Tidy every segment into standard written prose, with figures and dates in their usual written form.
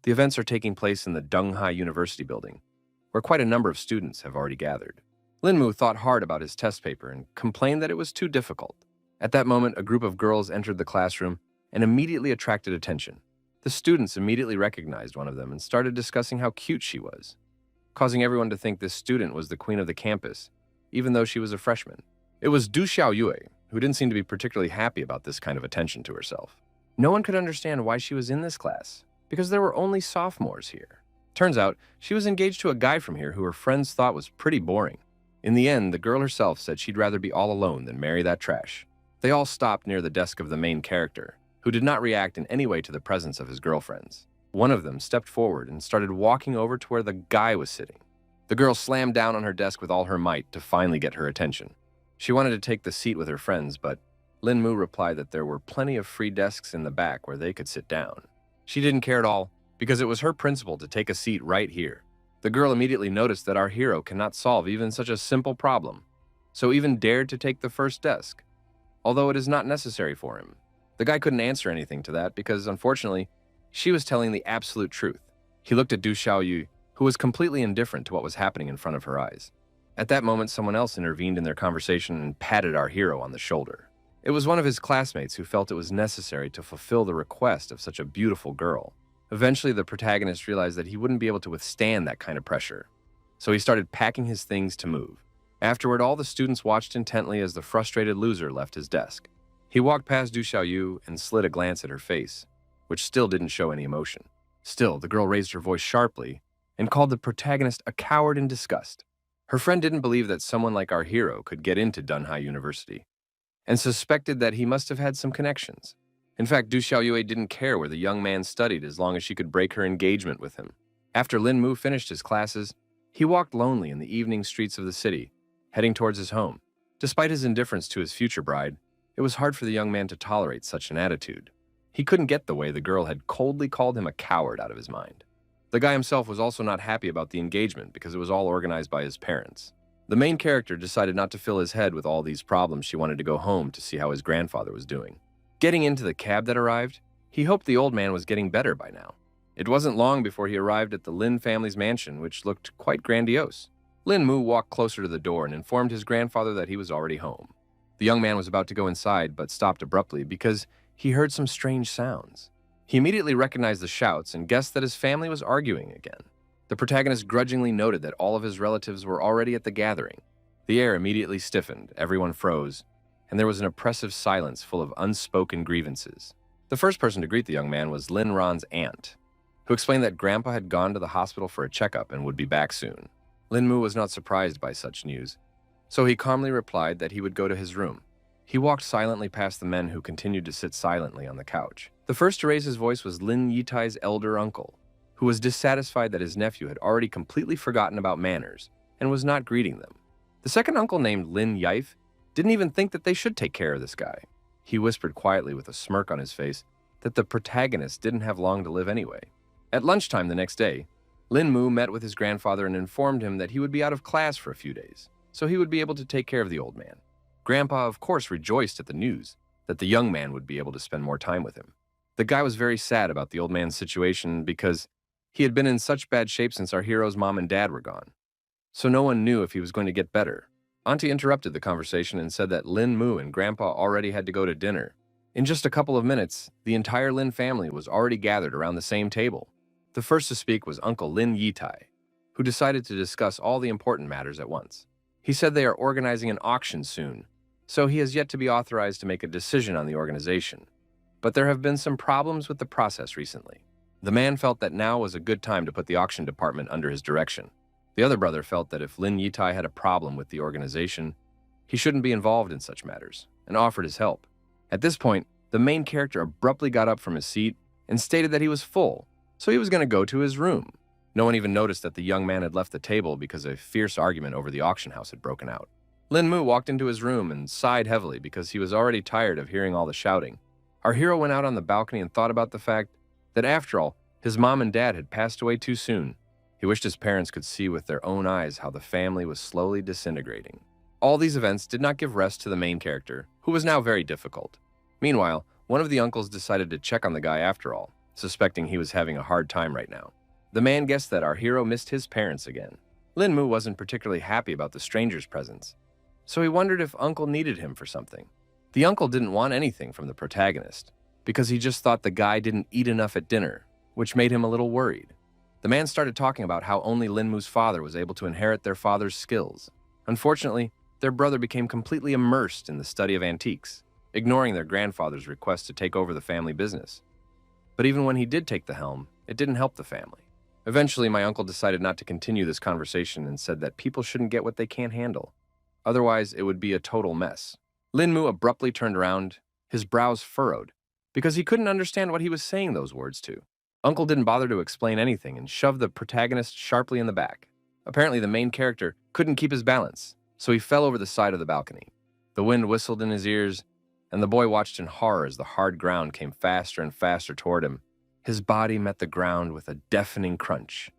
The events are taking place in the Donghai University building, where quite a number of students have already gathered. Linmu thought hard about his test paper and complained that it was too difficult. At that moment, a group of girls entered the classroom and immediately attracted attention. The students immediately recognized one of them and started discussing how cute she was, causing everyone to think this student was the queen of the campus, even though she was a freshman. It was Du Xiaoyue, who didn't seem to be particularly happy about this kind of attention to herself. No one could understand why she was in this class, because there were only sophomores here. Turns out, she was engaged to a guy from here who her friends thought was pretty boring. In the end, the girl herself said she'd rather be all alone than marry that trash. They all stopped near the desk of the main character, who did not react in any way to the presence of his girlfriends. One of them stepped forward and started walking over to where the guy was sitting. The girl slammed down on her desk with all her might to finally get her attention. She wanted to take the seat with her friends, but Linmu replied that there were plenty of free desks in the back where they could sit down. She didn't care at all, because it was her principle to take a seat right here. The girl immediately noticed that our hero cannot solve even such a simple problem, so even dared to take the first desk, although it is not necessary for him. The guy couldn't answer anything to that because, unfortunately, she was telling the absolute truth. He looked at Du Xiaoyu, who was completely indifferent to what was happening in front of her eyes. At that moment, someone else intervened in their conversation and patted our hero on the shoulder. It was one of his classmates who felt it was necessary to fulfill the request of such a beautiful girl. Eventually, the protagonist realized that he wouldn't be able to withstand that kind of pressure, so he started packing his things to move. Afterward, all the students watched intently as the frustrated loser left his desk. He walked past Du Xiaoyu and slid a glance at her face, which still didn't show any emotion. Still, the girl raised her voice sharply and called the protagonist a coward in disgust. Her friend didn't believe that someone like our hero could get into Donghai University, and suspected that he must have had some connections. In fact, Du Xiaoyue didn't care where the young man studied as long as she could break her engagement with him. After Lin Mu finished his classes, he walked lonely in the evening streets of the city, heading towards his home. Despite his indifference to his future bride, it was hard for the young man to tolerate such an attitude. He couldn't get the way the girl had coldly called him a coward out of his mind. The guy himself was also not happy about the engagement because it was all organized by his parents. The main character decided not to fill his head with all these problems. She wanted to go home to see how his grandfather was doing. Getting into the cab that arrived, he hoped the old man was getting better by now. It wasn't long before he arrived at the Lin family's mansion, which looked quite grandiose. Lin Mu walked closer to the door and informed his grandfather that he was already home. The young man was about to go inside, but stopped abruptly because he heard some strange sounds. He immediately recognized the shouts and guessed that his family was arguing again. The protagonist grudgingly noted that all of his relatives were already at the gathering. The air immediately stiffened, everyone froze, and there was an oppressive silence full of unspoken grievances. The first person to greet the young man was Lin Ron's aunt, who explained that Grandpa had gone to the hospital for a checkup and would be back soon. Lin Mu was not surprised by such news, so he calmly replied that he would go to his room. He walked silently past the men who continued to sit silently on the couch. The first to raise his voice was Lin Yitai's elder uncle, who was dissatisfied that his nephew had already completely forgotten about manners and was not greeting them. The second uncle, named Lin Yaif, didn't even think that they should take care of this guy. He whispered quietly with a smirk on his face that the protagonist didn't have long to live anyway. At lunchtime the next day, Lin Mu met with his grandfather and informed him that he would be out of class for a few days, so he would be able to take care of the old man. Grandpa, of course, rejoiced at the news that the young man would be able to spend more time with him. The guy was very sad about the old man's situation because he had been in such bad shape since our hero's mom and dad were gone, so no one knew if he was going to get better. Auntie interrupted the conversation and said that Lin Mu and Grandpa already had to go to dinner. In just a couple of minutes, the entire Lin family was already gathered around the same table. The first to speak was Uncle Lin Yitai, who decided to discuss all the important matters at once. He said they are organizing an auction soon, so he has yet to be authorized to make a decision on the organization. But there have been some problems with the process recently. The man felt that now was a good time to put the auction department under his direction. The other brother felt that if Lin Yitai had a problem with the organization, he shouldn't be involved in such matters, and offered his help. At this point, the main character abruptly got up from his seat and stated that he was full, so he was going to go to his room. No one even noticed that the young man had left the table because a fierce argument over the auction house had broken out. Lin Mu walked into his room and sighed heavily because he was already tired of hearing all the shouting. Our hero went out on the balcony and thought about the fact that, after all, his mom and dad had passed away too soon. He wished his parents could see with their own eyes how the family was slowly disintegrating. All these events did not give rest to the main character, who was now very difficult. Meanwhile, one of the uncles decided to check on the guy after all. suspecting he was having a hard time right now. The man guessed that our hero missed his parents again. Linmu wasn't particularly happy about the stranger's presence, so he wondered if Uncle needed him for something. The uncle didn't want anything from the protagonist, because he just thought the guy didn't eat enough at dinner, which made him a little worried. The man started talking about how only Linmu's father was able to inherit their father's skills. Unfortunately, their brother became completely immersed in the study of antiques, ignoring their grandfather's request to take over the family business. But even when he did take the helm, it didn't help the family. Eventually, my uncle decided not to continue this conversation and said that people shouldn't get what they can't handle. Otherwise, it would be a total mess. Linmu abruptly turned around, his brows furrowed, because he couldn't understand what he was saying those words to. Uncle didn't bother to explain anything and shoved the protagonist sharply in the back. Apparently, the main character couldn't keep his balance, so he fell over the side of the balcony. The wind whistled in his ears, and the boy watched in horror as the hard ground came faster and faster toward him. His body met the ground with a deafening crunch,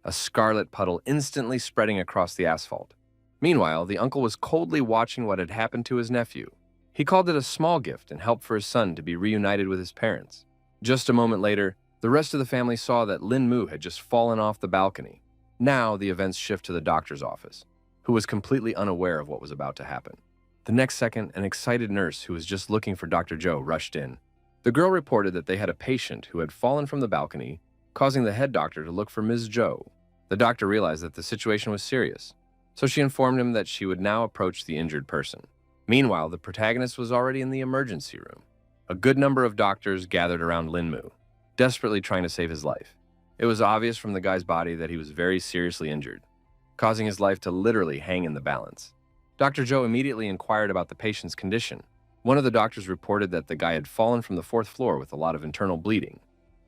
a scarlet puddle instantly spreading across the asphalt. Meanwhile, the uncle was coldly watching what had happened to his nephew. He called it a small gift and help for his son to be reunited with his parents. Just a moment later, the rest of the family saw that Linmu had just fallen off the balcony. Now, the events shift to the doctor's office, who was completely unaware of what was about to happen. The next second, an excited nurse who was just looking for Dr. Joe rushed in. The girl reported that they had a patient who had fallen from the balcony, causing the head doctor to look for Ms. Joe. The doctor realized that the situation was serious, so she informed him that she would now approach the injured person. Meanwhile, the protagonist was already in the emergency room. A good number of doctors gathered around Linmu, desperately trying to save his life. It was obvious from the guy's body that he was very seriously injured, causing his life to literally hang in the balance. Dr. Joe immediately inquired about the patient's condition. One of the doctors reported that the guy had fallen from the 4th floor with a lot of internal bleeding,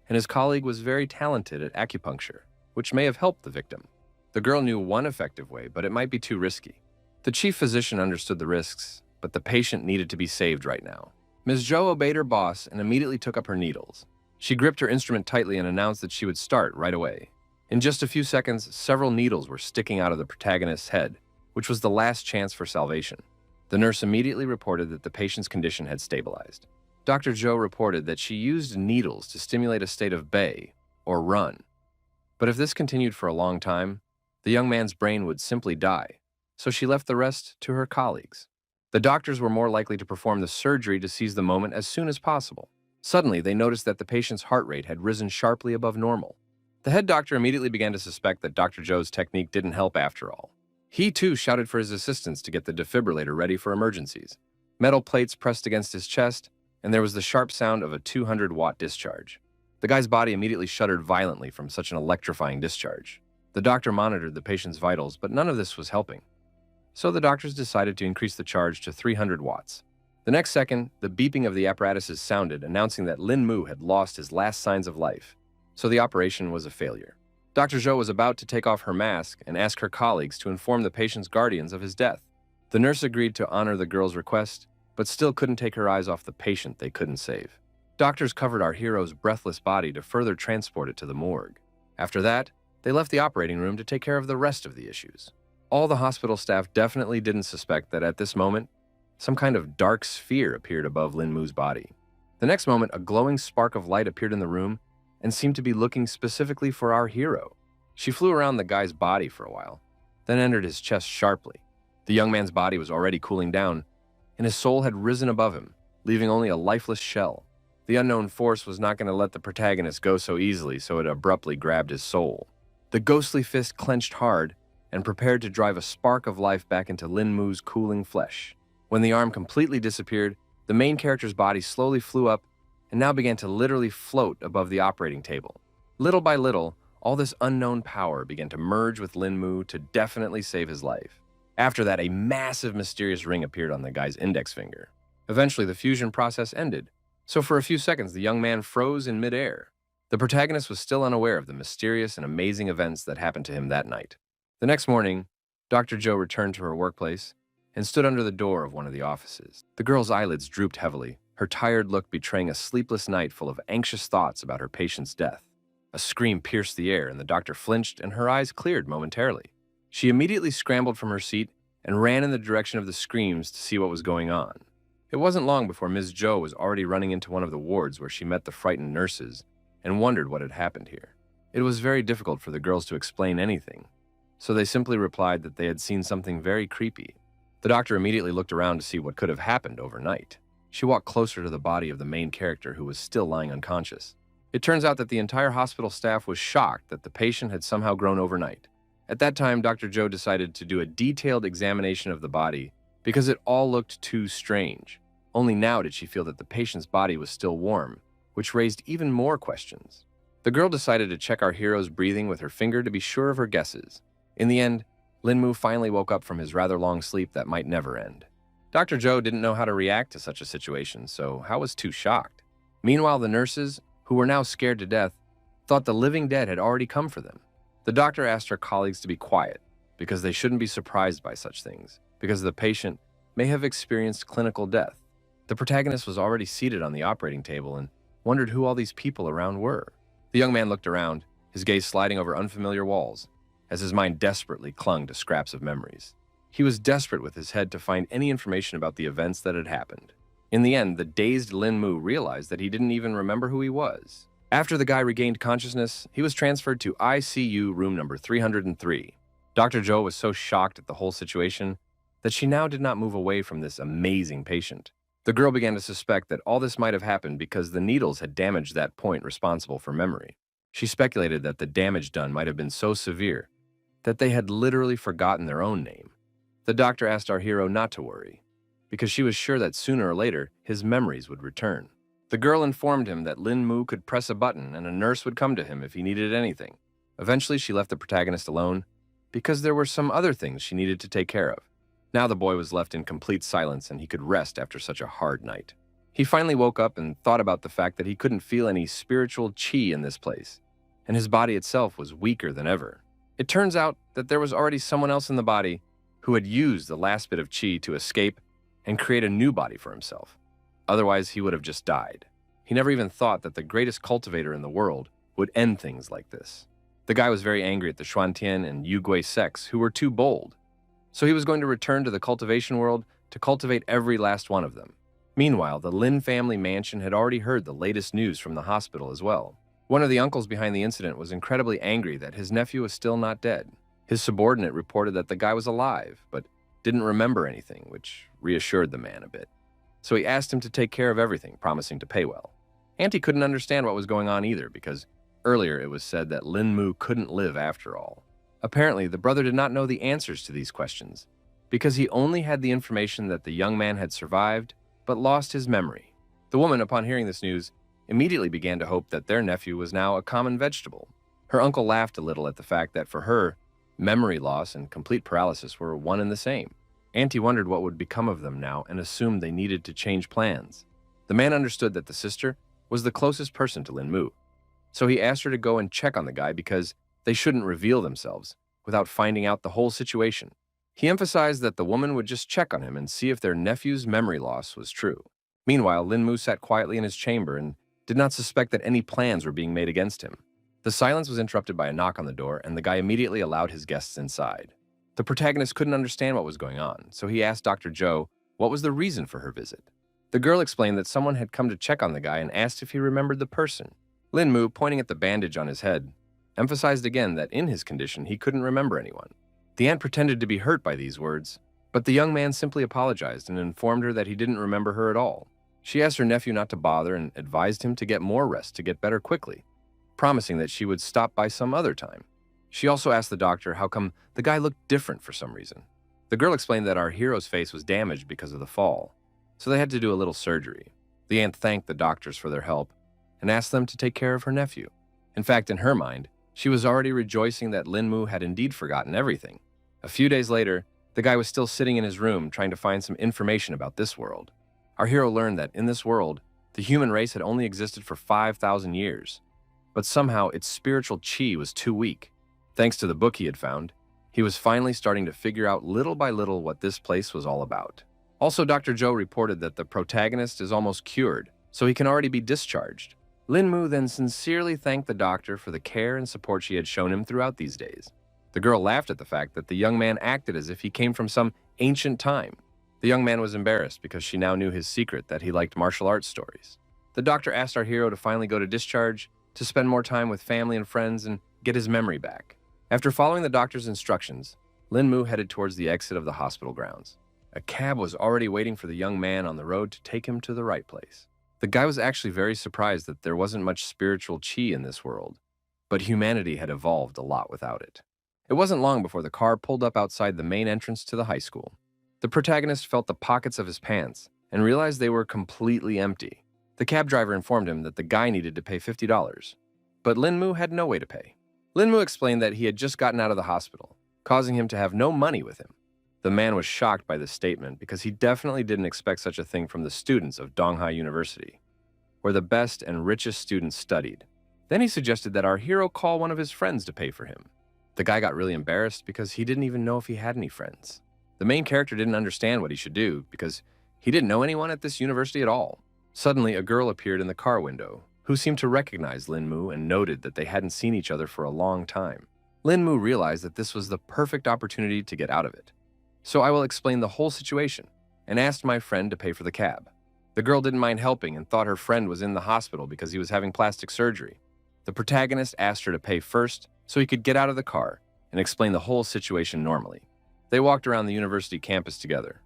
and his colleague was very talented at acupuncture, which may have helped the victim. The girl knew one effective way, but it might be too risky. The chief physician understood the risks, but the patient needed to be saved right now. Ms. Joe obeyed her boss and immediately took up her needles. She gripped her instrument tightly and announced that she would start right away. In just a few seconds, several needles were sticking out of the protagonist's head, which was the last chance for salvation. The nurse immediately reported that the patient's condition had stabilized. Dr. Joe reported that she used needles to stimulate a state of bay, or run. But if this continued for a long time, the young man's brain would simply die, so she left the rest to her colleagues. The doctors were more likely to perform the surgery to seize the moment as soon as possible. Suddenly, they noticed that the patient's heart rate had risen sharply above normal. The head doctor immediately began to suspect that Dr. Joe's technique didn't help after all. He too shouted for his assistants to get the defibrillator ready for emergencies. Metal plates pressed against his chest, and there was the sharp sound of a 200-watt discharge. The guy's body immediately shuddered violently from such an electrifying discharge. The doctor monitored the patient's vitals, but none of this was helping. So the doctors decided to increase the charge to 300 watts. The next second, the beeping of the apparatuses sounded, announcing that Linmu had lost his last signs of life, so the operation was a failure. Dr. Zhou was about to take off her mask and ask her colleagues to inform the patient's guardians of his death. The nurse agreed to honor the girl's request, but still couldn't take her eyes off the patient they couldn't save. Doctors covered our hero's breathless body to further transport it to the morgue. After that, they left the operating room to take care of the rest of the issues. All the hospital staff definitely didn't suspect that at this moment, some kind of dark sphere appeared above Linmu's body. The next moment, a glowing spark of light appeared in the room and seemed to be looking specifically for our hero. She flew around the guy's body for a while, then entered his chest sharply. The young man's body was already cooling down, and his soul had risen above him, leaving only a lifeless shell. The unknown force was not going to let the protagonist go so easily, so it abruptly grabbed his soul. The ghostly fist clenched hard and prepared to drive a spark of life back into Linmu's cooling flesh. When the arm completely disappeared, the main character's body slowly flew up and now began to literally float above the operating table. Little by little, all this unknown power began to merge with Linmu to definitely save his life. After that, a massive mysterious ring appeared on the guy's index finger. Eventually, the fusion process ended, so for a few seconds, the young man froze in midair. The protagonist was still unaware of the mysterious and amazing events that happened to him that night. The next morning, Dr. Joe returned to her workplace and stood under the door of one of the offices. The girl's eyelids drooped heavily, her tired look betraying a sleepless night full of anxious thoughts about her patient's death. A scream pierced the air, and the doctor flinched and her eyes cleared momentarily. She immediately scrambled from her seat and ran in the direction of the screams to see what was going on. It wasn't long before Ms. Joe was already running into one of the wards where she met the frightened nurses and wondered what had happened here. It was very difficult for the girls to explain anything, so they simply replied that they had seen something very creepy. The doctor immediately looked around to see what could have happened overnight. She walked closer to the body of the main character, who was still lying unconscious. It turns out that the entire hospital staff was shocked that the patient had somehow grown overnight. At that time, Dr. Joe decided to do a detailed examination of the body because it all looked too strange. Only now did she feel that the patient's body was still warm, which raised even more questions. The girl decided to check our hero's breathing with her finger to be sure of her guesses. In the end, Linmu finally woke up from his rather long sleep that might never end. Dr. Joe didn't know how to react to such a situation, so Hao was too shocked. Meanwhile, the nurses, who were now scared to death, thought the living dead had already come for them. The doctor asked her colleagues to be quiet, because they shouldn't be surprised by such things, because the patient may have experienced clinical death. The protagonist was already seated on the operating table and wondered who all these people around were. The young man looked around, his gaze sliding over unfamiliar walls, as his mind desperately clung to scraps of memories. He was desperate with his head to find any information about the events that had happened. In the end, the dazed Lin Mu realized that he didn't even remember who he was. After the guy regained consciousness, he was transferred to ICU room number 303. Dr. Joe was so shocked at the whole situation that she now did not move away from this amazing patient. The girl began to suspect that all this might have happened because the needles had damaged that point responsible for memory. She speculated that the damage done might have been so severe that they had literally forgotten their own name. The doctor asked our hero not to worry, because she was sure that sooner or later his memories would return. The girl informed him that Lin Mu could press a button and a nurse would come to him if he needed anything. Eventually, she left the protagonist alone because there were some other things she needed to take care of. Now the boy was left in complete silence and he could rest after such a hard night. He finally woke up and thought about the fact that he couldn't feel any spiritual chi in this place, and his body itself was weaker than ever. It turns out that there was already someone else in the body who had used the last bit of chi to escape and create a new body for himself. Otherwise, he would have just died. He never even thought that the greatest cultivator in the world would end things like this. The guy was very angry at the Xuantian and Yugui sects, who were too bold. So he was going to return to the cultivation world to cultivate every last one of them. Meanwhile, the Lin family mansion had already heard the latest news from the hospital as well. One of the uncles behind the incident was incredibly angry that his nephew was still not dead. His subordinate reported that the guy was alive, but didn't remember anything, which reassured the man a bit. So he asked him to take care of everything, promising to pay well. Auntie couldn't understand what was going on either, because earlier it was said that Lin Mu couldn't live after all. Apparently, the brother did not know the answers to these questions, because he only had the information that the young man had survived, but lost his memory. The woman, upon hearing this news, immediately began to hope that their nephew was now a common vegetable. Her uncle laughed a little at the fact that for her, memory loss and complete paralysis were one and the same. Auntie wondered what would become of them now and assumed they needed to change plans. The man understood that the sister was the closest person to Lin Mu, so he asked her to go and check on the guy because they shouldn't reveal themselves without finding out the whole situation. He emphasized that the woman would just check on him and see if their nephew's memory loss was true. Meanwhile, Lin Mu sat quietly in his chamber and did not suspect that any plans were being made against him. The silence was interrupted by a knock on the door, and the guy immediately allowed his guests inside. The protagonist couldn't understand what was going on, so he asked Dr. Joe what was the reason for her visit. The girl explained that someone had come to check on the guy and asked if he remembered the person. Lin Mu, pointing at the bandage on his head, emphasized again that in his condition he couldn't remember anyone. The aunt pretended to be hurt by these words, but the young man simply apologized and informed her that he didn't remember her at all. She asked her nephew not to bother and advised him to get more rest to get better quickly, promising that she would stop by some other time. She also asked the doctor how come the guy looked different for some reason. The girl explained that our hero's face was damaged because of the fall, so they had to do a little surgery. The aunt thanked the doctors for their help and asked them to take care of her nephew. In fact, in her mind, she was already rejoicing that Lin Mu had indeed forgotten everything. A few days later, the guy was still sitting in his room trying to find some information about this world. Our hero learned that in this world, the human race had only existed for 5,000 years, but somehow its spiritual chi was too weak. Thanks to the book he had found, he was finally starting to figure out little by little what this place was all about. Also, Dr. Joe reported that the protagonist is almost cured, so he can already be discharged. Lin Mu then sincerely thanked the doctor for the care and support she had shown him throughout these days. The girl laughed at the fact that the young man acted as if he came from some ancient time. The young man was embarrassed because she now knew his secret that he liked martial arts stories. The doctor asked our hero to finally go to discharge to spend more time with family and friends and get his memory back. After following the doctor's instructions, Lin Mu headed towards the exit of the hospital grounds. A cab was already waiting for the young man on the road to take him to the right place. The guy was actually very surprised that there wasn't much spiritual chi in this world, but humanity had evolved a lot without it. It wasn't long before the car pulled up outside the main entrance to the high school. The protagonist felt the pockets of his pants and realized they were completely empty. The cab driver informed him that the guy needed to pay $50, but Lin Mu had no way to pay. Lin Mu explained that he had just gotten out of the hospital, causing him to have no money with him. The man was shocked by this statement because he definitely didn't expect such a thing from the students of Donghai University, where the best and richest students studied. Then he suggested that our hero call one of his friends to pay for him. The guy got really embarrassed because he didn't even know if he had any friends. The main character didn't understand what he should do because he didn't know anyone at this university at all. Suddenly, a girl appeared in the car window who seemed to recognize Lin Mu and noted that they hadn't seen each other for a long time. Lin Mu realized that this was the perfect opportunity to get out of it. So I will explain the whole situation and asked my friend to pay for the cab. The girl didn't mind helping and thought her friend was in the hospital because he was having plastic surgery. The protagonist asked her to pay first so he could get out of the car and explain the whole situation normally. They walked around the university campus together,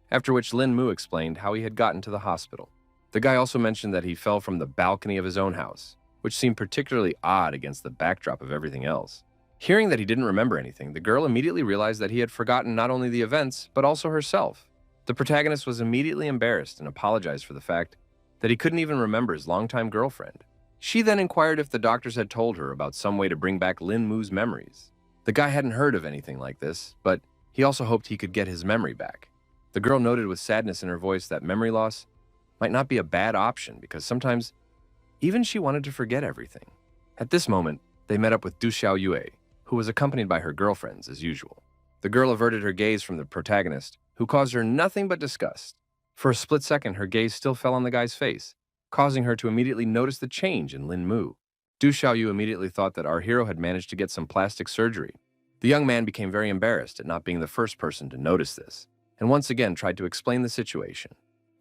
after which Lin Mu explained how he had gotten to the hospital. The guy also mentioned that he fell from the balcony of his own house, which seemed particularly odd against the backdrop of everything else. Hearing that he didn't remember anything, the girl immediately realized that he had forgotten not only the events, but also herself. The protagonist was immediately embarrassed and apologized for the fact that he couldn't even remember his longtime girlfriend. She then inquired if the doctors had told her about some way to bring back Lin Mu's memories. The guy hadn't heard of anything like this, but he also hoped he could get his memory back. The girl noted with sadness in her voice that memory loss might not be a bad option because sometimes even she wanted to forget everything. At this moment, they met up with Du Xiaoyue, who was accompanied by her girlfriends as usual. The girl averted her gaze from the protagonist, who caused her nothing but disgust. For a split second, her gaze still fell on the guy's face, causing her to immediately notice the change in Lin Mu. Du Xiaoyu immediately thought that our hero had managed to get some plastic surgery. The young man became very embarrassed at not being the first person to notice this, and once again tried to explain the situation.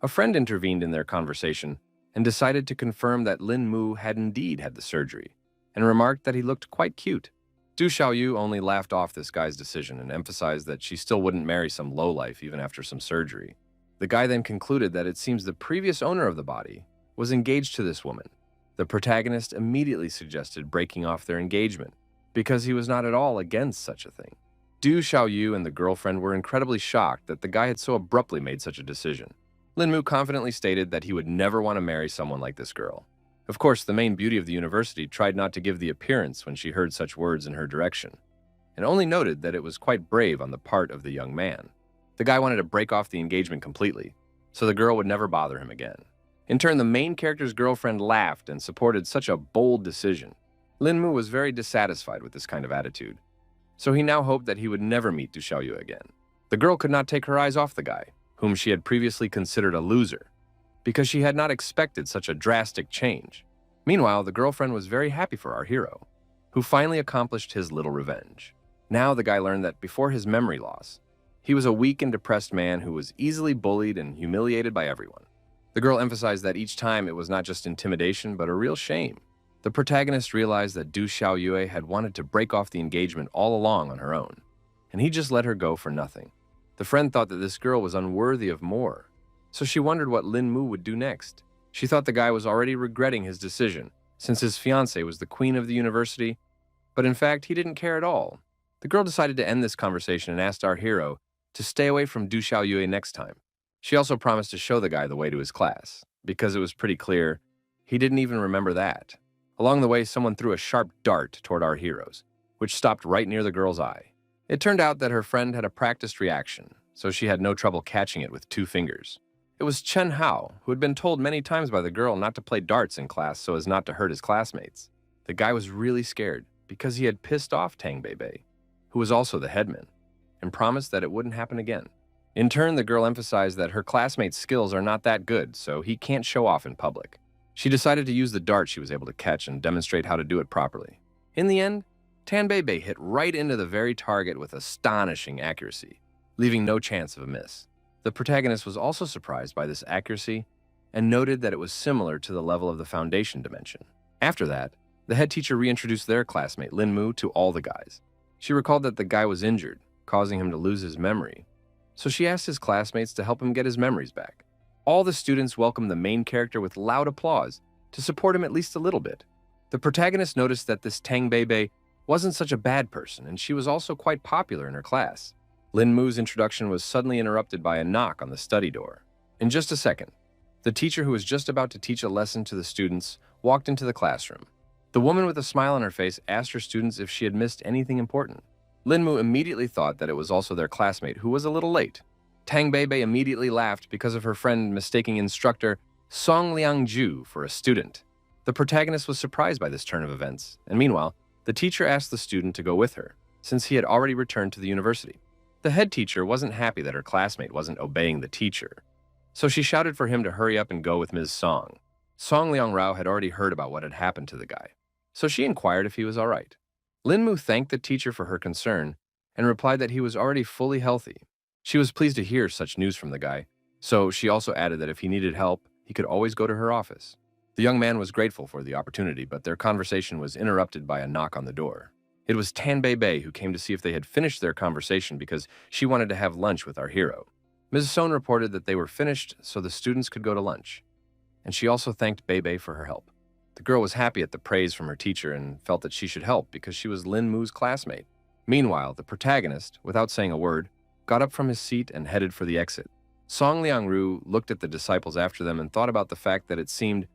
A friend intervened in their conversation and decided to confirm that Lin Mu had indeed had the surgery, and remarked that he looked quite cute. Du Xiaoyu only laughed off this guy's decision and emphasized that she still wouldn't marry some lowlife even after some surgery. The guy then concluded that it seems the previous owner of the body was engaged to this woman. The protagonist immediately suggested breaking off their engagement because he was not at all against such a thing. Du Xiaoyu and the girlfriend were incredibly shocked that the guy had so abruptly made such a decision. Lin Mu confidently stated that he would never want to marry someone like this girl. Of course, the main beauty of the university tried not to give the appearance when she heard such words in her direction, and only noted that it was quite brave on the part of the young man. The guy wanted to break off the engagement completely, so the girl would never bother him again. In turn, the main character's girlfriend laughed and supported such a bold decision. Lin Mu was very dissatisfied with this kind of attitude, so he now hoped that he would never meet Du Xiaoyu again. The girl could not take her eyes off the guy, whom she had previously considered a loser, because she had not expected such a drastic change. Meanwhile, the girlfriend was very happy for our hero, who finally accomplished his little revenge. Now the guy learned that before his memory loss, he was a weak and depressed man who was easily bullied and humiliated by everyone. The girl emphasized that each time it was not just intimidation, but a real shame. The protagonist realized that Du Xiaoyue had wanted to break off the engagement all along on her own, and he just let her go for nothing. The friend thought that this girl was unworthy of more, so she wondered what Lin Mu would do next. She thought the guy was already regretting his decision, since his fiancée was the queen of the university, but in fact, he didn't care at all. The girl decided to end this conversation and asked our hero to stay away from Du Xiaoyue next time. She also promised to show the guy the way to his class, because it was pretty clear he didn't even remember that. Along the way, someone threw a sharp dart toward our heroes, which stopped right near the girl's eye. It turned out that her friend had a practiced reaction, so she had no trouble catching it with 2 fingers. It was Chen Hao, who had been told many times by the girl not to play darts in class so as not to hurt his classmates. The guy was really scared because he had pissed off Tang Beibei, who was also the headman, and promised that it wouldn't happen again. In turn, the girl emphasized that her classmates' skills are not that good, so he can't show off in public. She decided to use the dart she was able to catch and demonstrate how to do it properly. In the end, Tan Beibei hit right into the very target with astonishing accuracy, leaving no chance of a miss. The protagonist was also surprised by this accuracy and noted that it was similar to the level of the foundation dimension. After that, The head teacher reintroduced their classmate, Lin Mu, to all the guys. She recalled that the guy was injured, causing him to lose his memory. So she asked his classmates to help him get his memories back. All the students welcomed the main character with loud applause to support him at least a little bit. The protagonist noticed that this Tang Beibei wasn't such a bad person, and she was also quite popular in her class. Lin Mu's introduction was suddenly interrupted by a knock on the study door. In just a second, the teacher who was just about to teach a lesson to the students walked into the classroom. The woman with a smile on her face asked her students if she had missed anything important. Lin Mu immediately thought that it was also their classmate who was a little late. Tang Beibei immediately laughed because of her friend mistaking instructor Song Liangju for a student. The protagonist was surprised by this turn of events, and meanwhile, the teacher asked the student to go with her, since he had already returned to the university. The head teacher wasn't happy that her classmate wasn't obeying the teacher, so she shouted for him to hurry up and go with Ms. Song. Song Liangrao had already heard about what had happened to the guy, so she inquired if he was all right. Lin Mu thanked the teacher for her concern and replied that he was already fully healthy. She was pleased to hear such news from the guy, so she also added that if he needed help, he could always go to her office. The young man was grateful for the opportunity, but their conversation was interrupted by a knock on the door. It was Tan Beibei who came to see if they had finished their conversation because she wanted to have lunch with our hero. Mrs. Son reported that they were finished so the students could go to lunch, and she also thanked Beibei for her help. The girl was happy at the praise from her teacher and felt that she should help because she was Lin Mu's classmate. Meanwhile, the protagonist, without saying a word, got up from his seat and headed for the exit. Song Liangru looked at the disciples after them and thought about the fact that it seemed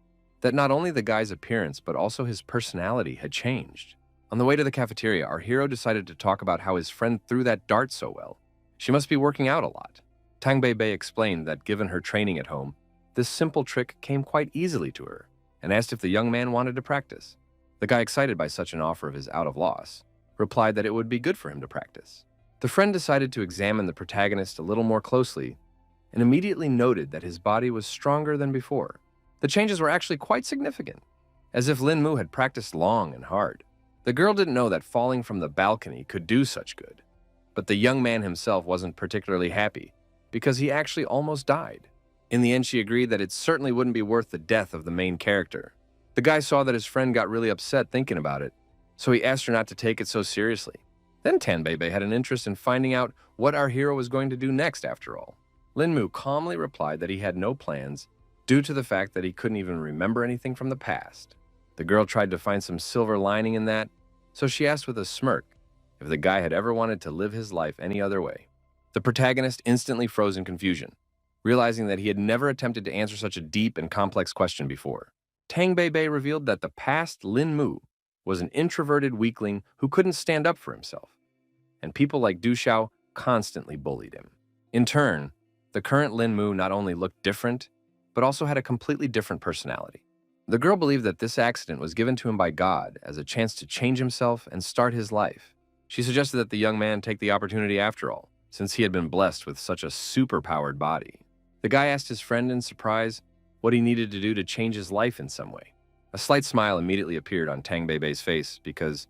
that not only the guy's appearance but also his personality had changed. On the way to the cafeteria, our hero decided to talk about how his friend threw that dart so well. She must be working out a lot. Tang Beibei explained that given her training at home, this simple trick came quite easily to her, and asked if the young man wanted to practice. The guy, excited by such an offer of his out of loss, replied that it would be good for him to practice. The friend decided to examine the protagonist a little more closely and immediately noted that his body was stronger than before. The changes were actually quite significant, as if Lin Mu had practiced long and hard. The girl didn't know that falling from the balcony could do such good, but the young man himself wasn't particularly happy because he actually almost died. In the end, she agreed that it certainly wouldn't be worth the death of the main character. The guy saw that his friend got really upset thinking about it, so he asked her not to take it so seriously. Then Tan Beibei had an interest in finding out what our hero was going to do next after all. Lin Mu calmly replied that he had no plans due to the fact that he couldn't even remember anything from the past. The girl tried to find some silver lining in that, so she asked with a smirk if the guy had ever wanted to live his life any other way. The protagonist instantly froze in confusion, realizing that he had never attempted to answer such a deep and complex question before. Tang Beibei revealed that the past Lin Mu was an introverted weakling who couldn't stand up for himself, and people like Du Xiao constantly bullied him. In turn, the current Lin Mu not only looked different, but also had a completely different personality. The girl believed that this accident was given to him by God as a chance to change himself and start his life. She suggested that the young man take the opportunity after all, since he had been blessed with such a super-powered body. The guy asked his friend in surprise what he needed to do to change his life in some way. A slight smile immediately appeared on Tang Beibei's face because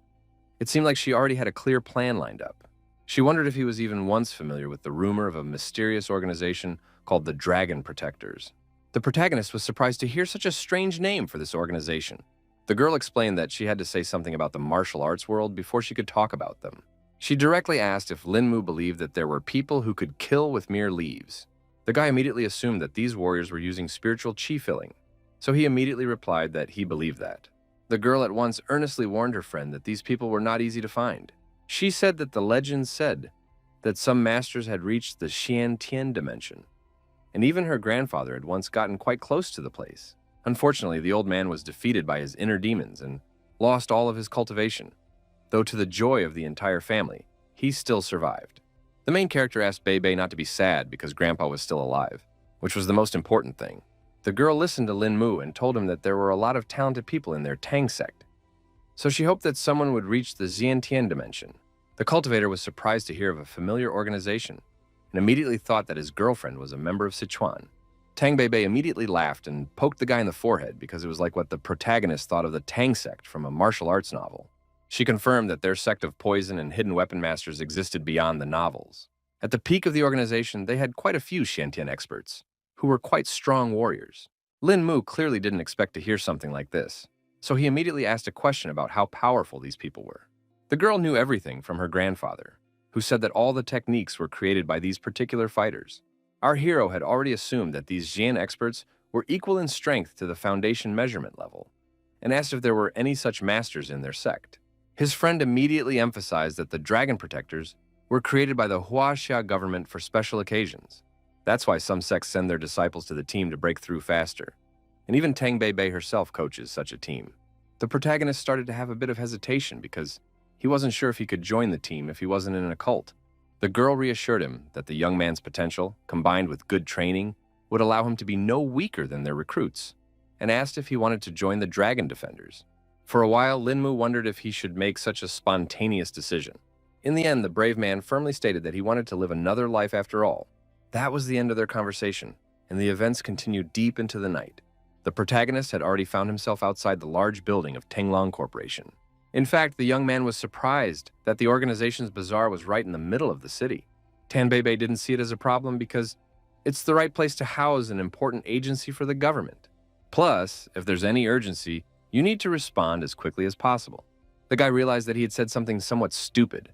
it seemed like she already had a clear plan lined up. She wondered if he was even once familiar with the rumor of a mysterious organization called the Dragon Protectors. The protagonist was surprised to hear such a strange name for this organization. The girl explained that she had to say something about the martial arts world before she could talk about them. She directly asked if Lin Mu believed that there were people who could kill with mere leaves. The guy immediately assumed that these warriors were using spiritual chi filling, so he immediately replied that he believed that. The girl at once earnestly warned her friend that these people were not easy to find. She said that the legends said that some masters had reached the Xiantian dimension, and even her grandfather had once gotten quite close to the place. Unfortunately, the old man was defeated by his inner demons and lost all of his cultivation, though to the joy of the entire family, he still survived. The main character asked Beibei not to be sad because Grandpa was still alive, which was the most important thing. The girl listened to Lin Mu and told him that there were a lot of talented people in their Tang sect, so she hoped that someone would reach the Xiantian dimension. The cultivator was surprised to hear of a familiar organization and immediately thought that his girlfriend was a member of Sichuan. Tang Beibei immediately laughed and poked the guy in the forehead because it was like what the protagonist thought of the Tang sect from a martial arts novel. She confirmed that their sect of poison and hidden weapon masters existed beyond the novels. At the peak of the organization, they had quite a few Xiantian experts, who were quite strong warriors. Lin Mu clearly didn't expect to hear something like this. So he immediately asked a question about how powerful these people were. The girl knew everything from her grandfather, who said that all the techniques were created by these particular fighters. Our hero had already assumed that these Jian experts were equal in strength to the Foundation measurement level, and asked if there were any such masters in their sect. His friend immediately emphasized that the Dragon Protectors were created by the Huaxia government for special occasions. That's why some sects send their disciples to the team to break through faster. And even Tang Bei herself coaches such a team. The protagonist started to have a bit of hesitation because he wasn't sure if he could join the team if he wasn't in a cult. The girl reassured him that the young man's potential, combined with good training, would allow him to be no weaker than their recruits, and asked if he wanted to join the Dragon Defenders. For a while, Linmu wondered if he should make such a spontaneous decision. In the end, the brave man firmly stated that he wanted to live another life after all. That was the end of their conversation, and the events continued deep into the night. The protagonist had already found himself outside the large building of Tenglong Corporation. In fact, the young man was surprised that the organization's bazaar was right in the middle of the city. Tanbebe didn't see it as a problem because it's the right place to house an important agency for the government. Plus, if there's any urgency, you need to respond as quickly as possible. The guy realized that he had said something somewhat stupid,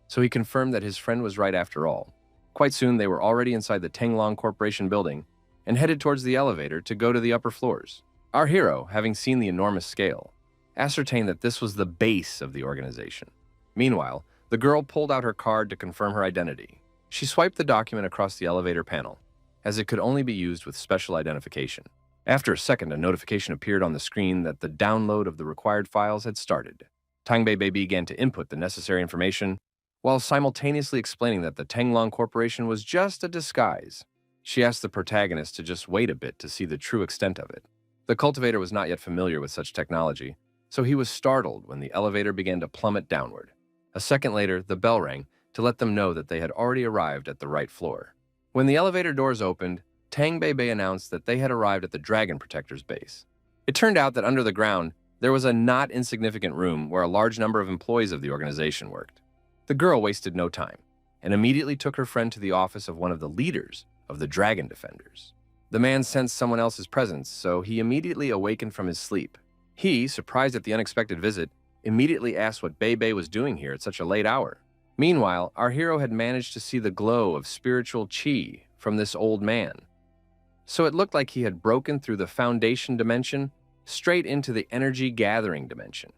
so he confirmed that his friend was right after all. Quite soon, they were already inside the Tenglong Corporation building and headed towards the elevator to go to the upper floors. Our hero, having seen the enormous scale, ascertained that this was the base of the organization. Meanwhile, the girl pulled out her card to confirm her identity. She swiped the document across the elevator panel, as it could only be used with special identification. After a second, a notification appeared on the screen that the download of the required files had started. Tang Bei began to input the necessary information, while simultaneously explaining that the Tenglong Corporation was just a disguise. She asked the protagonist to just wait a bit to see the true extent of it. The cultivator was not yet familiar with such technology, so he was startled when the elevator began to plummet downward. A second later, the bell rang to let them know that they had already arrived at the right floor. When the elevator doors opened, Tang Bei announced that they had arrived at the Dragon Protector's base. It turned out that under the ground, there was a not insignificant room where a large number of employees of the organization worked. The girl wasted no time and immediately took her friend to the office of one of the leaders of the Dragon Defenders. The man sensed someone else's presence, so he immediately awakened from his sleep. He, surprised at the unexpected visit, immediately asked what Bei was doing here at such a late hour. Meanwhile, our hero had managed to see the glow of spiritual qi from this old man. So it looked like he had broken through the Foundation dimension straight into the energy gathering dimension.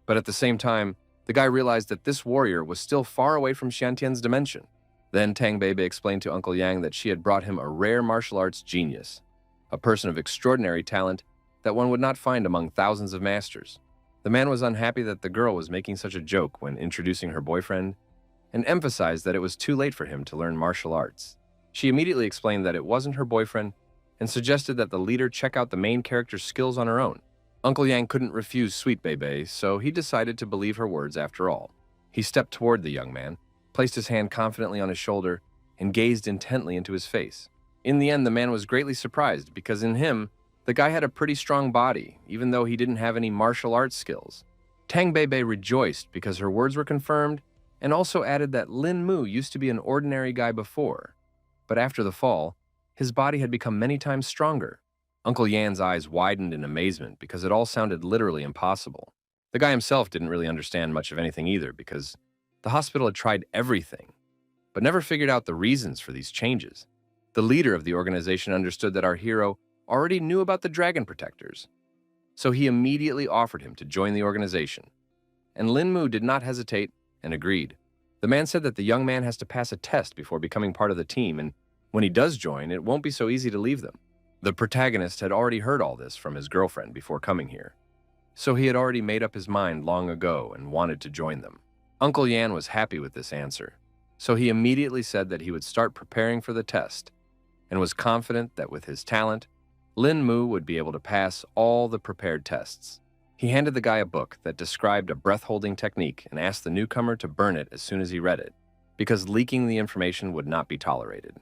But at the same time, the guy realized that this warrior was still far away from Xiantian's dimension. Then Tang Bei explained to Uncle Yang that she had brought him a rare martial arts genius, a person of extraordinary talent that one would not find among thousands of masters. The man was unhappy that the girl was making such a joke when introducing her boyfriend, and emphasized that it was too late for him to learn martial arts. She immediately explained that it wasn't her boyfriend and suggested that the leader check out the main character's skills on her own. Uncle Yang couldn't refuse Sweet Bei, so he decided to believe her words after all. He stepped toward the young man, placed his hand confidently on his shoulder, and gazed intently into his face. In the end, the man was greatly surprised because in him, the guy had a pretty strong body, even though he didn't have any martial arts skills. Tang Bei rejoiced because her words were confirmed and also added that Lin Mu used to be an ordinary guy before, but after the fall, his body had become many times stronger. Uncle Yan's eyes widened in amazement because it all sounded literally impossible. The guy himself didn't really understand much of anything either because the hospital had tried everything, but never figured out the reasons for these changes. The leader of the organization understood that our hero already knew about the Dragon Protectors, so he immediately offered him to join the organization. And Lin Mu did not hesitate and agreed. The man said that the young man has to pass a test before becoming part of the team, and when he does join, it won't be so easy to leave them. The protagonist had already heard all this from his girlfriend before coming here, so he had already made up his mind long ago and wanted to join them. Uncle Yan was happy with this answer, so he immediately said that he would start preparing for the test and was confident that with his talent, Lin Mu would be able to pass all the prepared tests. He handed the guy a book that described a breath-holding technique and asked the newcomer to burn it as soon as he read it, because leaking the information would not be tolerated.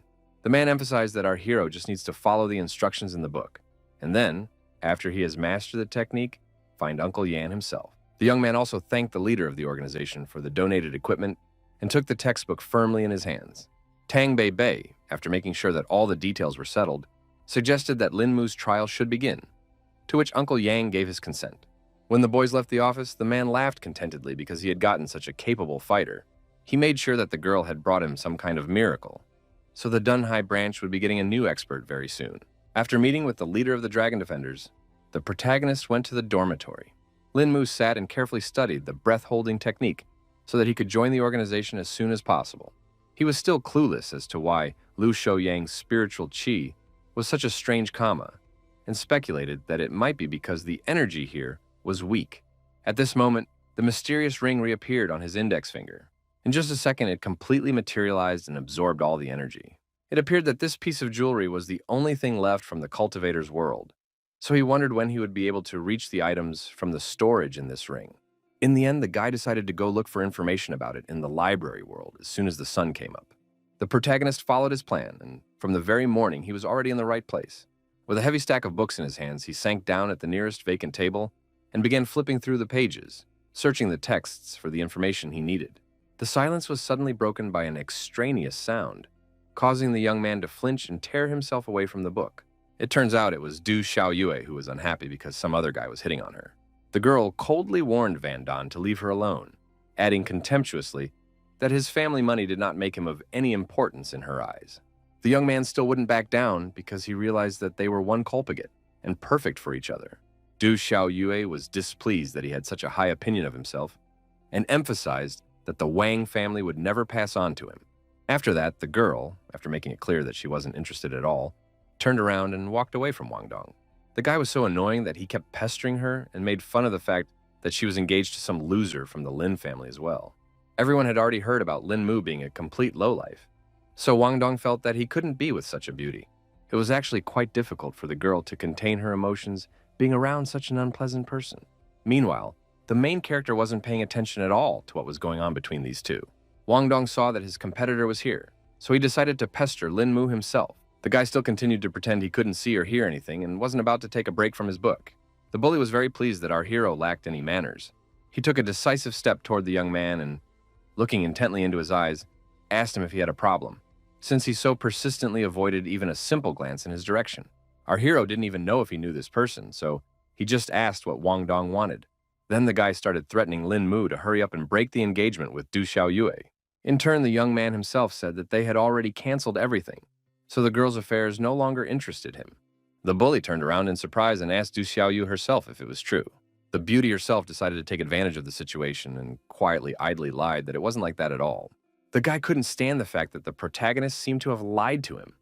The man emphasized that our hero just needs to follow the instructions in the book, and then, after he has mastered the technique, find Uncle Yan himself. The young man also thanked the leader of the organization for the donated equipment and took the textbook firmly in his hands. Tang Bei, after making sure that all the details were settled, suggested that Lin Mu's trial should begin, to which Uncle Yang gave his consent. When the boys left the office, the man laughed contentedly because he had gotten such a capable fighter. He made sure that the girl had brought him some kind of miracle, so the Dunhai branch would be getting a new expert very soon. After meeting with the leader of the Dragon Defenders, the protagonist went to the dormitory. Lin-Mu sat and carefully studied the breath-holding technique so that he could join the organization as soon as possible. He was still clueless as to why Lu Shouyang's spiritual qi was such a strange comma, and speculated that it might be because the energy here was weak. At this moment, the mysterious ring reappeared on his index finger. In just a second, it completely materialized and absorbed all the energy. It appeared that this piece of jewelry was the only thing left from the cultivator's world, so he wondered when he would be able to reach the items from the storage in this ring. In the end, the guy decided to go look for information about it in the library world as soon as the sun came up. The protagonist followed his plan, and from the very morning, he was already in the right place. With a heavy stack of books in his hands, he sank down at the nearest vacant table and began flipping through the pages, searching the texts for the information he needed. The silence was suddenly broken by an extraneous sound, causing the young man to flinch and tear himself away from the book. It turns out it was Du Xiaoyue who was unhappy because some other guy was hitting on her. The girl coldly warned Van Don to leave her alone, adding contemptuously that his family money did not make him of any importance in her eyes. The young man still wouldn't back down because he realized that they were one culpigate and perfect for each other. Du Xiaoyue was displeased that he had such a high opinion of himself and emphasized that the Wang family would never pass on to him. After that, the girl, after making it clear that she wasn't interested at all, turned around and walked away from Wang Dong. The guy was so annoying that he kept pestering her and made fun of the fact that she was engaged to some loser from the Lin family as well. Everyone had already heard about Lin Mu being a complete lowlife, so Wang Dong felt that he couldn't be with such a beauty. It was actually quite difficult for the girl to contain her emotions being around such an unpleasant person. Meanwhile, the main character wasn't paying attention at all to what was going on between these two. Wang Dong saw that his competitor was here, so he decided to pester Lin Mu himself. The guy still continued to pretend he couldn't see or hear anything and wasn't about to take a break from his book. The bully was very pleased that our hero lacked any manners. He took a decisive step toward the young man and, looking intently into his eyes, asked him if he had a problem, since he so persistently avoided even a simple glance in his direction. Our hero didn't even know if he knew this person, so he just asked what Wang Dong wanted. Then the guy started threatening Lin Mu to hurry up and break the engagement with Du Xiaoyue. In turn, the young man himself said that they had already canceled everything, so the girl's affairs no longer interested him. The bully turned around in surprise and asked Du Xiaoyu herself if it was true. The beauty herself decided to take advantage of the situation and quietly, idly lied that it wasn't like that at all. The guy couldn't stand the fact that the protagonist seemed to have lied to him,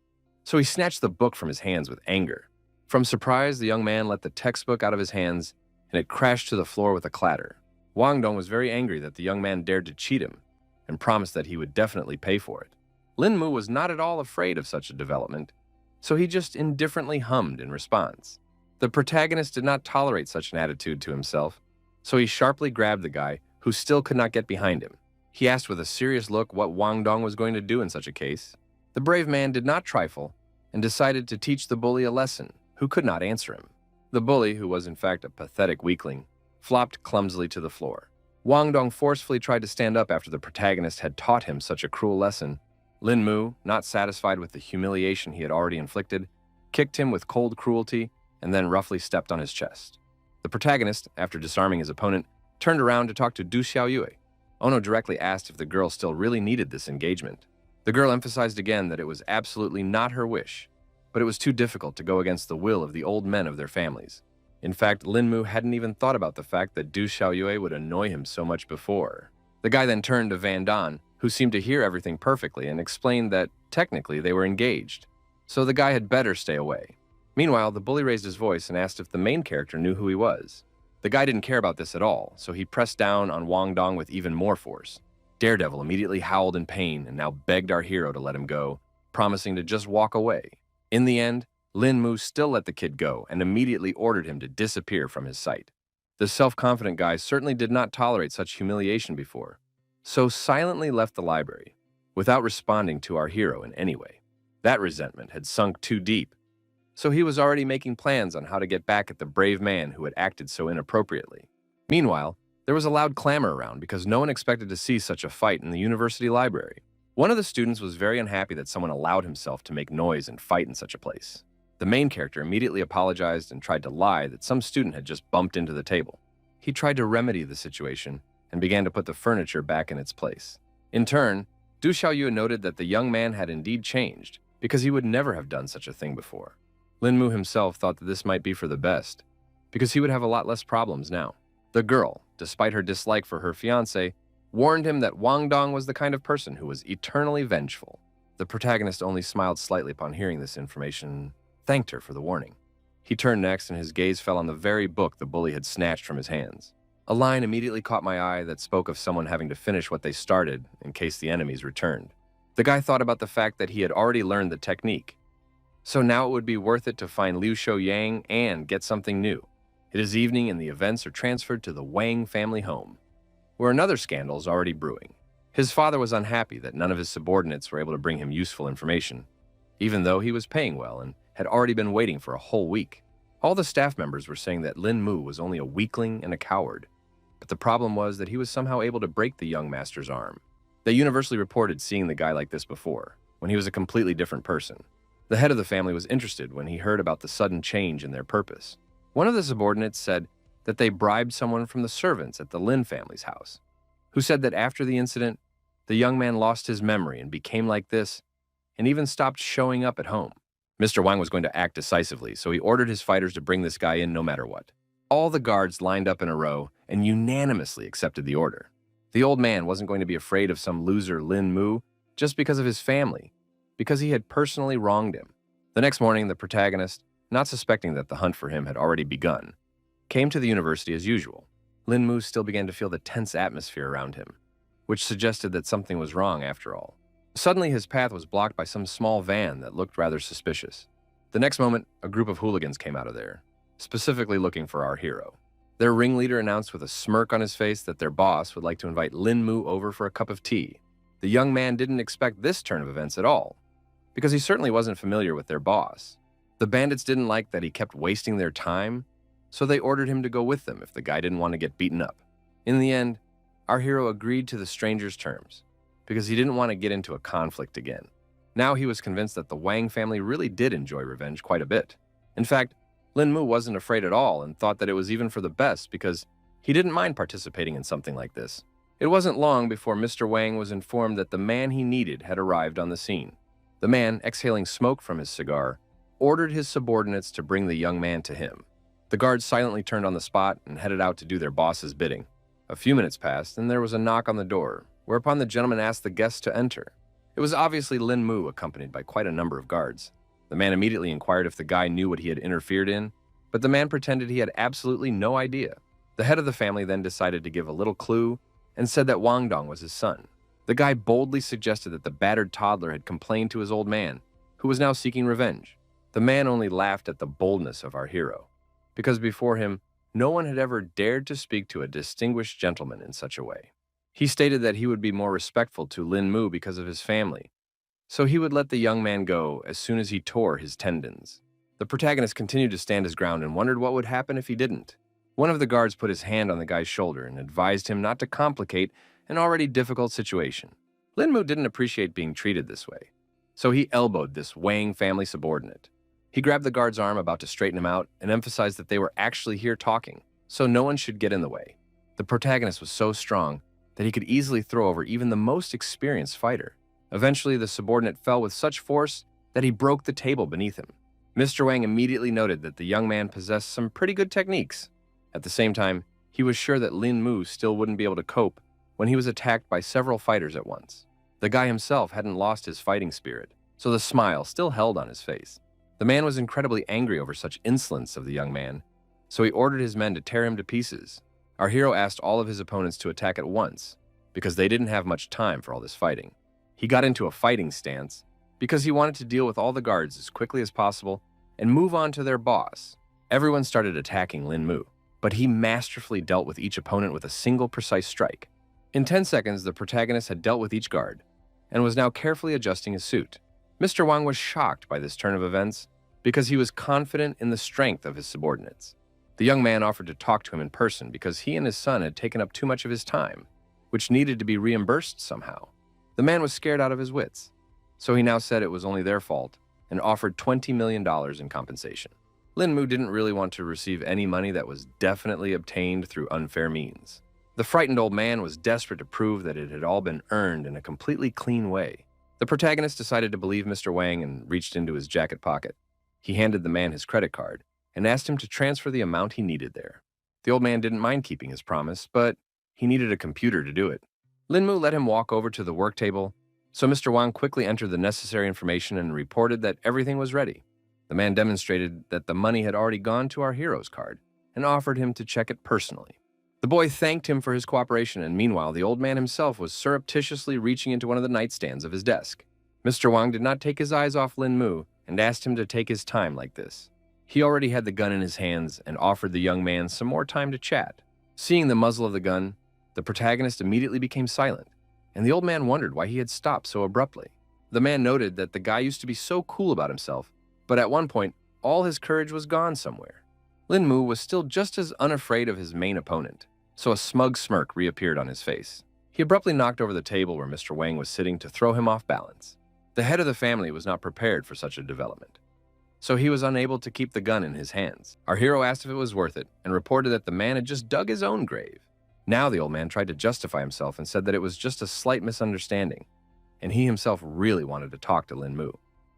so he snatched the book from his hands with anger. From surprise, the young man let the textbook out of his hands and it crashed to the floor with a clatter. Wang Dong was very angry that the young man dared to cheat him and promised that he would definitely pay for it. Lin Mu was not at all afraid of such a development, so he just indifferently hummed in response. The protagonist did not tolerate such an attitude to himself, so he sharply grabbed the guy who still could not get behind him. He asked with a serious look what Wang Dong was going to do in such a case. The brave man did not trifle and decided to teach the bully a lesson who could not answer him. The bully, who was in fact a pathetic weakling, flopped clumsily to the floor. Wang Dong forcefully tried to stand up after the protagonist had taught him such a cruel lesson. Lin Mu, not satisfied with the humiliation he had already inflicted, kicked him with cold cruelty and then roughly stepped on his chest. The protagonist, after disarming his opponent, turned around to talk to Du Xiaoyue. Ono directly asked if the girl still really needed this engagement. The girl emphasized again that it was absolutely not her wish, but it was too difficult to go against the will of the old men of their families. In fact, Lin Mu hadn't even thought about the fact that Du Xiaoyue would annoy him so much before. The guy then turned to Van Don, who seemed to hear everything perfectly, and explained that, technically, they were engaged, so the guy had better stay away. Meanwhile, the bully raised his voice and asked if the main character knew who he was. The guy didn't care about this at all, so he pressed down on Wang Dong with even more force. Daredevil immediately howled in pain and now begged our hero to let him go, promising to just walk away. In the end, Lin Mu still let the kid go and immediately ordered him to disappear from his sight. The self-confident guy certainly did not tolerate such humiliation before, so silently left the library, without responding to our hero in any way. That resentment had sunk too deep, so he was already making plans on how to get back at the brave man who had acted so inappropriately. Meanwhile, there was a loud clamor around because no one expected to see such a fight in the university library. One of the students was very unhappy that someone allowed himself to make noise and fight in such a place. The main character immediately apologized and tried to lie that some student had just bumped into the table. He tried to remedy the situation and began to put the furniture back in its place. In turn, Du Xiaoyu noted that the young man had indeed changed, because he would never have done such a thing before. Lin Mu himself thought that this might be for the best, because he would have a lot less problems now. The girl, despite her dislike for her fiancé, warned him that Wang Dong was the kind of person who was eternally vengeful. The protagonist only smiled slightly upon hearing this information and thanked her for the warning. He turned next and his gaze fell on the very book the bully had snatched from his hands. A line immediately caught my eye that spoke of someone having to finish what they started in case the enemies returned. The guy thought about the fact that he had already learned the technique, so now it would be worth it to find Liu Shouyang and get something new. It is evening and the events are transferred to the Wang family home, where another scandal is already brewing. His father was unhappy that none of his subordinates were able to bring him useful information, even though he was paying well and had already been waiting for a whole week. All the staff members were saying that Lin Mu was only a weakling and a coward, but the problem was that he was somehow able to break the young master's arm. They universally reported seeing the guy like this before, when he was a completely different person. The head of the family was interested when he heard about the sudden change in their purpose. One of the subordinates said that they bribed someone from the servants at the Lin family's house, who said that after the incident, the young man lost his memory and became like this, and even stopped showing up at home. Mr. Wang was going to act decisively, so he ordered his fighters to bring this guy in no matter what. All the guards lined up in a row and unanimously accepted the order. The old man wasn't going to be afraid of some loser Lin Mu just because of his family, because he had personally wronged him. The next morning, the protagonist, not suspecting that the hunt for him had already begun, came to the university as usual. Lin Mu still began to feel the tense atmosphere around him, which suggested that something was wrong after all. Suddenly, his path was blocked by some small van that looked rather suspicious. The next moment, a group of hooligans came out of there, specifically looking for our hero. Their ringleader announced with a smirk on his face that their boss would like to invite Lin Mu over for a cup of tea. The young man didn't expect this turn of events at all, because he certainly wasn't familiar with their boss. The bandits didn't like that he kept wasting their time, so they ordered him to go with them if the guy didn't want to get beaten up. In the end, our hero agreed to the stranger's terms, because he didn't want to get into a conflict again. Now he was convinced that the Wang family really did enjoy revenge quite a bit. In fact, Lin Mu wasn't afraid at all and thought that it was even for the best because he didn't mind participating in something like this. It wasn't long before Mr. Wang was informed that the man he needed had arrived on the scene. The man, exhaling smoke from his cigar, ordered his subordinates to bring the young man to him. The guards silently turned on the spot and headed out to do their boss's bidding. A few minutes passed and there was a knock on the door, whereupon the gentleman asked the guest to enter. It was obviously Lin Mu, accompanied by quite a number of guards. The man immediately inquired if the guy knew what he had interfered in, but the man pretended he had absolutely no idea. The head of the family then decided to give a little clue and said that Wang Dong was his son. The guy boldly suggested that the battered toddler had complained to his old man, who was now seeking revenge. The man only laughed at the boldness of our hero, because before him, no one had ever dared to speak to a distinguished gentleman in such a way. He stated that he would be more respectful to Lin Mu because of his family, so he would let the young man go as soon as he tore his tendons. The protagonist continued to stand his ground and wondered what would happen if he didn't. One of the guards put his hand on the guy's shoulder and advised him not to complicate an already difficult situation. Lin Mu didn't appreciate being treated this way, so he elbowed this Wang family subordinate. He grabbed the guard's arm about to straighten him out and emphasized that they were actually here talking, so no one should get in the way. The protagonist was so strong that he could easily throw over even the most experienced fighter. Eventually, the subordinate fell with such force that he broke the table beneath him. Mr. Wang immediately noted that the young man possessed some pretty good techniques. At the same time, he was sure that Lin Mu still wouldn't be able to cope when he was attacked by several fighters at once. The guy himself hadn't lost his fighting spirit, so the smile still held on his face. The man was incredibly angry over such insolence of the young man, so he ordered his men to tear him to pieces. Our hero asked all of his opponents to attack at once, because they didn't have much time for all this fighting. He got into a fighting stance because he wanted to deal with all the guards as quickly as possible and move on to their boss. Everyone started attacking Lin Mu, but he masterfully dealt with each opponent with a single precise strike. In 10 seconds, the protagonist had dealt with each guard and was now carefully adjusting his suit. Mr. Wang was shocked by this turn of events because he was confident in the strength of his subordinates. The young man offered to talk to him in person because he and his son had taken up too much of his time, which needed to be reimbursed somehow. The man was scared out of his wits, so he now said it was only their fault and offered $20 million in compensation. Lin Mu didn't really want to receive any money that was definitely obtained through unfair means. The frightened old man was desperate to prove that it had all been earned in a completely clean way. The protagonist decided to believe Mr. Wang and reached into his jacket pocket. He handed the man his credit card and asked him to transfer the amount he needed there. The old man didn't mind keeping his promise, but he needed a computer to do it. Lin Mu let him walk over to the work table, so Mr. Wang quickly entered the necessary information and reported that everything was ready. The man demonstrated that the money had already gone to our hero's card and offered him to check it personally. The boy thanked him for his cooperation, and meanwhile, the old man himself was surreptitiously reaching into one of the nightstands of his desk. Mr. Wang did not take his eyes off Lin Mu and asked him to take his time like this. He already had the gun in his hands and offered the young man some more time to chat. Seeing the muzzle of the gun, the protagonist immediately became silent, and the old man wondered why he had stopped so abruptly. The man noted that the guy used to be so cool about himself, but at one point, all his courage was gone somewhere. Lin Mu was still just as unafraid of his main opponent, so a smug smirk reappeared on his face. He abruptly knocked over the table where Mr. Wang was sitting to throw him off balance. The head of the family was not prepared for such a development, so he was unable to keep the gun in his hands. Our hero asked if it was worth it and reported that the man had just dug his own grave. Now the old man tried to justify himself and said that it was just a slight misunderstanding, and he himself really wanted to talk to Lin Mu.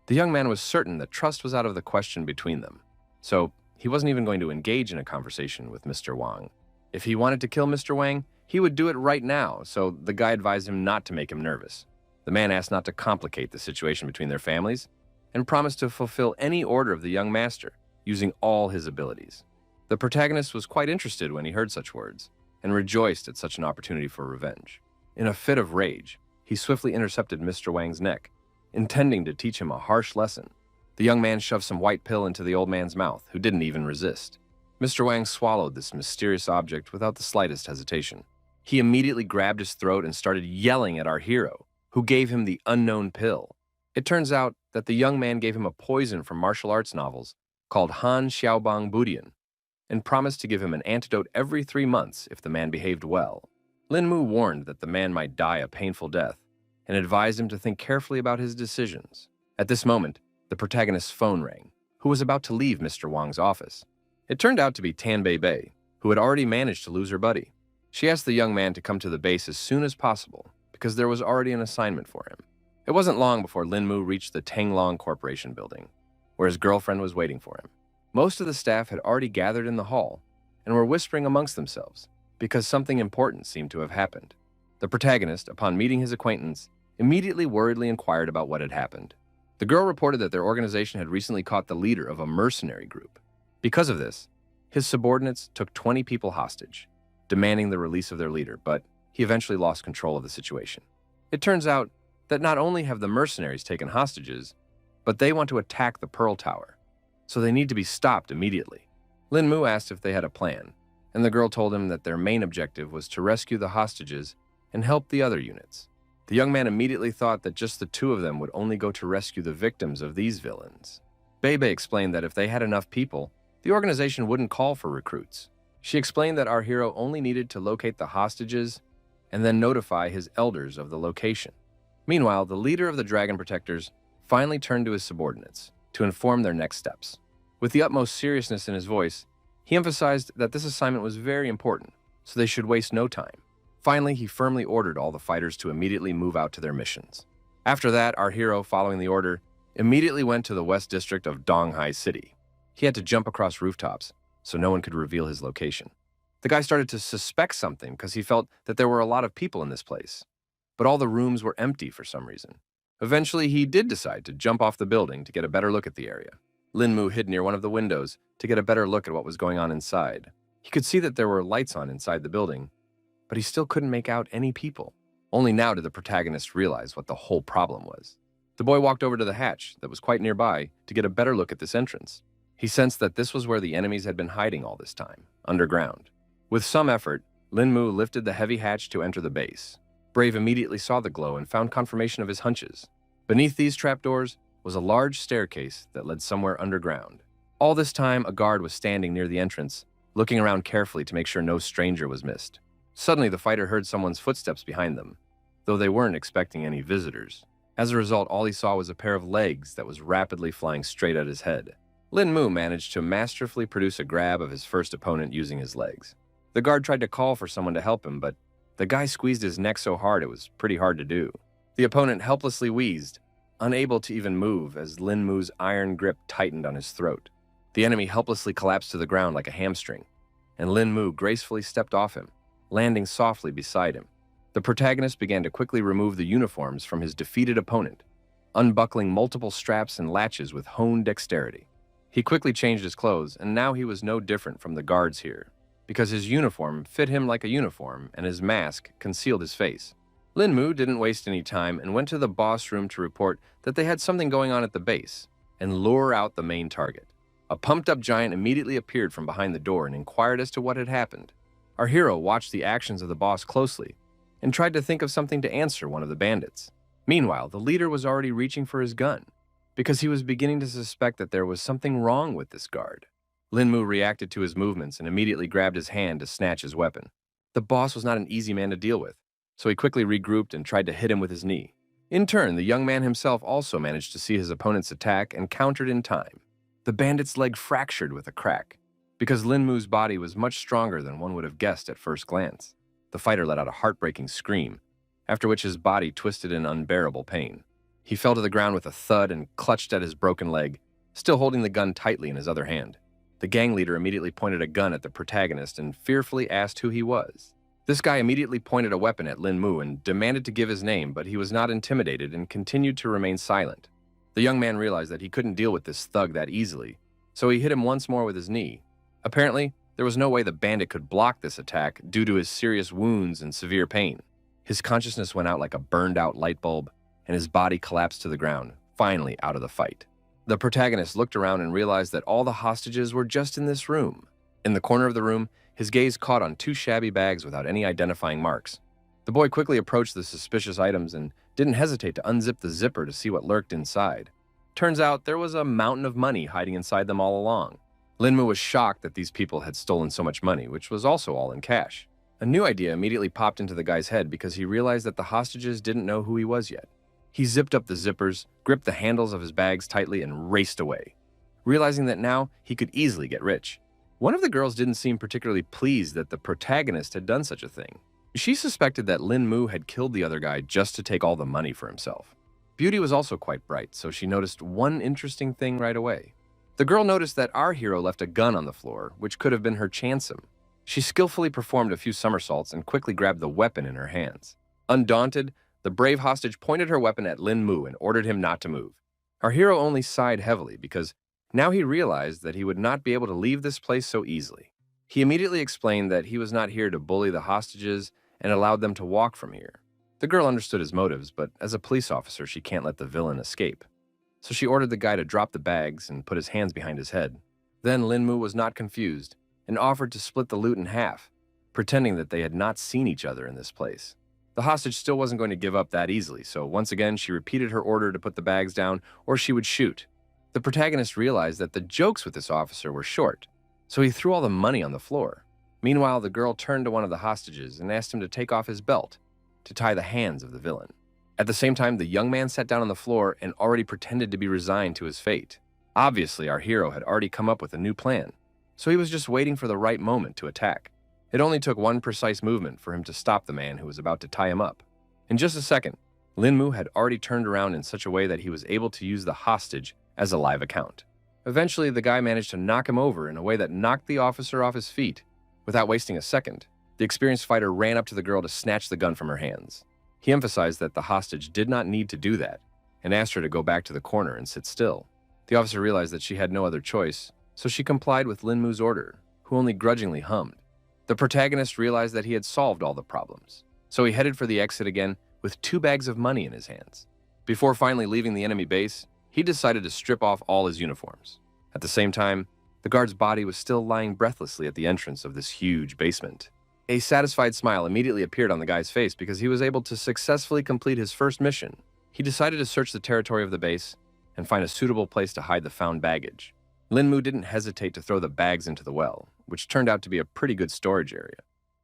The young man was certain that trust was out of the question between them, so he wasn't even going to engage in a conversation with Mr. Wang. If he wanted to kill Mr. Wang, he would do it right now, so the guy advised him not to make him nervous. The man asked not to complicate the situation between their families and promised to fulfill any order of the young master, using all his abilities. The protagonist was quite interested when he heard such words and rejoiced at such an opportunity for revenge. In a fit of rage, he swiftly intercepted Mr. Wang's neck, intending to teach him a harsh lesson. The young man shoved some white pill into the old man's mouth, who didn't even resist. Mr. Wang swallowed this mysterious object without the slightest hesitation. He immediately grabbed his throat and started yelling at our hero, who gave him the unknown pill. It turns out that the young man gave him a poison from martial arts novels called Han Xiaobang Budian and promised to give him an antidote every 3 months if the man behaved well. Lin Mu warned that the man might die a painful death and advised him to think carefully about his decisions. At this moment, the protagonist's phone rang, who was about to leave Mr. Wang's office. It turned out to be Tan Bei Bei, who had already managed to lose her buddy. She asked the young man to come to the base as soon as possible because there was already an assignment for him. It wasn't long before Lin Mu reached the Tanglong Corporation building, where his girlfriend was waiting for him. Most of the staff had already gathered in the hall and were whispering amongst themselves because something important seemed to have happened. The protagonist, upon meeting his acquaintance, immediately worriedly inquired about what had happened. The girl reported that their organization had recently caught the leader of a mercenary group. Because of this, his subordinates took 20 people hostage, demanding the release of their leader, but he eventually lost control of the situation. It turns out that not only have the mercenaries taken hostages, but they want to attack the Pearl Tower, so they need to be stopped immediately. Lin Mu asked if they had a plan, and the girl told him that their main objective was to rescue the hostages and help the other units. The young man immediately thought that just the two of them would only go to rescue the victims of these villains. Bei Bei explained that if they had enough people, the organization wouldn't call for recruits. She explained that our hero only needed to locate the hostages and then notify his elders of the location. Meanwhile, the leader of the Dragon Protectors finally turned to his subordinates to inform their next steps. With the utmost seriousness in his voice, he emphasized that this assignment was very important, so they should waste no time. Finally, he firmly ordered all the fighters to immediately move out to their missions. After that, our hero, following the order, immediately went to the West District of Donghai City. He had to jump across rooftops, so no one could reveal his location. The guy started to suspect something because he felt that there were a lot of people in this place, but all the rooms were empty for some reason. Eventually, he did decide to jump off the building to get a better look at the area. Lin Mu hid near one of the windows to get a better look at what was going on inside. He could see that there were lights on inside the building, but he still couldn't make out any people. Only now did the protagonist realize what the whole problem was. The boy walked over to the hatch that was quite nearby to get a better look at this entrance. He sensed that this was where the enemies had been hiding all this time, underground. With some effort, Lin Mu lifted the heavy hatch to enter the base. Brave immediately saw the glow and found confirmation of his hunches. Beneath these trapdoors was a large staircase that led somewhere underground. All this time, a guard was standing near the entrance, looking around carefully to make sure no stranger was missed. Suddenly, the fighter heard someone's footsteps behind them, though they weren't expecting any visitors. As a result, all he saw was a pair of legs that was rapidly flying straight at his head. Lin Mu managed to masterfully produce a grab of his first opponent using his legs. The guard tried to call for someone to help him, but the guy squeezed his neck so hard it was pretty hard to do. The opponent helplessly wheezed, unable to even move as Lin Mu's iron grip tightened on his throat. The enemy helplessly collapsed to the ground like a hamstring, and Lin Mu gracefully stepped off him, landing softly beside him. The protagonist began to quickly remove the uniforms from his defeated opponent, unbuckling multiple straps and latches with honed dexterity. He quickly changed his clothes, and now he was no different from the guards here, because his uniform fit him like a uniform and his mask concealed his face. Lin Mu didn't waste any time and went to the boss room to report that they had something going on at the base and lure out the main target. A pumped-up giant immediately appeared from behind the door and inquired as to what had happened. Our hero watched the actions of the boss closely and tried to think of something to answer one of the bandits. Meanwhile, the leader was already reaching for his gun, because he was beginning to suspect that there was something wrong with this guard. Lin Mu reacted to his movements and immediately grabbed his hand to snatch his weapon. The boss was not an easy man to deal with, so he quickly regrouped and tried to hit him with his knee. In turn, the young man himself also managed to see his opponent's attack and countered in time. The bandit's leg fractured with a crack, because Lin Mu's body was much stronger than one would have guessed at first glance. The fighter let out a heartbreaking scream, after which his body twisted in unbearable pain. He fell to the ground with a thud and clutched at his broken leg, still holding the gun tightly in his other hand. The gang leader immediately pointed a gun at the protagonist and fearfully asked who he was. This guy immediately pointed a weapon at Lin Mu and demanded to give his name, but he was not intimidated and continued to remain silent. The young man realized that he couldn't deal with this thug that easily, so he hit him once more with his knee. Apparently, there was no way the bandit could block this attack due to his serious wounds and severe pain. His consciousness went out like a burned-out light bulb, and his body collapsed to the ground, finally out of the fight. The protagonist looked around and realized that all the hostages were just in this room. In the corner of the room, his gaze caught on two shabby bags without any identifying marks. The boy quickly approached the suspicious items and didn't hesitate to unzip the zipper to see what lurked inside. Turns out there was a mountain of money hiding inside them all along. Lin Mu was shocked that these people had stolen so much money, which was also all in cash. A new idea immediately popped into the guy's head because he realized that the hostages didn't know who he was yet. He zipped up the zippers, gripped the handles of his bags tightly, and raced away, realizing that now he could easily get rich. One of the girls didn't seem particularly pleased that the protagonist had done such a thing. She suspected that Lin Mu had killed the other guy just to take all the money for himself. Beauty was also quite bright, so she noticed one interesting thing right away. The girl noticed that our hero left a gun on the floor, which could have been her chansom. She skillfully performed a few somersaults and quickly grabbed the weapon in her hands. Undaunted, the brave hostage pointed her weapon at Lin Mu and ordered him not to move. Our hero only sighed heavily because now he realized that he would not be able to leave this place so easily. He immediately explained that he was not here to bully the hostages and allowed them to walk from here. The girl understood his motives, but as a police officer, she can't let the villain escape. So she ordered the guy to drop the bags and put his hands behind his head. Then Lin Mu was not confused and offered to split the loot in half, pretending that they had not seen each other in this place. The hostage still wasn't going to give up that easily, so once again she repeated her order to put the bags down or she would shoot. The protagonist realized that the jokes with this officer were short, so he threw all the money on the floor. Meanwhile, the girl turned to one of the hostages and asked him to take off his belt to tie the hands of the villain. At the same time, the young man sat down on the floor and already pretended to be resigned to his fate. Obviously, our hero had already come up with a new plan, so he was just waiting for the right moment to attack. It only took one precise movement for him to stop the man who was about to tie him up. In just a second, Lin Mu had already turned around in such a way that he was able to use the hostage as a live account. Eventually, the guy managed to knock him over in a way that knocked the officer off his feet. Without wasting a second, the experienced fighter ran up to the girl to snatch the gun from her hands. He emphasized that the hostage did not need to do that and asked her to go back to the corner and sit still. The officer realized that she had no other choice, so she complied with Lin Mu's order, who only grudgingly hummed. The protagonist realized that he had solved all the problems, so he headed for the exit again with 2 bags of money in his hands. Before finally leaving the enemy base, he decided to strip off all his uniforms. At the same time, the guard's body was still lying breathlessly at the entrance of this huge basement. A satisfied smile immediately appeared on the guy's face because he was able to successfully complete his first mission. He decided to search the territory of the base and find a suitable place to hide the found baggage. Lin Mu didn't hesitate to throw the bags into the well, which turned out to be a pretty good storage area.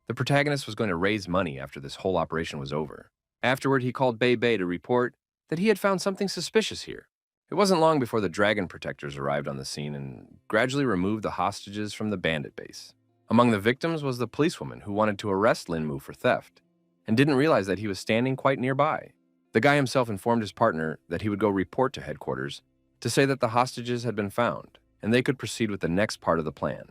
The protagonist was going to raise money after this whole operation was over. Afterward, he called Bei Bei to report that he had found something suspicious here. It wasn't long before the dragon protectors arrived on the scene and gradually removed the hostages from the bandit base. Among the victims was the policewoman who wanted to arrest Lin Mu for theft and didn't realize that he was standing quite nearby. The guy himself informed his partner that he would go report to headquarters to say that the hostages had been found and they could proceed with the next part of the plan.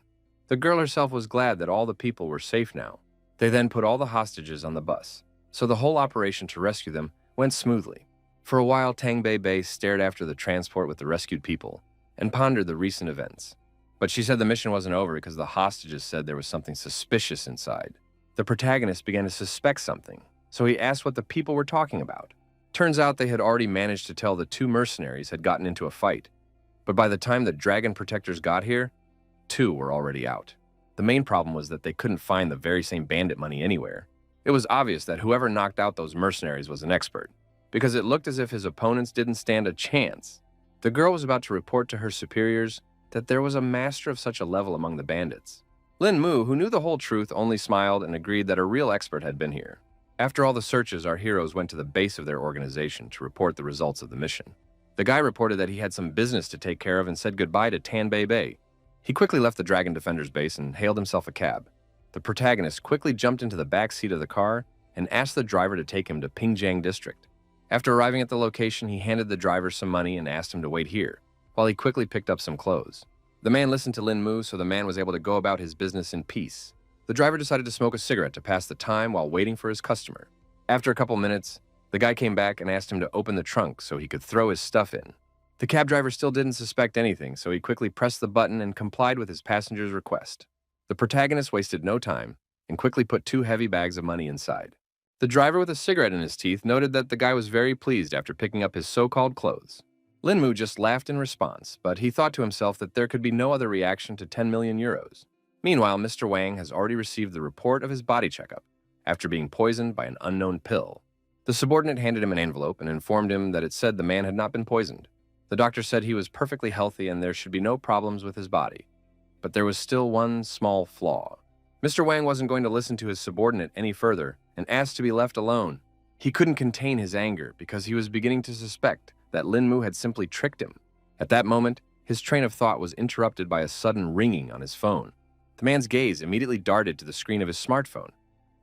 The girl herself was glad that all the people were safe now. They then put all the hostages on the bus, so the whole operation to rescue them went smoothly. For a while, Tang Bei stared after the transport with the rescued people and pondered the recent events. But she said the mission wasn't over because the hostages said there was something suspicious inside. The protagonist began to suspect something, so he asked what the people were talking about. Turns out they had already managed to tell the two mercenaries had gotten into a fight, but by the time the dragon protectors got here, two were already out. The main problem was that they couldn't find the very same bandit money anywhere. It was obvious that whoever knocked out those mercenaries was an expert, because it looked as if his opponents didn't stand a chance. The girl was about to report to her superiors that there was a master of such a level among the bandits. Lin Mu, who knew the whole truth, only smiled and agreed that a real expert had been here. After all the searches, our heroes went to the base of their organization to report the results of the mission. The guy reported that he had some business to take care of and said goodbye to Tan Bei. He quickly left the Dragon Defender's base and hailed himself a cab. The protagonist quickly jumped into the back seat of the car and asked the driver to take him to Pingjiang District. After arriving at the location, he handed the driver some money and asked him to wait here, while he quickly picked up some clothes. The man listened to Lin Mu, so the man was able to go about his business in peace. The driver decided to smoke a cigarette to pass the time while waiting for his customer. After a couple minutes, the guy came back and asked him to open the trunk so he could throw his stuff in. The cab driver still didn't suspect anything, so he quickly pressed the button and complied with his passenger's request. The protagonist wasted no time and quickly put 2 heavy bags of money inside. The driver with a cigarette in his teeth noted that the guy was very pleased after picking up his so-called clothes. Lin Mu just laughed in response, but he thought to himself that there could be no other reaction to 10 million euros. Meanwhile, Mr. Wang has already received the report of his body checkup after being poisoned by an unknown pill. The subordinate handed him an envelope and informed him that it said the man had not been poisoned. The doctor said he was perfectly healthy and there should be no problems with his body. But there was still one small flaw. Mr. Wang wasn't going to listen to his subordinate any further and asked to be left alone. He couldn't contain his anger because he was beginning to suspect that Lin Mu had simply tricked him. At that moment, his train of thought was interrupted by a sudden ringing on his phone. The man's gaze immediately darted to the screen of his smartphone,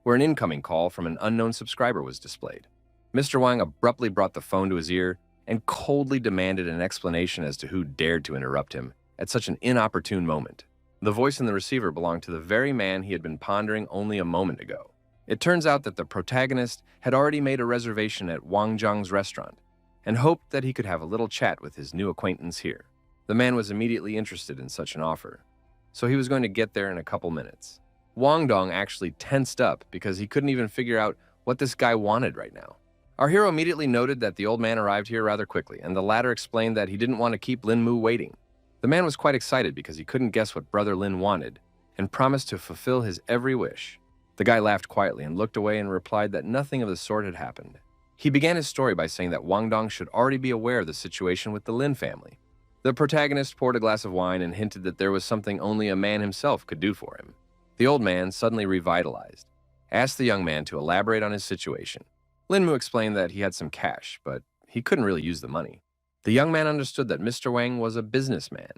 where an incoming call from an unknown subscriber was displayed. Mr. Wang abruptly brought the phone to his ear and coldly demanded an explanation as to who dared to interrupt him at such an inopportune moment. The voice in the receiver belonged to the very man he had been pondering only a moment ago. It turns out that the protagonist had already made a reservation at Wang Zhang's restaurant and hoped that he could have a little chat with his new acquaintance here. The man was immediately interested in such an offer, so he was going to get there in a couple minutes. Wang Dong actually tensed up because he couldn't even figure out what this guy wanted right now. Our hero immediately noted that the old man arrived here rather quickly, and the latter explained that he didn't want to keep Lin Mu waiting. The man was quite excited because he couldn't guess what Brother Lin wanted and promised to fulfill his every wish. The guy laughed quietly and looked away and replied that nothing of the sort had happened. He began his story by saying that Wang Dong should already be aware of the situation with the Lin family. The protagonist poured a glass of wine and hinted that there was something only a man himself could do for him. The old man, suddenly revitalized, asked the young man to elaborate on his situation. Lin Mu explained that he had some cash, but he couldn't really use the money. The young man understood that Mr. Wang was a businessman,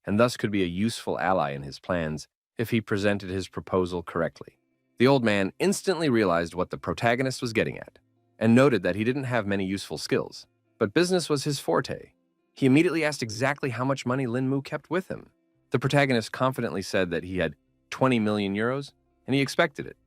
and thus could be a useful ally in his plans if he presented his proposal correctly. The old man instantly realized what the protagonist was getting at, and noted that he didn't have many useful skills, but business was his forte. He immediately asked exactly how much money Lin Mu kept with him. The protagonist confidently said that he had 20 million euros, and he expected it.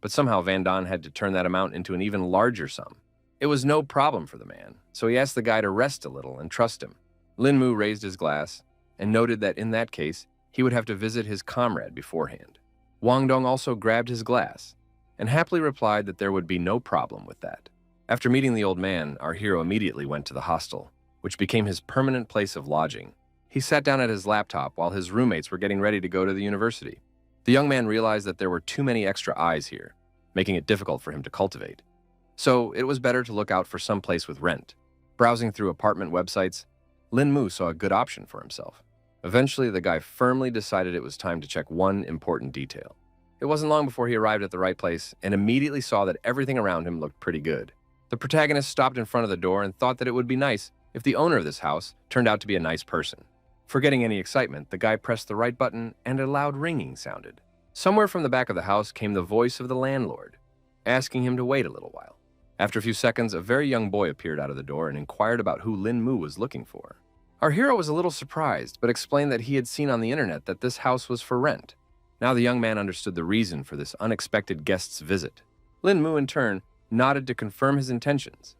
But somehow Van Don had to turn that amount into an even larger sum. It was no problem for the man, so he asked the guy to rest a little and trust him. Lin Mu raised his glass and noted that in that case, he would have to visit his comrade beforehand. Wang Dong also grabbed his glass and happily replied that there would be no problem with that. After meeting the old man, our hero immediately went to the hostel, which became his permanent place of lodging. He sat down at his laptop while his roommates were getting ready to go to the university. The young man realized that there were too many extra eyes here, making it difficult for him to cultivate. So it was better to look out for some place with rent. Browsing through apartment websites, Lin Mu saw a good option for himself. Eventually, the guy firmly decided it was time to check one important detail. It wasn't long before he arrived at the right place and immediately saw that everything around him looked pretty good. The protagonist stopped in front of the door and thought that it would be nice if the owner of this house turned out to be a nice person. Forgetting any excitement, the guy pressed the right button and a loud ringing sounded. Somewhere from the back of the house came the voice of the landlord, asking him to wait a little while. After a few seconds, a very young boy appeared out of the door and inquired about who Lin Mu was looking for. Our hero was a little surprised, but explained that he had seen on the internet that this house was for rent. Now the young man understood the reason for this unexpected guest's visit. Lin Mu, in turn, nodded to confirm his intentions,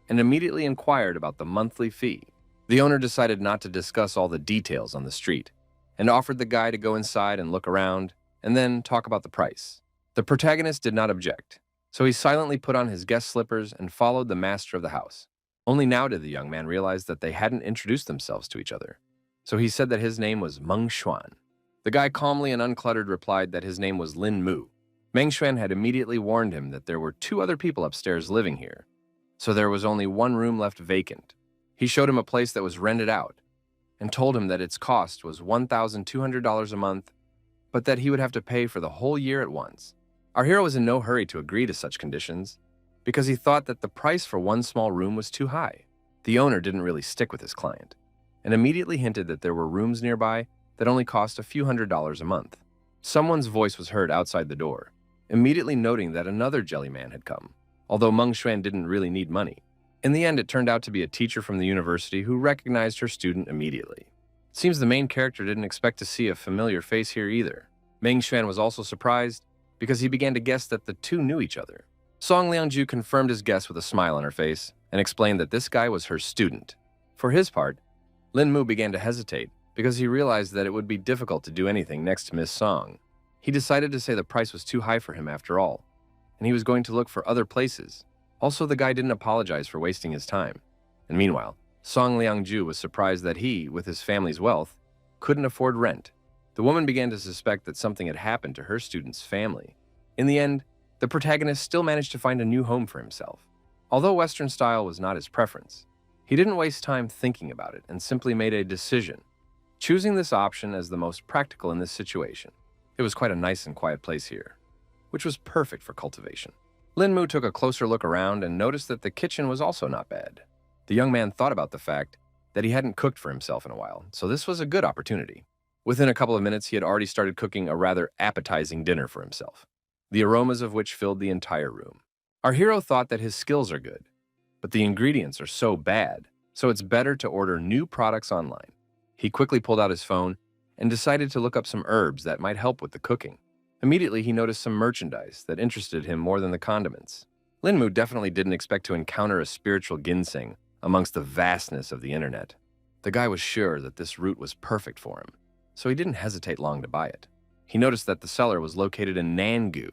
and immediately inquired about the monthly fee. The owner decided not to discuss all the details on the street, and offered the guy to go inside and look around, and then talk about the price. The protagonist did not object, so he silently put on his guest slippers and followed the master of the house. Only now did the young man realize that they hadn't introduced themselves to each other, so he said that his name was Meng Xuan. The guy calmly and uncluttered replied that his name was Lin Mu. Meng Xuan had immediately warned him that there were 2 other people upstairs living here, so there was only 1 room left vacant. He showed him a place that was rented out and told him that its cost was $1,200 a month, but that he would have to pay for the whole year at once. Our hero was in no hurry to agree to such conditions because he thought that the price for 1 small room was too high. The owner didn't really stick with his client and immediately hinted that there were rooms nearby that only cost a few $100s a month. Someone's voice was heard outside the door, immediately noting that another jelly man had come, although Meng Xuan didn't really need money. In the end, it turned out to be a teacher from the university who recognized her student immediately. It seems the main character didn't expect to see a familiar face here either. Meng Xuan was also surprised because he began to guess that the 2 knew each other. Song Liangju confirmed his guess with a smile on her face and explained that this guy was her student. For his part, Lin Mu began to hesitate because he realized that it would be difficult to do anything next to Miss Song. He decided to say the price was too high for him after all, and he was going to look for other places. Also, the guy didn't apologize for wasting his time. And meanwhile, Song Liangju was surprised that he, with his family's wealth, couldn't afford rent. The woman began to suspect that something had happened to her student's family. In the end, the protagonist still managed to find a new home for himself. Although Western style was not his preference, he didn't waste time thinking about it and simply made a decision, choosing this option as the most practical in this situation. It was quite a nice and quiet place here, which was perfect for cultivation. Lin Mu took a closer look around and noticed that the kitchen was also not bad. The young man thought about the fact that he hadn't cooked for himself in a while, so this was a good opportunity. Within a couple of minutes, he had already started cooking a rather appetizing dinner for himself, the aromas of which filled the entire room. Our hero thought that his skills are good, but the ingredients are so bad, so it's better to order new products online. He quickly pulled out his phone and decided to look up some herbs that might help with the cooking. Immediately, he noticed some merchandise that interested him more than the condiments. Lin Mu definitely didn't expect to encounter a spiritual ginseng amongst the vastness of the internet. The guy was sure that this root was perfect for him, so he didn't hesitate long to buy it. He noticed that the seller was located in Nangu,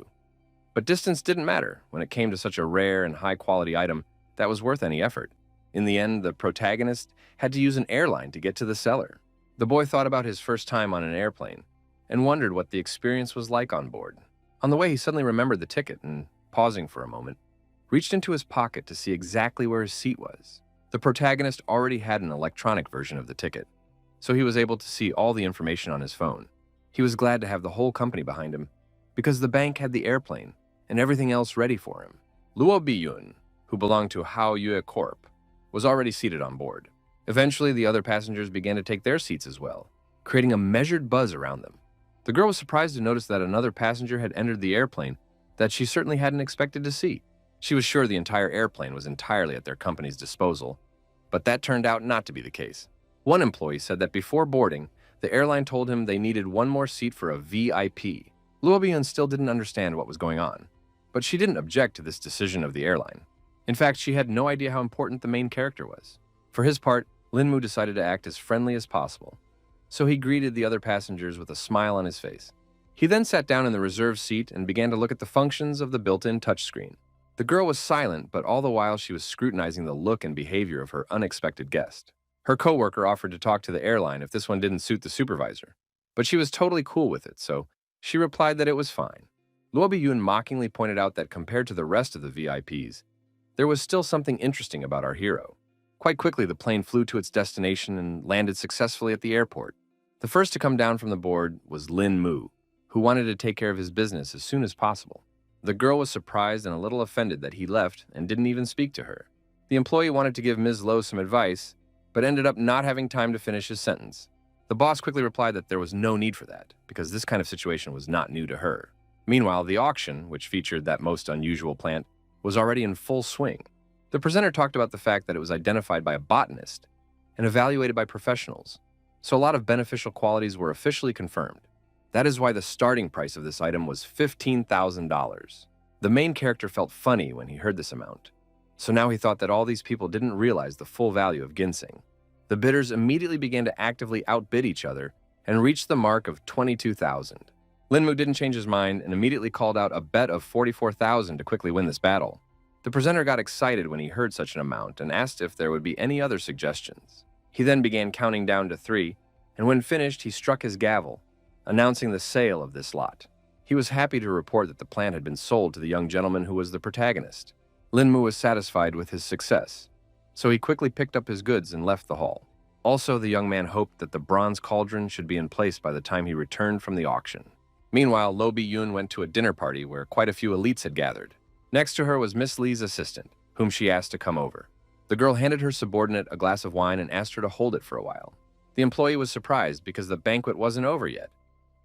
but distance didn't matter when it came to such a rare and high-quality item that was worth any effort. In the end, the protagonist had to use an airline to get to the seller. The boy thought about his first time on an airplane and wondered what the experience was like on board. On the way, he suddenly remembered the ticket and, pausing for a moment, reached into his pocket to see exactly where his seat was. The protagonist already had an electronic version of the ticket, so he was able to see all the information on his phone. He was glad to have the whole company behind him because the bank had the airplane and everything else ready for him. Luo Biyun, who belonged to Hao Yue Corp, was already seated on board. Eventually, the other passengers began to take their seats as well, creating a measured buzz around them. The girl was surprised to notice that another passenger had entered the airplane that she certainly hadn't expected to see. She was sure the entire airplane was entirely at their company's disposal, but that turned out not to be the case. One employee said that before boarding, the airline told him they needed one more seat for a VIP. Luo Biyun still didn't understand what was going on, but she didn't object to this decision of the airline. In fact, she had no idea how important the main character was. For his part, Lin Mu decided to act as friendly as possible, so he greeted the other passengers with a smile on his face. He then sat down in the reserved seat and began to look at the functions of the built-in touchscreen. The girl was silent, but all the while she was scrutinizing the look and behavior of her unexpected guest. Her coworker offered to talk to the airline if this one didn't suit the supervisor, but she was totally cool with it, so she replied that it was fine. Luo Biyun mockingly pointed out that compared to the rest of the VIPs, there was still something interesting about our hero. Quite quickly, the plane flew to its destination and landed successfully at the airport. The first to come down from the board was Lin Mu, who wanted to take care of his business as soon as possible. The girl was surprised and a little offended that he left and didn't even speak to her. The employee wanted to give Ms. Lo some advice, but ended up not having time to finish his sentence. The boss quickly replied that there was no need for that, because this kind of situation was not new to her. Meanwhile, the auction, which featured that most unusual plant, was already in full swing. The presenter talked about the fact that it was identified by a botanist and evaluated by professionals, so a lot of beneficial qualities were officially confirmed. That is why the starting price of this item was $15,000. The main character felt funny when he heard this amount, so now he thought that all these people didn't realize the full value of ginseng. The bidders immediately began to actively outbid each other and reached the mark of $22,000. Linmu didn't change his mind and immediately called out a bet of $44,000 to quickly win this battle. The presenter got excited when he heard such an amount and asked if there would be any other suggestions. He then began counting down to 3, and when finished, he struck his gavel, announcing the sale of this lot. He was happy to report that the plant had been sold to the young gentleman who was the protagonist. Linmu was satisfied with his success, so he quickly picked up his goods and left the hall. Also, the young man hoped that the bronze cauldron should be in place by the time he returned from the auction. Meanwhile, Lo Bi-yoon went to a dinner party where quite a few elites had gathered. Next to her was Miss Lee's assistant, whom she asked to come over. The girl handed her subordinate a glass of wine and asked her to hold it for a while. The employee was surprised because the banquet wasn't over yet,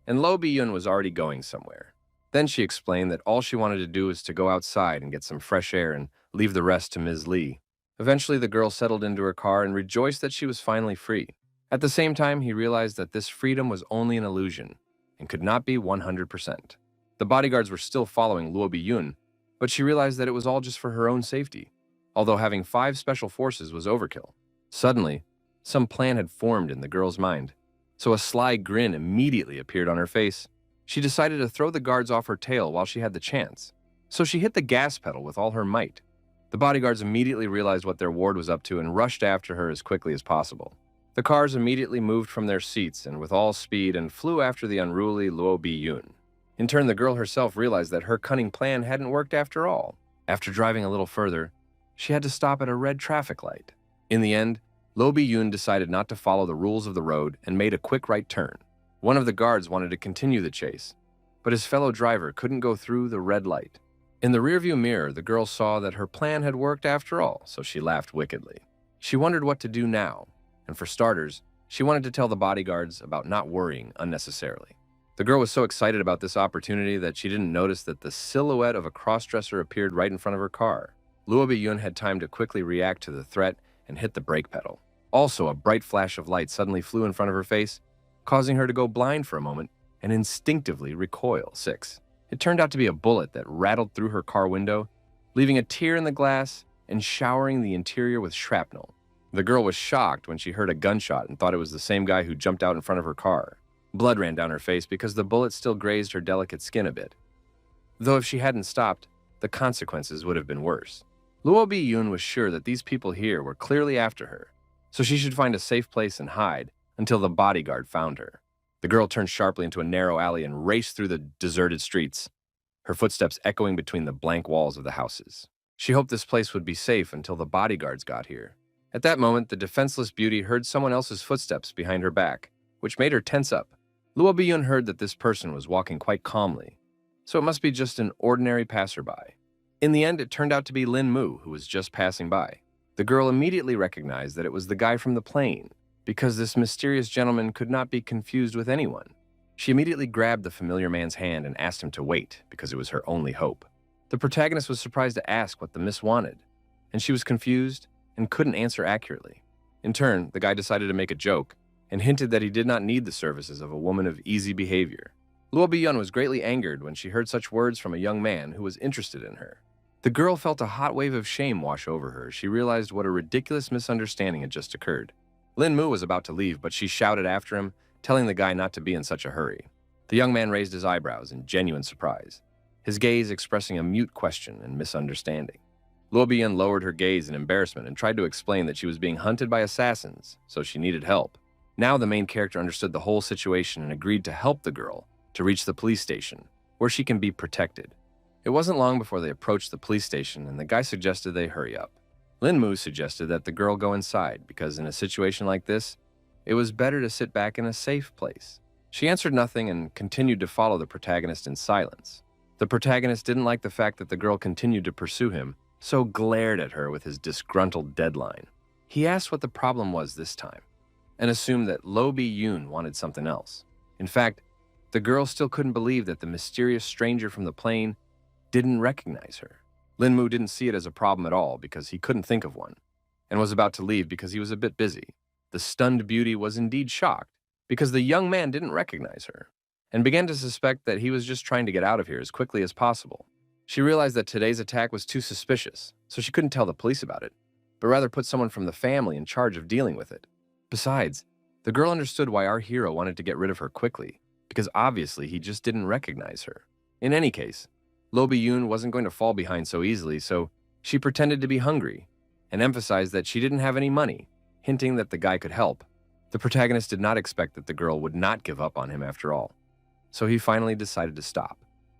and Lo Bi-yoon was already going somewhere. Then she explained that all she wanted to do was to go outside and get some fresh air and leave the rest to Ms. Lee. Eventually, the girl settled into her car and rejoiced that she was finally free. At the same time, he realized that this freedom was only an illusion and could not be 100%. The bodyguards were still following Luo Bi-yoon, but she realized that it was all just for her own safety, although having 5 special forces was overkill. Suddenly, some plan had formed in the girl's mind, so a sly grin immediately appeared on her face. She decided to throw the guards off her tail while she had the chance, so she hit the gas pedal with all her might. The bodyguards immediately realized what their ward was up to and rushed after her as quickly as possible. The cars immediately moved from their seats and with all speed and flew after the unruly Luo Bi-yoon. In turn, the girl herself realized that her cunning plan hadn't worked after all. After driving a little further, she had to stop at a red traffic light. In the end, Lo Bi-yoon decided not to follow the rules of the road and made a quick right turn. One of the guards wanted to continue the chase, but his fellow driver couldn't go through the red light. In the rearview mirror, the girl saw that her plan had worked after all, so she laughed wickedly. She wondered what to do now, and for starters, she wanted to tell the bodyguards about not worrying unnecessarily. The girl was so excited about this opportunity that she didn't notice that the silhouette of a crossdresser appeared right in front of her car. Luo Bi-yoon had time to quickly react to the threat and hit the brake pedal. Also, a bright flash of light suddenly flew in front of her face, causing her to go blind for a moment and instinctively recoil. 6. It turned out to be a bullet that rattled through her car window, leaving a tear in the glass and showering the interior with shrapnel. The girl was shocked when she heard a gunshot and thought it was the same guy who jumped out in front of her car. Blood ran down her face because the bullet still grazed her delicate skin a bit. Though if she hadn't stopped, the consequences would have been worse. Luo Bi-yoon was sure that these people here were clearly after her, so she should find a safe place and hide until the bodyguard found her. The girl turned sharply into a narrow alley and raced through the deserted streets, her footsteps echoing between the blank walls of the houses. She hoped this place would be safe until the bodyguards got here. At that moment, the defenseless beauty heard someone else's footsteps behind her back, which made her tense up. Luo Bi-yoon heard that this person was walking quite calmly, so it must be just an ordinary passerby. In the end, it turned out to be Lin Mu, who was just passing by. The girl immediately recognized that it was the guy from the plane, because this mysterious gentleman could not be confused with anyone. She immediately grabbed the familiar man's hand and asked him to wait, because it was her only hope. The protagonist was surprised to ask what the miss wanted, and she was confused and couldn't answer accurately. In turn, the guy decided to make a joke and hinted that he did not need the services of a woman of easy behavior. Luo Bi-yoon was greatly angered when she heard such words from a young man who was interested in her. The girl felt a hot wave of shame wash over her as she realized what a ridiculous misunderstanding had just occurred. Lin Mu was about to leave, but she shouted after him, telling the guy not to be in such a hurry. The young man raised his eyebrows in genuine surprise, his gaze expressing a mute question and misunderstanding. Luo Bi-yoon lowered her gaze in embarrassment and tried to explain that she was being hunted by assassins, so she needed help. Now the main character understood the whole situation and agreed to help the girl to reach the police station, where she can be protected. It wasn't long before they approached the police station, and the guy suggested they hurry up. Lin Mu suggested that the girl go inside because in a situation like this, it was better to sit back in a safe place. She answered nothing and continued to follow the protagonist in silence. The protagonist didn't like the fact that the girl continued to pursue him, so glared at her with his disgruntled deadline. He asked what the problem was this time, and assumed that Lo Bi-yoon wanted something else. In fact, the girl still couldn't believe that the mysterious stranger from the plane didn't recognize her. Lin-moo didn't see it as a problem at all because he couldn't think of one, and was about to leave because he was a bit busy. The stunned beauty was indeed shocked because the young man didn't recognize her, and began to suspect that he was just trying to get out of here as quickly as possible. She realized that today's attack was too suspicious, so she couldn't tell the police about it, but rather put someone from the family in charge of dealing with it. Besides, the girl understood why our hero wanted to get rid of her quickly, because obviously he just didn't recognize her. In any case, Lo Bi-yoon wasn't going to fall behind so easily, so she pretended to be hungry and emphasized that she didn't have any money, hinting that the guy could help. The protagonist did not expect that the girl would not give up on him after all, so he finally decided to stop.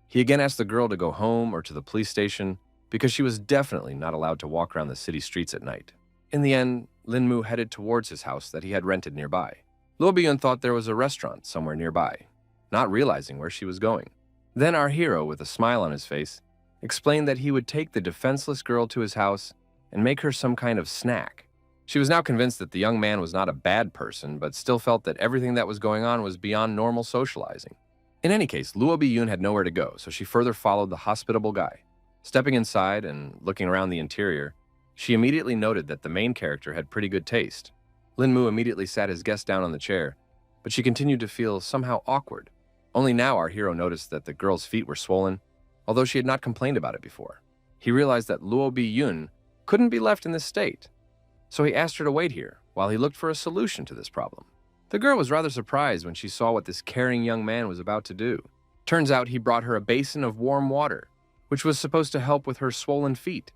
He again asked the girl to go home or to the police station because she was definitely not allowed to walk around the city streets at night. In the end, Lin-moo headed towards his house that he had rented nearby. Lo Bi-yoon thought there was a restaurant somewhere nearby, not realizing where she was going. Then our hero, with a smile on his face, explained that he would take the defenseless girl to his house and make her some kind of snack. She was now convinced that the young man was not a bad person, but still felt that everything that was going on was beyond normal socializing. In any case, Luo Bi-yoon had nowhere to go, so she further followed the hospitable guy. Stepping inside and looking around the interior, she immediately noted that the main character had pretty good taste. Lin-moo immediately sat his guest down on the chair, but she continued to feel somehow awkward. Only now our hero noticed that the girl's feet were swollen, although she had not complained about it before. He realized that Luo Bi-yoon couldn't be left in this state, so he asked her to wait here while he looked for a solution to this problem. The girl was rather surprised when she saw what this caring young man was about to do. Turns out he brought her a basin of warm water, which was supposed to help with her swollen feet.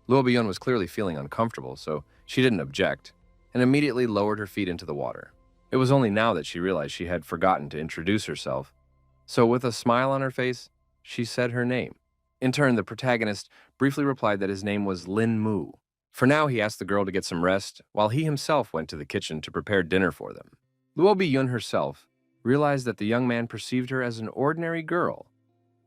Luo Bi-yoon was clearly feeling uncomfortable, so she didn't object, and immediately lowered her feet into the water. It was only now that she realized she had forgotten to introduce herself, so with a smile on her face, she said her name. In turn, the protagonist briefly replied that his name was Lin-moo. For now, he asked the girl to get some rest, while he himself went to the kitchen to prepare dinner for them. Luo Bi-yoon herself realized that the young man perceived her as an ordinary girl,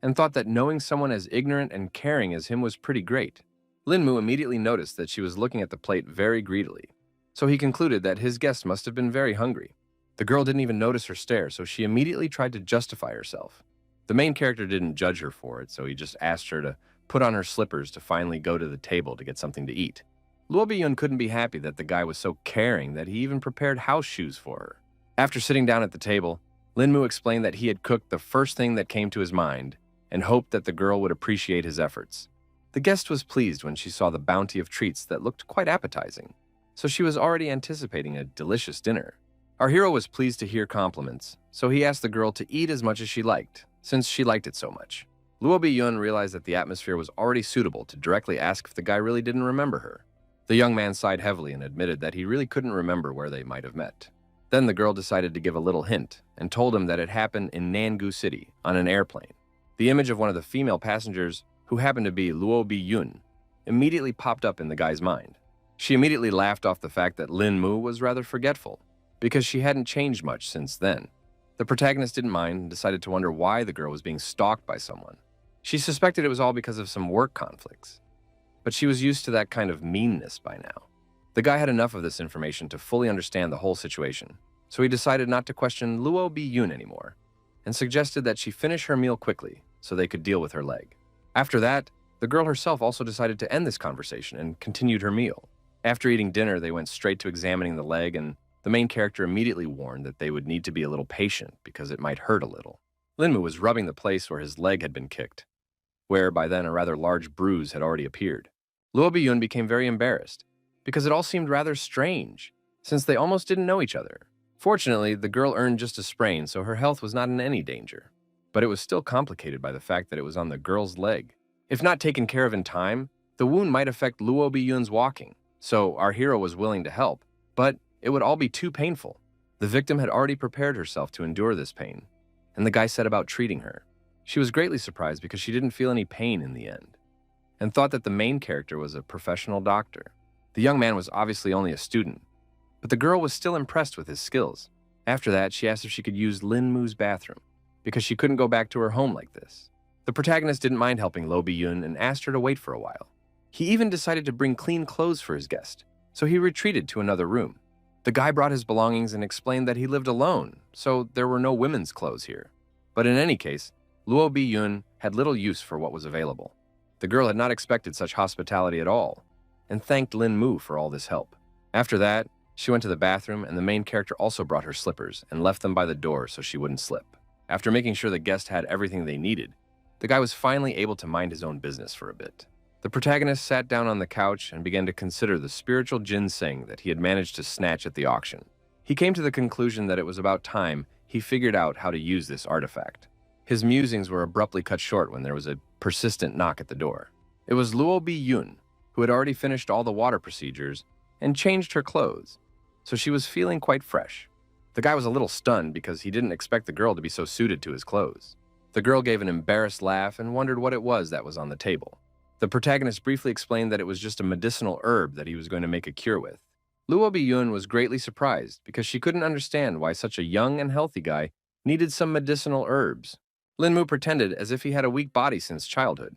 and thought that knowing someone as ignorant and caring as him was pretty great. Lin-moo immediately noticed that she was looking at the plate very greedily, so he concluded that his guest must have been very hungry. The girl didn't even notice her stare, so she immediately tried to justify herself. The main character didn't judge her for it, so he just asked her to put on her slippers to finally go to the table to get something to eat. Luo Bi-yoon couldn't be happy that the guy was so caring that he even prepared house shoes for her. After sitting down at the table, Lin-moo explained that he had cooked the first thing that came to his mind and hoped that the girl would appreciate his efforts. The guest was pleased when she saw the bounty of treats that looked quite appetizing, so she was already anticipating a delicious dinner. Our hero was pleased to hear compliments, so he asked the girl to eat as much as she liked, since she liked it so much. Luo Bi-yoon realized that the atmosphere was already suitable to directly ask if the guy really didn't remember her. The young man sighed heavily and admitted that he really couldn't remember where they might have met. Then the girl decided to give a little hint and told him that it happened in Nangu City on an airplane. The image of one of the female passengers, who happened to be Luo Bi-yoon, immediately popped up in the guy's mind. She immediately laughed off the fact that Lin-moo was rather forgetful, because she hadn't changed much since then. The protagonist didn't mind and decided to wonder why the girl was being stalked by someone. She suspected it was all because of some work conflicts, but she was used to that kind of meanness by now. The guy had enough of this information to fully understand the whole situation, so he decided not to question Luo Bi-yoon anymore, and suggested that she finish her meal quickly so they could deal with her leg. After that, the girl herself also decided to end this conversation and continued her meal. After eating dinner, they went straight to examining the leg, and the main character immediately warned that they would need to be a little patient because it might hurt a little. Lin-moo was rubbing the place where his leg had been kicked, where by then a rather large bruise had already appeared. Luo Bi-yoon became very embarrassed because it all seemed rather strange, since they almost didn't know each other. Fortunately, the girl earned just a sprain, so her health was not in any danger, but it was still complicated by the fact that it was on the girl's leg. If not taken care of in time, the wound might affect Luo Bi-yoon's walking, so our hero was willing to help, but it would all be too painful. The victim had already prepared herself to endure this pain, and the guy set about treating her. She was greatly surprised because she didn't feel any pain in the end, and thought that the main character was a professional doctor. The young man was obviously only a student, but the girl was still impressed with his skills. After that, she asked if she could use Lin-moo's bathroom, because she couldn't go back to her home like this. The protagonist didn't mind helping Lo Bi-yoon and asked her to wait for a while. He even decided to bring clean clothes for his guest, so he retreated to another room. The guy brought his belongings and explained that he lived alone, so there were no women's clothes here. But in any case, Luo Bi-yun had little use for what was available. The girl had not expected such hospitality at all, and thanked Lin Mu for all this help. After that, she went to the bathroom, and the main character also brought her slippers and left them by the door so she wouldn't slip. After making sure the guest had everything they needed, the guy was finally able to mind his own business for a bit. The protagonist sat down on the couch and began to consider the spiritual ginseng that he had managed to snatch at the auction. He came to the conclusion that it was about time he figured out how to use this artifact. His musings were abruptly cut short when there was a persistent knock at the door. It was Luo Bi-yun, who had already finished all the water procedures and changed her clothes, so she was feeling quite fresh. The guy was a little stunned because he didn't expect the girl to be so suited to his clothes. The girl gave an embarrassed laugh and wondered what it was that was on the table. The protagonist briefly explained that it was just a medicinal herb that he was going to make a cure with. Luo Bi-yun was greatly surprised because she couldn't understand why such a young and healthy guy needed some medicinal herbs. Lin Mu pretended as if he had a weak body since childhood,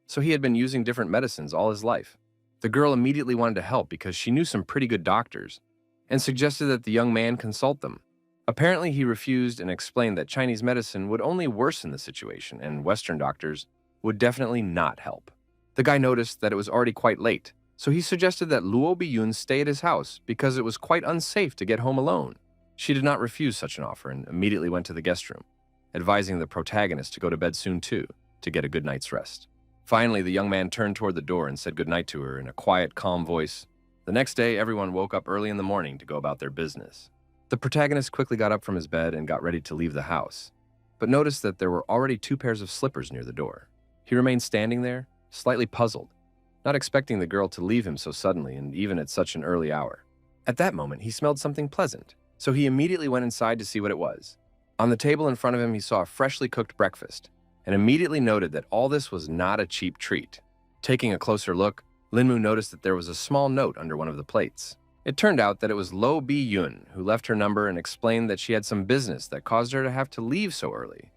so he had been using different medicines all his life. The girl immediately wanted to help because she knew some pretty good doctors, and suggested that the young man consult them. Apparently, he refused and explained that Chinese medicine would only worsen the situation, and Western doctors would definitely not help. The guy noticed that it was already quite late, so he suggested that Luo Bi-yun stay at his house because it was quite unsafe to get home alone. She did not refuse such an offer and immediately went to the guest room, advising the protagonist to go to bed soon too, to get a good night's rest. Finally, the young man turned toward the door and said goodnight to her in a quiet, calm voice. The next day, everyone woke up early in the morning to go about their business. The protagonist quickly got up from his bed and got ready to leave the house, but noticed that there were already 2 pairs of slippers near the door. He remained standing there, slightly puzzled, not expecting the girl to leave him so suddenly and even at such an early hour. At that moment, he smelled something pleasant, so he immediately went inside to see what it was. On the table in front of him, he saw a freshly cooked breakfast, and immediately noted that all this was not a cheap treat. Taking a closer look, Lin Mu noticed that there was a small note under one of the plates. It turned out that it was Luo Bi-yun who left her number and explained that she had some business that caused her to have to leave so early.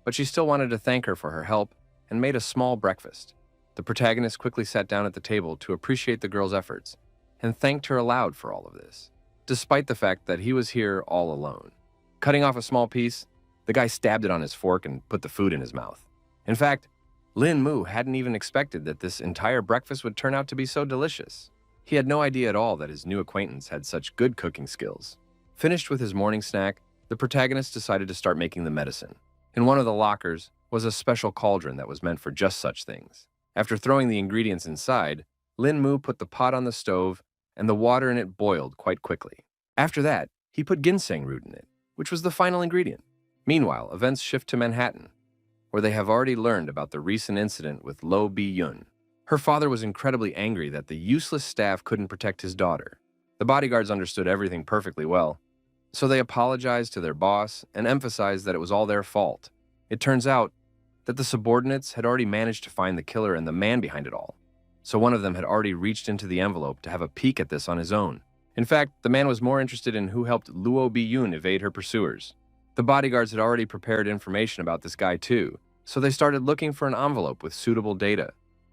But she still wanted to thank her for her help and made a small breakfast. The protagonist quickly sat down at the table to appreciate the girl's efforts and thanked her aloud for all of this, despite the fact that he was here all alone. Cutting off a small piece, the guy stabbed it on his fork and put the food in his mouth. In fact, Lin Mu hadn't even expected that this entire breakfast would turn out to be so delicious. He had no idea at all that his new acquaintance had such good cooking skills. Finished with his morning snack, the protagonist decided to start making the medicine. In one of the lockers was a special cauldron that was meant for just such things. After throwing the ingredients inside, Lin Mu put the pot on the stove and the water in it boiled quite quickly. After that, he put ginseng root in it, which was the final ingredient. Meanwhile, events shift to Manhattan, where they have already learned about the recent incident with Luo Bi-yun. Her father was incredibly angry that the useless staff couldn't protect his daughter. The bodyguards understood everything perfectly well, so they apologized to their boss and emphasized that it was all their fault. It turns out that the subordinates had already managed to find the killer and the man behind it all, so one of them had already reached into the envelope to have a peek at this on his own. In fact, the man was more interested in who helped Luo Bi-yun evade her pursuers. The bodyguards had already prepared information about this guy too, so they started looking for an envelope with suitable data.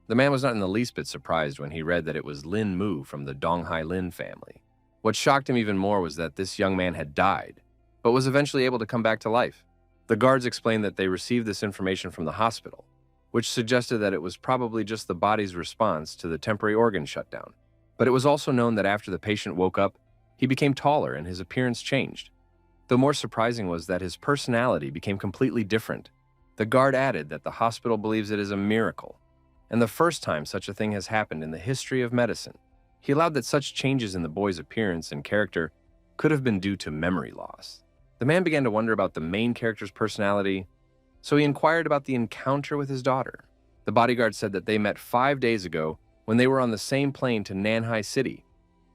The man was not in the least bit surprised when he read that it was Lin Mu from the Donghai Lin family. What shocked him even more was that this young man had died, but was eventually able to come back to life. The guards explained that they received this information from the hospital, which suggested that it was probably just the body's response to the temporary organ shutdown. But it was also known that after the patient woke up, he became taller and his appearance changed. The more surprising was that his personality became completely different. The guard added that the hospital believes it is a miracle, and the first time such a thing has happened in the history of medicine. He allowed that such changes in the boy's appearance and character could have been due to memory loss. The man began to wonder about the main character's personality, so he inquired about the encounter with his daughter. The bodyguard said that they met 5 days ago when they were on the same plane to Nanhai City,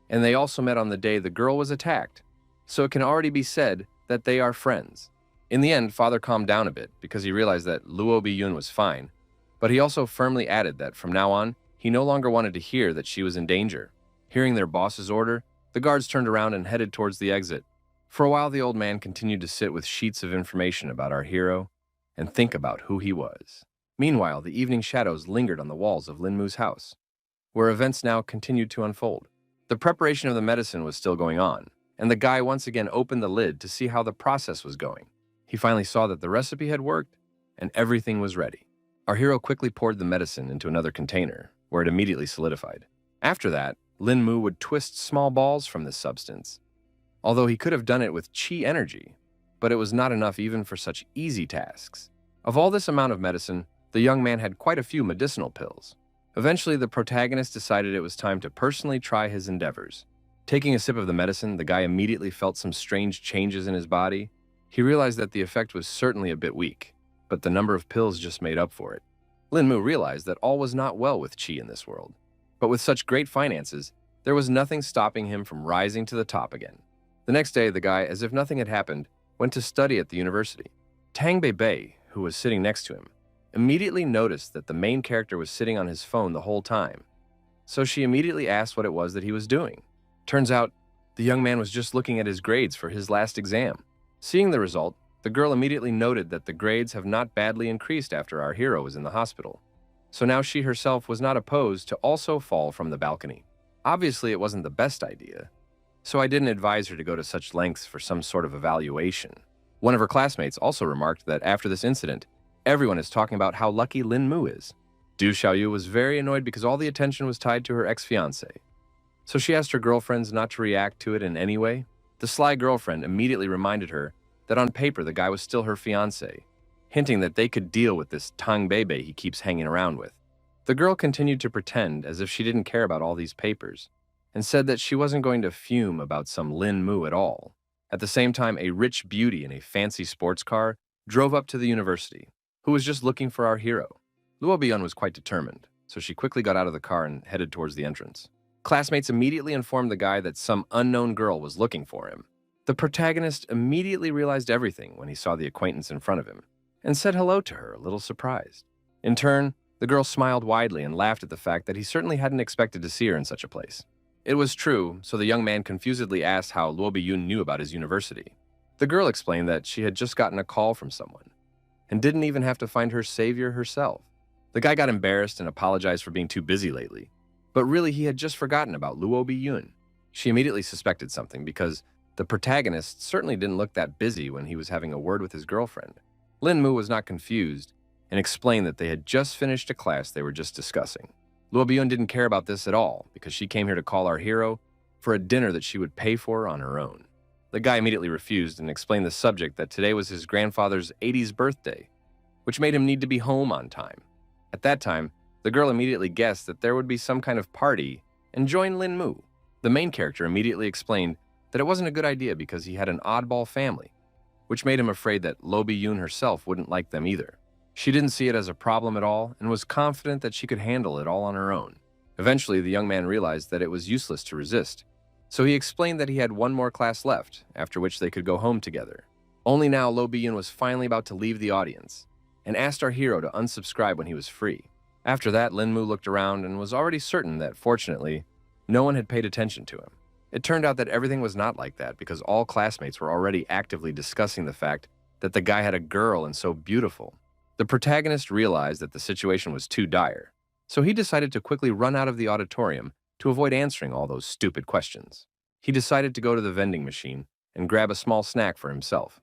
and they also met on the day the girl was attacked, so it can already be said that they are friends. In the end, father calmed down a bit because he realized that Luo Bi-yun was fine, but he also firmly added that from now on, he no longer wanted to hear that she was in danger. Hearing their boss's order, the guards turned around and headed towards the exit. For a while, the old man continued to sit with sheets of information about our hero and think about who he was. Meanwhile, the evening shadows lingered on the walls of Lin Mu's house, where events now continued to unfold. The preparation of the medicine was still going on, and the guy once again opened the lid to see how the process was going. He finally saw that the recipe had worked, and everything was ready. Our hero quickly poured the medicine into another container, where it immediately solidified. After that, Lin Mu would twist small balls from this substance. Although he could have done it with chi energy, but it was not enough even for such easy tasks. Of all this amount of medicine, the young man had quite a few medicinal pills. Eventually, the protagonist decided it was time to personally try his endeavors. Taking a sip of the medicine, the guy immediately felt some strange changes in his body. He realized that the effect was certainly a bit weak, but the number of pills just made up for it. Lin Mu realized that all was not well with chi in this world. But with such great finances, there was nothing stopping him from rising to the top again. The next day, the guy, as if nothing had happened, went to study at the university. Tang Bei, who was sitting next to him, immediately noticed that the main character was sitting on his phone the whole time. So she immediately asked what it was that he was doing. Turns out, the young man was just looking at his grades for his last exam. Seeing the result, the girl immediately noted that the grades have not badly increased after our hero was in the hospital. So now she herself was not opposed to also fall from the balcony. Obviously, it wasn't the best idea, so I didn't advise her to go to such lengths for some sort of evaluation. One of her classmates also remarked that after this incident, everyone is talking about how lucky Lin Mu is. Du Xiaoyu was very annoyed because all the attention was tied to her ex-fiancé. So she asked her girlfriends not to react to it in any way. The sly girlfriend immediately reminded her that on paper the guy was still her fiancé, hinting that they could deal with this Tang Bei he keeps hanging around with. The girl continued to pretend as if she didn't care about all these papers, and said that she wasn't going to fume about some Lin Mu at all. At the same time, a rich beauty in a fancy sports car drove up to the university, who was just looking for our hero. Luo Biyun was quite determined, so she quickly got out of the car and headed towards the entrance. Classmates immediately informed the guy that some unknown girl was looking for him. The protagonist immediately realized everything when he saw the acquaintance in front of him, and said hello to her, a little surprised. In turn, the girl smiled widely and laughed at the fact that he certainly hadn't expected to see her in such a place. It was true, so the young man confusedly asked how Luo Biyun knew about his university. The girl explained that she had just gotten a call from someone, and didn't even have to find her savior herself. The guy got embarrassed and apologized for being too busy lately, but really he had just forgotten about Luo Biyun. She immediately suspected something because the protagonist certainly didn't look that busy when he was having a word with his girlfriend. Lin Mu was not confused and explained that they had just finished a class they were just discussing. Luo Biyun didn't care about this at all because she came here to call our hero for a dinner that she would pay for on her own. The guy immediately refused and explained the subject that today was his grandfather's 80th birthday, which made him need to be home on time. At that time, the girl immediately guessed that there would be some kind of party and joined Lin Mu. The main character immediately explained that it wasn't a good idea because he had an oddball family, which made him afraid that Luo Biyun herself wouldn't like them either. She didn't see it as a problem at all and was confident that she could handle it all on her own. Eventually, the young man realized that it was useless to resist, so he explained that he had one more class left, after which they could go home together. Only now Luo Biyun was finally about to leave the audience, and asked our hero to unsubscribe when he was free. After that, Lin Mu looked around and was already certain that, fortunately, no one had paid attention to him. It turned out that everything was not like that because all classmates were already actively discussing the fact that the guy had a girl and so beautiful. The protagonist realized that the situation was too dire, so he decided to quickly run out of the auditorium to avoid answering all those stupid questions. He decided to go to the vending machine and grab a small snack for himself.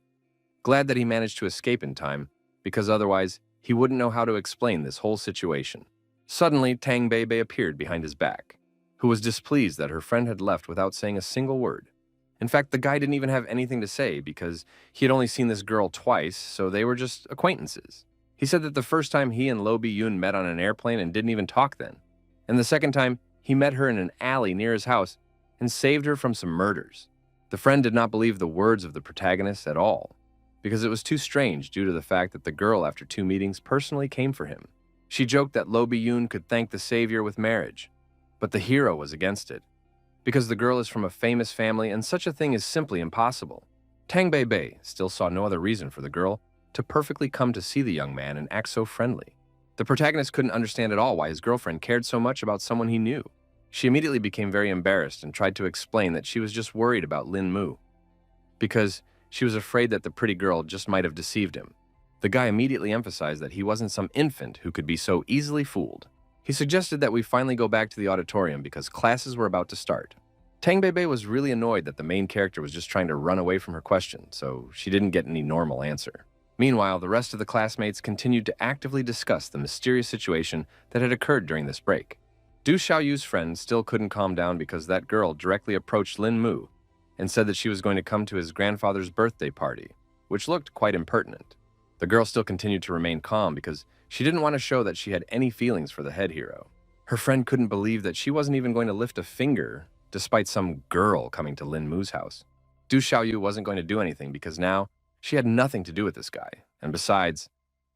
Glad that he managed to escape in time, because otherwise he wouldn't know how to explain this whole situation. Suddenly, Tang Bei appeared behind his back, who was displeased that her friend had left without saying a single word. In fact, the guy didn't even have anything to say because he had only seen this girl twice, so they were just acquaintances. He said that the first time he and Luo Biyun met on an airplane and didn't even talk then, and the second time he met her in an alley near his house and saved her from some murders. The friend did not believe the words of the protagonist at all, because it was too strange due to the fact that the girl, after 2 meetings, personally came for him. She joked that Luo Biyun could thank the savior with marriage, but the hero was against it, because the girl is from a famous family and such a thing is simply impossible. Tang Bei still saw no other reason for the girl to perfectly come to see the young man and act so friendly. The protagonist couldn't understand at all why his girlfriend cared so much about someone he knew. She immediately became very embarrassed and tried to explain that she was just worried about Lin Mu, because she was afraid that the pretty girl just might have deceived him. The guy immediately emphasized that he wasn't some infant who could be so easily fooled. He suggested that we finally go back to the auditorium because classes were about to start. Tang Bei was really annoyed that the main character was just trying to run away from her question, so she didn't get any normal answer. Meanwhile, the rest of the classmates continued to actively discuss the mysterious situation that had occurred during this break. Du Xiaoyu's friend still couldn't calm down because that girl directly approached Lin Mu and said that she was going to come to his grandfather's birthday party, which looked quite impertinent. The girl still continued to remain calm because she didn't want to show that she had any feelings for the head hero. Her friend couldn't believe that she wasn't even going to lift a finger despite some girl coming to Lin Mu's house. Du Xiaoyu wasn't going to do anything because now she had nothing to do with this guy, and besides,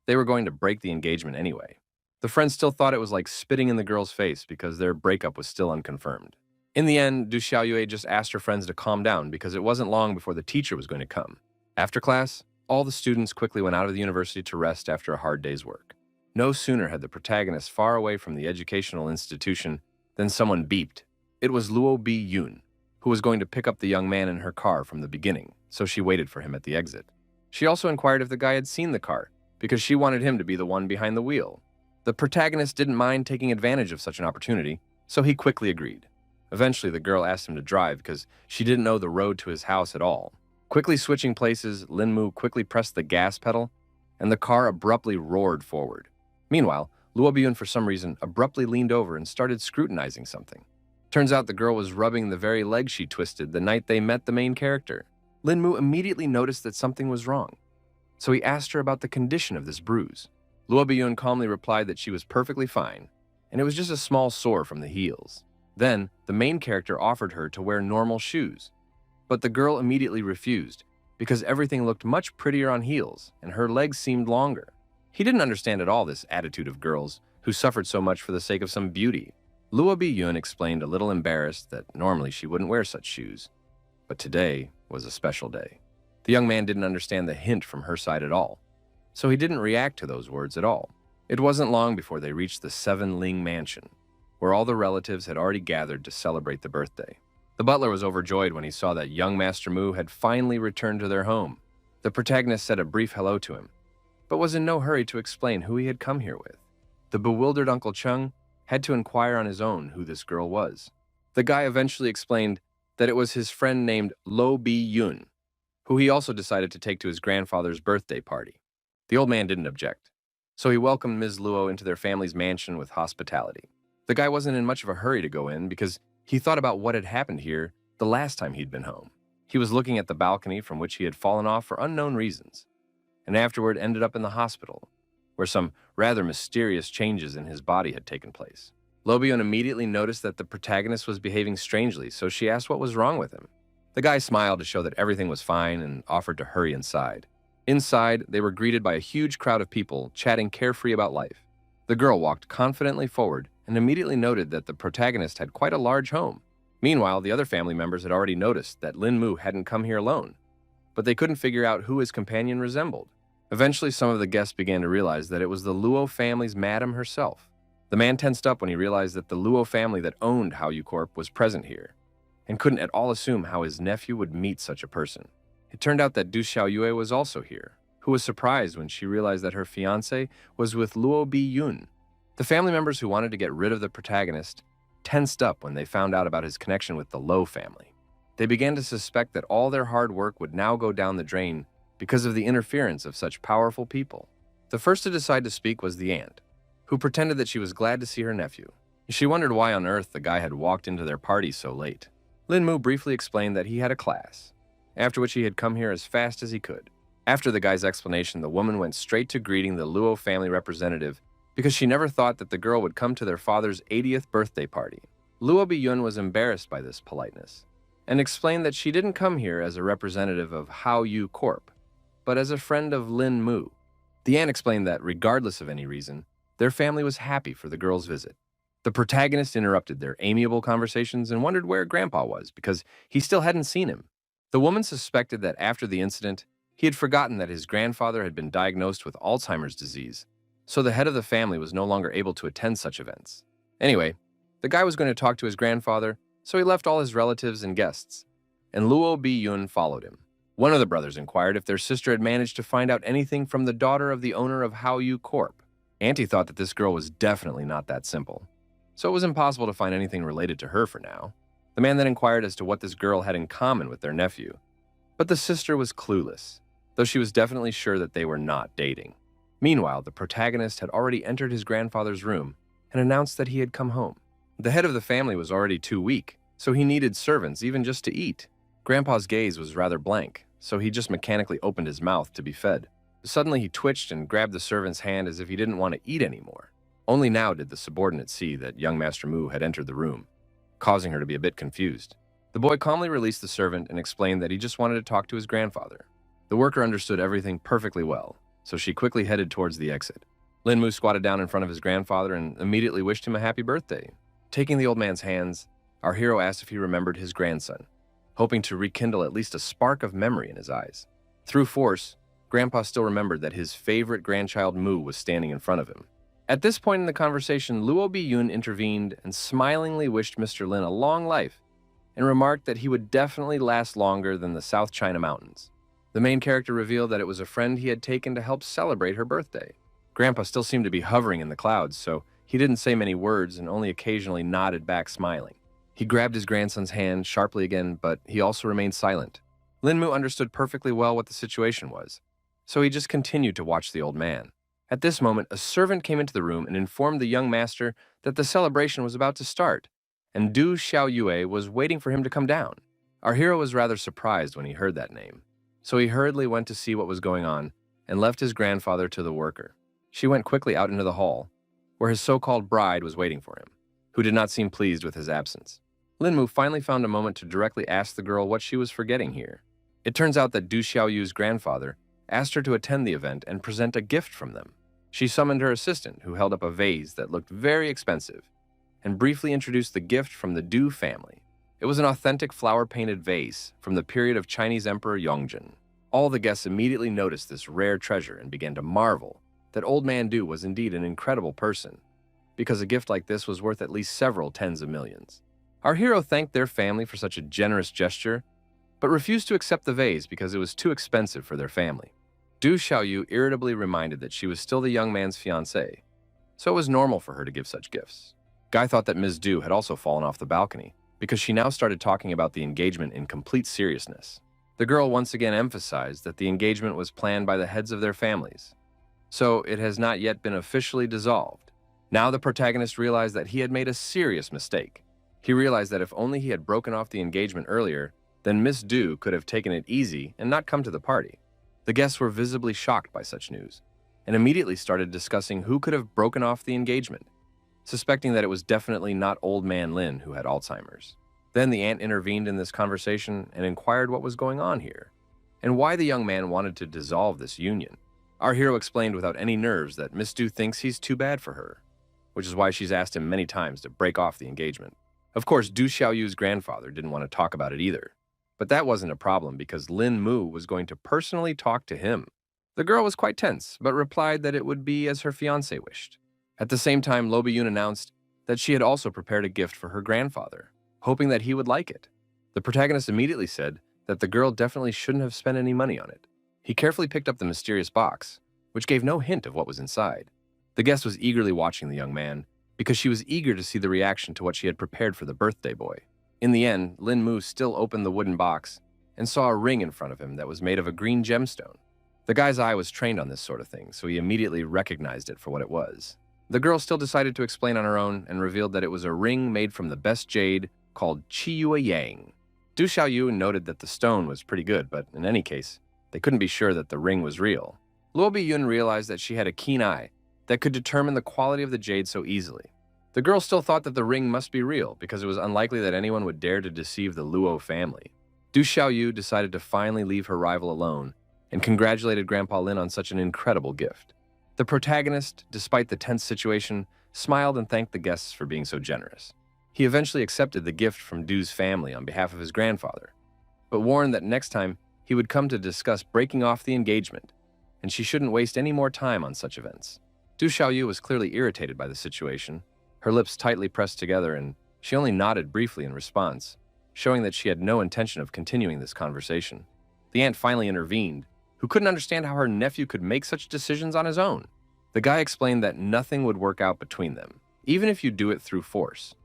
they were going to break the engagement anyway. The friends still thought it was like spitting in the girl's face because their breakup was still unconfirmed. In the end, Du Xiaoyue just asked her friends to calm down because it wasn't long before the teacher was going to come. After class, all the students quickly went out of the university to rest after a hard day's work. No sooner had the protagonist far away from the educational institution than someone beeped. It was Luo B. Yun, who was going to pick up the young man in her car from the beginning, so she waited for him at the exit. She also inquired if the guy had seen the car, because she wanted him to be the one behind the wheel. The protagonist didn't mind taking advantage of such an opportunity, so he quickly agreed. Eventually, the girl asked him to drive because she didn't know the road to his house at all. Quickly switching places, Lin Mu quickly pressed the gas pedal, and the car abruptly roared forward. Meanwhile, Luo Biyun, for some reason, abruptly leaned over and started scrutinizing something. Turns out the girl was rubbing the very leg she twisted the night they met the main character. Lin Mu immediately noticed that something was wrong, so he asked her about the condition of this bruise. Luo Biyun calmly replied that she was perfectly fine, and it was just a small sore from the heels. Then, the main character offered her to wear normal shoes, but the girl immediately refused because everything looked much prettier on heels and her legs seemed longer. He didn't understand at all this attitude of girls who suffered so much for the sake of some beauty. Luo Biyun explained, a little embarrassed, that normally she wouldn't wear such shoes, but today was a special day. The young man didn't understand the hint from her side at all, so he didn't react to those words at all. It wasn't long before they reached the Seven Ling Mansion, where all the relatives had already gathered to celebrate the birthday. The butler was overjoyed when he saw that young Master Mu had finally returned to their home. The protagonist said a brief hello to him, but was in no hurry to explain who he had come here with. The bewildered Uncle Chung had to inquire on his own who this girl was. The guy eventually explained that it was his friend named Lo Bi Yun, who he also decided to take to his grandfather's birthday party. The old man didn't object, so he welcomed Ms. Luo into their family's mansion with hospitality. The guy wasn't in much of a hurry to go in because he thought about what had happened here the last time he'd been home. He was looking at the balcony from which he had fallen off for unknown reasons, and afterward ended up in the hospital, where some rather mysterious changes in his body had taken place. Lo Biyun immediately noticed that the protagonist was behaving strangely, so she asked what was wrong with him. The guy smiled to show that everything was fine and offered to hurry inside. Inside, they were greeted by a huge crowd of people chatting carefree about life. The girl walked confidently forward and immediately noted that the protagonist had quite a large home. Meanwhile, the other family members had already noticed that Lin Mu hadn't come here alone, but they couldn't figure out who his companion resembled. Eventually, some of the guests began to realize that it was the Luo family's madam herself. The man tensed up when he realized that the Luo family that owned Haoyu Corp was present here, and couldn't at all assume how his nephew would meet such a person. It turned out that Du Xiaoyue was also here, who was surprised when she realized that her fiancé was with Luo Bi Yun. The family members who wanted to get rid of the protagonist tensed up when they found out about his connection with the Lo family. They began to suspect that all their hard work would now go down the drain because of the interference of such powerful people. The first to decide to speak was the aunt, who pretended that she was glad to see her nephew. She wondered why on earth the guy had walked into their party so late. Lin Mu briefly explained that he had a class, after which he had come here as fast as he could. After the guy's explanation, the woman went straight to greeting the Luo family representative because she never thought that the girl would come to their father's 80th birthday party. Luo Biyun was embarrassed by this politeness and explained that she didn't come here as a representative of Haoyu Corp, but as a friend of Lin Mu. The aunt explained that regardless of any reason, their family was happy for the girl's visit. The protagonist interrupted their amiable conversations and wondered where Grandpa was because he still hadn't seen him. The woman suspected that after the incident, he had forgotten that his grandfather had been diagnosed with Alzheimer's disease, so the head of the family was no longer able to attend such events. Anyway, the guy was going to talk to his grandfather, so he left all his relatives and guests, and Luo Bi Yun followed him. One of the brothers inquired if their sister had managed to find out anything from the daughter of the owner of Haoyu Corp. Auntie thought that this girl was definitely not that simple, so it was impossible to find anything related to her for now. The man then inquired as to what this girl had in common with their nephew, but the sister was clueless, though she was definitely sure that they were not dating. Meanwhile, the protagonist had already entered his grandfather's room and announced that he had come home. The head of the family was already too weak, so he needed servants even just to eat. Grandpa's gaze was rather blank, so he just mechanically opened his mouth to be fed. Suddenly he twitched and grabbed the servant's hand as if he didn't want to eat anymore. Only now did the subordinate see that young Master Mu had entered the room, causing her to be a bit confused. The boy calmly released the servant and explained that he just wanted to talk to his grandfather. The worker understood everything perfectly well, so she quickly headed towards the exit. Lin Mu squatted down in front of his grandfather and immediately wished him a happy birthday. Taking the old man's hands, our hero asked if he remembered his grandson, hoping to rekindle at least a spark of memory in his eyes. Through force, Grandpa still remembered that his favorite grandchild Mu was standing in front of him. At this point in the conversation, Luo Bi-yun intervened and smilingly wished Mr. Lin a long life and remarked that he would definitely last longer than the South China Mountains. The main character revealed that it was a friend he had taken to help celebrate her birthday. Grandpa still seemed to be hovering in the clouds, so he didn't say many words and only occasionally nodded back smiling. He grabbed his grandson's hand sharply again, but he also remained silent. Lin Mu understood perfectly well what the situation was, so he just continued to watch the old man. At this moment, a servant came into the room and informed the young master that the celebration was about to start, and Du Xiaoyue was waiting for him to come down. Our hero was rather surprised when he heard that name, so he hurriedly went to see what was going on and left his grandfather to the worker. She went quickly out into the hall, where his so-called bride was waiting for him, who did not seem pleased with his absence. Lin Mu finally found a moment to directly ask the girl what she was forgetting here. It turns out that Du Xiaoyu's grandfather asked her to attend the event and present a gift from them. She summoned her assistant, who held up a vase that looked very expensive, and briefly introduced the gift from the Du family. It was an authentic flower-painted vase from the period of Chinese Emperor Yongjin. All the guests immediately noticed this rare treasure and began to marvel that Old Man Du was indeed an incredible person, because a gift like this was worth at least several tens of millions. Our hero thanked their family for such a generous gesture, but refused to accept the vase because it was too expensive for their family. Du Xiaoyu irritably reminded that she was still the young man's fiancée, so it was normal for her to give such gifts. Guy thought that Ms. Du had also fallen off the balcony, because she now started talking about the engagement in complete seriousness. The girl once again emphasized that the engagement was planned by the heads of their families, so it has not yet been officially dissolved. Now the protagonist realized that he had made a serious mistake. He realized that if only he had broken off the engagement earlier, then Miss Du could have taken it easy and not come to the party. The guests were visibly shocked by such news, and immediately started discussing who could have broken off the engagement, suspecting that it was definitely not Old Man Lin who had Alzheimer's. Then the aunt intervened in this conversation and inquired what was going on here, and why the young man wanted to dissolve this union. Our hero explained without any nerves that Miss Du thinks he's too bad for her, which is why she's asked him many times to break off the engagement. Of course, Du Xiaoyu's grandfather didn't want to talk about it either, but that wasn't a problem because Lin Mu was going to personally talk to him. The girl was quite tense, but replied that it would be as her fiancé wished. At the same time, Lo Bi-yun announced that she had also prepared a gift for her grandfather, hoping that he would like it. The protagonist immediately said that the girl definitely shouldn't have spent any money on it. He carefully picked up the mysterious box, which gave no hint of what was inside. The guest was eagerly watching the young man, because she was eager to see the reaction to what she had prepared for the birthday boy. In the end, Lin Mu still opened the wooden box and saw a ring in front of him that was made of a green gemstone. The guy's eye was trained on this sort of thing, so he immediately recognized it for what it was. The girl still decided to explain on her own and revealed that it was a ring made from the best jade called Qiyue Yang. Du Xiaoyu noted that the stone was pretty good, but in any case, they couldn't be sure that the ring was real. Luo Bi-yun realized that she had a keen eye that could determine the quality of the jade so easily. The girl still thought that the ring must be real because it was unlikely that anyone would dare to deceive the Luo family. Du Xiaoyu decided to finally leave her rival alone and congratulated Grandpa Lin on such an incredible gift. The protagonist, despite the tense situation, smiled and thanked the guests for being so generous. He eventually accepted the gift from Du's family on behalf of his grandfather, but warned that next time he would come to discuss breaking off the engagement, and she shouldn't waste any more time on such events. Du Xiaoyu was clearly irritated by the situation, her lips tightly pressed together, and she only nodded briefly in response, showing that she had no intention of continuing this conversation. The aunt finally intervened, who couldn't understand how her nephew could make such decisions on his own. The guy explained that nothing would work out between them, even if you do it through force.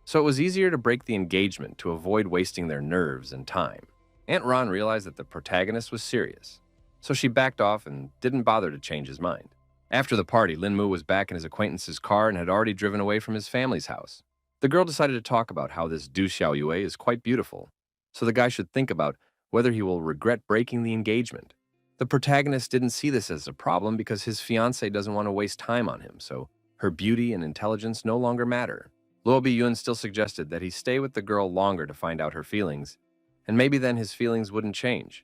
so it was easier to break the engagement to avoid wasting their nerves and time. Aunt Ron realized that the protagonist was serious, so she backed off and didn't bother to change his mind. After the party, Lin Mu was back in his acquaintance's car and had already driven away from his family's house. The girl decided to talk about how this Du Xiao Yue is quite beautiful, so the guy should think about whether he will regret breaking the engagement. The protagonist didn't see this as a problem because his fiancée doesn't want to waste time on him, so her beauty and intelligence no longer matter. Luo Biyun still suggested that he stay with the girl longer to find out her feelings, and maybe then his feelings wouldn't change.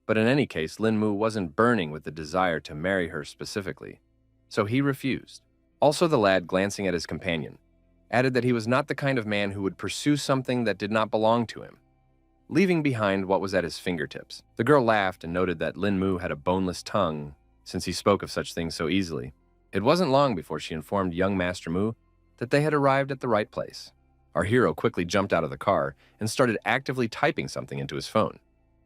But in any case, Lin Mu wasn't burning with the desire to marry her specifically, so he refused. Also, the lad, glancing at his companion, added that he was not the kind of man who would pursue something that did not belong to him, leaving behind what was at his fingertips. The girl laughed and noted that Lin Mu had a boneless tongue since he spoke of such things so easily. It wasn't long before she informed young Master Mu that they had arrived at the right place. Our hero quickly jumped out of the car and started actively typing something into his phone.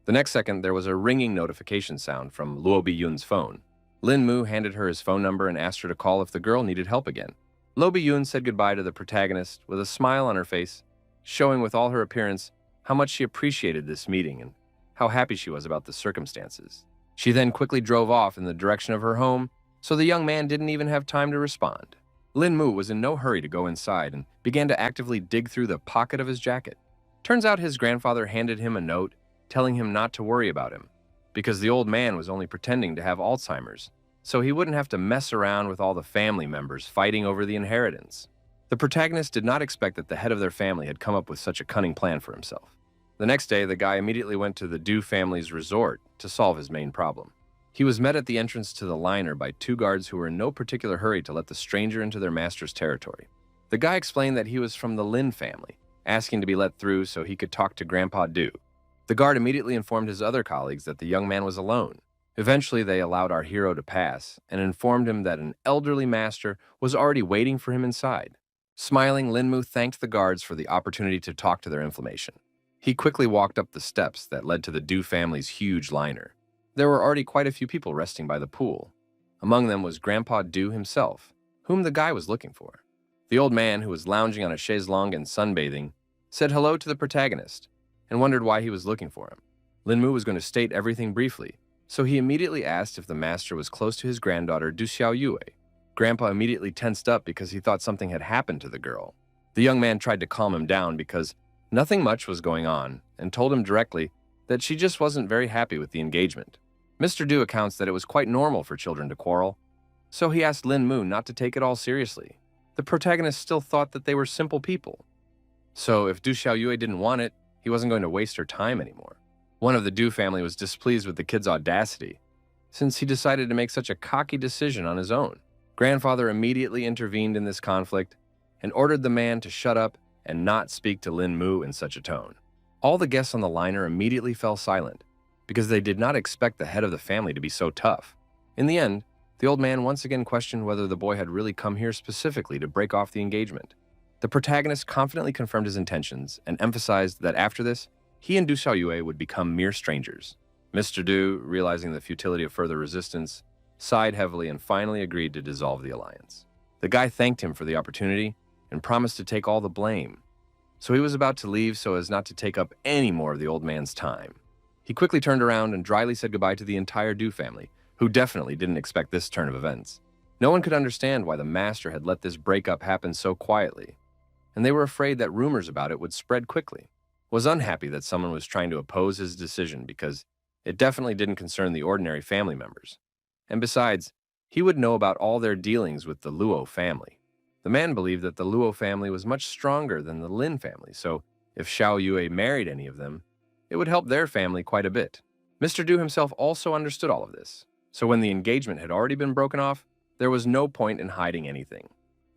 The next second, there was a ringing notification sound from Luo Biyun's phone. Lin Mu handed her his phone number and asked her to call if the girl needed help again. Luo Biyun said goodbye to the protagonist with a smile on her face, showing with all her appearance how much she appreciated this meeting and how happy she was about the circumstances. She then quickly drove off in the direction of her home, so the young man didn't even have time to respond. Lin Mu was in no hurry to go inside and began to actively dig through the pocket of his jacket. Turns out his grandfather handed him a note telling him not to worry about him, because the old man was only pretending to have Alzheimer's, so he wouldn't have to mess around with all the family members fighting over the inheritance. The protagonist did not expect that the head of their family had come up with such a cunning plan for himself. The next day, the guy immediately went to the Du family's resort to solve his main problem. He was met at the entrance to the liner by two guards who were in no particular hurry to let the stranger into their master's territory. The guy explained that he was from the Lin family, asking to be let through so he could talk to Grandpa Du. The guard immediately informed his other colleagues that the young man was alone. Eventually, they allowed our hero to pass and informed him that an elderly master was already waiting for him inside. Smiling, Lin Mu thanked the guards for the opportunity to talk to their inflammation. He quickly walked up the steps that led to the Du family's huge liner. There were already quite a few people resting by the pool. Among them was Grandpa Du himself, whom the guy was looking for. The old man, who was lounging on a chaise longue and sunbathing, said hello to the protagonist and wondered why he was looking for him. Lin Mu was going to state everything briefly, so he immediately asked if the master was close to his granddaughter Du Xiao Yue. Grandpa immediately tensed up because he thought something had happened to the girl. The young man tried to calm him down because nothing much was going on and told him directly that she just wasn't very happy with the engagement. Mr. Du accounts that it was quite normal for children to quarrel, so he asked Lin Mu not to take it all seriously. The protagonist still thought that they were simple people. So if Du Xiao Yue didn't want it, he wasn't going to waste her time anymore. One of the Du family was displeased with the kid's audacity, since he decided to make such a cocky decision on his own. Grandfather immediately intervened in this conflict and ordered the man to shut up and not speak to Lin Mu in such a tone. All the guests on the liner immediately fell silent because they did not expect the head of the family to be so tough. In the end, the old man once again questioned whether the boy had really come here specifically to break off the engagement. The protagonist confidently confirmed his intentions and emphasized that after this, he and Du Xiaoyue would become mere strangers. Mr. Du, realizing the futility of further resistance, sighed heavily and finally agreed to dissolve the alliance. The guy thanked him for the opportunity and promised to take all the blame, so he was about to leave so as not to take up any more of the old man's time. He quickly turned around and dryly said goodbye to the entire Du family, who definitely didn't expect this turn of events. No one could understand why the master had let this breakup happen so quietly, and they were afraid that rumors about it would spread quickly. Was unhappy that someone was trying to oppose his decision because it definitely didn't concern the ordinary family members. And besides, he would know about all their dealings with the Luo family. The man believed that the Luo family was much stronger than the Lin family, so if Xiao Yue married any of them, it would help their family quite a bit. Mr. Du himself also understood all of this, so when the engagement had already been broken off, there was no point in hiding anything.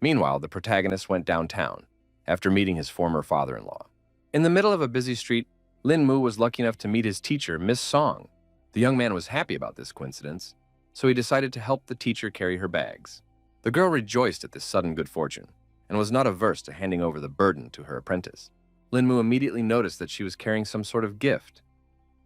Meanwhile, the protagonist went downtown after meeting his former father-in-law. In the middle of a busy street, Lin Mu was lucky enough to meet his teacher, Miss Song. The young man was happy about this coincidence, so he decided to help the teacher carry her bags. The girl rejoiced at this sudden good fortune and was not averse to handing over the burden to her apprentice. Lin Mu immediately noticed that she was carrying some sort of gift,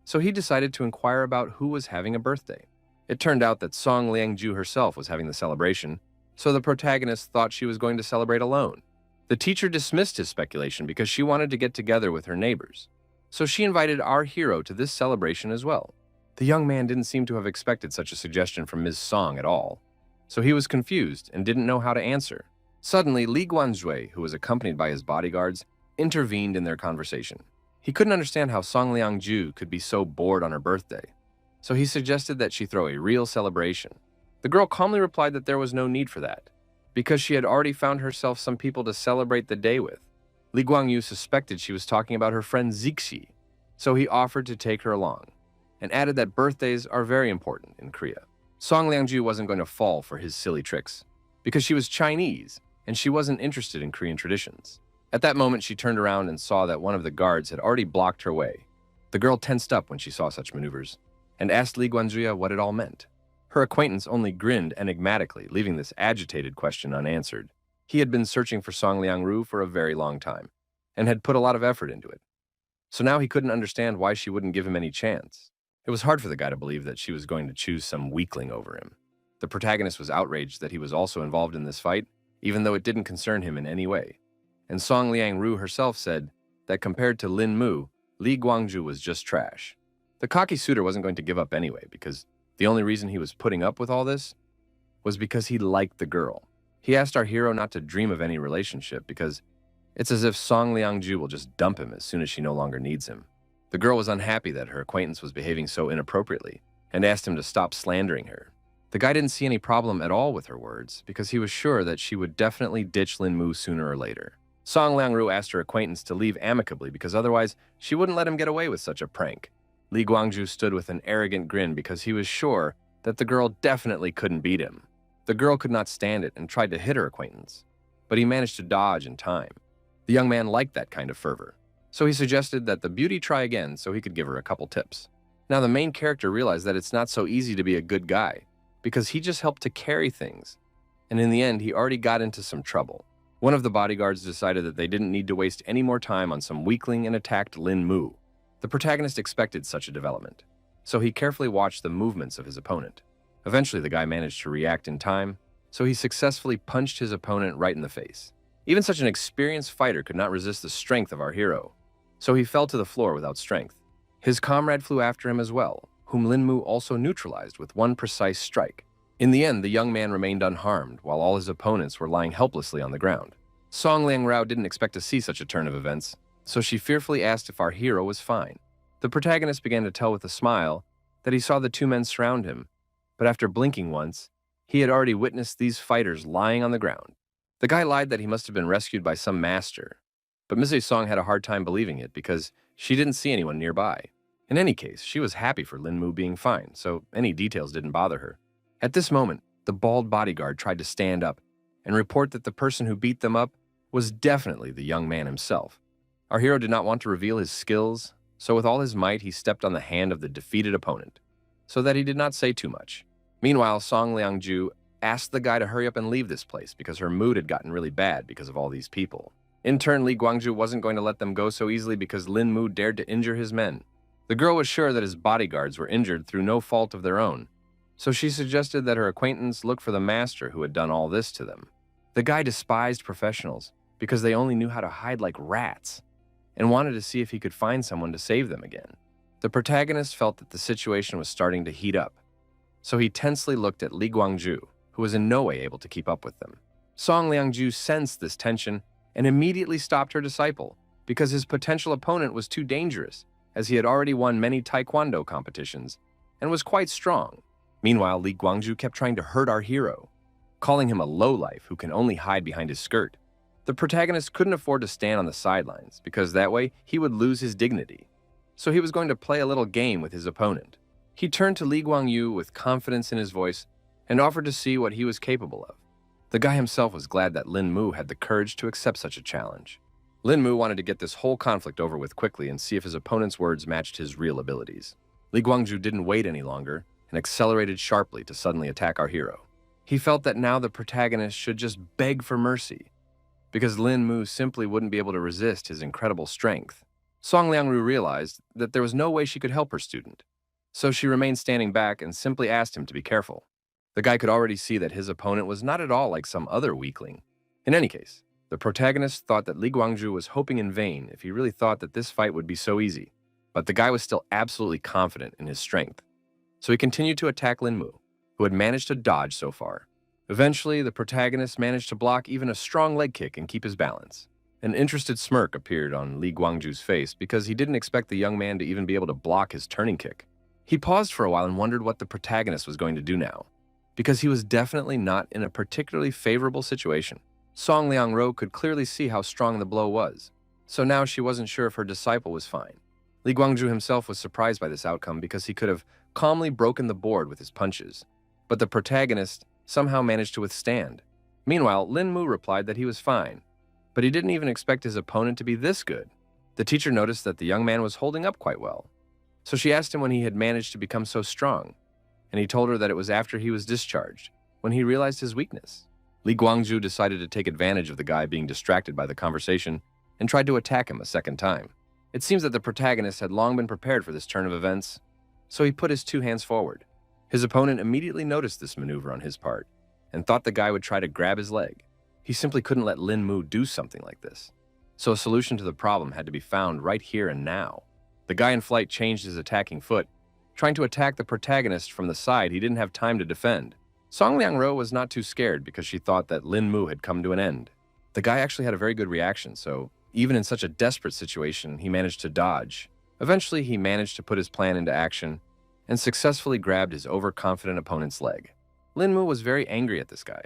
so he decided to inquire about who was having a birthday. It turned out that Song Liangju herself was having the celebration, so the protagonist thought she was going to celebrate alone. The teacher dismissed his speculation because she wanted to get together with her neighbors. So she invited our hero to this celebration as well. The young man didn't seem to have expected such a suggestion from Ms. Song at all, so he was confused and didn't know how to answer. Suddenly, Li Guanzhui, who was accompanied by his bodyguards, intervened in their conversation. He couldn't understand how Song Liangju could be so bored on her birthday, so he suggested that she throw a real celebration. The girl calmly replied that there was no need for that, because she had already found herself some people to celebrate the day with. Li Guangyu suspected she was talking about her friend Zixi, so he offered to take her along, and added that birthdays are very important in Korea. Song Liangju wasn't going to fall for his silly tricks, because she was Chinese and she wasn't interested in Korean traditions. At that moment, she turned around and saw that one of the guards had already blocked her way. The girl tensed up when she saw such maneuvers, and asked Li Guanzhui what it all meant. Her acquaintance only grinned enigmatically, leaving this agitated question unanswered. He had been searching for Song Liangru for a very long time, and had put a lot of effort into it. So now he couldn't understand why she wouldn't give him any chance. It was hard for the guy to believe that she was going to choose some weakling over him. The protagonist was outraged that he was also involved in this fight, even though it didn't concern him in any way. And Song Liangru herself said that compared to Lin Mu, Li Guangju was just trash. The cocky suitor wasn't going to give up anyway, because the only reason he was putting up with all this was because he liked the girl. He asked our hero not to dream of any relationship because it's as if Song Liangju will just dump him as soon as she no longer needs him. The girl was unhappy that her acquaintance was behaving so inappropriately and asked him to stop slandering her. The guy didn't see any problem at all with her words because he was sure that she would definitely ditch Lin Mu sooner or later. Song Liangru asked her acquaintance to leave amicably because otherwise she wouldn't let him get away with such a prank. Li Guangju stood with an arrogant grin because he was sure that the girl definitely couldn't beat him. The girl could not stand it and tried to hit her acquaintance, but he managed to dodge in time. The young man liked that kind of fervor, so he suggested that the beauty try again so he could give her a couple tips. Now the main character realized that it's not so easy to be a good guy because he just helped to carry things, and in the end he already got into some trouble. One of the bodyguards decided that they didn't need to waste any more time on some weakling and attacked Lin Mu. The protagonist expected such a development, so he carefully watched the movements of his opponent. Eventually, the guy managed to react in time, so he successfully punched his opponent right in the face. Even such an experienced fighter could not resist the strength of our hero, so he fell to the floor without strength. His comrade flew after him as well, whom Lin Mu also neutralized with one precise strike. In the end, the young man remained unharmed, while all his opponents were lying helplessly on the ground. Song Liangrao didn't expect to see such a turn of events, so she fearfully asked if our hero was fine. The protagonist began to tell with a smile that he saw the two men surround him, but after blinking once, he had already witnessed these fighters lying on the ground. The guy lied that he must have been rescued by some master, but Ms. Song had a hard time believing it because she didn't see anyone nearby. In any case, she was happy for Lin Mu being fine, so any details didn't bother her. At this moment, the bald bodyguard tried to stand up and report that the person who beat them up was definitely the young man himself. Our hero did not want to reveal his skills, so with all his might he stepped on the hand of the defeated opponent, so that he did not say too much. Meanwhile, Song Liangju asked the guy to hurry up and leave this place because her mood had gotten really bad because of all these people. In turn, Li Guangju wasn't going to let them go so easily because Lin Mu dared to injure his men. The girl was sure that his bodyguards were injured through no fault of their own, so she suggested that her acquaintance look for the master who had done all this to them. The guy despised professionals because they only knew how to hide like rats and wanted to see if he could find someone to save them again. The protagonist felt that the situation was starting to heat up, so he tensely looked at Li Guangju, who was in no way able to keep up with them. Song Liangju sensed this tension and immediately stopped her disciple because his potential opponent was too dangerous, as he had already won many taekwondo competitions and was quite strong. Meanwhile, Li Guangju kept trying to hurt our hero, calling him a lowlife who can only hide behind his skirt. The protagonist couldn't afford to stand on the sidelines because that way he would lose his dignity, so he was going to play a little game with his opponent. He turned to Li Guangyu with confidence in his voice and offered to see what he was capable of. The guy himself was glad that Lin Mu had the courage to accept such a challenge. Lin Mu wanted to get this whole conflict over with quickly and see if his opponent's words matched his real abilities. Li Guangju didn't wait any longer and accelerated sharply to suddenly attack our hero. He felt that now the protagonist should just beg for mercy, because Lin Mu simply wouldn't be able to resist his incredible strength. Song Liangru realized that there was no way she could help her student, so she remained standing back and simply asked him to be careful. The guy could already see that his opponent was not at all like some other weakling. In any case, The protagonist thought that Li Guangzhu was hoping in vain if he really thought that this fight would be so easy, but the guy was still absolutely confident in his strength. So he continued to attack Lin Mu, who had managed to dodge so far. Eventually, the protagonist managed to block even a strong leg kick and keep his balance. An interested smirk appeared on Li Guangzhu's face because he didn't expect the young man to even be able to block his turning kick. He paused for a while and wondered what the protagonist was going to do now, because he was definitely not in a particularly favorable situation. Song Liangro could clearly see how strong the blow was, so now she wasn't sure if her disciple was fine. Li Guangzhu himself was surprised by this outcome because he could have calmly broken the board with his punches, but the protagonist somehow managed to withstand. Meanwhile, Lin Mu replied that he was fine, but he didn't even expect his opponent to be this good. The teacher noticed that the young man was holding up quite well, so she asked him when he had managed to become so strong, and he told her that it was after he was discharged, when he realized his weakness. Li Guangzhu decided to take advantage of the guy being distracted by the conversation and tried to attack him a second time. It seems that the protagonist had long been prepared for this turn of events, so he put his two hands forward. His opponent immediately noticed this maneuver on his part and thought the guy would try to grab his leg. He simply couldn't let Lin Mu do something like this, so a solution to the problem had to be found right here and now. The guy in flight changed his attacking foot, trying to attack the protagonist from the side he didn't have time to defend. Song Liangro was not too scared because she thought that Lin Mu had come to an end. The guy actually had a very good reaction, so even in such a desperate situation, he managed to dodge. Eventually, he managed to put his plan into action and successfully grabbed his overconfident opponent's leg. Lin Mu was very angry at this guy,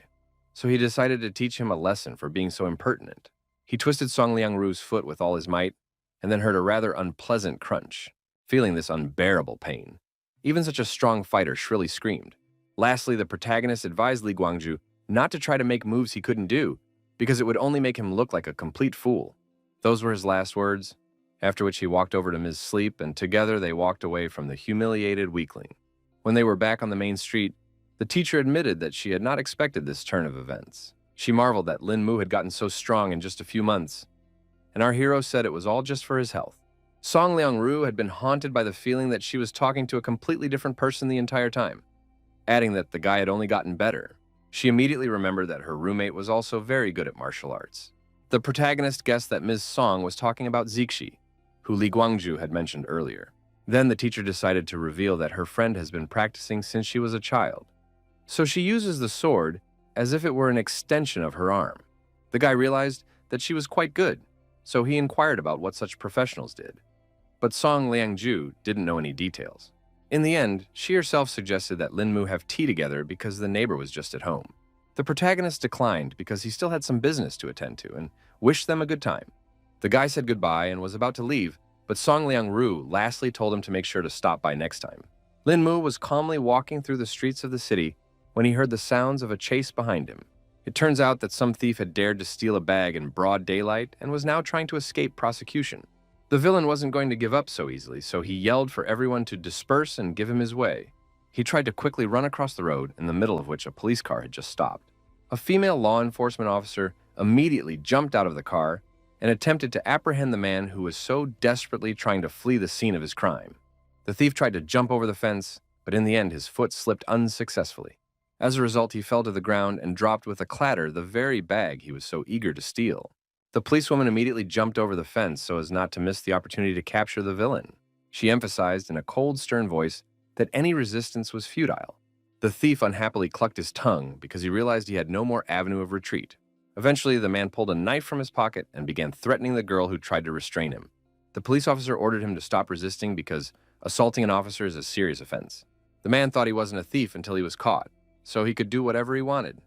so he decided to teach him a lesson for being so impertinent. He twisted Song Liangru's foot with all his might and then heard a rather unpleasant crunch, feeling this unbearable pain. Even such a strong fighter shrilly screamed. Lastly, the protagonist advised Li Guangzhu not to try to make moves he couldn't do, because it would only make him look like a complete fool. Those were his last words, after which he walked over to Ms. Sleep, and together they walked away from the humiliated weakling. When they were back on the main street, the teacher admitted that she had not expected this turn of events. She marveled that Lin Mu had gotten so strong in just a few months, and our hero said it was all just for his health. Song Liangru had been haunted by the feeling that she was talking to a completely different person the entire time, adding that the guy had only gotten better. She immediately remembered that her roommate was also very good at martial arts. The protagonist guessed that Ms. Song was talking about Zixi, who Li Guangzhu had mentioned earlier. Then the teacher decided to reveal that her friend has been practicing since she was a child. So she uses the sword as if it were an extension of her arm. The guy realized that she was quite good, so he inquired about what such professionals did. But Song Liangzhu didn't know any details. In the end, she herself suggested that Lin Mu have tea together because the neighbor was just at home. The protagonist declined because he still had some business to attend to and wished them a good time. The guy said goodbye and was about to leave, but Song Liangru lastly told him to make sure to stop by next time. Lin Mu was calmly walking through the streets of the city when he heard the sounds of a chase behind him. It turns out that some thief had dared to steal a bag in broad daylight and was now trying to escape prosecution. The villain wasn't going to give up so easily, so he yelled for everyone to disperse and give him his way. He tried to quickly run across the road, in the middle of which a police car had just stopped. A female law enforcement officer immediately jumped out of the car and attempted to apprehend the man who was so desperately trying to flee the scene of his crime. The thief tried to jump over the fence, but in the end his foot slipped unsuccessfully. As a result, he fell to the ground and dropped with a clatter the very bag he was so eager to steal. The policewoman immediately jumped over the fence so as not to miss the opportunity to capture the villain. She emphasized in a cold, stern voice that any resistance was futile. The thief unhappily clucked his tongue because he realized he had no more avenue of retreat. Eventually, the man pulled a knife from his pocket and began threatening the girl who tried to restrain him. The police officer ordered him to stop resisting because assaulting an officer is a serious offense. The man thought he wasn't a thief until he was caught, so he could do whatever he wanted.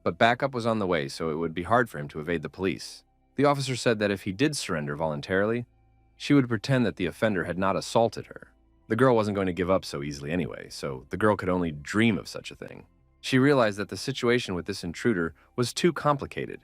But backup was on the way, so it would be hard for him to evade the police. The officer said that if he did surrender voluntarily, she would pretend that the offender had not assaulted her. The girl wasn't going to give up so easily anyway, so the girl could only dream of such a thing. She realized that the situation with this intruder was too complicated,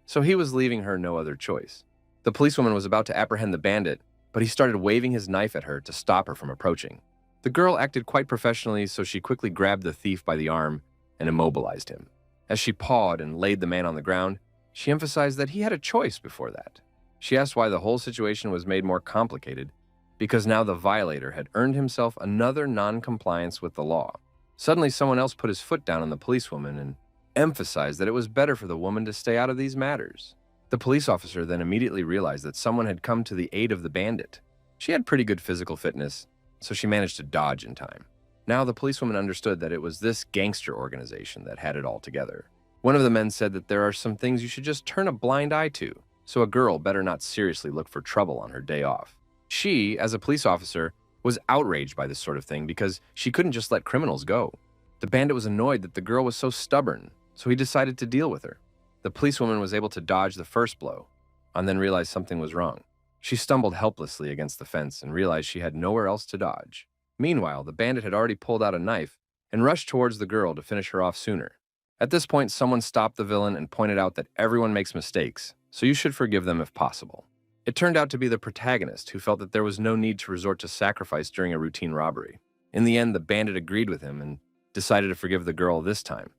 so he was leaving her no other choice. The policewoman was about to apprehend the bandit, but he started waving his knife at her to stop her from approaching. The girl acted quite professionally, so she quickly grabbed the thief by the arm and immobilized him. As she pawed and laid the man on the ground, she emphasized that he had a choice before that. She asked why the whole situation was made more complicated, because now the violator had earned himself another non-compliance with the law. Suddenly, someone else put his foot down on the policewoman and emphasized that it was better for the woman to stay out of these matters. The police officer then immediately realized that someone had come to the aid of the bandit. She had pretty good physical fitness, so she managed to dodge in time. Now the policewoman understood that it was this gangster organization that had it all together. One of the men said that there are some things you should just turn a blind eye to, so a girl better not seriously look for trouble on her day off. She, as a police officer, was outraged by this sort of thing because she couldn't just let criminals go. The bandit was annoyed that the girl was so stubborn, so he decided to deal with her. The policewoman was able to dodge the first blow, and then realized something was wrong. She stumbled helplessly against the fence and realized she had nowhere else to dodge. Meanwhile, the bandit had already pulled out a knife and rushed towards the girl to finish her off sooner. At this point, someone stopped the villain and pointed out that everyone makes mistakes, so you should forgive them if possible. It turned out to be the protagonist who felt that there was no need to resort to sacrifice during a routine robbery. In the end, the bandit agreed with him and decided to forgive the girl this time,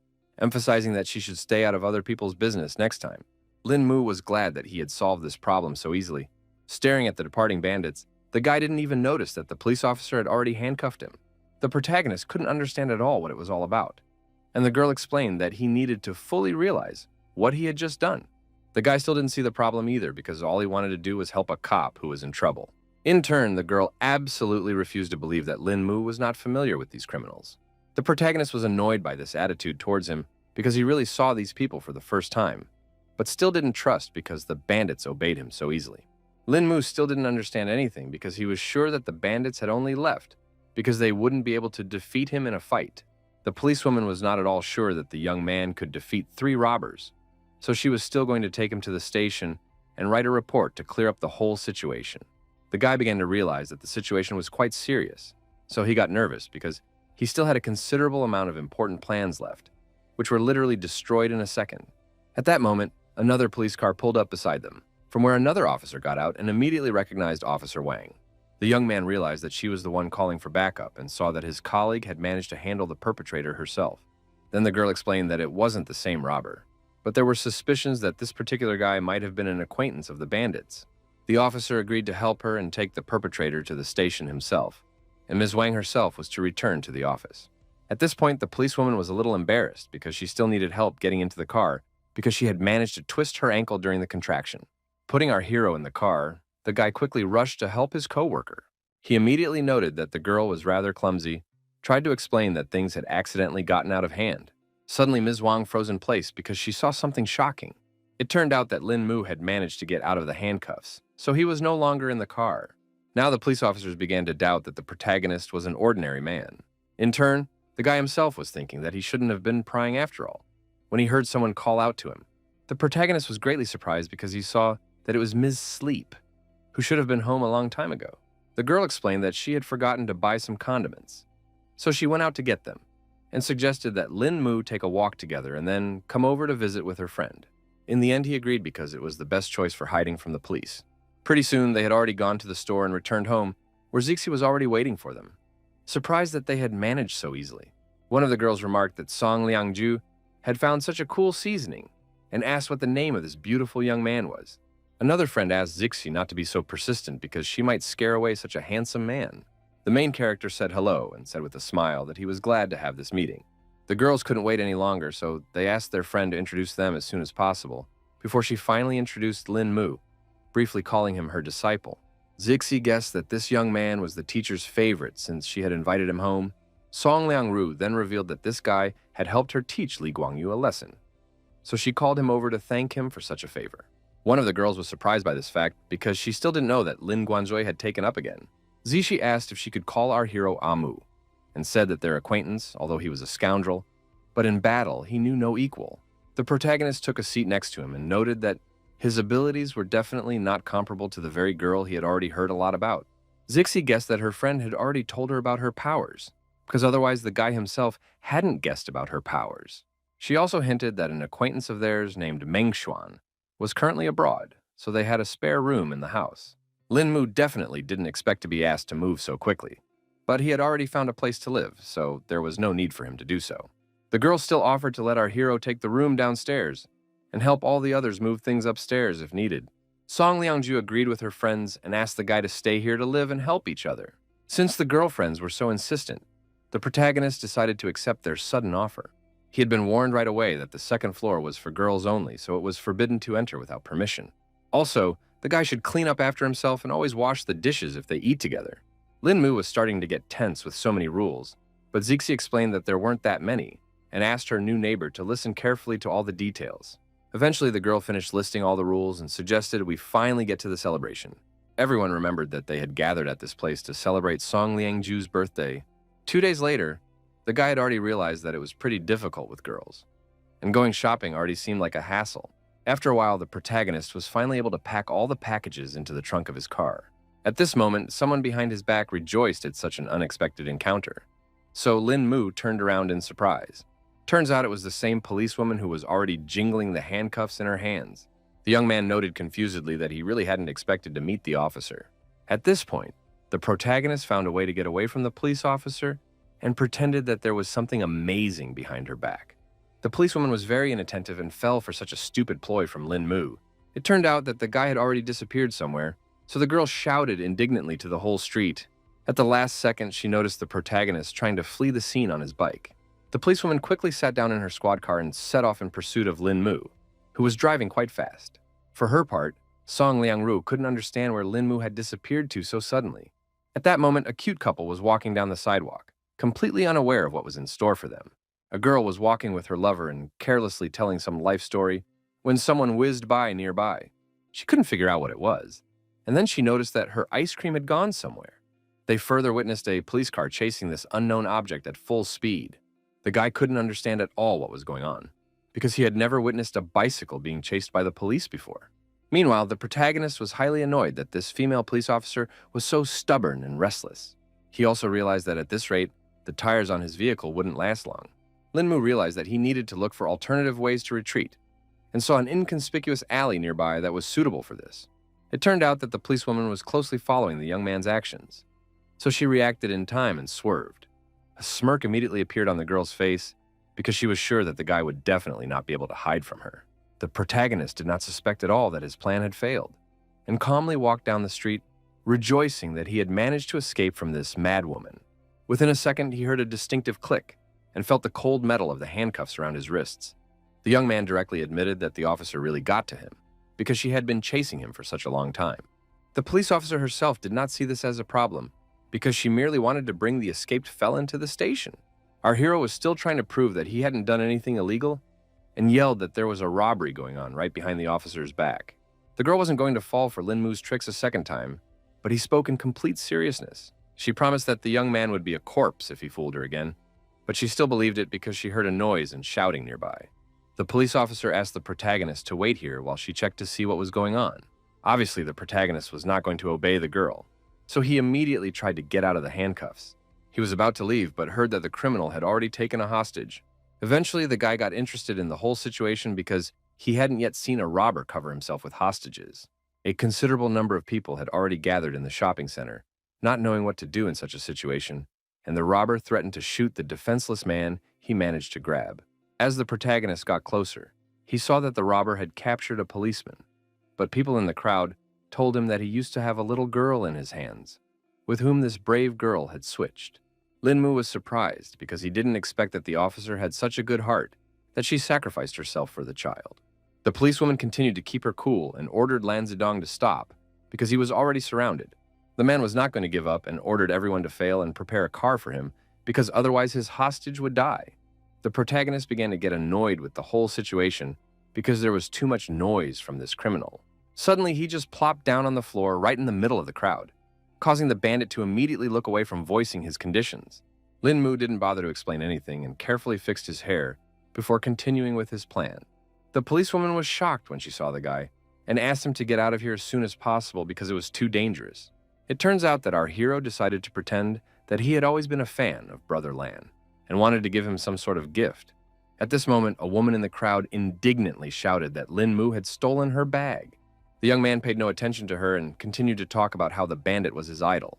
emphasizing that she should stay out of other people's business next time. Lin Mu was glad that he had solved this problem so easily. Staring at the departing bandits, the guy didn't even notice that the police officer had already handcuffed him. The protagonist couldn't understand at all what it was all about, and the girl explained that he needed to fully realize what he had just done. The guy still didn't see the problem either because all he wanted to do was help a cop who was in trouble. In turn, the girl absolutely refused to believe that Lin Mu was not familiar with these criminals. The protagonist was annoyed by this attitude towards him because he really saw these people for the first time, but still didn't trust because the bandits obeyed him so easily. Lin Mu still didn't understand anything because he was sure that the bandits had only left because they wouldn't be able to defeat him in a fight. The policewoman was not at all sure that the young man could defeat 3 robbers, so she was still going to take him to the station and write a report to clear up the whole situation. The guy began to realize that the situation was quite serious, so he got nervous because he still had a considerable amount of important plans left, which were literally destroyed in a second. At that moment, another police car pulled up beside them, from where another officer got out and immediately recognized Officer Wang. The young man realized that she was the one calling for backup and saw that his colleague had managed to handle the perpetrator herself. Then the girl explained that it wasn't the same robber, but there were suspicions that this particular guy might have been an acquaintance of the bandits. The officer agreed to help her and take the perpetrator to the station himself, and Ms. Wang herself was to return to the office. At this point, the policewoman was a little embarrassed because she still needed help getting into the car because she had managed to twist her ankle during the contraction. Putting our hero in the car, the guy quickly rushed to help his coworker. He immediately noted that the girl was rather clumsy, tried to explain that things had accidentally gotten out of hand. Suddenly, Ms. Wang froze in place because she saw something shocking. It turned out that Lin Mu had managed to get out of the handcuffs, so he was no longer in the car. Now the police officers began to doubt that the protagonist was an ordinary man. In turn, the guy himself was thinking that he shouldn't have been prying after all, when he heard someone call out to him. The protagonist was greatly surprised because he saw that it was Ms. Sleep, who should have been home a long time ago. The girl explained that she had forgotten to buy some condiments, so she went out to get them, and suggested that Lin Mu take a walk together and then come over to visit with her friend. In the end, he agreed because it was the best choice for hiding from the police. Pretty soon, they had already gone to the store and returned home, where Zixi was already waiting for them. Surprised that they had managed so easily, one of the girls remarked that Song Liangju had found such a cool seasoning and asked what the name of this beautiful young man was. Another friend asked Zixi not to be so persistent because she might scare away such a handsome man. The main character said hello and said with a smile that he was glad to have this meeting. The girls couldn't wait any longer, so they asked their friend to introduce them as soon as possible, before she finally introduced Lin Mu, briefly calling him her disciple. Zixi guessed that this young man was the teacher's favorite since she had invited him home. Song Liangru then revealed that this guy had helped her teach Li Guangyu a lesson, so she called him over to thank him for such a favor. One of the girls was surprised by this fact because she still didn't know that Lin Guanzhui had taken up again. Zixi asked if she could call our hero Amu, and said that their acquaintance, although he was a scoundrel, but in battle he knew no equal. The protagonist took a seat next to him and noted that his abilities were definitely not comparable to the very girl he had already heard a lot about. Zixi guessed that her friend had already told her about her powers, because otherwise the guy himself hadn't guessed about her powers. She also hinted that an acquaintance of theirs named Meng Xuan was currently abroad, so they had a spare room in the house. Lin Mu definitely didn't expect to be asked to move so quickly, but he had already found a place to live, so there was no need for him to do so. The girl still offered to let our hero take the room downstairs and help all the others move things upstairs if needed. Song Liangju agreed with her friends and asked the guy to stay here to live and help each other. Since the girlfriends were so insistent, the protagonist decided to accept their sudden offer. He had been warned right away that the second floor was for girls only, so it was forbidden to enter without permission. Also, the guy should clean up after himself and always wash the dishes if they eat together. Lin Mu was starting to get tense with so many rules, but Zixi explained that there weren't that many and asked her new neighbor to listen carefully to all the details. Eventually, the girl finished listing all the rules and suggested we finally get to the celebration. Everyone remembered that they had gathered at this place to celebrate Song Liangju's birthday. 2 days later, the guy had already realized that it was pretty difficult with girls, and going shopping already seemed like a hassle. After a while, the protagonist was finally able to pack all the packages into the trunk of his car. At this moment, someone behind his back rejoiced at such an unexpected encounter. So Lin Mu turned around in surprise. Turns out it was the same policewoman who was already jingling the handcuffs in her hands. The young man noted confusedly that he really hadn't expected to meet the officer. At this point, the protagonist found a way to get away from the police officer and pretended that there was something amazing behind her back. The policewoman was very inattentive and fell for such a stupid ploy from Lin Mu. It turned out that the guy had already disappeared somewhere, so the girl shouted indignantly to the whole street. At the last second, she noticed the protagonist trying to flee the scene on his bike. The policewoman quickly sat down in her squad car and set off in pursuit of Lin Mu, who was driving quite fast. For her part, Song Liangru couldn't understand where Lin Mu had disappeared to so suddenly. At that moment, a cute couple was walking down the sidewalk, completely unaware of what was in store for them. A girl was walking with her lover and carelessly telling some life story when someone whizzed by nearby. She couldn't figure out what it was, and then she noticed that her ice cream had gone somewhere. They further witnessed a police car chasing this unknown object at full speed. The guy couldn't understand at all what was going on, because he had never witnessed a bicycle being chased by the police before. Meanwhile, the protagonist was highly annoyed that this female police officer was so stubborn and restless. He also realized that at this rate, the tires on his vehicle wouldn't last long. Lin Mu realized that he needed to look for alternative ways to retreat, and saw an inconspicuous alley nearby that was suitable for this. It turned out that the policewoman was closely following the young man's actions, so she reacted in time and swerved. A smirk immediately appeared on the girl's face because she was sure that the guy would definitely not be able to hide from her. The protagonist did not suspect at all that his plan had failed, and calmly walked down the street, rejoicing that he had managed to escape from this madwoman. Within a second, he heard a distinctive click and felt the cold metal of the handcuffs around his wrists. The young man directly admitted that the officer really got to him because she had been chasing him for such a long time. The police officer herself did not see this as a problem because she merely wanted to bring the escaped felon to the station. Our hero was still trying to prove that he hadn't done anything illegal and yelled that there was a robbery going on right behind the officer's back. The girl wasn't going to fall for Lin Mu's tricks a second time, but he spoke in complete seriousness. She promised that the young man would be a corpse if he fooled her again, but she still believed it because she heard a noise and shouting nearby. The police officer asked the protagonist to wait here while she checked to see what was going on. Obviously, the protagonist was not going to obey the girl, so he immediately tried to get out of the handcuffs. He was about to leave, but heard that the criminal had already taken a hostage. Eventually, the guy got interested in the whole situation because he hadn't yet seen a robber cover himself with hostages. A considerable number of people had already gathered in the shopping center, not knowing what to do in such a situation, and the robber threatened to shoot the defenseless man he managed to grab. As the protagonist got closer, he saw that the robber had captured a policeman, but people in the crowd told him that he used to have a little girl in his hands, with whom this brave girl had switched. Lin Mu was surprised because he didn't expect that the officer had such a good heart that she sacrificed herself for the child. The policewoman continued to keep her cool and ordered Lan Zidong to stop because he was already surrounded. The man was not going to give up and ordered everyone to fail and prepare a car for him because otherwise his hostage would die. The protagonist began to get annoyed with the whole situation because there was too much noise from this criminal. Suddenly, he just plopped down on the floor right in the middle of the crowd, causing the bandit to immediately look away from voicing his conditions. Lin Mu didn't bother to explain anything and carefully fixed his hair before continuing with his plan. The policewoman was shocked when she saw the guy and asked him to get out of here as soon as possible because it was too dangerous. It turns out that our hero decided to pretend that he had always been a fan of Brother Lan and wanted to give him some sort of gift. At this moment, a woman in the crowd indignantly shouted that Lin Mu had stolen her bag. The young man paid no attention to her and continued to talk about how the bandit was his idol,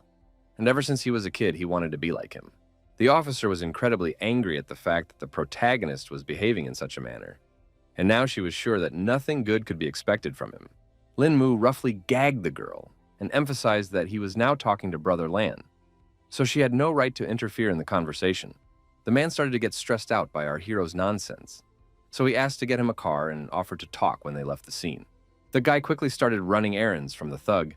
and ever since he was a kid, he wanted to be like him. The officer was incredibly angry at the fact that the protagonist was behaving in such a manner, and now she was sure that nothing good could be expected from him. Lin Mu roughly gagged the girl and emphasized that he was now talking to Brother Lan, so she had no right to interfere in the conversation. The man started to get stressed out by our hero's nonsense, so he asked to get him a car and offered to talk when they left the scene. The guy quickly started running errands from the thug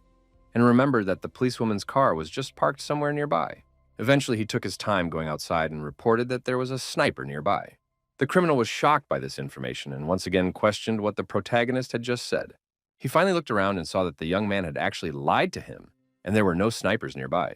and remembered that the policewoman's car was just parked somewhere nearby. Eventually, he took his time going outside and reported that there was a sniper nearby. The criminal was shocked by this information and once again questioned what the protagonist had just said. He finally looked around and saw that the young man had actually lied to him, and there were no snipers nearby.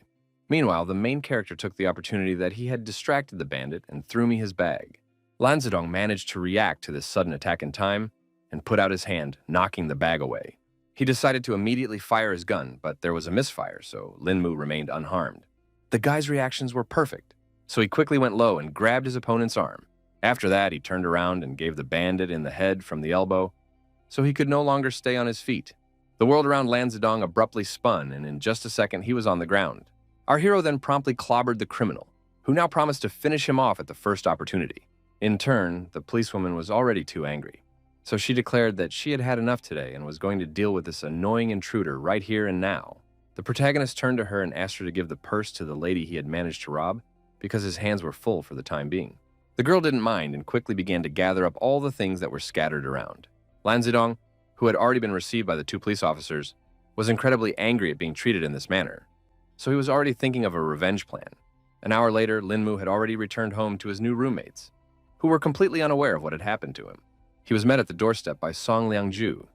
Meanwhile, the main character took the opportunity that he had distracted the bandit and threw me his bag. Lan Zedong managed to react to this sudden attack in time and put out his hand, knocking the bag away. He decided to immediately fire his gun, but there was a misfire, so Lin Mu remained unharmed. The guy's reactions were perfect, so he quickly went low and grabbed his opponent's arm. After that, he turned around and gave the bandit in the head from the elbow, so he could no longer stay on his feet. The world around Lan Zedong abruptly spun, and in just a second, he was on the ground. Our hero then promptly clobbered the criminal, who now promised to finish him off at the first opportunity. In turn, the policewoman was already too angry, so she declared that she had had enough today and was going to deal with this annoying intruder right here and now. The protagonist turned to her and asked her to give the purse to the lady he had managed to rob because his hands were full for the time being. The girl didn't mind and quickly began to gather up all the things that were scattered around. Lan Zedong, who had already been received by the two police officers, was incredibly angry at being treated in this manner, so he was already thinking of a revenge plan. An hour later, Lin Mu had already returned home to his new roommates, who were completely unaware of what had happened to him. He was met at the doorstep by Song Liangju,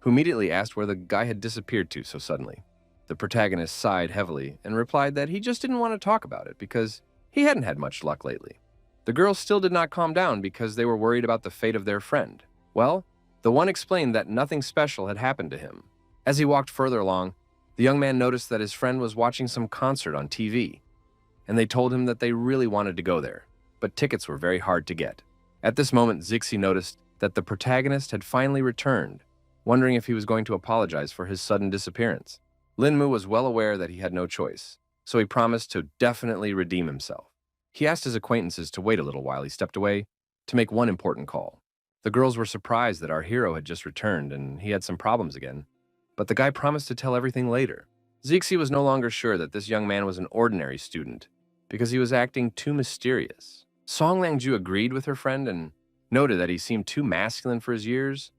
who immediately asked where the guy had disappeared to so suddenly. The protagonist sighed heavily and replied that he just didn't want to talk about it because he hadn't had much luck lately. The girls still did not calm down because they were worried about the fate of their friend. Well, the one explained that nothing special had happened to him. As he walked further along, the young man noticed that his friend was watching some concert on TV, and they told him that they really wanted to go there, but tickets were very hard to get. At this moment, Zixi noticed that the protagonist had finally returned, wondering if he was going to apologize for his sudden disappearance. Lin Mu was well aware that he had no choice, so he promised to definitely redeem himself. He asked his acquaintances to wait a little while he stepped away to make one important call. The girls were surprised that our hero had just returned and he had some problems again, but the guy promised to tell everything later. Zixi was no longer sure that this young man was an ordinary student because he was acting too mysterious. Song Liangju agreed with her friend and noted that he seemed too masculine for his years,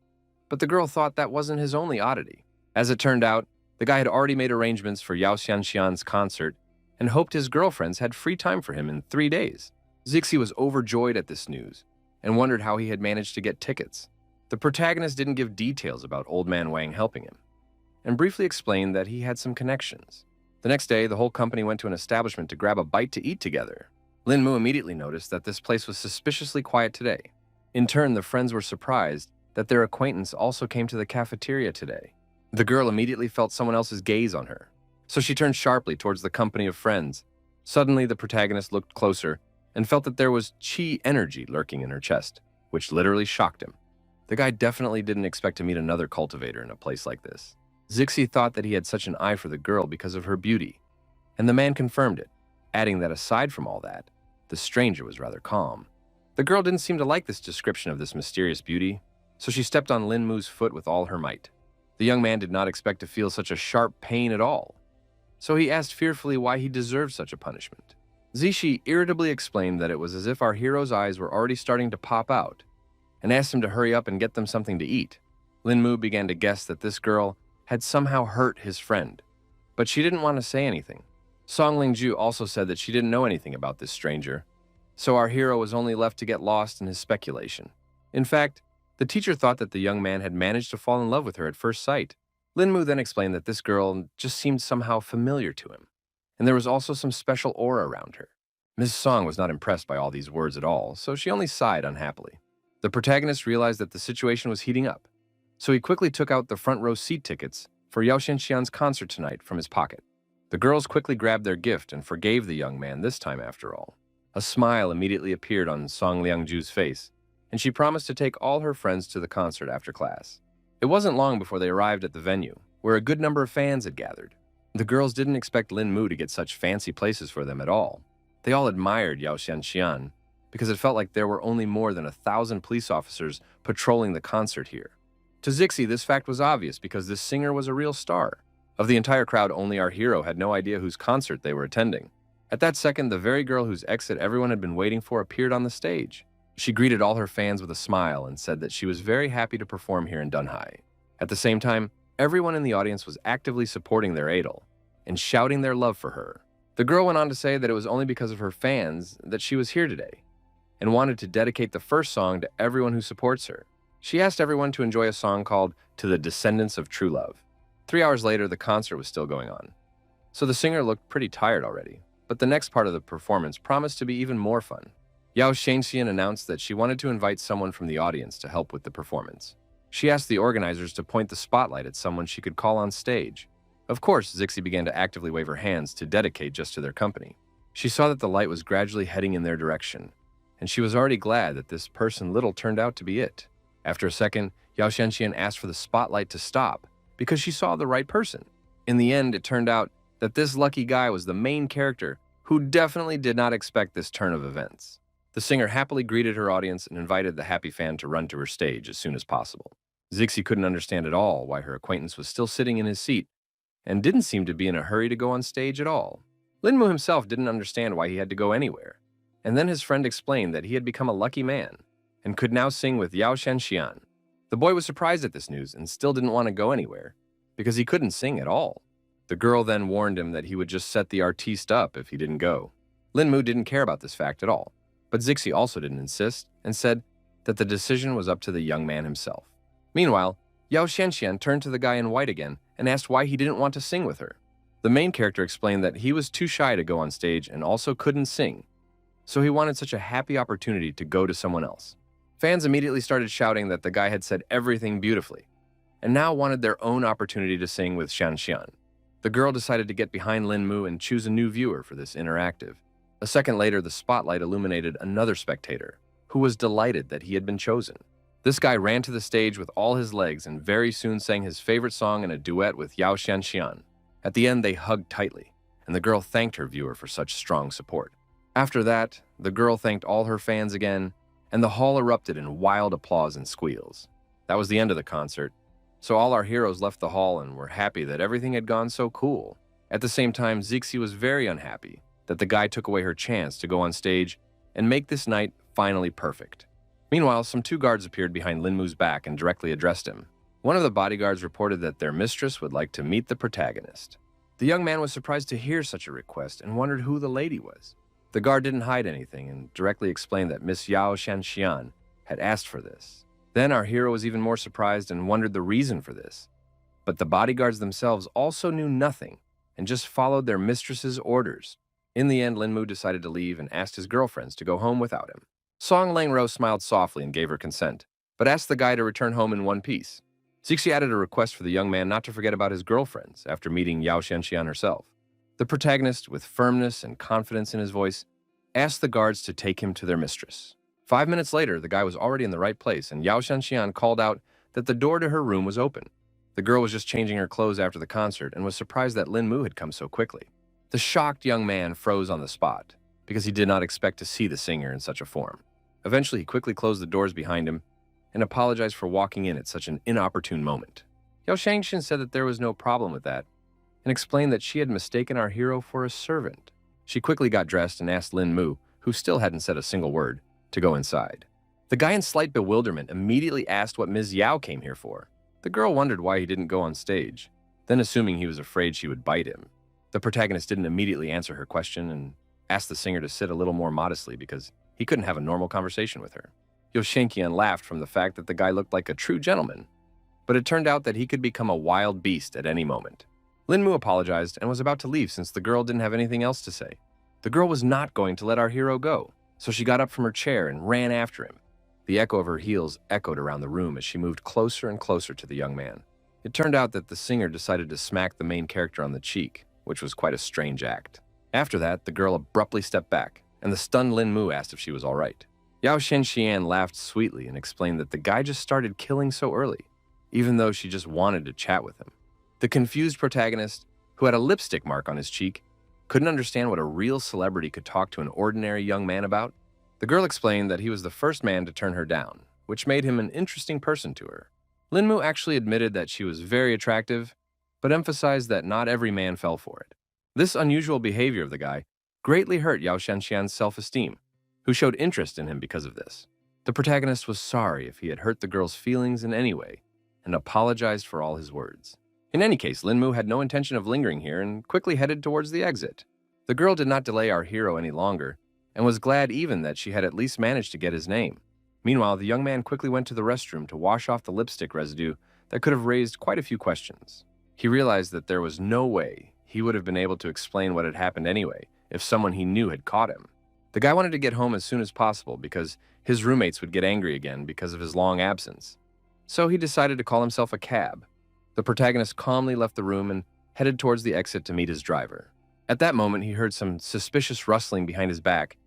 but the girl thought that wasn't his only oddity. As it turned out, the guy had already made arrangements for Yao Xianxian's concert and hoped his girlfriends had free time for him in 3 days. Zixi was overjoyed at this news and wondered how he had managed to get tickets. The protagonist didn't give details about Old Man Wang helping him, and briefly explained that he had some connections. The next day, the whole company went to an establishment to grab a bite to eat together. Lin Mu immediately noticed that this place was suspiciously quiet today. In turn, the friends were surprised that their acquaintance also came to the cafeteria today. The girl immediately felt someone else's gaze on her, so she turned sharply towards the company of friends. Suddenly, the protagonist looked closer and felt that there was chi energy lurking in her chest, which literally shocked him. The guy definitely didn't expect to meet another cultivator in a place like this. Zixi thought that he had such an eye for the girl because of her beauty, and the man confirmed it, adding that aside from all that, the stranger was rather calm. The girl didn't seem to like this description of this mysterious beauty, so she stepped on Lin Mu's foot with all her might. The young man did not expect to feel such a sharp pain at all, so he asked fearfully why he deserved such a punishment. Zixi irritably explained that it was as if our hero's eyes were already starting to pop out, and asked him to hurry up and get them something to eat. Lin Mu began to guess that this girl had somehow hurt his friend, but she didn't want to say anything. Song Lingju also said that she didn't know anything about this stranger, so our hero was only left to get lost in his speculation. In fact, the teacher thought that the young man had managed to fall in love with her at first sight. Lin Mu then explained that this girl just seemed somehow familiar to him, and there was also some special aura around her. Ms. Song was not impressed by all these words at all, so she only sighed unhappily. The protagonist realized that the situation was heating up, so he quickly took out the front row seat tickets for Yao Xianxian's concert tonight from his pocket. The girls quickly grabbed their gift and forgave the young man this time after all. A smile immediately appeared on Song Liangju's face, and she promised to take all her friends to the concert after class. It wasn't long before they arrived at the venue, where a good number of fans had gathered. The girls didn't expect Lin Mu to get such fancy places for them at all. They all admired Yao Xianxian because it felt like there were only more than 1,000 police officers patrolling the concert here. To Zixi, this fact was obvious because this singer was a real star. Of the entire crowd, only our hero had no idea whose concert they were attending. At that second, the very girl whose exit everyone had been waiting for appeared on the stage. She greeted all her fans with a smile and said that she was very happy to perform here in Dunhai. At the same time, everyone in the audience was actively supporting their idol and shouting their love for her. The girl went on to say that it was only because of her fans that she was here today and wanted to dedicate the first song to everyone who supports her. She asked everyone to enjoy a song called To the Descendants of True Love. 3 hours later, the concert was still going on. So the singer looked pretty tired already, but the next part of the performance promised to be even more fun. Yao Shangxian announced that she wanted to invite someone from the audience to help with the performance. She asked the organizers to point the spotlight at someone she could call on stage. Of course, Zixi began to actively wave her hands to dedicate just to their company. She saw that the light was gradually heading in their direction, and she was already glad that this person little turned out to be it. After a second, Yao Shangxian asked for the spotlight to stop because she saw the right person. In the end, it turned out that this lucky guy was the main character who definitely did not expect this turn of events. The singer happily greeted her audience and invited the happy fan to run to her stage as soon as possible. Zixi couldn't understand at all why her acquaintance was still sitting in his seat and didn't seem to be in a hurry to go on stage at all. Linmu himself didn't understand why he had to go anywhere, and then his friend explained that he had become a lucky man and could now sing with Yao Shanxian. The boy was surprised at this news and still didn't want to go anywhere because he couldn't sing at all. The girl then warned him that he would just set the artiste up if he didn't go. Linmu didn't care about this fact at all, but Zixi also didn't insist and said that the decision was up to the young man himself. Meanwhile, Yao Shanxian turned to the guy in white again and asked why he didn't want to sing with her. The main character explained that he was too shy to go on stage and also couldn't sing, so he wanted such a happy opportunity to go to someone else. Fans immediately started shouting that the guy had said everything beautifully, and now wanted their own opportunity to sing with Shanxian. The girl decided to get behind Linmu and choose a new viewer for this interactive. A second later, the spotlight illuminated another spectator, who was delighted that he had been chosen. This guy ran to the stage with all his legs and very soon sang his favorite song in a duet with Yao Shanxian. At the end, they hugged tightly, and the girl thanked her viewer for such strong support. After that, the girl thanked all her fans again, and the hall erupted in wild applause and squeals. That was the end of the concert, so all our heroes left the hall and were happy that everything had gone so cool. At the same time, Zixi was very unhappy that the guy took away her chance to go on stage and make this night finally perfect. Meanwhile, some 2 guards appeared behind Linmu's back and directly addressed him. One of the bodyguards reported that their mistress would like to meet the protagonist. The young man was surprised to hear such a request and wondered who the lady was. The guard didn't hide anything and directly explained that Miss Yao Shanxian had asked for this. Then our hero was even more surprised and wondered the reason for this. But the bodyguards themselves also knew nothing and just followed their mistress's orders. In the end, Linmu decided to leave and asked his girlfriends to go home without him. Song Langro smiled softly and gave her consent, but asked the guy to return home in one piece. Zixi added a request for the young man not to forget about his girlfriends after meeting Yao Shanxian herself. The protagonist, with firmness and confidence in his voice, asked the guards to take him to their mistress. 5 minutes later, the guy was already in the right place, and Yao Shanxian called out that the door to her room was open. The girl was just changing her clothes after the concert and was surprised that Linmu had come so quickly. The shocked young man froze on the spot because he did not expect to see the singer in such a form. Eventually, he quickly closed the doors behind him and apologized for walking in at such an inopportune moment. Yao Shangxian said that there was no problem with that and explained that she had mistaken our hero for a servant. She quickly got dressed and asked Linmu, who still hadn't said a single word, to go inside. The guy in slight bewilderment immediately asked what Ms. Yao came here for. The girl wondered why he didn't go on stage, then assuming he was afraid she would bite him. The protagonist didn't immediately answer her question and asked the singer to sit a little more modestly because he couldn't have a normal conversation with her. Yao Shanxian laughed from the fact that the guy looked like a true gentleman, but it turned out that he could become a wild beast at any moment. Linmu apologized and was about to leave since the girl didn't have anything else to say. The girl was not going to let our hero go, so she got up from her chair and ran after him. The echo of her heels echoed around the room as she moved closer and closer to the young man. It turned out that the singer decided to smack the main character on the cheek, which was quite a strange act. After that, the girl abruptly stepped back, and the stunned Linmu asked if she was all right. Yao Shanxian laughed sweetly and explained that the guy just started killing so early, even though she just wanted to chat with him. The confused protagonist, who had a lipstick mark on his cheek, couldn't understand what a real celebrity could talk to an ordinary young man about. The girl explained that he was the first man to turn her down, which made him an interesting person to her. Linmu actually admitted that she was very attractive, but emphasized that not every man fell for it. This unusual behavior of the guy greatly hurt Yao Shanxian's self-esteem, who showed interest in him because of this. The protagonist was sorry if he had hurt the girl's feelings in any way and apologized for all his words. In any case, Lin Mu had no intention of lingering here and quickly headed towards the exit. The girl did not delay our hero any longer and was glad even that she had at least managed to get his name. Meanwhile, the young man quickly went to the restroom to wash off the lipstick residue that could have raised quite a few questions. He realized that there was no way he would have been able to explain what had happened anyway if someone he knew had caught him. The guy wanted to get home as soon as possible because his roommates would get angry again because of his long absence. So he decided to call himself a cab. The protagonist calmly left the room and headed towards the exit to meet his driver. At that moment, he heard some suspicious rustling behind his back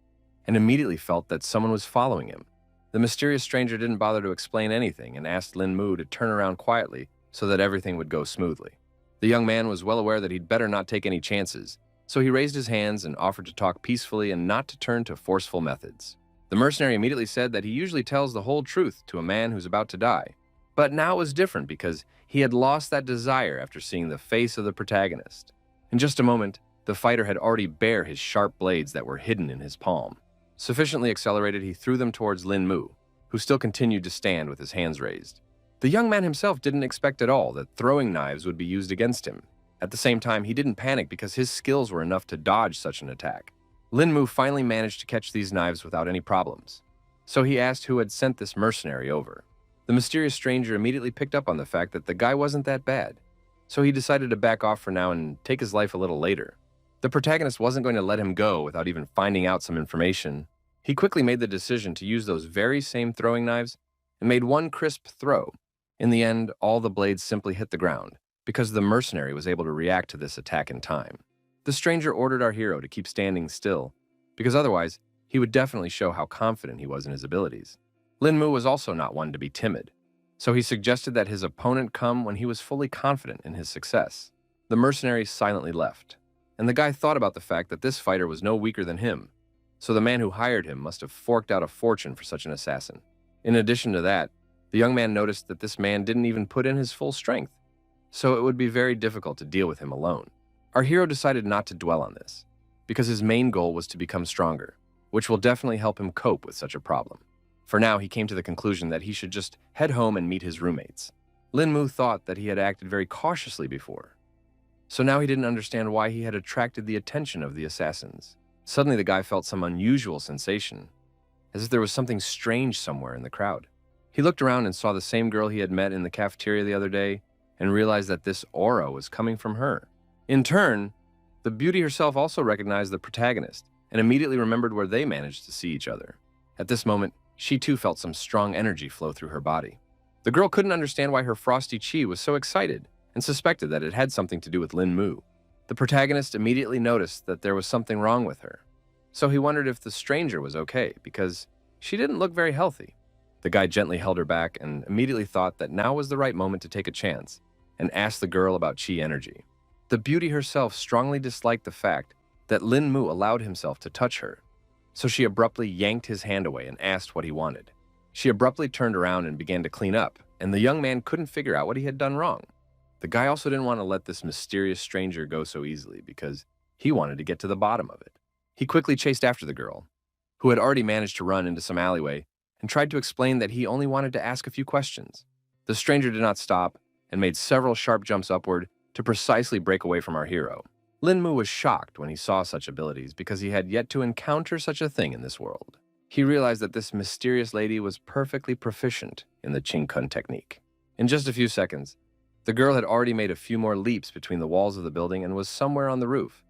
and immediately felt that someone was following him. The mysterious stranger didn't bother to explain anything and asked Lin Mu to turn around quietly so that everything would go smoothly. The young man was well aware that he'd better not take any chances, so he raised his hands and offered to talk peacefully and not to turn to forceful methods. The mercenary immediately said that he usually tells the whole truth to a man who's about to die, but now it was different because he had lost that desire after seeing the face of the protagonist. In just a moment, the fighter had already bare his sharp blades that were hidden in his palm. Sufficiently accelerated, he threw them towards Lin Mu, who still continued to stand with his hands raised. The young man himself didn't expect at all that throwing knives would be used against him. At the same time, he didn't panic because his skills were enough to dodge such an attack. Lin Mu finally managed to catch these knives without any problems. So he asked who had sent this mercenary over. The mysterious stranger immediately picked up on the fact that the guy wasn't that bad, so he decided to back off for now and take his life a little later. The protagonist wasn't going to let him go without even finding out some information. He quickly made the decision to use those very same throwing knives and made one crisp throw. In the end, all the blades simply hit the ground because the mercenary was able to react to this attack in time. The stranger ordered our hero to keep standing still because otherwise he would definitely show how confident he was in his abilities. Lin Mu was also not one to be timid, so he suggested that his opponent come when he was fully confident in his success. The mercenary silently left, and the guy thought about the fact that this fighter was no weaker than him, so the man who hired him must have forked out a fortune for such an assassin. In addition to that, the young man noticed that this man didn't even put in his full strength, so it would be very difficult to deal with him alone. Our hero decided not to dwell on this, because his main goal was to become stronger, which will definitely help him cope with such a problem. For now, he came to the conclusion that he should just head home and meet his roommates. Lin Mu thought that he had acted very cautiously before, so now he didn't understand why he had attracted the attention of the assassins. Suddenly, the guy felt some unusual sensation, as if there was something strange somewhere in the crowd. He looked around and saw the same girl he had met in the cafeteria the other day and realized that this aura was coming from her. In turn, the beauty herself also recognized the protagonist and immediately remembered where they managed to see each other. At this moment, she too felt some strong energy flow through her body. The girl couldn't understand why her frosty chi was so excited and suspected that it had something to do with Lin Mu. The protagonist immediately noticed that there was something wrong with her, so he wondered if the stranger was okay because she didn't look very healthy. The guy gently held her back and immediately thought that now was the right moment to take a chance and ask the girl about chi energy. The beauty herself strongly disliked the fact that Lin Mu allowed himself to touch her, so she abruptly yanked his hand away and asked what he wanted. She abruptly turned around and began to clean up, and the young man couldn't figure out what he had done wrong. The guy also didn't want to let this mysterious stranger go so easily because he wanted to get to the bottom of it. He quickly chased after the girl, who had already managed to run into some alleyway, and tried to explain that he only wanted to ask a few questions. The stranger did not stop and made several sharp jumps upward to precisely break away from our hero. Lin Mu was shocked when he saw such abilities because he had yet to encounter such a thing in this world. He realized that this mysterious lady was perfectly proficient in the Qing Kun technique. In just a few seconds, the girl had already made a few more leaps between the walls of the building and was somewhere on the roof,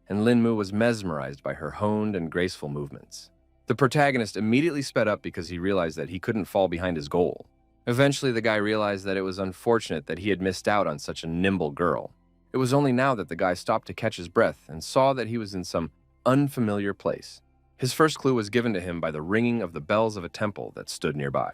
and Lin Mu was mesmerized by her honed and graceful movements. The protagonist immediately sped up because he realized that he couldn't fall behind his goal. Eventually, the guy realized that it was unfortunate that he had missed out on such a nimble girl. It was only now that the guy stopped to catch his breath and saw that he was in some unfamiliar place. His first clue was given to him by the ringing of the bells of a temple that stood nearby.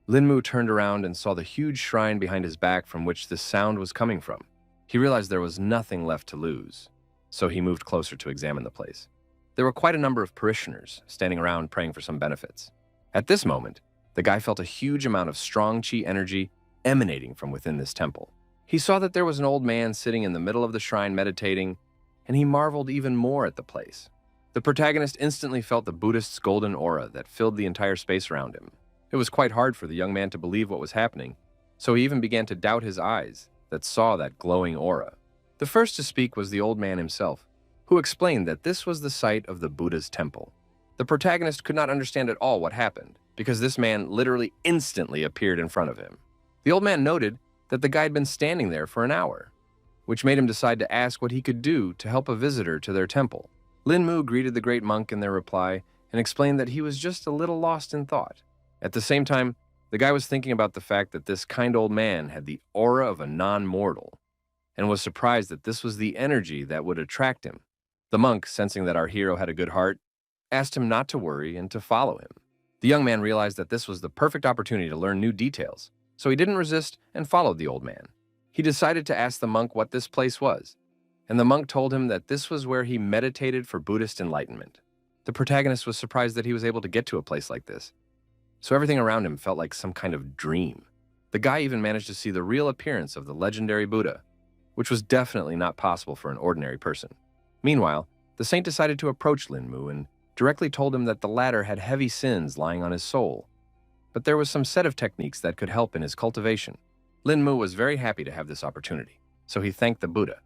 Lin Mu turned around and saw the huge shrine behind his back from which this sound was coming from. He realized there was nothing left to lose, so he moved closer to examine the place. There were quite a number of parishioners standing around praying for some benefits. At this moment, the guy felt a huge amount of strong chi energy emanating from within this temple. He saw that there was an old man sitting in the middle of the shrine meditating, and he marveled even more at the place. The The protagonist instantly felt the Buddhist's golden aura that filled the entire space around him. It was quite hard for the young man to believe what was happening, so he even began to doubt his eyes that saw that glowing aura. The first to speak was the old man himself, who explained that this was the site of the Buddha's temple. The protagonist could not understand at all what happened, because this man literally instantly appeared in front of him. The old man noted that the guy had been standing there for an hour, which made him decide to ask what he could do to help a visitor to their temple. Lin Mu greeted the great monk in their reply and explained that he was just a little lost in thought. At the same time, the guy was thinking about the fact that this kind old man had the aura of a non-mortal, and was surprised that this was the energy that would attract him. The monk, sensing that our hero had a good heart, asked him not to worry and to follow him. The young man realized that this was the perfect opportunity to learn new details, so he didn't resist and followed the old man. He decided to ask the monk what this place was, and the monk told him that this was where he meditated for Buddhist enlightenment. The protagonist was surprised that he was able to get to a place like this, so everything around him felt like some kind of dream. The guy even managed to see the real appearance of the legendary Buddha, which was definitely not possible for an ordinary person. Meanwhile, the saint decided to approach Lin Mu and directly told him that the latter had heavy sins lying on his soul, but there was some set of techniques that could help in his cultivation. Lin Mu was very happy to have this opportunity, so he thanked the Buddha.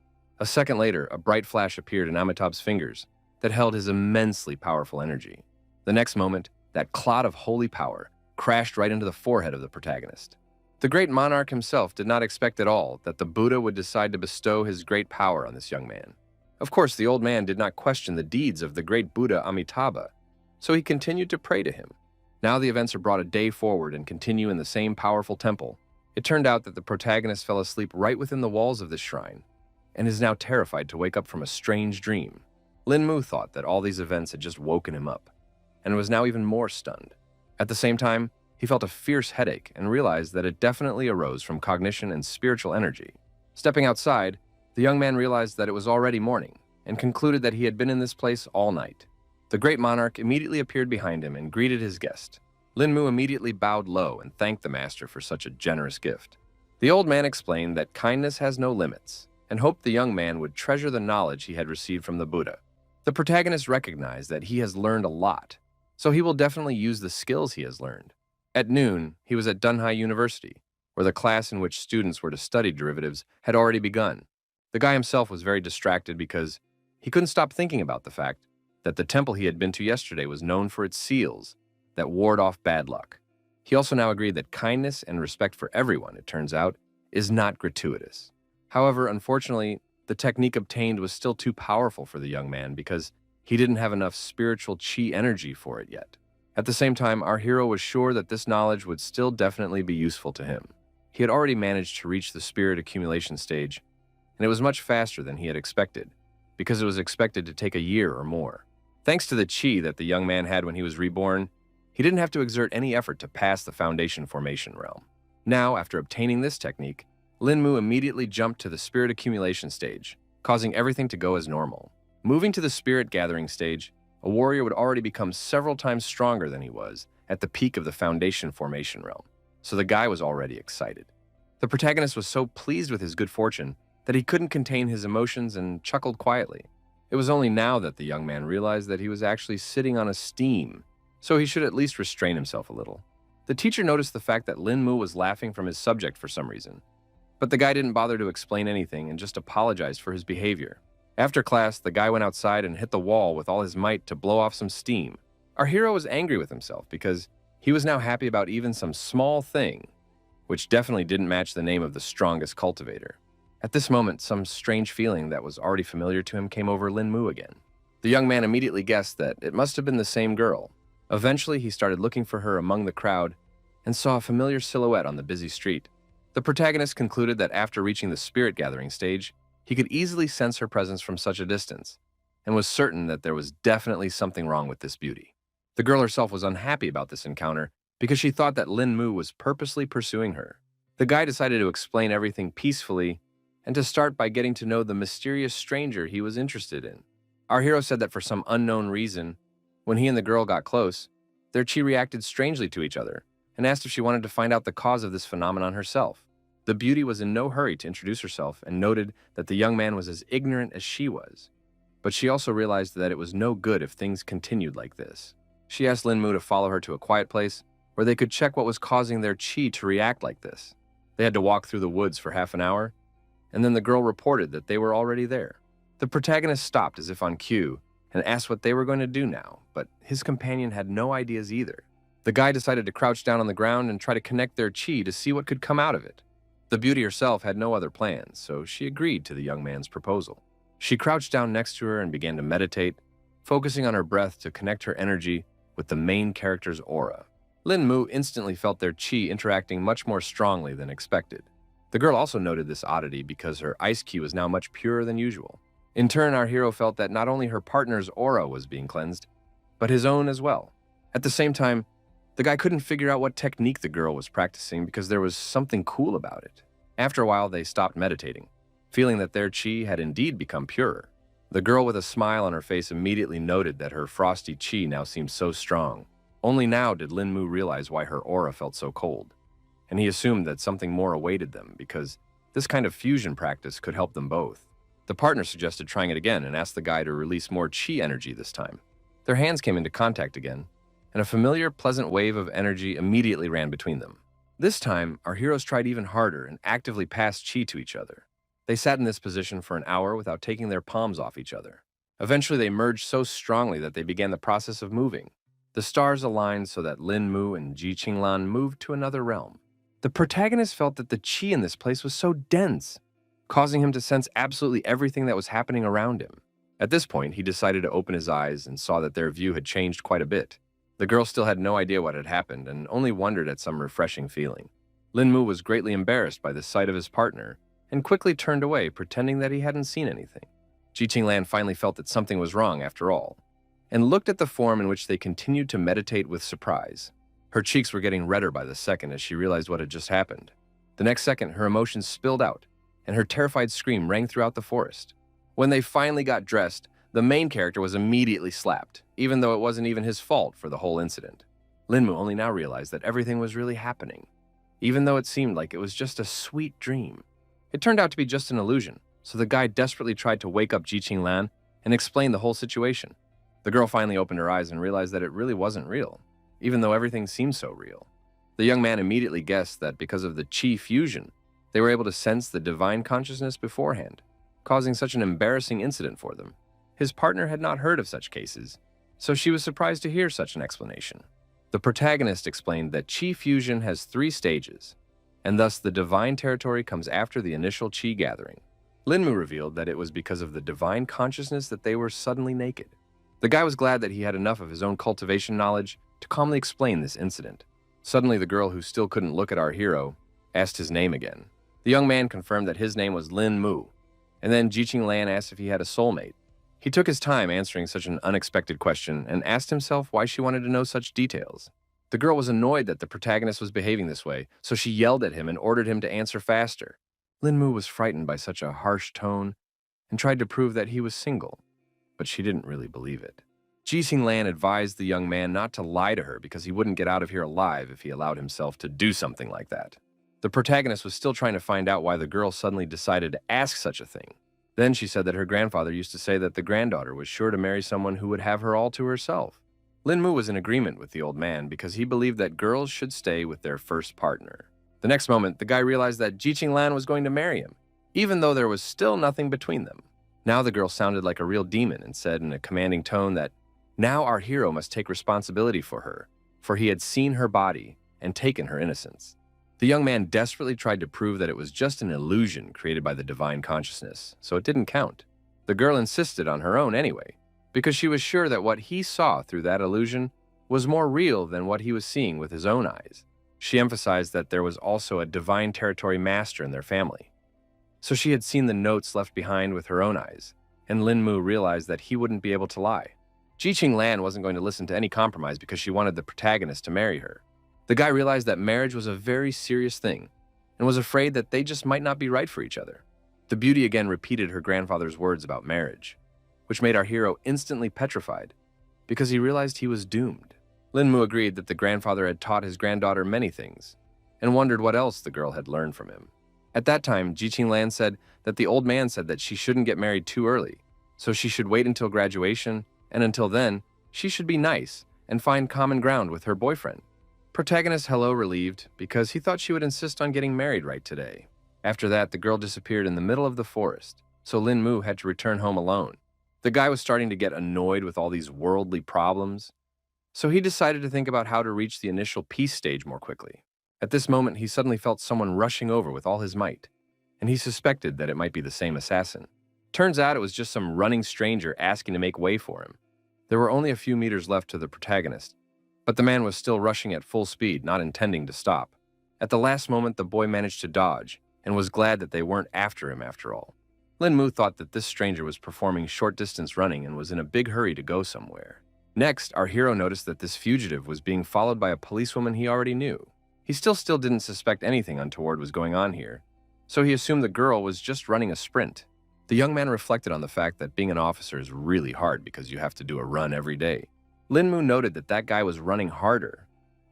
A second later, a bright flash appeared in Amitabh's fingers that held his immensely powerful energy. The next moment, that clot of holy power crashed right into the forehead of the protagonist. The great monarch himself did not expect at all that the Buddha would decide to bestow his great power on this young man. Of course, the old man did not question the deeds of the great Buddha Amitabha, so he continued to pray to him. Now the events are brought a day forward and continue in the same powerful temple. It turned out that the protagonist fell asleep right within the walls of this shrine, and is now terrified to wake up from a strange dream. Lin Mu thought that all these events had just woken him up, and was now even more stunned. At the same time, he felt a fierce headache and realized that it definitely arose from cognition and spiritual energy. Stepping outside, the young man realized that it was already morning, and concluded that he had been in this place all night. The great monarch immediately appeared behind him and greeted his guest. Lin Mu immediately bowed low and thanked the master for such a generous gift. The old man explained that kindness has no limits, and hoped the young man would treasure the knowledge he had received from the Buddha. The protagonist recognized that he has learned a lot, so he will definitely use the skills he has learned. At noon, he was at Dunhai University, where the class in which students were to study derivatives had already begun. The guy himself was very distracted because he couldn't stop thinking about the fact that the temple he had been to yesterday was known for its seals that ward off bad luck. He also now agreed that kindness and respect for everyone, it turns out, is not gratuitous. However, unfortunately, the technique obtained was still too powerful for the young man because he didn't have enough spiritual chi energy for it yet. At the same time, our hero was sure that this knowledge would still definitely be useful to him. He had already managed to reach the spirit accumulation stage, and it was much faster than he had expected, because it was expected to take a year or more. Thanks to the chi that the young man had when he was reborn, he didn't have to exert any effort to pass the foundation formation realm. Now, after obtaining this technique, Lin Mu immediately jumped to the spirit accumulation stage, causing everything to go as normal. Moving to the spirit gathering stage, a warrior would already become several times stronger than he was at the peak of the foundation formation realm, so the guy was already excited. The protagonist was so pleased with his good fortune that he couldn't contain his emotions and chuckled quietly. It was only now that the young man realized that he was actually sitting on a steam, so he should at least restrain himself a little. The teacher noticed the fact that Lin Mu was laughing from his subject for some reason, but the guy didn't bother to explain anything and just apologized for his behavior. After class, the guy went outside and hit the wall with all his might to blow off some steam. Our hero was angry with himself because he was now happy about even some small thing, which definitely didn't match the name of the strongest cultivator. At this moment, some strange feeling that was already familiar to him came over Lin Mu again. The young man immediately guessed that it must have been the same girl. Eventually, he started looking for her among the crowd and saw a familiar silhouette on the busy street. The protagonist concluded that after reaching the spirit gathering stage, he could easily sense her presence from such a distance, and was certain that there was definitely something wrong with this beauty. The girl herself was unhappy about this encounter because she thought that Lin Mu was purposely pursuing her. The guy decided to explain everything peacefully and to start by getting to know the mysterious stranger he was interested in. Our hero said that for some unknown reason, when he and the girl got close, their chi reacted strangely to each other and asked if she wanted to find out the cause of this phenomenon herself. The beauty was in no hurry to introduce herself and noted that the young man was as ignorant as she was. but she also realized that it was no good if things continued like this. She asked Linmu to follow her to a quiet place where they could check what was causing their chi to react like this. They had to walk through the woods for half an hour, and then the girl reported that they were already there. The protagonist stopped as if on cue and asked what they were going to do now, but his companion had no ideas either. The guy decided to crouch down on the ground and try to connect their chi to see what could come out of it. The beauty herself had no other plans, so she agreed to the young man's proposal. She crouched down next to her and began to meditate, focusing on her breath to connect her energy with the main character's aura. Linmu instantly felt their chi interacting much more strongly than expected. The girl also noted this oddity because her ice ki was now much purer than usual. In turn, our hero felt that not only her partner's aura was being cleansed, but his own as well. At the same time, the guy couldn't figure out what technique the girl was practicing because there was something cool about it. After a while, they stopped meditating, feeling that their chi had indeed become purer. The girl with a smile on her face immediately noted that her frosty chi now seemed so strong. Only now did Linmu realize why her aura felt so cold, and he assumed that something more awaited them because this kind of fusion practice could help them both. The partner suggested trying it again and asked the guy to release more chi energy this time. Their hands came into contact again, and a familiar, pleasant wave of energy immediately ran between them. This time, our heroes tried even harder and actively passed chi to each other. They sat in this position for an hour without taking their palms off each other. Eventually, they merged so strongly that they began the process of moving. The stars aligned so that Lin Mu and Ji Qinglan moved to another realm. The protagonist felt that the chi in this place was so dense, causing him to sense absolutely everything that was happening around him. At this point, he decided to open his eyes and saw that their view had changed quite a bit. The girl still had no idea what had happened and only wondered at some refreshing feeling. Lin Mu was greatly embarrassed by the sight of his partner and quickly turned away, pretending that he hadn't seen anything. Ji Qinglan finally felt that something was wrong after all, and looked at the form in which they continued to meditate with surprise. Her cheeks were getting redder by the second as she realized what had just happened. The next second, her emotions spilled out, and her terrified scream rang throughout the forest. When they finally got dressed, the main character was immediately slapped, even though it wasn't even his fault for the whole incident. Linmu only now realized that everything was really happening, even though it seemed like it was just a sweet dream. It turned out to be just an illusion, so the guy desperately tried to wake up Ji Qinglan and explain the whole situation. The girl finally opened her eyes and realized that it really wasn't real, even though everything seemed so real. The young man immediately guessed that because of the chi fusion, they were able to sense the divine consciousness beforehand, causing such an embarrassing incident for them. His partner had not heard of such cases, so she was surprised to hear such an explanation. The protagonist explained that chi fusion has 3 stages, and thus the divine territory comes after the initial chi gathering. Linmu revealed that it was because of the divine consciousness that they were suddenly naked. The guy was glad that he had enough of his own cultivation knowledge to calmly explain this incident. Suddenly, the girl, who still couldn't look at our hero, asked his name again. The young man confirmed that his name was Lin Mu, and then Ji Qinglan asked if he had a soulmate. He took his time answering such an unexpected question and asked himself why she wanted to know such details. The girl was annoyed that the protagonist was behaving this way, so she yelled at him and ordered him to answer faster. Lin Mu was frightened by such a harsh tone and tried to prove that he was single, but she didn't really believe it. Ji Qinglan advised the young man not to lie to her because he wouldn't get out of here alive if he allowed himself to do something like that. The protagonist was still trying to find out why the girl suddenly decided to ask such a thing. Then she said that her grandfather used to say that the granddaughter was sure to marry someone who would have her all to herself. Lin Mu was in agreement with the old man because he believed that girls should stay with their first partner. The next moment, the guy realized that Ji Qinglan was going to marry him, even though there was still nothing between them. Now the girl sounded like a real demon and said in a commanding tone that now our hero must take responsibility for her, for he had seen her body and taken her innocence. The young man desperately tried to prove that it was just an illusion created by the divine consciousness, so it didn't count. The girl insisted on her own anyway, because she was sure that what he saw through that illusion was more real than what he was seeing with his own eyes. She emphasized that there was also a divine territory master in their family. So she had seen the notes left behind with her own eyes, and Lin Mu realized that he wouldn't be able to lie. Ji Qinglan wasn't going to listen to any compromise because she wanted the protagonist to marry her. The guy realized that marriage was a very serious thing and was afraid that they just might not be right for each other. The beauty again repeated her grandfather's words about marriage, which made our hero instantly petrified because he realized he was doomed. Lin Mu agreed that the grandfather had taught his granddaughter many things and wondered what else the girl had learned from him. At that time, Ji Qinglan said that the old man said that she shouldn't get married too early so she should wait until graduation, and until then, she should be nice and find common ground with her boyfriend. Protagonist Hello relieved because he thought she would insist on getting married right today. After that, the girl disappeared in the middle of the forest, so Lin Mu had to return home alone. The guy was starting to get annoyed with all these worldly problems, so he decided to think about how to reach the initial peace stage more quickly. At this moment, he suddenly felt someone rushing over with all his might, and he suspected that it might be the same assassin. Turns out it was just some running stranger asking to make way for him. There were only a few meters left to the protagonist, but the man was still rushing at full speed, not intending to stop. At the last moment, the boy managed to dodge, and was glad that they weren't after him after all. Lin Mu thought that this stranger was performing short-distance running and was in a big hurry to go somewhere. Next, our hero noticed that this fugitive was being followed by a policewoman he already knew. He still didn't suspect anything untoward was going on here, so he assumed the girl was just running a sprint. The young man reflected on the fact that being an officer is really hard because you have to do a run every day. Lin Mu noted that that guy was running harder,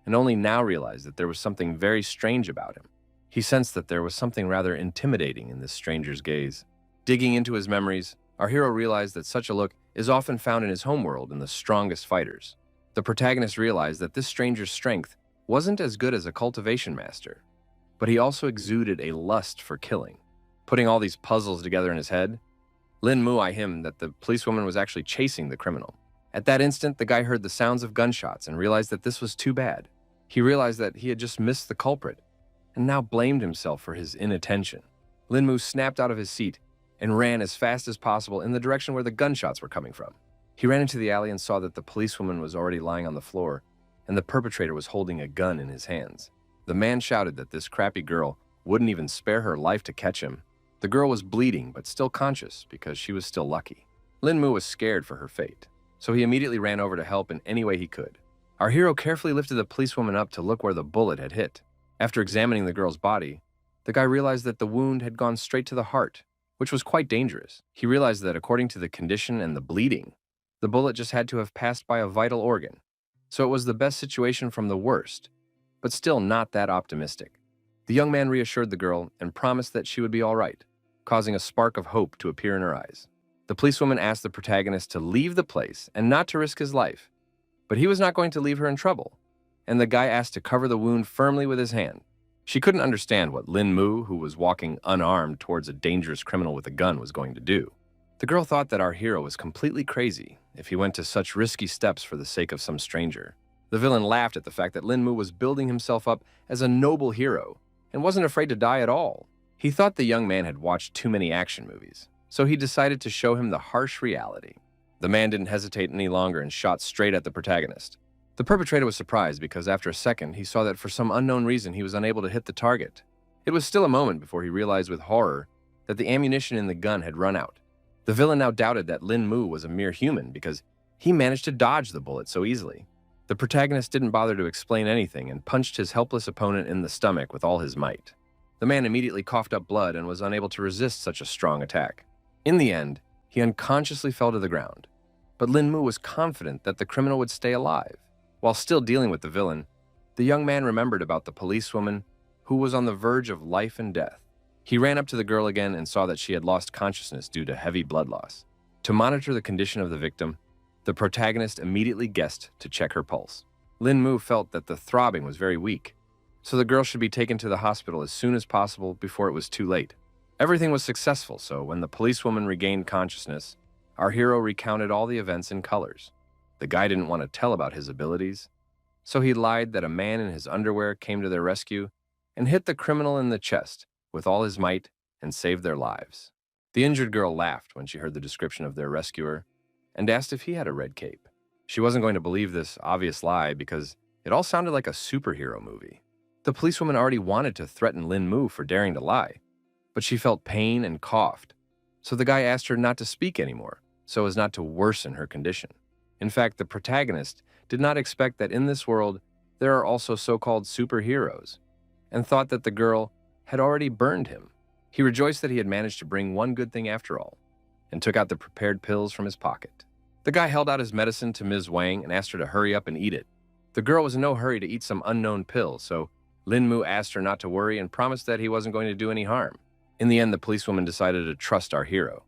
and only now realized that there was something very strange about him. He sensed that there was something rather intimidating in this stranger's gaze. Digging into his memories, our hero realized that such a look is often found in his homeworld in the strongest fighters. The protagonist realized that this stranger's strength wasn't as good as a cultivation master, but he also exuded a lust for killing. Putting all these puzzles together in his head, Lin Mu eyed him that the policewoman was actually chasing the criminal. At that instant, the guy heard the sounds of gunshots and realized that this was too bad. He realized that he had just missed the culprit, and now blamed himself for his inattention. Lin Mu snapped out of his seat and ran as fast as possible in the direction where the gunshots were coming from. He ran into the alley and saw that the policewoman was already lying on the floor, and the perpetrator was holding a gun in his hands. The man shouted that this crappy girl wouldn't even spare her life to catch him. The girl was bleeding, but still conscious because she was still lucky. Lin Mu was scared for her fate, so he immediately ran over to help in any way he could. Our hero carefully lifted the policewoman up to look where the bullet had hit. After examining the girl's body, the guy realized that the wound had gone straight to the heart, which was quite dangerous. He realized that according to the condition and the bleeding, the bullet just had to have passed by a vital organ. So it was the best situation from the worst, but still not that optimistic. The young man reassured the girl and promised that she would be all right, causing a spark of hope to appear in her eyes. The policewoman asked the protagonist to leave the place and not to risk his life, but he was not going to leave her in trouble, and the guy asked to cover the wound firmly with his hand. She couldn't understand what Lin Mu, who was walking unarmed towards a dangerous criminal with a gun, was going to do. The girl thought that our hero was completely crazy if he went to such risky steps for the sake of some stranger. The villain laughed at the fact that Lin Mu was building himself up as a noble hero and wasn't afraid to die at all. He thought the young man had watched too many action movies, so he decided to show him the harsh reality. The man didn't hesitate any longer and shot straight at the protagonist. The perpetrator was surprised because after a second, he saw that for some unknown reason he was unable to hit the target. It was still a moment before he realized with horror that the ammunition in the gun had run out. The villain now doubted that Lin Mu was a mere human because he managed to dodge the bullet so easily. The protagonist didn't bother to explain anything and punched his helpless opponent in the stomach with all his might. The man immediately coughed up blood and was unable to resist such a strong attack. In the end, he unconsciously fell to the ground, but Lin Mu was confident that the criminal would stay alive. While still dealing with the villain, the young man remembered about the policewoman who was on the verge of life and death. He ran up to the girl again and saw that she had lost consciousness due to heavy blood loss. To monitor the condition of the victim, the protagonist immediately guessed to check her pulse. Lin Mu felt that the throbbing was very weak, so the girl should be taken to the hospital as soon as possible before it was too late. Everything was successful, so when the policewoman regained consciousness, our hero recounted all the events in colors. The guy didn't want to tell about his abilities, so he lied that a man in his underwear came to their rescue and hit the criminal in the chest with all his might and saved their lives. The injured girl laughed when she heard the description of their rescuer and asked if he had a red cape. She wasn't going to believe this obvious lie because it all sounded like a superhero movie. The policewoman already wanted to threaten Lin Mu for daring to lie, but she felt pain and coughed, so the guy asked her not to speak anymore so as not to worsen her condition. In fact, the protagonist did not expect that in this world there are also so-called superheroes, and thought that the girl had already burned him. He rejoiced that he had managed to bring one good thing after all, and took out the prepared pills from his pocket. The guy held out his medicine to Ms. Wang and asked her to hurry up and eat it. The girl was in no hurry to eat some unknown pill, so Lin Mu asked her not to worry and promised that he wasn't going to do any harm. In the end, the policewoman decided to trust our hero.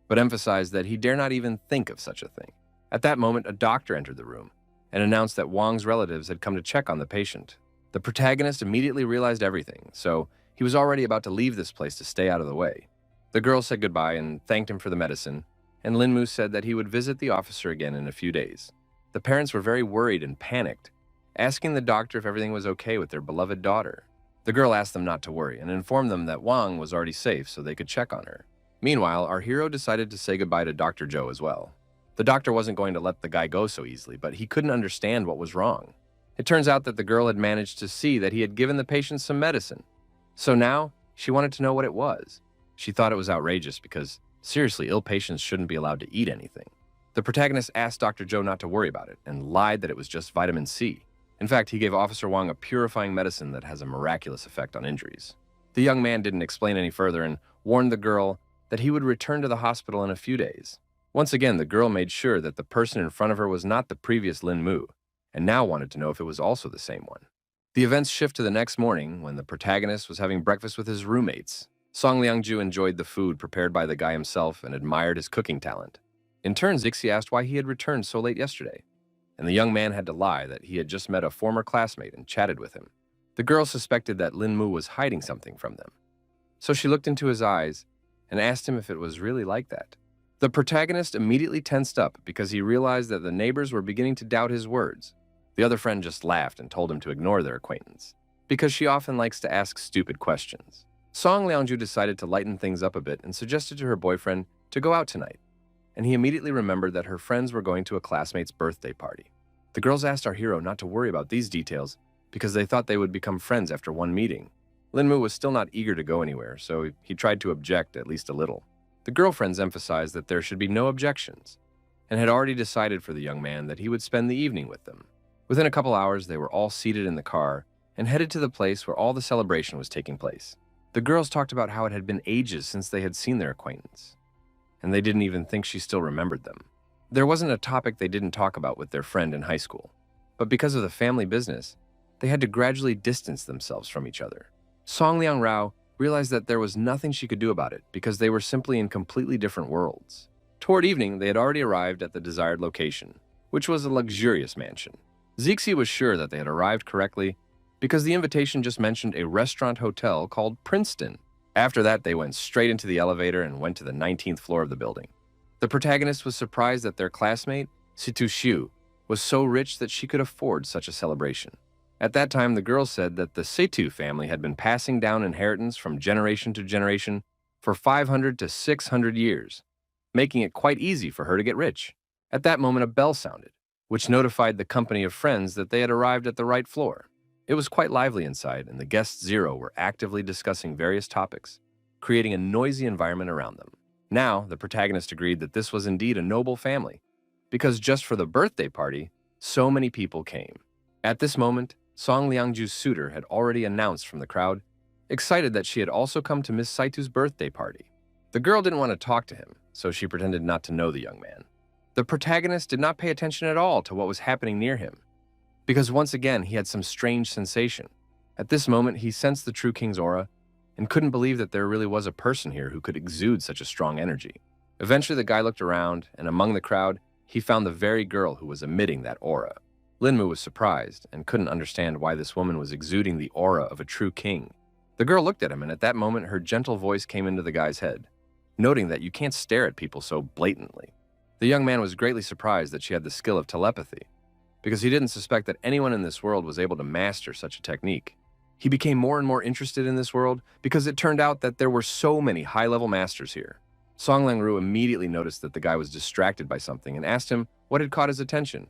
but emphasized that he dare not even think of such a thing. At that moment, a doctor entered the room and announced that Wang's relatives had come to check on the patient. The protagonist immediately realized everything, so he was already about to leave this place to stay out of the way. The girl said goodbye and thanked him for the medicine, and Linmu said that he would visit the officer again in a few days. The parents were very worried and panicked, asking the doctor if everything was okay with their beloved daughter. The girl asked them not to worry and informed them that Wang was already safe so they could check on her. Meanwhile, our hero decided to say goodbye to Dr. Joe as well. The doctor wasn't going to let the guy go so easily, but he couldn't understand what was wrong. It turns out that the girl had managed to see that he had given the patient some medicine. So now, she wanted to know what it was. She thought it was outrageous because, seriously, ill patients shouldn't be allowed to eat anything. The protagonist asked Dr. Joe not to worry about it and lied that it was just vitamin C. In fact, he gave Officer Wang a purifying medicine that has a miraculous effect on injuries. The young man didn't explain any further and warned the girl that he would return to the hospital in a few days. Once again, the girl made sure that the person in front of her was not the previous Lin Mu, and now wanted to know if it was also the same one. The events shift to the next morning when the protagonist was having breakfast with his roommates. Song Liangju enjoyed the food prepared by the guy himself and admired his cooking talent. In turn, Zixi asked why he had returned so late yesterday, and the young man had to lie that he had just met a former classmate and chatted with him. The girl suspected that Lin Mu was hiding something from them, so she looked into his eyes and asked him if it was really like that. The protagonist immediately tensed up because he realized that the neighbors were beginning to doubt his words. The other friend just laughed and told him to ignore their acquaintance, because she often likes to ask stupid questions. Song Liangju decided to lighten things up a bit and suggested to her boyfriend to go out tonight, and he immediately remembered that her friends were going to a classmate's birthday party. The girls asked our hero not to worry about these details because they thought they would become friends after one meeting. Linmu was still not eager to go anywhere, so he tried to object at least a little. The girlfriends emphasized that there should be no objections, and had already decided for the young man that he would spend the evening with them. Within a couple hours, they were all seated in the car and headed to the place where all the celebration was taking place. The girls talked about how it had been ages since they had seen their acquaintance, and they didn't even think she still remembered them. There wasn't a topic they didn't talk about with their friend in high school, but because of the family business, they had to gradually distance themselves from each other. Song Liang Rao realized that there was nothing she could do about it because they were simply in completely different worlds. Toward evening, they had already arrived at the desired location, which was a luxurious mansion. Zixi was sure that they had arrived correctly because the invitation just mentioned a restaurant hotel called Princeton. After that, they went straight into the elevator and went to the 19th floor of the building. The protagonist was surprised that their classmate, Situ Xiu, was so rich that she could afford such a celebration. At that time, the girl said that the Situ family had been passing down inheritance from generation to generation for 500 to 600 years, making it quite easy for her to get rich. At that moment, a bell sounded, which notified the company of friends that they had arrived at the right floor. It was quite lively inside, and the guests Zero were actively discussing various topics, creating a noisy environment around them. Now, the protagonist agreed that this was indeed a noble family, because just for the birthday party, so many people came. At this moment, Song Liangju's suitor had already announced from the crowd, excited that she had also come to Miss Saitu's birthday party. The girl didn't want to talk to him, so she pretended not to know the young man. The protagonist did not pay attention at all to what was happening near him, because once again he had some strange sensation. At this moment, he sensed the true king's aura and couldn't believe that there really was a person here who could exude such a strong energy. Eventually, the guy looked around, and among the crowd, he found the very girl who was emitting that aura. Linmu was surprised and couldn't understand why this woman was exuding the aura of a true king. The girl looked at him, and at that moment, her gentle voice came into the guy's head, noting that you can't stare at people so blatantly. The young man was greatly surprised that she had the skill of telepathy, because he didn't suspect that anyone in this world was able to master such a technique. He became more and more interested in this world because it turned out that there were so many high-level masters here. Song Langru immediately noticed that the guy was distracted by something and asked him what had caught his attention,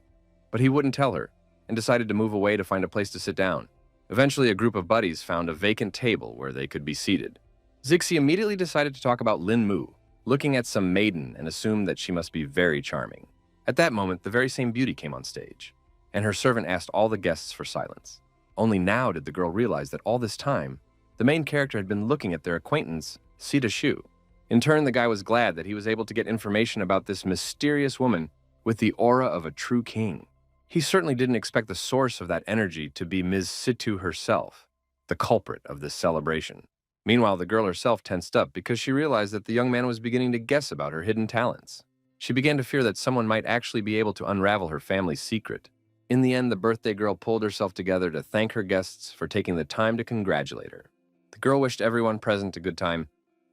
but he wouldn't tell her and decided to move away to find a place to sit down. Eventually, a group of buddies found a vacant table where they could be seated. Zixi immediately decided to talk about Lin Mu, looking at some maiden and assumed that she must be very charming. At that moment, the very same beauty came on stage, and her servant asked all the guests for silence. Only now did the girl realize that all this time, the main character had been looking at their acquaintance, Sita Shu. In turn, the guy was glad that he was able to get information about this mysterious woman with the aura of a true king. He certainly didn't expect the source of that energy to be Ms. Situ herself, the culprit of this celebration. Meanwhile, the girl herself tensed up because she realized that the young man was beginning to guess about her hidden talents. She began to fear that someone might actually be able to unravel her family's secret. In the end, the birthday girl pulled herself together to thank her guests for taking the time to congratulate her. The girl wished everyone present a good time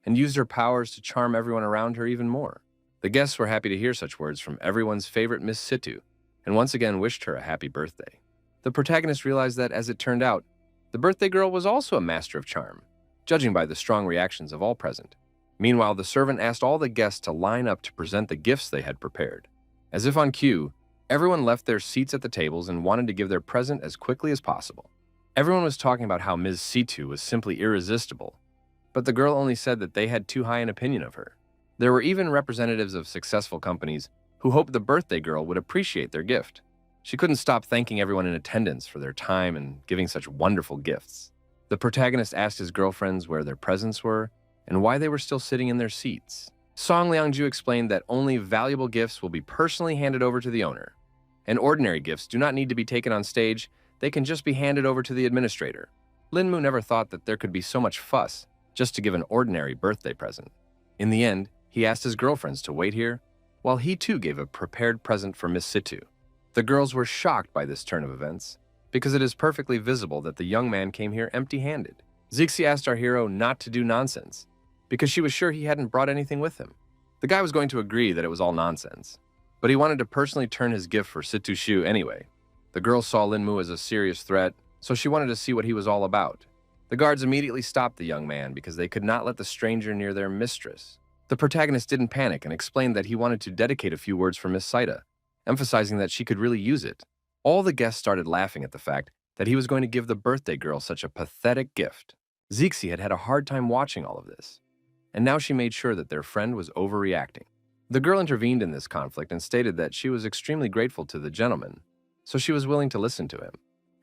and used her powers to charm everyone around her even more. The guests were happy to hear such words from everyone's favorite Miss Situ, and once again wished her a happy birthday. The protagonist realized that, as it turned out, the birthday girl was also a master of charm, judging by the strong reactions of all present. Meanwhile, the servant asked all the guests to line up to present the gifts they had prepared. As if on cue, everyone left their seats at the tables and wanted to give their present as quickly as possible. Everyone was talking about how Ms. Situ was simply irresistible, but the girl only said that they had too high an opinion of her. There were even representatives of successful companies who hoped the birthday girl would appreciate their gift. She couldn't stop thanking everyone in attendance for their time and giving such wonderful gifts. The protagonist asked his girlfriends where their presents were and why they were still sitting in their seats. Song Liangju explained that only valuable gifts will be personally handed over to the owner, and ordinary gifts do not need to be taken on stage, they can just be handed over to the administrator. Linmu never thought that there could be so much fuss just to give an ordinary birthday present. In the end, he asked his girlfriends to wait here, while he too gave a prepared present for Miss Situ. The girls were shocked by this turn of events, because it is perfectly visible that the young man came here empty-handed. Zixi asked our hero not to do nonsense, because she was sure he hadn't brought anything with him. The guy was going to agree that it was all nonsense, but he wanted to personally turn his gift for Situ Shu anyway. The girl saw Linmu as a serious threat, so she wanted to see what he was all about. The guards immediately stopped the young man because they could not let the stranger near their mistress. The protagonist didn't panic and explained that he wanted to dedicate a few words for Miss Saida, emphasizing that she could really use it. All the guests started laughing at the fact that he was going to give the birthday girl such a pathetic gift. Zixi had had a hard time watching all of this, and now she made sure that their friend was overreacting. The girl intervened in this conflict and stated that she was extremely grateful to the gentleman, so she was willing to listen to him.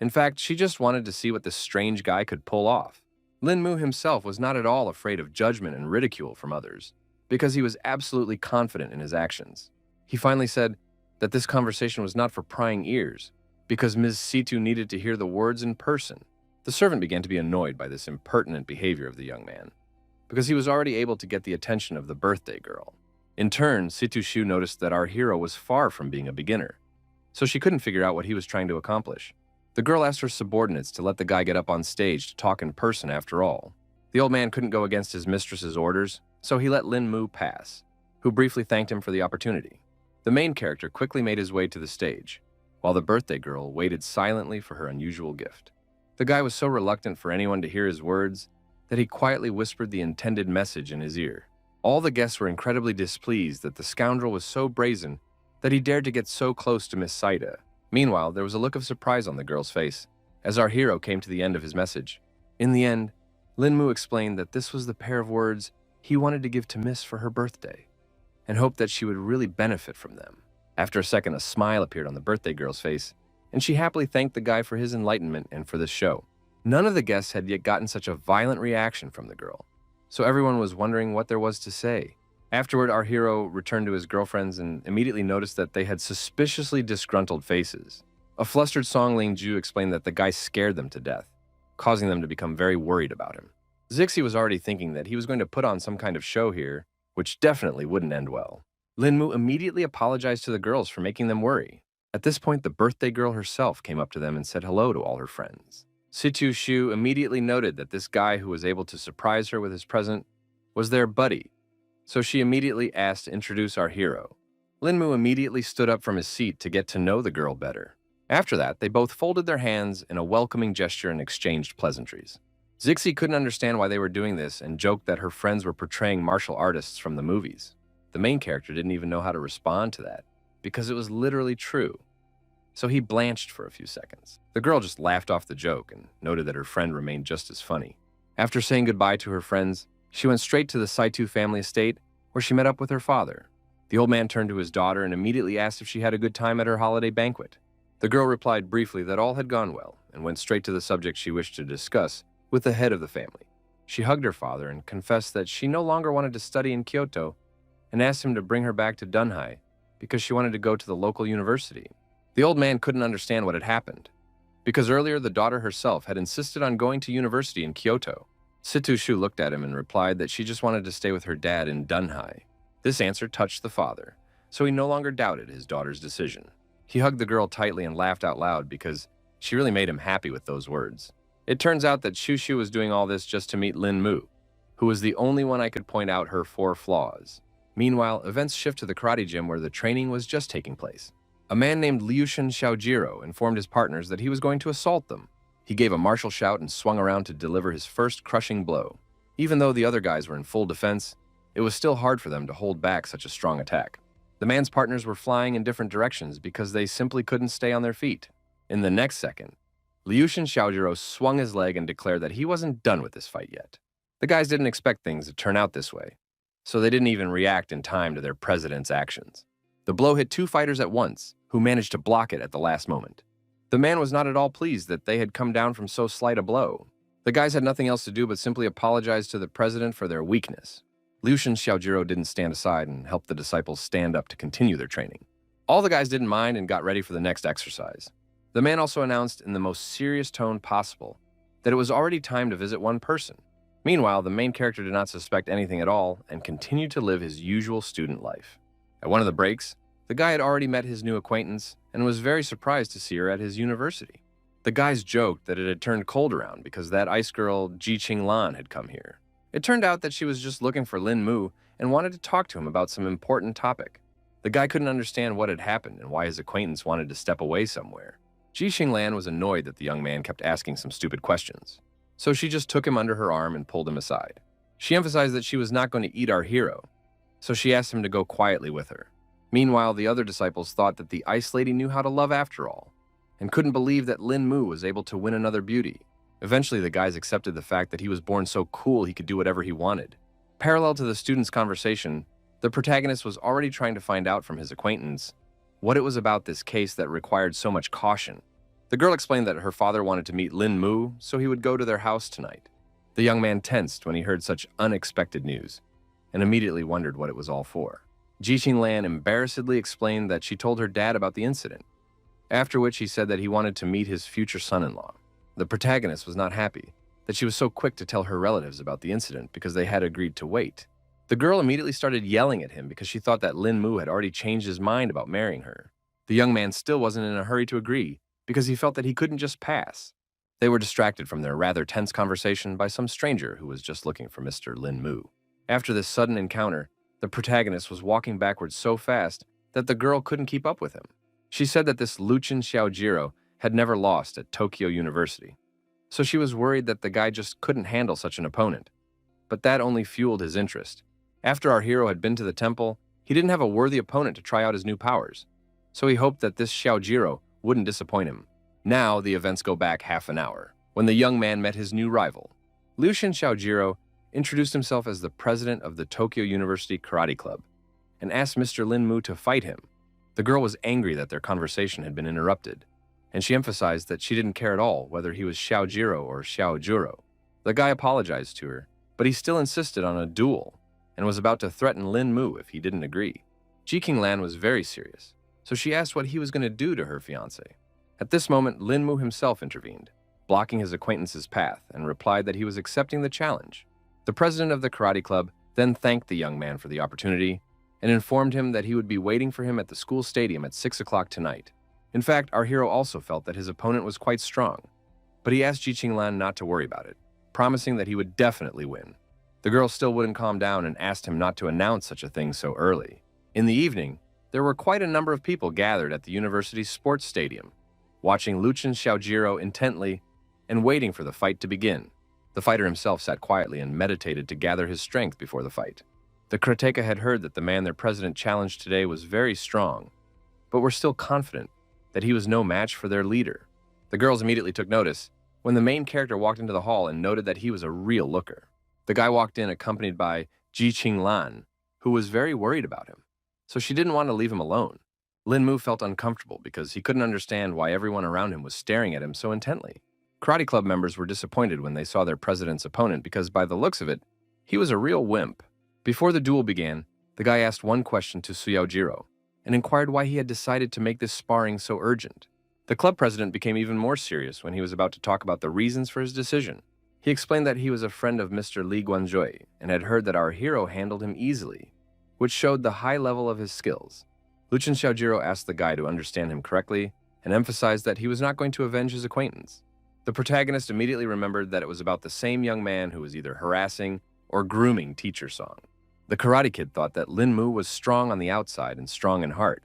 In fact, she just wanted to see what this strange guy could pull off. Linmu himself was not at all afraid of judgment and ridicule from others, because he was absolutely confident in his actions. He finally said that this conversation was not for prying ears, because Ms. Situ needed to hear the words in person. The servant began to be annoyed by this impertinent behavior of the young man, because he was already able to get the attention of the birthday girl. In turn, Situ Shu noticed that our hero was far from being a beginner, so she couldn't figure out what he was trying to accomplish. The girl asked her subordinates to let the guy get up on stage to talk in person after all. The old man couldn't go against his mistress's orders, so he let Lin Mu pass, who briefly thanked him for the opportunity. The main character quickly made his way to the stage, while the birthday girl waited silently for her unusual gift. The guy was so reluctant for anyone to hear his words that he quietly whispered the intended message in his ear. All the guests were incredibly displeased that the scoundrel was so brazen that he dared to get so close to Miss Saida. Meanwhile, there was a look of surprise on the girl's face as our hero came to the end of his message. In the end, Lin Mu explained that this was the pair of words he wanted to give to Miss for her birthday, and hoped that she would really benefit from them. After a second, a smile appeared on the birthday girl's face, and she happily thanked the guy for his enlightenment and for this show. None of the guests had yet gotten such a violent reaction from the girl, so everyone was wondering what there was to say. Afterward, our hero returned to his girlfriends and immediately noticed that they had suspiciously disgruntled faces. A flustered Song Ling-ju explained that the guy scared them to death, causing them to become very worried about him. Zixi was already thinking that he was going to put on some kind of show here, which definitely wouldn't end well. Linmu immediately apologized to the girls for making them worry. At this point, the birthday girl herself came up to them and said hello to all her friends. Situ Shu immediately noted that this guy who was able to surprise her with his present was their buddy, so she immediately asked to introduce our hero. Linmu immediately stood up from his seat to get to know the girl better. After that, they both folded their hands in a welcoming gesture and exchanged pleasantries. Zixi couldn't understand why they were doing this and joked that her friends were portraying martial artists from the movies. The main character didn't even know how to respond to that, because it was literally true. So he blanched for a few seconds. The girl just laughed off the joke and noted that her friend remained just as funny. After saying goodbye to her friends, she went straight to the Saitu family estate, where she met up with her father. The old man turned to his daughter and immediately asked if she had a good time at her holiday banquet. The girl replied briefly that all had gone well and went straight to the subject she wished to discuss with the head of the family. She hugged her father and confessed that she no longer wanted to study in Kyoto and asked him to bring her back to Dunhai because she wanted to go to the local university. The old man couldn't understand what had happened, because earlier the daughter herself had insisted on going to university in Kyoto. Situ-shu looked at him and replied that she just wanted to stay with her dad in Dunhai. This answer touched the father, so he no longer doubted his daughter's decision. He hugged the girl tightly and laughed out loud because she really made him happy with those words. It turns out that Shushu was doing all this just to meet Lin Mu, who was the only one I could point out her 4 flaws. Meanwhile, events shift to the karate gym where the training was just taking place. A man named Liushin Xiaojiro informed his partners that he was going to assault them. He gave a martial shout and swung around to deliver his first crushing blow. Even though the other guys were in full defense, it was still hard for them to hold back such a strong attack. The man's partners were flying in different directions because they simply couldn't stay on their feet. In the next second, Liushin Xiaojiro swung his leg and declared that he wasn't done with this fight yet. The guys didn't expect things to turn out this way, so they didn't even react in time to their president's actions. The blow hit 2 fighters at once, who managed to block it at the last moment. The man was not at all pleased that they had come down from so slight a blow. The guys had nothing else to do but simply apologize to the president for their weakness. Liushin Xiaojiro didn't stand aside and helped the disciples stand up to continue their training. All the guys didn't mind and got ready for the next exercise. The man also announced in the most serious tone possible that it was already time to visit one person. Meanwhile, the main character did not suspect anything at all and continued to live his usual student life. At one of the breaks, the guy had already met his new acquaintance and was very surprised to see her at his university. The guys joked that it had turned cold around because that ice girl Ji Qing Lan had come here. It turned out that she was just looking for Lin Mu and wanted to talk to him about some important topic. The guy couldn't understand what had happened and why his acquaintance wanted to step away somewhere. Ji Qing Lan was annoyed that the young man kept asking some stupid questions, so she just took him under her arm and pulled him aside. She emphasized that she was not going to eat our hero, so she asked him to go quietly with her. Meanwhile, the other disciples thought that the ice lady knew how to love after all, and couldn't believe that Lin Mu was able to win another beauty. Eventually, the guys accepted the fact that he was born so cool he could do whatever he wanted. Parallel to the students' conversation, the protagonist was already trying to find out from his acquaintance what it was about this case that required so much caution. The girl explained that her father wanted to meet Lin Mu, so he would go to their house tonight. The young man tensed when he heard such unexpected news, and immediately wondered what it was all for. Ji Qing Lan embarrassedly explained that she told her dad about the incident, after which he said that he wanted to meet his future son-in-law. The protagonist was not happy that she was so quick to tell her relatives about the incident because they had agreed to wait. The girl immediately started yelling at him because she thought that Lin Mu had already changed his mind about marrying her. The young man still wasn't in a hurry to agree because he felt that he couldn't just pass. They were distracted from their rather tense conversation by some stranger who was just looking for Mr. Lin Mu. After this sudden encounter, the protagonist was walking backwards so fast that the girl couldn't keep up with him. She said that this Liushin Xiaojiro had never lost at Tokyo University, so she was worried that the guy just couldn't handle such an opponent. But that only fueled his interest. After our hero had been to the temple, he didn't have a worthy opponent to try out his new powers, so he hoped that this Xiaojiro wouldn't disappoint him. Now the events go back half an hour, when the young man met his new rival. Liushin Xiaojiro introduced himself as the president of the Tokyo University Karate Club and asked Mr. Lin Mu to fight him. The girl was angry that their conversation had been interrupted, and she emphasized that she didn't care at all whether he was Xiaojiro or Xiaojuro. The guy apologized to her, but he still insisted on a duel and was about to threaten Lin Mu if he didn't agree. Ji Qing Lan was very serious, so she asked what he was going to do to her fiancé. At this moment, Lin Mu himself intervened, blocking his acquaintance's path, and replied that he was accepting the challenge. The president of the karate club then thanked the young man for the opportunity and informed him that he would be waiting for him at the school stadium at 6 o'clock tonight. In fact, our hero also felt that his opponent was quite strong, but he asked Ji Qing Lan not to worry about it, promising that he would definitely win. The girl still wouldn't calm down and asked him not to announce such a thing so early. In the evening, there were quite a number of people gathered at the university's sports stadium, watching Liushin Xiaojiro intently and waiting for the fight to begin. The fighter himself sat quietly and meditated to gather his strength before the fight. The karateka had heard that the man their president challenged today was very strong, but were still confident that he was no match for their leader. The girls immediately took notice when the main character walked into the hall and noted that he was a real looker. The guy walked in accompanied by Ji Qing Lan, who was very worried about him, so she didn't want to leave him alone. Lin Mu felt uncomfortable because he couldn't understand why everyone around him was staring at him so intently. Karate club members were disappointed when they saw their president's opponent because, by the looks of it, he was a real wimp. Before the duel began, the guy asked one question to Xiaojiro and inquired why he had decided to make this sparring so urgent. The club president became even more serious when he was about to talk about the reasons for his decision. He explained that he was a friend of Mr. Li Guanzhui and had heard that our hero handled him easily, which showed the high level of his skills. Lucien Xiaojiro asked the guy to understand him correctly and emphasized that he was not going to avenge his acquaintance. The protagonist immediately remembered that it was about the same young man who was either harassing or grooming Teacher Song. The Karate Kid thought that Lin Mu was strong on the outside and strong in heart,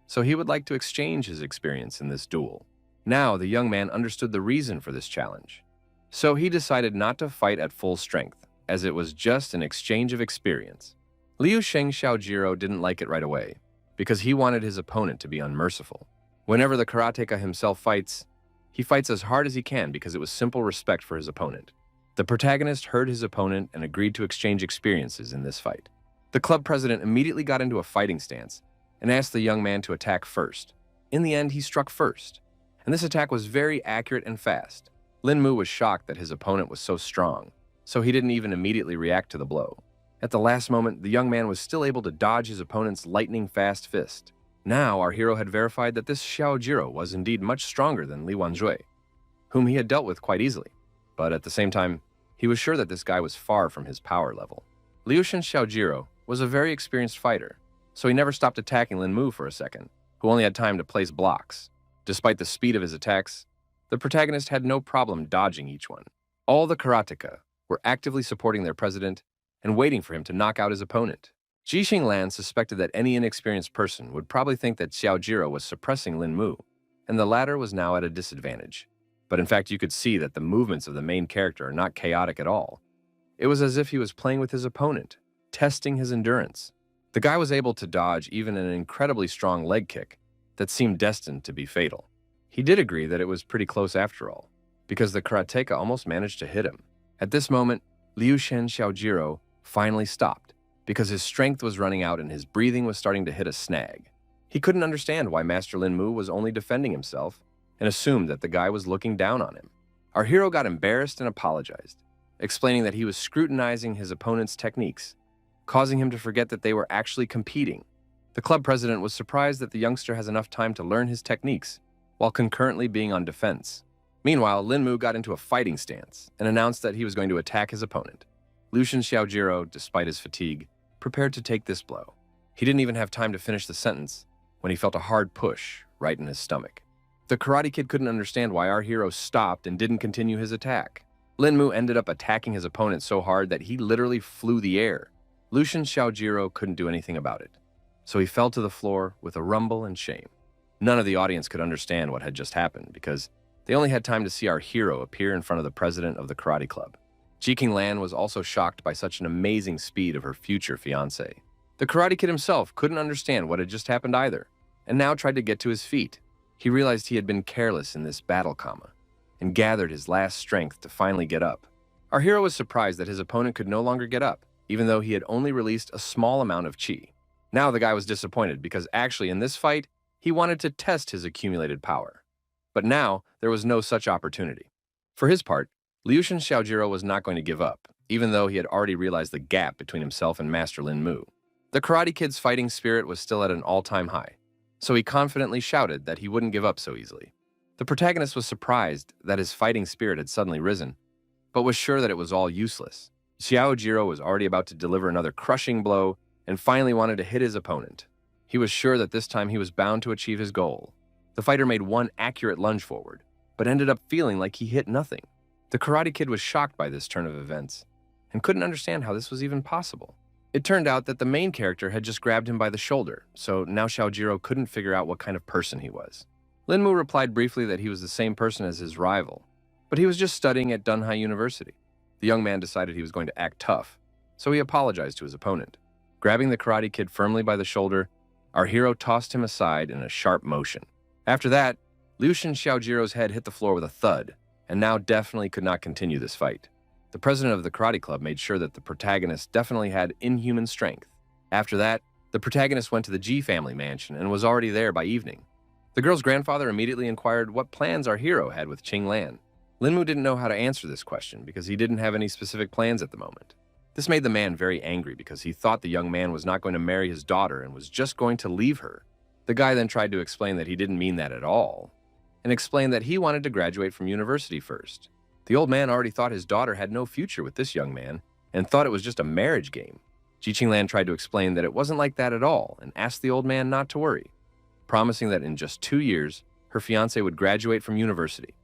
so he would like to exchange his experience in this duel. Now, the young man understood the reason for this challenge, so he decided not to fight at full strength, as it was just an exchange of experience. Liu Sheng Xiaojiro didn't like it right away, because he wanted his opponent to be unmerciful. Whenever the karateka himself fights, he fights as hard as he can because it was simple respect for his opponent. The protagonist heard his opponent and agreed to exchange experiences in this fight. The club president immediately got into a fighting stance and asked the young man to attack first. In the end, he struck first, and this attack was very accurate and fast. Lin Mu was shocked that his opponent was so strong, so he didn't even immediately react to the blow. At the last moment, the young man was still able to dodge his opponent's lightning-fast fist. Now, our hero had verified that this Xiaojiro was indeed much stronger than Li Wanzhui, whom he had dealt with quite easily. But at the same time, he was sure that this guy was far from his power level. Liushin Xiaojiro was a very experienced fighter, so he never stopped attacking Lin Mu for a second, who only had time to place blocks. Despite the speed of his attacks, the protagonist had no problem dodging each one. All the karateka were actively supporting their president and waiting for him to knock out his opponent. Ji Xinglan suspected that any inexperienced person would probably think that Xiaojiro was suppressing Lin Mu, and the latter was now at a disadvantage. But in fact, you could see that the movements of the main character are not chaotic at all. It was as if he was playing with his opponent, testing his endurance. The guy was able to dodge even an incredibly strong leg kick that seemed destined to be fatal. He did agree that it was pretty close after all, because the karateka almost managed to hit him. At this moment, Liu Shen Xiaojiro finally stopped, because his strength was running out and his breathing was starting to hit a snag. He couldn't understand why Master Lin Mu was only defending himself and assumed that the guy was looking down on him. Our hero got embarrassed and apologized, explaining that he was scrutinizing his opponent's techniques, causing him to forget that they were actually competing. The club president was surprised that the youngster has enough time to learn his techniques while concurrently being on defense. Meanwhile, Lin Mu got into a fighting stance and announced that he was going to attack his opponent. Lucien Xiaojiro, despite his fatigue, prepared to take this blow. He didn't even have time to finish the sentence when he felt a hard push right in his stomach. The Karate Kid couldn't understand why our hero stopped and didn't continue his attack. Lin Mu ended up attacking his opponent so hard that he literally flew the air. Lucien Xiaojiro couldn't do anything about it, so he fell to the floor with a rumble and shame. None of the audience could understand what had just happened because they only had time to see our hero appear in front of the president of the karate club. Ji Qinglan was also shocked by such an amazing speed of her future fiancé. The Karate Kid himself couldn't understand what had just happened either, and now tried to get to his feet. He realized he had been careless in this battle comma, and gathered his last strength to finally get up. Our hero was surprised that his opponent could no longer get up, even though he had only released a small amount of chi. Now the guy was disappointed because actually in this fight, he wanted to test his accumulated power. But now, there was no such opportunity. For his part, Liushin Xiaojiro was not going to give up, even though he had already realized the gap between himself and Master Lin Mu. The Karate Kid's fighting spirit was still at an all-time high, so he confidently shouted that he wouldn't give up so easily. The protagonist was surprised that his fighting spirit had suddenly risen, but was sure that it was all useless. Xiaojiro was already about to deliver another crushing blow and finally wanted to hit his opponent. He was sure that this time he was bound to achieve his goal. The fighter made one accurate lunge forward, but ended up feeling like he hit nothing. The Karate Kid was shocked by this turn of events and couldn't understand how this was even possible. It turned out that the main character had just grabbed him by the shoulder, so now Xiaojiro couldn't figure out what kind of person he was. Lin Mu replied briefly that he was the same person as his rival, but he was just studying at Dunhai University. The young man decided he was going to act tough, so he apologized to his opponent. Grabbing the Karate Kid firmly by the shoulder, our hero tossed him aside in a sharp motion. After that, Liushin Xiaojiro's head hit the floor with a thud, and now definitely could not continue this fight. The president of the karate club made sure that the protagonist definitely had inhuman strength. After that, the protagonist went to the Ji family mansion and was already there by evening. The girl's grandfather immediately inquired what plans our hero had with Qing Lan. Lin Mu didn't know how to answer this question because he didn't have any specific plans at the moment. This made the man very angry because he thought the young man was not going to marry his daughter and was just going to leave her. The guy then tried to explain that he didn't mean that at all, and explained that he wanted to graduate from university first. The old man already thought his daughter had no future with this young man and thought it was just a marriage game. Ji Qinglan tried to explain that it wasn't like that at all and asked the old man not to worry, promising that in just 2 years, her fiancé would graduate from university.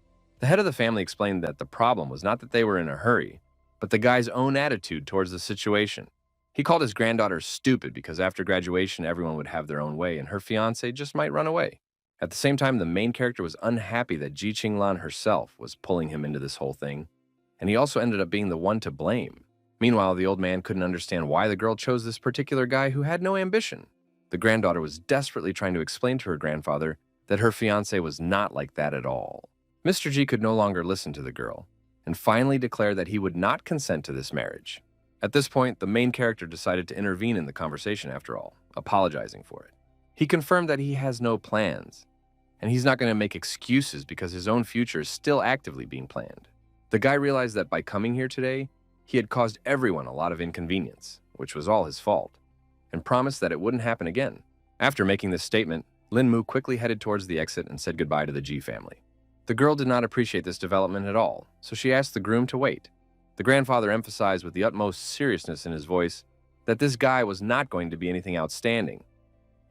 The head of the family explained that the problem was not that they were in a hurry, but the guy's own attitude towards the situation. He called his granddaughter stupid because after graduation, everyone would have their own way and her fiancé just might run away. At the same time, the main character was unhappy that Ji Qinglan herself was pulling him into this whole thing, and he also ended up being the one to blame. Meanwhile, the old man couldn't understand why the girl chose this particular guy who had no ambition. The granddaughter was desperately trying to explain to her grandfather that her fiancé was not like that at all. Mr. G could no longer listen to the girl, and finally declared that he would not consent to this marriage. At this point, the main character decided to intervene in the conversation after all, apologizing for it. He confirmed that he has no plans, and he's not going to make excuses because his own future is still actively being planned. The guy realized that by coming here today, he had caused everyone a lot of inconvenience, which was all his fault, and promised that it wouldn't happen again. After making this statement, Lin Mu quickly headed towards the exit and said goodbye to the Ji family. The girl did not appreciate this development at all, so she asked the groom to wait. The grandfather emphasized with the utmost seriousness in his voice that this guy was not going to be anything outstanding,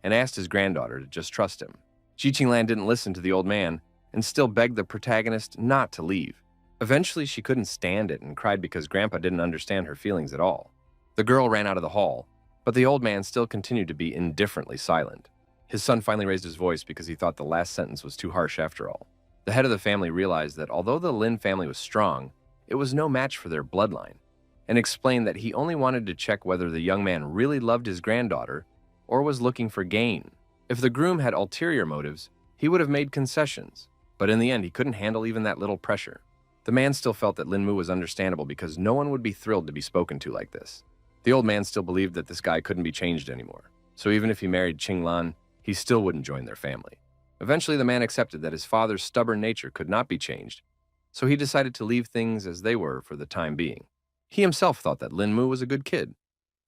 and asked his granddaughter to just trust him. Ji Qinglan didn't listen to the old man and still begged the protagonist not to leave. Eventually, she couldn't stand it and cried because Grandpa didn't understand her feelings at all. The girl ran out of the hall, but the old man still continued to be indifferently silent. His son finally raised his voice because he thought the last sentence was too harsh after all. The head of the family realized that although the Lin family was strong, it was no match for their bloodline, and explained that he only wanted to check whether the young man really loved his granddaughter or was looking for gain. If the groom had ulterior motives, he would have made concessions, but in the end, he couldn't handle even that little pressure. The man still felt that Lin Mu was understandable because no one would be thrilled to be spoken to like this. The old man still believed that this guy couldn't be changed anymore, so even if he married Qinglan, he still wouldn't join their family. Eventually, the man accepted that his father's stubborn nature could not be changed, so he decided to leave things as they were for the time being. He himself thought that Lin Mu was a good kid,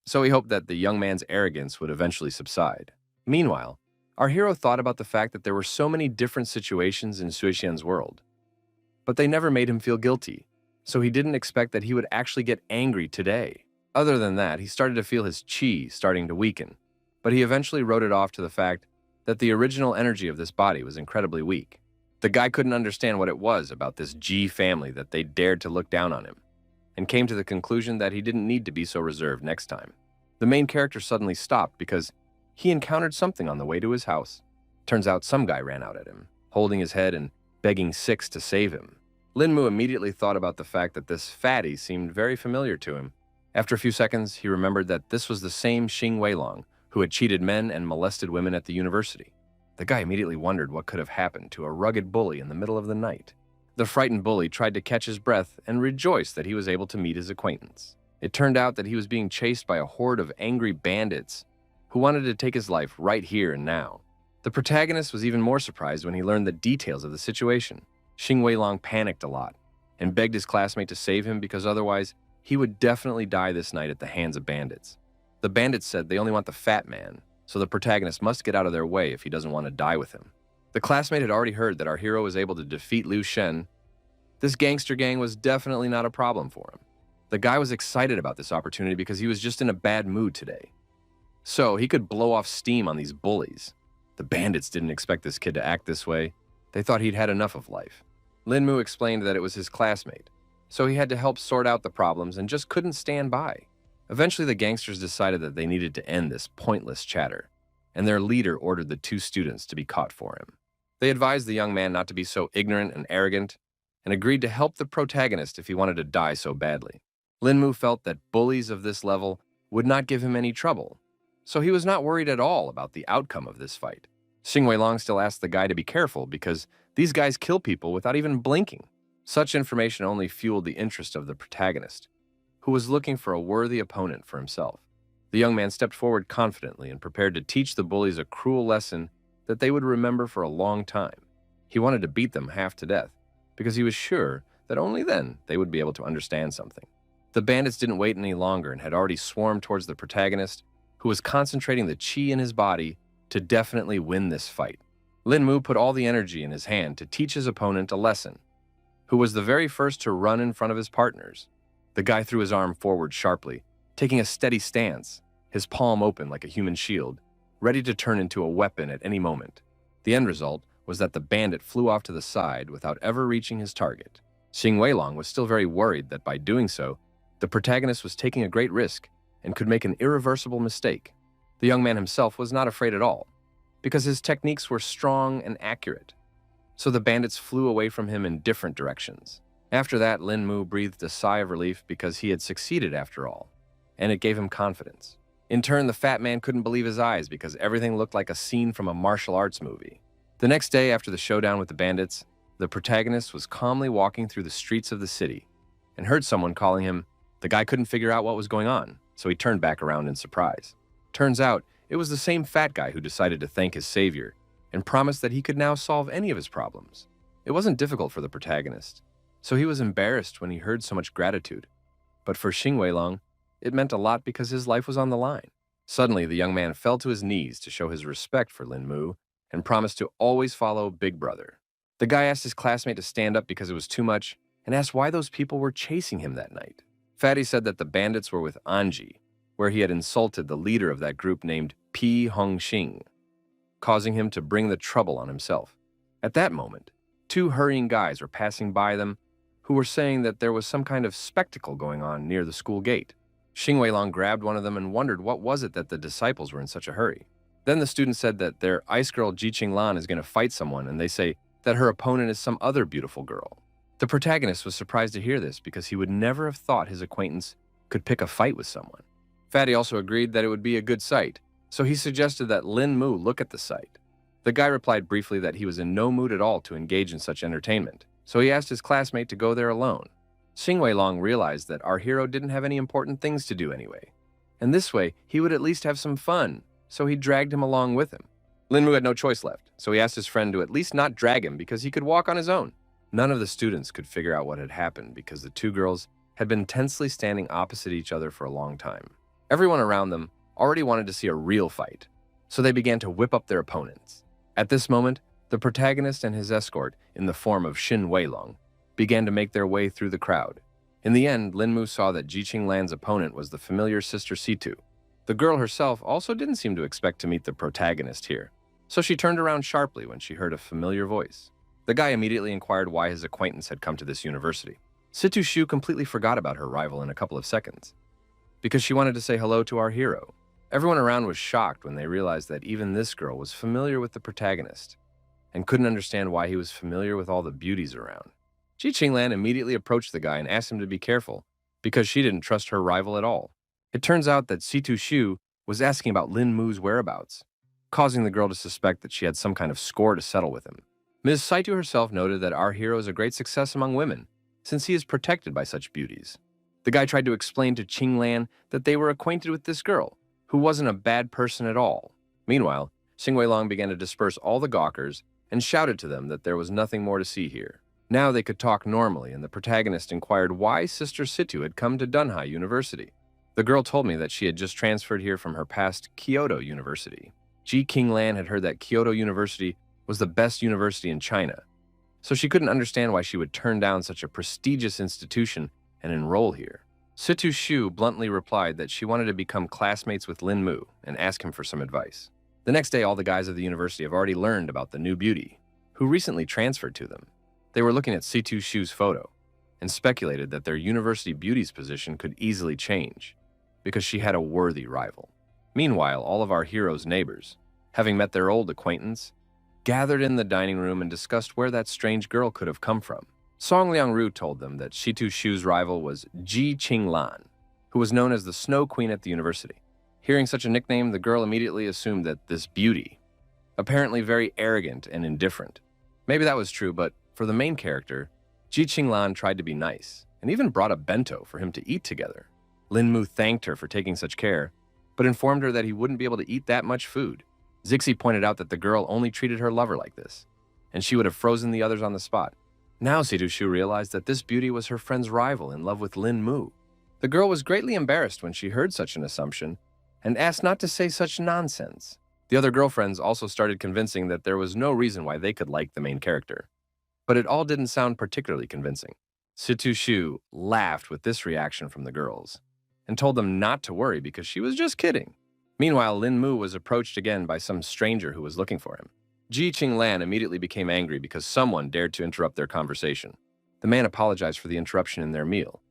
so he hoped that the young man's arrogance would eventually subside. Meanwhile, our hero thought about the fact that there were so many different situations in Suixian's world, but they never made him feel guilty, so he didn't expect that he would actually get angry today. Other than that, he started to feel his qi starting to weaken, but he eventually wrote it off to the fact that the original energy of this body was incredibly weak. The guy couldn't understand what it was about this G family that they dared to look down on him, and came to the conclusion that he didn't need to be so reserved next time. The main character suddenly stopped because he encountered something on the way to his house. Turns out some guy ran out at him, holding his head and begging Six to save him. Lin Mu immediately thought about the fact that this fatty seemed very familiar to him. After a few seconds, he remembered that this was the same Xing Weilong who had cheated men and molested women at the university. The guy immediately wondered what could have happened to a rugged bully in the middle of the night. The frightened bully tried to catch his breath and rejoiced that he was able to meet his acquaintance. It turned out that he was being chased by a horde of angry bandits who wanted to take his life right here and now. The protagonist was even more surprised when he learned the details of the situation. Xing Weilong panicked a lot and begged his classmate to save him because otherwise he would definitely die this night at the hands of bandits. The bandits said they only want the fat man, so the protagonist must get out of their way if he doesn't want to die with him. The classmate had already heard that our hero was able to defeat Liu Shen. This gangster gang was definitely not a problem for him. The guy was excited about this opportunity because he was just in a bad mood today, so he could blow off steam on these bullies. The bandits didn't expect this kid to act this way. They thought he'd had enough of life. Lin Mu explained that it was his classmate, so he had to help sort out the problems and just couldn't stand by. Eventually, the gangsters decided that they needed to end this pointless chatter, and their leader ordered the 2 students to be caught for him. They advised the young man not to be so ignorant and arrogant, and agreed to help the protagonist if he wanted to die so badly. Lin Mu felt that bullies of this level would not give him any trouble, so he was not worried at all about the outcome of this fight. Xing Weilong still asked the guy to be careful because these guys kill people without even blinking. Such information only fueled the interest of the protagonist, who was looking for a worthy opponent for himself. The young man stepped forward confidently and prepared to teach the bullies a cruel lesson that they would remember for a long time. He wanted to beat them half to death because he was sure that only then they would be able to understand something. The bandits didn't wait any longer and had already swarmed towards the protagonist, who was concentrating the qi in his body to definitely win this fight. Lin Mu put all the energy in his hand to teach his opponent a lesson, who was the very first to run in front of his partners. The guy threw his arm forward sharply, taking a steady stance, his palm open like a human shield, ready to turn into a weapon at any moment. The end result was that the bandit flew off to the side without ever reaching his target. Xing Weilong was still very worried that by doing so, the protagonist was taking a great risk and could make an irreversible mistake. The young man himself was not afraid at all, because his techniques were strong and accurate. So the bandits flew away from him in different directions. After that, Lin Mu breathed a sigh of relief because he had succeeded after all, and it gave him confidence. In turn, the fat man couldn't believe his eyes because everything looked like a scene from a martial arts movie. The next day, after the showdown with the bandits, the protagonist was calmly walking through the streets of the city and heard someone calling him. The guy couldn't figure out what was going on, so he turned back around in surprise. Turns out, it was the same fat guy who decided to thank his savior and promised that he could now solve any of his problems. It wasn't difficult for the protagonist, so he was embarrassed when he heard so much gratitude. But for Xing Weilong, it meant a lot because his life was on the line. Suddenly, the young man fell to his knees to show his respect for Lin Mu and promised to always follow Big Brother. The guy asked his classmate to stand up because it was too much and asked why those people were chasing him that night. Fatty said that the bandits were with Anji, where he had insulted the leader of that group named Pi Hongxing, causing him to bring the trouble on himself. At that moment, two hurrying guys were passing by them who were saying that there was some kind of spectacle going on near the school gate. Xing Weilong grabbed one of them and wondered what was it that the disciples were in such a hurry. Then the student said that their ice girl Ji Qinglan is going to fight someone, and they say that her opponent is some other beautiful girl. The protagonist was surprised to hear this because he would never have thought his acquaintance could pick a fight with someone. Fatty also agreed that it would be a good sight, so he suggested that Lin Mu look at the sight. The guy replied briefly that he was in no mood at all to engage in such entertainment, so he asked his classmate to go there alone. Xing Weilong realized that our hero didn't have any important things to do anyway, and this way he would at least have some fun, so he dragged him along with him. Lin Mu had no choice left, so he asked his friend to at least not drag him because he could walk on his own. None of the students could figure out what had happened because the two girls had been tensely standing opposite each other for a long time. Everyone around them already wanted to see a real fight, so they began to whip up their opponents. At this moment, the protagonist and his escort, in the form of Xin Weilong, began to make their way through the crowd. In the end, Lin Mu saw that Ji Qinglan's opponent was the familiar Sister Situ. The girl herself also didn't seem to expect to meet the protagonist here, so she turned around sharply when she heard a familiar voice. The guy immediately inquired why his acquaintance had come to this university. Situ Shu completely forgot about her rival in a couple of seconds, because she wanted to say hello to our hero. Everyone around was shocked when they realized that even this girl was familiar with the protagonist and couldn't understand why he was familiar with all the beauties around. Ji Qinglan immediately approached the guy and asked him to be careful because she didn't trust her rival at all. It turns out that Situ Shu was asking about Lin Mu's whereabouts, causing the girl to suspect that she had some kind of score to settle with him. Ms. Saitu herself noted that our hero is a great success among women, since he is protected by such beauties. The guy tried to explain to Qinglan that they were acquainted with this girl, who wasn't a bad person at all. Meanwhile, Xing Weilong began to disperse all the gawkers and shouted to them that there was nothing more to see here. Now they could talk normally, and the protagonist inquired why Sister Situ had come to Dunhai University. The girl told me that she had just transferred here from her past Kyoto University. Ji Qinglan had heard that Kyoto University was the best university in China, so she couldn't understand why she would turn down such a prestigious institution and enroll here. Situ Shu bluntly replied that she wanted to become classmates with Lin Mu and ask him for some advice. The next day, all the guys of the university have already learned about the new beauty, who recently transferred to them. They were looking at Situ Shu's photo and speculated that their university beauty's position could easily change because she had a worthy rival. Meanwhile, all of our hero's neighbors, having met their old acquaintance, gathered in the dining room and discussed where that strange girl could have come from. Song Liangru told them that Situ Shu's rival was Ji Qinglan, who was known as the Snow Queen at the university. Hearing such a nickname, the girl immediately assumed that this beauty, apparently very arrogant and indifferent. Maybe that was true, but for the main character, Ji Qinglan tried to be nice and even brought a bento for him to eat together. Lin Mu thanked her for taking such care, but informed her that he wouldn't be able to eat that much food. Zixi pointed out that the girl only treated her lover like this, and she would have frozen the others on the spot. Now Situ Shu realized that this beauty was her friend's rival in love with Lin Mu. The girl was greatly embarrassed when she heard such an assumption and asked not to say such nonsense. The other girlfriends also started convincing that there was no reason why they could like the main character. But it all didn't sound particularly convincing. Situ Shu laughed with this reaction from the girls and told them not to worry because she was just kidding. Meanwhile, Lin Mu was approached again by some stranger who was looking for him. Ji Qinglan immediately became angry because someone dared to interrupt their conversation. The man apologized for the interruption in their meal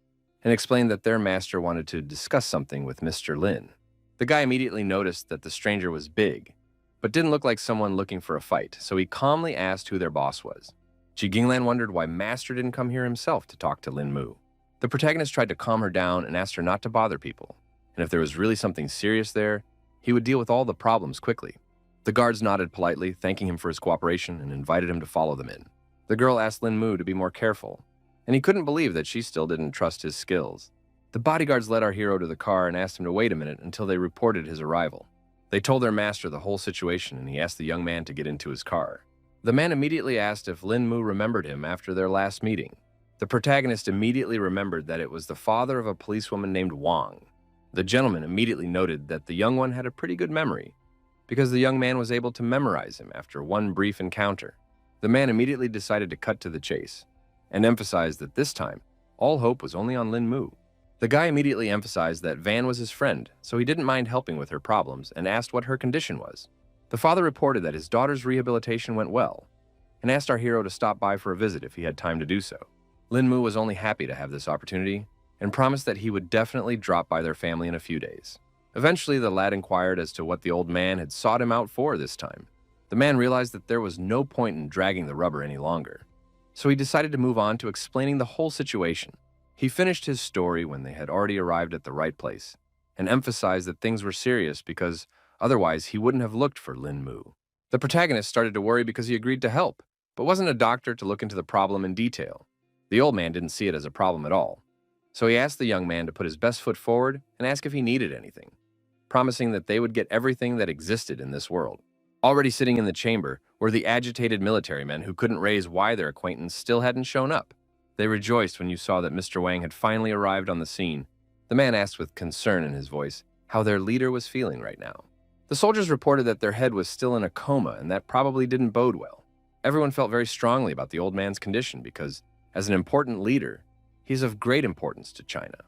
and explained that their master wanted to discuss something with Mr. Lin. The guy immediately noticed that the stranger was big, but didn't look like someone looking for a fight, so he calmly asked who their boss was. Ji Qinglan wondered why Master didn't come here himself to talk to Lin Mu. The protagonist tried to calm her down and asked her not to bother people, and if there was really something serious there, he would deal with all the problems quickly. The guards nodded politely, thanking him for his cooperation, and invited him to follow them in. The girl asked Lin Mu to be more careful, and he couldn't believe that she still didn't trust his skills. The bodyguards led our hero to the car and asked him to wait a minute until they reported his arrival. They told their master the whole situation, and he asked the young man to get into his car. The man immediately asked if Lin Mu remembered him after their last meeting. The protagonist immediately remembered that it was the father of a policewoman named Wang. The gentleman immediately noted that the young one had a pretty good memory, because the young man was able to memorize him after one brief encounter. The man immediately decided to cut to the chase, and emphasized that this time, all hope was only on Lin Mu. The guy immediately emphasized that Van was his friend, so he didn't mind helping with her problems and asked what her condition was. The father reported that his daughter's rehabilitation went well, and asked our hero to stop by for a visit if he had time to do so. Lin Mu was only happy to have this opportunity, and promised that he would definitely drop by their family in a few days. Eventually, the lad inquired as to what the old man had sought him out for this time. The man realized that there was no point in dragging the rubber any longer, so he decided to move on to explaining the whole situation. He finished his story when they had already arrived at the right place, and emphasized that things were serious because otherwise he wouldn't have looked for Lin Mu. The protagonist started to worry because he agreed to help, but wasn't a doctor to look into the problem in detail. The old man didn't see it as a problem at all, so he asked the young man to put his best foot forward and ask if he needed anything, promising that they would get everything that existed in this world. Already sitting in the chamber were the agitated military men who couldn't raise why their acquaintance still hadn't shown up. They rejoiced when you saw that Mr. Wang had finally arrived on the scene. The man asked with concern in his voice how their leader was feeling right now. The soldiers reported that their head was still in a coma, and that probably didn't bode well. Everyone felt very strongly about the old man's condition because, as an important leader, he's of great importance to China.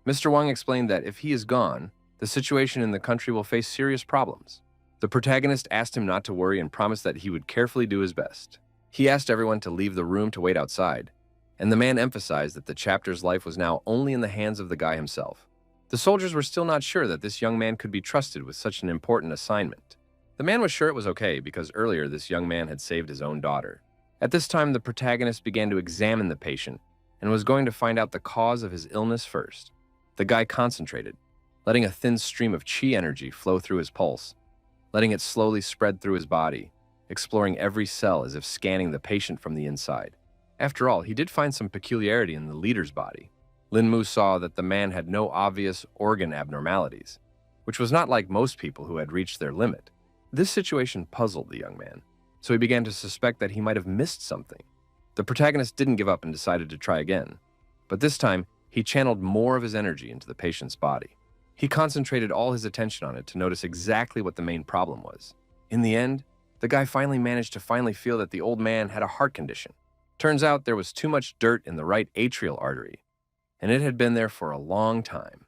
Mr. Wang explained that if he is gone, the situation in the country will face serious problems. The protagonist asked him not to worry and promised that he would carefully do his best. He asked everyone to leave the room to wait outside, and the man emphasized that the chapter's life was now only in the hands of the guy himself. The soldiers were still not sure that this young man could be trusted with such an important assignment. The man was sure it was okay because earlier this young man had saved his own daughter. At this time, the protagonist began to examine the patient and was going to find out the cause of his illness first. The guy concentrated, letting a thin stream of chi energy flow through his pulse, letting it slowly spread through his body, exploring every cell as if scanning the patient from the inside. After all, he did find some peculiarity in the leader's body. Lin Mu saw that the man had no obvious organ abnormalities, which was not like most people who had reached their limit. This situation puzzled the young man, so he began to suspect that he might have missed something. The protagonist didn't give up and decided to try again, but this time he channeled more of his energy into the patient's body. He concentrated all his attention on it to notice exactly what the main problem was. In the end, the guy finally managed to feel that the old man had a heart condition. Turns out there was too much dirt in the right atrial artery, and it had been there for a long time,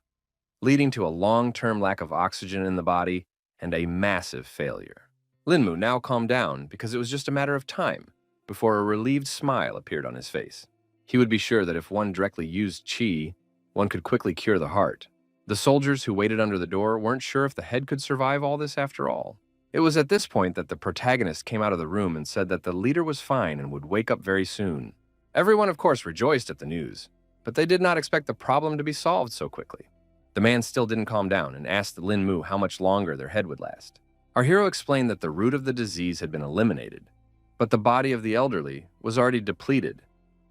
leading to a long-term lack of oxygen in the body and a massive failure. Lin Mu now calmed down because it was just a matter of time before a relieved smile appeared on his face. He would be sure that if one directly used qi, one could quickly cure the heart. The soldiers who waited under the door weren't sure if the head could survive all this after all. It was at this point that the protagonist came out of the room and said that the leader was fine and would wake up very soon. Everyone, of course, rejoiced at the news, but they did not expect the problem to be solved so quickly. The man still didn't calm down and asked Lin Mu how much longer their head would last. Our hero explained that the root of the disease had been eliminated, but the body of the elderly was already depleted,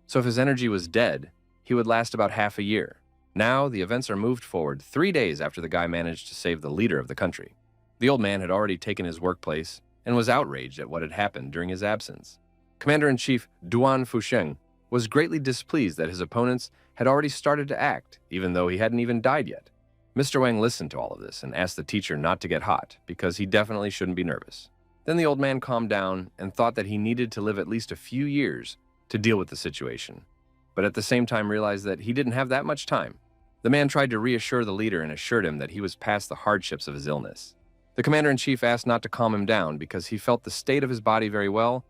so if his energy was dead, he would last about half a year. Now, the events are moved forward 3 days after the guy managed to save the leader of the country. The old man had already taken his workplace and was outraged at what had happened during his absence. Commander-in-Chief Duan Fusheng was greatly displeased that his opponents had already started to act, even though he hadn't even died yet. Mr. Wang listened to all of this and asked the teacher not to get hot, because he definitely shouldn't be nervous. Then the old man calmed down and thought that he needed to live at least a few years to deal with the situation, but at the same time realized that he didn't have that much time. The man tried to reassure the leader and assured him that he was past the hardships of his illness. The commander-in-chief asked not to calm him down because he felt the state of his body very well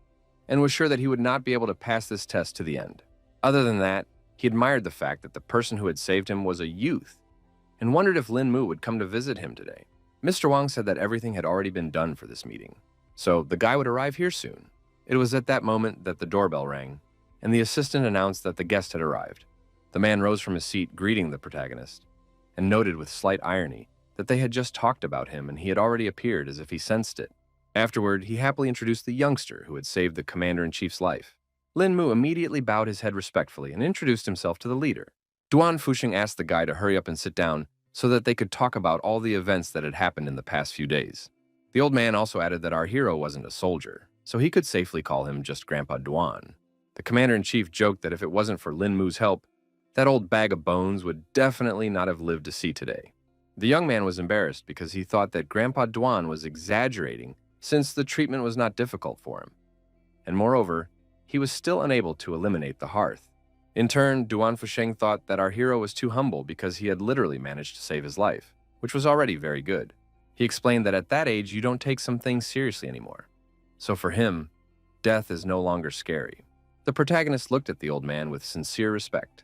and was sure that he would not be able to pass this test to the end. Other than that, he admired the fact that the person who had saved him was a youth and wondered if Lin Mu would come to visit him today. Mr. Wang said that everything had already been done for this meeting, so the guy would arrive here soon. It was at that moment that the doorbell rang, and the assistant announced that the guest had arrived. The man rose from his seat, greeting the protagonist, and noted with slight irony that they had just talked about him and he had already appeared as if he sensed it. Afterward, he happily introduced the youngster who had saved the commander-in-chief's life. Lin Mu immediately bowed his head respectfully and introduced himself to the leader. Duan Fuxing asked the guy to hurry up and sit down so that they could talk about all the events that had happened in the past few days. The old man also added that our hero wasn't a soldier, so he could safely call him just Grandpa Duan. The commander-in-chief joked that if it wasn't for Lin Mu's help, that old bag of bones would definitely not have lived to see today. The young man was embarrassed because he thought that Grandpa Duan was exaggerating since the treatment was not difficult for him. And moreover, he was still unable to eliminate the hearth. In turn, Duan Fusheng thought that our hero was too humble because he had literally managed to save his life, which was already very good. He explained that at that age, you don't take some things seriously anymore. So for him, death is no longer scary. The protagonist looked at the old man with sincere respect,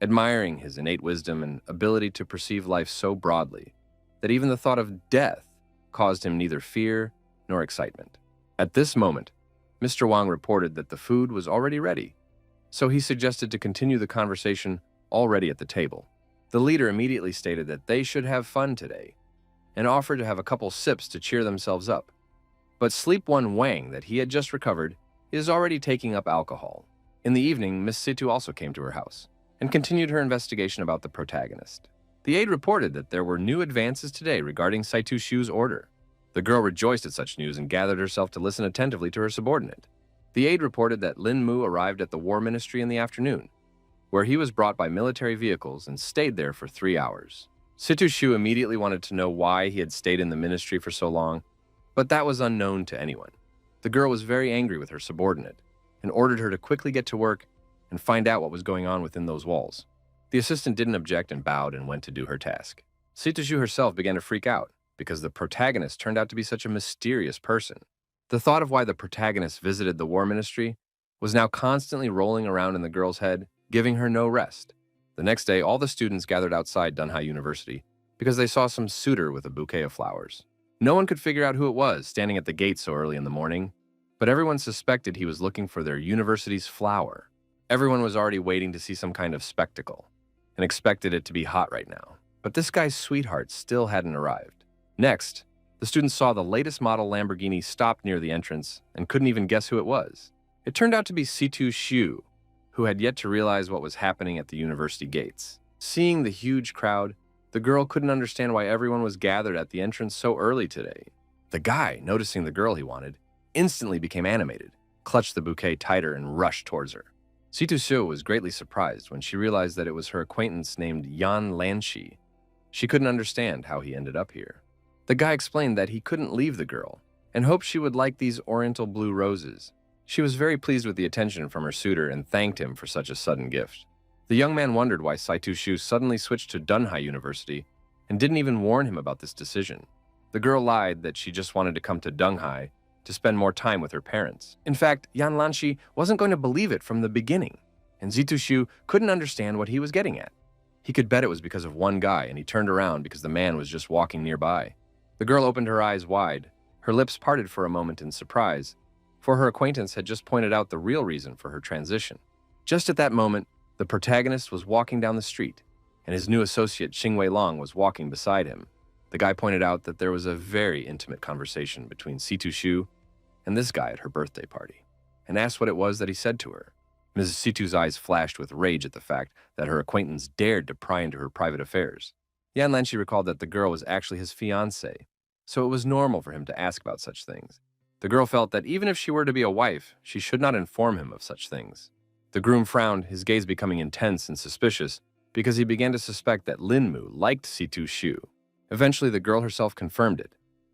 admiring his innate wisdom and ability to perceive life so broadly that even the thought of death caused him neither fear nor excitement. At this moment, Mr. Wang reported that the food was already ready, so he suggested to continue the conversation already at the table. The leader immediately stated that they should have fun today and offered to have a couple sips to cheer themselves up. But Sleep One Wang, that he had just recovered, is already taking up alcohol. In the evening, Miss Situ also came to her house and continued her investigation about the protagonist. The aide reported that there were new advances today regarding Saitu Shu's order. The girl rejoiced at such news and gathered herself to listen attentively to her subordinate. The aide reported that Lin Mu arrived at the War Ministry in the afternoon, where he was brought by military vehicles and stayed there for 3 hours. Situ Shu immediately wanted to know why he had stayed in the ministry for so long, but that was unknown to anyone. The girl was very angry with her subordinate and ordered her to quickly get to work and find out what was going on within those walls. The assistant didn't object and bowed and went to do her task. Situ Shu herself began to freak out because the protagonist turned out to be such a mysterious person. The thought of why the protagonist visited the War Ministry was now constantly rolling around in the girl's head, giving her no rest. The next day, all the students gathered outside Dunhai University because they saw some suitor with a bouquet of flowers. No one could figure out who it was standing at the gate so early in the morning, but everyone suspected he was looking for their university's flower. Everyone was already waiting to see some kind of spectacle and expected it to be hot right now. But this guy's sweetheart still hadn't arrived. Next, the students saw the latest model Lamborghini stopped near the entrance and couldn't even guess who it was. It turned out to be Situ Shu, who had yet to realize what was happening at the university gates. Seeing the huge crowd, the girl couldn't understand why everyone was gathered at the entrance so early today. The guy, noticing the girl he wanted, instantly became animated, clutched the bouquet tighter, and rushed towards her. Situ Shu was greatly surprised when she realized that it was her acquaintance named Yan Lanshi. She couldn't understand how he ended up here. The guy explained that he couldn't leave the girl and hoped she would like these oriental blue roses. She was very pleased with the attention from her suitor and thanked him for such a sudden gift. The young man wondered why Saitu Shu suddenly switched to Dunhai University and didn't even warn him about this decision. The girl lied that she just wanted to come to Dunhai to spend more time with her parents. In fact, Yan Lanshi wasn't going to believe it from the beginning, and Situ Shu couldn't understand what he was getting at. He could bet it was because of one guy, and he turned around because the man was just walking nearby. The girl opened her eyes wide. Her lips parted for a moment in surprise, for her acquaintance had just pointed out the real reason for her transition. Just at that moment, the protagonist was walking down the street, and his new associate Xing Wei Long was walking beside him. The guy pointed out that there was a very intimate conversation between Situ Shu and this guy at her birthday party, and asked what it was that he said to her. Mrs. Situ's eyes flashed with rage at the fact that her acquaintance dared to pry into her private affairs. Yan Lanshi recalled that the girl was actually his fiancée, so it was normal for him to ask about such things. The girl felt that even if she were to be a wife, she should not inform him of such things. The groom frowned, his gaze becoming intense and suspicious, because he began to suspect that Lin Mu liked Situ Shu. Eventually, the girl herself confirmed it,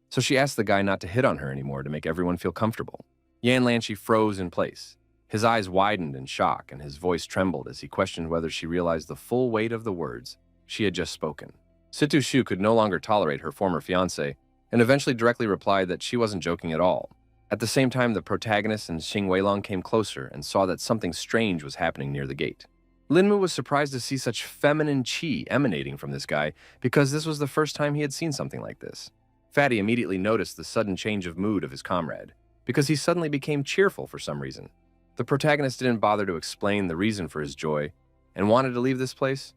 so she asked the guy not to hit on her anymore to make everyone feel comfortable. Yan Lanshi froze in place, His eyes widened in shock, and his voice trembled as he questioned whether she realized the full weight of the words she had just spoken. Situ Shu could no longer tolerate her former fiancé, and eventually directly replied that she wasn't joking at all. At the same time, the protagonist and Xing Weilong came closer and saw that something strange was happening near the gate. Linmu was surprised to see such feminine qi emanating from this guy because this was the first time he had seen something like this. Fatty immediately noticed the sudden change of mood of his comrade because he suddenly became cheerful for some reason. The protagonist didn't bother to explain the reason for his joy and wanted to leave this place.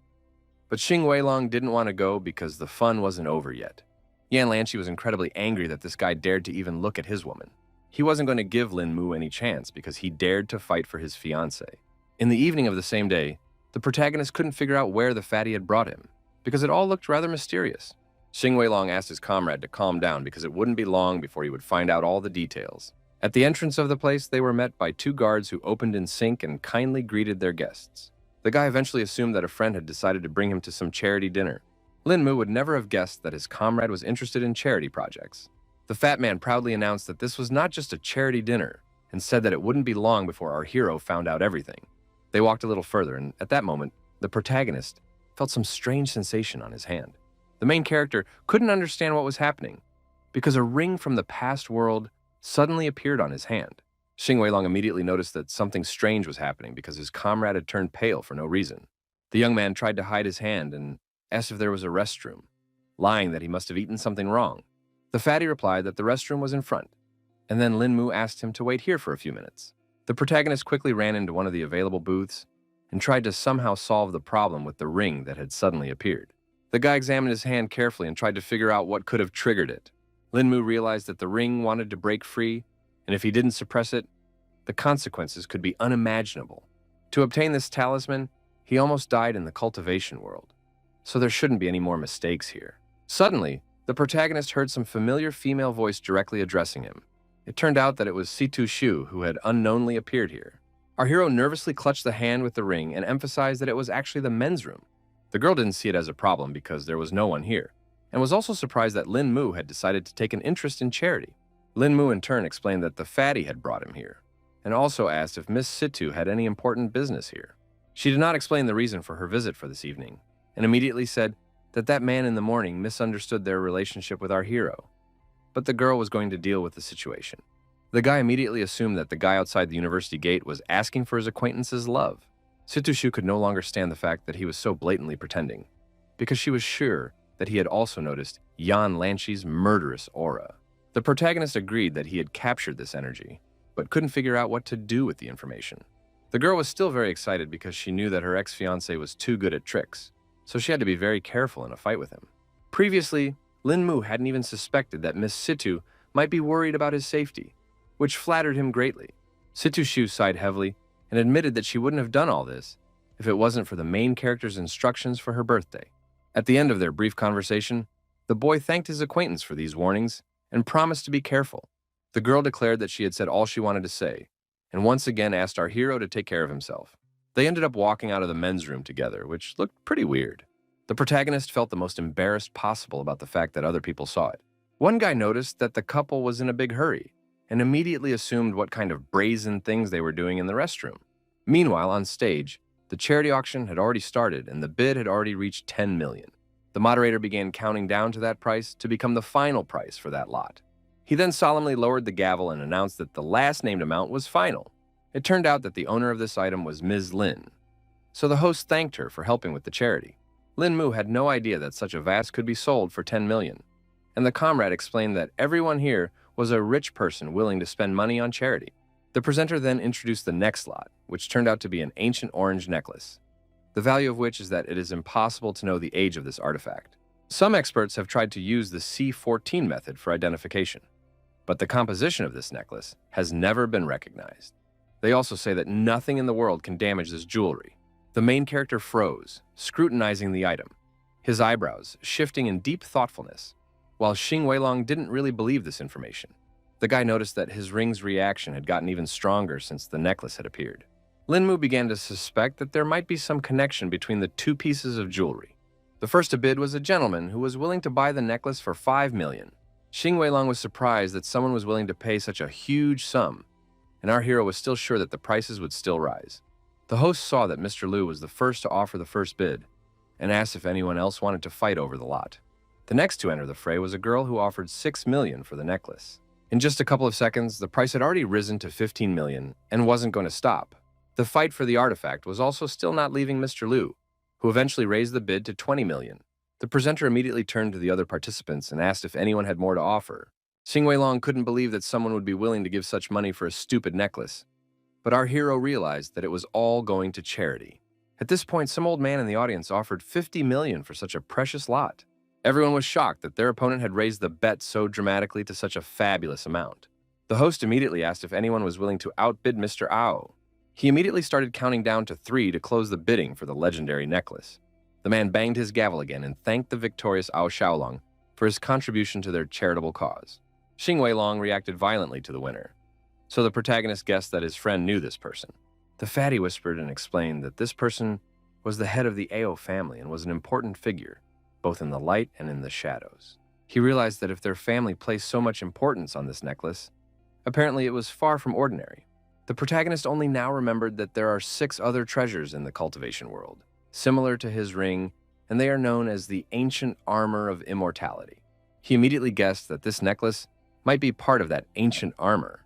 But Xing Weilong didn't want to go because the fun wasn't over yet. Yan Lanchi was incredibly angry that this guy dared to even look at his woman. He wasn't going to give Lin Mu any chance because he dared to fight for his fiancée. In the evening of the same day, the protagonist couldn't figure out where the fatty had brought him because it all looked rather mysterious. Xing Weilong asked his comrade to calm down because it wouldn't be long before he would find out all the details. At the entrance of the place, they were met by two guards who opened in sync and kindly greeted their guests. The guy eventually assumed that a friend had decided to bring him to some charity dinner. Lin Mu would never have guessed that his comrade was interested in charity projects. The fat man proudly announced that this was not just a charity dinner and said that it wouldn't be long before our hero found out everything. They walked a little further, and at that moment, the protagonist felt some strange sensation on his hand. The main character couldn't understand what was happening because a ring from the past world suddenly appeared on his hand. Xing Weilong immediately noticed that something strange was happening because his comrade had turned pale for no reason. The young man tried to hide his hand and asked if there was a restroom, lying that he must have eaten something wrong. The fatty replied that the restroom was in front, and then Lin Mu asked him to wait here for a few minutes. The protagonist quickly ran into one of the available booths and tried to somehow solve the problem with the ring that had suddenly appeared. The guy examined his hand carefully and tried to figure out what could have triggered it. Lin Mu realized that the ring wanted to break free, and if he didn't suppress it, the consequences could be unimaginable. To obtain this talisman, he almost died in the cultivation world, so there shouldn't be any more mistakes here. Suddenly, the protagonist heard some familiar female voice directly addressing him. It turned out that it was Situ Shu who had unknownly appeared here. Our hero nervously clutched the hand with the ring and emphasized that it was actually the men's room. The girl didn't see it as a problem because there was no one here, and was also surprised that Lin Mu had decided to take an interest in charity. Lin Mu in turn explained that the fatty had brought him here, and also asked if Miss Situ had any important business here. She did not explain the reason for her visit for this evening, and immediately said that that man in the morning misunderstood their relationship with our hero. But the girl was going to deal with the situation. The guy immediately assumed that the guy outside the university gate was asking for his acquaintance's love. Situ Shu could no longer stand the fact that he was so blatantly pretending, because she was sure that he had also noticed Yan Lanchi's murderous aura. The protagonist agreed that he had captured this energy, but couldn't figure out what to do with the information. The girl was still very excited because she knew that her ex-fiancé was too good at tricks, so she had to be very careful in a fight with him. Previously, Lin Mu hadn't even suspected that Miss Situ might be worried about his safety, which flattered him greatly. Situ Shu sighed heavily and admitted that she wouldn't have done all this if it wasn't for the main character's instructions for her birthday. At the end of their brief conversation, the boy thanked his acquaintance for these warnings and promised to be careful. The girl declared that she had said all she wanted to say, and once again asked our hero to take care of himself. They ended up walking out of the men's room together, which looked pretty weird. The protagonist felt the most embarrassed possible about the fact that other people saw it. One guy noticed that the couple was in a big hurry and immediately assumed what kind of brazen things they were doing in the restroom. Meanwhile, on stage, the charity auction had already started and the bid had already reached 10 million. The moderator began counting down to that price to become the final price for that lot. He then solemnly lowered the gavel and announced that the last named amount was final. It turned out that the owner of this item was Ms. Lin, so the host thanked her for helping with the charity. Lin Mu had no idea that such a vase could be sold for 10 million, and the comrade explained that everyone here was a rich person willing to spend money on charity. The presenter then introduced the next lot, which turned out to be an ancient orange necklace, the value of which is that it is impossible to know the age of this artifact. Some experts have tried to use the C14 method for identification, but the composition of this necklace has never been recognized. They also say that nothing in the world can damage this jewelry. The main character froze, scrutinizing the item, his eyebrows shifting in deep thoughtfulness, while Xing Weilong didn't really believe this information. The guy noticed that his ring's reaction had gotten even stronger since the necklace had appeared. Lin Mu began to suspect that there might be some connection between the two pieces of jewelry. The first to bid was a gentleman who was willing to buy the necklace for 5 million. Xing Weilong was surprised that someone was willing to pay such a huge sum, and our hero was still sure that the prices would still rise. The host saw that Mr. Liu was the first to offer the first bid and asked if anyone else wanted to fight over the lot. The next to enter the fray was a girl who offered 6 million for the necklace. In just a couple of seconds, the price had already risen to 15 million and wasn't going to stop. The fight for the artifact was also still not leaving Mr. Liu, who eventually raised the bid to 20 million. The presenter immediately turned to the other participants and asked if anyone had more to offer. Xing Weilong couldn't believe that someone would be willing to give such money for a stupid necklace. But our hero realized that it was all going to charity. At this point, some old man in the audience offered 50 million for such a precious lot. Everyone was shocked that their opponent had raised the bet so dramatically to such a fabulous amount. The host immediately asked if anyone was willing to outbid Mr. Ao. He immediately started counting down to 3 to close the bidding for the legendary necklace. The man banged his gavel again and thanked the victorious Ao Xiaolong for his contribution to their charitable cause. Xing Weilong reacted violently to the winner, so the protagonist guessed that his friend knew this person. The fatty whispered and explained that this person was the head of the Ao family and was an important figure, both in the light and in the shadows. He realized that if their family placed so much importance on this necklace, apparently it was far from ordinary. The protagonist only now remembered that there are 6 other treasures in the cultivation world, similar to his ring, and they are known as the ancient armor of immortality. He immediately guessed that this necklace might be part of that ancient armor,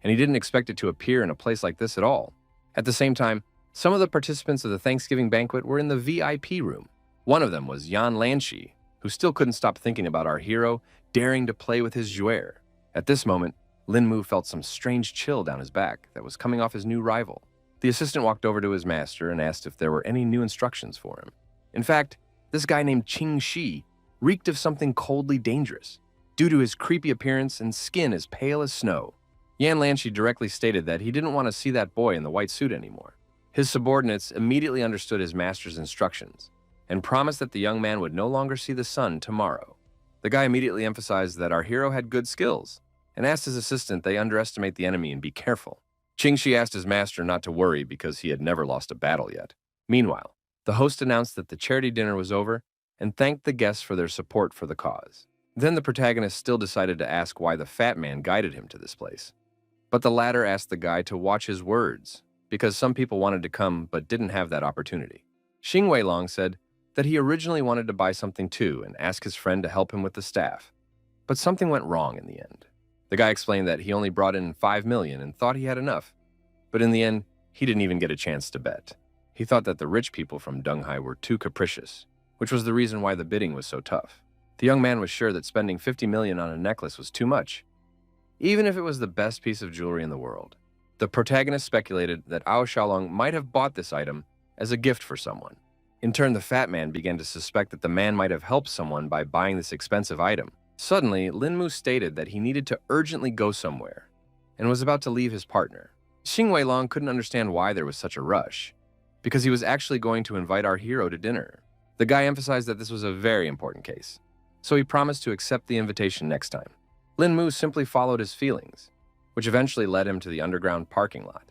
and he didn't expect it to appear in a place like this at all. At the same time, some of the participants of the Thanksgiving banquet were in the VIP room. One of them was Yan Lanshi, who still couldn't stop thinking about our hero daring to play with his jouer. At this moment, Lin Mu felt some strange chill down his back that was coming off his new rival. The assistant walked over to his master and asked if there were any new instructions for him. In fact, this guy named Qing Shi reeked of something coldly dangerous, due to his creepy appearance and skin as pale as snow. Yan Lanshi directly stated that he didn't want to see that boy in the white suit anymore. His subordinates immediately understood his master's instructions and promised that the young man would no longer see the sun tomorrow. The guy immediately emphasized that our hero had good skills and asked his assistant they underestimate the enemy and be careful. Qing Shi asked his master not to worry because he had never lost a battle yet. Meanwhile, the host announced that the charity dinner was over and thanked the guests for their support for the cause. Then the protagonist still decided to ask why the fat man guided him to this place. But the latter asked the guy to watch his words, because some people wanted to come but didn't have that opportunity. Xing Weilong said that he originally wanted to buy something too and ask his friend to help him with the staff. But something went wrong in the end. The guy explained that he only brought in 5 million and thought he had enough. But in the end, he didn't even get a chance to bet. He thought that the rich people from Dunghai were too capricious, which was the reason why the bidding was so tough. The young man was sure that spending 50 million on a necklace was too much, even if it was the best piece of jewelry in the world. The protagonist speculated that Ao Xiaolong might have bought this item as a gift for someone. In turn, the fat man began to suspect that the man might have helped someone by buying this expensive item. Suddenly, Lin Mu stated that he needed to urgently go somewhere and was about to leave his partner. Xing Weilong couldn't understand why there was such a rush, because he was actually going to invite our hero to dinner. The guy emphasized that this was a very important case, so he promised to accept the invitation next time. Lin Mu simply followed his feelings, which eventually led him to the underground parking lot.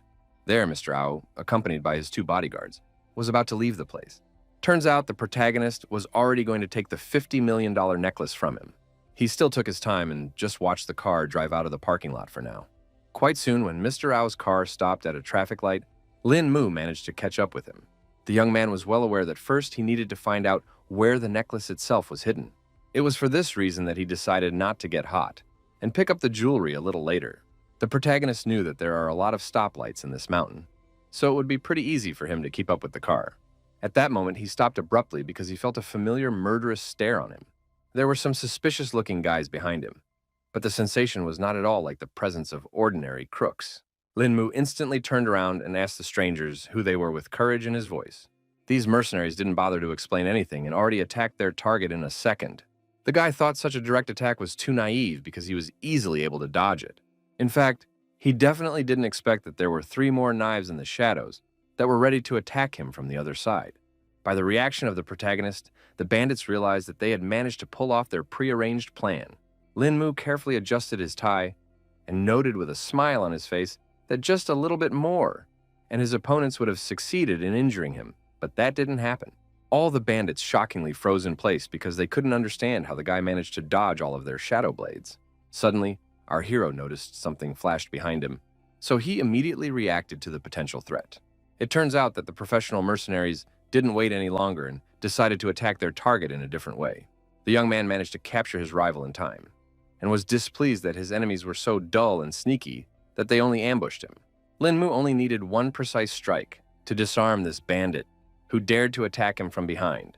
There, Mr. Ao, accompanied by his 2 bodyguards, was about to leave the place. Turns out the protagonist was already going to take the $50 million necklace from him. He still took his time and just watched the car drive out of the parking lot for now. Quite soon, when Mr. Ao's car stopped at a traffic light, Lin Mu managed to catch up with him. The young man was well aware that first he needed to find out where the necklace itself was hidden. It was for this reason that he decided not to get hot and pick up the jewelry a little later. The protagonist knew that there are a lot of stoplights in this mountain, so it would be pretty easy for him to keep up with the car. At that moment, he stopped abruptly because he felt a familiar murderous stare on him. There were some suspicious-looking guys behind him, but the sensation was not at all like the presence of ordinary crooks. Lin Mu instantly turned around and asked the strangers who they were with courage in his voice. These mercenaries didn't bother to explain anything and already attacked their target in a second. The guy thought such a direct attack was too naive because he was easily able to dodge it. In fact, he definitely didn't expect that there were 3 more knives in the shadows that were ready to attack him from the other side. By the reaction of the protagonist, the bandits realized that they had managed to pull off their prearranged plan. Lin Mu carefully adjusted his tie and noted with a smile on his face that just a little bit more, and his opponents would have succeeded in injuring him, but that didn't happen. All the bandits shockingly froze in place because they couldn't understand how the guy managed to dodge all of their shadow blades. Suddenly, our hero noticed something flashed behind him, so he immediately reacted to the potential threat. It turns out that the professional mercenaries didn't wait any longer and decided to attack their target in a different way. The young man managed to capture his rival in time, and was displeased that his enemies were so dull and sneaky that they only ambushed him. Linmu only needed one precise strike to disarm this bandit who dared to attack him from behind.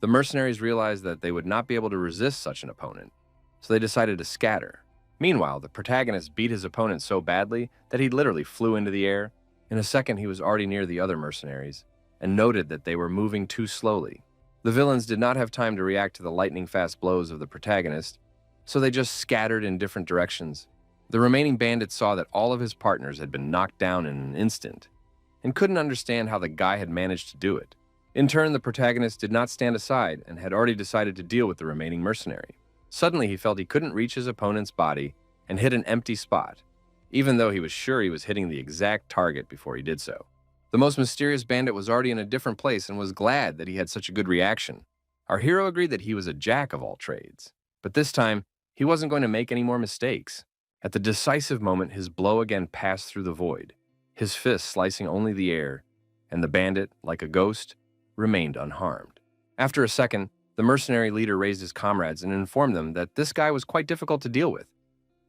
The mercenaries realized that they would not be able to resist such an opponent, so they decided to scatter. Meanwhile, the protagonist beat his opponent so badly that he literally flew into the air. In a second, he was already near the other mercenaries and noted that they were moving too slowly. The villains did not have time to react to the lightning-fast blows of the protagonist, so they just scattered in different directions. The remaining bandit saw that all of his partners had been knocked down in an instant and couldn't understand how the guy had managed to do it. In turn, the protagonist did not stand aside and had already decided to deal with the remaining mercenary. Suddenly, he felt he couldn't reach his opponent's body and hit an empty spot, even though he was sure he was hitting the exact target before he did so. The most mysterious bandit was already in a different place and was glad that he had such a good reaction. Our hero agreed that he was a jack of all trades, but this time, he wasn't going to make any more mistakes. At the decisive moment, his blow again passed through the void, his fist slicing only the air, and the bandit, like a ghost, remained unharmed. After a second, the mercenary leader raised his comrades and informed them that this guy was quite difficult to deal with,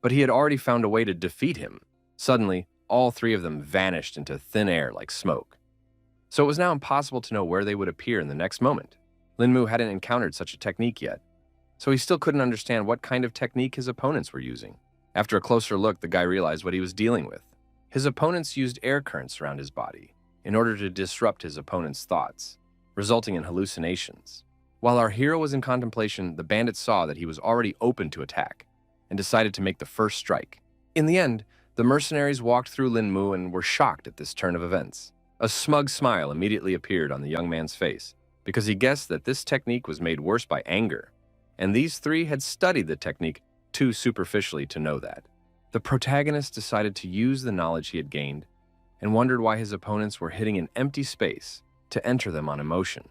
but he had already found a way to defeat him. Suddenly, all three of them vanished into thin air like smoke. So it was now impossible to know where they would appear in the next moment. Linmu hadn't encountered such a technique yet, so he still couldn't understand what kind of technique his opponents were using. After a closer look, the guy realized what he was dealing with. His opponents used air currents around his body in order to disrupt his opponent's thoughts, resulting in hallucinations. While our hero was in contemplation, the bandit saw that he was already open to attack and decided to make the first strike. In the end, the mercenaries walked through Linmu and were shocked at this turn of events. A smug smile immediately appeared on the young man's face because he guessed that this technique was made worse by anger, and these three had studied the technique too superficially to know that. The protagonist decided to use the knowledge he had gained and wondered why his opponents were hitting an empty space to enter them on emotion.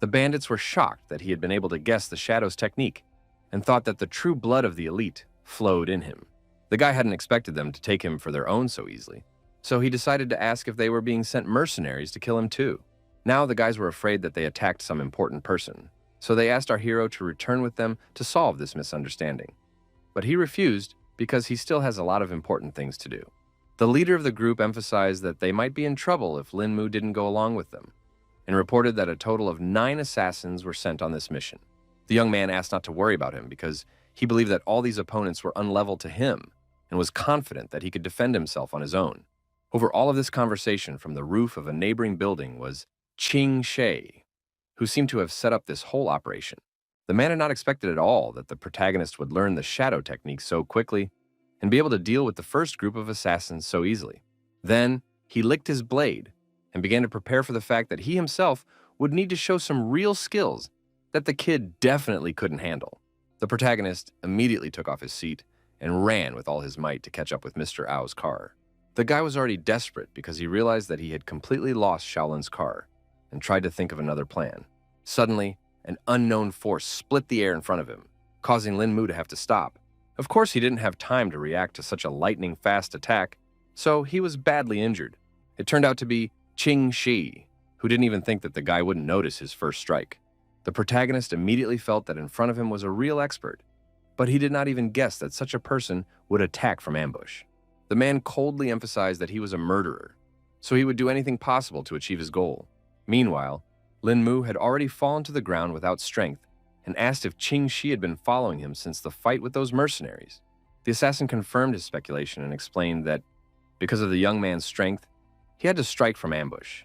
The bandits were shocked that he had been able to guess the Shadow's technique and thought that the true blood of the elite flowed in him. The guy hadn't expected them to take him for their own so easily, so he decided to ask if they were being sent mercenaries to kill him too. Now the guys were afraid that they attacked some important person, so they asked our hero to return with them to solve this misunderstanding. But he refused because he still has a lot of important things to do. The leader of the group emphasized that they might be in trouble if Linmu didn't go along with them, and reported that a total of 9 assassins were sent on this mission. The young man asked not to worry about him because he believed that all these opponents were unlevel to him and was confident that he could defend himself on his own. Over all of this conversation from the roof of a neighboring building was Ching She, who seemed to have set up this whole operation. The man had not expected at all that the protagonist would learn the shadow technique so quickly and be able to deal with the first group of assassins so easily. Then, he licked his blade and began to prepare for the fact that he himself would need to show some real skills that the kid definitely couldn't handle. The protagonist immediately took off his seat and ran with all his might to catch up with Mr. Ao's car. The guy was already desperate because he realized that he had completely lost Shaolin's car and tried to think of another plan. Suddenly, an unknown force split the air in front of him, causing Linmu to have to stop. Of course, he didn't have time to react to such a lightning-fast attack, so he was badly injured. It turned out to be Ching Shi, who didn't even think that the guy wouldn't notice his first strike. The protagonist immediately felt that in front of him was a real expert, but he did not even guess that such a person would attack from ambush. The man coldly emphasized that he was a murderer, so he would do anything possible to achieve his goal. Meanwhile, Linmu had already fallen to the ground without strength and asked if Ching Shi had been following him since the fight with those mercenaries. The assassin confirmed his speculation and explained that because of the young man's strength, he had to strike from ambush,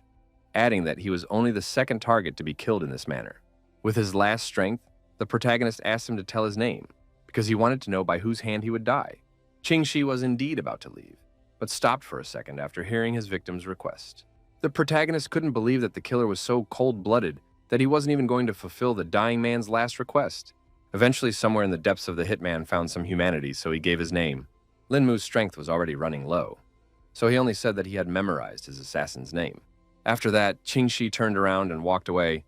adding that he was only the second target to be killed in this manner. With his last strength, the protagonist asked him to tell his name because he wanted to know by whose hand he would die. Ching Shi was indeed about to leave, but stopped for a second after hearing his victim's request. The protagonist couldn't believe that the killer was so cold-blooded that he wasn't even going to fulfill the dying man's last request. Eventually, somewhere in the depths of the hitman found some humanity, so he gave his name. Linmu's strength was already running low, so he only said that he had memorized his assassin's name. After that, Ching Shi turned around and walked away,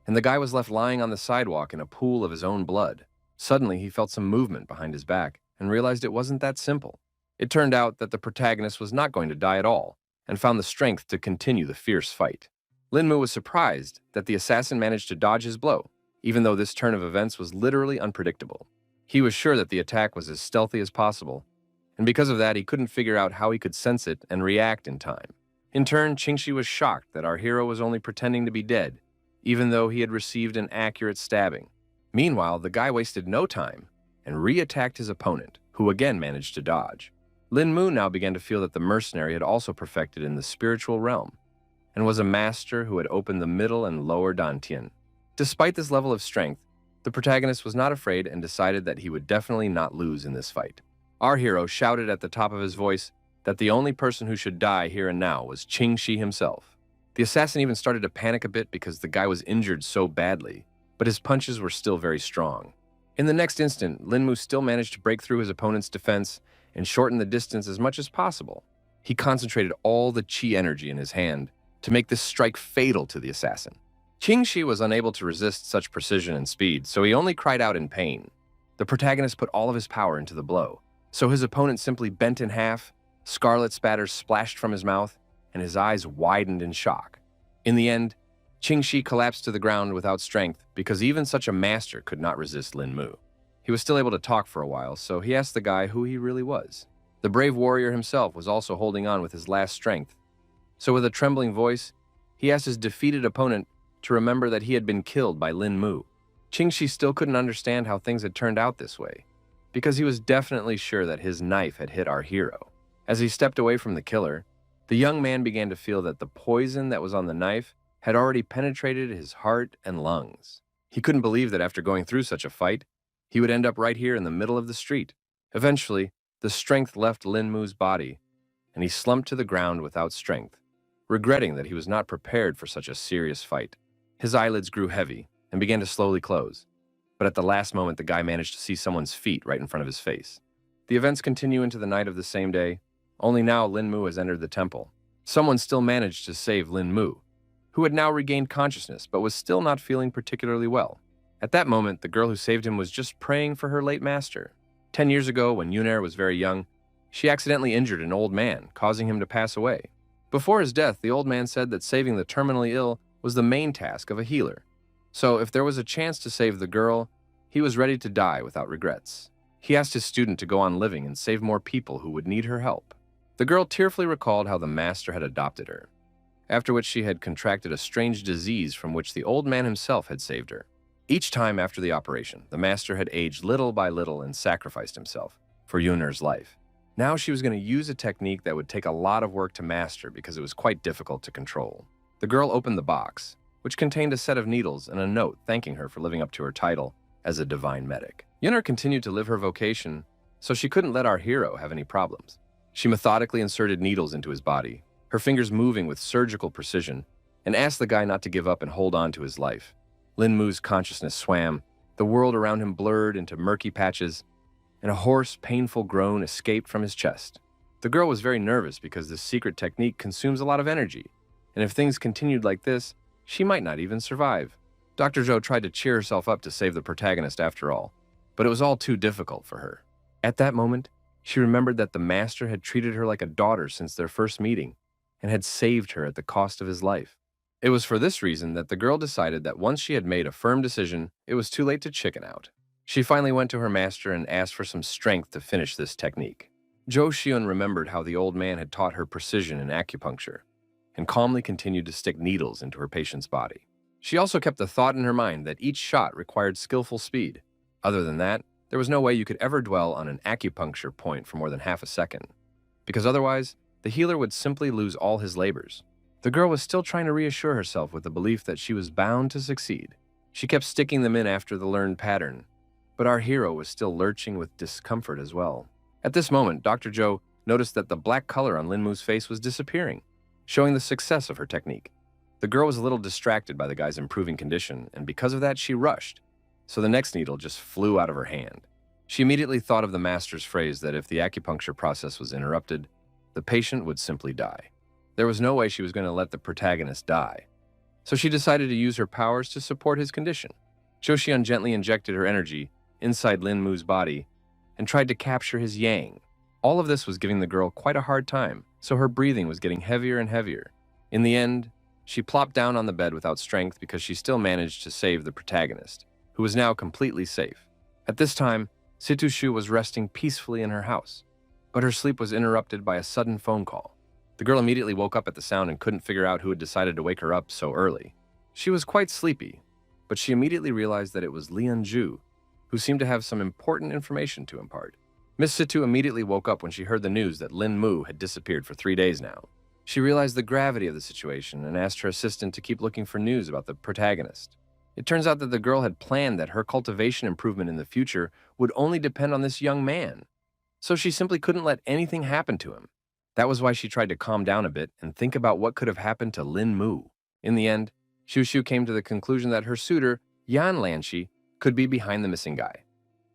and the guy was left lying on the sidewalk in a pool of his own blood. Suddenly, he felt some movement behind his back and realized it wasn't that simple. It turned out that the protagonist was not going to die at all, and found the strength to continue the fierce fight. Linmu was surprised that the assassin managed to dodge his blow, even though this turn of events was literally unpredictable. He was sure that the attack was as stealthy as possible, and because of that he couldn't figure out how he could sense it and react in time. In turn, Qingxi was shocked that our hero was only pretending to be dead, even though he had received an accurate stabbing. Meanwhile, the guy wasted no time and re-attacked his opponent, who again managed to dodge. Lin Mu now began to feel that the mercenary had also perfected in the spiritual realm, and was a master who had opened the middle and lower dantian. Despite this level of strength, the protagonist was not afraid and decided that he would definitely not lose in this fight. Our hero shouted at the top of his voice that the only person who should die here and now was Qingxi himself. The assassin even started to panic a bit because the guy was injured so badly, but his punches were still very strong. In the next instant, Lin Mu still managed to break through his opponent's defense and shorten the distance as much as possible. He concentrated all the qi energy in his hand to make this strike fatal to the assassin. Qingxi was unable to resist such precision and speed, so he only cried out in pain. The protagonist put all of his power into the blow, so his opponent simply bent in half, scarlet spatters splashed from his mouth, and his eyes widened in shock. In the end, Qingxi collapsed to the ground without strength because even such a master could not resist Lin Mu. He was still able to talk for a while, so he asked the guy who he really was. The brave warrior himself was also holding on with his last strength, so with a trembling voice, he asked his defeated opponent to remember that he had been killed by Lin Mu. Qingxi still couldn't understand how things had turned out this way, because he was definitely sure that his knife had hit our hero. As he stepped away from the killer, the young man began to feel that the poison that was on the knife had already penetrated his heart and lungs. He couldn't believe that after going through such a fight, he would end up right here in the middle of the street. Eventually, the strength left Lin Mu's body, and he slumped to the ground without strength, regretting that he was not prepared for such a serious fight. His eyelids grew heavy and began to slowly close, but at the last moment the guy managed to see someone's feet right in front of his face. The events continue into the night of the same day, only now Lin Mu has entered the temple. Someone still managed to save Lin Mu, who had now regained consciousness but was still not feeling particularly well. At that moment, the girl who saved him was just praying for her late master. 10 years ago, when Yuner was very young, she accidentally injured an old man, causing him to pass away. Before his death, the old man said that saving the terminally ill was the main task of a healer. So if there was a chance to save the girl, he was ready to die without regrets. He asked his student to go on living and save more people who would need her help. The girl tearfully recalled how the master had adopted her, after which she had contracted a strange disease from which the old man himself had saved her. Each time after the operation, the master had aged little by little and sacrificed himself for Yuner's life. Now she was going to use a technique that would take a lot of work to master because it was quite difficult to control. The girl opened the box, which contained a set of needles and a note thanking her for living up to her title as a divine medic. Yuner continued to live her vocation, so she couldn't let our hero have any problems. She methodically inserted needles into his body, her fingers moving with surgical precision, and asked the guy not to give up and hold on to his life. Lin Mu's consciousness swam, the world around him blurred into murky patches, and a hoarse, painful groan escaped from his chest. The girl was very nervous because this secret technique consumes a lot of energy, and if things continued like this, she might not even survive. Dr. Zhou tried to cheer herself up to save the protagonist after all, but it was all too difficult for her. At that moment, she remembered that the master had treated her like a daughter since their first meeting, and had saved her at the cost of his life. It was for this reason that the girl decided that once she had made a firm decision, it was too late to chicken out. She finally went to her master and asked for some strength to finish this technique. Zhou Xiun remembered how the old man had taught her precision in acupuncture, and calmly continued to stick needles into her patient's body. She also kept the thought in her mind that each shot required skillful speed. Other than that, there was no way you could ever dwell on an acupuncture point for more than half a second, because otherwise, the healer would simply lose all his labors. The girl was still trying to reassure herself with the belief that she was bound to succeed. She kept sticking them in after the learned pattern, but our hero was still lurching with discomfort as well. At this moment, Dr. Zhou noticed that the black color on Lin Mu's face was disappearing, showing the success of her technique. The girl was a little distracted by the guy's improving condition, and because of that, she rushed, so the next needle just flew out of her hand. She immediately thought of the master's phrase that if the acupuncture process was interrupted, the patient would simply die. There was no way she was going to let the protagonist die, so she decided to use her powers to support his condition. Zhou Xian gently injected her energy inside Lin Mu's body and tried to capture his yang. All of this was giving the girl quite a hard time, so her breathing was getting heavier and heavier. In the end, she plopped down on the bed without strength because she still managed to save the protagonist, who was now completely safe. At this time, Situshu was resting peacefully in her house, but her sleep was interrupted by a sudden phone call. The girl immediately woke up at the sound and couldn't figure out who had decided to wake her up so early. She was quite sleepy, but she immediately realized that it was Lianju, who seemed to have some important information to impart. Miss Situ immediately woke up when she heard the news that Lin Mu had disappeared for 3 days now. She realized the gravity of the situation and asked her assistant to keep looking for news about the protagonist. It turns out that the girl had planned that her cultivation improvement in the future would only depend on this young man, so she simply couldn't let anything happen to him. That was why she tried to calm down a bit and think about what could have happened to Lin Mu. In the end, Shushu came to the conclusion that her suitor, Yan Lanshi, could be behind the missing guy.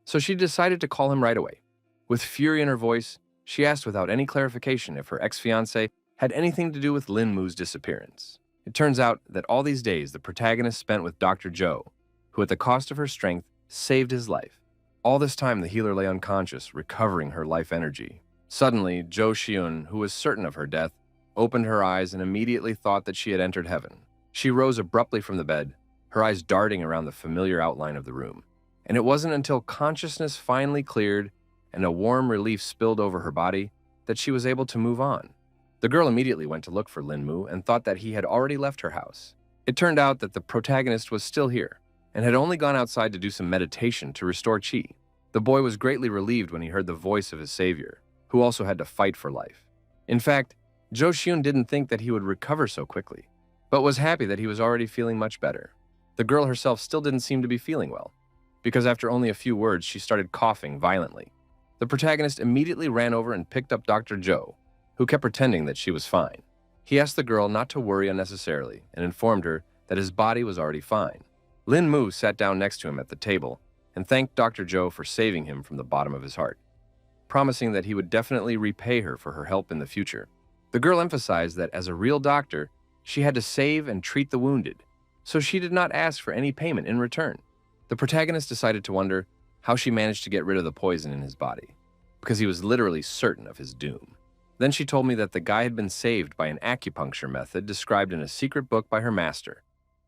So she decided to call him right away. With fury in her voice, she asked without any clarification if her ex-fiancé had anything to do with Lin Mu's disappearance. It turns out that all these days the protagonist spent with Dr. Zhou, who at the cost of her strength saved his life. All this time the healer lay unconscious, recovering her life energy. Suddenly, Zhou Xiun, who was certain of her death, opened her eyes and immediately thought that she had entered heaven. She rose abruptly from the bed, her eyes darting around the familiar outline of the room. And it wasn't until consciousness finally cleared and a warm relief spilled over her body that she was able to move on. The girl immediately went to look for Lin Mu and thought that he had already left her house. It turned out that the protagonist was still here and had only gone outside to do some meditation to restore chi. The boy was greatly relieved when he heard the voice of his savior, who also had to fight for life. In fact, Zhou Xiun didn't think that he would recover so quickly, but was happy that he was already feeling much better. The girl herself still didn't seem to be feeling well, because after only a few words, she started coughing violently. The protagonist immediately ran over and picked up Dr. Zhou, who kept pretending that she was fine. He asked the girl not to worry unnecessarily and informed her that his body was already fine. Lin Mu sat down next to him at the table and thanked Dr. Zhou for saving him from the bottom of his heart, promising that he would definitely repay her for her help in the future. The girl emphasized that as a real doctor, she had to save and treat the wounded, so she did not ask for any payment in return. The protagonist decided to wonder how she managed to get rid of the poison in his body, because he was literally certain of his doom. Then she told me that the guy had been saved by an acupuncture method described in a secret book by her master,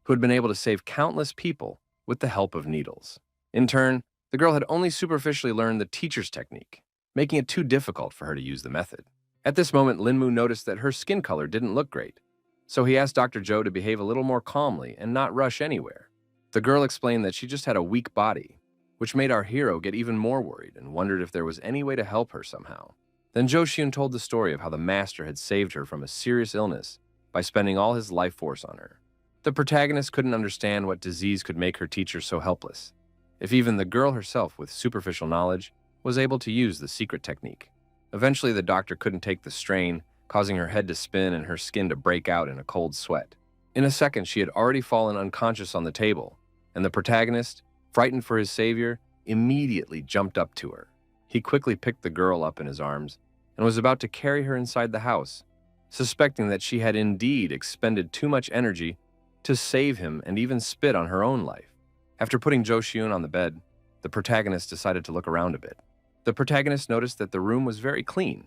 who had been able to save countless people with the help of needles. In turn, the girl had only superficially learned the teacher's technique, making it too difficult for her to use the method. At this moment, Lin Mu noticed that her skin color didn't look great, so he asked Dr. Zhou to behave a little more calmly and not rush anywhere. The girl explained that she just had a weak body, which made our hero get even more worried and wondered if there was any way to help her somehow. Then Zhou Xiun told the story of how the master had saved her from a serious illness by spending all his life force on her. The protagonist couldn't understand what disease could make her teacher so helpless, if even the girl herself with superficial knowledge was able to use the secret technique. Eventually, the doctor couldn't take the strain, causing her head to spin and her skin to break out in a cold sweat. In a second, she had already fallen unconscious on the table, and the protagonist, frightened for his savior, immediately jumped up to her. He quickly picked the girl up in his arms and was about to carry her inside the house, suspecting that she had indeed expended too much energy to save him and even spit on her own life. After putting Zhou Xiun on the bed, the protagonist decided to look around a bit. The protagonist noticed that the room was very clean,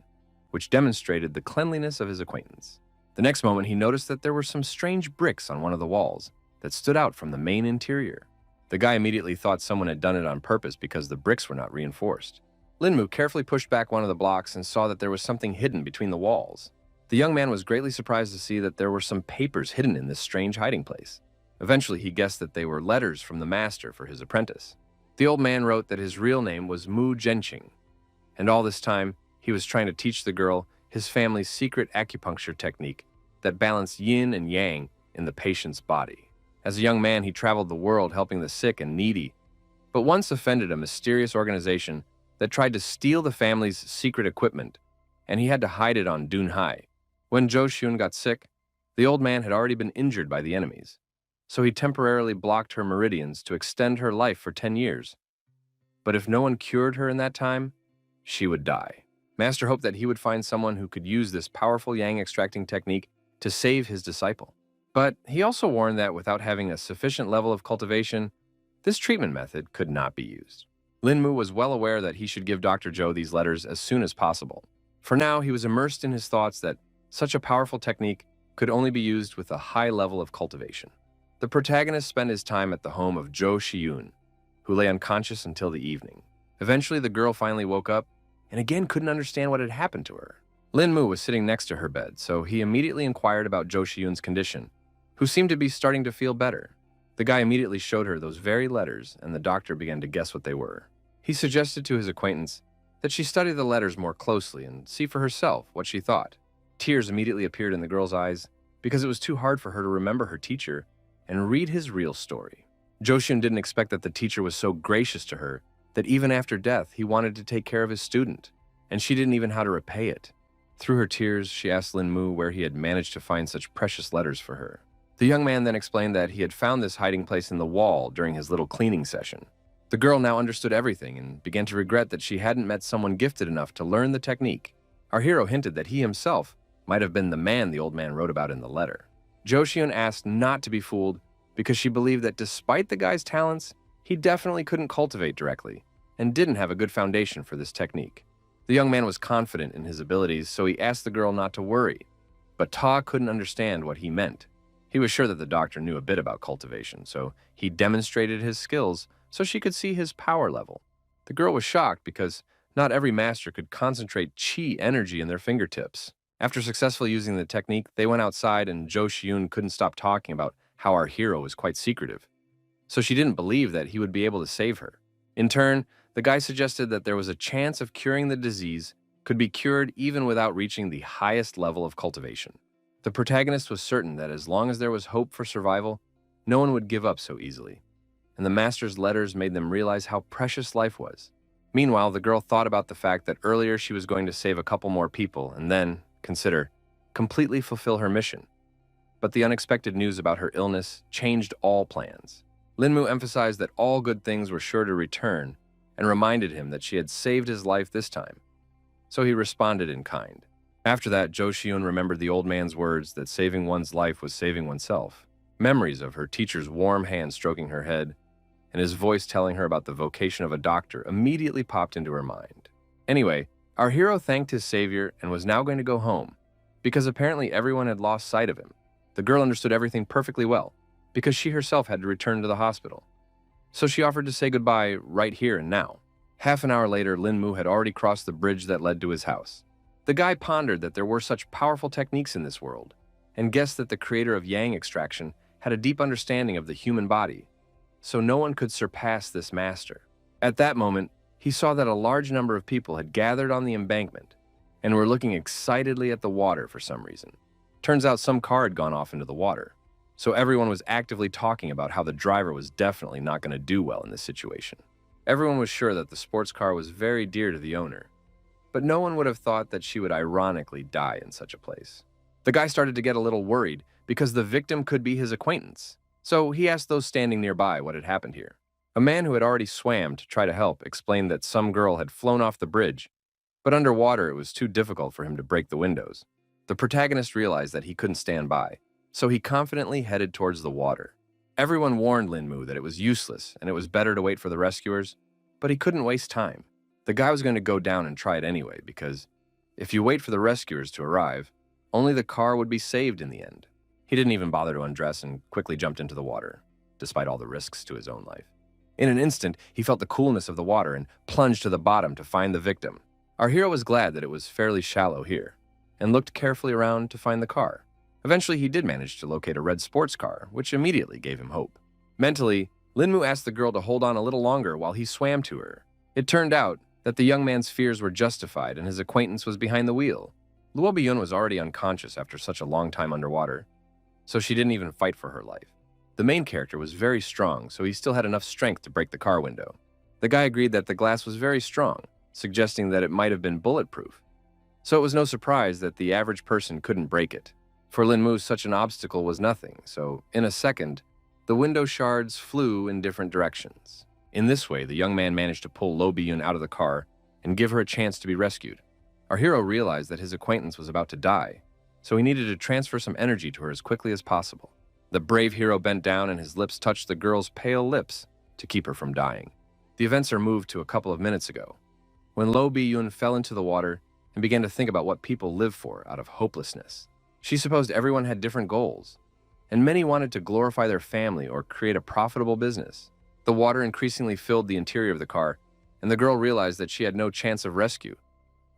which demonstrated the cleanliness of his acquaintance. The next moment, he noticed that there were some strange bricks on one of the walls that stood out from the main interior. The guy immediately thought someone had done it on purpose because the bricks were not reinforced. Lin Mu carefully pushed back one of the blocks and saw that there was something hidden between the walls. The young man was greatly surprised to see that there were some papers hidden in this strange hiding place. Eventually, he guessed that they were letters from the master for his apprentice. The old man wrote that his real name was Mu Zhenqing, and all this time, he was trying to teach the girl his family's secret acupuncture technique that balanced yin and yang in the patient's body. As a young man, he traveled the world helping the sick and needy, but once offended a mysterious organization that tried to steal the family's secret equipment, and he had to hide it on Dunhai. When Zhou Xiun got sick, the old man had already been injured by the enemies, so he temporarily blocked her meridians to extend her life for 10 years. But if no one cured her in that time, she would die. Master hoped that he would find someone who could use this powerful yang extracting technique to save his disciple. But he also warned that without having a sufficient level of cultivation, this treatment method could not be used. Lin-mu was well aware that he should give Dr. Zhou these letters as soon as possible. For now, he was immersed in his thoughts that such a powerful technique could only be used with a high level of cultivation. The protagonist spent his time at the home of Zhou Shiyun, who lay unconscious until the evening. Eventually, the girl finally woke up and again couldn't understand what had happened to her. Lin-mu was sitting next to her bed, so he immediately inquired about Zhou Shiyun's condition, who seemed to be starting to feel better. The guy immediately showed her those very letters, and the doctor began to guess what they were. He suggested to his acquaintance that she study the letters more closely and see for herself what she thought. Tears immediately appeared in the girl's eyes because it was too hard for her to remember her teacher and read his real story. Zhou Shiyun didn't expect that the teacher was so gracious to her that even after death, he wanted to take care of his student, and she didn't even know how to repay it. Through her tears, she asked Lin-mu where he had managed to find such precious letters for her. The young man then explained that he had found this hiding place in the wall during his little cleaning session. The girl now understood everything and began to regret that she hadn't met someone gifted enough to learn the technique. Our hero hinted that he himself might have been the man the old man wrote about in the letter. Zhou Shiyun asked not to be fooled because she believed that despite the guy's talents, he definitely couldn't cultivate directly and didn't have a good foundation for this technique. The young man was confident in his abilities, so he asked the girl not to worry. But Ta couldn't understand what he meant. He was sure that the doctor knew a bit about cultivation, so he demonstrated his skills so she could see his power level. The girl was shocked because not every master could concentrate chi energy in their fingertips. After successfully using the technique, they went outside and Zhou Shiyun couldn't stop talking about how our hero was quite secretive. So she didn't believe that he would be able to save her. In turn, the guy suggested that there was a chance of curing the disease could be cured even without reaching the highest level of cultivation. The protagonist was certain that as long as there was hope for survival, no one would give up so easily. And the master's letters made them realize how precious life was. Meanwhile, the girl thought about the fact that earlier she was going to save a couple more people and then, consider, completely fulfill her mission. But the unexpected news about her illness changed all plans. Lin-mu emphasized that all good things were sure to return and reminded him that she had saved his life this time. So he responded in kind. After that, Zhou Shiyun remembered the old man's words that saving one's life was saving oneself. Memories of her teacher's warm hand stroking her head and his voice telling her about the vocation of a doctor immediately popped into her mind. Anyway, our hero thanked his savior and was now going to go home, because apparently everyone had lost sight of him. The girl understood everything perfectly well, because she herself had to return to the hospital. So she offered to say goodbye right here and now. Half an hour later, Lin-mu had already crossed the bridge that led to his house. The guy pondered that there were such powerful techniques in this world, and guessed that the creator of yang extraction had a deep understanding of the human body, so no one could surpass this master. At that moment, he saw that a large number of people had gathered on the embankment and were looking excitedly at the water for some reason. Turns out some car had gone off into the water, so everyone was actively talking about how the driver was definitely not going to do well in this situation. Everyone was sure that the sports car was very dear to the owner, but no one would have thought that she would ironically die in such a place. The guy started to get a little worried because the victim could be his acquaintance, so he asked those standing nearby what had happened here. A man who had already swam to try to help explained that some girl had flown off the bridge, but underwater it was too difficult for him to break the windows. The protagonist realized that he couldn't stand by, so he confidently headed towards the water. Everyone warned Lin-mu that it was useless and it was better to wait for the rescuers, but he couldn't waste time. The guy was going to go down and try it anyway, because if you wait for the rescuers to arrive, only the car would be saved in the end. He didn't even bother to undress and quickly jumped into the water, despite all the risks to his own life. In an instant, he felt the coolness of the water and plunged to the bottom to find the victim. Our hero was glad that it was fairly shallow here, and looked carefully around to find the car. Eventually, he did manage to locate a red sports car, which immediately gave him hope. Mentally, Lin-mu asked the girl to hold on a little longer while he swam to her. It turned out that the young man's fears were justified and his acquaintance was behind the wheel. Luo Biyun was already unconscious after such a long time underwater, so she didn't even fight for her life. The main character was very strong, so he still had enough strength to break the car window. The guy agreed that the glass was very strong, suggesting that it might have been bulletproof. So it was no surprise that the average person couldn't break it. For Lin-mu, such an obstacle was nothing, so in a second, the window shards flew in different directions. In this way, the young man managed to pull Luo Biyun out of the car and give her a chance to be rescued. Our hero realized that his acquaintance was about to die, so he needed to transfer some energy to her as quickly as possible. The brave hero bent down and his lips touched the girl's pale lips to keep her from dying. The events are moved to a couple of minutes ago, when Lo Bi-yun fell into the water and began to think about what people live for out of hopelessness. She supposed everyone had different goals, and many wanted to glorify their family or create a profitable business. The water increasingly filled the interior of the car, and the girl realized that she had no chance of rescue,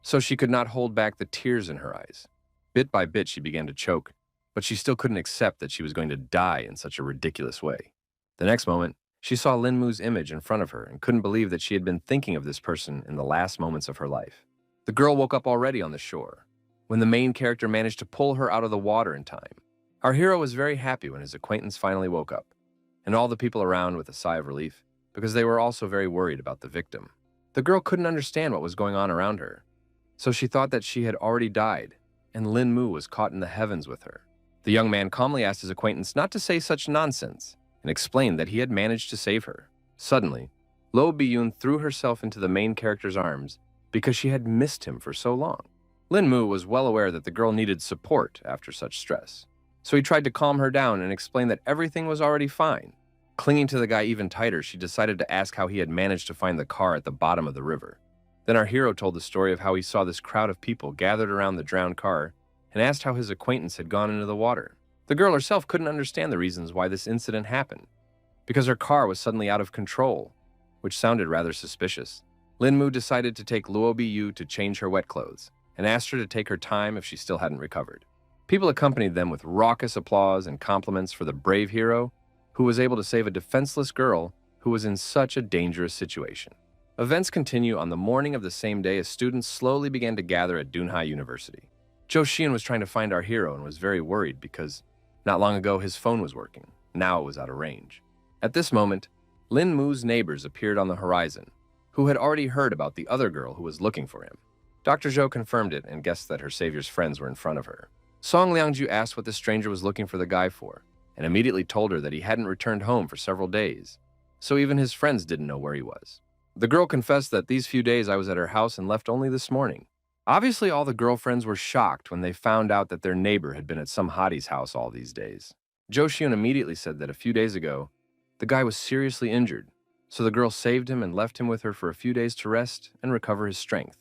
so she could not hold back the tears in her eyes. Bit by bit, she began to choke, but she still couldn't accept that she was going to die in such a ridiculous way. The next moment, she saw Lin Mu's image in front of her and couldn't believe that she had been thinking of this person in the last moments of her life. The girl woke up already on the shore, when the main character managed to pull her out of the water in time. Our hero was very happy when his acquaintance finally woke up, and all the people around with a sigh of relief, because they were also very worried about the victim. The girl couldn't understand what was going on around her, so she thought that she had already died, and Lin Mu was caught in the heavens with her. The young man calmly asked his acquaintance not to say such nonsense, and explained that he had managed to save her. Suddenly, Lo Bi-yun threw herself into the main character's arms because she had missed him for so long. Lin Mu was well aware that the girl needed support after such stress, so he tried to calm her down and explain that everything was already fine. Clinging to the guy even tighter, she decided to ask how he had managed to find the car at the bottom of the river. Then our hero told the story of how he saw this crowd of people gathered around the drowned car and asked how his acquaintance had gone into the water. The girl herself couldn't understand the reasons why this incident happened, because her car was suddenly out of control, which sounded rather suspicious. Lin Mu decided to take Luo Bi-yu to change her wet clothes and asked her to take her time if she still hadn't recovered. People accompanied them with raucous applause and compliments for the brave hero who was able to save a defenseless girl who was in such a dangerous situation. Events continue on the morning of the same day as students slowly began to gather at Dunhai University. Jo Xian was trying to find our hero and was very worried because not long ago his phone was working. Now it was out of range. At this moment, Lin Mu's neighbors appeared on the horizon, who had already heard about the other girl who was looking for him. Dr. Zhou confirmed it and guessed that her savior's friends were in front of her. Song Liangju asked what the stranger was looking for the guy for, and immediately told her that he hadn't returned home for several days, so even his friends didn't know where he was. The girl confessed that these few days I was at her house and left only this morning. Obviously, all the girlfriends were shocked when they found out that their neighbor had been at some hottie's house all these days. Jo Xian immediately said that a few days ago, the guy was seriously injured, so the girl saved him and left him with her for a few days to rest and recover his strength.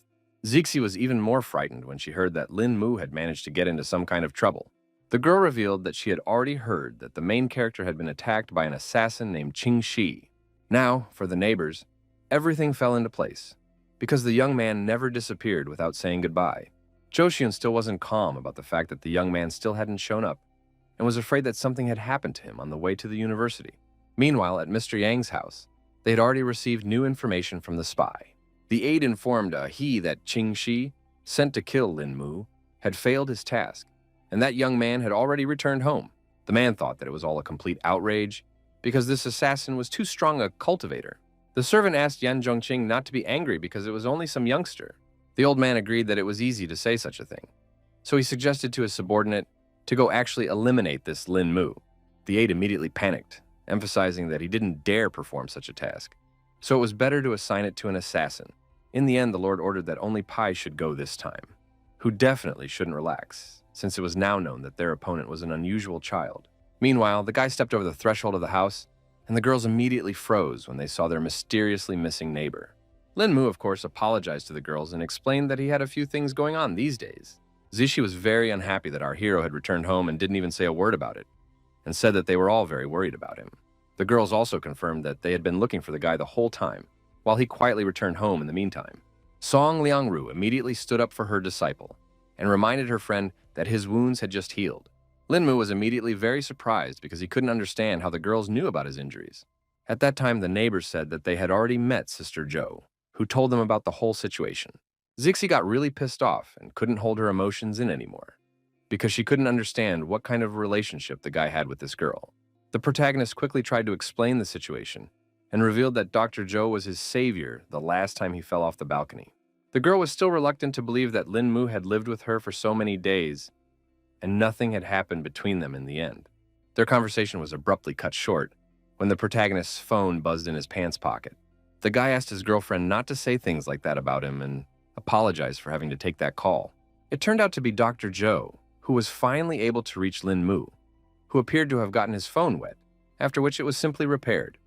Zixi was even more frightened when she heard that Lin Mu had managed to get into some kind of trouble. The girl revealed that she had already heard that the main character had been attacked by an assassin named Qing Shi. Now, for the neighbors, everything fell into place, because the young man never disappeared without saying goodbye. Jo Xian still wasn't calm about the fact that the young man still hadn't shown up, and was afraid that something had happened to him on the way to the university. Meanwhile, at Mr. Yang's house, they had already received new information from the spy. The aide informed he that Qing Shi, sent to kill Lin Mu, had failed his task, and that young man had already returned home. The man thought that it was all a complete outrage, because this assassin was too strong a cultivator. The servant asked Yan Zhongqing not to be angry because it was only some youngster. The old man agreed that it was easy to say such a thing, so he suggested to his subordinate to go actually eliminate this Lin Mu. The aide immediately panicked, emphasizing that he didn't dare perform such a task, so it was better to assign it to an assassin. In the end, the Lord ordered that only Pai should go this time, who definitely shouldn't relax, since it was now known that their opponent was an unusual child. Meanwhile, the guy stepped over the threshold of the house, and the girls immediately froze when they saw their mysteriously missing neighbor. Lin Mu, of course, apologized to the girls and explained that he had a few things going on these days. Zishi was very unhappy that our hero had returned home and didn't even say a word about it, and said that they were all very worried about him. The girls also confirmed that they had been looking for the guy the whole time, while he quietly returned home in the meantime. Song Liangru immediately stood up for her disciple and reminded her friend that his wounds had just healed. Lin Mu was immediately very surprised because he couldn't understand how the girls knew about his injuries. At that time, the neighbors said that they had already met Sister Zhou, who told them about the whole situation. Zixi got really pissed off and couldn't hold her emotions in anymore, because she couldn't understand what kind of relationship the guy had with this girl. The protagonist quickly tried to explain the situation and revealed that Dr. Zhou was his savior the last time he fell off the balcony. The girl was still reluctant to believe that Lin Mu had lived with her for so many days, and nothing had happened between them in the end. Their conversation was abruptly cut short when the protagonist's phone buzzed in his pants pocket. The guy asked his girlfriend not to say things like that about him and apologized for having to take that call. It turned out to be Dr. Zhou, who was finally able to reach Lin Mu, who appeared to have gotten his phone wet, after which it was simply repaired.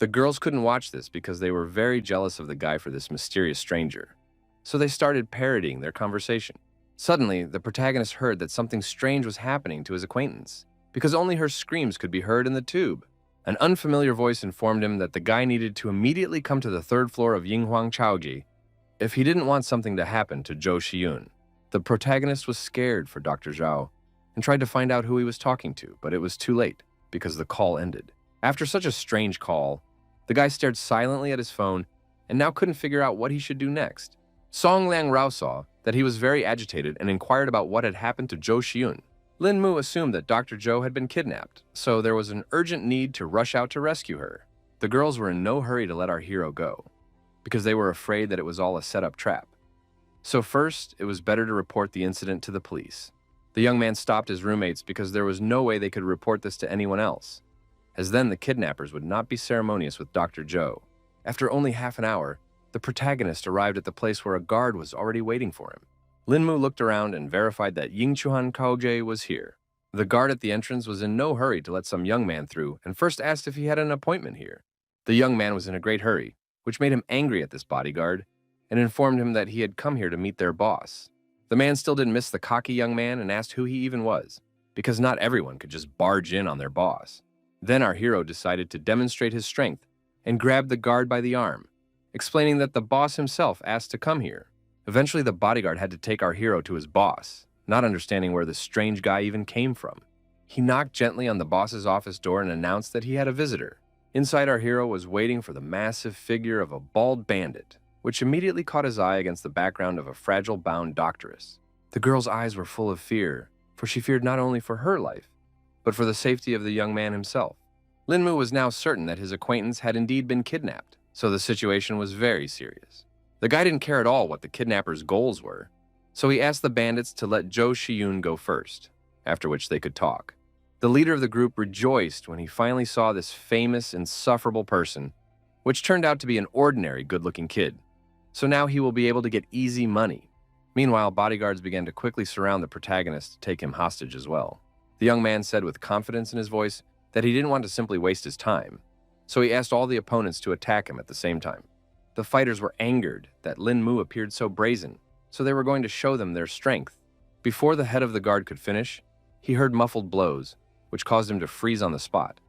The girls couldn't watch this because they were very jealous of the guy for this mysterious stranger. So they started parodying their conversation. Suddenly, the protagonist heard that something strange was happening to his acquaintance, because only her screams could be heard in the tube. An unfamiliar voice informed him that the guy needed to immediately come to the third floor of Yinghuang Chaoji if he didn't want something to happen to Zhou Xiyun. The protagonist was scared for Dr. Zhao and tried to find out who he was talking to, but it was too late because the call ended. After such a strange call, the guy stared silently at his phone and now couldn't figure out what he should do next. Song Liang Rao saw that he was very agitated and inquired about what had happened to Zhou Xiyun. Lin Mu assumed that Dr. Zhou had been kidnapped, so there was an urgent need to rush out to rescue her. The girls were in no hurry to let our hero go, because they were afraid that it was all a set-up trap. So first, it was better to report the incident to the police. The young man stopped his roommates because there was no way they could report this to anyone else, as then the kidnappers would not be ceremonious with Dr. Zhou. After only half an hour, the protagonist arrived at the place where a guard was already waiting for him. Lin Mu looked around and verified that Yingchuan Kaoje was here. The guard at the entrance was in no hurry to let some young man through and first asked if he had an appointment here. The young man was in a great hurry, which made him angry at this bodyguard and informed him that he had come here to meet their boss. The man still didn't miss the cocky young man and asked who he even was, because not everyone could just barge in on their boss. Then our hero decided to demonstrate his strength and grabbed the guard by the arm, explaining that the boss himself asked to come here. Eventually, the bodyguard had to take our hero to his boss, not understanding where this strange guy even came from. He knocked gently on the boss's office door and announced that he had a visitor. Inside, our hero was waiting for the massive figure of a bald bandit, which immediately caught his eye against the background of a fragile bound doctoress. The girl's eyes were full of fear, for she feared not only for her life, but for the safety of the young man himself. Lin Mu was now certain that his acquaintance had indeed been kidnapped, so the situation was very serious. The guy didn't care at all what the kidnappers' goals were, so he asked the bandits to let Zhou Xiyun go first, after which they could talk. The leader of the group rejoiced when he finally saw this famous, insufferable person, which turned out to be an ordinary good-looking kid. So now he will be able to get easy money. Meanwhile, bodyguards began to quickly surround the protagonist to take him hostage as well. The young man said with confidence in his voice that he didn't want to simply waste his time, so he asked all the opponents to attack him at the same time. The fighters were angered that Lin Mu appeared so brazen, so they were going to show them their strength. Before the head of the guard could finish, he heard muffled blows, which caused him to freeze on the spot,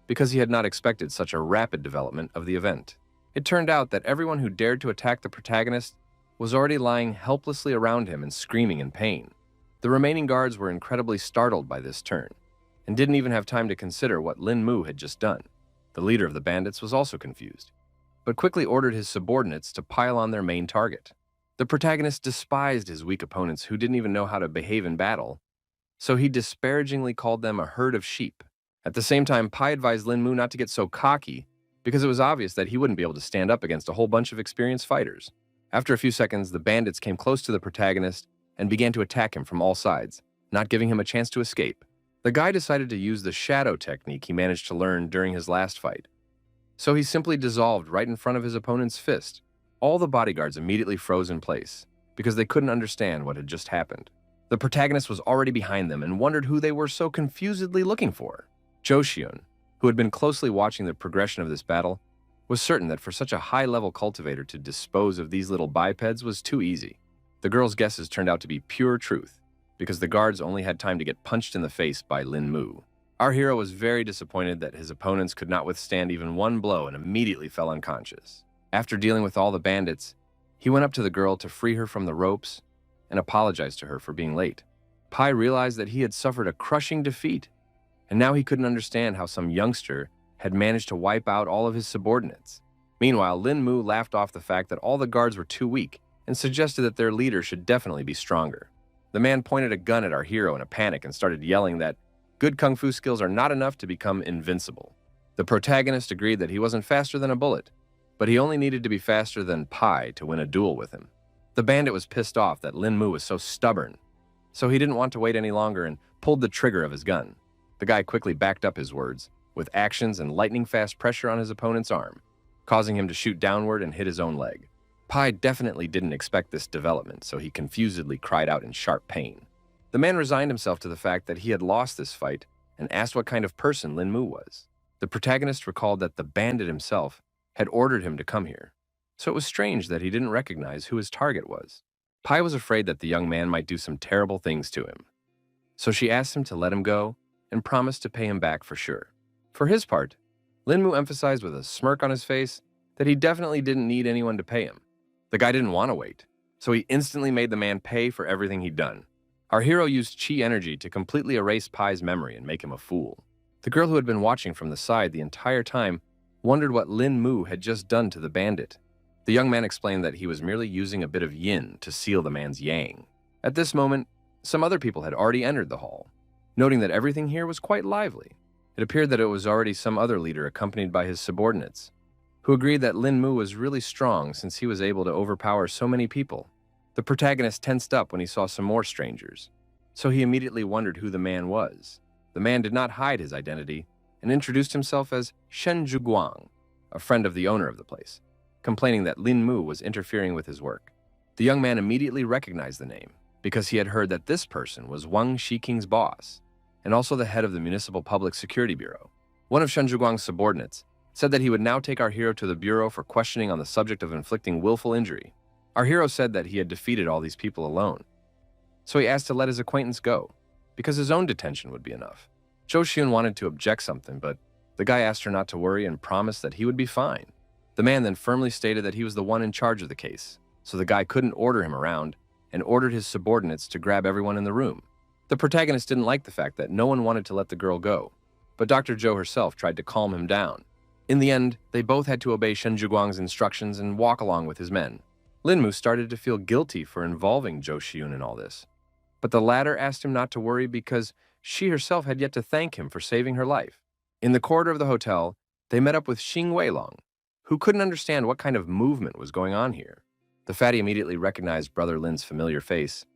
because he had not expected such a rapid development of the event. It turned out that everyone who dared to attack the protagonist was already lying helplessly around him and screaming in pain. The remaining guards were incredibly startled by this turn, and didn't even have time to consider what Lin Mu had just done. The leader of the bandits was also confused, but quickly ordered his subordinates to pile on their main target. The protagonist despised his weak opponents who didn't even know how to behave in battle, so he disparagingly called them a herd of sheep. At the same time, Pai advised Lin Mu not to get so cocky because it was obvious that he wouldn't be able to stand up against a whole bunch of experienced fighters. After a few seconds, the bandits came close to the protagonist and began to attack him from all sides, not giving him a chance to escape. The guy decided to use the shadow technique he managed to learn during his last fight. So he simply dissolved right in front of his opponent's fist. All the bodyguards immediately froze in place because they couldn't understand what had just happened. The protagonist was already behind them and wondered who they were so confusedly looking for. Zhou Xiyun, who had been closely watching the progression of this battle, was certain that for such a high-level cultivator to dispose of these little bipeds was too easy. The girl's guesses turned out to be pure truth, because the guards only had time to get punched in the face by Lin Mu. Our hero was very disappointed that his opponents could not withstand even one blow and immediately fell unconscious. After dealing with all the bandits, he went up to the girl to free her from the ropes and apologized to her for being late. Pai realized that he had suffered a crushing defeat, and now he couldn't understand how some youngster had managed to wipe out all of his subordinates. Meanwhile, Lin Mu laughed off the fact that all the guards were too weak and suggested that their leader should definitely be stronger. The man pointed a gun at our hero in a panic and started yelling that good kung fu skills are not enough to become invincible. The protagonist agreed that he wasn't faster than a bullet, but he only needed to be faster than Pai to win a duel with him. The bandit was pissed off that Lin Mu was so stubborn, so he didn't want to wait any longer and pulled the trigger of his gun. The guy quickly backed up his words, with actions and lightning-fast pressure on his opponent's arm, causing him to shoot downward and hit his own leg. Pai definitely didn't expect this development, so he confusedly cried out in sharp pain. The man resigned himself to the fact that he had lost this fight and asked what kind of person Lin Mu was. The protagonist recalled that the bandit himself had ordered him to come here, so it was strange that he didn't recognize who his target was. Pai was afraid that the young man might do some terrible things to him, so she asked him to let him go and promised to pay him back for sure. For his part, Linmu emphasized with a smirk on his face that he definitely didn't need anyone to pay him. The guy didn't want to wait, so he instantly made the man pay for everything he'd done. Our hero used chi energy to completely erase Pai's memory and make him a fool. The girl who had been watching from the side the entire time wondered what Lin Mu had just done to the bandit. The young man explained that he was merely using a bit of yin to seal the man's yang. At this moment, some other people had already entered the hall. Noting that everything here was quite lively, it appeared that it was already some other leader accompanied by his subordinates, who agreed that Lin Mu was really strong since he was able to overpower so many people. The protagonist tensed up when he saw some more strangers, so he immediately wondered who the man was. The man did not hide his identity and introduced himself as Shen Zhuguang, a friend of the owner of the place, complaining that Lin Mu was interfering with his work. The young man immediately recognized the name because he had heard that this person was Wang Shiking's boss and also the head of the Municipal Public Security Bureau. One of Shen Zhuguang's subordinates said that he would now take our hero to the bureau for questioning on the subject of inflicting willful injury. Our hero said that he had defeated all these people alone, so he asked to let his acquaintance go, because his own detention would be enough. Zhou Xiun wanted to object something, but the guy asked her not to worry and promised that he would be fine. The man then firmly stated that he was the one in charge of the case, so the guy couldn't order him around and ordered his subordinates to grab everyone in the room. The protagonist didn't like the fact that no one wanted to let the girl go, but Dr. Zhou herself tried to calm him down. In the end, they both had to obey Shen Zhuguang's instructions and walk along with his men. Linmu started to feel guilty for involving Zhou Xiun in all this, but the latter asked him not to worry because she herself had yet to thank him for saving her life. In the corridor of the hotel, they met up with Xing Weilong, who couldn't understand what kind of movement was going on here. The fatty immediately recognized Brother Lin's familiar face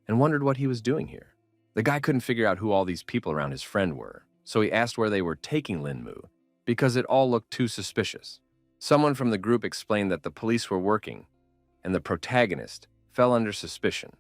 and wondered what he was doing here. The guy couldn't figure out who all these people around his friend were, so he asked where they were taking Linmu, because it all looked too suspicious. Someone from the group explained that the police were working, and the protagonist fell under suspicion,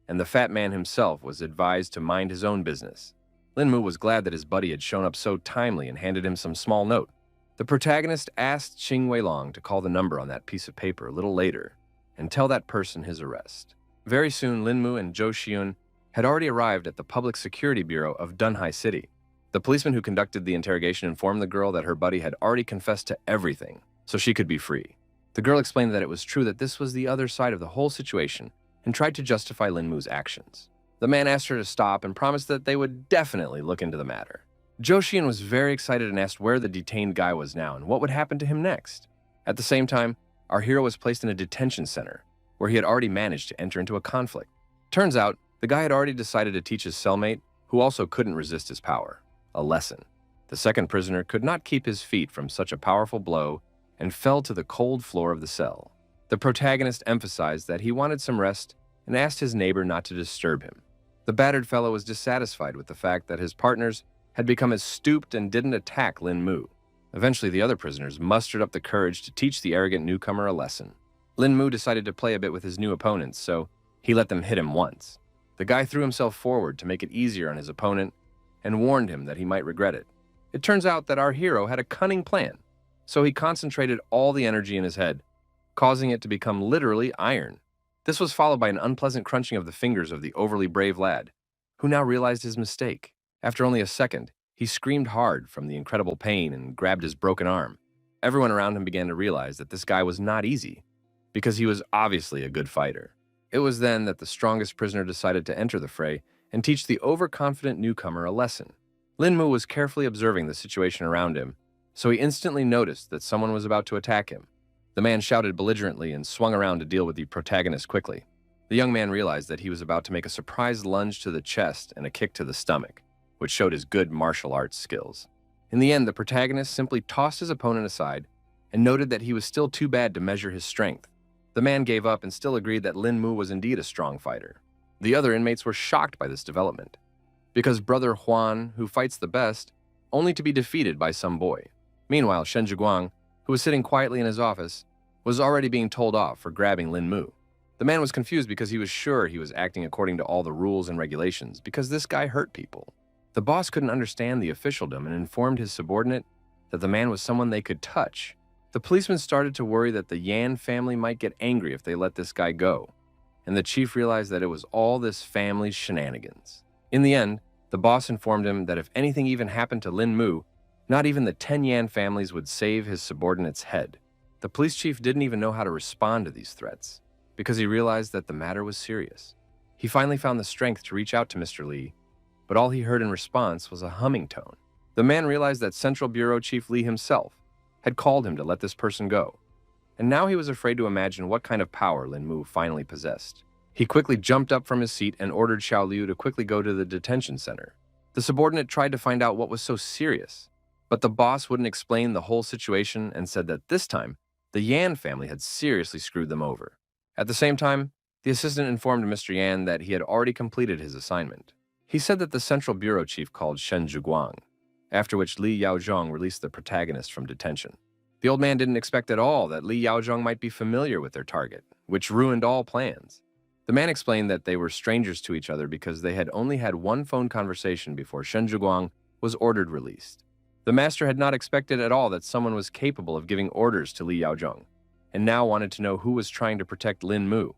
and the fat man himself was advised to mind his own business. Linmu was glad that his buddy had shown up so timely and handed him some small note. The protagonist asked Xing Weilong to call the number on that piece of paper a little later and tell that person his arrest. Very soon, Linmu and Zhou Xiun had already arrived at the Public Security Bureau of Dunhai City. The policeman who conducted the interrogation informed the girl that her buddy had already confessed to everything, so she could be free. The girl explained that it was true that this was the other side of the whole situation and tried to justify Linmu's actions. The man asked her to stop and promised that they would definitely look into the matter. Zhou Xian was very excited and asked where the detained guy was now and what would happen to him next. At the same time, our hero was placed in a detention center, where he had already managed to enter into a conflict. Turns out, the guy had already decided to teach his cellmate, who also couldn't resist his power, a lesson. The second prisoner could not keep his feet from such a powerful blow and fell to the cold floor of the cell. The protagonist emphasized that he wanted some rest and asked his neighbor not to disturb him. The battered fellow was dissatisfied with the fact that his partners had become as stooped and didn't attack Lin Mu. Eventually, the other prisoners mustered up the courage to teach the arrogant newcomer a lesson. Lin Mu decided to play a bit with his new opponents, so he let them hit him once. The guy threw himself forward to make it easier on his opponent and warned him that he might regret it. It turns out that our hero had a cunning plan, so he concentrated all the energy in his head, causing it to become literally iron. This was followed by an unpleasant crunching of the fingers of the overly brave lad, who now realized his mistake. After only a second, he screamed hard from the incredible pain and grabbed his broken arm. Everyone around him began to realize that this guy was not easy, because he was obviously a good fighter. It was then that the strongest prisoner decided to enter the fray and teach the overconfident newcomer a lesson. Lin Mu was carefully observing the situation around him, so he instantly noticed that someone was about to attack him. The man shouted belligerently and swung around to deal with the protagonist quickly. The young man realized that he was about to make a surprise lunge to the chest and a kick to the stomach, which showed his good martial arts skills. In the end, the protagonist simply tossed his opponent aside and noted that he was still too bad to measure his strength. The man gave up and still agreed that Lin Mu was indeed a strong fighter. The other inmates were shocked by this development, because Brother Huan, who fights the best, only to be defeated by some boy. Meanwhile, Shen Zhiguang, who was sitting quietly in his office, was already being told off for grabbing Lin Mu. The man was confused because he was sure he was acting according to all the rules and regulations because this guy hurt people. The boss couldn't understand the officialdom and informed his subordinate that the man was someone they could touch. The policeman started to worry that the Yan family might get angry if they let this guy go, and the chief realized that it was all this family's shenanigans. In the end, the boss informed him that if anything even happened to Lin Mu, not even the 10 Yan families would save his subordinate's head. The police chief didn't even know how to respond to these threats, because he realized that the matter was serious. He finally found the strength to reach out to Mr. Lee, but all he heard in response was a humming tone. The man realized that Central Bureau Chief Lee himself had called him to let this person go, and now he was afraid to imagine what kind of power Lin Mu finally possessed. He quickly jumped up from his seat and ordered Xiao Liu to quickly go to the detention center. The subordinate tried to find out what was so serious, but the boss wouldn't explain the whole situation and said that this time, the Yan family had seriously screwed them over. At the same time, the assistant informed Mr. Yan that he had already completed his assignment. He said that the Central Bureau Chief called Shen Zhuguang, after which Li Yaozhong released the protagonist from detention. The old man didn't expect at all that Li Yaozhong might be familiar with their target, which ruined all plans. The man explained that they were strangers to each other because they had only had one phone conversation before Shen Zhuguang was ordered released. The master had not expected at all that someone was capable of giving orders to Li Yaozhong, and now wanted to know who was trying to protect Lin Mu.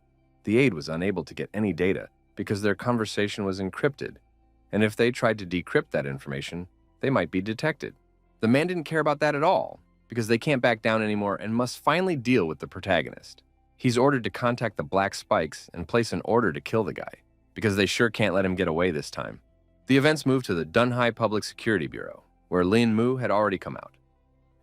The aide was unable to get any data because their conversation was encrypted, and if they tried to decrypt that information, they might be detected. The man didn't care about that at all, because they can't back down anymore and must finally deal with the protagonist. He's ordered to contact the Black Spikes and place an order to kill the guy, because they sure can't let him get away this time. The events moved to the Dunhai Public Security Bureau, where Lin Mu had already come out,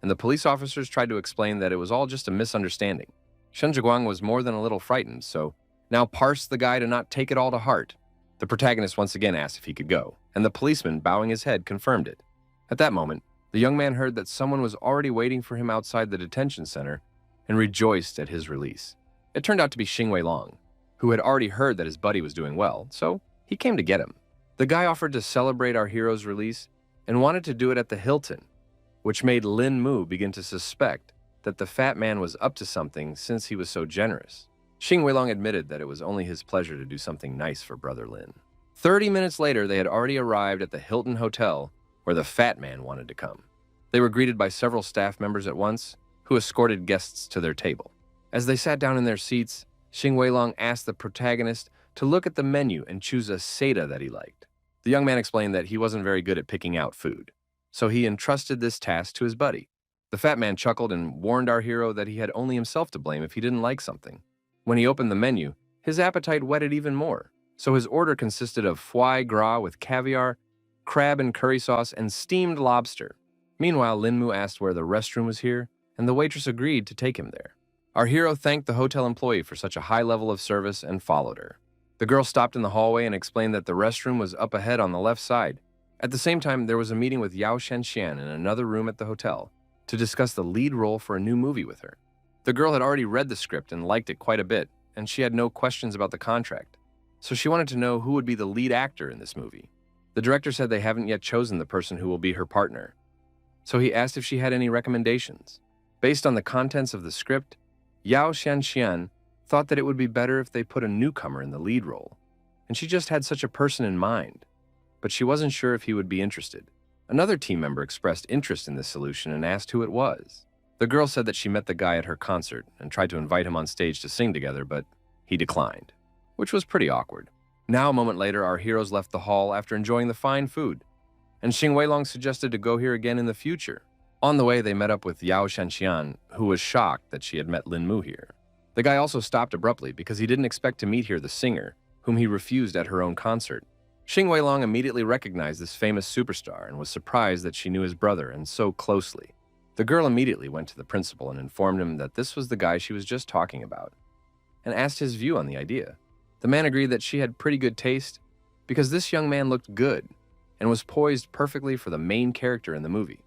and the police officers tried to explain that it was all just a misunderstanding. Shen Zhuguang was more than a little frightened, so now parsed the guy to not take it all to heart. The protagonist once again asked if he could go, and the policeman, bowing his head, confirmed it. At that moment, the young man heard that someone was already waiting for him outside the detention center and rejoiced at his release. It turned out to be Xing Weilong, who had already heard that his buddy was doing well, so he came to get him. The guy offered to celebrate our hero's release and wanted to do it at the Hilton, which made Lin Mu begin to suspect that the fat man was up to something since he was so generous. Xing Weilong admitted that it was only his pleasure to do something nice for Brother Lin. 30 minutes later, they had already arrived at the Hilton Hotel, where the fat man wanted to come. They were greeted by several staff members at once, who escorted guests to their table. As they sat down in their seats, Xing Weilong asked the protagonist to look at the menu and choose a seta that he liked. The young man explained that he wasn't very good at picking out food, so he entrusted this task to his buddy. The fat man chuckled and warned our hero that he had only himself to blame if he didn't like something. When he opened the menu, his appetite whetted even more, so his order consisted of foie gras with caviar, crab and curry sauce, and steamed lobster. Meanwhile, Lin Mu asked where the restroom was here, and the waitress agreed to take him there. Our hero thanked the hotel employee for such a high level of service and followed her. The girl stopped in the hallway and explained that the restroom was up ahead on the left side. At the same time, there was a meeting with Yao Shenxian in another room at the hotel to discuss the lead role for a new movie with her. The girl had already read the script and liked it quite a bit, and she had no questions about the contract, so she wanted to know who would be the lead actor in this movie. The director said they haven't yet chosen the person who will be her partner, so he asked if she had any recommendations. Based on the contents of the script, Yao Shenxian thought that it would be better if they put a newcomer in the lead role, and she just had such a person in mind, but she wasn't sure if he would be interested. Another team member expressed interest in this solution and asked who it was. The girl said that she met the guy at her concert and tried to invite him on stage to sing together, but he declined, which was pretty awkward. Now, a moment later, our heroes left the hall after enjoying the fine food, and Xing Weilong suggested to go here again in the future. On the way, they met up with Yao Shenxian, who was shocked that she had met Lin Mu here. The guy also stopped abruptly because he didn't expect to meet here the singer, whom he refused at her own concert. Xing Weilong immediately recognized this famous superstar and was surprised that she knew his brother and so closely. The girl immediately went to the principal and informed him that this was the guy she was just talking about, and asked his view on the idea. The man agreed that she had pretty good taste because this young man looked good and was poised perfectly for the main character in the movie.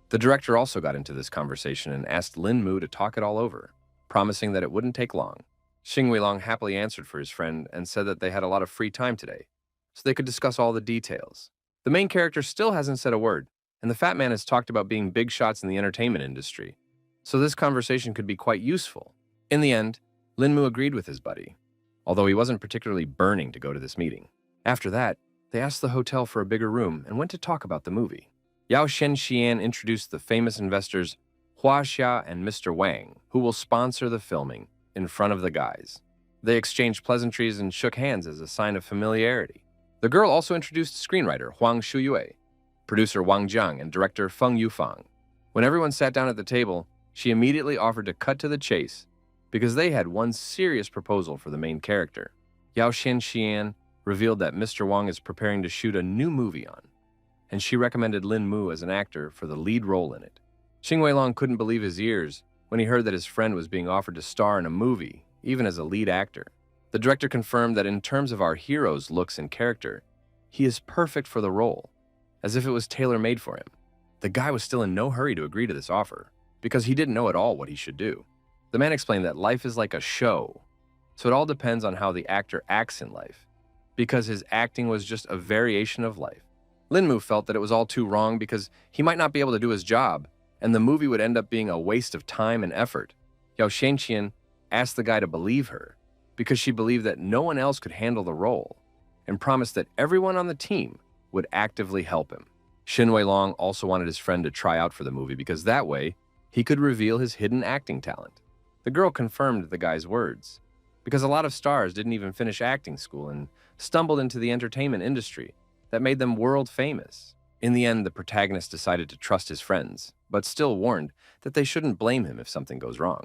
The director also got into this conversation and asked Lin Mu to talk it all over, promising that it wouldn't take long. Xing Weilong happily answered for his friend and said that they had a lot of free time today, so they could discuss all the details. The main character still hasn't said a word, and the fat man has talked about being big shots in the entertainment industry, so this conversation could be quite useful. In the end, Lin Mu agreed with his buddy, although he wasn't particularly burning to go to this meeting. After that, they asked the hotel for a bigger room and went to talk about the movie. Yao Shenxian introduced the famous investors Hua Xia and Mr. Wang, who will sponsor the filming, in front of the guys. They exchanged pleasantries and shook hands as a sign of familiarity. The girl also introduced screenwriter Huang Shuyue, producer Wang Jiang, and director Feng Yufang. When everyone sat down at the table, she immediately offered to cut to the chase because they had one serious proposal for the main character. Yao Shenxian revealed that Mr. Wang is preparing to shoot a new movie on, and she recommended Lin Mu as an actor for the lead role in it. Xing Weilong couldn't believe his ears when he heard that his friend was being offered to star in a movie, even as a lead actor. The director confirmed that in terms of our hero's looks and character, he is perfect for the role, as if it was tailor-made for him. The guy was still in no hurry to agree to this offer, because he didn't know at all what he should do. The man explained that life is like a show, so it all depends on how the actor acts in life, because his acting was just a variation of life. Lin Mu felt that it was all too wrong because he might not be able to do his job, and the movie would end up being a waste of time and effort. Yao Shenxian asked the guy to believe her, because she believed that no one else could handle the role, and promised that everyone on the team would actively help him. Xin Weilong also wanted his friend to try out for the movie because that way, he could reveal his hidden acting talent. The girl confirmed the guy's words, because a lot of stars didn't even finish acting school and stumbled into the entertainment industry that made them world famous. In the end, the protagonist decided to trust his friends, but still warned that they shouldn't blame him if something goes wrong.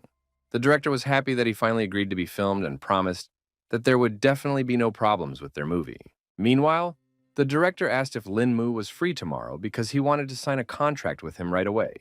The director was happy that he finally agreed to be filmed and promised that there would definitely be no problems with their movie. Meanwhile, the director asked if Lin Mu was free tomorrow because he wanted to sign a contract with him right away.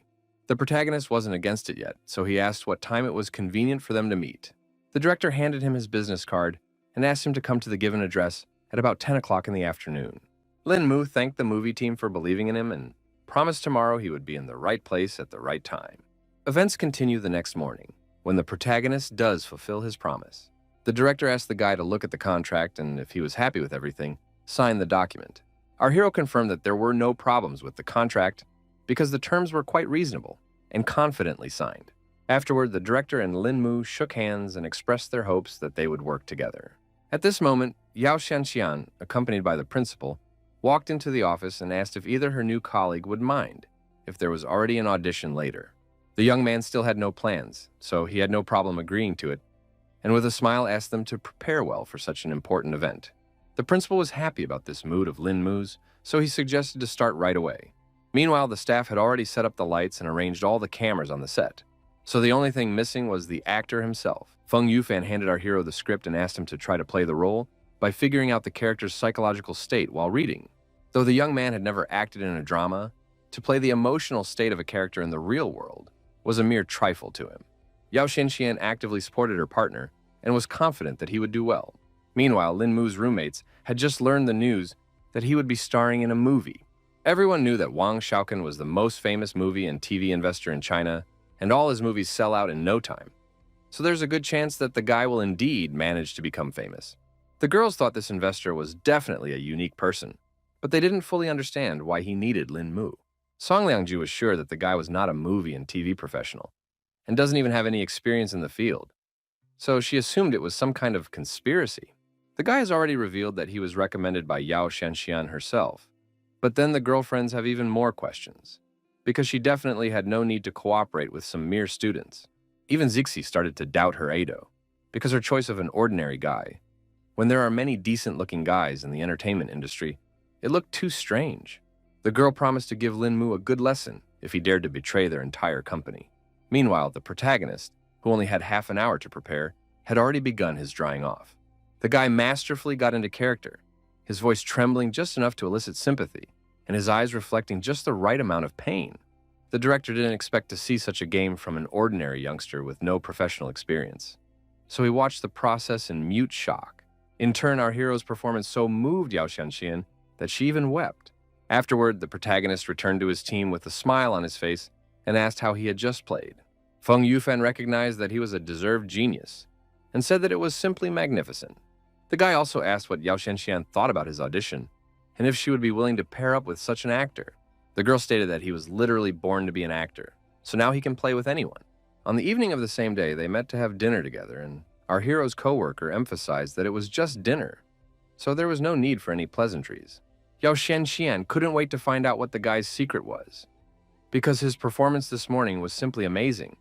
The protagonist wasn't against it yet, so he asked what time it was convenient for them to meet. The director handed him his business card and asked him to come to the given address at about 10 o'clock in the afternoon. Lin Mu thanked the movie team for believing in him and promised tomorrow he would be in the right place at the right time. Events continue the next morning, when the protagonist does fulfill his promise. The director asked the guy to look at the contract and, if he was happy with everything, sign the document. Our hero confirmed that there were no problems with the contract because the terms were quite reasonable and confidently signed. Afterward, the director and Lin Mu shook hands and expressed their hopes that they would work together. At this moment, Yao Shanxian, accompanied by the principal, walked into the office and asked if either her new colleague would mind if there was already an audition later. The young man still had no plans, so he had no problem agreeing to it, and with a smile asked them to prepare well for such an important event. The principal was happy about this mood of Lin Mu's, so he suggested to start right away. Meanwhile, the staff had already set up the lights and arranged all the cameras on the set, so the only thing missing was the actor himself. Feng Yufan handed our hero the script and asked him to try to play the role by figuring out the character's psychological state while reading. Though the young man had never acted in a drama, to play the emotional state of a character in the real world was a mere trifle to him. Yao Shenxian actively supported her partner and was confident that he would do well. Meanwhile, Lin Mu's roommates had just learned the news that he would be starring in a movie. Everyone knew that Wang Shaokan was the most famous movie and TV investor in China, and all his movies sell out in no time. So there's a good chance that the guy will indeed manage to become famous. The girls thought this investor was definitely a unique person, but they didn't fully understand why he needed Lin Mu. Song Liangju was sure that the guy was not a movie and TV professional, and doesn't even have any experience in the field. So she assumed it was some kind of conspiracy. The guy has already revealed that he was recommended by Yao Shenxian herself. But then the girlfriends have even more questions, because she definitely had no need to cooperate with some mere students. Even Zixi started to doubt her Ado, because her choice of an ordinary guy, when there are many decent-looking guys in the entertainment industry, it looked too strange. The girl promised to give Lin Mu a good lesson if he dared to betray their entire company. Meanwhile, the protagonist, who only had half an hour to prepare, had already begun his drying off. The guy masterfully got into character, his voice trembling just enough to elicit sympathy, and his eyes reflecting just the right amount of pain. The director didn't expect to see such a game from an ordinary youngster with no professional experience, so he watched the process in mute shock. In turn, our hero's performance so moved Yao Shanxian that she even wept. Afterward, the protagonist returned to his team with a smile on his face and asked how he had just played. Feng Yufan recognized that he was a deserved genius and said that it was simply magnificent. The guy also asked what Yao Shenxian thought about his audition and if she would be willing to pair up with such an actor. The girl stated that he was literally born to be an actor, so now he can play with anyone. On the evening of the same day, they met to have dinner together, and our hero's coworker emphasized that it was just dinner, so there was no need for any pleasantries. Yao Shenxian couldn't wait to find out what the guy's secret was, because his performance this morning was simply amazing,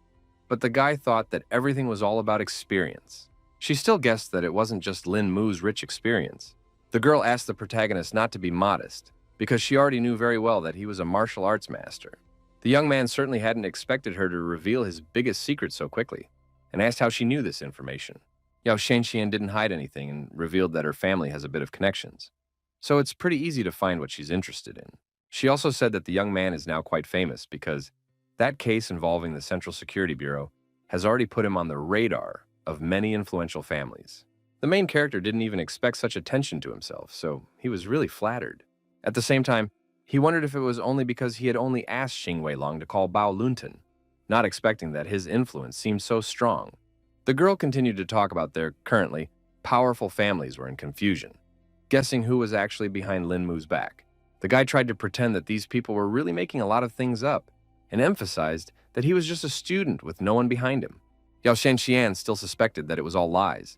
but the guy thought that everything was all about experience. She still guessed that it wasn't just Lin Mu's rich experience. The girl asked the protagonist not to be modest, because she already knew very well that he was a martial arts master. The young man certainly hadn't expected her to reveal his biggest secret so quickly, and asked how she knew this information. Yao Shenxian didn't hide anything and revealed that her family has a bit of connections, so it's pretty easy to find what she's interested in. She also said that the young man is now quite famous because that case involving the Central Security Bureau has already put him on the radar of many influential families. The main character didn't even expect such attention to himself, so he was really flattered. At the same time, he wondered if it was only because he had only asked Xing Weilong to call Bao Lunten, not expecting that his influence seemed so strong. The girl continued to talk about their currently powerful families were in confusion, guessing who was actually behind Lin Mu's back. The guy tried to pretend that these people were really making a lot of things up and emphasized that he was just a student with no one behind him. Yao Shenxian still suspected that it was all lies,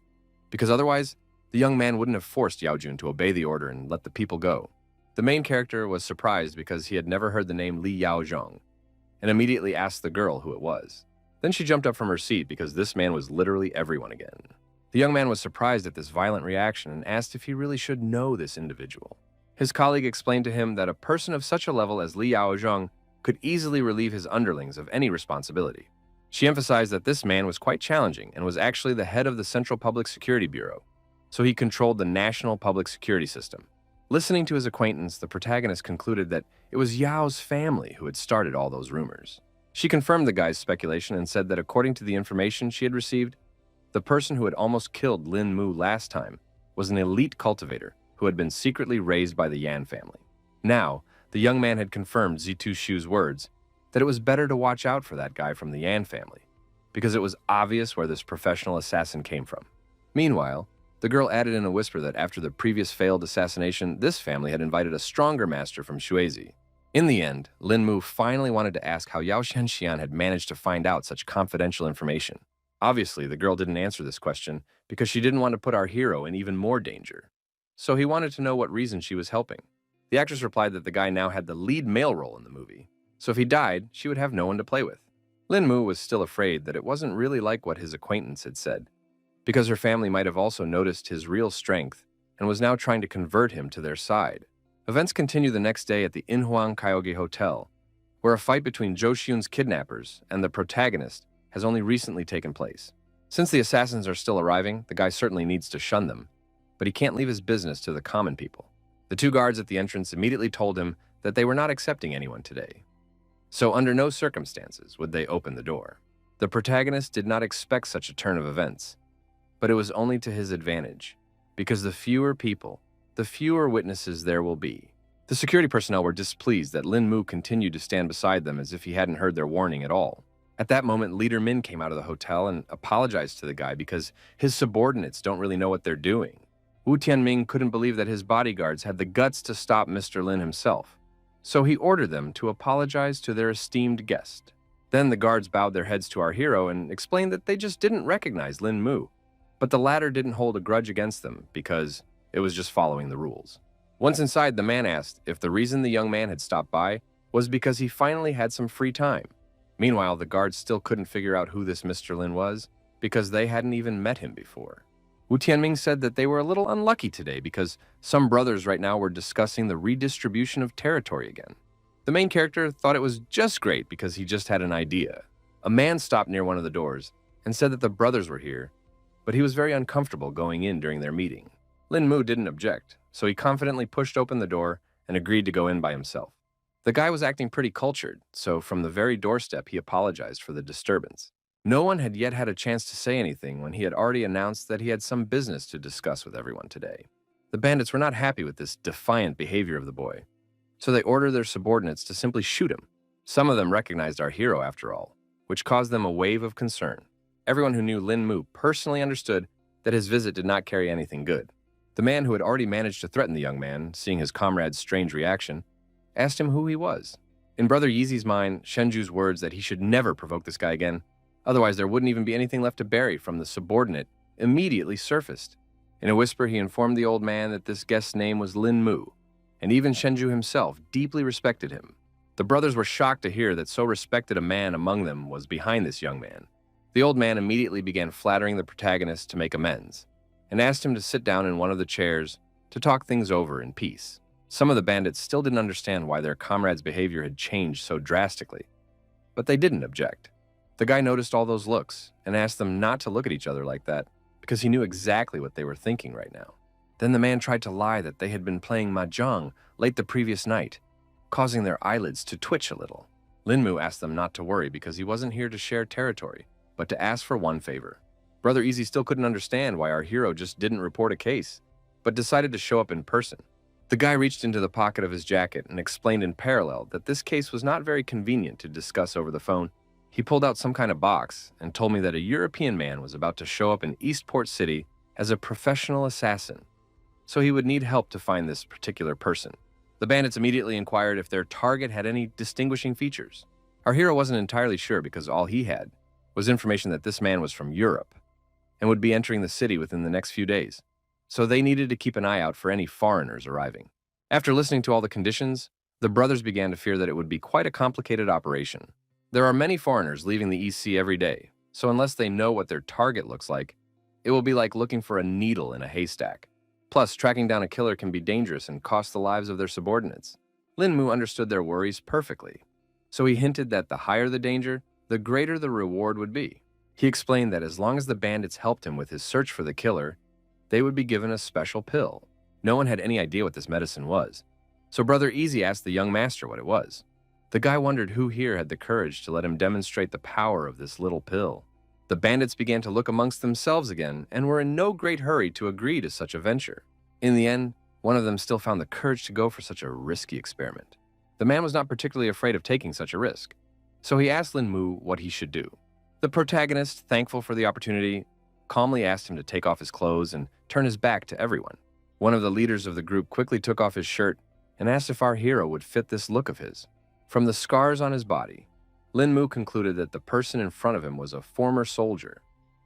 because otherwise, the young man wouldn't have forced Yao Jun to obey the order and let the people go. The main character was surprised because he had never heard the name Li Yao Zhong, and immediately asked the girl who it was. Then she jumped up from her seat because this man was literally everyone again. The young man was surprised at this violent reaction and asked if he really should know this individual. His colleague explained to him that a person of such a level as Li Yao Zhong could easily relieve his underlings of any responsibility. She emphasized that this man was quite challenging and was actually the head of the Central Public Security Bureau, so he controlled the national public security system. Listening to his acquaintance, the protagonist concluded that it was Yao's family who had started all those rumors. She confirmed the guy's speculation and said that according to the information she had received, the person who had almost killed Lin Mu last time was an elite cultivator who had been secretly raised by the Yan family. Now, the young man had confirmed Zitu Shu's words that it was better to watch out for that guy from the Yan family, because it was obvious where this professional assassin came from. Meanwhile, the girl added in a whisper that after the previous failed assassination, this family had invited a stronger master from Shuizi. In the end, Lin Mu finally wanted to ask how Yao Shenxian had managed to find out such confidential information. Obviously, the girl didn't answer this question because she didn't want to put our hero in even more danger. So he wanted to know what reason she was helping. The actress replied that the guy now had the lead male role in the movie, so if he died, she would have no one to play with. Lin Mu was still afraid that it wasn't really like what his acquaintance had said, because her family might have also noticed his real strength and was now trying to convert him to their side. Events continue the next day at the Inhuang Kyoge Hotel, where a fight between Zhou Xun's kidnappers and the protagonist has only recently taken place. Since the assassins are still arriving, the guy certainly needs to shun them, but he can't leave his business to the common people. The two guards at the entrance immediately told him that they were not accepting anyone today, so under no circumstances would they open the door. The protagonist did not expect such a turn of events, but it was only to his advantage, because the fewer people, the fewer witnesses there will be. The security personnel were displeased that Lin Mu continued to stand beside them as if he hadn't heard their warning at all. At that moment, Leader Min came out of the hotel and apologized to the guy because his subordinates don't really know what they're doing. Wu Tianming couldn't believe that his bodyguards had the guts to stop Mr. Lin himself, so he ordered them to apologize to their esteemed guest. Then the guards bowed their heads to our hero and explained that they just didn't recognize Lin Mu, but the latter didn't hold a grudge against them because it was just following the rules. Once inside, the man asked if the reason the young man had stopped by was because he finally had some free time. Meanwhile, the guards still couldn't figure out who this Mr. Lin was because they hadn't even met him before. Wu Tianming said that they were a little unlucky today because some brothers right now were discussing the redistribution of territory again. The main character thought it was just great because he just had an idea. A man stopped near one of the doors and said that the brothers were here, but he was very uncomfortable going in during their meeting. Lin Mu didn't object, so he confidently pushed open the door and agreed to go in by himself. The guy was acting pretty cultured, so from the very doorstep he apologized for the disturbance. No one had yet had a chance to say anything when he had already announced that he had some business to discuss with everyone today. The bandits were not happy with this defiant behavior of the boy, so they ordered their subordinates to simply shoot him. Some of them recognized our hero after all, which caused them a wave of concern. Everyone who knew Lin Mu personally understood that his visit did not carry anything good. The man who had already managed to threaten the young man, seeing his comrade's strange reaction, asked him who he was. In Brother Yeezy's mind, Shenju's words that he should never provoke this guy again, otherwise there wouldn't even be anything left to bury from the subordinate, immediately surfaced. In a whisper, he informed the old man that this guest's name was Lin Mu, and even Shenju himself deeply respected him. The brothers were shocked to hear that so respected a man among them was behind this young man. The old man immediately began flattering the protagonist to make amends, and asked him to sit down in one of the chairs to talk things over in peace. Some of the bandits still didn't understand why their comrade's behavior had changed so drastically, but they didn't object. The guy noticed all those looks and asked them not to look at each other like that because he knew exactly what they were thinking right now. Then the man tried to lie that they had been playing mahjong late the previous night, causing their eyelids to twitch a little. Linmu asked them not to worry because he wasn't here to share territory, but to ask for one favor. Brother Easy still couldn't understand why our hero just didn't report a case, but decided to show up in person. The guy reached into the pocket of his jacket and explained in parallel that this case was not very convenient to discuss over the phone. He pulled out some kind of box and told me that a European man was about to show up in Eastport City as a professional assassin, so he would need help to find this particular person. The bandits immediately inquired if their target had any distinguishing features. Our hero wasn't entirely sure because all he had was information that this man was from Europe and would be entering the city within the next few days, so they needed to keep an eye out for any foreigners arriving. After listening to all the conditions, the brothers began to fear that it would be quite a complicated operation. There are many foreigners leaving the EC every day, so unless they know what their target looks like, it will be like looking for a needle in a haystack. Plus, tracking down a killer can be dangerous and cost the lives of their subordinates. Linmu understood their worries perfectly, so he hinted that the higher the danger, the greater the reward would be. He explained that as long as the bandits helped him with his search for the killer, they would be given a special pill. No one had any idea what this medicine was, so Brother Easy asked the young master what it was. The guy wondered who here had the courage to let him demonstrate the power of this little pill. The bandits began to look amongst themselves again and were in no great hurry to agree to such a venture. In the end, one of them still found the courage to go for such a risky experiment. The man was not particularly afraid of taking such a risk, so he asked Linmu what he should do. The protagonist, thankful for the opportunity, calmly asked him to take off his clothes and turn his back to everyone. One of the leaders of the group quickly took off his shirt and asked if our hero would fit this look of his. From the scars on his body, Linmu concluded that the person in front of him was a former soldier,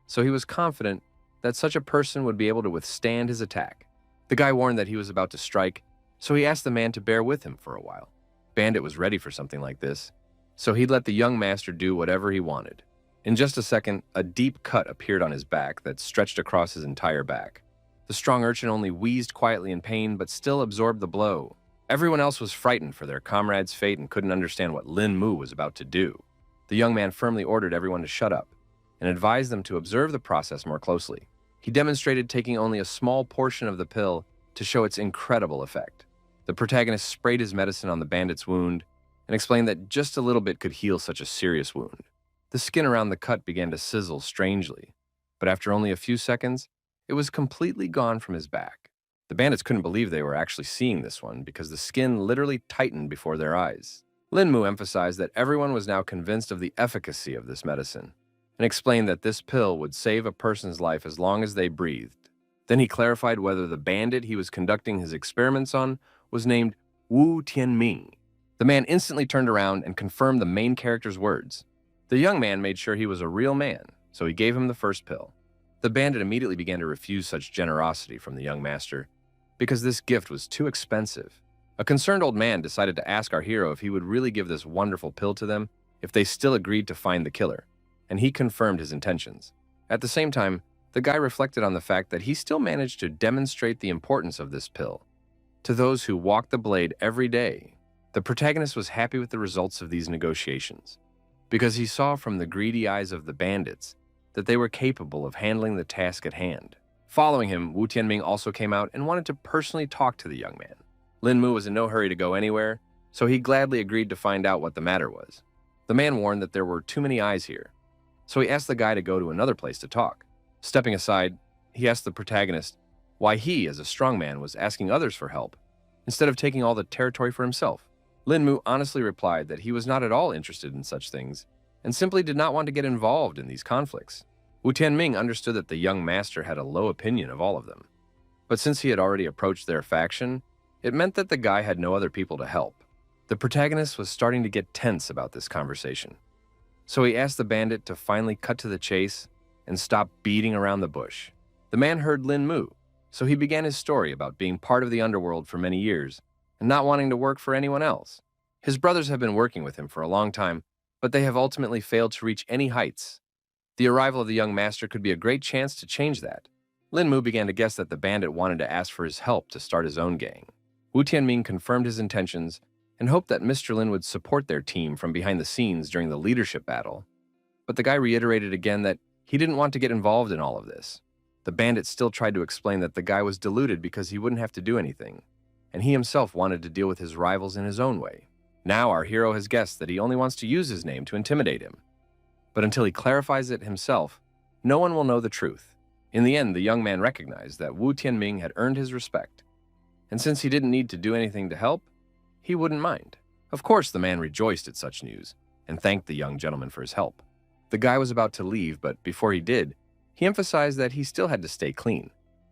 so he was confident that such a person would be able to withstand his attack. The guy warned that he was about to strike, so he asked the man to bear with him for a while. Bandit was ready for something like this, so he'd let the young master do whatever he wanted. In just a second, a deep cut appeared on his back that stretched across his entire back. The strong urchin only wheezed quietly in pain, but still absorbed the blow. Everyone else was frightened for their comrade's fate and couldn't understand what Lin Mu was about to do. The young man firmly ordered everyone to shut up and advised them to observe the process more closely. He demonstrated taking only a small portion of the pill to show its incredible effect. The protagonist sprayed his medicine on the bandit's wound and explained that just a little bit could heal such a serious wound. The skin around the cut began to sizzle strangely, but after only a few seconds, it was completely gone from his back. The bandits couldn't believe they were actually seeing this one because the skin literally tightened before their eyes. Linmu emphasized that everyone was now convinced of the efficacy of this medicine and explained that this pill would save a person's life as long as they breathed. Then he clarified whether the bandit he was conducting his experiments on was named Wu Tianming. The man instantly turned around and confirmed the main character's words. The young man made sure he was a real man, so he gave him the first pill. The bandit immediately began to refuse such generosity from the young master because this gift was too expensive. A concerned old man decided to ask our hero if he would really give this wonderful pill to them if they still agreed to find the killer, and he confirmed his intentions. At the same time, the guy reflected on the fact that he still managed to demonstrate the importance of this pill to those who walk the blade every day. The protagonist was happy with the results of these negotiations because he saw from the greedy eyes of the bandits that they were capable of handling the task at hand. Following him, Wu Tianming also came out and wanted to personally talk to the young man. Lin Mu was in no hurry to go anywhere, so he gladly agreed to find out what the matter was. The man warned that there were too many eyes here, so he asked the guy to go to another place to talk. Stepping aside, he asked the protagonist why he, as a strong man, was asking others for help instead of taking all the territory for himself. Lin Mu honestly replied that he was not at all interested in such things and simply did not want to get involved in these conflicts. Wu Tianming understood that the young master had a low opinion of all of them, but since he had already approached their faction, it meant that the guy had no other people to help. The protagonist was starting to get tense about this conversation, so he asked the bandit to finally cut to the chase and stop beating around the bush. The man heard Lin Mu, so he began his story about being part of the underworld for many years and not wanting to work for anyone else. His brothers have been working with him for a long time, but they have ultimately failed to reach any heights. The arrival of the young master could be a great chance to change that. Lin Mu began to guess that the bandit wanted to ask for his help to start his own gang. Wu Tianming confirmed his intentions and hoped that Mr. Lin would support their team from behind the scenes during the leadership battle. But the guy reiterated again that he didn't want to get involved in all of this. The bandit still tried to explain that the guy was deluded because he wouldn't have to do anything, and he himself wanted to deal with his rivals in his own way. Now our hero has guessed that he only wants to use his name to intimidate him. But until he clarifies it himself, no one will know the truth. In the end, the young man recognized that Wu Tianming had earned his respect, and since he didn't need to do anything to help, he wouldn't mind. Of course, the man rejoiced at such news and thanked the young gentleman for his help. The guy was about to leave, but before he did, he emphasized that he still had to stay clean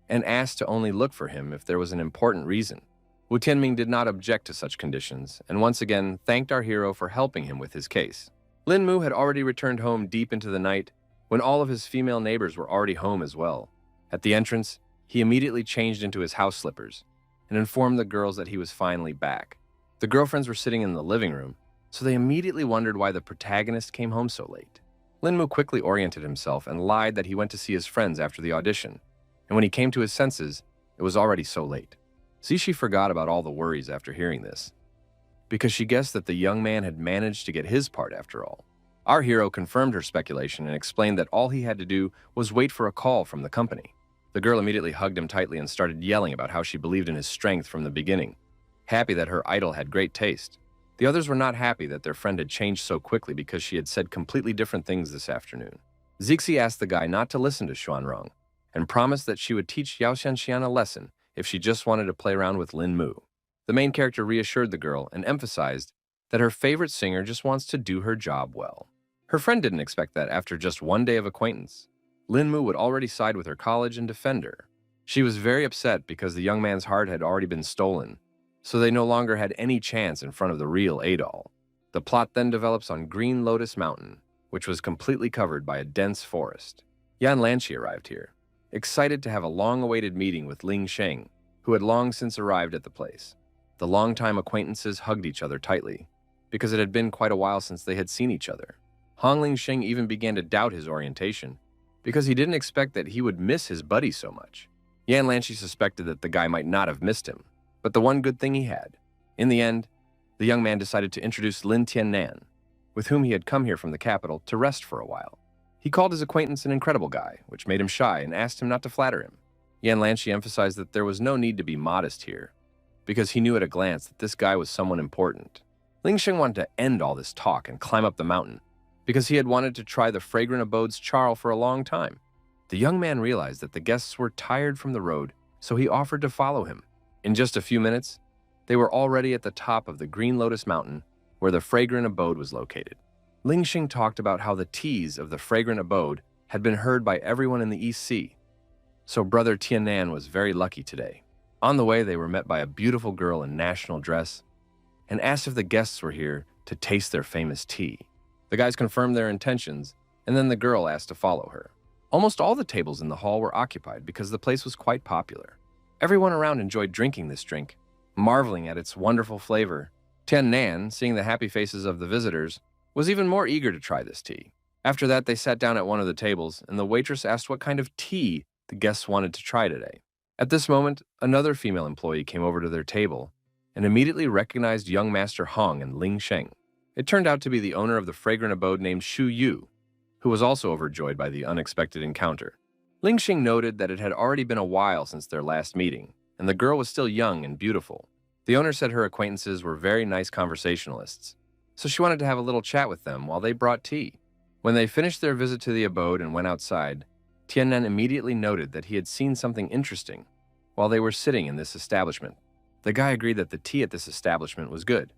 and asked to only look for him if there was an important reason. Wu Tianming did not object to such conditions and once again thanked our hero for helping him with his case. Lin Mu had already returned home deep into the night when all of his female neighbors were already home as well. At the entrance, he immediately changed into his house slippers and informed the girls that he was finally back. The girlfriends were sitting in the living room, so they immediately wondered why the protagonist came home so late. Lin Mu quickly oriented himself and lied that he went to see his friends after the audition, and when he came to his senses, it was already so late. Zishi forgot about all the worries after hearing this, because she guessed that the young man had managed to get his part after all. Our hero confirmed her speculation and explained that all he had to do was wait for a call from the company. The girl immediately hugged him tightly and started yelling about how she believed in his strength from the beginning, happy that her idol had great taste. The others were not happy that their friend had changed so quickly because she had said completely different things this afternoon. Zixi asked the guy not to listen to Xuanrong and promised that she would teach Yao Xianxian a lesson if she just wanted to play around with Lin Mu. The main character reassured the girl and emphasized that her favorite singer just wants to do her job well. Her friend didn't expect that after just one day of acquaintance, Lin Mu would already side with her college and defend her. She was very upset because the young man's heart had already been stolen, so they no longer had any chance in front of the real Adol. The plot then develops on Green Lotus Mountain, which was completely covered by a dense forest. Yan Lanqi arrived here, excited to have a long-awaited meeting with Ling Sheng, who had long since arrived at the place. The longtime acquaintances hugged each other tightly, because it had been quite a while since they had seen each other. Hong Ling Sheng even began to doubt his orientation, because he didn't expect that he would miss his buddy so much. Yan Lanqi suspected that the guy might not have missed him, but the one good thing he had. In the end, the young man decided to introduce Lin Tiannan, with whom he had come here from the capital to rest for a while. He called his acquaintance an incredible guy, which made him shy and asked him not to flatter him. Yan Lanqi emphasized that there was no need to be modest here, because he knew at a glance that this guy was someone important. Ling Sheng wanted to end all this talk and climb up the mountain, because he had wanted to try the fragrant abode's charl for a long time. The young man realized that the guests were tired from the road, so he offered to follow him. In just a few minutes, they were already at the top of the Green Lotus Mountain, where the fragrant abode was located. Ling Xing talked about how the teas of the fragrant abode had been heard by everyone in the East Sea, so Brother Tiannan was very lucky today. On the way, they were met by a beautiful girl in national dress and asked if the guests were here to taste their famous tea. The guys confirmed their intentions, and then the girl asked to follow her. Almost all the tables in the hall were occupied because the place was quite popular. Everyone around enjoyed drinking this drink, marveling at its wonderful flavor. Tiannan, seeing the happy faces of the visitors, was even more eager to try this tea. After that, they sat down at one of the tables, and the waitress asked what kind of tea the guests wanted to try today. At this moment, another female employee came over to their table and immediately recognized young Master Hong and Ling Sheng. It turned out to be the owner of the fragrant abode named Shu Yu, who was also overjoyed by the unexpected encounter. Ling Xing noted that it had already been a while since their last meeting, and the girl was still young and beautiful. The owner said her acquaintances were very nice conversationalists, so she wanted to have a little chat with them while they brought tea. When they finished their visit to the abode and went outside, Tiannan immediately noted that he had seen something interesting while they were sitting in this establishment. The guy agreed that the tea at this establishment was good,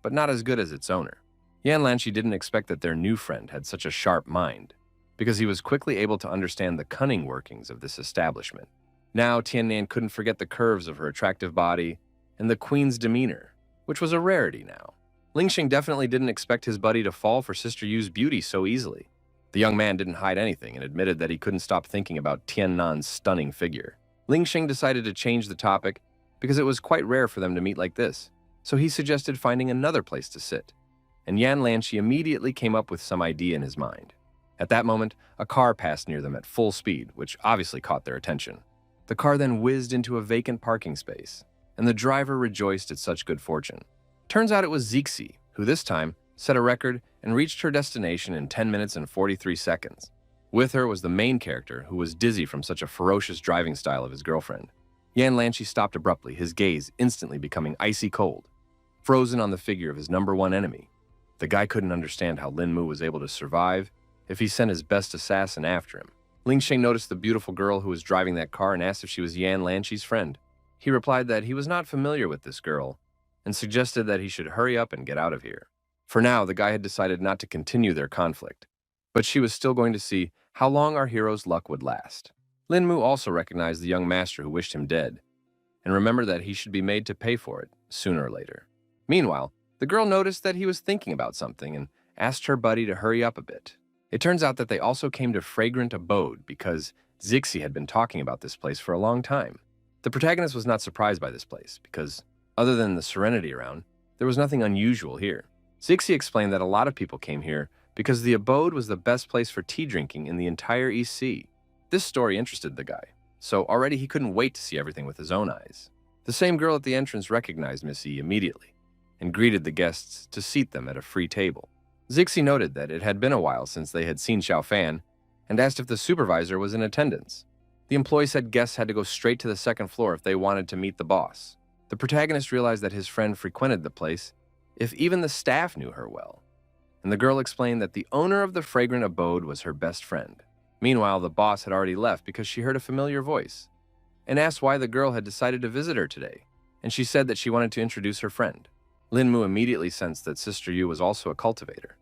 but not as good as its owner. Yan Lanqi didn't expect that their new friend had such a sharp mind, because he was quickly able to understand the cunning workings of this establishment. Now Tiannan couldn't forget the curves of her attractive body and the queen's demeanor, which was a rarity now. Ling Xing definitely didn't expect his buddy to fall for Sister Yu's beauty so easily. The young man didn't hide anything and admitted that he couldn't stop thinking about Tiannan's stunning figure. Ling Xing decided to change the topic because it was quite rare for them to meet like this, so he suggested finding another place to sit, and Yan Lanchi immediately came up with some idea in his mind. At that moment, a car passed near them at full speed, which obviously caught their attention. The car then whizzed into a vacant parking space, and the driver rejoiced at such good fortune. Turns out it was Zixi, who this time set a record and reached her destination in 10 minutes and 43 seconds. With her was the main character, who was dizzy from such a ferocious driving style of his girlfriend. Yan Lanchi stopped abruptly, his gaze instantly becoming icy cold, frozen on the figure of his #1 enemy. The guy couldn't understand how Lin Mu was able to survive if he sent his best assassin after him. Ling Sheng noticed the beautiful girl who was driving that car and asked if she was Yan Lanchi's friend. He replied that he was not familiar with this girl and suggested that he should hurry up and get out of here. For now, the guy had decided not to continue their conflict, but she was still going to see how long our hero's luck would last. Lin Mu also recognized the young master who wished him dead, and remembered that he should be made to pay for it sooner or later. Meanwhile, the girl noticed that he was thinking about something and asked her buddy to hurry up a bit. It turns out that they also came to Fragrant Abode because Zixi had been talking about this place for a long time. The protagonist was not surprised by this place because, other than the serenity around, there was nothing unusual here. Zixi explained that a lot of people came here because the abode was the best place for tea drinking in the entire East Sea. This story interested the guy, so already he couldn't wait to see everything with his own eyes. The same girl at the entrance recognized Miss E immediately and greeted the guests to seat them at a free table. Zixi noted that it had been a while since they had seen Xiao Fan and asked if the supervisor was in attendance. The employee said guests had to go straight to the second floor if they wanted to meet the boss. The protagonist realized that his friend frequented the place if even the staff knew her well, and the girl explained that the owner of the fragrant abode was her best friend. Meanwhile, the boss had already left because she heard a familiar voice and asked why the girl had decided to visit her today, and she said that she wanted to introduce her friend. Lin Mu immediately sensed that Sister Yu was also a cultivator,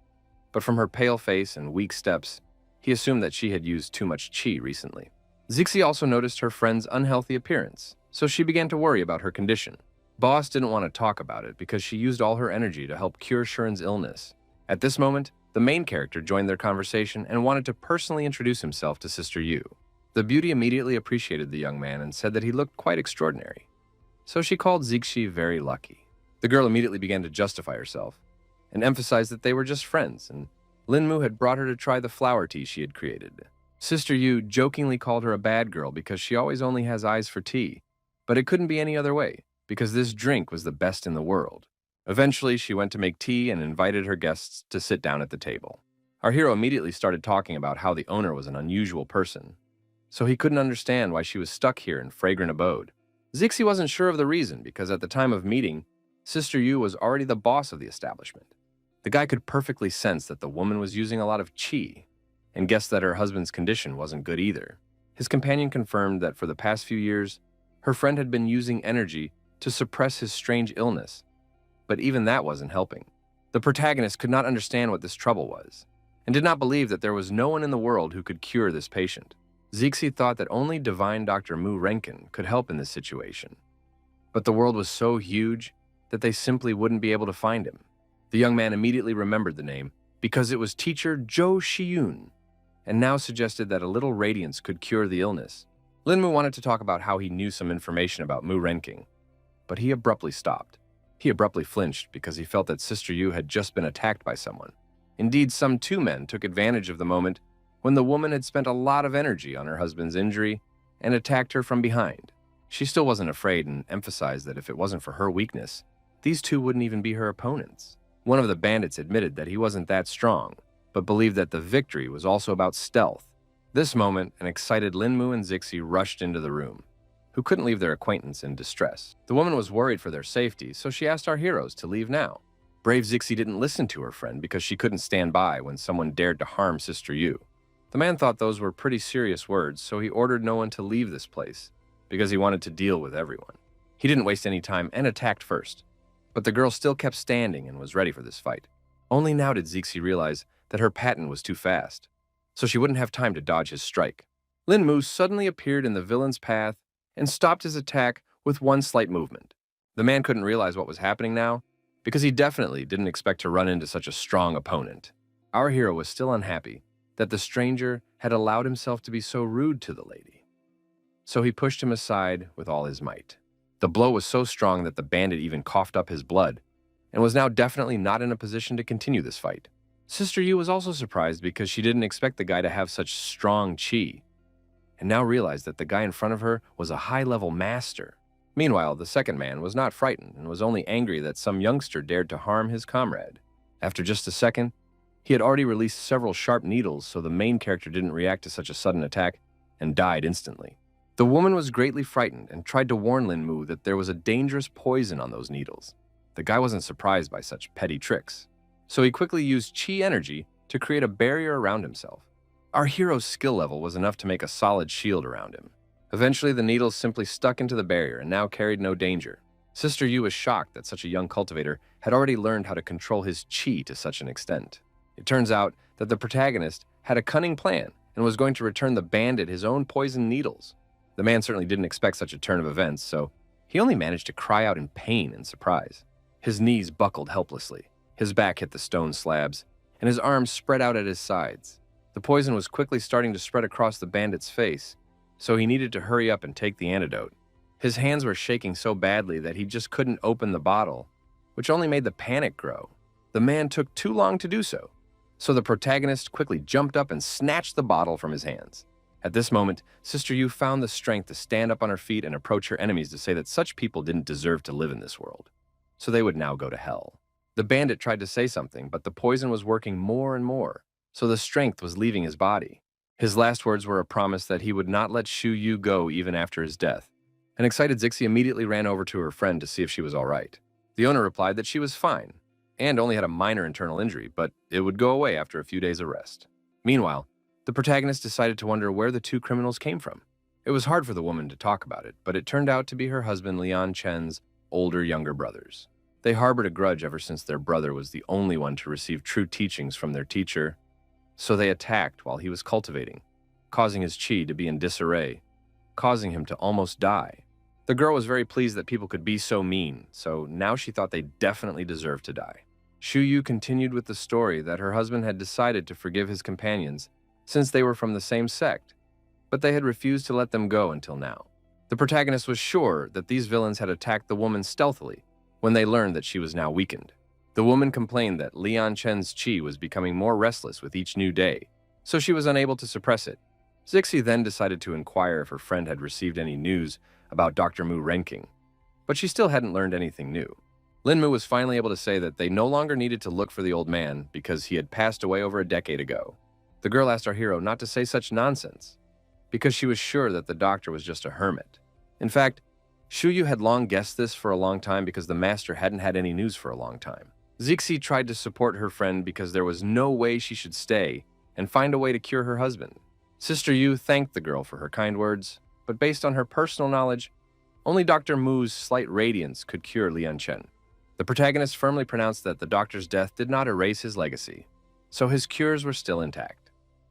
but from her pale face and weak steps, he assumed that she had used too much qi recently. Zixi also noticed her friend's unhealthy appearance, so she began to worry about her condition. Boss didn't want to talk about it because she used all her energy to help cure Shuren's illness. At this moment, the main character joined their conversation and wanted to personally introduce himself to Sister Yu. The beauty immediately appreciated the young man and said that he looked quite extraordinary, so she called Zixi very lucky. The girl immediately began to justify herself and emphasized that they were just friends, and Lin Mu had brought her to try the flower tea she had created. Sister Yu jokingly called her a bad girl because she always only has eyes for tea, but it couldn't be any other way, because this drink was the best in the world. Eventually, she went to make tea and invited her guests to sit down at the table. Our hero immediately started talking about how the owner was an unusual person, so he couldn't understand why she was stuck here in Fragrant Abode. Zixi wasn't sure of the reason because at the time of meeting, Sister Yu was already the boss of the establishment. The guy could perfectly sense that the woman was using a lot of qi and guessed that her husband's condition wasn't good either. His companion confirmed that for the past few years, her friend had been using energy to suppress his strange illness, but even that wasn't helping. The protagonist could not understand what this trouble was and did not believe that there was no one in the world who could cure this patient. Zixi thought that only divine Dr. Mu Renkin could help in this situation, but the world was so huge that they simply wouldn't be able to find him. The young man immediately remembered the name because it was teacher Zhou Shiyun, and now suggested that a little radiance could cure the illness. Lin Mu wanted to talk about how he knew some information about Mu Renking, but he abruptly stopped. He abruptly flinched because he felt that Sister Yu had just been attacked by someone. Indeed, some two men took advantage of the moment when the woman had spent a lot of energy on her husband's injury and attacked her from behind. She still wasn't afraid and emphasized that if it wasn't for her weakness, these two wouldn't even be her opponents. One of the bandits admitted that he wasn't that strong, but believed that the victory was also about stealth. This moment, an excited Lin Mu and Zixi rushed into the room, who couldn't leave their acquaintance in distress. The woman was worried for their safety, so she asked our heroes to leave now. Brave Zixi didn't listen to her friend because she couldn't stand by when someone dared to harm Sister Yu. The man thought those were pretty serious words, so he ordered no one to leave this place because he wanted to deal with everyone. He didn't waste any time and attacked first, but the girl still kept standing and was ready for this fight. Only now did Zixi realize that her pattern was too fast, so she wouldn't have time to dodge his strike. Lin Mu suddenly appeared in the villain's path and stopped his attack with one slight movement. The man couldn't realize what was happening now because he definitely didn't expect to run into such a strong opponent. Our hero was still unhappy that the stranger had allowed himself to be so rude to the lady, so he pushed him aside with all his might. The blow was so strong that the bandit even coughed up his blood and was now definitely not in a position to continue this fight. Sister Yu was also surprised because she didn't expect the guy to have such strong chi, and now realized that the guy in front of her was a high-level master. Meanwhile, the second man was not frightened and was only angry that some youngster dared to harm his comrade. After just a second, he had already released several sharp needles, so the main character didn't react to such a sudden attack and died instantly. The woman was greatly frightened and tried to warn Lin Mu that there was a dangerous poison on those needles. The guy wasn't surprised by such petty tricks, so he quickly used chi energy to create a barrier around himself. Our hero's skill level was enough to make a solid shield around him. Eventually, the needles simply stuck into the barrier and now carried no danger. Sister Yu was shocked that such a young cultivator had already learned how to control his chi to such an extent. It turns out that the protagonist had a cunning plan and was going to return the bandit his own poisoned needles. The man certainly didn't expect such a turn of events, so he only managed to cry out in pain and surprise. His knees buckled helplessly, his back hit the stone slabs, and his arms spread out at his sides. The poison was quickly starting to spread across the bandit's face, so he needed to hurry up and take the antidote. His hands were shaking so badly that he just couldn't open the bottle, which only made the panic grow. The man took too long to do so, so the protagonist quickly jumped up and snatched the bottle from his hands. At this moment, Sister Yu found the strength to stand up on her feet and approach her enemies to say that such people didn't deserve to live in this world, so they would now go to hell. The bandit tried to say something, but the poison was working more and more, so the strength was leaving his body. His last words were a promise that he would not let Shu Yu go even after his death. An excited Zixi immediately ran over to her friend to see if she was all right. The owner replied that she was fine, and only had a minor internal injury, but it would go away after a few days of rest. Meanwhile, the protagonist decided to wonder where the two criminals came from. It was hard for the woman to talk about it, but it turned out to be her husband Lian Chen's younger brothers. They harbored a grudge ever since their brother was the only one to receive true teachings from their teacher, so they attacked while he was cultivating, causing his chi to be in disarray, causing him to almost die. The girl was very pleased that people could be so mean, so now she thought they definitely deserved to die. Shu Yu continued with the story that her husband had decided to forgive his companions since they were from the same sect, but they had refused to let them go until now. The protagonist was sure that these villains had attacked the woman stealthily when they learned that she was now weakened. The woman complained that Lian Chen's chi was becoming more restless with each new day, so she was unable to suppress it. Zixi then decided to inquire if her friend had received any news about Dr. Mu Renking, but she still hadn't learned anything new. Lin Mu was finally able to say that they no longer needed to look for the old man because he had passed away over a decade ago. The girl asked our hero not to say such nonsense, because she was sure that the doctor was just a hermit. In fact, Shu Yu had long guessed this for a long time because the master hadn't had any news for a long time. Zixi tried to support her friend because there was no way she should stay and find a way to cure her husband. Sister Yu thanked the girl for her kind words, but based on her personal knowledge, only Dr. Mu's slight radiance could cure Lian Chen. The protagonist firmly pronounced that the doctor's death did not erase his legacy, so his cures were still intact.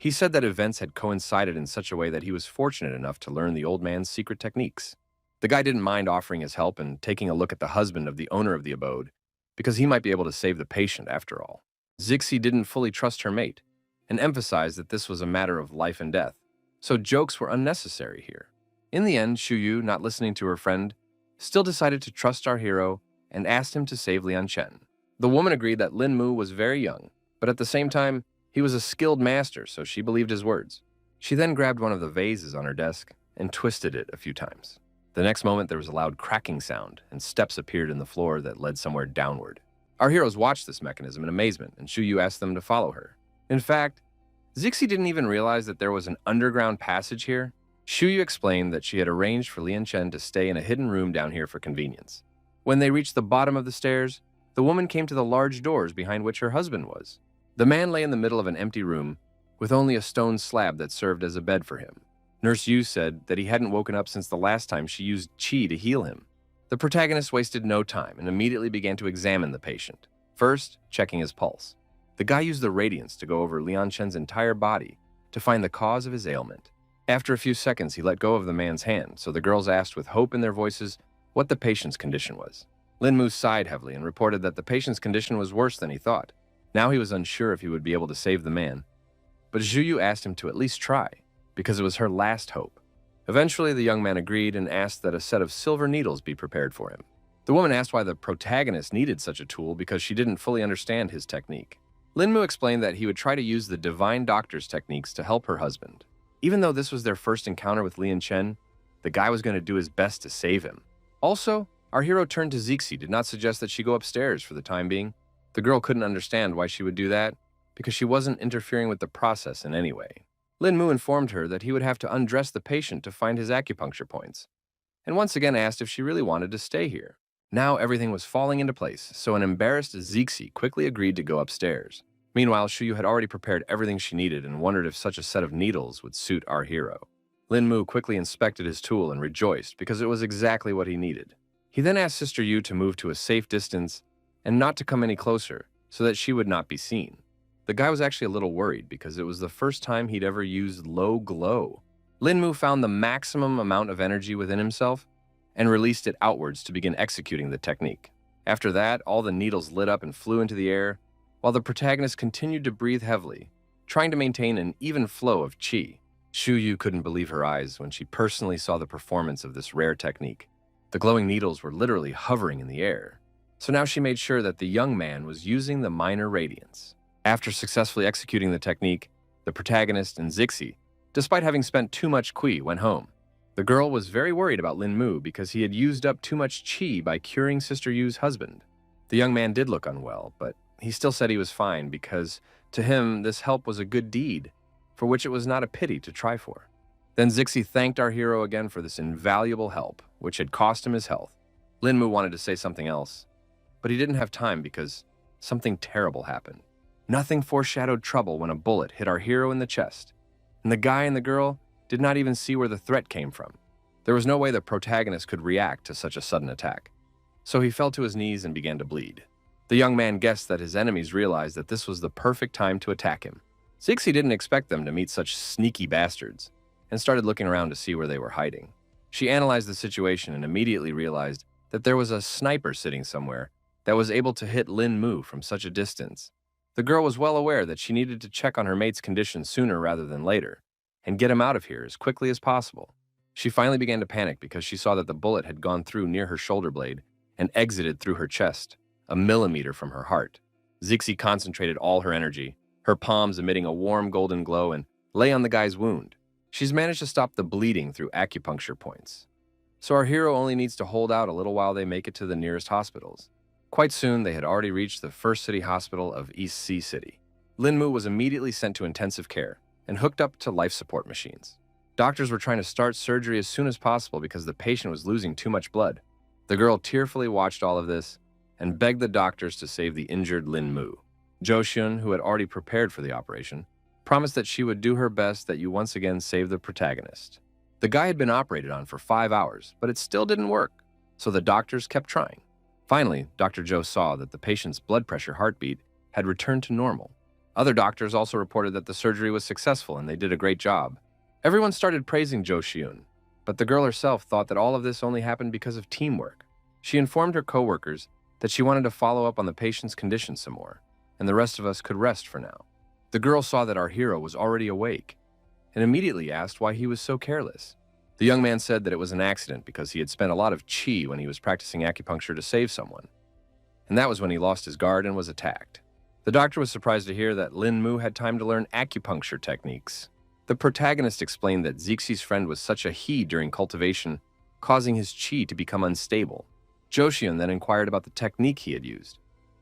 He said that events had coincided in such a way that he was fortunate enough to learn the old man's secret techniques. The guy didn't mind offering his help and taking a look at the husband of the owner of the abode, because he might be able to save the patient after all. Zixi didn't fully trust her mate, and emphasized that this was a matter of life and death, so jokes were unnecessary here. In the end, Shu Yu, not listening to her friend, still decided to trust our hero and asked him to save Lian Chen. The woman agreed that Lin Mu was very young, but at the same time, he was a skilled master, so she believed his words. She then grabbed one of the vases on her desk and twisted it a few times. The next moment, there was a loud cracking sound, and steps appeared in the floor that led somewhere downward. Our heroes watched this mechanism in amazement, and Shu Yu asked them to follow her. In fact, Zixi didn't even realize that there was an underground passage here. Shu Yu explained that she had arranged for Lian Chen to stay in a hidden room down here for convenience. When they reached the bottom of the stairs, the woman came to the large doors behind which her husband was. The man lay in the middle of an empty room with only a stone slab that served as a bed for him. Nurse Yu said that he hadn't woken up since the last time she used chi to heal him. The protagonist wasted no time and immediately began to examine the patient, first checking his pulse. The guy used the radiance to go over Lian Chen's entire body to find the cause of his ailment. After a few seconds, he let go of the man's hand, so the girls asked with hope in their voices what the patient's condition was. Lin Mu sighed heavily and reported that the patient's condition was worse than he thought. Now he was unsure if he would be able to save the man, but Zhu Yu asked him to at least try, because it was her last hope. Eventually, the young man agreed and asked that a set of silver needles be prepared for him. The woman asked why the protagonist needed such a tool because she didn't fully understand his technique. Linmu explained that he would try to use the divine doctor's techniques to help her husband. Even though this was their first encounter with Lian Chen, the guy was going to do his best to save him. Also, our hero turned to Zixi did not suggest that she go upstairs for the time being. The girl couldn't understand why she would do that because she wasn't interfering with the process in any way. Lin Mu informed her that he would have to undress the patient to find his acupuncture points, and once again asked if she really wanted to stay here. Now everything was falling into place, so an embarrassed Zixi quickly agreed to go upstairs. Meanwhile, Shuyu had already prepared everything she needed and wondered if such a set of needles would suit our hero. Lin Mu quickly inspected his tool and rejoiced because it was exactly what he needed. He then asked Sister Yu to move to a safe distance and not to come any closer so that she would not be seen. The guy was actually a little worried because it was the first time he'd ever used low glow. Lin Mu found the maximum amount of energy within himself and released it outwards to begin executing the technique. After that, all the needles lit up and flew into the air, while the protagonist continued to breathe heavily, trying to maintain an even flow of qi. Shu Yu couldn't believe her eyes when she personally saw the performance of this rare technique. The glowing needles were literally hovering in the air. So now she made sure that the young man was using the minor radiance. After successfully executing the technique, the protagonist and Zixi, despite having spent too much qi, went home. The girl was very worried about Lin Mu because he had used up too much qi by curing Sister Yu's husband. The young man did look unwell, but he still said he was fine because, to him, this help was a good deed, for which it was not a pity to try for. Then Zixi thanked our hero again for this invaluable help, which had cost him his health. Lin Mu wanted to say something else, but he didn't have time because something terrible happened. Nothing foreshadowed trouble when a bullet hit our hero in the chest, and the guy and the girl did not even see where the threat came from. There was no way the protagonist could react to such a sudden attack, so he fell to his knees and began to bleed. The young man guessed that his enemies realized that this was the perfect time to attack him. Zixi didn't expect them to meet such sneaky bastards, and started looking around to see where they were hiding. She analyzed the situation and immediately realized that there was a sniper sitting somewhere that was able to hit Lin Mu from such a distance. The girl was well aware that she needed to check on her mate's condition sooner rather than later, and get him out of here as quickly as possible. She finally began to panic because she saw that the bullet had gone through near her shoulder blade and exited through her chest, a millimeter from her heart. Zixi concentrated all her energy, her palms emitting a warm golden glow, and lay on the guy's wound. She's managed to stop the bleeding through acupuncture points. So our hero only needs to hold out a little while they make it to the nearest hospitals. Quite soon, they had already reached the first city hospital of East Sea City. Lin Mu was immediately sent to intensive care and hooked up to life support machines. Doctors were trying to start surgery as soon as possible because the patient was losing too much blood. The girl tearfully watched all of this and begged the doctors to save the injured Lin Mu. Jo Xun, who had already prepared for the operation, promised that she would do her best that you once again save the protagonist. The guy had been operated on for 5 hours, but it still didn't work, so the doctors kept trying. Finally, Dr. Zhou saw that the patient's blood pressure heartbeat had returned to normal. Other doctors also reported that the surgery was successful and they did a great job. Everyone started praising Zhou Xiun, but the girl herself thought that all of this only happened because of teamwork. She informed her co-workers that she wanted to follow up on the patient's condition some more, and the rest of us could rest for now. The girl saw that our hero was already awake and immediately asked why he was so careless. The young man said that it was an accident because he had spent a lot of qi when he was practicing acupuncture to save someone, and that was when he lost his guard and was attacked. The doctor was surprised to hear that Lin Mu had time to learn acupuncture techniques. The protagonist explained that Zixi's friend was such a he during cultivation, causing his qi to become unstable. Joxian then inquired about the technique he had used,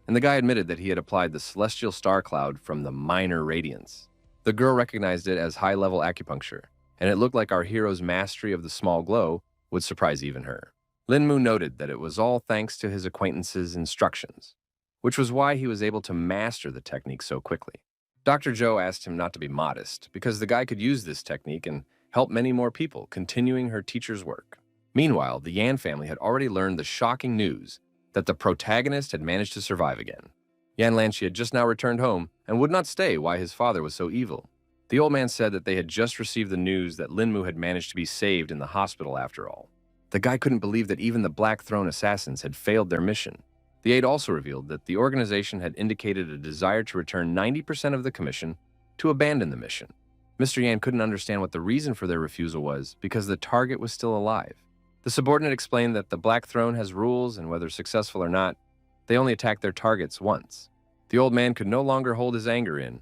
and the guy admitted that he had applied the celestial star cloud from the minor radiance. The girl recognized it as high-level acupuncture, and it looked like our hero's mastery of the small glow would surprise even her. Lin Mu noted that it was all thanks to his acquaintance's instructions, which was why he was able to master the technique so quickly. Dr. Zhou asked him not to be modest, because the guy could use this technique and help many more people, continuing her teacher's work. Meanwhile, the Yan family had already learned the shocking news that the protagonist had managed to survive again. Yan Lanxi had just now returned home and would not stay why his father was so evil. The old man said that they had just received the news that Lin Mu had managed to be saved in the hospital after all. The guy couldn't believe that even the Black Throne assassins had failed their mission. The aide also revealed that the organization had indicated a desire to return 90% of the commission to abandon the mission. Mr. Yan couldn't understand what the reason for their refusal was because the target was still alive. The subordinate explained that the Black Throne has rules, and whether successful or not, they only attack their targets once. The old man could no longer hold his anger in,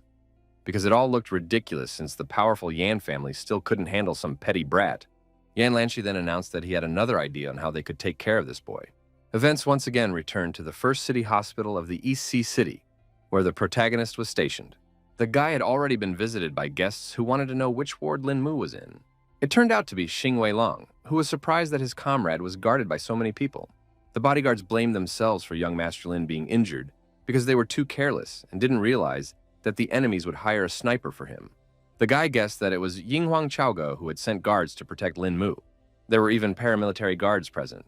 because it all looked ridiculous since the powerful Yan family still couldn't handle some petty brat. Yan Lanshi then announced that he had another idea on how they could take care of this boy. Events once again returned to the first city hospital of the East Sea City, where the protagonist was stationed. The guy had already been visited by guests who wanted to know which ward Lin Mu was in. It turned out to be Xing Weilong, who was surprised that his comrade was guarded by so many people. The bodyguards blamed themselves for young Master Lin being injured because they were too careless and didn't realize that the enemies would hire a sniper for him. The guy guessed that it was Yinghuang Chaoge who had sent guards to protect Lin Mu. There were even paramilitary guards present,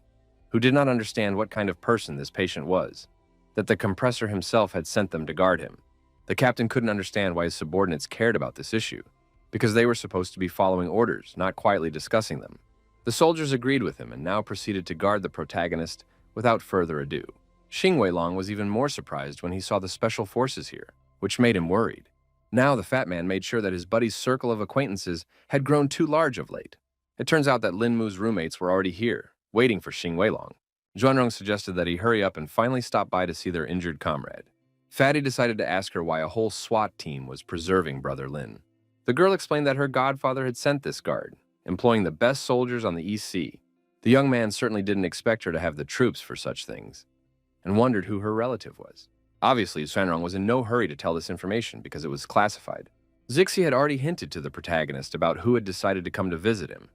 who did not understand what kind of person this patient was, that the compressor himself had sent them to guard him. The captain couldn't understand why his subordinates cared about this issue, because they were supposed to be following orders, not quietly discussing them. The soldiers agreed with him and now proceeded to guard the protagonist without further ado. Xing Weilong was even more surprised when he saw the special forces here, which made him worried. Now the fat man made sure that his buddy's circle of acquaintances had grown too large of late. It turns out that Lin Mu's roommates were already here, waiting for Xing Weilong. Zhuanrong suggested that he hurry up and finally stop by to see their injured comrade. Fatty decided to ask her why a whole SWAT team was preserving Brother Lin. The girl explained that her godfather had sent this guard, employing the best soldiers on the East Sea. The young man certainly didn't expect her to have the troops for such things, and wondered who her relative was. Obviously, Zhuanrong was in no hurry to tell this information because it was classified. Zixi had already hinted to the protagonist about who had decided to come to visit him,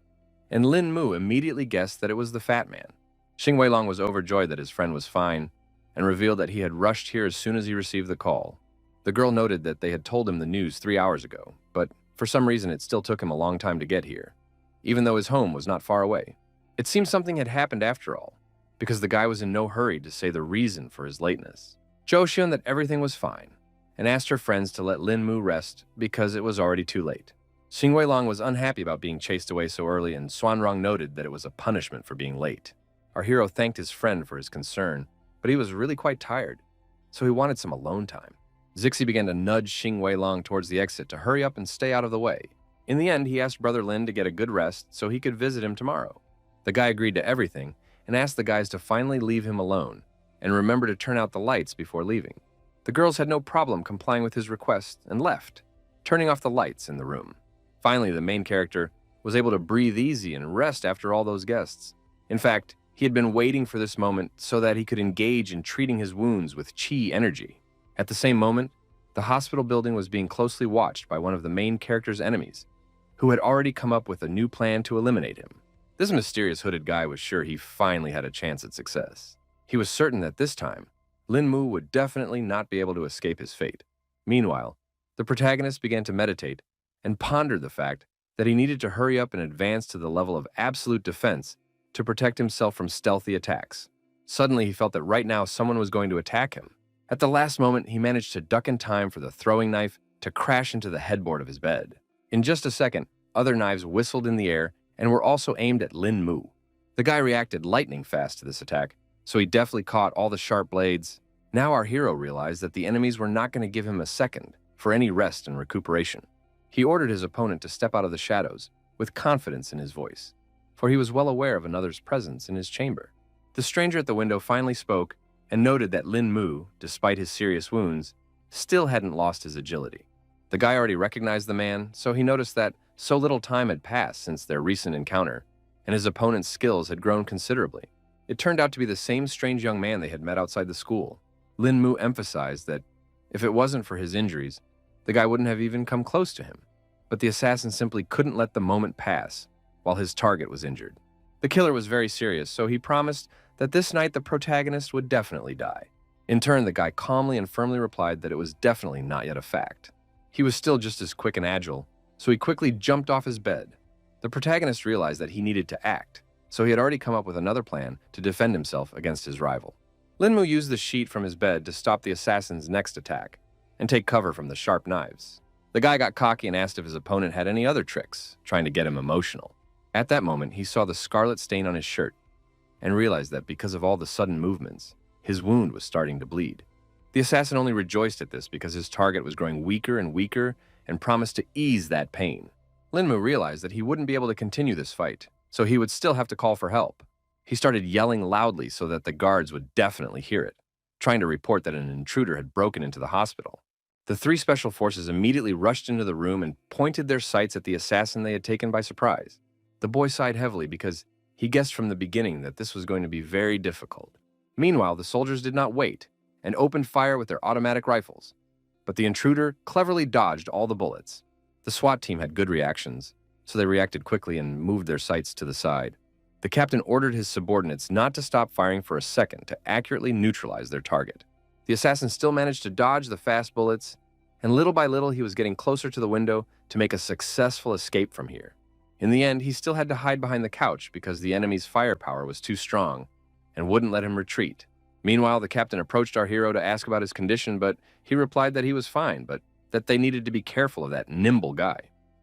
and Lin Mu immediately guessed that it was the fat man. Xing Weilong was overjoyed that his friend was fine, and revealed that he had rushed here as soon as he received the call. The girl noted that they had told him the news 3 hours ago, but for some reason it still took him a long time to get here, even though his home was not far away. It seemed something had happened after all, because the guy was in no hurry to say the reason for his lateness. Zhou Xian that everything was fine, and asked her friends to let Lin Mu rest because it was already too late. Xing Weilong was unhappy about being chased away so early, and Xuanrong noted that it was a punishment for being late. Our hero thanked his friend for his concern, but he was really quite tired, so he wanted some alone time. Zixi began to nudge Xing Weilong towards the exit to hurry up and stay out of the way. In the end, he asked Brother Lin to get a good rest so he could visit him tomorrow. The guy agreed to everything and asked the guys to finally leave him alone and remember to turn out the lights before leaving. The girls had no problem complying with his request and left, turning off the lights in the room. Finally, the main character was able to breathe easy and rest after all those guests. In fact, he had been waiting for this moment so that he could engage in treating his wounds with chi energy. At the same moment, the hospital building was being closely watched by one of the main character's enemies, who had already come up with a new plan to eliminate him. This mysterious hooded guy was sure he finally had a chance at success. He was certain that this time, Lin Mu would definitely not be able to escape his fate. Meanwhile, the protagonist began to meditate and pondered the fact that he needed to hurry up and advance to the level of absolute defense to protect himself from stealthy attacks. Suddenly, he felt that right now someone was going to attack him. At the last moment, he managed to duck in time for the throwing knife to crash into the headboard of his bed. In just a second, other knives whistled in the air and were also aimed at Lin Mu. The guy reacted lightning fast to this attack, so he deftly caught all the sharp blades. Now our hero realized that the enemies were not going to give him a second for any rest and recuperation. He ordered his opponent to step out of the shadows with confidence in his voice, for he was well aware of another's presence in his chamber. The stranger at the window finally spoke and noted that Lin Mu, despite his serious wounds, still hadn't lost his agility. The guy already recognized the man, so he noticed that so little time had passed since their recent encounter, and his opponent's skills had grown considerably. It turned out to be the same strange young man they had met outside the school. Lin Mu emphasized that if it wasn't for his injuries, the guy wouldn't have even come close to him. But the assassin simply couldn't let the moment pass while his target was injured. The killer was very serious, so he promised that this night the protagonist would definitely die. In turn, the guy calmly and firmly replied that it was definitely not yet a fact. He was still just as quick and agile, so he quickly jumped off his bed. The protagonist realized that he needed to act, so he had already come up with another plan to defend himself against his rival. Lin Mu used the sheet from his bed to stop the assassin's next attack and take cover from the sharp knives. The guy got cocky and asked if his opponent had any other tricks, trying to get him emotional. At that moment, he saw the scarlet stain on his shirt and realized that because of all the sudden movements, his wound was starting to bleed. The assassin only rejoiced at this because his target was growing weaker and weaker and promised to ease that pain. Linmu realized that he wouldn't be able to continue this fight, so he would still have to call for help. He started yelling loudly so that the guards would definitely hear it, trying to report that an intruder had broken into the hospital. The three special forces immediately rushed into the room and pointed their sights at the assassin they had taken by surprise. The boy sighed heavily because he guessed from the beginning that this was going to be very difficult. Meanwhile, the soldiers did not wait and opened fire with their automatic rifles, but the intruder cleverly dodged all the bullets. The SWAT team had good reactions, so they reacted quickly and moved their sights to the side. The captain ordered his subordinates not to stop firing for a second to accurately neutralize their target. The assassin still managed to dodge the fast bullets, and little by little he was getting closer to the window to make a successful escape from here. In the end, he still had to hide behind the couch because the enemy's firepower was too strong and wouldn't let him retreat. Meanwhile, the captain approached our hero to ask about his condition, but he replied that he was fine, but that they needed to be careful of that nimble guy.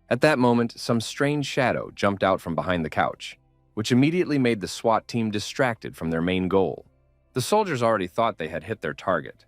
At that moment, some strange shadow jumped out from behind the couch, which immediately made the SWAT team distracted from their main goal. The soldiers already thought they had hit their target,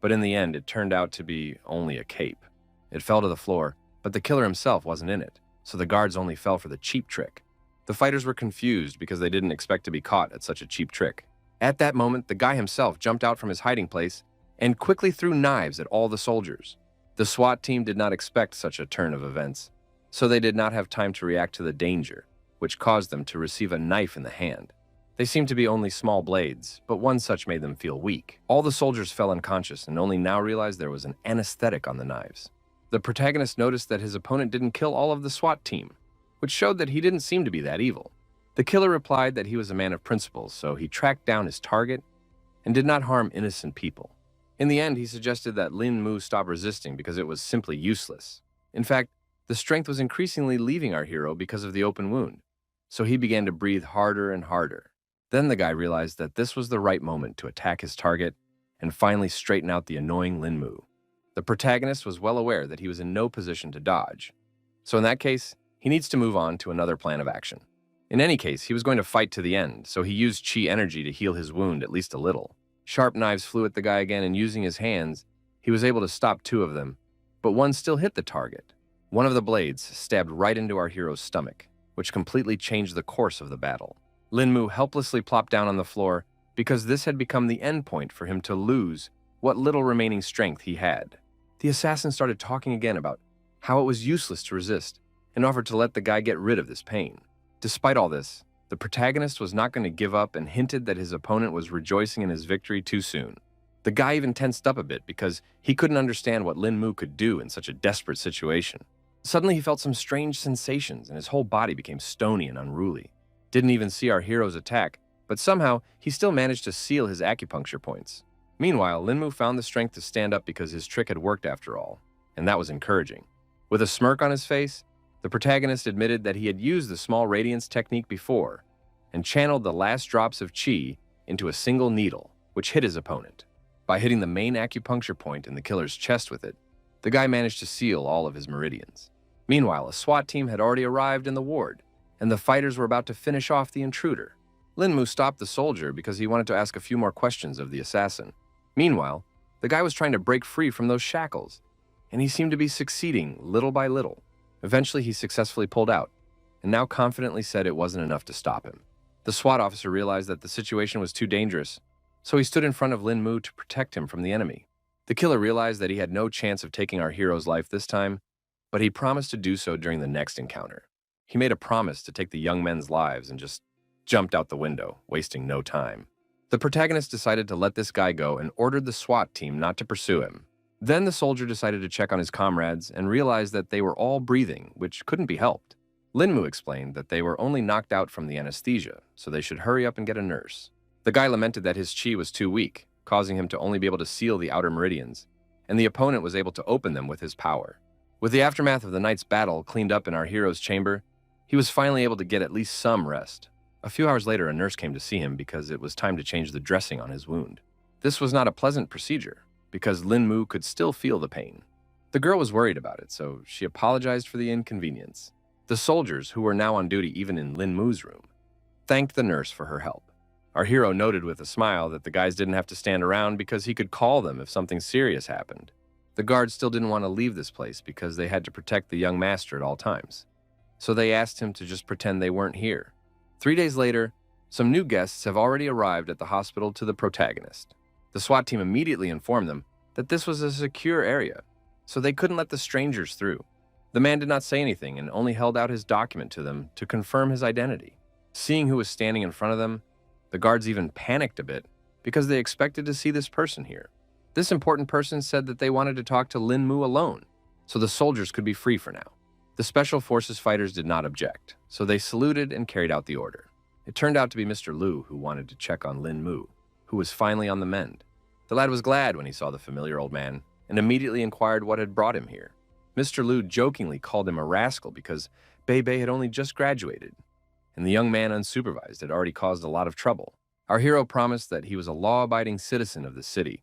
but in the end it turned out to be only a cape. It fell to the floor, but the killer himself wasn't in it, so the guards only fell for the cheap trick. The fighters were confused because they didn't expect to be caught at such a cheap trick. At that moment, the guy himself jumped out from his hiding place and quickly threw knives at all the soldiers. The SWAT team did not expect such a turn of events, so they did not have time to react to the danger, which caused them to receive a knife in the hand. They seemed to be only small blades, but one such made them feel weak. All the soldiers fell unconscious and only now realized there was an anesthetic on the knives. The protagonist noticed that his opponent didn't kill all of the SWAT team, which showed that he didn't seem to be that evil. The killer replied that he was a man of principles, so he tracked down his target and did not harm innocent people. In the end, he suggested that Lin Mu stop resisting because it was simply useless. In fact, the strength was increasingly leaving our hero because of the open wound, so he began to breathe harder and harder. Then the guy realized that this was the right moment to attack his target and finally straighten out the annoying Lin Mu. The protagonist was well aware that he was in no position to dodge, so in that case, he needs to move on to another plan of action. In any case, he was going to fight to the end, so he used chi energy to heal his wound at least a little. Sharp knives flew at the guy again, and using his hands, he was able to stop two of them, but one still hit the target. One of the blades stabbed right into our hero's stomach, which completely changed the course of the battle. Lin Mu helplessly plopped down on the floor because this had become the end point for him to lose what little remaining strength he had. The assassin started talking again about how it was useless to resist and offered to let the guy get rid of this pain. Despite all this, the protagonist was not going to give up and hinted that his opponent was rejoicing in his victory too soon. The guy even tensed up a bit because he couldn't understand what Lin Mu could do in such a desperate situation. Suddenly he felt some strange sensations and his whole body became stony and unruly. Didn't even see our hero's attack, but somehow he still managed to seal his acupuncture points. Meanwhile, Lin Mu found the strength to stand up because his trick had worked after all, and that was encouraging. With a smirk on his face, the protagonist admitted that he had used the small radiance technique before and channeled the last drops of chi into a single needle, which hit his opponent. By hitting the main acupuncture point in the killer's chest with it, the guy managed to seal all of his meridians. Meanwhile, a SWAT team had already arrived in the ward, and the fighters were about to finish off the intruder. Lin Mu stopped the soldier because he wanted to ask a few more questions of the assassin. Meanwhile, the guy was trying to break free from those shackles, and he seemed to be succeeding little by little. Eventually, he successfully pulled out, and now confidently said it wasn't enough to stop him. The SWAT officer realized that the situation was too dangerous, so he stood in front of Lin Mu to protect him from the enemy. The killer realized that he had no chance of taking our hero's life this time, but he promised to do so during the next encounter. He made a promise to take the young men's lives and just jumped out the window, wasting no time. The protagonist decided to let this guy go and ordered the SWAT team not to pursue him. Then the soldier decided to check on his comrades and realized that they were all breathing, which couldn't be helped. Lin Mu explained that they were only knocked out from the anesthesia, so they should hurry up and get a nurse. The guy lamented that his chi was too weak, causing him to only be able to seal the outer meridians, and the opponent was able to open them with his power. With the aftermath of the night's battle cleaned up in our hero's chamber, he was finally able to get at least some rest. A few hours later, a nurse came to see him because it was time to change the dressing on his wound. This was not a pleasant procedure, because Lin Mu could still feel the pain. The girl was worried about it, so she apologized for the inconvenience. The soldiers, who were now on duty even in Lin Mu's room, thanked the nurse for her help. Our hero noted with a smile that the guys didn't have to stand around because he could call them if something serious happened. The guards still didn't want to leave this place because they had to protect the young master at all times. So they asked him to just pretend they weren't here. 3 days later, some new guests have already arrived at the hospital to the protagonist. The SWAT team immediately informed them that this was a secure area, so they couldn't let the strangers through. The man did not say anything and only held out his document to them to confirm his identity. Seeing who was standing in front of them, the guards even panicked a bit because they expected to see this person here. This important person said that they wanted to talk to Lin Mu alone, so the soldiers could be free for now. The Special Forces fighters did not object, so they saluted and carried out the order. It turned out to be Mr. Liu who wanted to check on Lin Mu, who was finally on the mend. The lad was glad when he saw the familiar old man and immediately inquired what had brought him here. Mr. Liu jokingly called him a rascal because Bei had only just graduated, and the young man unsupervised had already caused a lot of trouble. Our hero promised that he was a law-abiding citizen of the city,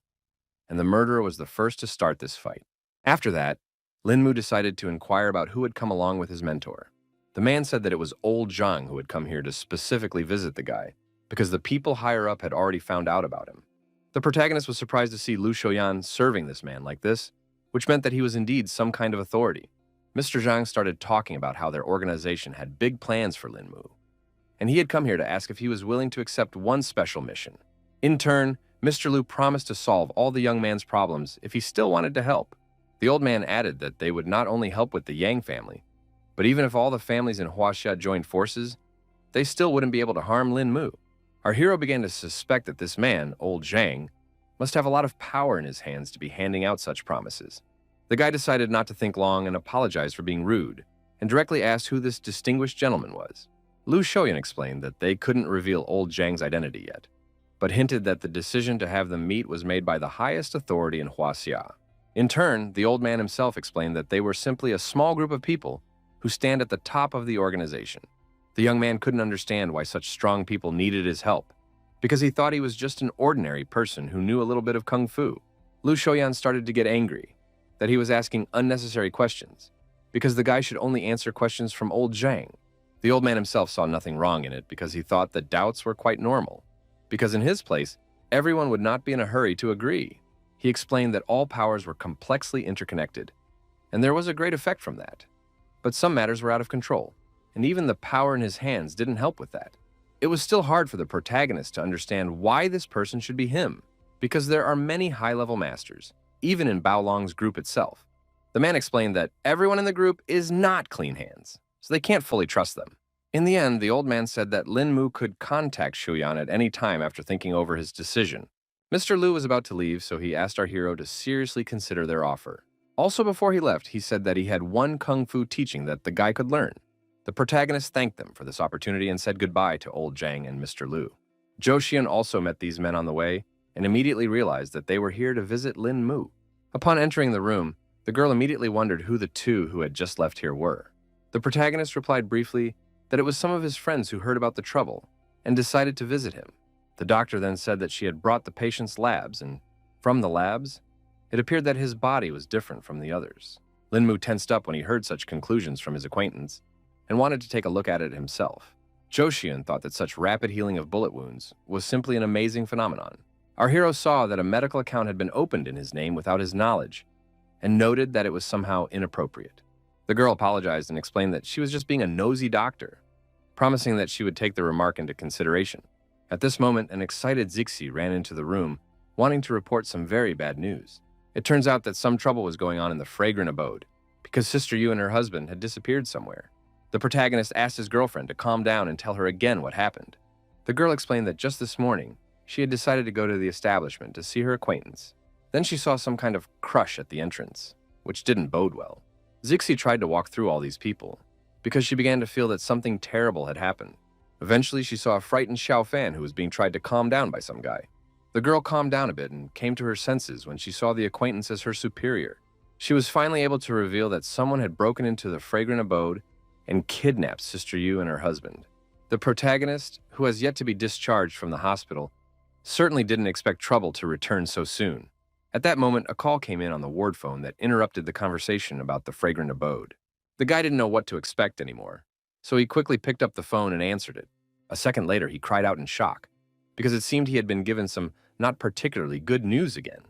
and the murderer was the first to start this fight. After that, Lin Mu decided to inquire about who had come along with his mentor. The man said that it was old Zhang who had come here to specifically visit the guy, because the people higher up had already found out about him. The protagonist was surprised to see Lu Shoyan serving this man like this, which meant that he was indeed some kind of authority. Mr. Zhang started talking about how their organization had big plans for Lin Mu, and he had come here to ask if he was willing to accept one special mission. In turn, Mr. Liu promised to solve all the young man's problems if he still wanted to help. The old man added that they would not only help with the Yang family, but even if all the families in Huaxia joined forces, they still wouldn't be able to harm Lin Mu. Our hero began to suspect that this man, old Zhang, must have a lot of power in his hands to be handing out such promises. The guy decided not to think long and apologized for being rude, and directly asked who this distinguished gentleman was. Lu Shoyan explained that they couldn't reveal old Zhang's identity yet, but hinted that the decision to have them meet was made by the highest authority in Huaxia. In turn, the old man himself explained that they were simply a small group of people who stand at the top of the organization. The young man couldn't understand why such strong people needed his help, because he thought he was just an ordinary person who knew a little bit of kung fu. Lu Shoyan started to get angry that he was asking unnecessary questions, because the guy should only answer questions from old Zhang. The old man himself saw nothing wrong in it because he thought that doubts were quite normal, because in his place, everyone would not be in a hurry to agree. He explained that all powers were complexly interconnected, and there was a great effect from that. But some matters were out of control, and even the power in his hands didn't help with that. It was still hard for the protagonist to understand why this person should be him, because there are many high-level masters, even in Baolong's group itself. The man explained that everyone in the group is not clean hands, so they can't fully trust them. In the end, the old man said that Lin Mu could contact Shuyan at any time after thinking over his decision. Mr. Liu was about to leave, so he asked our hero to seriously consider their offer. Also, before he left, he said that he had one kung fu teaching that the guy could learn. The protagonist thanked them for this opportunity and said goodbye to old Zhang and Mr. Liu. Zhou Xian also met these men on the way and immediately realized that they were here to visit Lin Mu. Upon entering the room, the girl immediately wondered who the two who had just left here were. The protagonist replied briefly that it was some of his friends who heard about the trouble and decided to visit him. The doctor then said that she had brought the patient's labs, and from the labs, it appeared that his body was different from the others. Lin Mu tensed up when he heard such conclusions from his acquaintance and wanted to take a look at it himself. Zhou Xian thought that such rapid healing of bullet wounds was simply an amazing phenomenon. Our hero saw that a medical account had been opened in his name without his knowledge and noted that it was somehow inappropriate. The girl apologized and explained that she was just being a nosy doctor, promising that she would take the remark into consideration. At this moment, an excited Zixi ran into the room, wanting to report some very bad news. It turns out that some trouble was going on in the fragrant abode, because Sister Yu and her husband had disappeared somewhere. The protagonist asked his girlfriend to calm down and tell her again what happened. The girl explained that just this morning, she had decided to go to the establishment to see her acquaintance. Then she saw some kind of crush at the entrance, which didn't bode well. Zixi tried to walk through all these people, because she began to feel that something terrible had happened. Eventually, she saw a frightened Xiao Fan who was being tried to calm down by some guy. The girl calmed down a bit and came to her senses when she saw the acquaintance as her superior. She was finally able to reveal that someone had broken into the fragrant abode and kidnapped Sister Yu and her husband. The protagonist, who has yet to be discharged from the hospital, certainly didn't expect trouble to return so soon. At that moment, a call came in on the ward phone that interrupted the conversation about the fragrant abode. The guy didn't know what to expect anymore, so he quickly picked up the phone and answered it. A second later, he cried out in shock, because it seemed he had been given some not particularly good news again.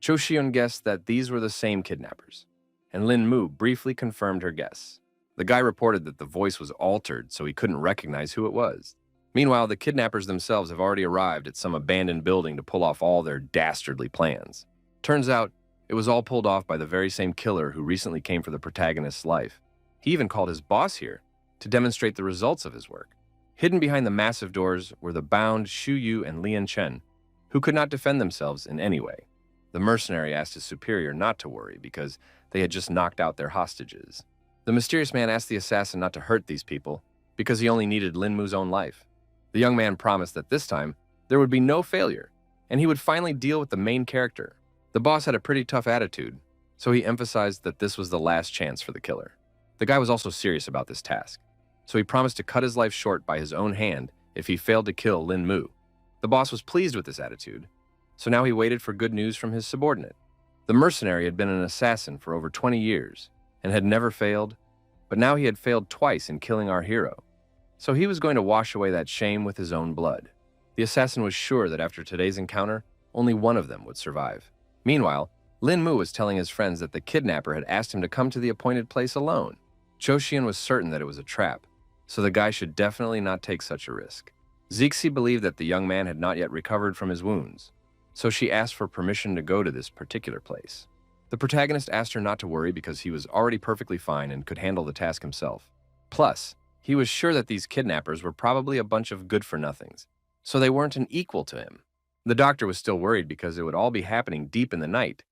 Cho Shion guessed that these were the same kidnappers, and Lin Mu briefly confirmed her guess. The guy reported that the voice was altered so he couldn't recognize who it was. Meanwhile, the kidnappers themselves have already arrived at some abandoned building to pull off all their dastardly plans. Turns out, it was all pulled off by the very same killer who recently came for the protagonist's life. He even called his boss here to demonstrate the results of his work. Hidden behind the massive doors were the bound Xu Yu and Lian Chen, who could not defend themselves in any way. The mercenary asked his superior not to worry because they had just knocked out their hostages. The mysterious man asked the assassin not to hurt these people because he only needed Lin Mu's own life. The young man promised that this time there would be no failure, and he would finally deal with the main character. The boss had a pretty tough attitude, so he emphasized that this was the last chance for the killer. The guy was also serious about this task, so he promised to cut his life short by his own hand if he failed to kill Lin Mu. The boss was pleased with this attitude, so now he waited for good news from his subordinate. The mercenary had been an assassin for over 20 years and had never failed, but now he had failed twice in killing our hero. So he was going to wash away that shame with his own blood. The assassin was sure that after today's encounter, only one of them would survive. Meanwhile, Lin Mu was telling his friends that the kidnapper had asked him to come to the appointed place alone. Cho Xian was certain that it was a trap, so the guy should definitely not take such a risk. Zixi believed that the young man had not yet recovered from his wounds, so she asked for permission to go to this particular place. The protagonist asked her not to worry because he was already perfectly fine and could handle the task himself. Plus, he was sure that these kidnappers were probably a bunch of good-for-nothings, so they weren't an equal to him. The doctor was still worried because it would all be happening deep in the night,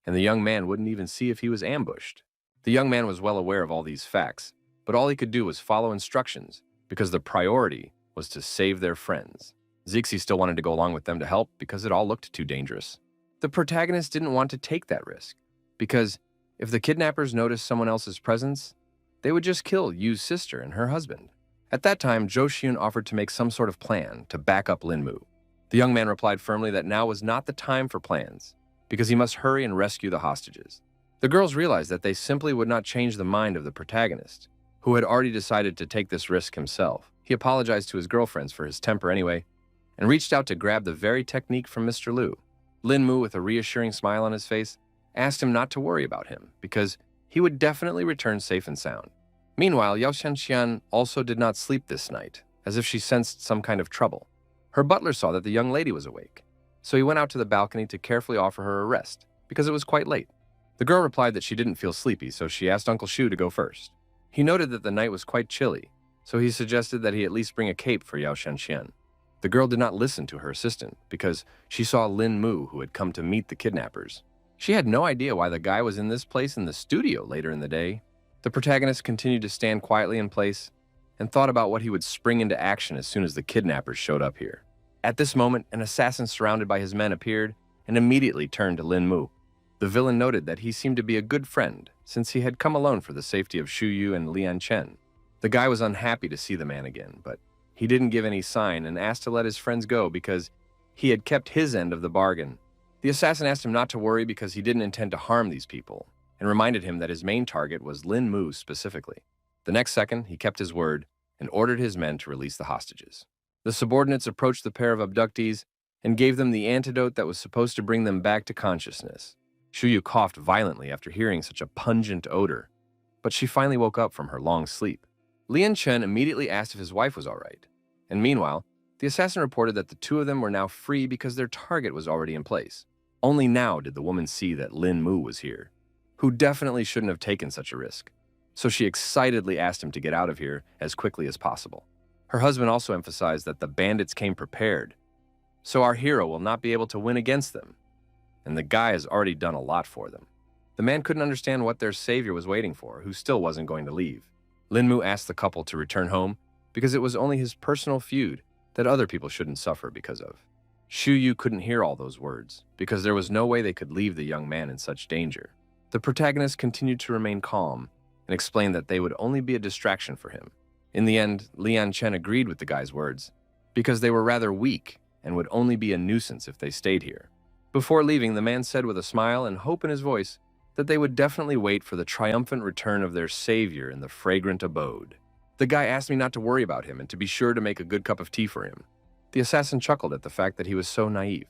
and the young man wouldn't even see if he was ambushed. The young man was well aware of all these facts, but all he could do was follow instructions because the priority was to save their friends. Zixi still wanted to go along with them to help because it all looked too dangerous. The protagonist didn't want to take that risk because if the kidnappers noticed someone else's presence, they would just kill Yu's sister and her husband. At that time, Zhou Xiun offered to make some sort of plan to back up Lin Mu. The young man replied firmly that now was not the time for plans, because he must hurry and rescue the hostages. The girls realized that they simply would not change the mind of the protagonist, who had already decided to take this risk himself. He apologized to his girlfriends for his temper anyway, and reached out to grab the very technique from Mr. Liu. Lin Mu, with a reassuring smile on his face, asked him not to worry about him, because he would definitely return safe and sound. Meanwhile, Yao Xianxian also did not sleep this night, as if she sensed some kind of trouble. Her butler saw that the young lady was awake, so he went out to the balcony to carefully offer her a rest, because it was quite late. The girl replied that she didn't feel sleepy, so she asked Uncle Shu to go first. He noted that the night was quite chilly, so he suggested that he at least bring a cape for Yao Xianxian. The girl did not listen to her assistant, because she saw Lin Mu, who had come to meet the kidnappers. She had no idea why the guy was in this place in the studio later in the day. The protagonist continued to stand quietly in place and thought about what he would spring into action as soon as the kidnappers showed up here. At this moment, an assassin surrounded by his men appeared and immediately turned to Lin Mu. The villain noted that he seemed to be a good friend since he had come alone for the safety of Xu Yu and Lian Chen. The guy was unhappy to see the man again, but he didn't give any sign and asked to let his friends go because he had kept his end of the bargain. The assassin asked him not to worry because he didn't intend to harm these people, and reminded him that his main target was Lin Mu specifically. The next second, he kept his word and ordered his men to release the hostages. The subordinates approached the pair of abductees and gave them the antidote that was supposed to bring them back to consciousness. Xu Yu coughed violently after hearing such a pungent odor, but she finally woke up from her long sleep. Lian Chen immediately asked if his wife was all right, and meanwhile, the assassin reported that the two of them were now free because their target was already in place. Only now did the woman see that Lin Mu was here, who definitely shouldn't have taken such a risk, so she excitedly asked him to get out of here as quickly as possible. Her husband also emphasized that the bandits came prepared, so our hero will not be able to win against them, and the guy has already done a lot for them. The man couldn't understand what their savior was waiting for, who still wasn't going to leave. Lin Mu asked the couple to return home because it was only his personal feud that other people shouldn't suffer because of. Xu Yu couldn't hear all those words because there was no way they could leave the young man in such danger. The protagonist continued to remain calm and explained that they would only be a distraction for him. In the end, Lian Chen agreed with the guy's words because they were rather weak and would only be a nuisance if they stayed here. Before leaving, the man said with a smile and hope in his voice that they would definitely wait for the triumphant return of their savior in the fragrant abode. The guy asked me not to worry about him and to be sure to make a good cup of tea for him. The assassin chuckled at the fact that he was so naive.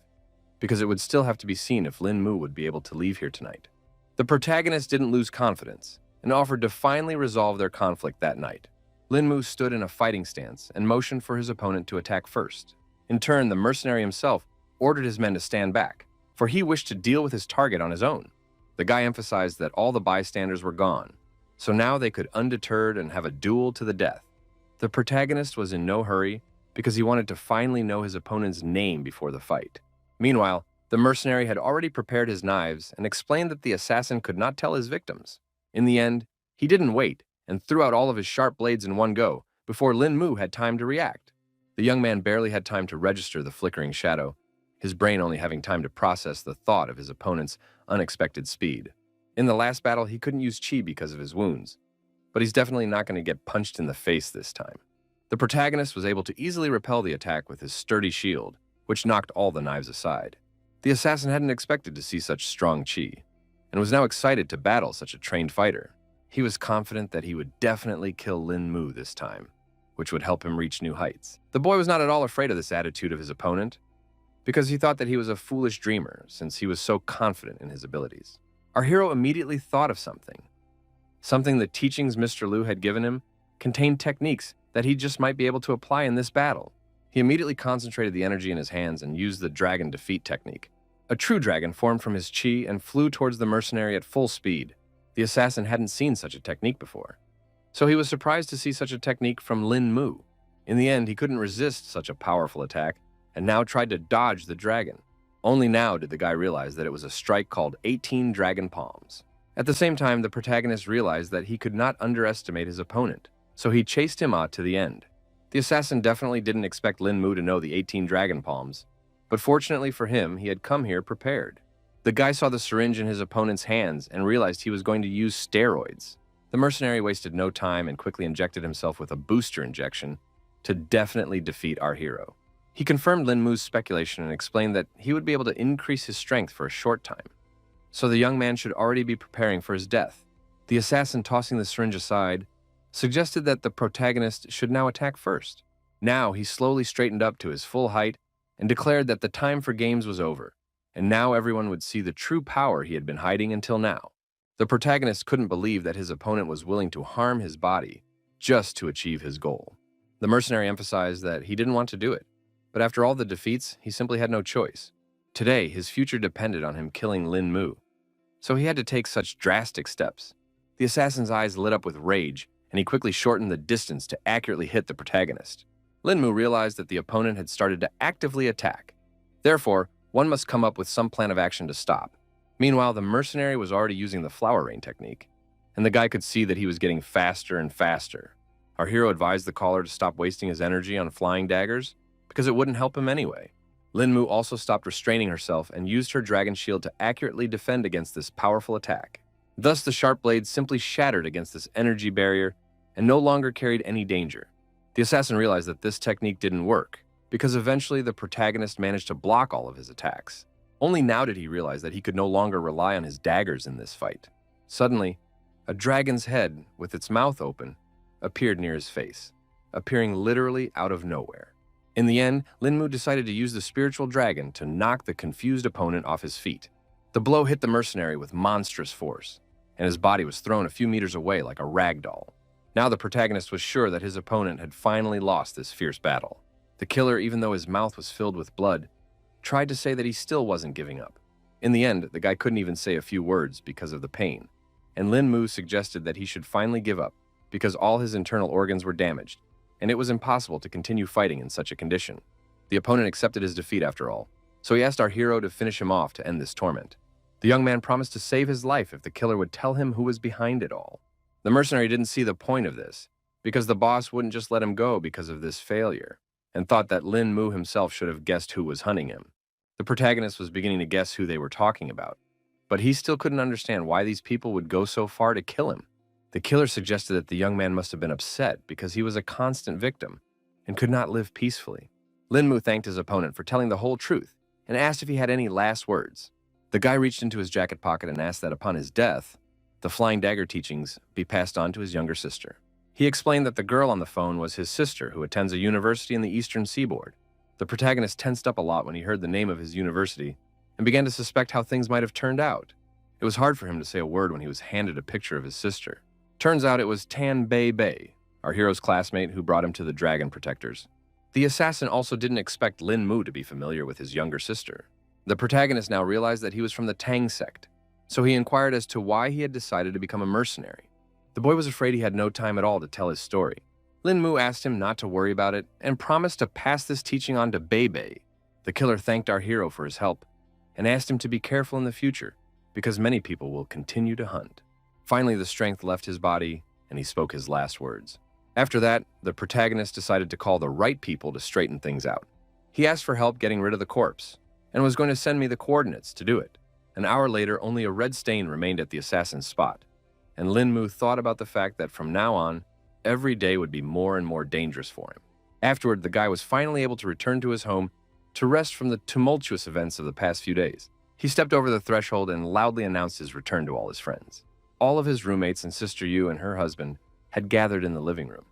because it would still have to be seen if Lin Mu would be able to leave here tonight. The protagonist didn't lose confidence and offered to finally resolve their conflict that night. Lin Mu stood in a fighting stance and motioned for his opponent to attack first. In turn, the mercenary himself ordered his men to stand back, for he wished to deal with his target on his own. The guy emphasized that all the bystanders were gone, so now they could undeterred and have a duel to the death. The protagonist was in no hurry because he wanted to finally know his opponent's name before the fight. Meanwhile, the mercenary had already prepared his knives and explained that the assassin could not tell his victims. In the end, he didn't wait and threw out all of his sharp blades in one go before Lin Mu had time to react. The young man barely had time to register the flickering shadow, his brain only having time to process the thought of his opponent's unexpected speed. In the last battle, he couldn't use chi because of his wounds, but he's definitely not going to get punched in the face this time. The protagonist was able to easily repel the attack with his sturdy shield, which knocked all the knives aside. The assassin hadn't expected to see such strong chi, and was now excited to battle such a trained fighter. He was confident that he would definitely kill Lin Mu this time, which would help him reach new heights. The boy was not at all afraid of this attitude of his opponent, because he thought that he was a foolish dreamer since he was so confident in his abilities. Our hero immediately thought of something. Something the teachings Mr. Liu had given him contained techniques that he just might be able to apply in this battle. He immediately concentrated the energy in his hands and used the dragon defeat technique. A true dragon formed from his chi and flew towards the mercenary at full speed. The assassin hadn't seen such a technique before, so he was surprised to see such a technique from Lin Mu. In the end, he couldn't resist such a powerful attack and now tried to dodge the dragon. Only now did the guy realize that it was a strike called 18 Dragon Palms. At the same time, the protagonist realized that he could not underestimate his opponent, so he chased him out to the end. The assassin definitely didn't expect Lin Mu to know the 18 Dragon Palms, but fortunately for him, he had come here prepared. The guy saw the syringe in his opponent's hands and realized he was going to use steroids. The mercenary wasted no time and quickly injected himself with a booster injection to definitely defeat our hero. He confirmed Lin Mu's speculation and explained that he would be able to increase his strength for a short time, so the young man should already be preparing for his death. The assassin, tossing the syringe aside, suggested that the protagonist should now attack first. Now he slowly straightened up to his full height and declared that the time for games was over, and now everyone would see the true power he had been hiding until now. The protagonist couldn't believe that his opponent was willing to harm his body just to achieve his goal. The mercenary emphasized that he didn't want to do it, but after all the defeats, he simply had no choice. Today, his future depended on him killing Lin Mu, so he had to take such drastic steps. The assassin's eyes lit up with rage, and he quickly shortened the distance to accurately hit the protagonist. Lin Mu realized that the opponent had started to actively attack. Therefore, one must come up with some plan of action to stop. Meanwhile, the mercenary was already using the flower rain technique, and the guy could see that he was getting faster and faster. Our hero advised the caller to stop wasting his energy on flying daggers, because it wouldn't help him anyway. Lin Mu also stopped restraining herself and used her dragon shield to accurately defend against this powerful attack. Thus, the sharp blades simply shattered against this energy barrier and no longer carried any danger. The assassin realized that this technique didn't work, because eventually the protagonist managed to block all of his attacks. Only now did he realize that he could no longer rely on his daggers in this fight. Suddenly, a dragon's head, with its mouth open, appeared near his face, appearing literally out of nowhere. In the end, Lin Mu decided to use the spiritual dragon to knock the confused opponent off his feet. The blow hit the mercenary with monstrous force, and his body was thrown a few meters away like a rag doll. Now the protagonist was sure that his opponent had finally lost this fierce battle. The killer, even though his mouth was filled with blood, tried to say that he still wasn't giving up. In the end, the guy couldn't even say a few words because of the pain, and Lin Mu suggested that he should finally give up because all his internal organs were damaged, and it was impossible to continue fighting in such a condition. The opponent accepted his defeat after all, so he asked our hero to finish him off to end this torment. The young man promised to save his life if the killer would tell him who was behind it all. The mercenary didn't see the point of this, because the boss wouldn't just let him go because of this failure, and thought that Lin Mu himself should have guessed who was hunting him. The protagonist was beginning to guess who they were talking about, but he still couldn't understand why these people would go so far to kill him. The killer suggested that the young man must have been upset because he was a constant victim and could not live peacefully. Lin Mu thanked his opponent for telling the whole truth and asked if he had any last words. The guy reached into his jacket pocket and asked that upon his death, the flying dagger teachings be passed on to his younger sister. He explained that the girl on the phone was his sister who attends a university in the eastern seaboard. The protagonist tensed up a lot when he heard the name of his university and began to suspect how things might have turned out. It was hard for him to say a word when he was handed a picture of his sister. Turns out it was Tan Bei, our hero's classmate who brought him to the Dragon Protectors. The assassin also didn't expect Lin Mu to be familiar with his younger sister. The protagonist now realized that he was from the Tang sect, so he inquired as to why he had decided to become a mercenary. The boy was afraid he had no time at all to tell his story. Lin Mu asked him not to worry about it and promised to pass this teaching on to Bei. The killer thanked our hero for his help and asked him to be careful in the future because many people will continue to hunt. Finally, the strength left his body and he spoke his last words. After that, the protagonist decided to call the right people to straighten things out. He asked for help getting rid of the corpse and was going to send me the coordinates to do it. An hour later, only a red stain remained at the assassin's spot, and Lin Mu thought about the fact that from now on, every day would be more and more dangerous for him. Afterward, the guy was finally able to return to his home to rest from the tumultuous events of the past few days. He stepped over the threshold and loudly announced his return to all his friends. All of his roommates and Sister Yu and her husband had gathered in the living room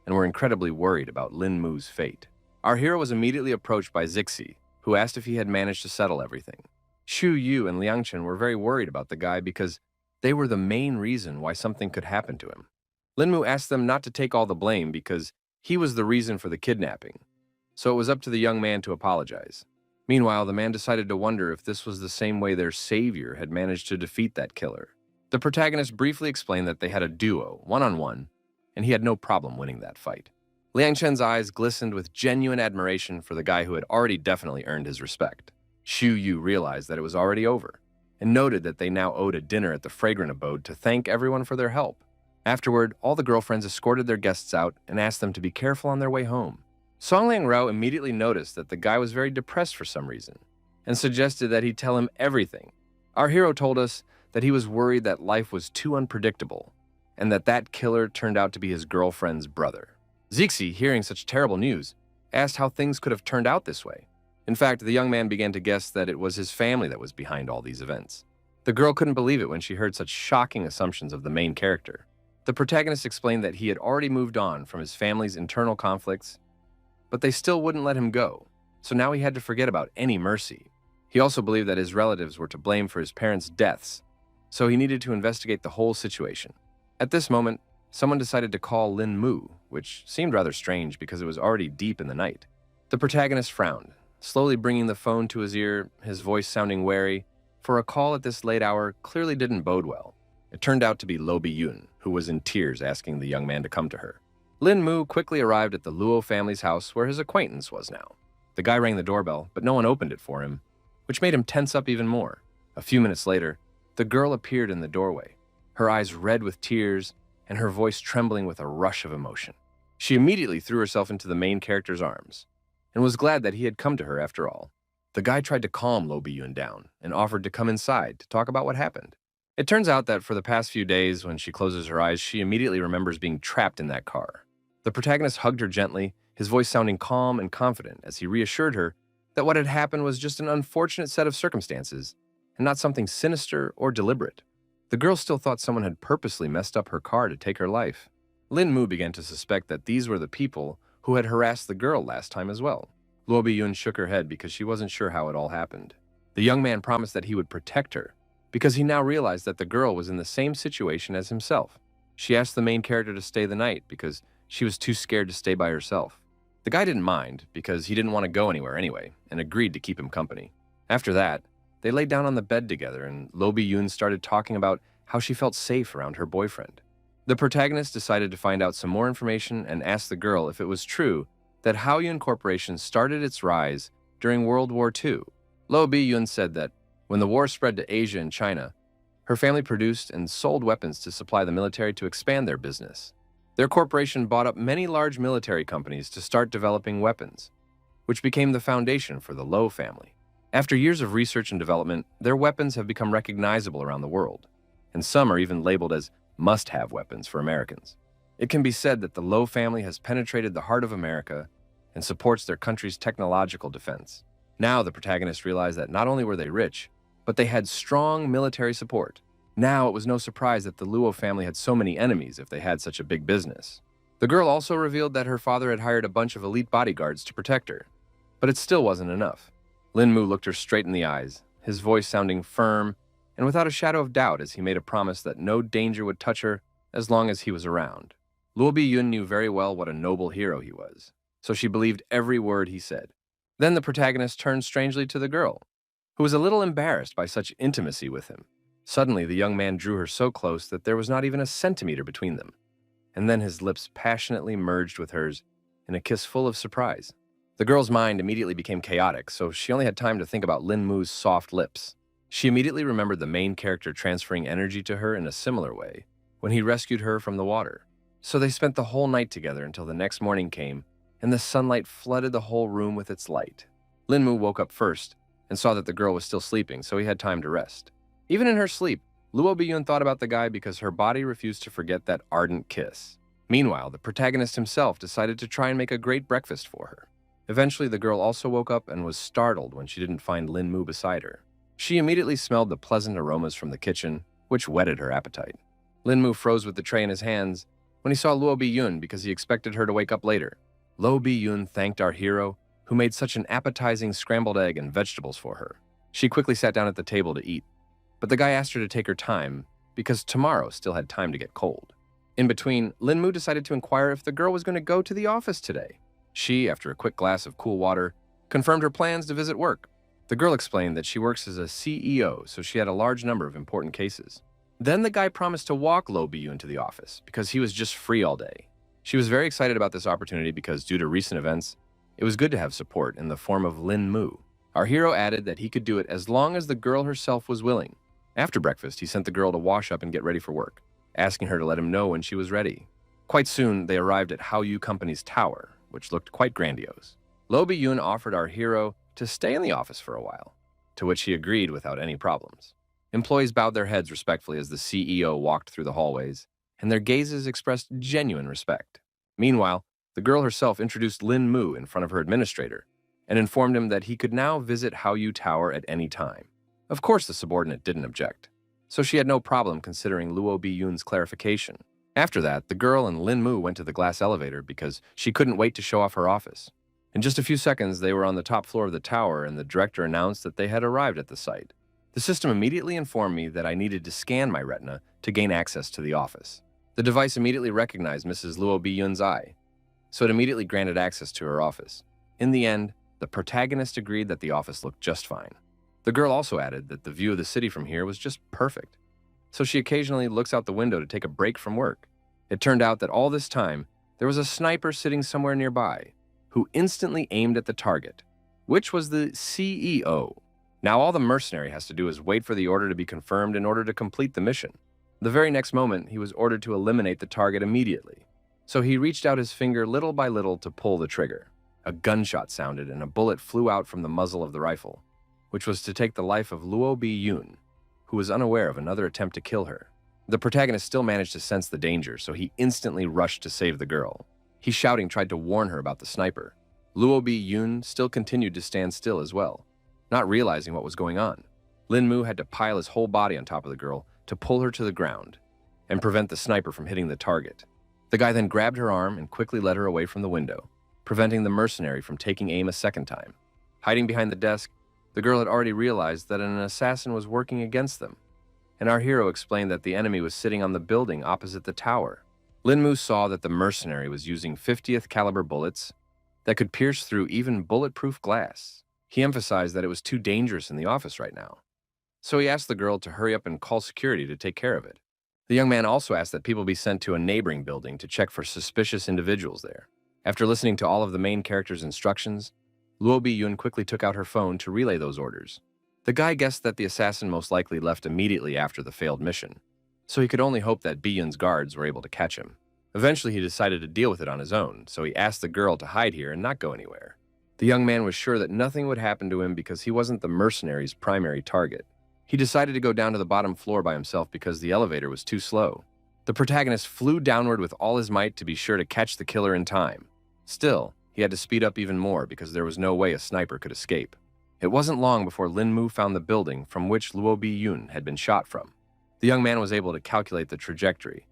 and were incredibly worried about Lin Mu's fate. Our hero was immediately approached by Zixi, who asked if he had managed to settle everything. Xu Yu and Liang Chen were very worried about the guy because they were the main reason why something could happen to him. Lin Mu asked them not to take all the blame because he was the reason for the kidnapping, so it was up to the young man to apologize. Meanwhile, the man decided to wonder if this was the same way their savior had managed to defeat that killer. The protagonist briefly explained that they had a duo, one-on-one, and he had no problem winning that fight. Liang Chen's eyes glistened with genuine admiration for the guy who had already definitely earned his respect. Xu Yu realized that it was already over, and noted that they now owed a dinner at the Fragrant Abode to thank everyone for their help. Afterward, all the girlfriends escorted their guests out and asked them to be careful on their way home. Song Liang Rao immediately noticed that the guy was very depressed for some reason, and suggested that he tell him everything. Our hero told us that he was worried that life was too unpredictable, and that killer turned out to be his girlfriend's brother. Zixi, hearing such terrible news, asked how things could have turned out this way. In fact, the young man began to guess that it was his family that was behind all these events. The girl couldn't believe it when she heard such shocking assumptions of the main character. The protagonist explained that he had already moved on from his family's internal conflicts, but they still wouldn't let him go, so now he had to forget about any mercy. He also believed that his relatives were to blame for his parents' deaths, so he needed to investigate the whole situation. At this moment, someone decided to call Lin Mu, which seemed rather strange because it was already deep in the night. The protagonist frowned, slowly bringing the phone to his ear, his voice sounding wary, for a call at this late hour clearly didn't bode well. It turned out to be Lo Bi-yun, who was in tears asking the young man to come to her. Lin Mu quickly arrived at the Luo family's house where his acquaintance was now. The guy rang the doorbell, but no one opened it for him, which made him tense up even more. A few minutes later, the girl appeared in the doorway, her eyes red with tears and her voice trembling with a rush of emotion. She immediately threw herself into the main character's arms and was glad that he had come to her after all. The guy tried to calm Lo Bi-yun down and offered to come inside to talk about what happened. It turns out that for the past few days, when she closes her eyes, she immediately remembers being trapped in that car. The protagonist hugged her gently, his voice sounding calm and confident as he reassured her that what had happened was just an unfortunate set of circumstances and not something sinister or deliberate. The girl still thought someone had purposely messed up her car to take her life. Lin Mu began to suspect that these were the people who had harassed the girl last time as well. Luo Bi-yun shook her head because she wasn't sure how it all happened. The young man promised that he would protect her because he now realized that the girl was in the same situation as himself. She asked the main character to stay the night because she was too scared to stay by herself. The guy didn't mind because he didn't want to go anywhere anyway and agreed to keep him company. After that, they laid down on the bed together and Lo Bi-yun started talking about how she felt safe around her boyfriend. The protagonist decided to find out some more information and asked the girl if it was true that Haoyun Corporation started its rise during World War II. Lo Bi-yun said that when the war spread to Asia and China, her family produced and sold weapons to supply the military to expand their business. Their corporation bought up many large military companies to start developing weapons, which became the foundation for the Lo family. After years of research and development, their weapons have become recognizable around the world, and some are even labeled as must-have weapons for Americans. It can be said that the Lo family has penetrated the heart of America and supports their country's technological defense. Now the protagonists realized that not only were they rich, but they had strong military support. Now it was no surprise that the Luo family had so many enemies if they had such a big business. The girl also revealed that her father had hired a bunch of elite bodyguards to protect her, but it still wasn't enough. Lin Mu looked her straight in the eyes, his voice sounding firm and without a shadow of doubt as he made a promise that no danger would touch her as long as he was around. Luo Bi-yun knew very well what a noble hero he was, so she believed every word he said. Then the protagonist turned strangely to the girl, who was a little embarrassed by such intimacy with him. Suddenly, the young man drew her so close that there was not even a centimeter between them, and then his lips passionately merged with hers in a kiss full of surprise. The girl's mind immediately became chaotic, so she only had time to think about Lin Mu's soft lips. She immediately remembered the main character transferring energy to her in a similar way when he rescued her from the water. So they spent the whole night together until the next morning came, and the sunlight flooded the whole room with its light. Lin Mu woke up first and saw that the girl was still sleeping, so he had time to rest. Even in her sleep, Luo Bi-yun thought about the guy because her body refused to forget that ardent kiss. Meanwhile, the protagonist himself decided to try and make a great breakfast for her. Eventually, the girl also woke up and was startled when she didn't find Lin Mu beside her. She immediately smelled the pleasant aromas from the kitchen, which whetted her appetite. Lin Mu froze with the tray in his hands when he saw Luo Bi-yun because he expected her to wake up later. Luo Bi-yun thanked our hero, who made such an appetizing scrambled egg and vegetables for her. She quickly sat down at the table to eat, but the guy asked her to take her time because tomorrow still had time to get cold. In between, Lin Mu decided to inquire if the girl was going to go to the office today. She, after a quick glass of cool water, confirmed her plans to visit work. The girl explained that she works as a CEO, so she had a large number of important cases. Then the guy promised to walk Luo Bi-yun to the office because he was just free all day. She was very excited about this opportunity because due to recent events, it was good to have support in the form of Lin Mu. Our hero added that he could do it as long as the girl herself was willing. After breakfast, he sent the girl to wash up and get ready for work, asking her to let him know when she was ready. Quite soon, they arrived at Haoyu Company's tower, which looked quite grandiose. Luo Bi-yun offered our hero to stay in the office for a while, to which he agreed without any problems. Employees bowed their heads respectfully as the CEO walked through the hallways, and their gazes expressed genuine respect. Meanwhile, the girl herself introduced Lin Mu in front of her administrator and informed him that he could now visit Haoyu Tower at any time. Of course, the subordinate didn't object, so she had no problem considering Luo Bi-yun's clarification. After that, the girl and Lin Mu went to the glass elevator because she couldn't wait to show off her office. In just a few seconds, they were on the top floor of the tower, and the director announced that they had arrived at the site. The system immediately informed me that I needed to scan my retina to gain access to the office. The device immediately recognized Mrs. Luo Bi-yun's eye, so it immediately granted access to her office. In the end, the protagonist agreed that the office looked just fine. The girl also added that the view of the city from here was just perfect, so she occasionally looks out the window to take a break from work. It turned out that all this time, there was a sniper sitting somewhere nearby who instantly aimed at the target, which was the CEO. Now all the mercenary has to do is wait for the order to be confirmed in order to complete the mission. The very next moment, he was ordered to eliminate the target immediately, so he reached out his finger little by little to pull the trigger. A gunshot sounded and a bullet flew out from the muzzle of the rifle, which was to take the life of Luo Bi-yun, who was unaware of another attempt to kill her. The protagonist still managed to sense the danger, so he instantly rushed to save the girl. He, shouting, tried to warn her about the sniper. Luo Bi-yun still continued to stand still as well, not realizing what was going on. Lin Mu had to pile his whole body on top of the girl to pull her to the ground and prevent the sniper from hitting the target. The guy then grabbed her arm and quickly led her away from the window, preventing the mercenary from taking aim a second time. Hiding behind the desk, the girl had already realized that an assassin was working against them, and our hero explained that the enemy was sitting on the building opposite the tower. Lin Mu saw that the mercenary was using 50th caliber bullets that could pierce through even bulletproof glass. He emphasized that it was too dangerous in the office right now, so he asked the girl to hurry up and call security to take care of it. The young man also asked that people be sent to a neighboring building to check for suspicious individuals there. After listening to all of the main character's instructions, Luo Bi-yun quickly took out her phone to relay those orders. The guy guessed that the assassin most likely left immediately after the failed mission, so he could only hope that Bi-yun's guards were able to catch him. Eventually, he decided to deal with it on his own, so he asked the girl to hide here and not go anywhere. The young man was sure that nothing would happen to him because he wasn't the mercenary's primary target. He decided to go down to the bottom floor by himself because the elevator was too slow. The protagonist flew downward with all his might to be sure to catch the killer in time. Still, he had to speed up even more because there was no way a sniper could escape. It wasn't long before Lin Mu found the building from which Luo Bi-yun had been shot from. The young man was able to calculate the trajectory,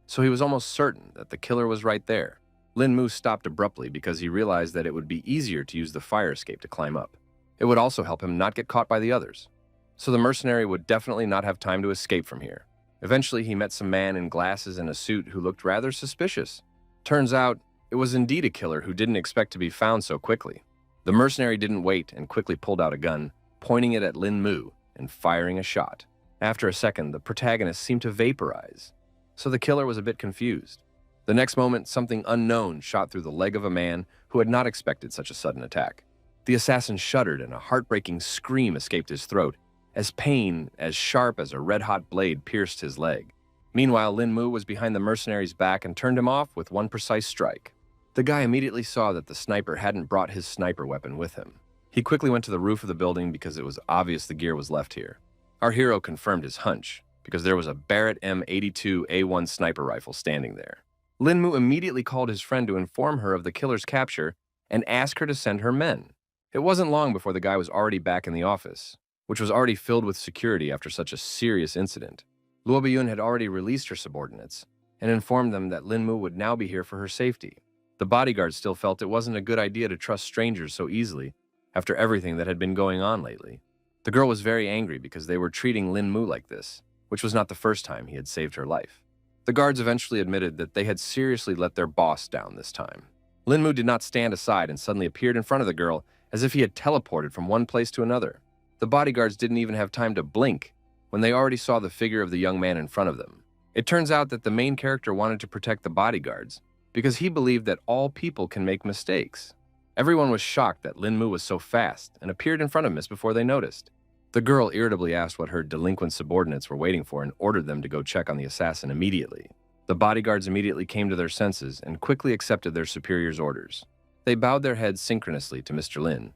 so he was almost certain that the killer was right there. Lin Mu stopped abruptly because he realized that it would be easier to use the fire escape to climb up. It would also help him not get caught by the others. so the mercenary would definitely not have time to escape from here. Eventually, he met some man in glasses and a suit who looked rather suspicious. Turns out, it was indeed a killer who didn't expect to be found so quickly. The mercenary didn't wait and quickly pulled out a gun, pointing it at Lin Mu and firing a shot. After a second, the protagonist seemed to vaporize, so the killer was a bit confused. The next moment, something unknown shot through the leg of a man who had not expected such a sudden attack. The assassin shuddered and a heartbreaking scream escaped his throat, as pain as sharp as a red-hot blade pierced his leg. Meanwhile, Lin Mu was behind the mercenary's back and turned him off with one precise strike. The guy immediately saw that the sniper hadn't brought his sniper weapon with him. He quickly went to the roof of the building because it was obvious the gear was left here. Our hero confirmed his hunch, because there was a Barrett M82A1 sniper rifle standing there. Lin Mu immediately called his friend to inform her of the killer's capture and ask her to send her men. It wasn't long before the guy was already back in the office, which was already filled with security after such a serious incident. Luo Biyun had already released her subordinates and informed them that Lin Mu would now be here for her safety. The bodyguards still felt it wasn't a good idea to trust strangers so easily after everything that had been going on lately. The girl was very angry because they were treating Lin Mu like this, which was not the first time he had saved her life. The guards eventually admitted that they had seriously let their boss down this time. Lin Mu did not stand aside and suddenly appeared in front of the girl as if he had teleported from one place to another. The bodyguards didn't even have time to blink when they already saw the figure of the young man in front of them. It turns out that the main character wanted to protect the bodyguards because he believed that all people can make mistakes. Everyone was shocked that Lin Mu was so fast and appeared in front of Miss before they noticed. The girl irritably asked what her delinquent subordinates were waiting for and ordered them to go check on the assassin immediately. The bodyguards immediately came to their senses and quickly accepted their superior's orders. They bowed their heads synchronously to Mr. Lin,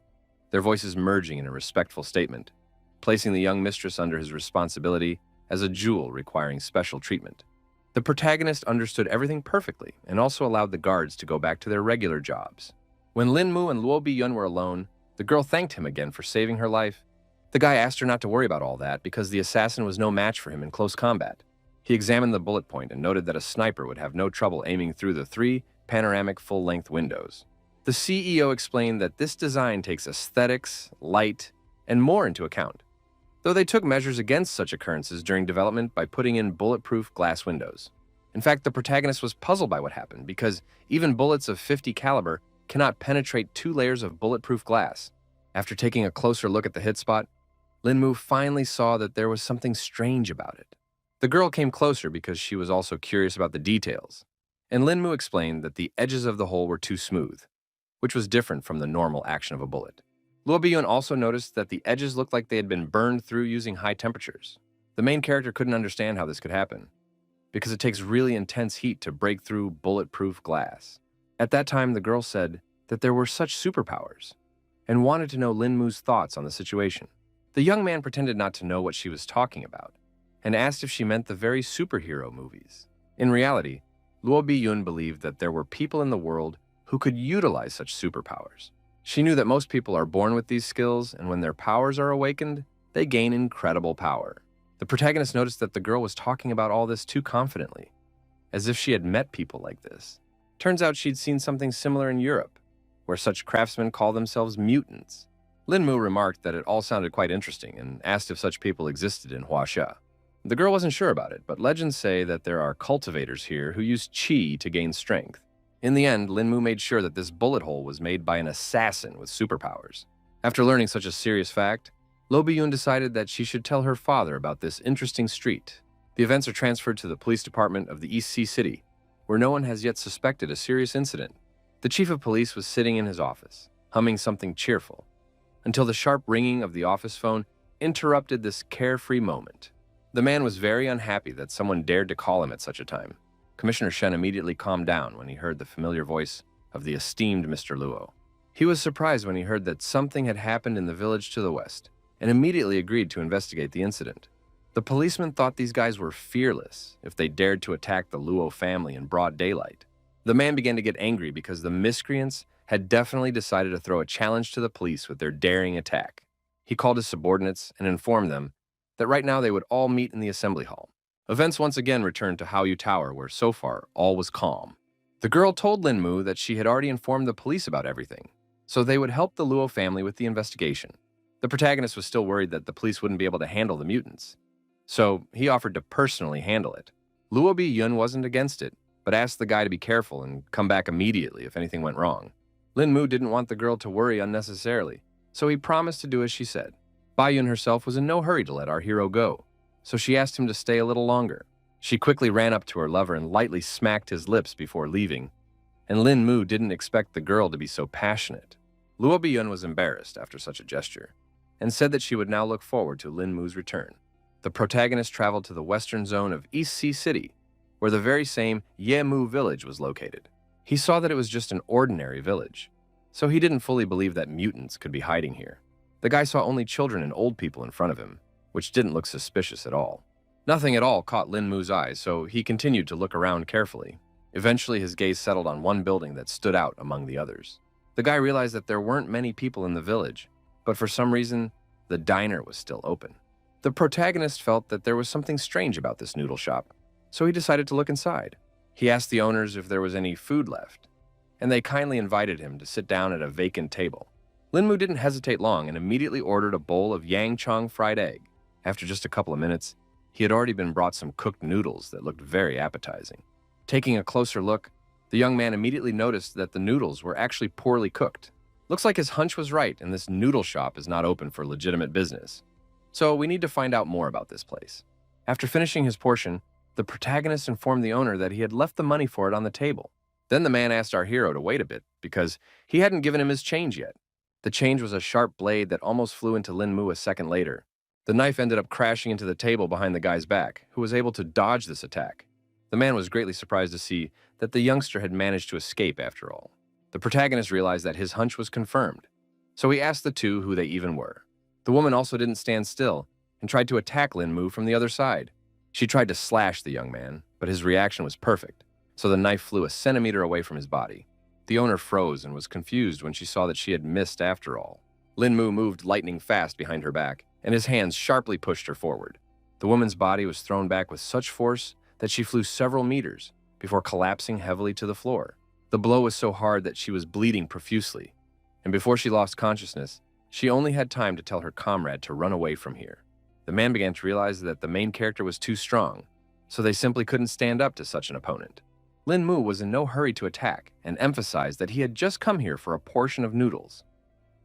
their voices merging in a respectful statement, placing the young mistress under his responsibility as a jewel requiring special treatment. The protagonist understood everything perfectly and also allowed the guards to go back to their regular jobs. When Lin Mu and Luo Biyun were alone, the girl thanked him again for saving her life. The guy asked her not to worry about all that because the assassin was no match for him in close combat. He examined the bullet point and noted that a sniper would have no trouble aiming through the 3 panoramic full-length windows. The CEO explained that this design takes aesthetics, light, and more into account, though they took measures against such occurrences during development by putting in bulletproof glass windows. In fact, the protagonist was puzzled by what happened because even bullets of 50 caliber cannot penetrate 2 layers of bulletproof glass. After taking a closer look at the hit spot, Lin Mu finally saw that there was something strange about it. The girl came closer because she was also curious about the details, and Lin Mu explained that the edges of the hole were too smooth, which was different from the normal action of a bullet. Luo Biyun also noticed that the edges looked like they had been burned through using high temperatures. The main character couldn't understand how this could happen, because it takes really intense heat to break through bulletproof glass. At that time, the girl said that there were such superpowers, and wanted to know Lin Mu's thoughts on the situation. The young man pretended not to know what she was talking about, and asked if she meant the very superhero movies. In reality, Luo Biyun believed that there were people in the world who could utilize such superpowers. She knew that most people are born with these skills, and when their powers are awakened, they gain incredible power. The protagonist noticed that the girl was talking about all this too confidently, as if she had met people like this. Turns out she'd seen something similar in Europe, where such craftsmen call themselves mutants. Lin Mu remarked that it all sounded quite interesting and asked if such people existed in Huaxia. The girl wasn't sure about it, but legends say that there are cultivators here who use qi to gain strength. In the end, Lin Mu made sure that this bullet hole was made by an assassin with superpowers. After learning such a serious fact, Luo Biyun decided that she should tell her father about this interesting street. The events are transferred to the police department of the East Sea City, where no one has yet suspected a serious incident. The chief of police was sitting in his office, humming something cheerful, until the sharp ringing of the office phone interrupted this carefree moment. The man was very unhappy that someone dared to call him at such a time. Commissioner Shen immediately calmed down when he heard the familiar voice of the esteemed Mr. Luo. He was surprised when he heard that something had happened in the village to the west, and immediately agreed to investigate the incident. The policeman thought these guys were fearless if they dared to attack the Luo family in broad daylight. The man began to get angry because the miscreants had definitely decided to throw a challenge to the police with their daring attack. He called his subordinates and informed them that right now they would all meet in the assembly hall. Events once again returned to Haoyu Tower, where so far all was calm. The girl told Lin Mu that she had already informed the police about everything, so they would help the Luo family with the investigation. The protagonist was still worried that the police wouldn't be able to handle the mutants, so he offered to personally handle it. Luo Bi-yun wasn't against it, but asked the guy to be careful and come back immediately if anything went wrong. Lin Mu didn't want the girl to worry unnecessarily, so he promised to do as she said. Bai-yun herself was in no hurry to let our hero go, so she asked him to stay a little longer. She quickly ran up to her lover and lightly smacked his lips before leaving, and Lin Mu didn't expect the girl to be so passionate. Luo Bi-yun was embarrassed after such a gesture, and said that she would now look forward to Lin Mu's return. The protagonist traveled to the western zone of East Sea City, where the very same Ye Mu village was located. He saw that it was just an ordinary village, so he didn't fully believe that mutants could be hiding here. The guy saw only children and old people in front of him, which didn't look suspicious at all. Nothing at all caught Lin Mu's eyes, so he continued to look around carefully. Eventually, his gaze settled on one building that stood out among the others. The guy realized that there weren't many people in the village, but for some reason, the diner was still open. The protagonist felt that there was something strange about this noodle shop, so he decided to look inside. He asked the owners if there was any food left, and they kindly invited him to sit down at a vacant table. Lin Mu didn't hesitate long and immediately ordered a bowl of yangchong fried egg. After just a couple of minutes, he had already been brought some cooked noodles that looked very appetizing. Taking a closer look, the young man immediately noticed that the noodles were actually poorly cooked. Looks like his hunch was right, and this noodle shop is not open for legitimate business. So we need to find out more about this place. After finishing his portion, the protagonist informed the owner that he had left the money for it on the table. Then the man asked our hero to wait a bit, because he hadn't given him his change yet. The change was a sharp blade that almost flew into Lin Mu a second later. The knife ended up crashing into the table behind the guy's back, who was able to dodge this attack. The man was greatly surprised to see that the youngster had managed to escape after all. The protagonist realized that his hunch was confirmed, so he asked the two who they even were. The woman also didn't stand still and tried to attack Lin Mu from the other side. She tried to slash the young man, but his reaction was perfect, so the knife flew a centimeter away from his body. The owner froze and was confused when she saw that she had missed after all. Lin Mu moved lightning fast behind her back, and his hands sharply pushed her forward. The woman's body was thrown back with such force that she flew several meters before collapsing heavily to the floor. The blow was so hard that she was bleeding profusely, and before she lost consciousness, she only had time to tell her comrade to run away from here. The man began to realize that the main character was too strong, so they simply couldn't stand up to such an opponent. Lin Mu was in no hurry to attack and emphasized that he had just come here for a portion of noodles.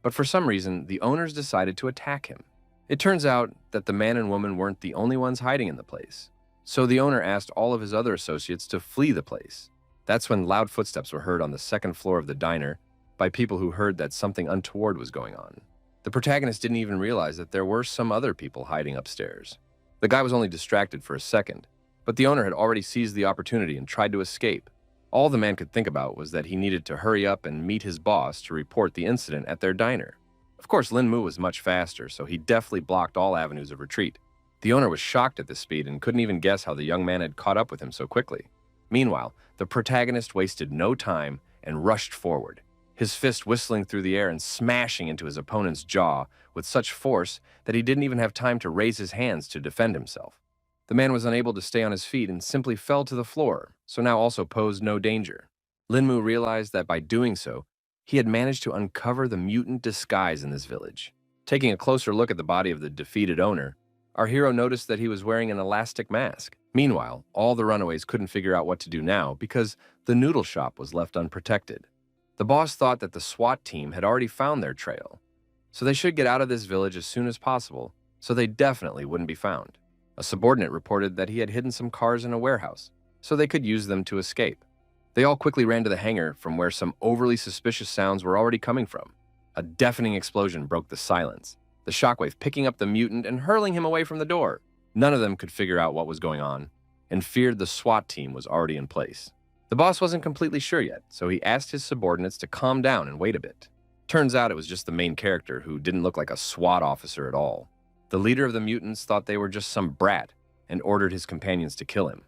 But for some reason, the owners decided to attack him. It turns out that the man and woman weren't the only ones hiding in the place, so the owner asked all of his other associates to flee the place. That's when loud footsteps were heard on the second floor of the diner by people who heard that something untoward was going on. The protagonist didn't even realize that there were some other people hiding upstairs. The guy was only distracted for a second, but the owner had already seized the opportunity and tried to escape. All the man could think about was that he needed to hurry up and meet his boss to report the incident at their diner. Of course, Lin Mu was much faster, so he deftly blocked all avenues of retreat. The owner was shocked at this speed and couldn't even guess how the young man had caught up with him so quickly. Meanwhile, the protagonist wasted no time and rushed forward, his fist whistling through the air and smashing into his opponent's jaw with such force that he didn't even have time to raise his hands to defend himself. The man was unable to stay on his feet and simply fell to the floor, so now also posed no danger. Lin Mu realized that by doing so, he had managed to uncover the mutant disguise in this village. Taking a closer look at the body of the defeated owner, our hero noticed that he was wearing an elastic mask. Meanwhile, all the runaways couldn't figure out what to do now because the noodle shop was left unprotected. The boss thought that the SWAT team had already found their trail, so they should get out of this village as soon as possible, so they definitely wouldn't be found. A subordinate reported that he had hidden some cars in a warehouse, so they could use them to escape. They all quickly ran to the hangar from where some overly suspicious sounds were already coming from. A deafening explosion broke the silence, the shockwave picking up the mutant and hurling him away from the door. None of them could figure out what was going on, and feared the SWAT team was already in place. The boss wasn't completely sure yet, so he asked his subordinates to calm down and wait a bit. Turns out it was just the main character who didn't look like a SWAT officer at all. The leader of the mutants thought they were just some brat and ordered his companions to kill him,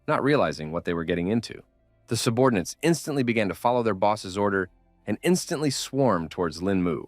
not realizing what they were getting into. The subordinates instantly began to follow their boss's order and instantly swarmed towards Lin Mu,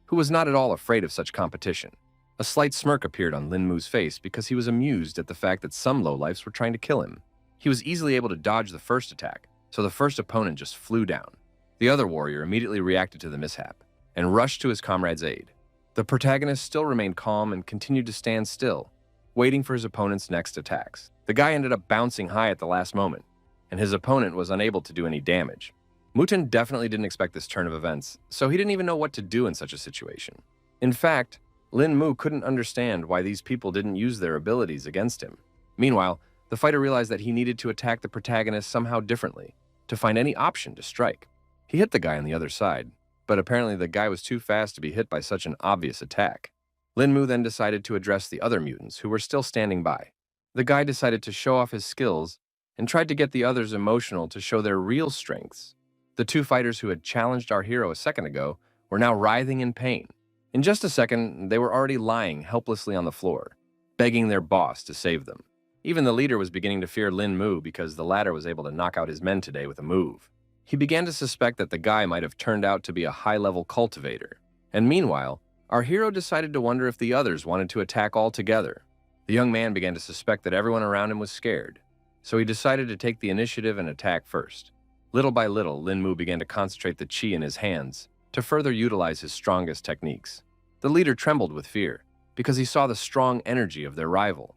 who was not at all afraid of such competition. A slight smirk appeared on Lin Mu's face because he was amused at the fact that some lowlifes were trying to kill him. He was easily able to dodge the first attack, so the first opponent just flew down. The other warrior immediately reacted to the mishap and rushed to his comrade's aid. The protagonist still remained calm and continued to stand still, waiting for his opponent's next attacks. The guy ended up bouncing high at the last moment, and his opponent was unable to do any damage. Muten definitely didn't expect this turn of events, so he didn't even know what to do in such a situation. In fact, Lin Mu couldn't understand why these people didn't use their abilities against him. Meanwhile, the fighter realized that he needed to attack the protagonist somehow differently, to find any option to strike. He hit the guy on the other side, but apparently the guy was too fast to be hit by such an obvious attack. Lin Mu then decided to address the other mutants who were still standing by. The guy decided to show off his skills and tried to get the others emotional to show their real strengths. The two fighters who had challenged our hero a second ago were now writhing in pain. In just a second, they were already lying helplessly on the floor, begging their boss to save them. Even the leader was beginning to fear Lin Mu because the latter was able to knock out his men today with a move. He began to suspect that the guy might have turned out to be a high-level cultivator. And meanwhile, our hero decided to wonder if the others wanted to attack all together. The young man began to suspect that everyone around him was scared, so he decided to take the initiative and attack first. Little by little, Lin Mu began to concentrate the chi in his hands to further utilize his strongest techniques. The leader trembled with fear because he saw the strong energy of their rival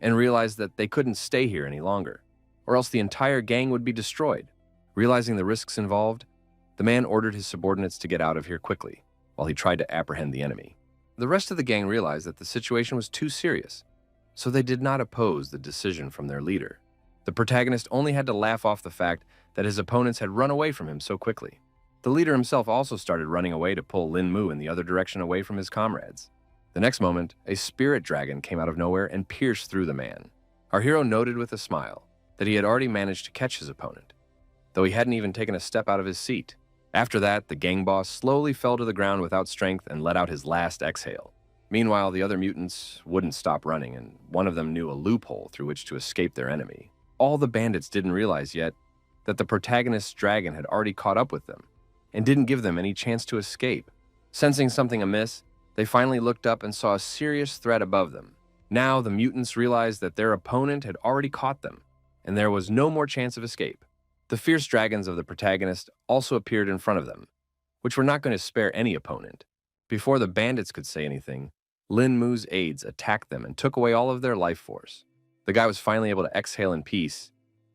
and realized that they couldn't stay here any longer, or else the entire gang would be destroyed. Realizing the risks involved, the man ordered his subordinates to get out of here quickly while he tried to apprehend the enemy. The rest of the gang realized that the situation was too serious, so they did not oppose the decision from their leader. The protagonist only had to laugh off the fact that his opponents had run away from him so quickly. The leader himself also started running away to pull Lin Mu in the other direction away from his comrades. The next moment, a spirit dragon came out of nowhere and pierced through the man. Our hero noted with a smile that he had already managed to catch his opponent, though he hadn't even taken a step out of his seat. After that, the gang boss slowly fell to the ground without strength and let out his last exhale. Meanwhile, the other mutants wouldn't stop running, and one of them knew a loophole through which to escape their enemy. All the bandits didn't realize yet that the protagonist's dragon had already caught up with them and didn't give them any chance to escape. Sensing something amiss, they finally looked up and saw a serious threat above them. Now the mutants realized that their opponent had already caught them, and there was no more chance of escape. The fierce dragons of the protagonist also appeared in front of them, which were not going to spare any opponent. Before the bandits could say anything, Lin Mu's aides attacked them and took away all of their life force. The guy was finally able to exhale in peace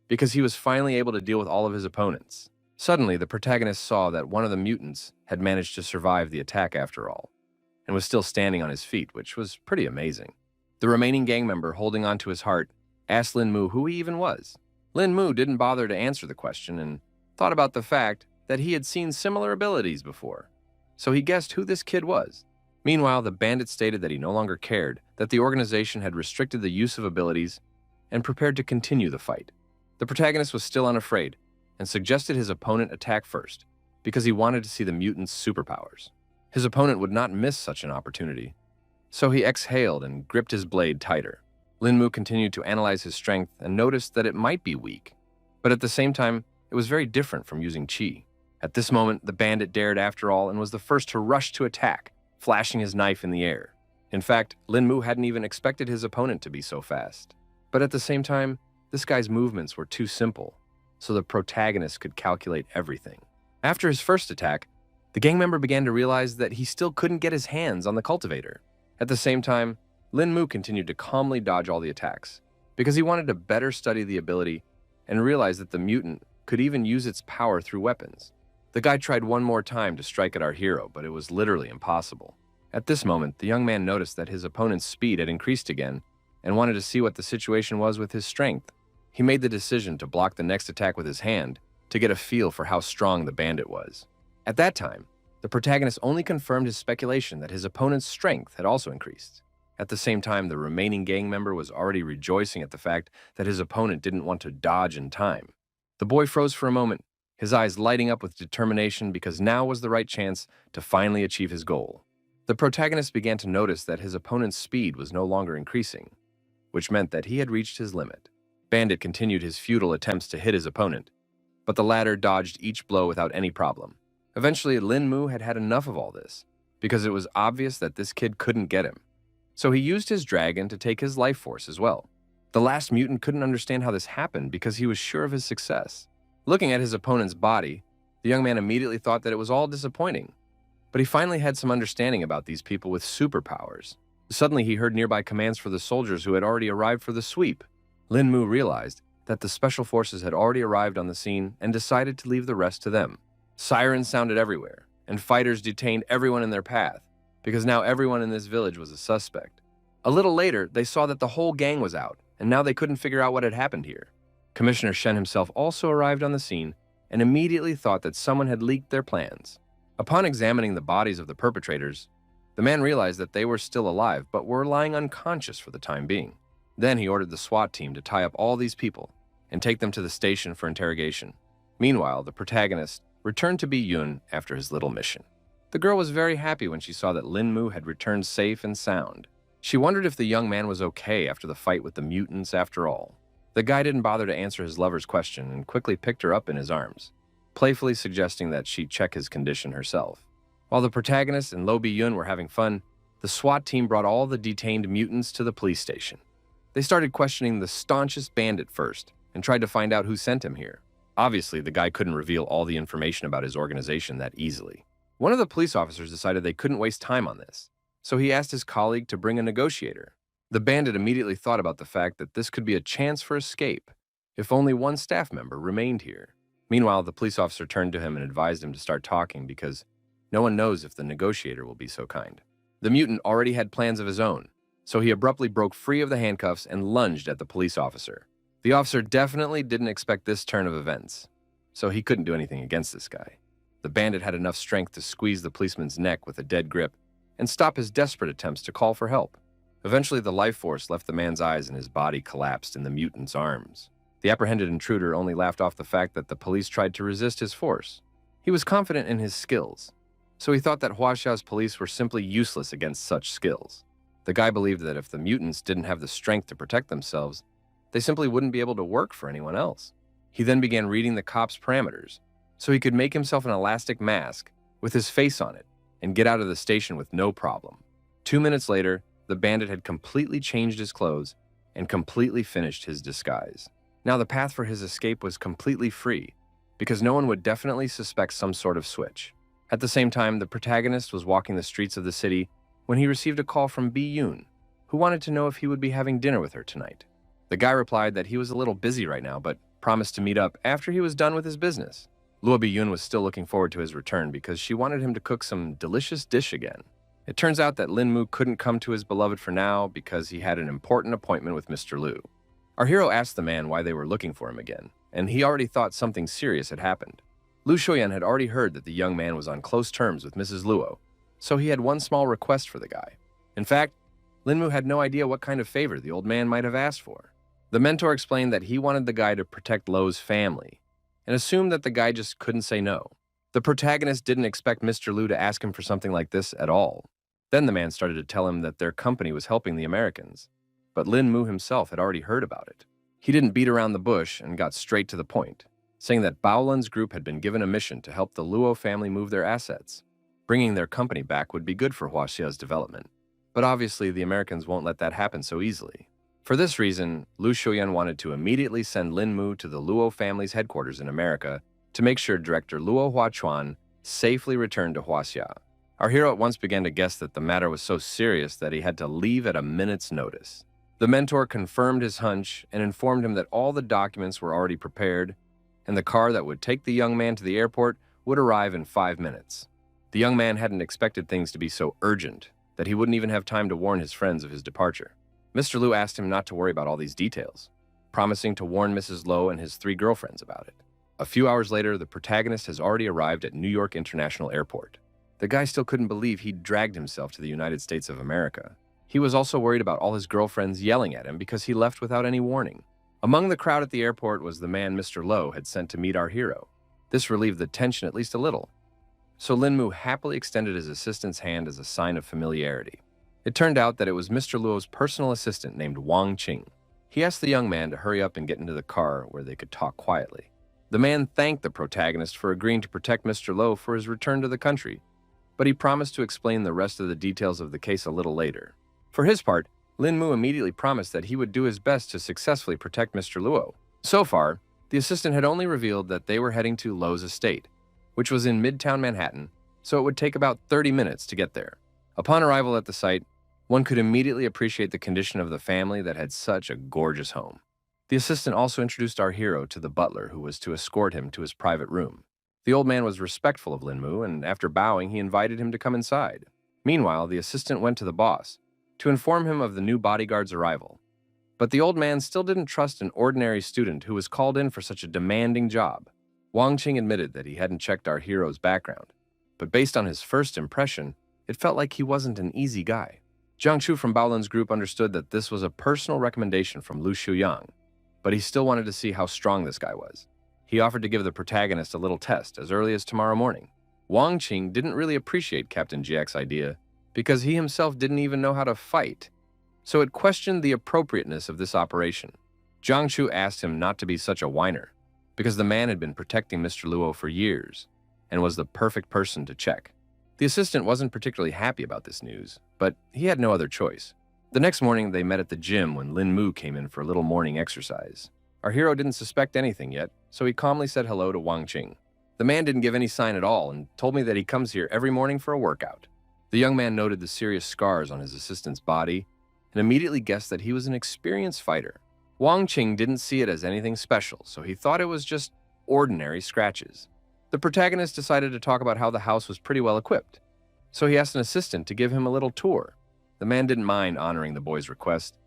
because he was finally able to deal with all of his opponents. Suddenly, the protagonist saw that one of the mutants had managed to survive the attack after all, and was still standing on his feet, which was pretty amazing. The remaining gang member, holding on to his heart, asked Lin Mu who he even was. Lin Mu didn't bother to answer the question and thought about the fact that he had seen similar abilities before, so he guessed who this kid was. Meanwhile, the bandit stated that he no longer cared, that the organization had restricted the use of abilities and prepared to continue the fight. The protagonist was still unafraid and suggested his opponent attack first because he wanted to see the mutant's superpowers. His opponent would not miss such an opportunity, so he exhaled and gripped his blade tighter. Lin Mu continued to analyze his strength and noticed that it might be weak, but at the same time, it was very different from using chi. At this moment, the bandit dared after all and was the first to rush to attack, flashing his knife in the air. In fact, Lin Mu hadn't even expected his opponent to be so fast. But at the same time, this guy's movements were too simple, so the protagonist could calculate everything. After his first attack, the gang member began to realize that he still couldn't get his hands on the cultivator. At the same time, Lin Mu continued to calmly dodge all the attacks, because he wanted to better study the ability and realize that the mutant could even use its power through weapons. The guy tried one more time to strike at our hero, but it was literally impossible. At this moment, the young man noticed that his opponent's speed had increased again and wanted to see what the situation was with his strength. He made the decision to block the next attack with his hand to get a feel for how strong the bandit was. At that time, the protagonist only confirmed his speculation that his opponent's strength had also increased. At the same time, the remaining gang member was already rejoicing at the fact that his opponent didn't want to dodge in time. The boy froze for a moment, his eyes lighting up with determination because now was the right chance to finally achieve his goal. The protagonist began to notice that his opponent's speed was no longer increasing, which meant that he had reached his limit. Bandit continued his futile attempts to hit his opponent, but the latter dodged each blow without any problem. Eventually, Lin Mu had had enough of all this, because it was obvious that this kid couldn't get him. So he used his dragon to take his life force as well. The last mutant couldn't understand how this happened because he was sure of his success. Looking at his opponent's body, the young man immediately thought that it was all disappointing. But he finally had some understanding about these people with superpowers. Suddenly, he heard nearby commands for the soldiers who had already arrived for the sweep. Lin Mu realized that the special forces had already arrived on the scene and decided to leave the rest to them. Sirens sounded everywhere, and fighters detained everyone in their path, because now everyone in this village was a suspect. A little later, they saw that the whole gang was out, and now they couldn't figure out what had happened here. Commissioner Shen himself also arrived on the scene and immediately thought that someone had leaked their plans. Upon examining the bodies of the perpetrators, the man realized that they were still alive but were lying unconscious for the time being. Then he ordered the SWAT team to tie up all these people and take them to the station for interrogation. Meanwhile, the protagonist returned to Bi-yun after his little mission. The girl was very happy when she saw that Lin Mu had returned safe and sound. She wondered if the young man was okay after the fight with the mutants after all. The guy didn't bother to answer his lover's question and quickly picked her up in his arms, playfully suggesting that she check his condition herself. While the protagonist and Lo Bi-yun were having fun, the SWAT team brought all the detained mutants to the police station. They started questioning the staunchest bandit first and tried to find out who sent him here. Obviously, the guy couldn't reveal all the information about his organization that easily. One of the police officers decided they couldn't waste time on this, so he asked his colleague to bring a negotiator. The bandit immediately thought about the fact that this could be a chance for escape if only one staff member remained here. Meanwhile, the police officer turned to him and advised him to start talking because no one knows if the negotiator will be so kind. The mutant already had plans of his own, so he abruptly broke free of the handcuffs and lunged at the police officer. The officer definitely didn't expect this turn of events, so he couldn't do anything against this guy. The bandit had enough strength to squeeze the policeman's neck with a dead grip and stop his desperate attempts to call for help. Eventually, the life force left the man's eyes and his body collapsed in the mutant's arms. The apprehended intruder only laughed off the fact that the police tried to resist his force. He was confident in his skills, so he thought that Huaxia's police were simply useless against such skills. The guy believed that if the mutants didn't have the strength to protect themselves, they simply wouldn't be able to work for anyone else. He then began reading the cop's parameters, so he could make himself an elastic mask with his face on it and get out of the station with no problem. 2 minutes later, the bandit had completely changed his clothes and completely finished his disguise. Now the path for his escape was completely free, because no one would definitely suspect some sort of switch. At the same time, the protagonist was walking the streets of the city when he received a call from Bi-yun, who wanted to know if he would be having dinner with her tonight. The guy replied that he was a little busy right now, but promised to meet up after he was done with his business. Luo Bi-yun was still looking forward to his return because she wanted him to cook some delicious dish again. It turns out that Lin Mu couldn't come to his beloved for now because he had an important appointment with Mr. Lu. Our hero asked the man why they were looking for him again, and he already thought something serious had happened. Lu Shoyan had already heard that the young man was on close terms with Mrs. Luo, so he had one small request for the guy. In fact, Lin Mu had no idea what kind of favor the old man might have asked for. The mentor explained that he wanted the guy to protect Lo's family, and assumed that the guy just couldn't say no. The protagonist didn't expect Mr. Lu to ask him for something like this at all. Then the man started to tell him that their company was helping the Americans, but Lin Mu himself had already heard about it. He didn't beat around the bush and got straight to the point, saying that Baolan's group had been given a mission to help the Luo family move their assets. Bringing their company back would be good for Huaxia's development, but obviously the Americans won't let that happen so easily. For this reason, Lu Shuyan wanted to immediately send Lin Mu to the Luo family's headquarters in America to make sure Director Luo Huachuan safely returned to Huaxia. Our hero at once began to guess that the matter was so serious that he had to leave at a minute's notice. The mentor confirmed his hunch and informed him that all the documents were already prepared, and the car that would take the young man to the airport would arrive in 5 minutes. The young man hadn't expected things to be so urgent that he wouldn't even have time to warn his friends of his departure. Mr. Lu asked him not to worry about all these details, promising to warn Mrs. Lo and his 3 girlfriends about it. A few hours later, the protagonist has already arrived at New York International Airport. The guy still couldn't believe he'd dragged himself to the United States of America. He was also worried about all his girlfriends yelling at him because he left without any warning. Among the crowd at the airport was the man Mr. Lo had sent to meet our hero. This relieved the tension at least a little, so Lin Mu happily extended his assistant's hand as a sign of familiarity. It turned out that it was Mr. Luo's personal assistant named Wang Qing. He asked the young man to hurry up and get into the car where they could talk quietly. The man thanked the protagonist for agreeing to protect Mr. Lo for his return to the country, but he promised to explain the rest of the details of the case a little later. For his part, Lin Mu immediately promised that he would do his best to successfully protect Mr. Luo. So far, the assistant had only revealed that they were heading to Lo's estate, which was in Midtown Manhattan, so it would take about 30 minutes to get there. Upon arrival at the site, one could immediately appreciate the condition of the family that had such a gorgeous home. The assistant also introduced our hero to the butler who was to escort him to his private room. The old man was respectful of Linmu, and after bowing, he invited him to come inside. Meanwhile, the assistant went to the boss to inform him of the new bodyguard's arrival. But the old man still didn't trust an ordinary student who was called in for such a demanding job. Wang Qing admitted that he hadn't checked our hero's background, but based on his first impression, it felt like he wasn't an easy guy. Jiang Chu from Baolin's group understood that this was a personal recommendation from Lu Shuyang, but he still wanted to see how strong this guy was. He offered to give the protagonist a little test as early as tomorrow morning. Wang Qing didn't really appreciate Captain Jiak's idea because he himself didn't even know how to fight, so it questioned the appropriateness of this operation. Jiang Chu asked him not to be such a whiner, because the man had been protecting Mr. Luo for years and was the perfect person to check. The assistant wasn't particularly happy about this news, but he had no other choice. The next morning, they met at the gym when Lin Mu came in for a little morning exercise. Our hero didn't suspect anything yet, so he calmly said hello to Wang Qing. The man didn't give any sign at all and told me that he comes here every morning for a workout. The young man noted the serious scars on his assistant's body and immediately guessed that he was an experienced fighter. Wang Qing didn't see it as anything special, so he thought it was just ordinary scratches. The protagonist decided to talk about how the house was pretty well equipped, so he asked an assistant to give him a little tour. The man didn't mind honoring the boy's request,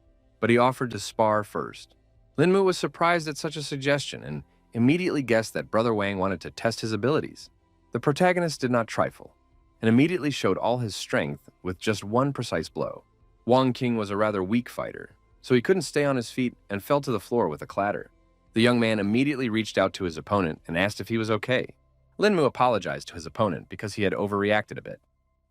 but he offered to spar first. Lin Mu was surprised at such a suggestion and immediately guessed that Brother Wang wanted to test his abilities. The protagonist did not trifle, and immediately showed all his strength with just one precise blow. Wang Qing was a rather weak fighter, so he couldn't stay on his feet and fell to the floor with a clatter. The young man immediately reached out to his opponent and asked if he was okay. Lin Mu apologized to his opponent because he had overreacted a bit.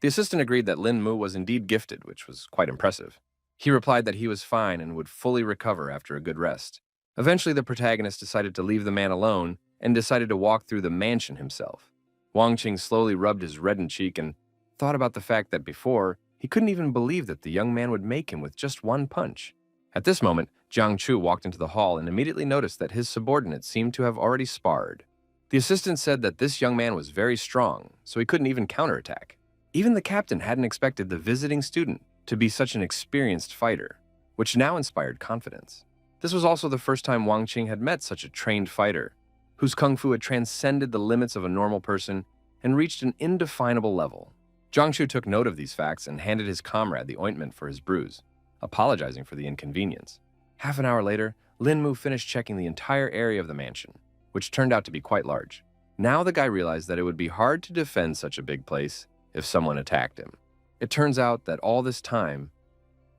The assistant agreed that Lin Mu was indeed gifted, which was quite impressive. He replied that he was fine and would fully recover after a good rest. Eventually, the protagonist decided to leave the man alone and decided to walk through the mansion himself. Wang Qing slowly rubbed his reddened cheek and thought about the fact that before, he couldn't even believe that the young man would make him with just one punch. At this moment, Jiang Chu walked into the hall and immediately noticed that his subordinate seemed to have already sparred. The assistant said that this young man was very strong, so he couldn't even counterattack. Even the captain hadn't expected the visiting student to be such an experienced fighter, which now inspired confidence. This was also the first time Wang Qing had met such a trained fighter, whose kung fu had transcended the limits of a normal person and reached an indefinable level. Jiang Chu took note of these facts and handed his comrade the ointment for his bruise, apologizing for the inconvenience. Half an hour later, Lin Mu finished checking the entire area of the mansion, which turned out to be quite large. Now the guy realized that it would be hard to defend such a big place if someone attacked him. It turns out that all this time,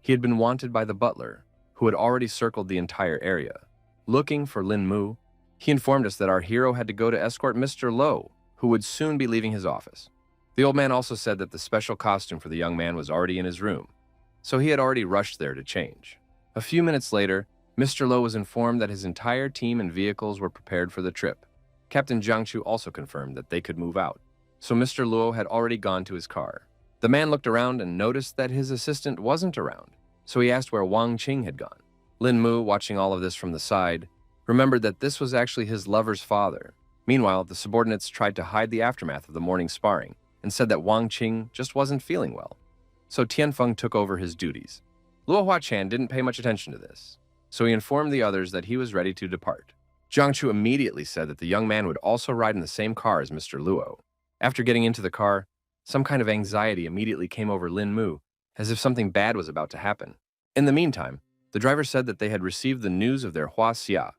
he had been wanted by the butler, who had already circled the entire area. Looking for Lin Mu, he informed us that our hero had to go to escort Mr. Lo, who would soon be leaving his office. The old man also said that the special costume for the young man was already in his room, so he had already rushed there to change. A few minutes later, Mr. Lo was informed that his entire team and vehicles were prepared for the trip. Captain Jiang Chu also confirmed that they could move out, so Mr. Luo had already gone to his car. The man looked around and noticed that his assistant wasn't around, so he asked where Wang Qing had gone. Lin Mu, watching all of this from the side, remembered that this was actually his lover's father. Meanwhile, the subordinates tried to hide the aftermath of the morning sparring and said that Wang Qing just wasn't feeling well. So Tianfeng took over his duties. Luo Huachan didn't pay much attention to this, so he informed the others that he was ready to depart. Jiang Chu immediately said that the young man would also ride in the same car as Mr. Luo. After getting into the car, some kind of anxiety immediately came over Lin Mu, as if something bad was about to happen. In the meantime, the driver said that they had received the news of their Hua Xia,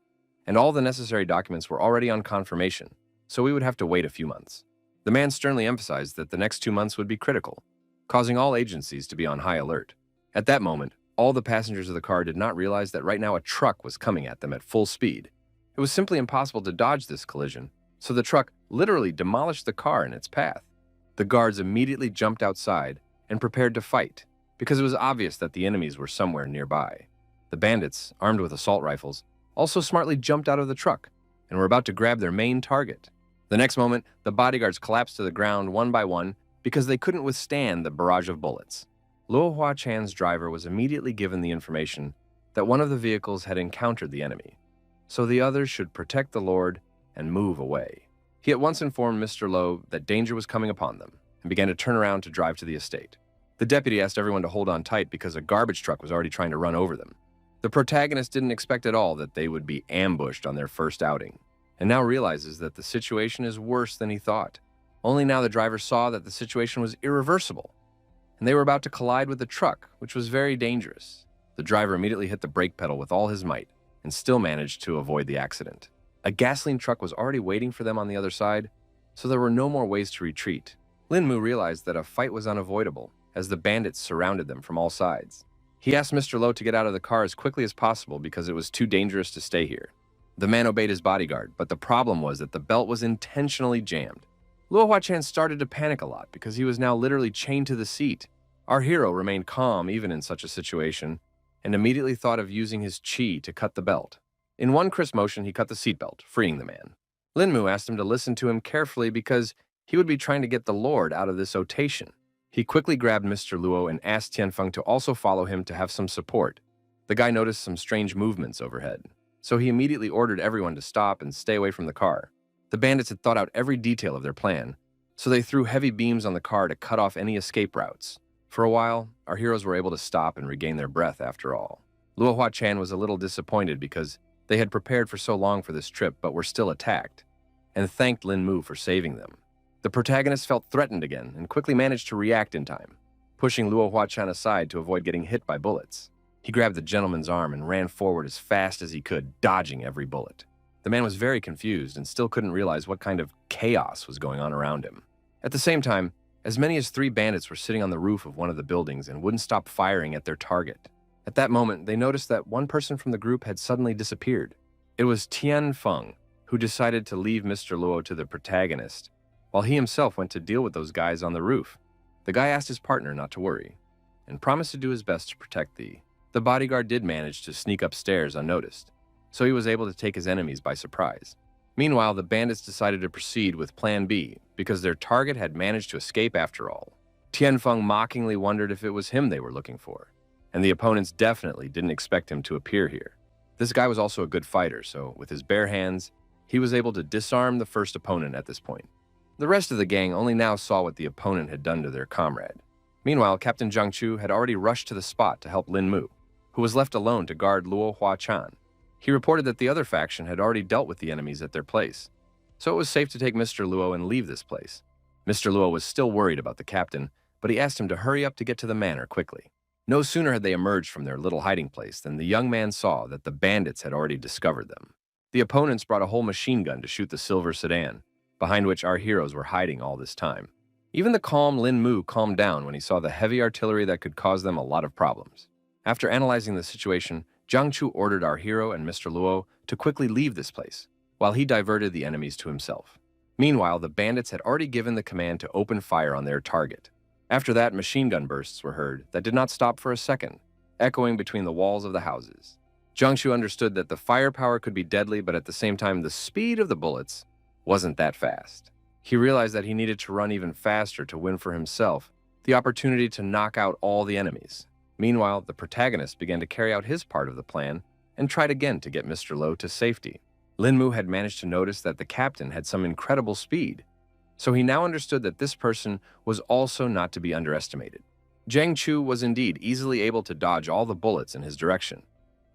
and all the necessary documents were already on confirmation, so we would have to wait a few months. The man sternly emphasized that the next 2 months would be critical, causing all agencies to be on high alert. At that moment, all the passengers of the car did not realize that right now a truck was coming at them at full speed. It was simply impossible to dodge this collision, so the truck literally demolished the car in its path. The guards immediately jumped outside and prepared to fight, because it was obvious that the enemies were somewhere nearby. The bandits, armed with assault rifles, also smartly jumped out of the truck and were about to grab their main target. The next moment, the bodyguards collapsed to the ground one by one because they couldn't withstand the barrage of bullets. Luo Huachan's driver was immediately given the information that one of the vehicles had encountered the enemy, so the others should protect the Lord and move away. He at once informed Mr. Lo that danger was coming upon them. and began to turn around to drive to the estate. The deputy asked everyone to hold on tight because a garbage truck was already trying to run over them. The protagonist didn't expect at all that they would be ambushed on their first outing, and now realizes that the situation is worse than he thought. Only now the driver saw that the situation was irreversible, and they were about to collide with the truck, which was very dangerous. The driver immediately hit the brake pedal with all his might, and still managed to avoid the accident. A gasoline truck was already waiting for them on the other side, so there were no more ways to retreat. Linmu realized that a fight was unavoidable, as the bandits surrounded them from all sides. He asked Mr. Lo to get out of the car as quickly as possible because it was too dangerous to stay here. The man obeyed his bodyguard, but the problem was that the belt was intentionally jammed. Luo Huachan started to panic a lot because he was now literally chained to the seat. Our hero remained calm even in such a situation, and immediately thought of using his chi to cut the belt. In one crisp motion, he cut the seatbelt, freeing the man. Linmu asked him to listen to him carefully because he would be trying to get the Lord out of this otation. He quickly grabbed Mr. Luo and asked Tianfeng to also follow him to have some support. The guy noticed some strange movements overhead, so he immediately ordered everyone to stop and stay away from the car. The bandits had thought out every detail of their plan, so they threw heavy beams on the car to cut off any escape routes. For a while, our heroes were able to stop and regain their breath after all. Luo Huachan was a little disappointed because they had prepared for so long for this trip but were still attacked, and thanked Lin Mu for saving them. The protagonist felt threatened again and quickly managed to react in time, pushing Luo Huachan aside to avoid getting hit by bullets. He grabbed the gentleman's arm and ran forward as fast as he could, dodging every bullet. The man was very confused and still couldn't realize what kind of chaos was going on around him. At the same time, as many as 3 bandits were sitting on the roof of one of the buildings and wouldn't stop firing at their target. At that moment, they noticed that one person from the group had suddenly disappeared. It was Tianfeng, who decided to leave Mr. Luo to the protagonist, while he himself went to deal with those guys on the roof. The guy asked his partner not to worry, and promised to do his best to protect the bodyguard did manage to sneak upstairs unnoticed, so he was able to take his enemies by surprise. Meanwhile, the bandits decided to proceed with Plan B because their target had managed to escape after all. Tianfeng mockingly wondered if it was him they were looking for, and the opponents definitely didn't expect him to appear here. This guy was also a good fighter, so with his bare hands, he was able to disarm the first opponent at this point. The rest of the gang only now saw what the opponent had done to their comrade. Meanwhile, Captain Zhang Chu had already rushed to the spot to help Lin Mu, who was left alone to guard Luo Huachan. He reported that the other faction had already dealt with the enemies at their place, so it was safe to take Mr. Luo and leave this place. Mr. Luo was still worried about the captain, but he asked him to hurry up to get to the manor quickly. No sooner had they emerged from their little hiding place than the young man saw that the bandits had already discovered them. The opponents brought a whole machine gun to shoot the silver sedan, behind which our heroes were hiding all this time. Even the calm Lin Mu calmed down when he saw the heavy artillery that could cause them a lot of problems. After analyzing the situation, Zhang Chu ordered our hero and Mr. Luo to quickly leave this place, while he diverted the enemies to himself. Meanwhile, the bandits had already given the command to open fire on their target. After that, machine gun bursts were heard that did not stop for a second, echoing between the walls of the houses. Zhang Chu understood that the firepower could be deadly, but at the same time, the speed of the bullets wasn't that fast. He realized that he needed to run even faster to win for himself the opportunity to knock out all the enemies. Meanwhile, the protagonist began to carry out his part of the plan and tried again to get Mr. Lo to safety. Lin Mu had managed to notice that the captain had some incredible speed, so he now understood that this person was also not to be underestimated. Zhang Chu was indeed easily able to dodge all the bullets in his direction,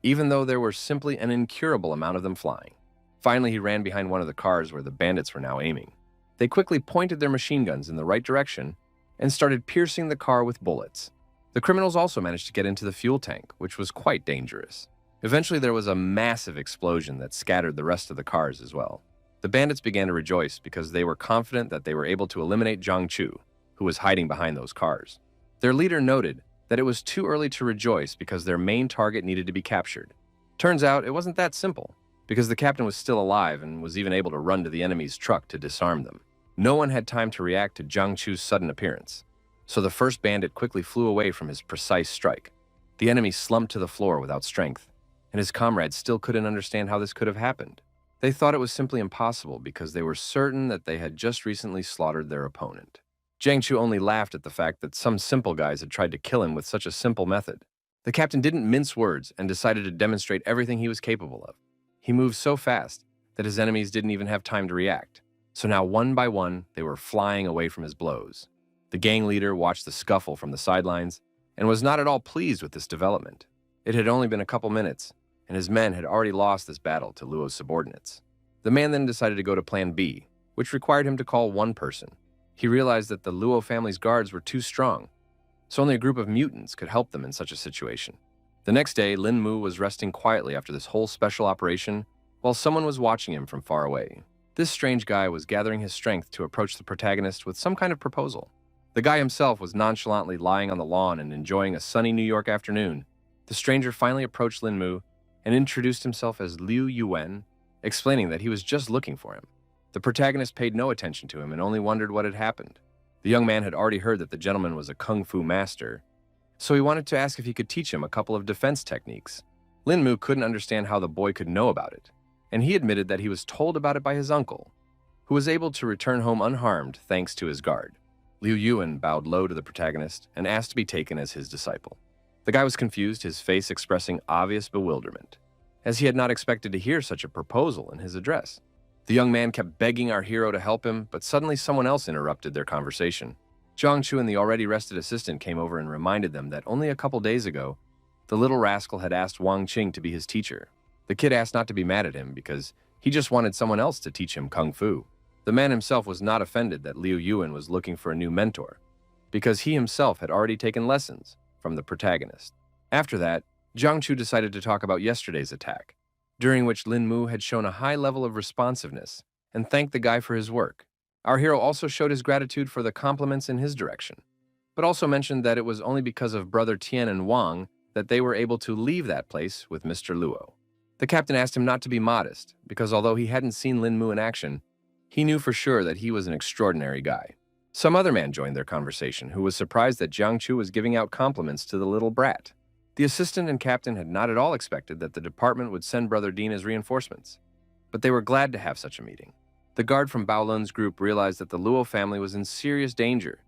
even though there were simply an incurable amount of them flying. Finally, he ran behind one of the cars where the bandits were now aiming. They quickly pointed their machine guns in the right direction and started piercing the car with bullets. The criminals also managed to get into the fuel tank, which was quite dangerous. Eventually, there was a massive explosion that scattered the rest of the cars as well. The bandits began to rejoice because they were confident that they were able to eliminate Zhang Chu, who was hiding behind those cars. Their leader noted that it was too early to rejoice because their main target needed to be captured. Turns out, it wasn't that simple, because the captain was still alive and was even able to run to the enemy's truck to disarm them. No one had time to react to Zhang Chu's sudden appearance, so the first bandit quickly flew away from his precise strike. The enemy slumped to the floor without strength, and his comrades still couldn't understand how this could have happened. They thought it was simply impossible because they were certain that they had just recently slaughtered their opponent. Zhang Chu only laughed at the fact that some simple guys had tried to kill him with such a simple method. The captain didn't mince words and decided to demonstrate everything he was capable of. He moved so fast that his enemies didn't even have time to react. So now, one by one, they were flying away from his blows. The gang leader watched the scuffle from the sidelines and was not at all pleased with this development. It had only been a couple minutes, and his men had already lost this battle to Luo's subordinates. The man then decided to go to Plan B, which required him to call one person. He realized that the Luo family's guards were too strong, so only a group of mutants could help them in such a situation. The next day, Lin Mu was resting quietly after this whole special operation while someone was watching him from far away. This strange guy was gathering his strength to approach the protagonist with some kind of proposal. The guy himself was nonchalantly lying on the lawn and enjoying a sunny New York afternoon. The stranger finally approached Lin Mu and introduced himself as Liu Yuan, explaining that he was just looking for him. The protagonist paid no attention to him and only wondered what had happened. The young man had already heard that the gentleman was a kung fu master, so he wanted to ask if he could teach him a couple of defense techniques. Lin Mu couldn't understand how the boy could know about it, and he admitted that he was told about it by his uncle, who was able to return home unharmed thanks to his guard. Liu Yuan bowed low to the protagonist and asked to be taken as his disciple. The guy was confused, his face expressing obvious bewilderment, as he had not expected to hear such a proposal in his address. The young man kept begging our hero to help him, but suddenly someone else interrupted their conversation. Zhang Chu and the already rested assistant came over and reminded them that only a couple days ago, the little rascal had asked Wang Qing to be his teacher. The kid asked not to be mad at him because he just wanted someone else to teach him kung fu. The man himself was not offended that Liu Yuan was looking for a new mentor, because he himself had already taken lessons from the protagonist. After that, Zhang Chu decided to talk about yesterday's attack, during which Lin Mu had shown a high level of responsiveness and thanked the guy for his work. Our hero also showed his gratitude for the compliments in his direction, but also mentioned that it was only because of brother Tian and Wang that they were able to leave that place with Mr. Luo. The captain asked him not to be modest, because although he hadn't seen Lin Mu in action, he knew for sure that he was an extraordinary guy. Some other man joined their conversation who was surprised that Zhang Chu was giving out compliments to the little brat. The assistant and captain had not at all expected that the department would send Brother Dean as reinforcements, but they were glad to have such a meeting. The guard from Bao Lun's group realized that the Luo family was in serious danger,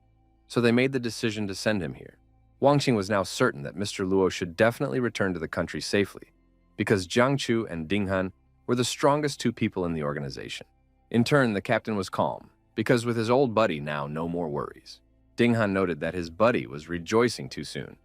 so they made the decision to send him here. Wang Qing was now certain that Mr. Luo should definitely return to the country safely, because Zhang Chu and Ding Han were the strongest two people in the organization. In turn, the captain was calm, because with his old buddy now no more worries. Ding Han noted that his buddy was rejoicing too soon,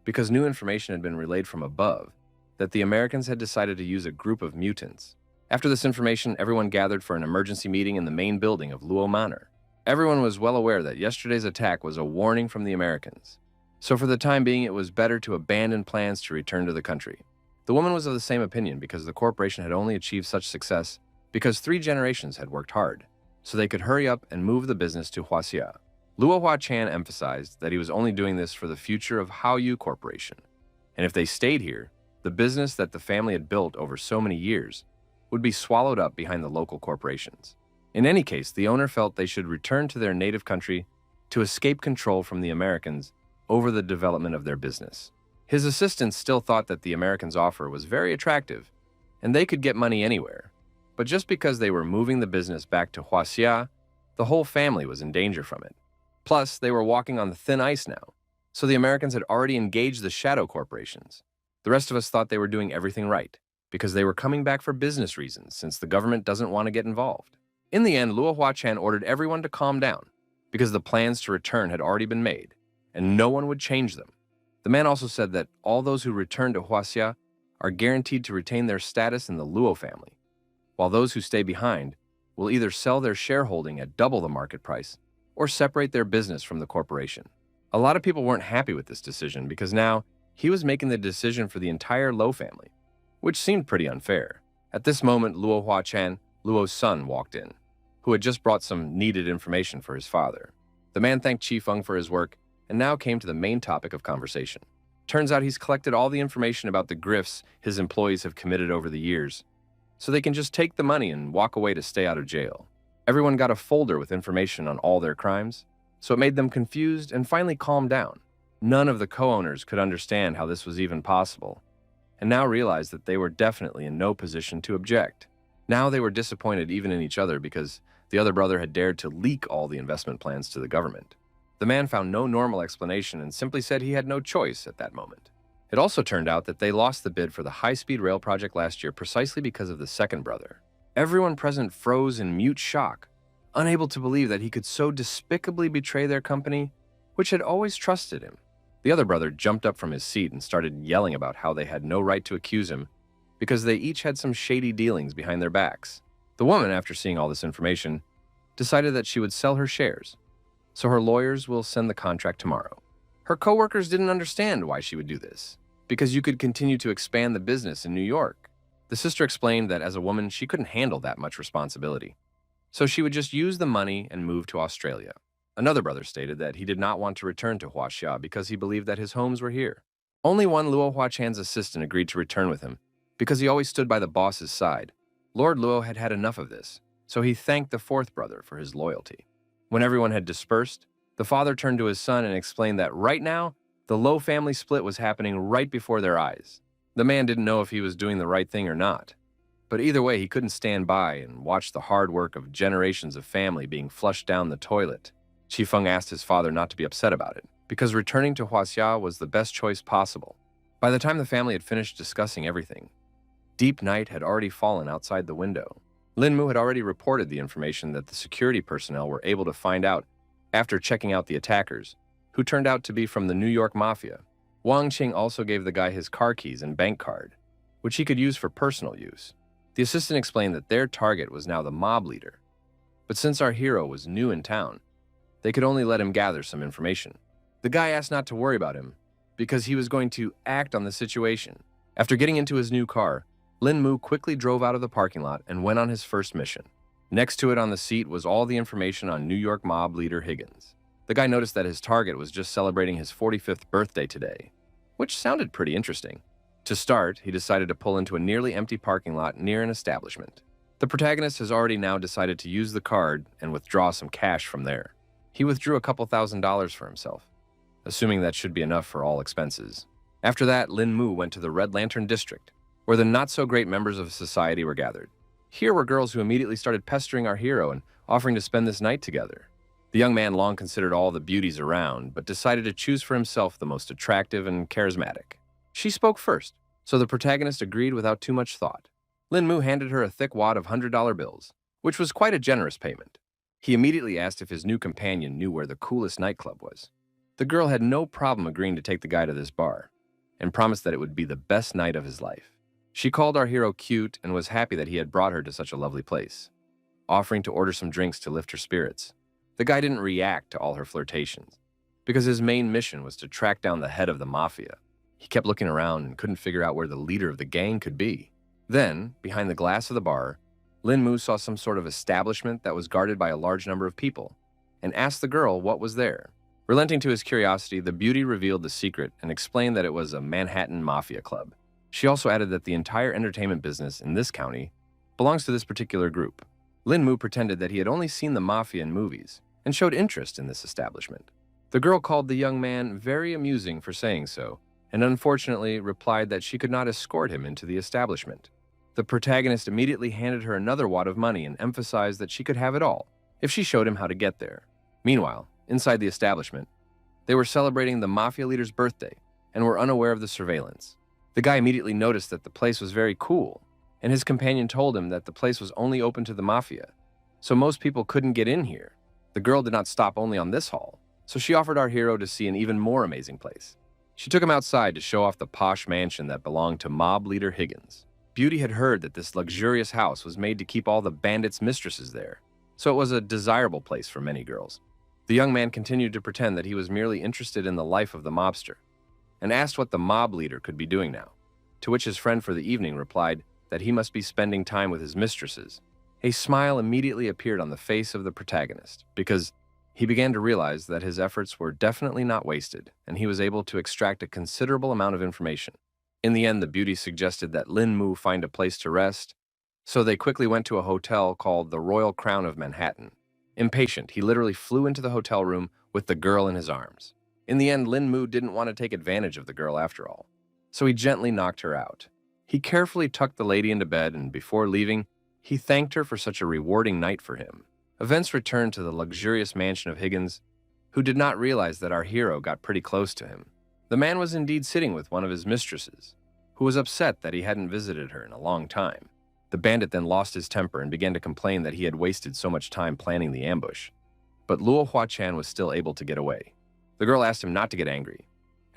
because new information had been relayed from above that the Americans had decided to use a group of mutants. After this information, everyone gathered for an emergency meeting in the main building of Luo Manor. Everyone was well aware that yesterday's attack was a warning from the Americans, so for the time being it was better to abandon plans to return to the country. The woman was of the same opinion because the corporation had only achieved such success because 3 generations had worked hard, so they could hurry up and move the business to Huaxia. Luo Huachan emphasized that he was only doing this for the future of Haoyu Corporation, and if they stayed here, the business that the family had built over so many years would be swallowed up behind the local corporations. In any case, the owner felt they should return to their native country to escape control from the Americans over the development of their business. His assistants still thought that the Americans' offer was very attractive, and they could get money anywhere. But just because they were moving the business back to Huaxia, the whole family was in danger from it. Plus, they were walking on the thin ice now, so the Americans had already engaged the shadow corporations. The rest of us thought they were doing everything right, because they were coming back for business reasons since the government doesn't want to get involved. In the end, Luo Huachan ordered everyone to calm down, because the plans to return had already been made, and no one would change them. The man also said that all those who return to Huaxia are guaranteed to retain their status in the Luo family, while those who stay behind will either sell their shareholding at double the market price or separate their business from the corporation. A lot of people weren't happy with this decision because now he was making the decision for the entire Luo family, which seemed pretty unfair. At this moment, Luo Huachan, Luo's son, walked in, who had just brought some needed information for his father. The man thanked Chi Feng for his work and now came to the main topic of conversation. Turns out he's collected all the information about the grifts his employees have committed over the years, so they can just take the money and walk away to stay out of jail. Everyone got a folder with information on all their crimes, so it made them confused and finally calmed down. None of the co-owners could understand how this was even possible, and now realized that they were definitely in no position to object. Now they were disappointed even in each other because the other brother had dared to leak all the investment plans to the government. The man found no normal explanation and simply said he had no choice at that moment. It also turned out that they lost the bid for the high-speed rail project last year precisely because of the second brother. Everyone present froze in mute shock, unable to believe that he could so despicably betray their company which had always trusted him. The other brother jumped up from his seat and started yelling about how they had no right to accuse him because they each had some shady dealings behind their backs. The woman, after seeing all this information, decided that she would sell her shares, so her lawyers will send the contract tomorrow. Her coworkers didn't understand why she would do this, because you could continue to expand the business in New York. The sister explained that as a woman, she couldn't handle that much responsibility, so she would just use the money and move to Australia. Another brother stated that he did not want to return to Huaxia because he believed that his homes were here. Only one Luo Huachan's assistant agreed to return with him because he always stood by the boss's side. Lord Luo had had enough of this, so he thanked the fourth brother for his loyalty. When everyone had dispersed, the father turned to his son and explained that right now, the Luo family split was happening right before their eyes. The man didn't know if he was doing the right thing or not, but either way, he couldn't stand by and watch the hard work of generations of family being flushed down the toilet. Qifeng asked his father not to be upset about it, because returning to Huaxia was the best choice possible. By the time the family had finished discussing everything, deep night had already fallen outside the window. Lin Mu had already reported the information that the security personnel were able to find out after checking out the attackers, who turned out to be from the New York Mafia. Wang Qing also gave the guy his car keys and bank card, which he could use for personal use. The assistant explained that their target was now the mob leader, but since our hero was new in town, they could only let him gather some information. The guy asked not to worry about him, because he was going to act on the situation. After getting into his new car, Lin Mu quickly drove out of the parking lot and went on his first mission. Next to it on the seat was all the information on New York mob leader Higgins. The guy noticed that his target was just celebrating his 45th birthday today, which sounded pretty interesting. To start, he decided to pull into a nearly empty parking lot near an establishment. The protagonist has already now decided to use the card and withdraw some cash from there. He withdrew a couple $1,000s for himself, assuming that should be enough for all expenses. After that, Lin Mu went to the Red Lantern District, where the not-so-great members of society were gathered. Here were girls who immediately started pestering our hero and offering to spend this night together. The young man long considered all the beauties around, but decided to choose for himself the most attractive and charismatic. She spoke first, so the protagonist agreed without too much thought. Lin Mu handed her a thick wad of $100 bills, which was quite a generous payment. He immediately asked if his new companion knew where the coolest nightclub was. The girl had no problem agreeing to take the guy to this bar, and promised that it would be the best night of his life. She called our hero cute and was happy that he had brought her to such a lovely place, offering to order some drinks to lift her spirits. The guy didn't react to all her flirtations, because his main mission was to track down the head of the mafia. He kept looking around and couldn't figure out where the leader of the gang could be. Then, behind the glass of the bar, Lin Mu saw some sort of establishment that was guarded by a large number of people, and asked the girl what was there. Relenting to his curiosity, the beauty revealed the secret and explained that it was a Manhattan mafia club. She also added that the entire entertainment business in this county belongs to this particular group. Lin Mu pretended that he had only seen the mafia in movies and showed interest in this establishment. The girl called the young man very amusing for saying so, and unfortunately replied that she could not escort him into the establishment. The protagonist immediately handed her another wad of money and emphasized that she could have it all if she showed him how to get there. Meanwhile, inside the establishment, they were celebrating the mafia leader's birthday and were unaware of the surveillance. The guy immediately noticed that the place was very cool, and his companion told him that the place was only open to the mafia, so most people couldn't get in here. The girl did not stop only on this hall, so she offered our hero to see an even more amazing place. She took him outside to show off the posh mansion that belonged to mob leader Higgins. Beauty had heard that this luxurious house was made to keep all the bandits' mistresses there, so it was a desirable place for many girls. The young man continued to pretend that he was merely interested in the life of the mobster, and asked what the mob leader could be doing now, to which his friend for the evening replied that he must be spending time with his mistresses. A smile immediately appeared on the face of the protagonist, because he began to realize that his efforts were definitely not wasted, and he was able to extract a considerable amount of information. In the end, the beauty suggested that Lin Mu find a place to rest, so they quickly went to a hotel called the Royal Crown of Manhattan. Impatient, he literally flew into the hotel room with the girl in his arms. In the end, Lin Mu didn't want to take advantage of the girl after all, so he gently knocked her out. He carefully tucked the lady into bed, and before leaving, he thanked her for such a rewarding night for him. Events returned to the luxurious mansion of Higgins, who did not realize that our hero got pretty close to him. The man was indeed sitting with one of his mistresses, who was upset that he hadn't visited her in a long time. The bandit then lost his temper and began to complain that he had wasted so much time planning the ambush. But Luo Huachan was still able to get away. The girl asked him not to get angry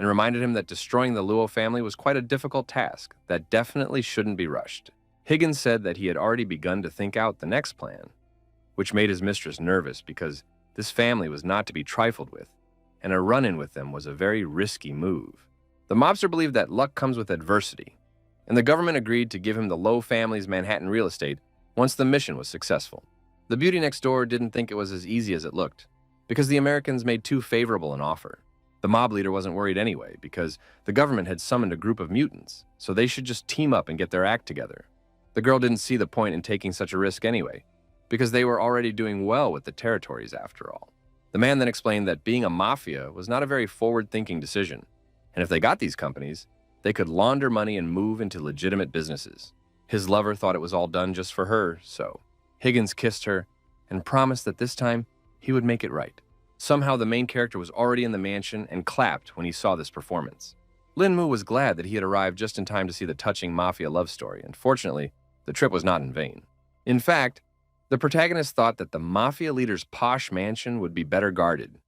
and reminded him that destroying the Luo family was quite a difficult task that definitely shouldn't be rushed. Higgins said that he had already begun to think out the next plan, which made his mistress nervous because this family was not to be trifled with, and a run-in with them was a very risky move. The mobster believed that luck comes with adversity, and the government agreed to give him the Lowe family's Manhattan real estate once the mission was successful. The beauty next door didn't think it was as easy as it looked, because the Americans made too favorable an offer. The mob leader wasn't worried anyway, because the government had summoned a group of mutants, so they should just team up and get their act together. The girl didn't see the point in taking such a risk anyway, because they were already doing well with the territories after all. The man then explained that being a mafia was not a very forward-thinking decision, and if they got these companies, they could launder money and move into legitimate businesses. His lover thought it was all done just for her, so Higgins kissed her and promised that this time he would make it right. Somehow the main character was already in the mansion and clapped when he saw this performance. Lin Mu was glad that he had arrived just in time to see the touching mafia love story, and fortunately, the trip was not in vain. In fact, the protagonist thought that the mafia leader's posh mansion would be better guarded,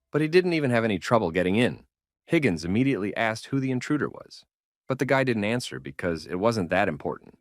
but he didn't even have any trouble getting in. Higgins immediately asked who the intruder was, but the guy didn't answer because it wasn't that important.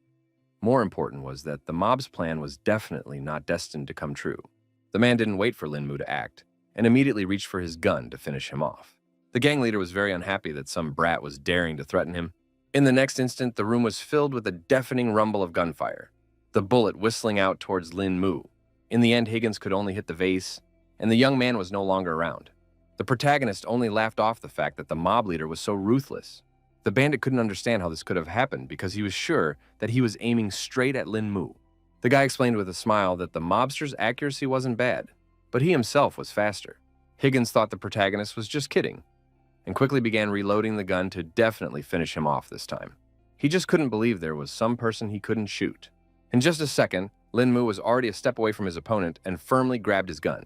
More important was that the mob's plan was definitely not destined to come true. The man didn't wait for Lin Mu to act, and immediately reached for his gun to finish him off. The gang leader was very unhappy that some brat was daring to threaten him. In the next instant, the room was filled with a deafening rumble of gunfire, the bullet whistling out towards Lin Mu. In the end, Higgins could only hit the vase, and the young man was no longer around. The protagonist only laughed off the fact that the mob leader was so ruthless. The bandit couldn't understand how this could have happened because he was sure that he was aiming straight at Lin Mu. The guy explained with a smile that the mobster's accuracy wasn't bad, but he himself was faster. Higgins thought the protagonist was just kidding, and quickly began reloading the gun to definitely finish him off this time. He just couldn't believe there was some person he couldn't shoot. In just a second, Lin Mu was already a step away from his opponent and firmly grabbed his gun.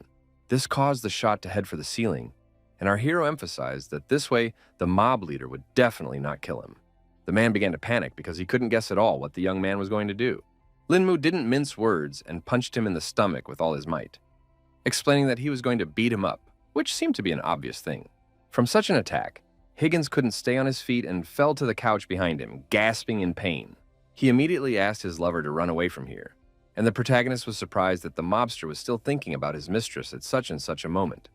This caused the shot to head for the ceiling, and our hero emphasized that this way the mob leader would definitely not kill him. The man began to panic because he couldn't guess at all what the young man was going to do. Lin Mu didn't mince words and punched him in the stomach with all his might, explaining that he was going to beat him up, which seemed to be an obvious thing. From such an attack, Higgins couldn't stay on his feet and fell to the couch behind him, gasping in pain. He immediately asked his lover to run away from here, and the protagonist was surprised that the mobster was still thinking about his mistress at such and such a moment.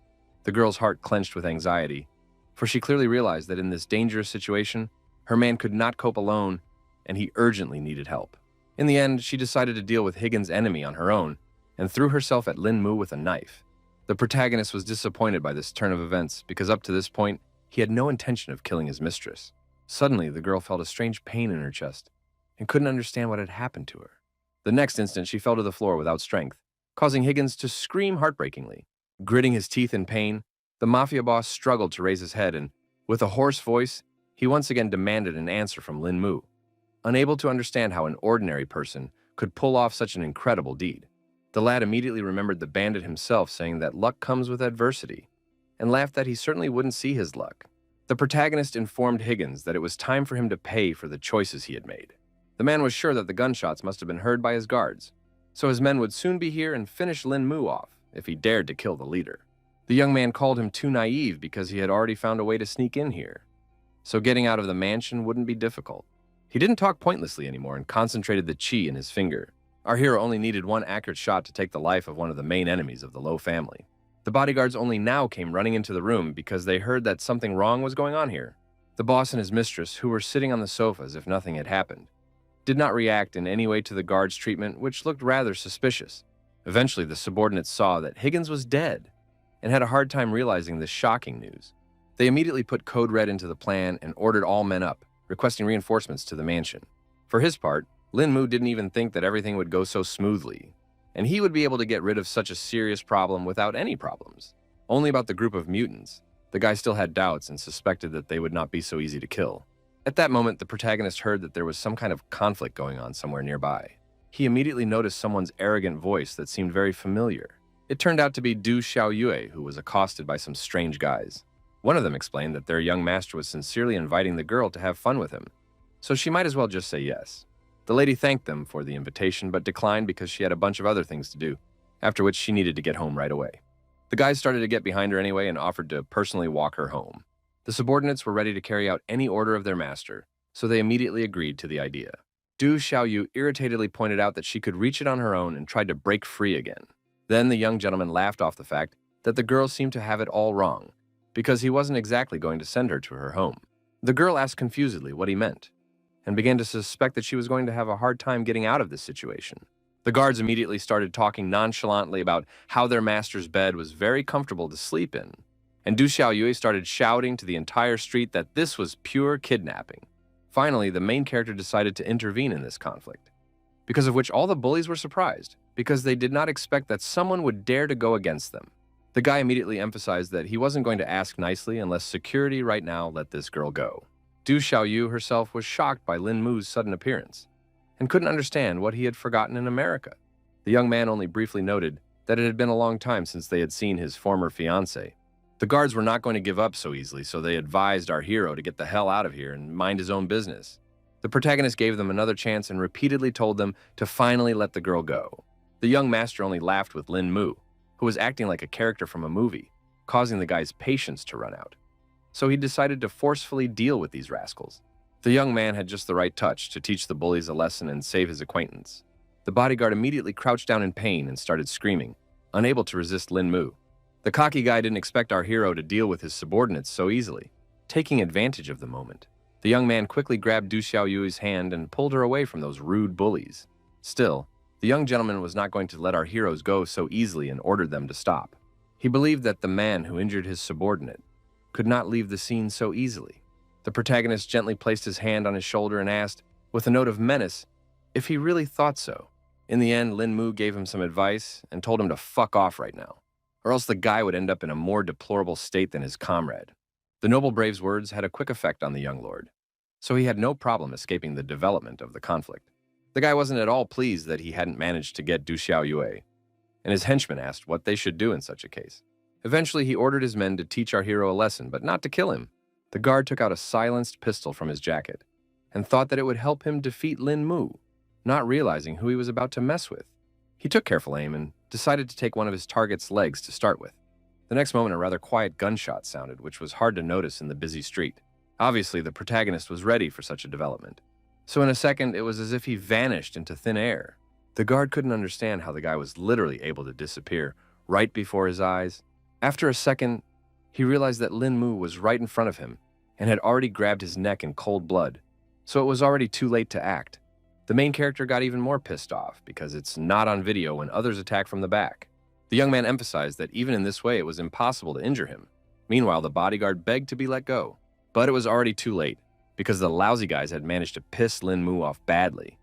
The girl's heart clenched with anxiety, for she clearly realized that in this dangerous situation, her man could not cope alone, and he urgently needed help. In the end, she decided to deal with Higgins' enemy on her own, and threw herself at Lin Mu with a knife. The protagonist was disappointed by this turn of events because up to this point, he had no intention of killing his mistress. Suddenly, the girl felt a strange pain in her chest and couldn't understand what had happened to her. The next instant, she fell to the floor without strength, causing Higgins to scream heartbreakingly. Gritting his teeth in pain, the mafia boss struggled to raise his head and, with a hoarse voice, he once again demanded an answer from Lin Mu. Unable to understand how an ordinary person could pull off such an incredible deed, the lad immediately remembered the bandit himself saying that luck comes with adversity, and laughed that he certainly wouldn't see his luck. The protagonist informed Higgins that it was time for him to pay for the choices he had made. The man was sure that the gunshots must have been heard by his guards, so his men would soon be here and finish Lin Mu off if he dared to kill the leader. The young man called him too naive because he had already found a way to sneak in here, so getting out of the mansion wouldn't be difficult. He didn't talk pointlessly anymore and concentrated the chi in his finger. Our hero only needed one accurate shot to take the life of one of the main enemies of the Lowe family. The bodyguards only now came running into the room because they heard that something wrong was going on here. The boss and his mistress, who were sitting on the sofa as if nothing had happened, did not react in any way to the guards' treatment, which looked rather suspicious. Eventually, the subordinates saw that Higgins was dead and had a hard time realizing this shocking news. They immediately put Code Red into the plan and ordered all men up, requesting reinforcements to the mansion. For his part, Lin Mu didn't even think that everything would go so smoothly, and he would be able to get rid of such a serious problem without any problems. Only about the group of mutants, the guy still had doubts and suspected that they would not be so easy to kill. At that moment, the protagonist heard that there was some kind of conflict going on somewhere nearby. He immediately noticed someone's arrogant voice that seemed very familiar. It turned out to be Du Xiaoyue, who was accosted by some strange guys. One of them explained that their young master was sincerely inviting the girl to have fun with him, so she might as well just say yes. The lady thanked them for the invitation but declined because she had a bunch of other things to do, after which she needed to get home right away. The guys started to get behind her anyway and offered to personally walk her home. The subordinates were ready to carry out any order of their master, so they immediately agreed to the idea. Du Xiaoyu irritatedly pointed out that she could reach it on her own and tried to break free again. Then the young gentleman laughed off the fact that the girl seemed to have it all wrong, because he wasn't exactly going to send her to her home. The girl asked confusedly what he meant, and began to suspect that she was going to have a hard time getting out of this situation. The guards immediately started talking nonchalantly about how their master's bed was very comfortable to sleep in, and Du Xiaoyue started shouting to the entire street that this was pure kidnapping. Finally, the main character decided to intervene in this conflict, because of which all the bullies were surprised, because they did not expect that someone would dare to go against them. The guy immediately emphasized that he wasn't going to ask nicely unless security right now let this girl go. Du Xiaoyu herself was shocked by Lin Mu's sudden appearance, and couldn't understand what he had forgotten in America. The young man only briefly noted that it had been a long time since they had seen his former fiancée. The guards were not going to give up so easily, so they advised our hero to get the hell out of here and mind his own business. The protagonist gave them another chance and repeatedly told them to finally let the girl go. The young master only laughed with Lin Mu, who was acting like a character from a movie, causing the guy's patience to run out. So he decided to forcefully deal with these rascals. The young man had just the right touch to teach the bullies a lesson and save his acquaintance. The bodyguard immediately crouched down in pain and started screaming, unable to resist Lin Mu. The cocky guy didn't expect our hero to deal with his subordinates so easily, taking advantage of the moment. The young man quickly grabbed Du Xiaoyu's hand and pulled her away from those rude bullies. Still, the young gentleman was not going to let our heroes go so easily and ordered them to stop. He believed that the man who injured his subordinate could not leave the scene so easily. The protagonist gently placed his hand on his shoulder and asked, with a note of menace, if he really thought so. In the end, Lin Mu gave him some advice and told him to fuck off right now, or else the guy would end up in a more deplorable state than his comrade. The noble brave's words had a quick effect on the young lord, so he had no problem escaping the development of the conflict. The guy wasn't at all pleased that he hadn't managed to get Du Xiaoyue, and his henchmen asked what they should do in such a case. Eventually, he ordered his men to teach our hero a lesson, but not to kill him. The guard took out a silenced pistol from his jacket and thought that it would help him defeat Lin Mu, not realizing who he was about to mess with. He took careful aim and decided to take one of his target's legs to start with. The next moment, a rather quiet gunshot sounded, which was hard to notice in the busy street. Obviously, the protagonist was ready for such a development. So in a second, it was as if he vanished into thin air. The guard couldn't understand how the guy was literally able to disappear right before his eyes. After a second, he realized that Lin Mu was right in front of him and had already grabbed his neck in cold blood, so it was already too late to act. The main character got even more pissed off because it's not on video when others attack from the back. The young man emphasized that even in this way it was impossible to injure him. Meanwhile, the bodyguard begged to be let go, but it was already too late because the lousy guys had managed to piss Lin Mu off badly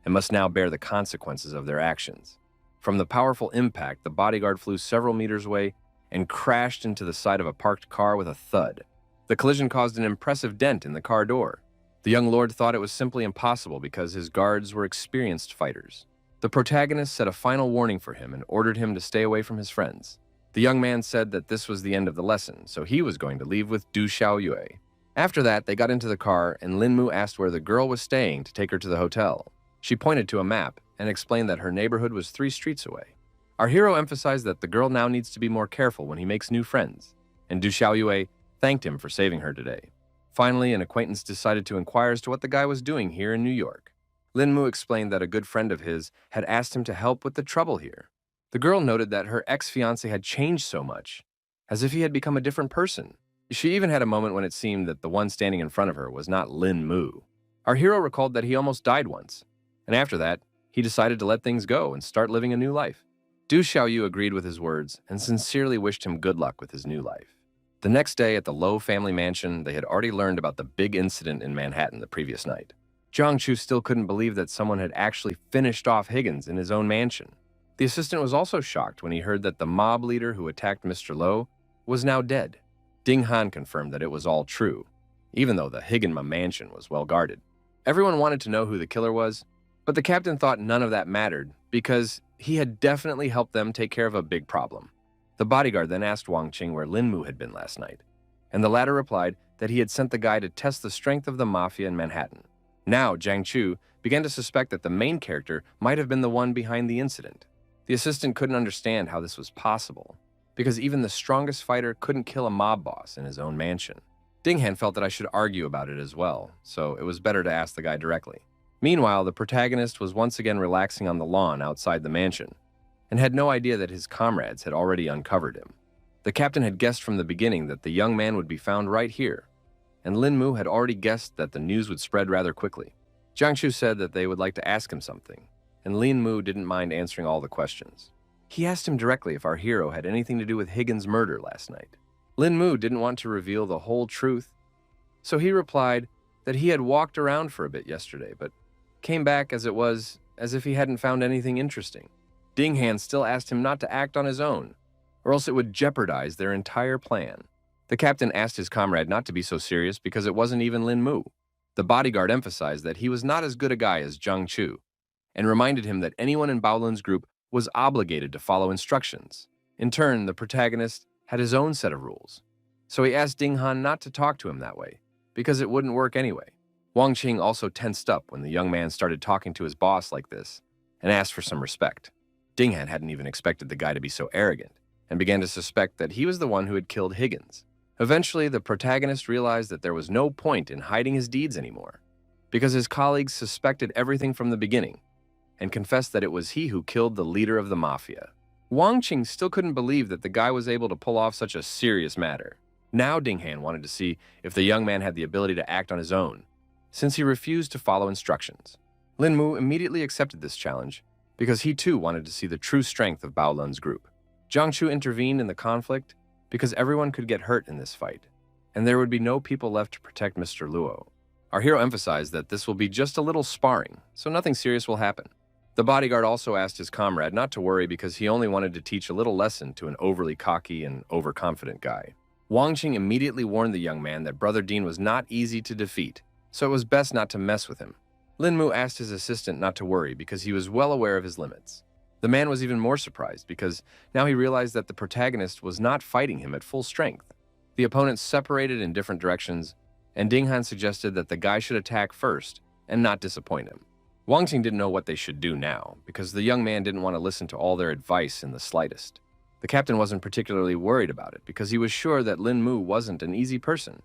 and must now bear the consequences of their actions. From the powerful impact, the bodyguard flew several meters away and crashed into the side of a parked car with a thud. The collision caused an impressive dent in the car door. The young lord thought it was simply impossible because his guards were experienced fighters. The protagonist set a final warning for him and ordered him to stay away from his friends. The young man said that this was the end of the lesson, so he was going to leave with Du Xiaoyue. After that, they got into the car and Lin Mu asked where the girl was staying to take her to the hotel. She pointed to a map and explained that her neighborhood was 3 streets away. Our hero emphasized that the girl now needs to be more careful when he makes new friends, and Du Xiaoyue thanked him for saving her today. Finally, an acquaintance decided to inquire as to what the guy was doing here in New York. Lin Mu explained that a good friend of his had asked him to help with the trouble here. The girl noted that her ex-fiancé had changed so much, as if he had become a different person. She even had a moment when it seemed that the one standing in front of her was not Lin Mu. Our hero recalled that he almost died once, and after that, he decided to let things go and start living a new life. Du Xiaoyu agreed with his words and sincerely wished him good luck with his new life. The next day at the Low family mansion, they had already learned about the big incident in Manhattan the previous night. Jiang Chu still couldn't believe that someone had actually finished off Higgins in his own mansion. The assistant was also shocked when he heard that the mob leader who attacked Mr. Low was now dead. Ding Han confirmed that it was all true, even though the Higginma mansion was well guarded. Everyone wanted to know who the killer was, but the captain thought none of that mattered because he had definitely helped them take care of a big problem. The bodyguard then asked Wang Qing where Lin Mu had been last night, and the latter replied that he had sent the guy to test the strength of the mafia in Manhattan. Now, Jiang Chu began to suspect that the main character might have been the one behind the incident. The assistant couldn't understand how this was possible, because even the strongest fighter couldn't kill a mob boss in his own mansion. Dinghan felt that I should argue about it as well, so it was better to ask the guy directly. Meanwhile, the protagonist was once again relaxing on the lawn outside the mansion, and had no idea that his comrades had already uncovered him. The captain had guessed from the beginning that the young man would be found right here, and Lin Mu had already guessed that the news would spread rather quickly. Jiang Shu said that they would like to ask him something, and Lin Mu didn't mind answering all the questions. He asked him directly if our hero had anything to do with Higgins' murder last night. Lin Mu didn't want to reveal the whole truth, so he replied that he had walked around for a bit yesterday, but came back as if he hadn't found anything interesting. Dinghan still asked him not to act on his own, or else it would jeopardize their entire plan. The captain asked his comrade not to be so serious because it wasn't even Lin Mu. The bodyguard emphasized that he was not as good a guy as Zhang Chu, and reminded him that anyone in Baolun's group was obligated to follow instructions. In turn, the protagonist had his own set of rules, so he asked Dinghan not to talk to him that way, because it wouldn't work anyway. Wang Qing also tensed up when the young man started talking to his boss like this, and asked for some respect. Dinghan hadn't even expected the guy to be so arrogant, and began to suspect that he was the one who had killed Higgins. Eventually, the protagonist realized that there was no point in hiding his deeds anymore, because his colleagues suspected everything from the beginning, and confessed that it was he who killed the leader of the mafia. Wang Qing still couldn't believe that the guy was able to pull off such a serious matter. Now Dinghan wanted to see if the young man had the ability to act on his own, since he refused to follow instructions. Lin Mu immediately accepted this challenge, because he too wanted to see the true strength of Baolun's group. Jiang Chu intervened in the conflict because everyone could get hurt in this fight, and there would be no people left to protect Mr. Luo. Our hero emphasized that this will be just a little sparring, so nothing serious will happen. The bodyguard also asked his comrade not to worry because he only wanted to teach a little lesson to an overly cocky and overconfident guy. Wang Qing immediately warned the young man that Brother Dean was not easy to defeat, so it was best not to mess with him. Lin Mu asked his assistant not to worry because he was well aware of his limits. The man was even more surprised because now he realized that the protagonist was not fighting him at full strength. The opponents separated in different directions, and Dinghan suggested that the guy should attack first and not disappoint him. Wang Qing didn't know what they should do now, because the young man didn't want to listen to all their advice in the slightest. The captain wasn't particularly worried about it, because he was sure that Lin Mu wasn't an easy person,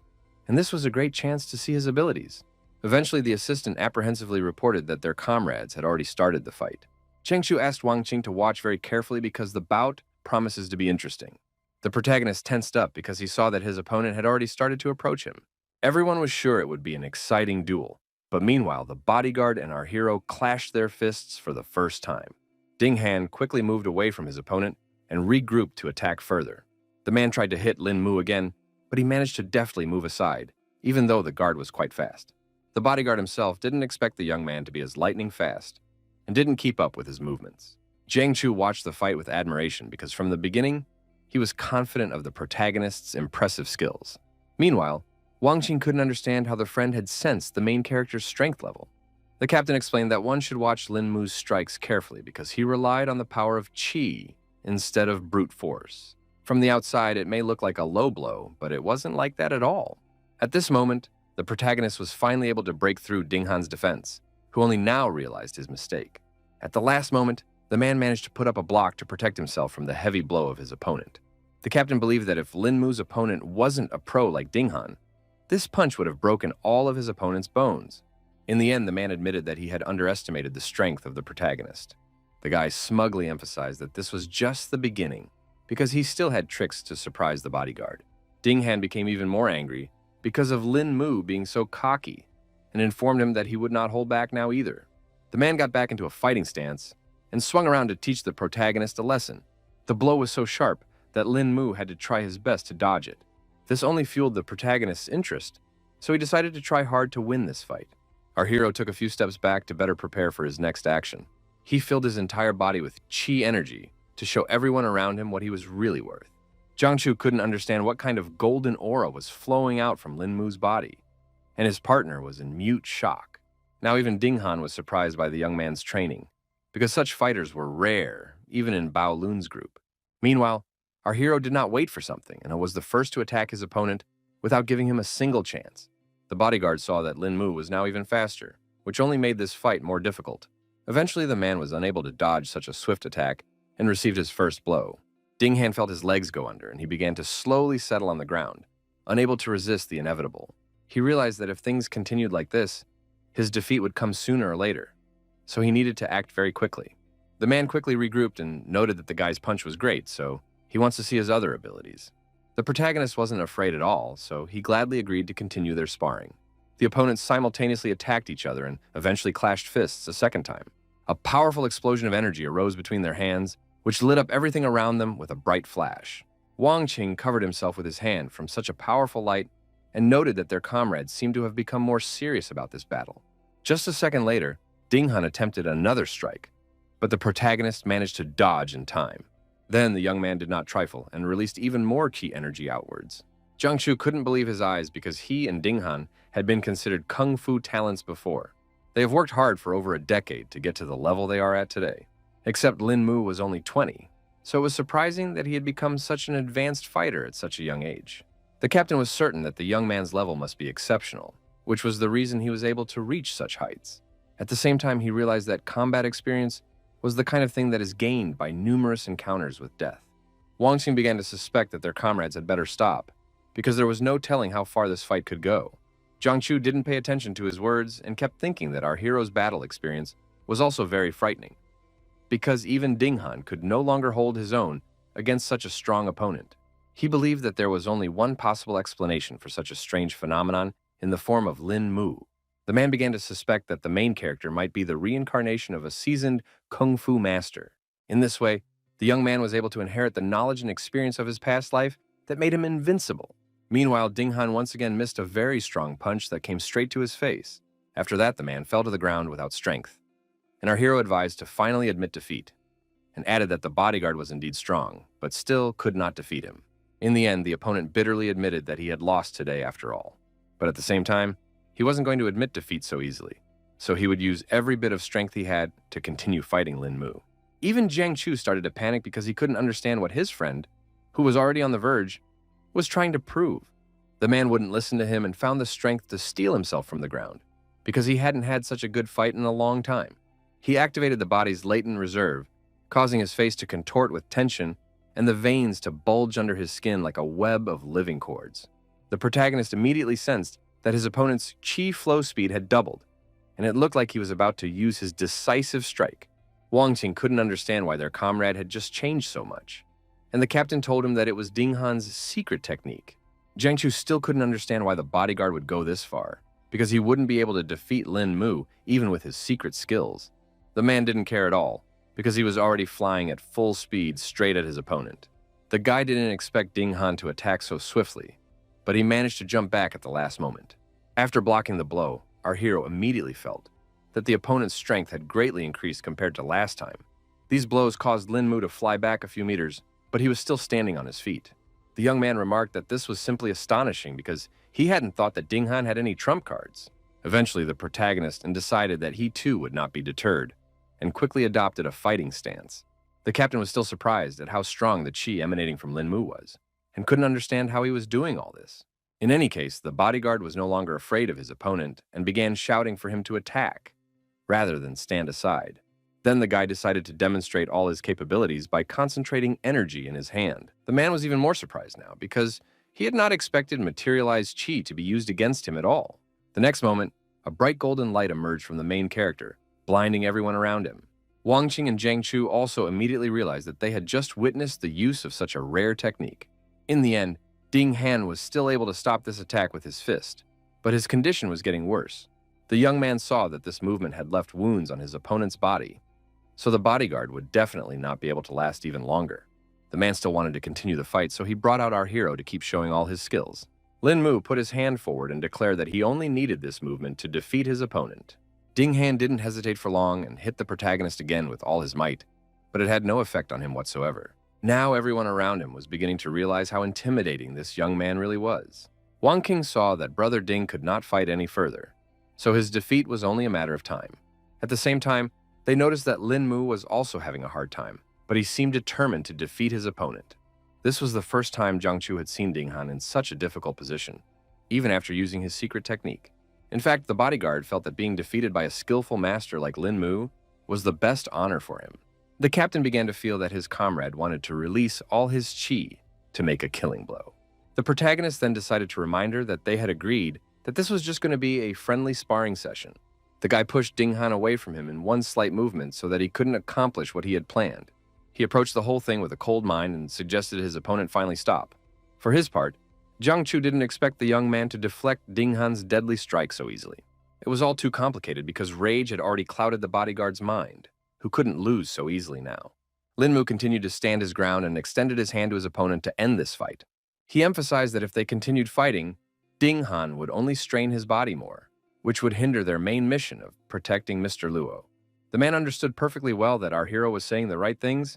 and this was a great chance to see his abilities. Eventually, the assistant apprehensively reported that their comrades had already started the fight. Cheng Shu asked Wang Qing to watch very carefully because the bout promises to be interesting. The protagonist tensed up because he saw that his opponent had already started to approach him. Everyone was sure it would be an exciting duel, but meanwhile, the bodyguard and our hero clashed their fists for the first time. Dinghan quickly moved away from his opponent and regrouped to attack further. The man tried to hit Lin Mu again, but he managed to deftly move aside, even though the guard was quite fast. The bodyguard himself didn't expect the young man to be as lightning fast, and didn't keep up with his movements. Jiang Chu watched the fight with admiration because from the beginning, he was confident of the protagonist's impressive skills. Meanwhile, Wang Qing couldn't understand how the friend had sensed the main character's strength level. The captain explained that one should watch Lin Mu's strikes carefully because he relied on the power of qi instead of brute force. From the outside, it may look like a low blow, but it wasn't like that at all. At this moment, the protagonist was finally able to break through Dinghan's defense, who only now realized his mistake. At the last moment, the man managed to put up a block to protect himself from the heavy blow of his opponent. The captain believed that if Lin Mu's opponent wasn't a pro like Dinghan, this punch would have broken all of his opponent's bones. In the end, the man admitted that he had underestimated the strength of the protagonist. The guy smugly emphasized that this was just the beginning, because he still had tricks to surprise the bodyguard. Dinghan became even more angry because of Lin Mu being so cocky, and informed him that he would not hold back now either. The man got back into a fighting stance and swung around to teach the protagonist a lesson. The blow was so sharp that Lin Mu had to try his best to dodge it. This only fueled the protagonist's interest, so he decided to try hard to win this fight. Our hero took a few steps back to better prepare for his next action. He filled his entire body with qi energy to show everyone around him what he was really worth. Jiang Chu couldn't understand what kind of golden aura was flowing out from Lin Mu's body, and his partner was in mute shock. Now even Dinghan was surprised by the young man's training, because such fighters were rare, even in Bao Lun's group. Meanwhile, our hero did not wait for something and was the first to attack his opponent without giving him a single chance. The bodyguard saw that Lin Mu was now even faster, which only made this fight more difficult. Eventually, the man was unable to dodge such a swift attack and received his first blow. Ding Han felt his legs go under, and he began to slowly settle on the ground, unable to resist the inevitable. He realized that if things continued like this, his defeat would come sooner or later, so he needed to act very quickly. The man quickly regrouped and noted that the guy's punch was great, so he wants to see his other abilities. The protagonist wasn't afraid at all, so he gladly agreed to continue their sparring. The opponents simultaneously attacked each other and eventually clashed fists a second time. A powerful explosion of energy arose between their hands, which lit up everything around them with a bright flash. Wang Qing covered himself with his hand from such a powerful light and noted that their comrades seemed to have become more serious about this battle. Just a second later, Ding Han attempted another strike, but the protagonist managed to dodge in time. Then the young man did not trifle and released even more chi energy outwards. Jiang Shu couldn't believe his eyes because he and Ding Han had been considered kung fu talents before. They have worked hard for over a decade to get to the level they are at today. Except Lin Mu was only 20, so it was surprising that he had become such an advanced fighter at such a young age. The captain was certain that the young man's level must be exceptional, which was the reason he was able to reach such heights. At the same time, he realized that combat experience was the kind of thing that is gained by numerous encounters with death. Wang Xing began to suspect that their comrades had better stop, because there was no telling how far this fight could go. Jiang Chu didn't pay attention to his words and kept thinking that our hero's battle experience was also very frightening, because even Ding Han could no longer hold his own against such a strong opponent. He believed that there was only one possible explanation for such a strange phenomenon in the form of Lin Mu. The man began to suspect that the main character might be the reincarnation of a seasoned kung fu master. In this way, the young man was able to inherit the knowledge and experience of his past life that made him invincible. Meanwhile, Ding Han once again missed a very strong punch that came straight to his face. After that, the man fell to the ground without strength, and our hero advised to finally admit defeat, and added that the bodyguard was indeed strong, but still could not defeat him. In the end, the opponent bitterly admitted that he had lost today after all. But at the same time, he wasn't going to admit defeat so easily, so he would use every bit of strength he had to continue fighting Lin Mu. Even Jiang Chu started to panic because he couldn't understand what his friend, who was already on the verge, was trying to prove. The man wouldn't listen to him and found the strength to steal himself from the ground, because he hadn't had such a good fight in a long time. He activated the body's latent reserve, causing his face to contort with tension and the veins to bulge under his skin like a web of living cords. The protagonist immediately sensed that his opponent's chi flow speed had doubled, and it looked like he was about to use his decisive strike. Wang Qing couldn't understand why their comrade had just changed so much, and the captain told him that it was Ding Han's secret technique. Jiang Chu still couldn't understand why the bodyguard would go this far, because he wouldn't be able to defeat Lin Mu even with his secret skills. The man didn't care at all, because he was already flying at full speed straight at his opponent. The guy didn't expect Ding Han to attack so swiftly, but he managed to jump back at the last moment. After blocking the blow, our hero immediately felt that the opponent's strength had greatly increased compared to last time. These blows caused Lin Mu to fly back a few meters, but he was still standing on his feet. The young man remarked that this was simply astonishing because he hadn't thought that Ding Han had any trump cards. Eventually, the protagonist decided that he too would not be deterred, and quickly adopted a fighting stance. The captain was still surprised at how strong the chi emanating from Lin Mu was, and couldn't understand how he was doing all this. In any case, the bodyguard was no longer afraid of his opponent and began shouting for him to attack, rather than stand aside. Then the guy decided to demonstrate all his capabilities by concentrating energy in his hand. The man was even more surprised now, because he had not expected materialized chi to be used against him at all. The next moment, a bright golden light emerged from the main character, blinding everyone around him. Wang Qing and Jiang Chu also immediately realized that they had just witnessed the use of such a rare technique. In the end, Ding Han was still able to stop this attack with his fist, but his condition was getting worse. The young man saw that this movement had left wounds on his opponent's body, so the bodyguard would definitely not be able to last even longer. The man still wanted to continue the fight, so he brought out our hero to keep showing all his skills. Lin Mu put his hand forward and declared that he only needed this movement to defeat his opponent. Ding Han didn't hesitate for long and hit the protagonist again with all his might, but it had no effect on him whatsoever. Now everyone around him was beginning to realize how intimidating this young man really was. Wang Qing saw that Brother Ding could not fight any further, so his defeat was only a matter of time. At the same time, they noticed that Lin Mu was also having a hard time, but he seemed determined to defeat his opponent. This was the first time Jiang Chu had seen Ding Han in such a difficult position, even after using his secret technique. In fact, the bodyguard felt that being defeated by a skillful master like Lin Mu was the best honor for him. The captain began to feel that his comrade wanted to release all his chi to make a killing blow. The protagonist then decided to remind her that they had agreed that this was just going to be a friendly sparring session. The guy pushed Ding Han away from him in one slight movement so that he couldn't accomplish what he had planned. He approached the whole thing with a cold mind and suggested his opponent finally stop. For his part, Jiang Chu didn't expect the young man to deflect Ding Han's deadly strike so easily. It was all too complicated because rage had already clouded the bodyguard's mind, who couldn't lose so easily now. Lin Mu continued to stand his ground and extended his hand to his opponent to end this fight. He emphasized that if they continued fighting, Ding Han would only strain his body more, which would hinder their main mission of protecting Mr. Luo. The man understood perfectly well that our hero was saying the right things,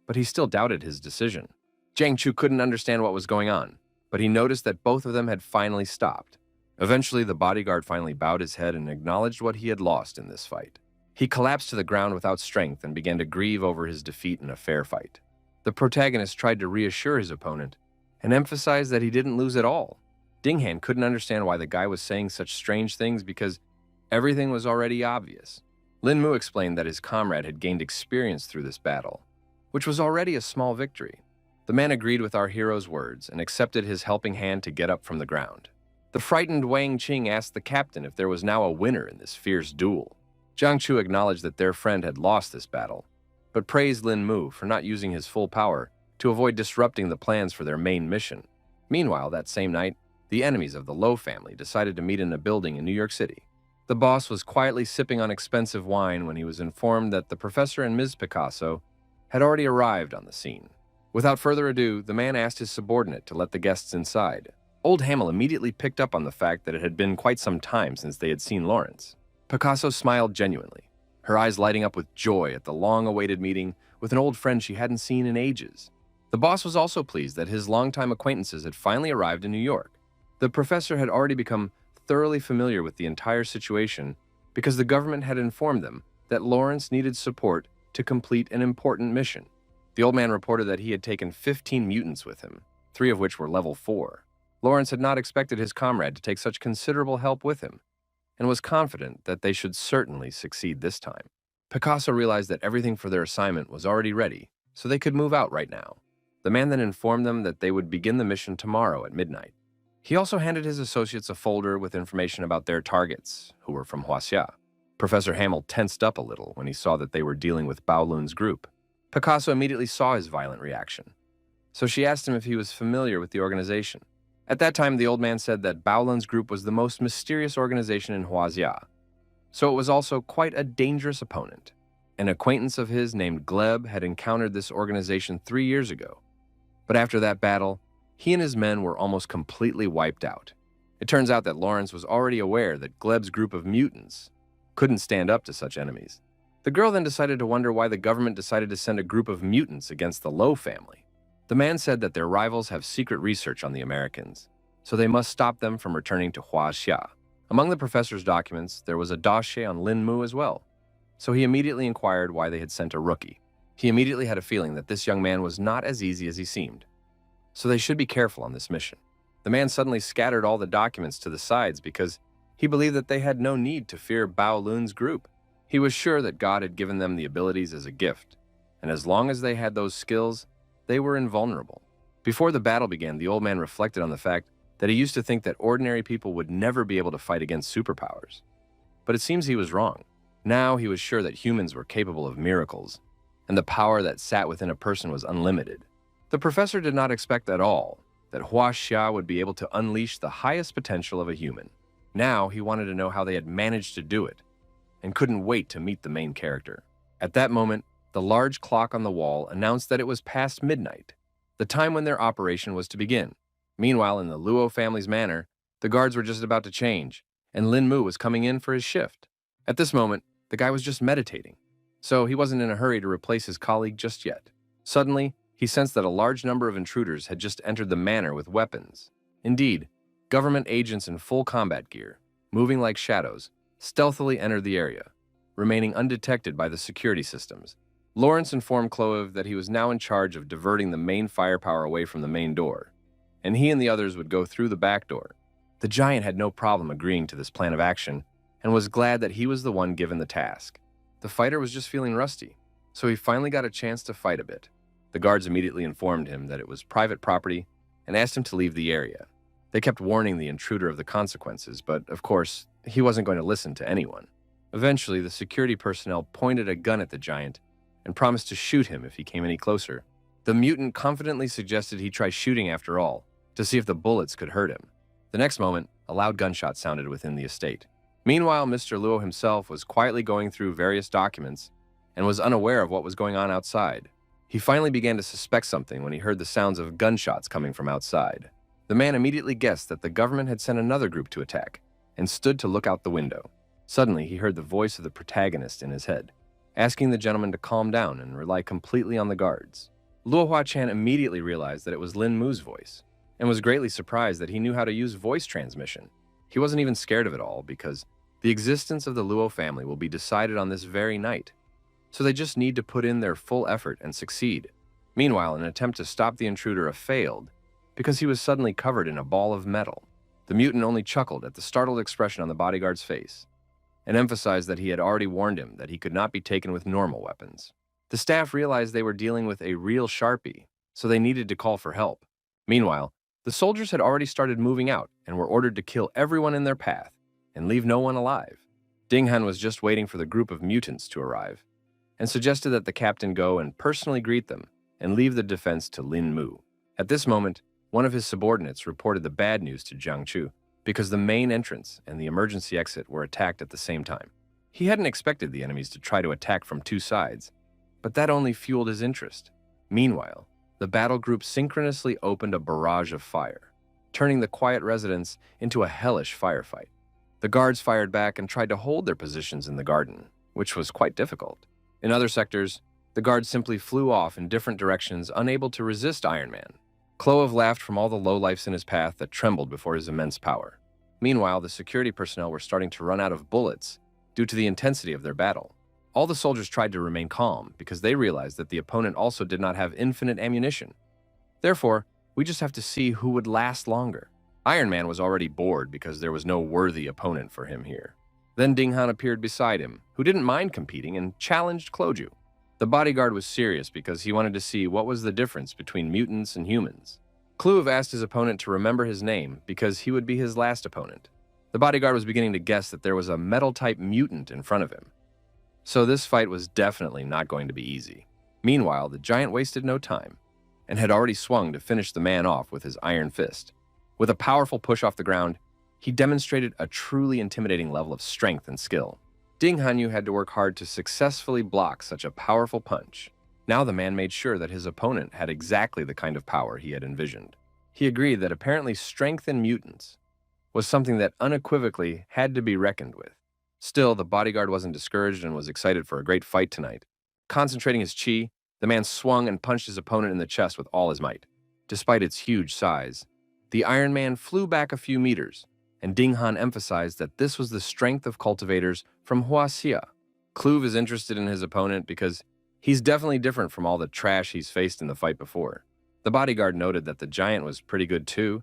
but he still doubted his decision. Jiang Chu couldn't understand what was going on, but he noticed that both of them had finally stopped. Eventually, the bodyguard finally bowed his head and acknowledged what he had lost in this fight. He collapsed to the ground without strength and began to grieve over his defeat in a fair fight. The protagonist tried to reassure his opponent and emphasize that he didn't lose at all. Ding Han couldn't understand why the guy was saying such strange things because everything was already obvious. Lin Mu explained that his comrade had gained experience through this battle, which was already a small victory. The man agreed with our hero's words and accepted his helping hand to get up from the ground. The frightened Wang Qing asked the captain if there was now a winner in this fierce duel. Jiang Chu acknowledged that their friend had lost this battle, but praised Lin Mu for not using his full power to avoid disrupting the plans for their main mission. Meanwhile, that same night, the enemies of the Lo family decided to meet in a building in New York City. The boss was quietly sipping on expensive wine when he was informed that the professor and Ms. Picasso had already arrived on the scene. Without further ado, the man asked his subordinate to let the guests inside. Old Hamel immediately picked up on the fact that it had been quite some time since they had seen Lawrence. Picasso smiled genuinely, her eyes lighting up with joy at the long-awaited meeting with an old friend she hadn't seen in ages. The boss was also pleased that his longtime acquaintances had finally arrived in New York. The professor had already become thoroughly familiar with the entire situation because the government had informed them that Lawrence needed support to complete an important mission. The old man reported that he had taken 15 mutants with him, 3 of which were level 4. Lawrence had not expected his comrade to take such considerable help with him, and was confident that they should certainly succeed this time. Picasso realized that everything for their assignment was already ready, so they could move out right now. The man then informed them that they would begin the mission tomorrow at midnight. He also handed his associates a folder with information about their targets, who were from Huaxia. Professor Hamel tensed up a little when he saw that they were dealing with Bao Lun's group. Picasso immediately saw his violent reaction, so she asked him if he was familiar with the organization. At that time, the old man said that Bao Lun's group was the most mysterious organization in Huaxia, so it was also quite a dangerous opponent. An acquaintance of his named Gleb had encountered this organization 3 years ago, but after that battle, he and his men were almost completely wiped out. It turns out that Lawrence was already aware that Gleb's group of mutants couldn't stand up to such enemies. The girl then decided to wonder why the government decided to send a group of mutants against the Lo family. The man said that their rivals have secret research on the Americans, so they must stop them from returning to Huaxia. Among the professor's documents, there was a dossier on Lin Mu as well, so he immediately inquired why they had sent a rookie. He immediately had a feeling that this young man was not as easy as he seemed, so they should be careful on this mission. The man suddenly scattered all the documents to the sides because he believed that they had no need to fear Bao Lun's group. He was sure that God had given them the abilities as a gift, and as long as they had those skills, they were invulnerable. Before the battle began, the old man reflected on the fact that he used to think that ordinary people would never be able to fight against superpowers. But it seems he was wrong. Now he was sure that humans were capable of miracles, and the power that sat within a person was unlimited. The professor did not expect at all that Huaxia would be able to unleash the highest potential of a human. Now he wanted to know how they had managed to do it, and couldn't wait to meet the main character. At that moment, the large clock on the wall announced that it was past midnight, the time when their operation was to begin. Meanwhile, in the Luo family's manor, the guards were just about to change, and Lin Mu was coming in for his shift. At this moment, the guy was just meditating, so he wasn't in a hurry to replace his colleague just yet. Suddenly, he sensed that a large number of intruders had just entered the manor with weapons. Indeed, government agents in full combat gear, moving like shadows, stealthily entered the area, remaining undetected by the security systems. Lawrence informed Clove that he was now in charge of diverting the main firepower away from the main door, and he and the others would go through the back door. The giant had no problem agreeing to this plan of action, and was glad that he was the one given the task. The fighter was just feeling rusty, so he finally got a chance to fight a bit. The guards immediately informed him that it was private property and asked him to leave the area. They kept warning the intruder of the consequences, but of course, he wasn't going to listen to anyone. Eventually, the security personnel pointed a gun at the giant and promised to shoot him if he came any closer. The mutant confidently suggested he try shooting after all, to see if the bullets could hurt him. The next moment, a loud gunshot sounded within the estate. Meanwhile, Mr. Luo himself was quietly going through various documents and was unaware of what was going on outside. He finally began to suspect something when he heard the sounds of gunshots coming from outside. The man immediately guessed that the government had sent another group to attack and stood to look out the window. Suddenly, he heard the voice of the protagonist in his head, asking the gentleman to calm down and rely completely on the guards. Luo Hua-chan immediately realized that it was Lin Mu's voice and was greatly surprised that he knew how to use voice transmission. He wasn't even scared of it all because the existence of the Luo family will be decided on this very night. So they just need to put in their full effort and succeed. Meanwhile, an attempt to stop the intruder failed because he was suddenly covered in a ball of metal. The mutant only chuckled at the startled expression on the bodyguard's face and emphasized that he had already warned him that he could not be taken with normal weapons. The staff realized they were dealing with a real Sharpie, so they needed to call for help. Meanwhile, the soldiers had already started moving out and were ordered to kill everyone in their path and leave no one alive. Ding Han was just waiting for the group of mutants to arrive and suggested that the captain go and personally greet them and leave the defense to Lin Mu. At this moment, one of his subordinates reported the bad news to Jiang Chu because the main entrance and the emergency exit were attacked at the same time. He hadn't expected the enemies to try to attack from two sides, but that only fueled his interest. Meanwhile, the battle group synchronously opened a barrage of fire, turning the quiet residence into a hellish firefight. The guards fired back and tried to hold their positions in the garden, which was quite difficult. In other sectors, the guards simply flew off in different directions, unable to resist Iron Man. Clove laughed from all the lowlifes in his path that trembled before his immense power. Meanwhile, the security personnel were starting to run out of bullets due to the intensity of their battle. All the soldiers tried to remain calm because they realized that the opponent also did not have infinite ammunition. Therefore, we just have to see who would last longer. Iron Man was already bored because there was no worthy opponent for him here. Then Ding Han appeared beside him, who didn't mind competing and challenged Kloju. The bodyguard was serious because he wanted to see what was the difference between mutants and humans. Kluve asked his opponent to remember his name because he would be his last opponent. The bodyguard was beginning to guess that there was a metal-type mutant in front of him. So this fight was definitely not going to be easy. Meanwhile, the giant wasted no time and had already swung to finish the man off with his iron fist. With a powerful push off the ground, he demonstrated a truly intimidating level of strength and skill. Ding Hanyu had to work hard to successfully block such a powerful punch. Now the man made sure that his opponent had exactly the kind of power he had envisioned. He agreed that apparently strength in mutants was something that unequivocally had to be reckoned with. Still, the bodyguard wasn't discouraged and was excited for a great fight tonight. Concentrating his chi, the man swung and punched his opponent in the chest with all his might. Despite its huge size, the Iron Man flew back a few meters, and Ding Han emphasized that this was the strength of cultivators from Huaxia. Kluve is interested in his opponent because he's definitely different from all the trash he's faced in the fight before. The bodyguard noted that the giant was pretty good too,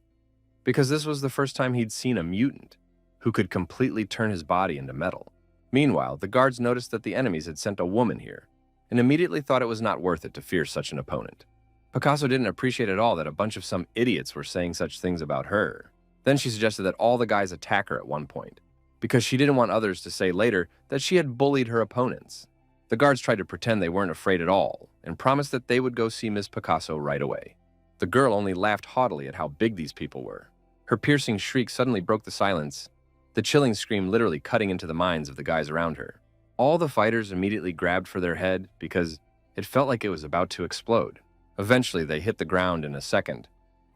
because this was the first time he'd seen a mutant who could completely turn his body into metal. Meanwhile, the guards noticed that the enemies had sent a woman here, and immediately thought it was not worth it to fear such an opponent. Picasso didn't appreciate at all that a bunch of some idiots were saying such things about her. Then she suggested that all the guys attack her at one point, because she didn't want others to say later that she had bullied her opponents. The guards tried to pretend they weren't afraid at all, and promised that they would go see Miss Picasso right away. The girl only laughed haughtily at how big these people were. Her piercing shriek suddenly broke the silence, the chilling scream literally cutting into the minds of the guys around her. All the fighters immediately grabbed for their head because it felt like it was about to explode. Eventually, they hit the ground in a second,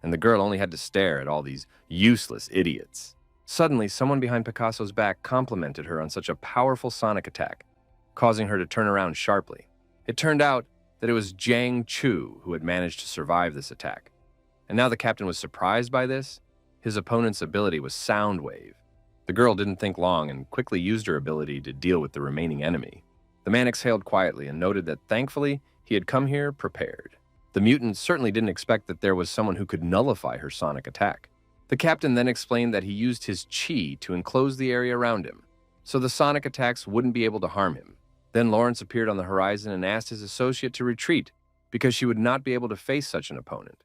and the girl only had to stare at all these useless idiots. Suddenly, someone behind Picasso's back complimented her on such a powerful sonic attack, causing her to turn around sharply. It turned out that it was Jiang Chu who had managed to survive this attack. And now the captain was surprised by this. His opponent's ability was Soundwave. The girl didn't think long and quickly used her ability to deal with the remaining enemy. The man exhaled quietly and noted that thankfully he had come here prepared. The mutant certainly didn't expect that there was someone who could nullify her sonic attack. The captain then explained that he used his chi to enclose the area around him, so the sonic attacks wouldn't be able to harm him. Then Lawrence appeared on the horizon and asked his associate to retreat because she would not be able to face such an opponent,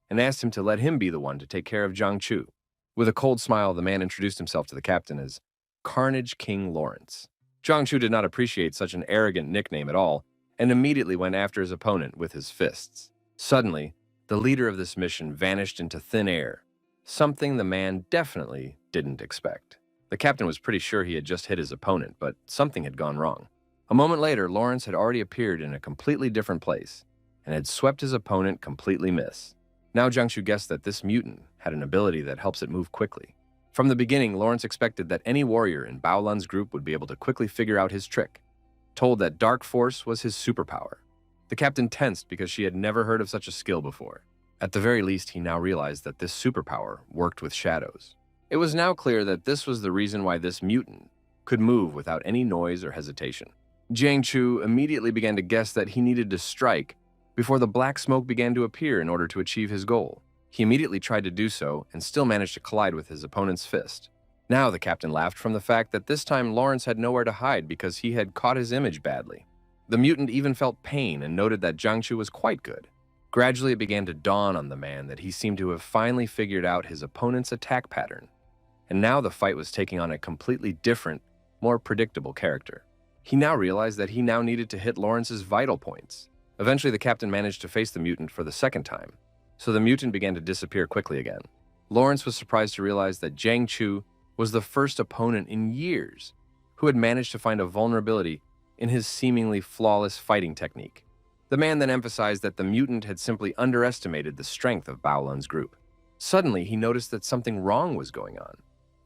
and asked him to let him be the one to take care of Jiang Chu. With a cold smile, the man introduced himself to the captain as Carnage King Lawrence. Jiang Chu did not appreciate such an arrogant nickname at all, and immediately went after his opponent with his fists. Suddenly, the leader of this mission vanished into thin air, something the man definitely didn't expect. The captain was pretty sure he had just hit his opponent, but something had gone wrong. A moment later, Lawrence had already appeared in a completely different place and had swept his opponent completely miss. Now Jiang Chu guessed that this mutant had an ability that helps it move quickly. From the beginning, Lawrence expected that any warrior in Bao Lun's group would be able to quickly figure out his trick, told that Dark Force was his superpower. The captain tensed because she had never heard of such a skill before. At the very least, he now realized that this superpower worked with shadows. It was now clear that this was the reason why this mutant could move without any noise or hesitation. Jiang Chu immediately began to guess that he needed to strike before the black smoke began to appear in order to achieve his goal. He immediately tried to do so and still managed to collide with his opponent's fist. Now the captain laughed from the fact that this time Lawrence had nowhere to hide because he had caught his image badly. The mutant even felt pain and noted that Jiang Chu was quite good. Gradually it began to dawn on the man that he seemed to have finally figured out his opponent's attack pattern. And now the fight was taking on a completely different, more predictable character. He now realized that he now needed to hit Lawrence's vital points. Eventually the captain managed to face the mutant for the second time, so the mutant began to disappear quickly again. Lawrence was surprised to realize that Jiang Chu was the first opponent in years who had managed to find a vulnerability in his seemingly flawless fighting technique. The man then emphasized that the mutant had simply underestimated the strength of Bao Lun's group. Suddenly, he noticed that something wrong was going on,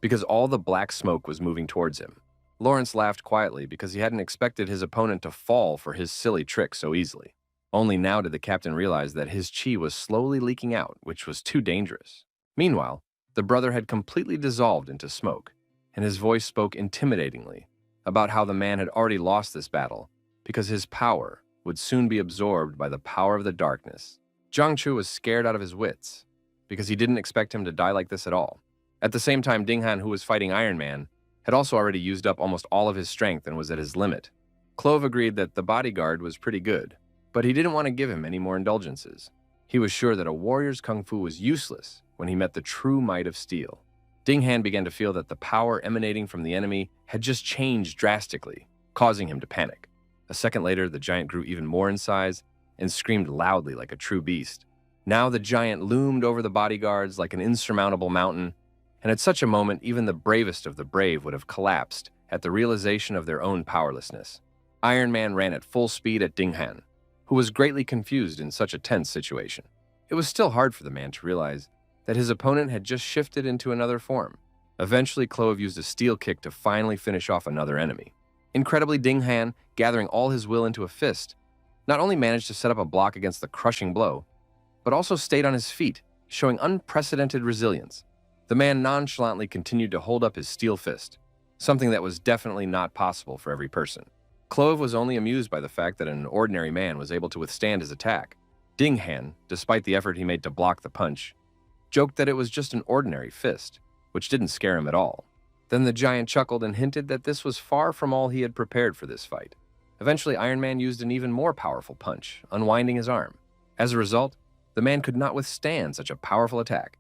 because all the black smoke was moving towards him. Lawrence laughed quietly because he hadn't expected his opponent to fall for his silly trick so easily. Only now did the captain realize that his chi was slowly leaking out, which was too dangerous. Meanwhile, the brother had completely dissolved into smoke, and his voice spoke intimidatingly about how the man had already lost this battle because his power would soon be absorbed by the power of the darkness. Jiang Chu was scared out of his wits because he didn't expect him to die like this at all. At the same time, Ding Han, who was fighting Iron Man, had also already used up almost all of his strength and was at his limit. Clove agreed that the bodyguard was pretty good, but he didn't want to give him any more indulgences. He was sure that a warrior's kung fu was useless when he met the true might of steel. Ding Han began to feel that the power emanating from the enemy had just changed drastically, causing him to panic. A second later, the giant grew even more in size and screamed loudly like a true beast. Now the giant loomed over the bodyguards like an insurmountable mountain, and at such a moment, even the bravest of the brave would have collapsed at the realization of their own powerlessness. Iron Man ran at full speed at Ding Han, who was greatly confused in such a tense situation. It was still hard for the man to realize that his opponent had just shifted into another form. Eventually, Clove used a steel kick to finally finish off another enemy. Incredibly, Ding Han, gathering all his will into a fist, not only managed to set up a block against the crushing blow, but also stayed on his feet, showing unprecedented resilience. The man nonchalantly continued to hold up his steel fist, something that was definitely not possible for every person. Clove was only amused by the fact that an ordinary man was able to withstand his attack. Ding Han, despite the effort he made to block the punch, joked that it was just an ordinary fist, which didn't scare him at all. Then the giant chuckled and hinted that this was far from all he had prepared for this fight. Eventually, Iron Man used an even more powerful punch, unwinding his arm. As a result, the man could not withstand such a powerful attack,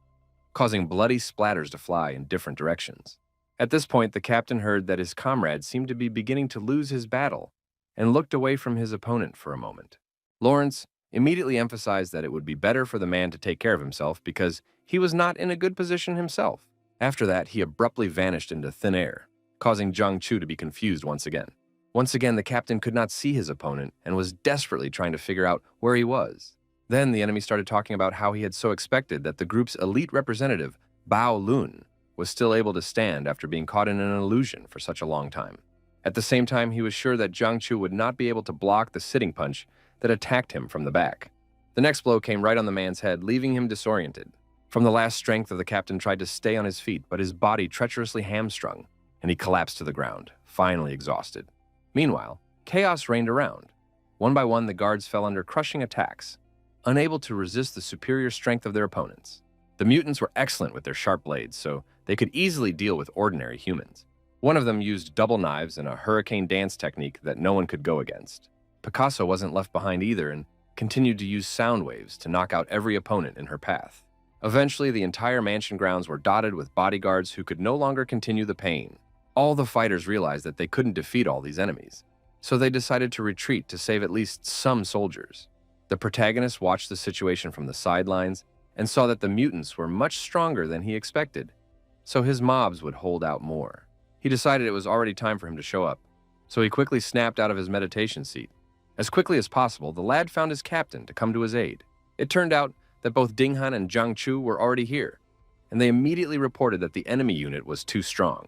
causing bloody splatters to fly in different directions. At this point, the captain heard that his comrade seemed to be beginning to lose his battle and looked away from his opponent for a moment. Lawrence immediately emphasized that it would be better for the man to take care of himself because he was not in a good position himself. After that, he abruptly vanished into thin air, causing Jiang Chu to be confused once again. Once again, the captain could not see his opponent and was desperately trying to figure out where he was. Then the enemy started talking about how he had so expected that the group's elite representative, Bao Lun, was still able to stand after being caught in an illusion for such a long time. At the same time, he was sure that Jiang Chu would not be able to block the sitting punch that attacked him from the back. The next blow came right on the man's head, leaving him disoriented. From the last strength of the captain tried to stay on his feet, but his body treacherously hamstrung, and he collapsed to the ground, finally exhausted. Meanwhile, chaos reigned around. One by one, the guards fell under crushing attacks, unable to resist the superior strength of their opponents. The mutants were excellent with their sharp blades, so they could easily deal with ordinary humans. One of them used double knives and a hurricane dance technique that no one could go against. Picasso wasn't left behind either and continued to use sound waves to knock out every opponent in her path. Eventually, the entire mansion grounds were dotted with bodyguards who could no longer continue the pain. All the fighters realized that they couldn't defeat all these enemies, so they decided to retreat to save at least some soldiers. The protagonist watched the situation from the sidelines and saw that the mutants were much stronger than he expected, so his mobs would hold out more. He decided it was already time for him to show up, so he quickly snapped out of his meditation seat. As quickly as possible, the lad found his captain to come to his aid. It turned out that both Dinghan and Jiang Chu were already here, and they immediately reported that the enemy unit was too strong.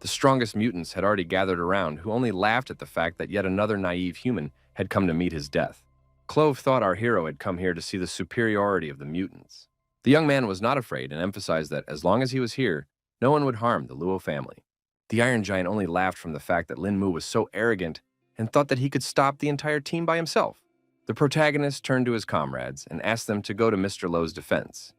The strongest mutants had already gathered around, who only laughed at the fact that yet another naive human had come to meet his death. Clove thought our hero had come here to see the superiority of the mutants. The young man was not afraid and emphasized that as long as he was here, no one would harm the Luo family. The Iron Giant only laughed from the fact that Lin Mu was so arrogant and thought that he could stop the entire team by himself. The protagonist turned to his comrades and asked them to go to Mr. Lo's defense,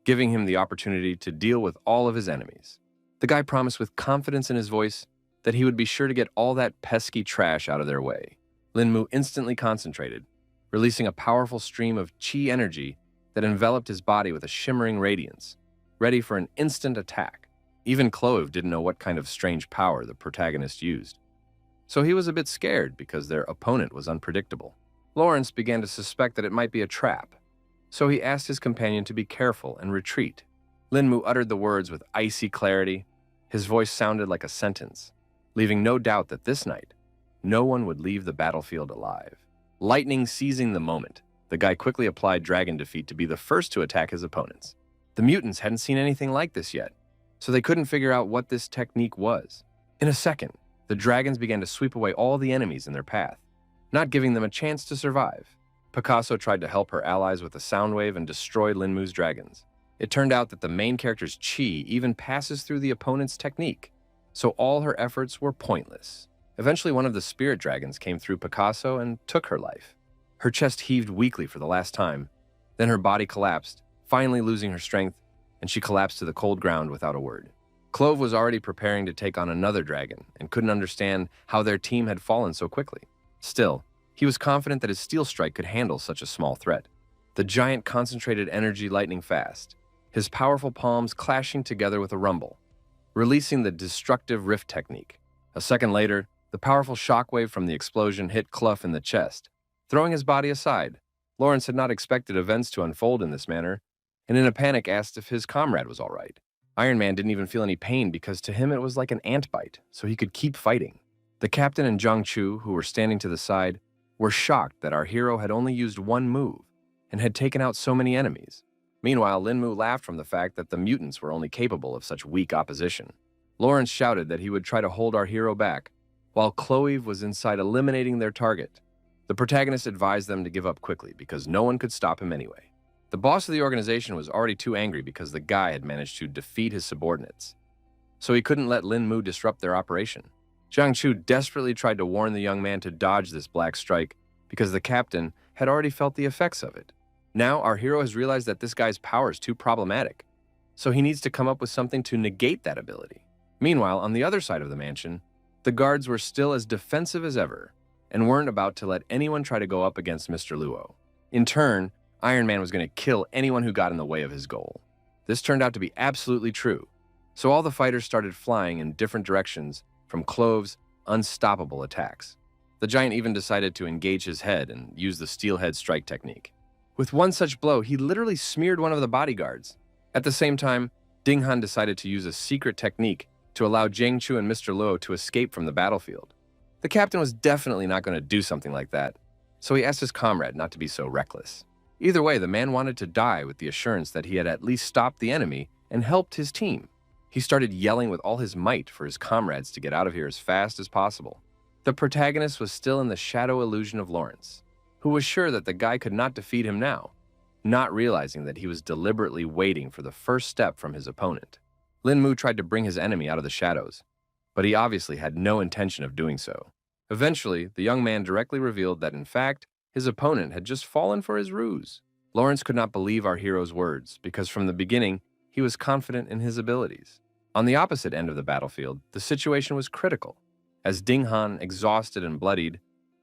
giving him the opportunity to deal with all of his enemies. The guy promised with confidence in his voice that he would be sure to get all that pesky trash out of their way. Lin Mu instantly concentrated, releasing a powerful stream of chi energy that enveloped his body with a shimmering radiance, ready for an instant attack. Even Clove didn't know what kind of strange power the protagonist used, so he was a bit scared because their opponent was unpredictable. Lawrence began to suspect that it might be a trap, so he asked his companion to be careful and retreat. Lin Mu uttered the words with icy clarity. His voice sounded like a sentence, leaving no doubt that this night, no one would leave the battlefield alive. Lightning seizing the moment, the guy quickly applied Dragon Defeat to be the first to attack his opponents. The mutants hadn't seen anything like this yet, so they couldn't figure out what this technique was. In a second, the dragons began to sweep away all the enemies in their path, not giving them a chance to survive. Picasso tried to help her allies with a sound wave and destroy Lin Mu's dragons. It turned out that the main character's chi even passes through the opponent's technique, so all her efforts were pointless. Eventually, one of the spirit dragons came through Picasso and took her life. Her chest heaved weakly for the last time, then her body collapsed, finally losing her strength, and she collapsed to the cold ground without a word. Clove was already preparing to take on another dragon and couldn't understand how their team had fallen so quickly. Still, he was confident that his steel strike could handle such a small threat. The giant concentrated energy lightning fast, his powerful palms clashing together with a rumble, releasing the destructive rift technique. A second later, the powerful shockwave from the explosion hit Clough in the chest, throwing his body aside. Lawrence had not expected events to unfold in this manner, and in a panic asked if his comrade was all right. Iron Man didn't even feel any pain because to him it was like an ant bite, so he could keep fighting. The captain and Jiang Chu, who were standing to the side, were shocked that our hero had only used one move and had taken out so many enemies. Meanwhile, Lin Mu laughed from the fact that the mutants were only capable of such weak opposition. Lawrence shouted that he would try to hold our hero back, while Clove was inside eliminating their target. The protagonist advised them to give up quickly because no one could stop him anyway. The boss of the organization was already too angry because the guy had managed to defeat his subordinates, so he couldn't let Lin Mu disrupt their operation. Jiang Chu desperately tried to warn the young man to dodge this black strike because the captain had already felt the effects of it. Now our hero has realized that this guy's power is too problematic, so he needs to come up with something to negate that ability. Meanwhile, on the other side of the mansion, the guards were still as defensive as ever and weren't about to let anyone try to go up against Mr. Luo. In turn, Iron Man was going to kill anyone who got in the way of his goal. This turned out to be absolutely true, so all the fighters started flying in different directions from Clove's unstoppable attacks. The giant even decided to engage his head and use the steelhead strike technique. With one such blow, he literally smeared one of the bodyguards. At the same time, Dinghan decided to use a secret technique to allow Jiang Chu and Mr. Luo to escape from the battlefield. The captain was definitely not going to do something like that, so he asked his comrade not to be so reckless. Either way, the man wanted to die with the assurance that he had at least stopped the enemy and helped his team. He started yelling with all his might for his comrades to get out of here as fast as possible. The protagonist was still in the shadow illusion of Lawrence, who was sure that the guy could not defeat him now, not realizing that he was deliberately waiting for the first step from his opponent. Lin Mu tried to bring his enemy out of the shadows, but he obviously had no intention of doing so. Eventually, the young man directly revealed that, in fact, his opponent had just fallen for his ruse. Lawrence could not believe our hero's words because from the beginning, he was confident in his abilities. On the opposite end of the battlefield, the situation was critical, as Ding Han, exhausted and bloodied,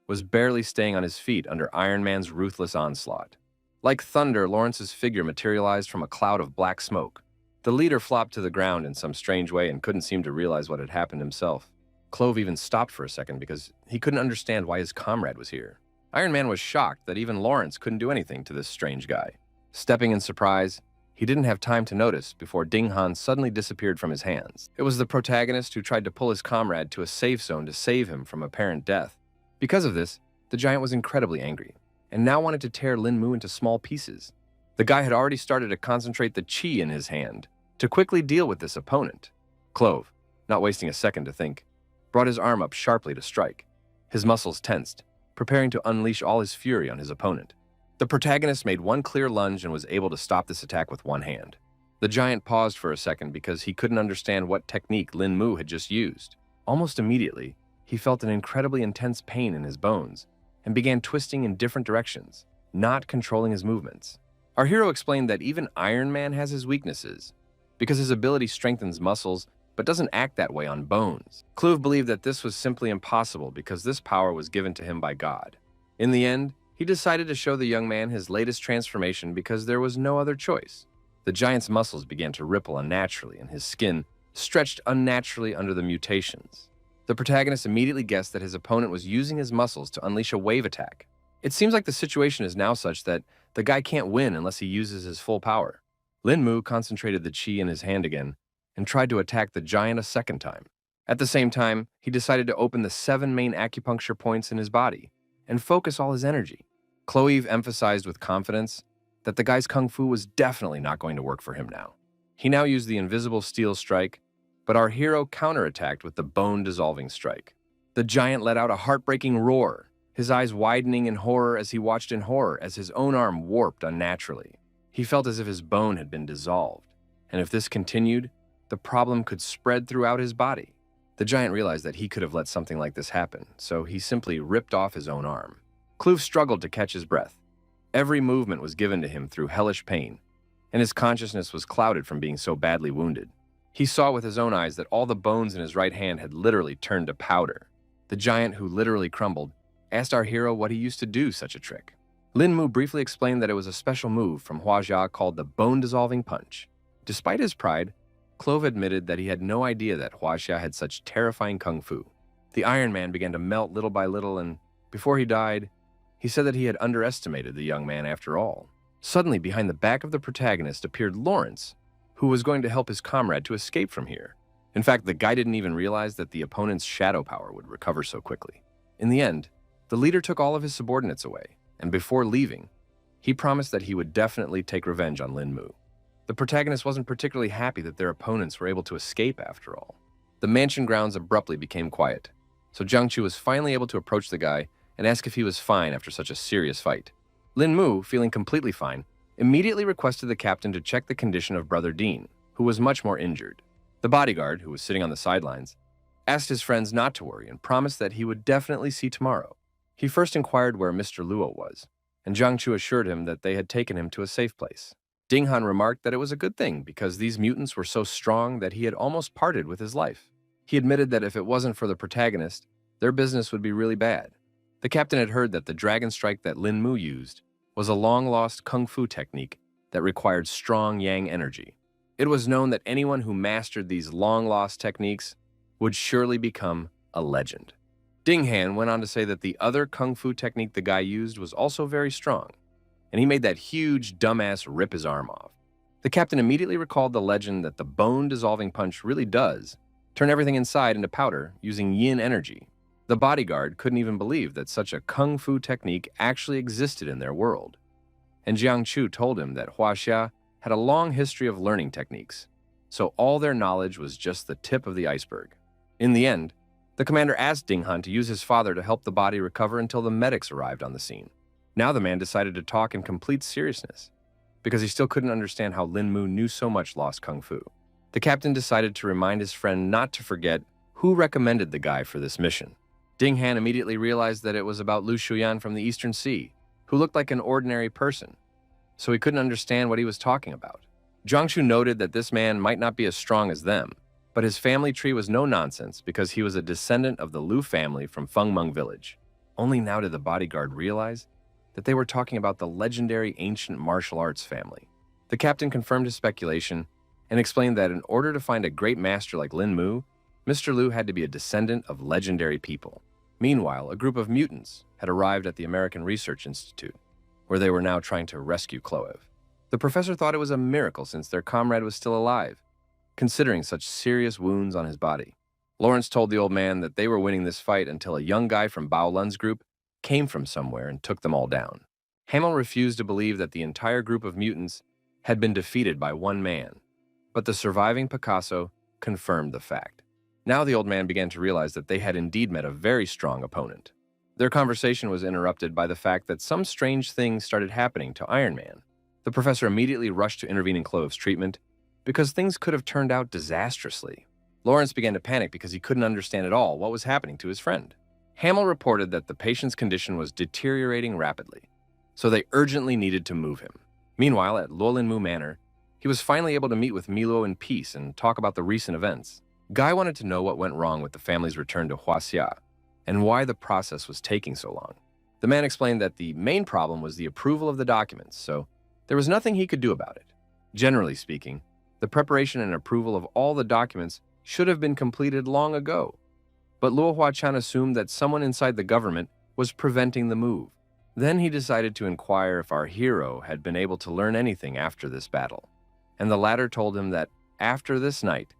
was barely staying on his feet under Iron Man's ruthless onslaught. Like thunder, Lawrence's figure materialized from a cloud of black smoke. The leader flopped to the ground in some strange way and couldn't seem to realize what had happened himself. Clove even stopped for a second because he couldn't understand why his comrade was here. Iron Man was shocked that even Lawrence couldn't do anything to this strange guy. Stepping in surprise, he didn't have time to notice before Ding Han suddenly disappeared from his hands. It was the protagonist who tried to pull his comrade to a safe zone to save him from apparent death. Because of this, the giant was incredibly angry, and now wanted to tear Lin Mu into small pieces. The guy had already started to concentrate the chi in his hand to quickly deal with this opponent. Clove, not wasting a second to think, brought his arm up sharply to strike. His muscles tensed, preparing to unleash all his fury on his opponent. The protagonist made one clear lunge and was able to stop this attack with one hand. The giant paused for a second because he couldn't understand what technique Lin Mu had just used. Almost immediately, he felt an incredibly intense pain in his bones and began twisting in different directions, not controlling his movements. Our hero explained that even Iron Man has his weaknesses, because his ability strengthens muscles but doesn't act that way on bones. Clove believed that this was simply impossible because this power was given to him by God. In the end, he decided to show the young man his latest transformation because there was no other choice. The giant's muscles began to ripple unnaturally and his skin stretched unnaturally under the mutations. The protagonist immediately guessed that his opponent was using his muscles to unleash a wave attack. It seems like the situation is now such that the guy can't win unless he uses his full power. Lin Mu concentrated the chi in his hand again and tried to attack the giant a second time. At the same time, he decided to open the 7 main acupuncture points in his body and focus all his energy. Clove emphasized with confidence that the guy's kung fu was definitely not going to work for him now. He now used the invisible steel strike, but our hero counterattacked with the bone-dissolving strike. The giant let out a heartbreaking roar, his eyes widening in horror as he watched in horror as his own arm warped unnaturally. He felt as if his bone had been dissolved, and if this continued, the problem could spread throughout his body. The giant realized that he could have let something like this happen, so he simply ripped off his own arm. Clove struggled to catch his breath. Every movement was given to him through hellish pain, and his consciousness was clouded from being so badly wounded. He saw with his own eyes that all the bones in his right hand had literally turned to powder. The giant, who literally crumbled, asked our hero what he used to do such a trick. Lin Mu briefly explained that it was a special move from Huajia called the bone-dissolving punch. Despite his pride, Clove admitted that he had no idea that Huajia had such terrifying kung fu. The Iron Man began to melt little by little, and before he died, he said that he had underestimated the young man after all. Suddenly, behind the back of the protagonist appeared Lawrence, who was going to help his comrade to escape from here. In fact, the guy didn't even realize that the opponent's shadow power would recover so quickly. In the end, the leader took all of his subordinates away, and before leaving, he promised that he would definitely take revenge on Lin Mu. The protagonist wasn't particularly happy that their opponents were able to escape after all. The mansion grounds abruptly became quiet, so Jiang Chu was finally able to approach the guy and ask if he was fine after such a serious fight. Lin Mu, feeling completely fine, immediately requested the captain to check the condition of Brother Dean, who was much more injured. The bodyguard, who was sitting on the sidelines, asked his friends not to worry and promised that he would definitely see tomorrow. He first inquired where Mr. Luo was, and Jiang Chu assured him that they had taken him to a safe place. Ding Han remarked that it was a good thing because these mutants were so strong that he had almost parted with his life. He admitted that if it wasn't for the protagonist, their business would be really bad. The captain had heard that the dragon strike that Lin Mu used was a long-lost kung fu technique that required strong yang energy. It was known that anyone who mastered these long-lost techniques would surely become a legend. Ding Han went on to say that the other kung fu technique the guy used was also very strong, and he made that huge dumbass rip his arm off. The captain immediately recalled the legend that the bone-dissolving punch really does turn everything inside into powder using yin energy. The bodyguard couldn't even believe that such a kung fu technique actually existed in their world. And Jiang Chu told him that Huaxia had a long history of learning techniques, so all their knowledge was just the tip of the iceberg. In the end, the commander asked Ding Han to use his father to help the body recover until the medics arrived on the scene. Now the man decided to talk in complete seriousness, because he still couldn't understand how Lin Mu knew so much lost kung fu. The captain decided to remind his friend not to forget who recommended the guy for this mission. Ding Han immediately realized that it was about Lu Shuyan from the Eastern Sea, who looked like an ordinary person, so he couldn't understand what he was talking about. Jiang Chu noted that this man might not be as strong as them, But his family tree was no nonsense because he was a descendant of the Liu family from Fengmeng village. Only now did the bodyguard realize that they were talking about the legendary ancient martial arts family. The captain confirmed his speculation and explained that in order to find a great master like Lin Mu, Mr. Liu had to be a descendant of legendary people. Meanwhile, a group of mutants had arrived at the American Research Institute, where they were now trying to rescue Cloev. The professor thought it was a miracle since their comrade was still alive, considering such serious wounds on his body. Lawrence told the old man that they were winning this fight until a young guy from Bao Lun's group came from somewhere and took them all down. Hamel refused to believe that the entire group of mutants had been defeated by one man, but the surviving Picasso confirmed the fact. Now the old man began to realize that they had indeed met a very strong opponent. Their conversation was interrupted by the fact that some strange things started happening to Iron Man. The professor immediately rushed to intervene in Clove's treatment because things could have turned out disastrously. Lawrence began to panic because he couldn't understand at all what was happening to his friend. Hamel reported that the patient's condition was deteriorating rapidly, so they urgently needed to move him. Meanwhile, at Luolinmu Manor, he was finally able to meet with Milo in peace and talk about the recent events. Guy wanted to know what went wrong with the family's return to Huaxia and why the process was taking so long. The man explained that the main problem was the approval of the documents, so there was nothing he could do about it. Generally speaking, the preparation and approval of all the documents should have been completed long ago. But Luo Huachan assumed that someone inside the government was preventing the move. Then he decided to inquire if our hero had been able to learn anything after this battle. And the latter told him that after this night,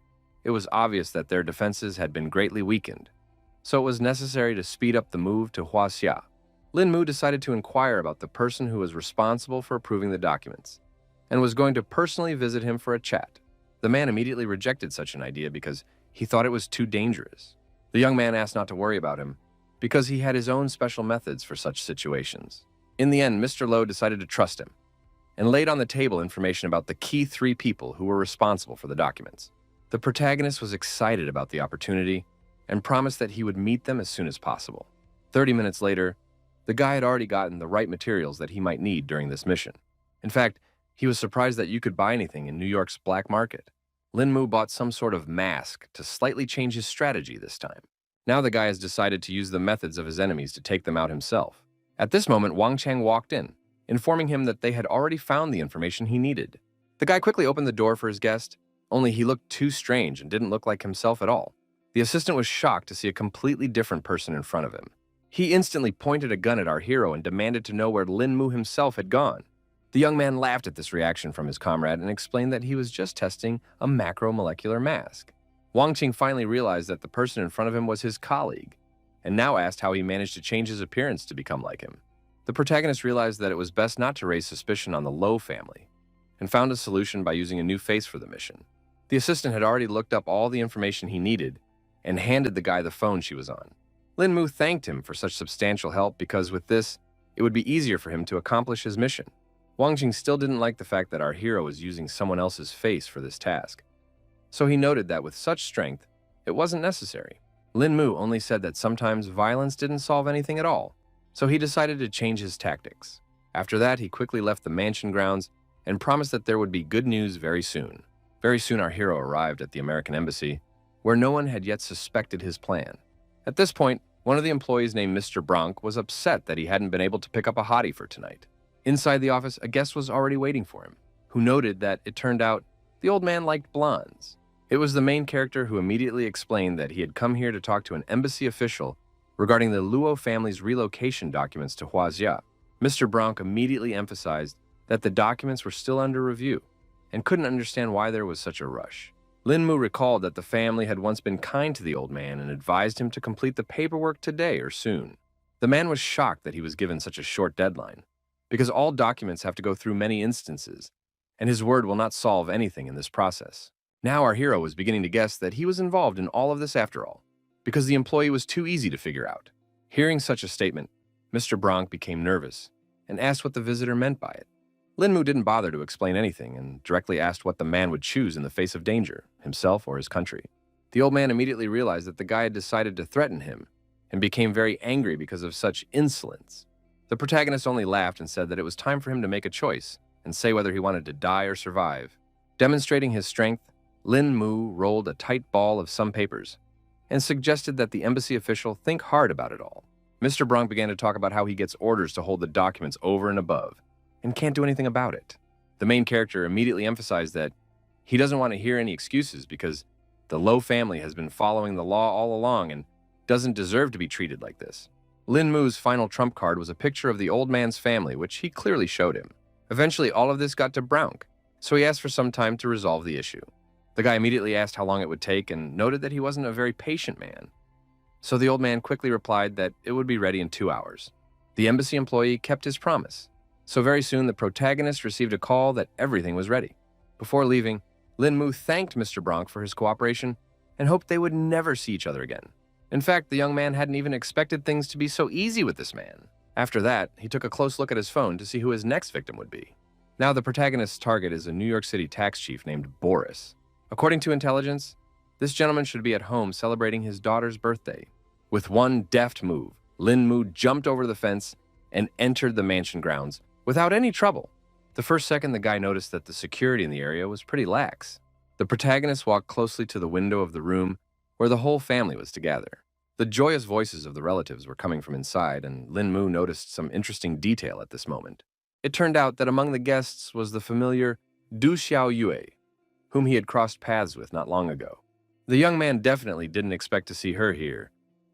it was obvious that their defenses had been greatly weakened, so it was necessary to speed up the move to Huaxia. Lin Mu decided to inquire about the person who was responsible for approving the documents, and was going to personally visit him for a chat. The man immediately rejected such an idea because he thought it was too dangerous. The young man asked not to worry about him because he had his own special methods for such situations. In the end, Mr. Lowe decided to trust him and laid on the table information about the key 3 people who were responsible for the documents. The protagonist was excited about the opportunity and promised that he would meet them as soon as possible. 30 minutes later, the guy had already gotten the right materials that he might need during this mission. In fact, he was surprised that you could buy anything in New York's black market. Lin Mu bought some sort of mask to slightly change his strategy this time. Now the guy has decided to use the methods of his enemies to take them out himself. At this moment, Wang Chang walked in, informing him that they had already found the information he needed. The guy quickly opened the door for his guest, only he looked too strange and didn't look like himself at all. The assistant was shocked to see a completely different person in front of him. He instantly pointed a gun at our hero and demanded to know where Lin Mu himself had gone. The young man laughed at this reaction from his comrade and explained that he was just testing a macromolecular mask. Wang Qing finally realized that the person in front of him was his colleague, and now asked how he managed to change his appearance to become like him. The protagonist realized that it was best not to raise suspicion on the Lowe family, and found a solution by using a new face for the mission. The assistant had already looked up all the information he needed and handed the guy the phone she was on. Lin Mu thanked him for such substantial help because with this, it would be easier for him to accomplish his mission. Wang Jing still didn't like the fact that our hero was using someone else's face for this task, so he noted that with such strength, it wasn't necessary. Lin Mu only said that sometimes violence didn't solve anything at all, so he decided to change his tactics. After that, he quickly left the mansion grounds and promised that there would be good news very soon. Very soon, our hero arrived at the American embassy, where no one had yet suspected his plan. At this point, one of the employees named Mr. Bronk was upset that he hadn't been able to pick up a hottie for tonight. Inside the office, a guest was already waiting for him, who noted that it turned out the old man liked blondes. It was the main character who immediately explained that he had come here to talk to an embassy official regarding the Luo family's relocation documents to Huaxia. Mr. Bronk immediately emphasized that the documents were still under review and couldn't understand why there was such a rush. Lin Mu recalled that the family had once been kind to the old man and advised him to complete the paperwork today or soon. The man was shocked that he was given such a short deadline, because all documents have to go through many instances, and his word will not solve anything in this process. Now our hero was beginning to guess that he was involved in all of this after all, because the employee was too easy to figure out. Hearing such a statement, Mr. Bronk became nervous and asked what the visitor meant by it. Lin Mu didn't bother to explain anything and directly asked what the man would choose in the face of danger, himself or his country. The old man immediately realized that the guy had decided to threaten him and became very angry because of such insolence. The protagonist only laughed and said that it was time for him to make a choice and say whether he wanted to die or survive. Demonstrating his strength, Lin Mu rolled a tight ball of some papers and suggested that the embassy official think hard about it all. Mr. Bronk began to talk about how he gets orders to hold the documents over and above and can't do anything about it. The main character immediately emphasized that he doesn't want to hear any excuses because the Low family has been following the law all along and doesn't deserve to be treated like this. Lin Mu's final trump card was a picture of the old man's family, which he clearly showed him. Eventually, all of this got to Bronk, so he asked for some time to resolve the issue. The guy immediately asked how long it would take and noted that he wasn't a very patient man. So the old man quickly replied that it would be ready in 2 hours. The embassy employee kept his promise. So very soon, the protagonist received a call that everything was ready. Before leaving, Lin Mu thanked Mr. Bronk for his cooperation and hoped they would never see each other again. In fact, the young man hadn't even expected things to be so easy with this man. After that, he took a close look at his phone to see who his next victim would be. Now the protagonist's target is a New York City tax chief named Boris. According to intelligence, this gentleman should be at home celebrating his daughter's birthday. With one deft move, Lin Mu jumped over the fence and entered the mansion grounds without any trouble. The first second, the guy noticed that the security in the area was pretty lax. The protagonist walked closely to the window of the room where the whole family was to gather. The joyous voices of the relatives were coming from inside, and Lin Mu noticed some interesting detail at this moment. It turned out that among the guests was the familiar Du Xiaoyue, whom he had crossed paths with not long ago. The young man definitely didn't expect to see her here,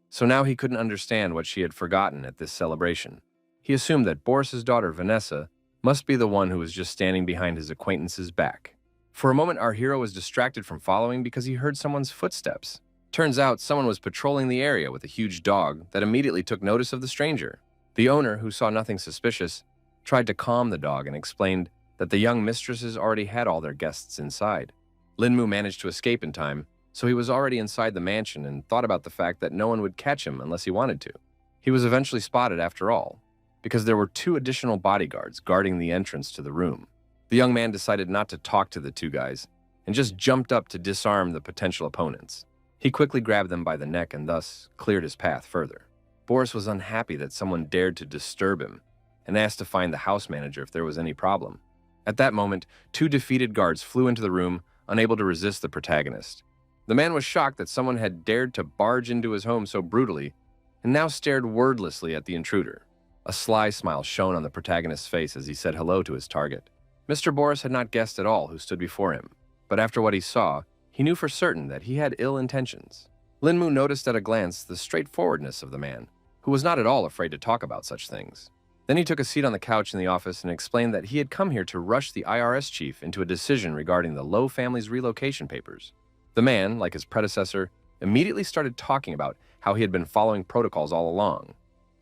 so now he couldn't understand what she had forgotten at this celebration. He assumed that Boris's daughter, Vanessa, must be the one who was just standing behind his acquaintance's back. For a moment, our hero was distracted from following because he heard someone's footsteps. Turns out someone was patrolling the area with a huge dog that immediately took notice of the stranger. The owner, who saw nothing suspicious, tried to calm the dog and explained that the young mistresses already had all their guests inside. Lin Mu managed to escape in time, so he was already inside the mansion and thought about the fact that no one would catch him unless he wanted to. He was eventually spotted after all, because there were 2 additional bodyguards guarding the entrance to the room. The young man decided not to talk to the 2 guys and just jumped up to disarm the potential opponents. He quickly grabbed them by the neck and thus cleared his path further. Boris was unhappy that someone dared to disturb him and asked to find the house manager if there was any problem. At that moment, 2 defeated guards flew into the room, unable to resist the protagonist. The man was shocked that someone had dared to barge into his home so brutally and now stared wordlessly at the intruder. A sly smile shone on the protagonist's face as he said hello to his target. Mr. Boris had not guessed at all who stood before him, but after what he saw, he knew for certain that he had ill intentions. Lin Mu noticed at a glance the straightforwardness of the man, who was not at all afraid to talk about such things. Then he took a seat on the couch in the office and explained that he had come here to rush the IRS chief into a decision regarding the Low family's relocation papers. The man, like his predecessor, immediately started talking about how he had been following protocols all along,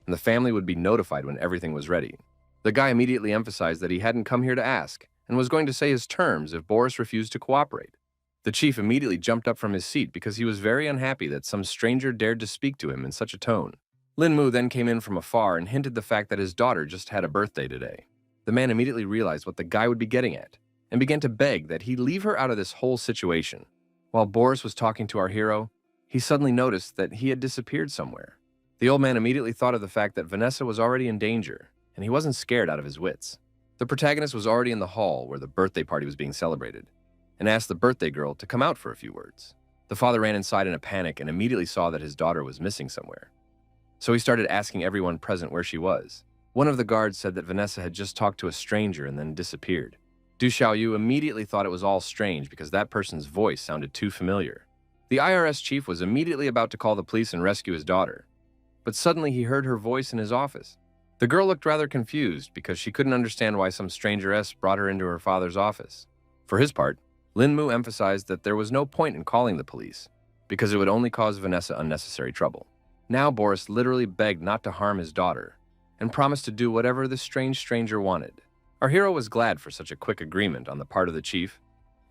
and the family would be notified when everything was ready. The guy immediately emphasized that he hadn't come here to ask and was going to say his terms if Boris refused to cooperate. The chief immediately jumped up from his seat because he was very unhappy that some stranger dared to speak to him in such a tone. Lin Mu then came in from afar and hinted the fact that his daughter just had a birthday today. The man immediately realized what the guy would be getting at and began to beg that he leave her out of this whole situation. While Boris was talking to our hero, he suddenly noticed that he had disappeared somewhere. The old man immediately thought of the fact that Vanessa was already in danger, and he wasn't scared out of his wits. The protagonist was already in the hall where the birthday party was being celebrated, and asked the birthday girl to come out for a few words. The father ran inside in a panic and immediately saw that his daughter was missing somewhere. So he started asking everyone present where she was. One of the guards said that Vanessa had just talked to a stranger and then disappeared. Du Xiaoyu immediately thought it was all strange because that person's voice sounded too familiar. The IRS chief was immediately about to call the police and rescue his daughter, but suddenly he heard her voice in his office. The girl looked rather confused because she couldn't understand why some strangeress brought her into her father's office. For his part, Lin Mu emphasized that there was no point in calling the police because it would only cause Vanessa unnecessary trouble. Now Boris literally begged not to harm his daughter and promised to do whatever the strange stranger wanted. Our hero was glad for such a quick agreement on the part of the chief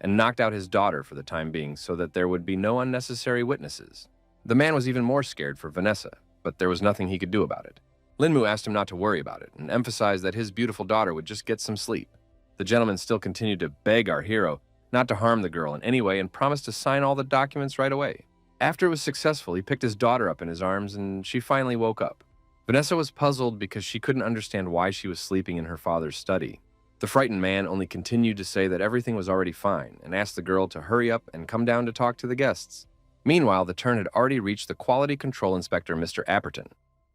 and knocked out his daughter for the time being so that there would be no unnecessary witnesses. The man was even more scared for Vanessa, but there was nothing he could do about it. Lin Mu asked him not to worry about it and emphasized that his beautiful daughter would just get some sleep. The gentleman still continued to beg our hero not to harm the girl in any way and promised to sign all the documents right away. After it was successful, he picked his daughter up in his arms and she finally woke up. Vanessa was puzzled because she couldn't understand why she was sleeping in her father's study. The frightened man only continued to say that everything was already fine and asked the girl to hurry up and come down to talk to the guests. Meanwhile, the turn had already reached the quality control inspector, Mr. Apperton,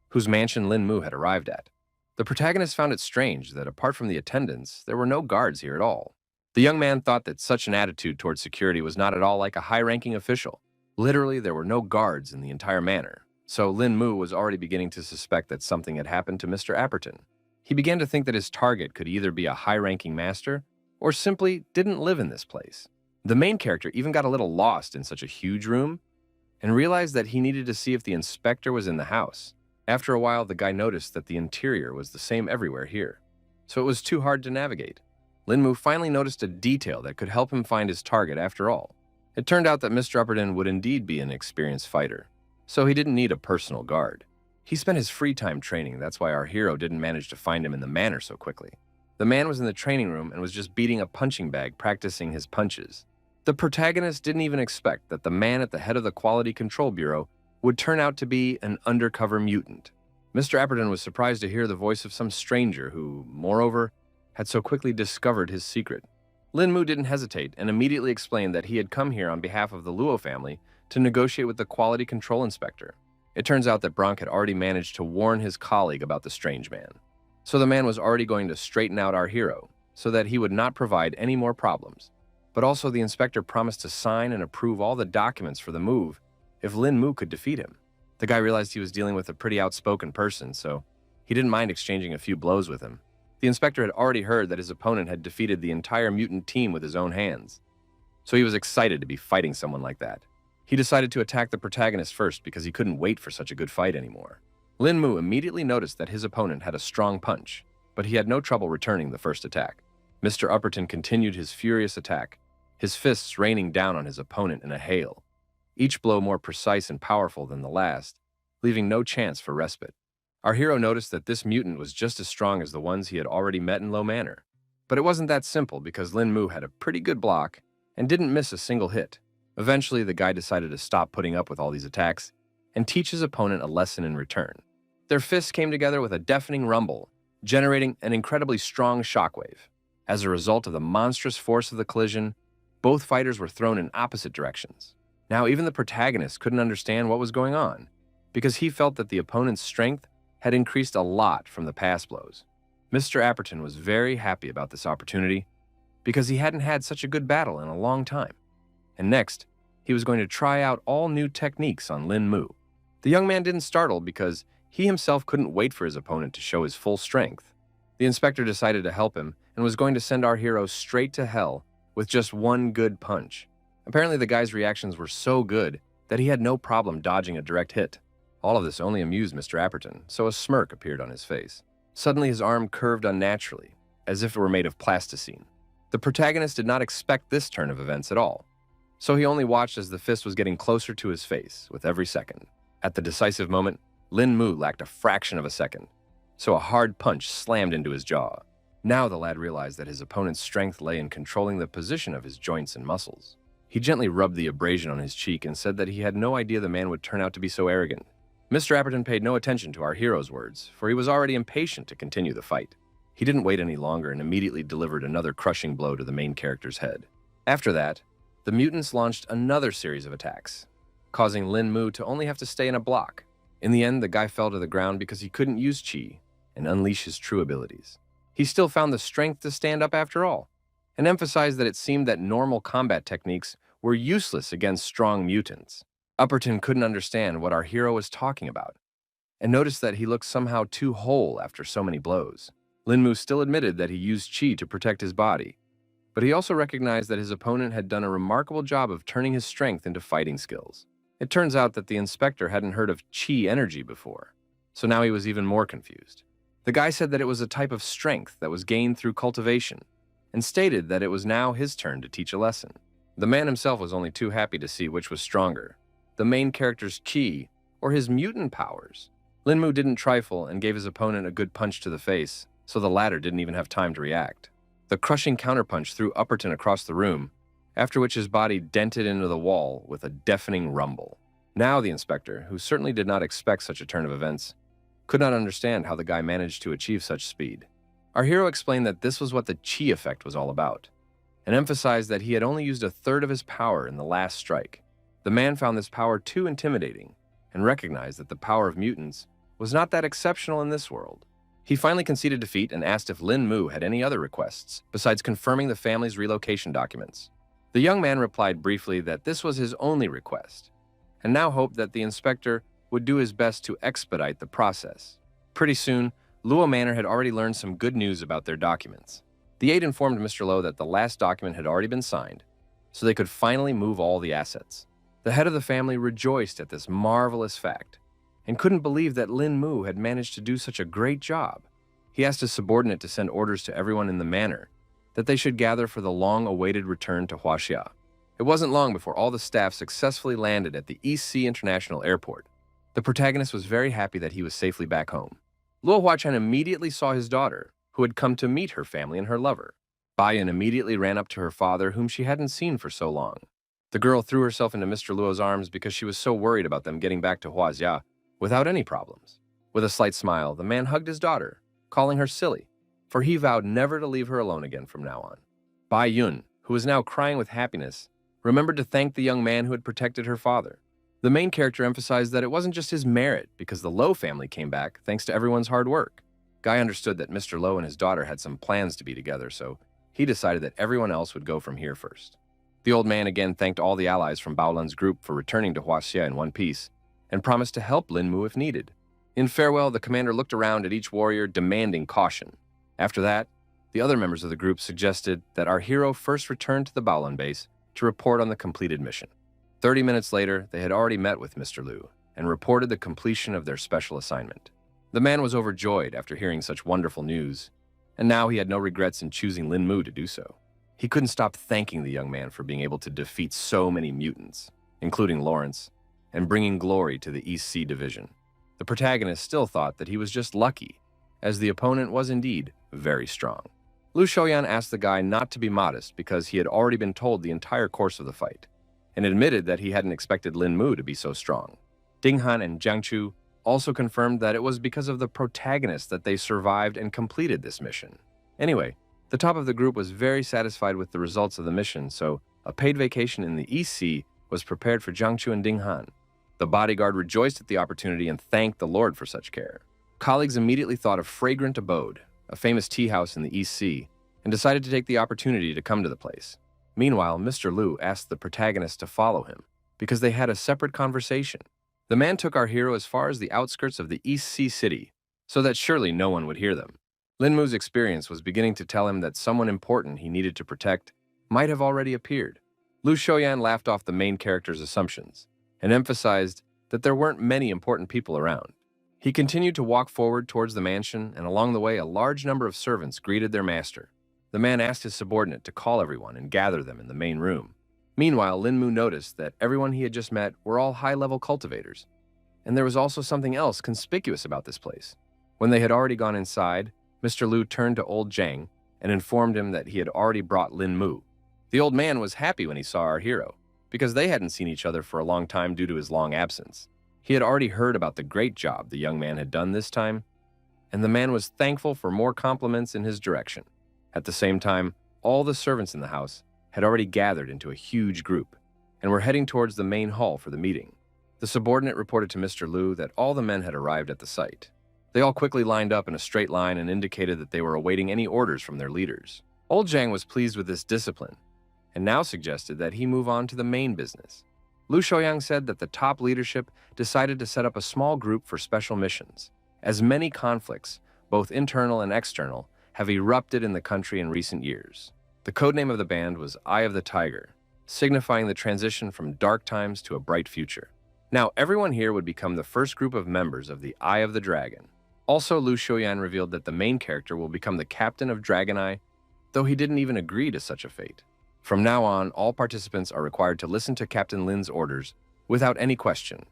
whose mansion Lin Mu had arrived at. The protagonist found it strange that apart from the attendants, there were no guards here at all. The young man thought that such an attitude towards security was not at all like a high-ranking official. Literally, there were no guards in the entire manor, so Lin Mu was already beginning to suspect that something had happened to Mr. Apperton. He began to think that his target could either be a high-ranking master or simply didn't live in this place. The main character even got a little lost in such a huge room and realized that he needed to see if the inspector was in the house. After a while, the guy noticed that the interior was the same everywhere here, so it was too hard to navigate. Lin Mu finally noticed a detail that could help him find his target after all. It turned out that Mr. Upperton would indeed be an experienced fighter, so he didn't need a personal guard. He spent his free time training, that's why our hero didn't manage to find him in the manor so quickly. The man was in the training room and was just beating a punching bag, practicing his punches. The protagonist didn't even expect that the man at the head of the Quality Control Bureau would turn out to be an undercover mutant. Mr. Apperton was surprised to hear the voice of some stranger who, moreover, had so quickly discovered his secret. Lin Mu didn't hesitate and immediately explained that he had come here on behalf of the Luo family to negotiate with the Quality Control Inspector. It turns out that Bronk had already managed to warn his colleague about the strange man. So the man was already going to straighten out our hero so that he would not provide any more problems. But also the inspector promised to sign and approve all the documents for the move if Lin Mu could defeat him. The guy realized he was dealing with a pretty outspoken person, so he didn't mind exchanging a few blows with him. The inspector had already heard that his opponent had defeated the entire mutant team with his own hands, so he was excited to be fighting someone like that. He decided to attack the protagonist first because he couldn't wait for such a good fight anymore. Lin Mu immediately noticed that his opponent had a strong punch, but he had no trouble returning the first attack. Mr. Upperton continued his furious attack, his fists raining down on his opponent in a hail, each blow more precise and powerful than the last, leaving no chance for respite. Our hero noticed that this mutant was just as strong as the ones he had already met in Low Manor. But it wasn't that simple because Lin Mu had a pretty good block and didn't miss a single hit. Eventually, the guy decided to stop putting up with all these attacks and teach his opponent a lesson in return. Their fists came together with a deafening rumble, generating an incredibly strong shockwave. As a result of the monstrous force of the collision, both fighters were thrown in opposite directions. Now, even the protagonist couldn't understand what was going on, because he felt that the opponent's strength had increased a lot from the past blows. Mr. Apperton was very happy about this opportunity, because he hadn't had such a good battle in a long time. And next, he was going to try out all new techniques on Lin Mu. The young man didn't startle because he himself couldn't wait for his opponent to show his full strength. The inspector decided to help him and was going to send our hero straight to hell with just one good punch. Apparently, the guy's reactions were so good that he had no problem dodging a direct hit. All of this only amused Mr. Apperton, so a smirk appeared on his face. Suddenly, his arm curved unnaturally, as if it were made of plasticine. The protagonist did not expect this turn of events at all, so he only watched as the fist was getting closer to his face with every second. At the decisive moment, Lin Mu lacked a fraction of a second, so a hard punch slammed into his jaw. Now the lad realized that his opponent's strength lay in controlling the position of his joints and muscles. He gently rubbed the abrasion on his cheek and said that he had no idea the man would turn out to be so arrogant. Mr. Apperton paid no attention to our hero's words, for he was already impatient to continue the fight. He didn't wait any longer and immediately delivered another crushing blow to the main character's head. After that, the mutants launched another series of attacks, causing Lin Mu to only have to stay in a block. In the end, the guy fell to the ground because he couldn't use chi and unleash his true abilities. He still found the strength to stand up after all, and emphasized that it seemed that normal combat techniques were useless against strong mutants. Upperton couldn't understand what our hero was talking about, and noticed that he looked somehow too whole after so many blows. Lin Mu still admitted that he used chi to protect his body, but he also recognized that his opponent had done a remarkable job of turning his strength into fighting skills. It turns out that the inspector hadn't heard of chi energy before, so now he was even more confused. The guy said that it was a type of strength that was gained through cultivation, and stated that it was now his turn to teach a lesson. The man himself was only too happy to see which was stronger, the main character's chi or his mutant powers. Lin Mu didn't trifle and gave his opponent a good punch to the face, so the latter didn't even have time to react. The crushing counterpunch threw Upperton across the room, after which his body dented into the wall with a deafening rumble. Now the inspector, who certainly did not expect such a turn of events, could not understand how the guy managed to achieve such speed. Our hero explained that this was what the chi effect was all about, and emphasized that he had only used a third of his power in the last strike. The man found this power too intimidating and recognized that the power of mutants was not that exceptional in this world. He finally conceded defeat and asked if Lin Mu had any other requests besides confirming the family's relocation documents. The young man replied briefly that this was his only request, and now hoped that the inspector would do his best to expedite the process. Pretty soon, Luo Manor had already learned some good news about their documents. The aide informed Mr. Lowe that the last document had already been signed, so they could finally move all the assets. The head of the family rejoiced at this marvelous fact, and couldn't believe that Lin Mu had managed to do such a great job. He asked his subordinate to send orders to everyone in the manor that they should gather for the long-awaited return to Huaxia. It wasn't long before all the staff successfully landed at the East Sea International Airport. The protagonist was very happy that he was safely back home. Luo Huachan immediately saw his daughter, who had come to meet her family and her lover. Baiyan immediately ran up to her father, whom she hadn't seen for so long. The girl threw herself into Mr. Luo's arms because she was so worried about them getting back to Huaxia without any problems. With a slight smile, the man hugged his daughter, calling her silly, for he vowed never to leave her alone again from now on. Bai Yun, who was now crying with happiness, remembered to thank the young man who had protected her father. The main character emphasized that it wasn't just his merit, because the Lowe family came back thanks to everyone's hard work. Guy understood that Mr. Lowe and his daughter had some plans to be together, so he decided that everyone else would go from here first. The old man again thanked all the allies from Baolan's group for returning to Huaxia in one piece, and promised to help Lin Mu if needed. In farewell, the commander looked around at each warrior, demanding caution. After that, the other members of the group suggested that our hero first return to the Baolan base to report on the completed mission. 30 minutes later, they had already met with Mr. Liu and reported the completion of their special assignment. The man was overjoyed after hearing such wonderful news, and now he had no regrets in choosing Lin Mu to do so. He couldn't stop thanking the young man for being able to defeat so many mutants, including Lawrence, and bringing glory to the East Sea Division. The protagonist still thought that he was just lucky, as the opponent was indeed very strong. Lu Shoyan asked the guy not to be modest because he had already been told the entire course of the fight, and admitted that he hadn't expected Lin Mu to be so strong. Ding Han and Jiang Chu also confirmed that it was because of the protagonist that they survived and completed this mission. Anyway, the top of the group was very satisfied with the results of the mission, so a paid vacation in the East Sea was prepared for Jiang Chu and Ding Han. The bodyguard rejoiced at the opportunity and thanked the Lord for such care. Colleagues immediately thought of Fragrant Abode, a famous tea house in the East Sea, and decided to take the opportunity to come to the place. Meanwhile, Mr. Liu asked the protagonist to follow him, because they had a separate conversation. The man took our hero as far as the outskirts of the East Sea city, so that surely no one would hear them. Lin Mu's experience was beginning to tell him that someone important he needed to protect might have already appeared. Lu Shoyan laughed off the main character's assumptions, and emphasized that there weren't many important people around. He continued to walk forward towards the mansion, and along the way a large number of servants greeted their master. The man asked his subordinate to call everyone and gather them in the main room. Meanwhile, Lin Mu noticed that everyone he had just met were all high-level cultivators, and there was also something else conspicuous about this place. When they had already gone inside, Mr. Liu turned to old Zhang and informed him that he had already brought Lin Mu. The old man was happy when he saw our hero, because they hadn't seen each other for a long time due to his long absence. He had already heard about the great job the young man had done this time, and the man was thankful for more compliments in his direction. At the same time, all the servants in the house had already gathered into a huge group and were heading towards the main hall for the meeting. The subordinate reported to Mr. Liu that all the men had arrived at the site. They all quickly lined up in a straight line and indicated that they were awaiting any orders from their leaders. Old Zhang was pleased with this discipline and now suggested that he move on to the main business. Lu Shoyang said that the top leadership decided to set up a small group for special missions, as many conflicts, both internal and external, have erupted in the country in recent years. The codename of the band was Eye of the Tiger, signifying the transition from dark times to a bright future. Now, everyone here would become the first group of members of the Eye of the Dragon. Also, Lu Shoyan revealed that the main character will become the captain of Dragon Eye, though he didn't even agree to such a fate. From now on, all participants are required to listen to Captain Lin's orders without any question,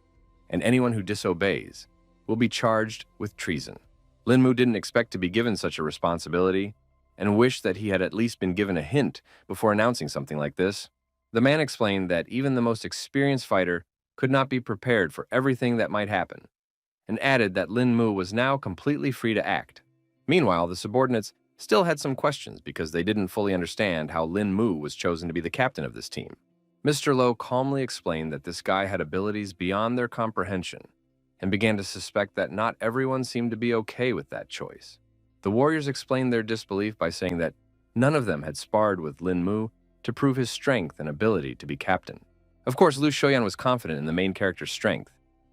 and anyone who disobeys will be charged with treason. Lin Mu didn't expect to be given such a responsibility and wished that he had at least been given a hint before announcing something like this. The man explained that even the most experienced fighter could not be prepared for everything that might happen, and added that Lin Mu was now completely free to act. Meanwhile, the subordinates still had some questions because they didn't fully understand how Lin Mu was chosen to be the captain of this team. Mr. Lowe calmly explained that this guy had abilities beyond their comprehension and began to suspect that not everyone seemed to be okay with that choice. The warriors explained their disbelief by saying that none of them had sparred with Lin Mu to prove his strength and ability to be captain. Of course, Lu Shoyan was confident in the main character's strength,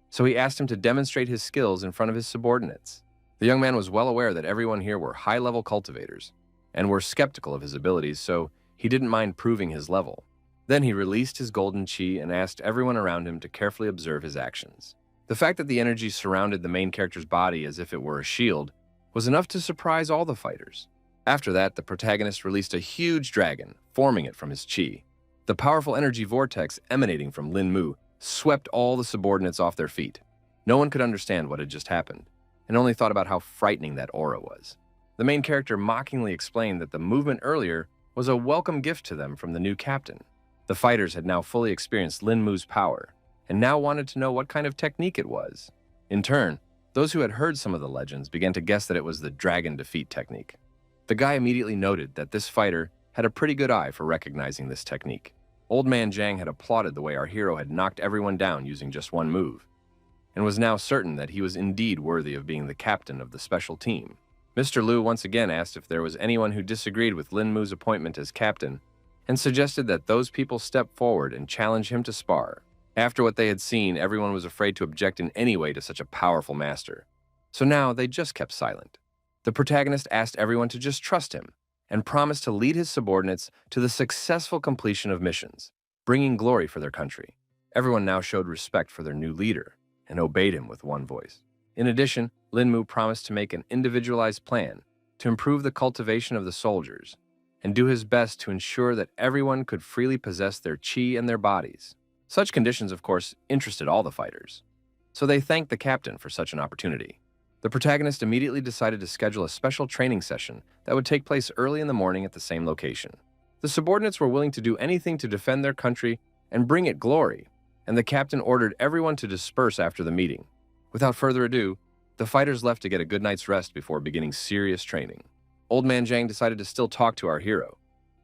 so he asked him to demonstrate his skills in front of his subordinates. The young man was well aware that everyone here were high-level cultivators and were skeptical of his abilities, so he didn't mind proving his level. Then he released his golden chi and asked everyone around him to carefully observe his actions. The fact that the energy surrounded the main character's body as if it were a shield was enough to surprise all the fighters. After that, the protagonist released a huge dragon, forming it from his chi. The powerful energy vortex emanating from Lin Mu swept all the subordinates off their feet. No one could understand what had just happened, and only thought about how frightening that aura was. The main character mockingly explained that the movement earlier was a welcome gift to them from the new captain. The fighters had now fully experienced Lin Mu's power, and now wanted to know what kind of technique it was. In turn, those who had heard some of the legends began to guess that it was the dragon defeat technique. The guy immediately noted that this fighter had a pretty good eye for recognizing this technique. Old Man Zhang had applauded the way our hero had knocked everyone down using just one move, and was now certain that he was indeed worthy of being the captain of the special team. Mr. Liu once again asked if there was anyone who disagreed with Lin Mu's appointment as captain, and suggested that those people step forward and challenge him to spar. After what they had seen, everyone was afraid to object in any way to such a powerful master. So now they just kept silent. The protagonist asked everyone to just trust him, and promised to lead his subordinates to the successful completion of missions, bringing glory for their country. Everyone now showed respect for their new leader, and obeyed him with one voice. In addition, Lin Mu promised to make an individualized plan to improve the cultivation of the soldiers, and do his best to ensure that everyone could freely possess their chi and their bodies. Such conditions, of course, interested all the fighters, so they thanked the captain for such an opportunity. The protagonist immediately decided to schedule a special training session that would take place early in the morning at the same location. The subordinates were willing to do anything to defend their country and bring it glory, and the captain ordered everyone to disperse after the meeting. Without further ado, the fighters left to get a good night's rest before beginning serious training. Old Man Zhang decided to still talk to our hero,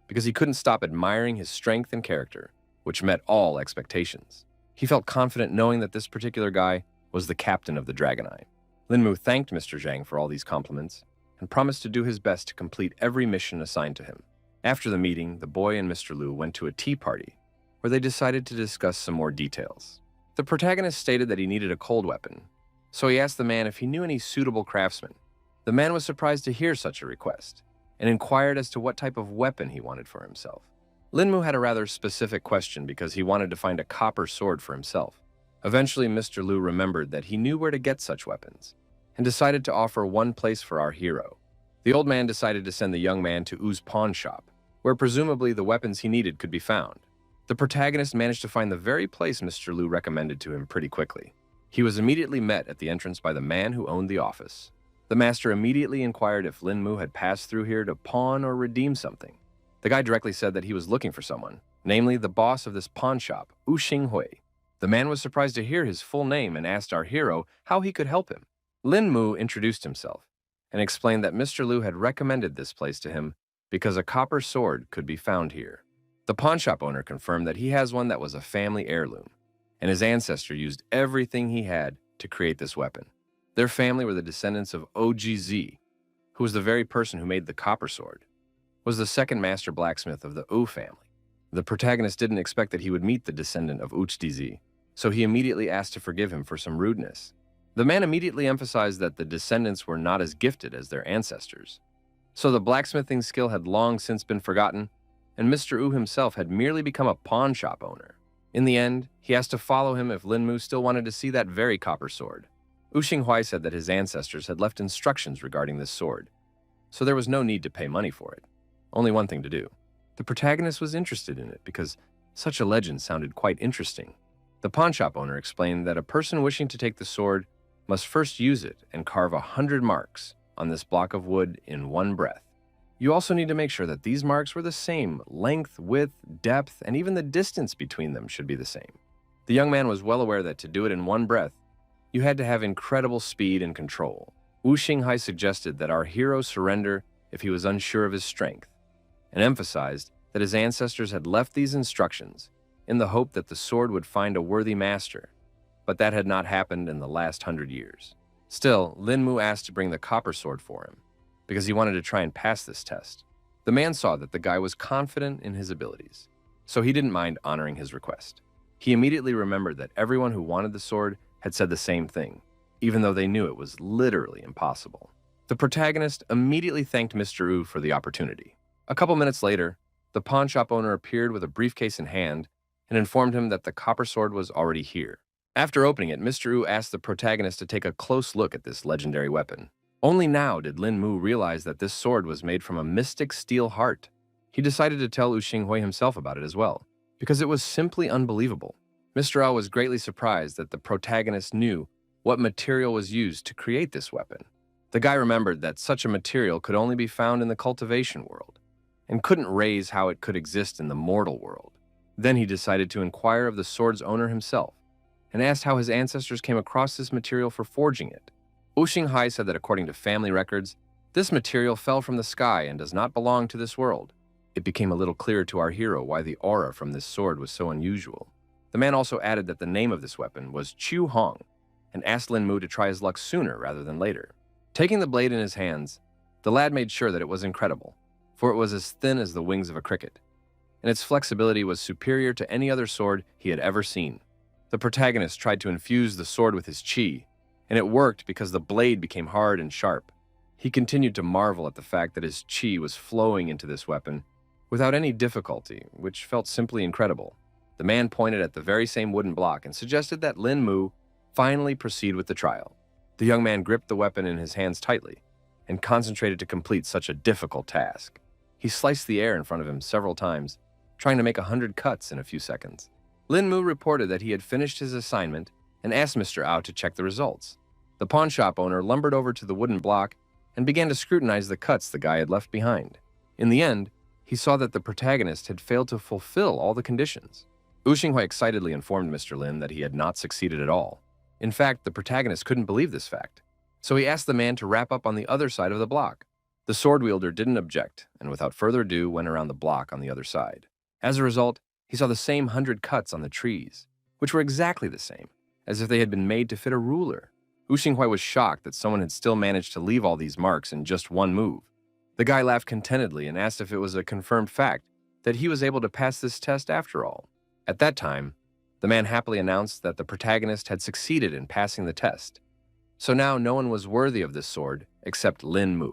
because he couldn't stop admiring his strength and character, which met all expectations. He felt confident knowing that this particular guy was the captain of the Dragon Eye. Lin Mu thanked Mr. Zhang for all these compliments, and promised to do his best to complete every mission assigned to him. After the meeting, the boy and Mr. Liu went to a tea party, where they decided to discuss some more details. The protagonist stated that he needed a cold weapon, so he asked the man if he knew any suitable craftsmen. The man was surprised to hear such a request, and inquired as to what type of weapon he wanted for himself. Lin Mu had a rather specific question because he wanted to find a copper sword for himself. Eventually, Mr. Liu remembered that he knew where to get such weapons, and decided to offer one place for our hero. The old man decided to send the young man to U's pawn shop, where presumably the weapons he needed could be found. The protagonist managed to find the very place Mr. Liu recommended to him pretty quickly. He was immediately met at the entrance by the man who owned the office. The master immediately inquired if Lin Mu had passed through here to pawn or redeem something. The guy directly said that he was looking for someone, namely the boss of this pawn shop, Wu Xinghui. The man was surprised to hear his full name and asked our hero how he could help him. Lin Mu introduced himself and explained that Mr. Liu had recommended this place to him because a copper sword could be found here. The pawn shop owner confirmed that he has one that was a family heirloom, and his ancestor used everything he had to create this weapon. Their family were the descendants of OGZ, who was the very person who made the copper sword, was the second master blacksmith of the U family. The protagonist didn't expect that he would meet the descendant of UCHDZ, so he immediately asked to forgive him for some rudeness. The man immediately emphasized that the descendants were not as gifted as their ancestors, so the blacksmithing skill had long since been forgotten, and Mr. U himself had merely become a pawn shop owner. In the end, he asked to follow him if Lin Mu still wanted to see that very copper sword. Wu Xinghui said that his ancestors had left instructions regarding this sword, so there was no need to pay money for it. Only one thing to do. The protagonist was interested in it because such a legend sounded quite interesting. The pawn shop owner explained that a person wishing to take the sword must first use it and carve 100 marks on this block of wood in one breath. You also need to make sure that these marks were the same length, width, depth, and even the distance between them should be the same. The young man was well aware that to do it in one breath, you had to have incredible speed and control. Wu Xinghui suggested that our hero surrender if he was unsure of his strength, and emphasized that his ancestors had left these instructions in the hope that the sword would find a worthy master, but that had not happened in the last 100 years. Still, Lin Mu asked to bring the copper sword for him, because he wanted to try and pass this test. The man saw that the guy was confident in his abilities, so he didn't mind honoring his request. He immediately remembered that everyone who wanted the sword had said the same thing, even though they knew it was literally impossible. The protagonist immediately thanked Mr. Wu for the opportunity. A couple minutes later, the pawn shop owner appeared with a briefcase in hand and informed him that the copper sword was already here. After opening it, Mr. Wu asked the protagonist to take a close look at this legendary weapon. Only now did Lin Mu realize that this sword was made from a mystic steel heart. He decided to tell Wu Xinghui himself about it as well, because it was simply unbelievable. Mr. Ao was greatly surprised that the protagonist knew what material was used to create this weapon. The guy remembered that such a material could only be found in the cultivation world, and couldn't raise how it could exist in the mortal world. Then he decided to inquire of the sword's owner himself, and asked how his ancestors came across this material for forging it. Wu Xinghai said that according to family records, this material fell from the sky and does not belong to this world. It became a little clearer to our hero why the aura from this sword was so unusual. The man also added that the name of this weapon was Chu Hong, and asked Lin Mu to try his luck sooner rather than later. Taking the blade in his hands, the lad made sure that it was incredible, for it was as thin as the wings of a cricket, and its flexibility was superior to any other sword he had ever seen. The protagonist tried to infuse the sword with his chi, and it worked because the blade became hard and sharp. He continued to marvel at the fact that his chi was flowing into this weapon without any difficulty, which felt simply incredible. The man pointed at the very same wooden block and suggested that Lin Mu finally proceed with the trial. The young man gripped the weapon in his hands tightly and concentrated to complete such a difficult task. He sliced the air in front of him several times, trying to make 100 cuts in a few seconds. Lin Mu reported that he had finished his assignment and asked Mr. Ao to check the results. The pawn shop owner lumbered over to the wooden block and began to scrutinize the cuts the guy had left behind. In the end, he saw that the protagonist had failed to fulfill all the conditions. Wu Xinghui excitedly informed Mr. Lin that he had not succeeded at all. In fact, the protagonist couldn't believe this fact, so he asked the man to wrap up on the other side of the block. The sword wielder didn't object, and without further ado went around the block on the other side. As a result, he saw the same 100 cuts on the trees, which were exactly the same, as if they had been made to fit a ruler. Wu Xinghui was shocked that someone had still managed to leave all these marks in just one move. The guy laughed contentedly and asked if it was a confirmed fact that he was able to pass this test after all. At that time, the man happily announced that the protagonist had succeeded in passing the test. So now no one was worthy of this sword except Lin Mu.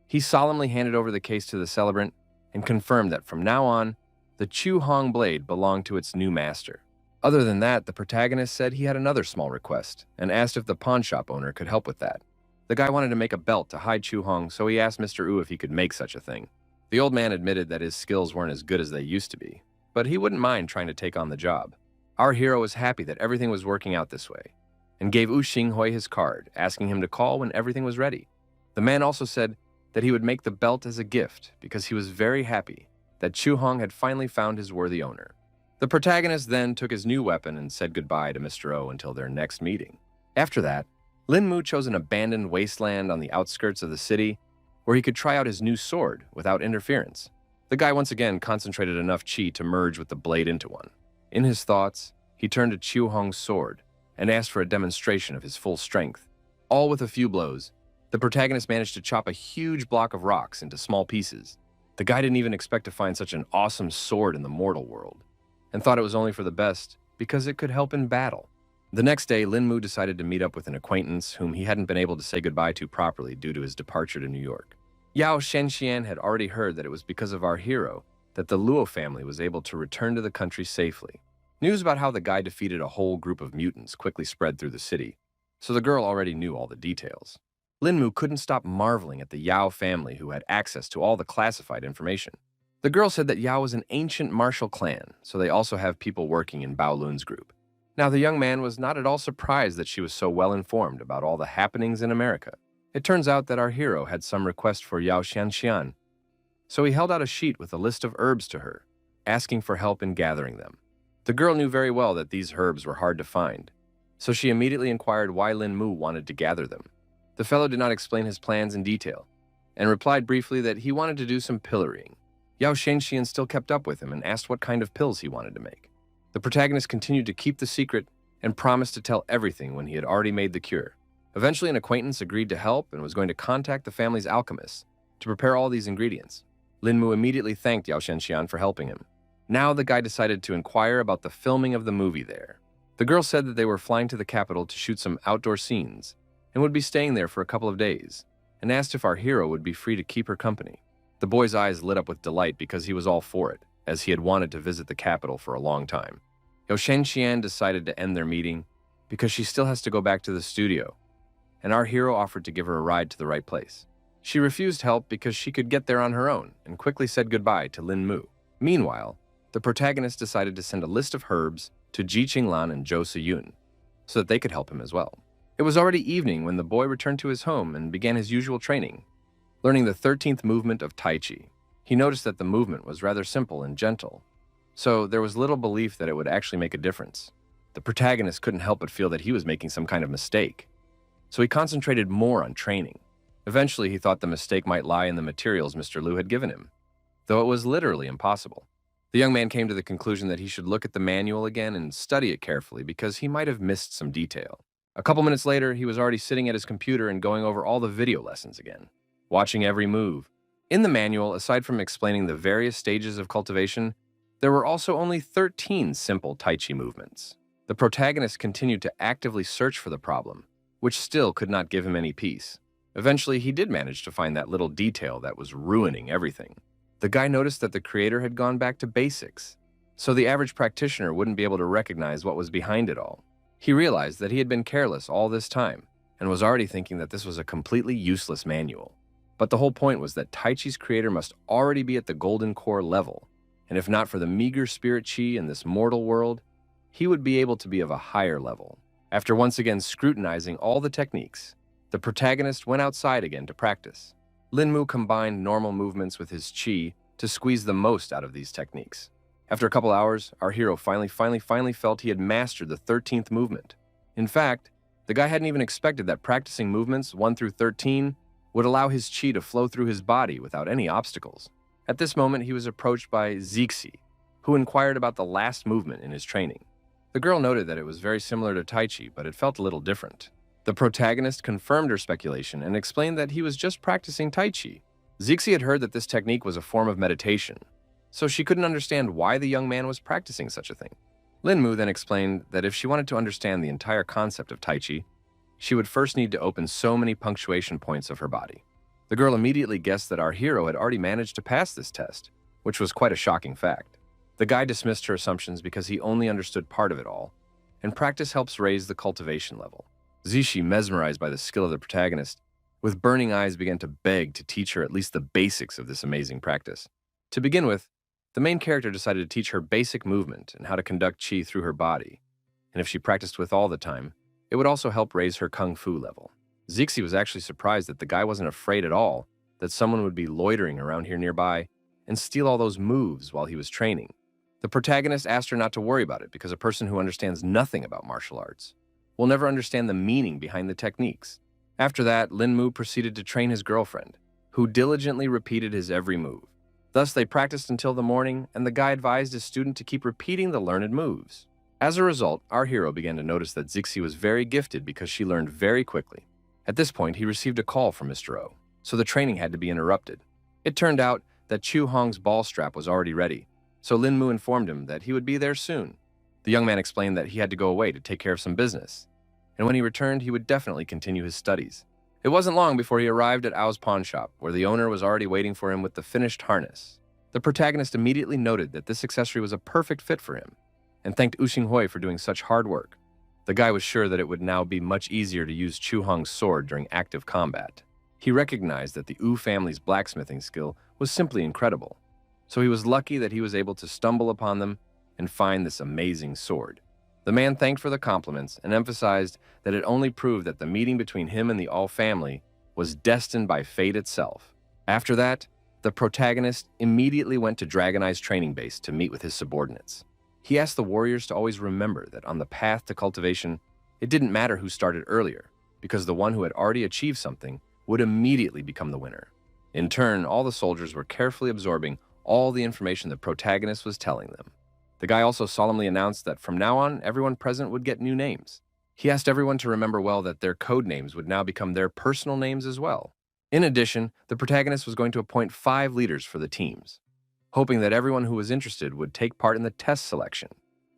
He solemnly handed over the case to the celebrant and confirmed that from now on, the Chu Hong blade belonged to its new master. Other than that, the protagonist said he had another small request and asked if the pawn shop owner could help with that. The guy wanted to make a belt to hide Chu Hong, so he asked Mr. Wu if he could make such a thing. The old man admitted that his skills weren't as good as they used to be, but he wouldn't mind trying to take on the job. Our hero was happy that everything was working out this way, and gave Wu Xinghui his card, asking him to call when everything was ready. The man also said that he would make the belt as a gift because he was very happy that Chu Hong had finally found his worthy owner. The protagonist then took his new weapon and said goodbye to Mr. O until their next meeting. After that, Lin Mu chose an abandoned wasteland on the outskirts of the city where he could try out his new sword without interference. The guy once again concentrated enough chi to merge with the blade into one. In his thoughts, he turned to Chu Hong's sword and asked for a demonstration of his full strength. All with a few blows, the protagonist managed to chop a huge block of rocks into small pieces. The guy didn't even expect to find such an awesome sword in the mortal world, and thought it was only for the best because it could help in battle. The next day, Lin Mu decided to meet up with an acquaintance whom he hadn't been able to say goodbye to properly due to his departure to New York. Yao Shenxian had already heard that it was because of our hero that the Luo family was able to return to the country safely. News about how the guy defeated a whole group of mutants quickly spread through the city, so the girl already knew all the details. Lin Mu couldn't stop marveling at the Yao family who had access to all the classified information. The girl said that Yao was an ancient martial clan, so they also have people working in Bao Lun's group. Now, the young man was not at all surprised that she was so well informed about all the happenings in America. It turns out that our hero had some request for Yao Xianxian, so he held out a sheet with a list of herbs to her, asking for help in gathering them. The girl knew very well that these herbs were hard to find, so she immediately inquired why Lin Mu wanted to gather them. The fellow did not explain his plans in detail, and replied briefly that he wanted to do some pillorying. Yao Shenxian still kept up with him and asked what kind of pills he wanted to make. The protagonist continued to keep the secret and promised to tell everything when he had already made the cure. Eventually, an acquaintance agreed to help and was going to contact the family's alchemist to prepare all these ingredients. Linmu immediately thanked Yao Shenxian for helping him. Now the guy decided to inquire about the filming of the movie there. The girl said that they were flying to the capital to shoot some outdoor scenes and would be staying there for a couple of days, and asked if our hero would be free to keep her company. The boy's eyes lit up with delight because he was all for it, as he had wanted to visit the capital for a long time. Yao Shenxian decided to end their meeting because she still has to go back to the studio, and our hero offered to give her a ride to the right place. She refused help because she could get there on her own and quickly said goodbye to Lin Mu. Meanwhile, the protagonist decided to send a list of herbs to Ji Qinglan and Zhou Siyun so that they could help him as well. It was already evening when the boy returned to his home and began his usual training, learning the 13th movement of Tai Chi. He noticed that the movement was rather simple and gentle, so there was little belief that it would actually make a difference. The protagonist couldn't help but feel that he was making some kind of mistake, so he concentrated more on training. Eventually, he thought the mistake might lie in the materials Mr. Liu had given him, though it was literally impossible. The young man came to the conclusion that he should look at the manual again and study it carefully because he might have missed some detail. A couple minutes later, he was already sitting at his computer and going over all the video lessons again, watching every move. In the manual, aside from explaining the various stages of cultivation, there were also only 13 simple Tai Chi movements. The protagonist continued to actively search for the problem, which still could not give him any peace. Eventually, he did manage to find that little detail that was ruining everything. The guy noticed that the creator had gone back to basics, so the average practitioner wouldn't be able to recognize what was behind it all. He realized that he had been careless all this time and was already thinking that this was a completely useless manual. But the whole point was that Tai Chi's creator must already be at the golden core level, and if not for the meager spirit chi in this mortal world, he would be able to be of a higher level. After once again scrutinizing all the techniques, the protagonist went outside again to practice. Lin Mu combined normal movements with his chi to squeeze the most out of these techniques. After a couple hours, our hero finally felt he had mastered the 13th movement. In fact, the guy hadn't even expected that practicing movements 1 through 13 would allow his chi to flow through his body without any obstacles. At this moment, he was approached by Zixi, who inquired about the last movement in his training. The girl noted that it was very similar to Tai Chi, but it felt a little different. The protagonist confirmed her speculation and explained that he was just practicing Tai Chi. Zixi had heard that this technique was a form of meditation, so she couldn't understand why the young man was practicing such a thing. Lin Mu then explained that if she wanted to understand the entire concept of Tai Chi, she would first need to open so many punctuation points of her body. The girl immediately guessed that our hero had already managed to pass this test, which was quite a shocking fact. The guy dismissed her assumptions because he only understood part of it all, and practice helps raise the cultivation level. Zishi, mesmerized by the skill of the protagonist, with burning eyes began to beg to teach her at least the basics of this amazing practice. To begin with, the main character decided to teach her basic movement and how to conduct chi through her body, and if she practiced with all the time, it would also help raise her kung fu level. Zixi was actually surprised that the guy wasn't afraid at all that someone would be loitering around here nearby and steal all those moves while he was training. The protagonist asked her not to worry about it because a person who understands nothing about martial arts will never understand the meaning behind the techniques. After that, Lin Mu proceeded to train his girlfriend, who diligently repeated his every move. Thus, they practiced until the morning, and the guy advised his student to keep repeating the learned moves. As a result, our hero began to notice that Zixi was very gifted because she learned very quickly. At this point, he received a call from Mr. O, so the training had to be interrupted. It turned out that Chu Hong's ball strap was already ready, so Lin Mu informed him that he would be there soon. The young man explained that he had to go away to take care of some business, and when he returned, he would definitely continue his studies. It wasn't long before he arrived at Ao's pawn shop, where the owner was already waiting for him with the finished harness. The protagonist immediately noted that this accessory was a perfect fit for him, and thanked U Xinghui for doing such hard work. The guy was sure that it would now be much easier to use Chu Hong's sword during active combat. He recognized that the Wu family's blacksmithing skill was simply incredible, so he was lucky that he was able to stumble upon them and find this amazing sword. The man thanked for the compliments and emphasized that it only proved that the meeting between him and the All family was destined by fate itself. After that, the protagonist immediately went to Dragon Eye's training base to meet with his subordinates. He asked the warriors to always remember that on the path to cultivation, it didn't matter who started earlier, because the one who had already achieved something would immediately become the winner. In turn, all the soldiers were carefully absorbing all the information the protagonist was telling them. The guy also solemnly announced that from now on, everyone present would get new names. He asked everyone to remember well that their code names would now become their personal names as well. In addition, the protagonist was going to appoint 5 leaders for the teams, hoping that everyone who was interested would take part in the test selection.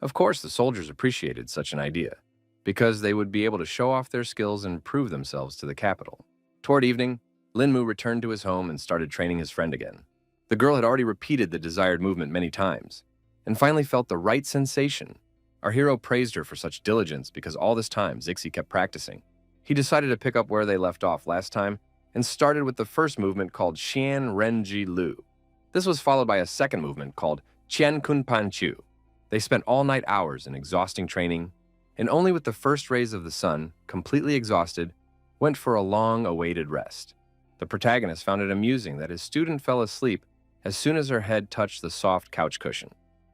Of course, the soldiers appreciated such an idea, because they would be able to show off their skills and prove themselves to the capital. Toward evening, Linmu returned to his home and started training his friend again. The girl had already repeated the desired movement many times, and finally felt the right sensation. Our hero praised her for such diligence because all this time Zixi kept practicing. He decided to pick up where they left off last time and started with the first movement called Xian Renji Lu. This was followed by a second movement called Qian Kun Pan Chu. They spent all night hours in exhausting training, and only with the first rays of the sun, completely exhausted, went for a long-awaited rest. The protagonist found it amusing that his student fell asleep as soon as her head touched the soft couch cushion.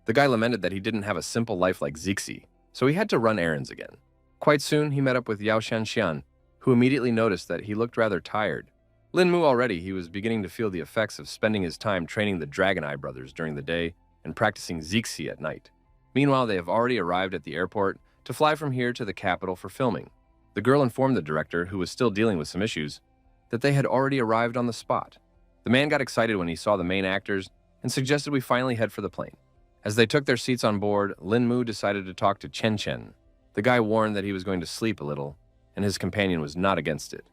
The guy lamented that he didn't have a simple life like Zixi, so he had to run errands again. Quite soon, he met up with Yao Shanxian, who immediately noticed that he looked rather tired. Linmu already, he was beginning to feel the effects of spending his time training the Dragon Eye brothers during the day and practicing Zixi at night. Meanwhile, they have already arrived at the airport to fly from here to the capital for filming. The girl informed the director, who was still dealing with some issues, that they had already arrived on the spot. The man got excited when he saw the main actors and suggested we finally head for the plane. As they took their seats on board, Linmu decided to talk to Chen Chen. The guy warned that he was going to sleep a little, and his companion was not against it,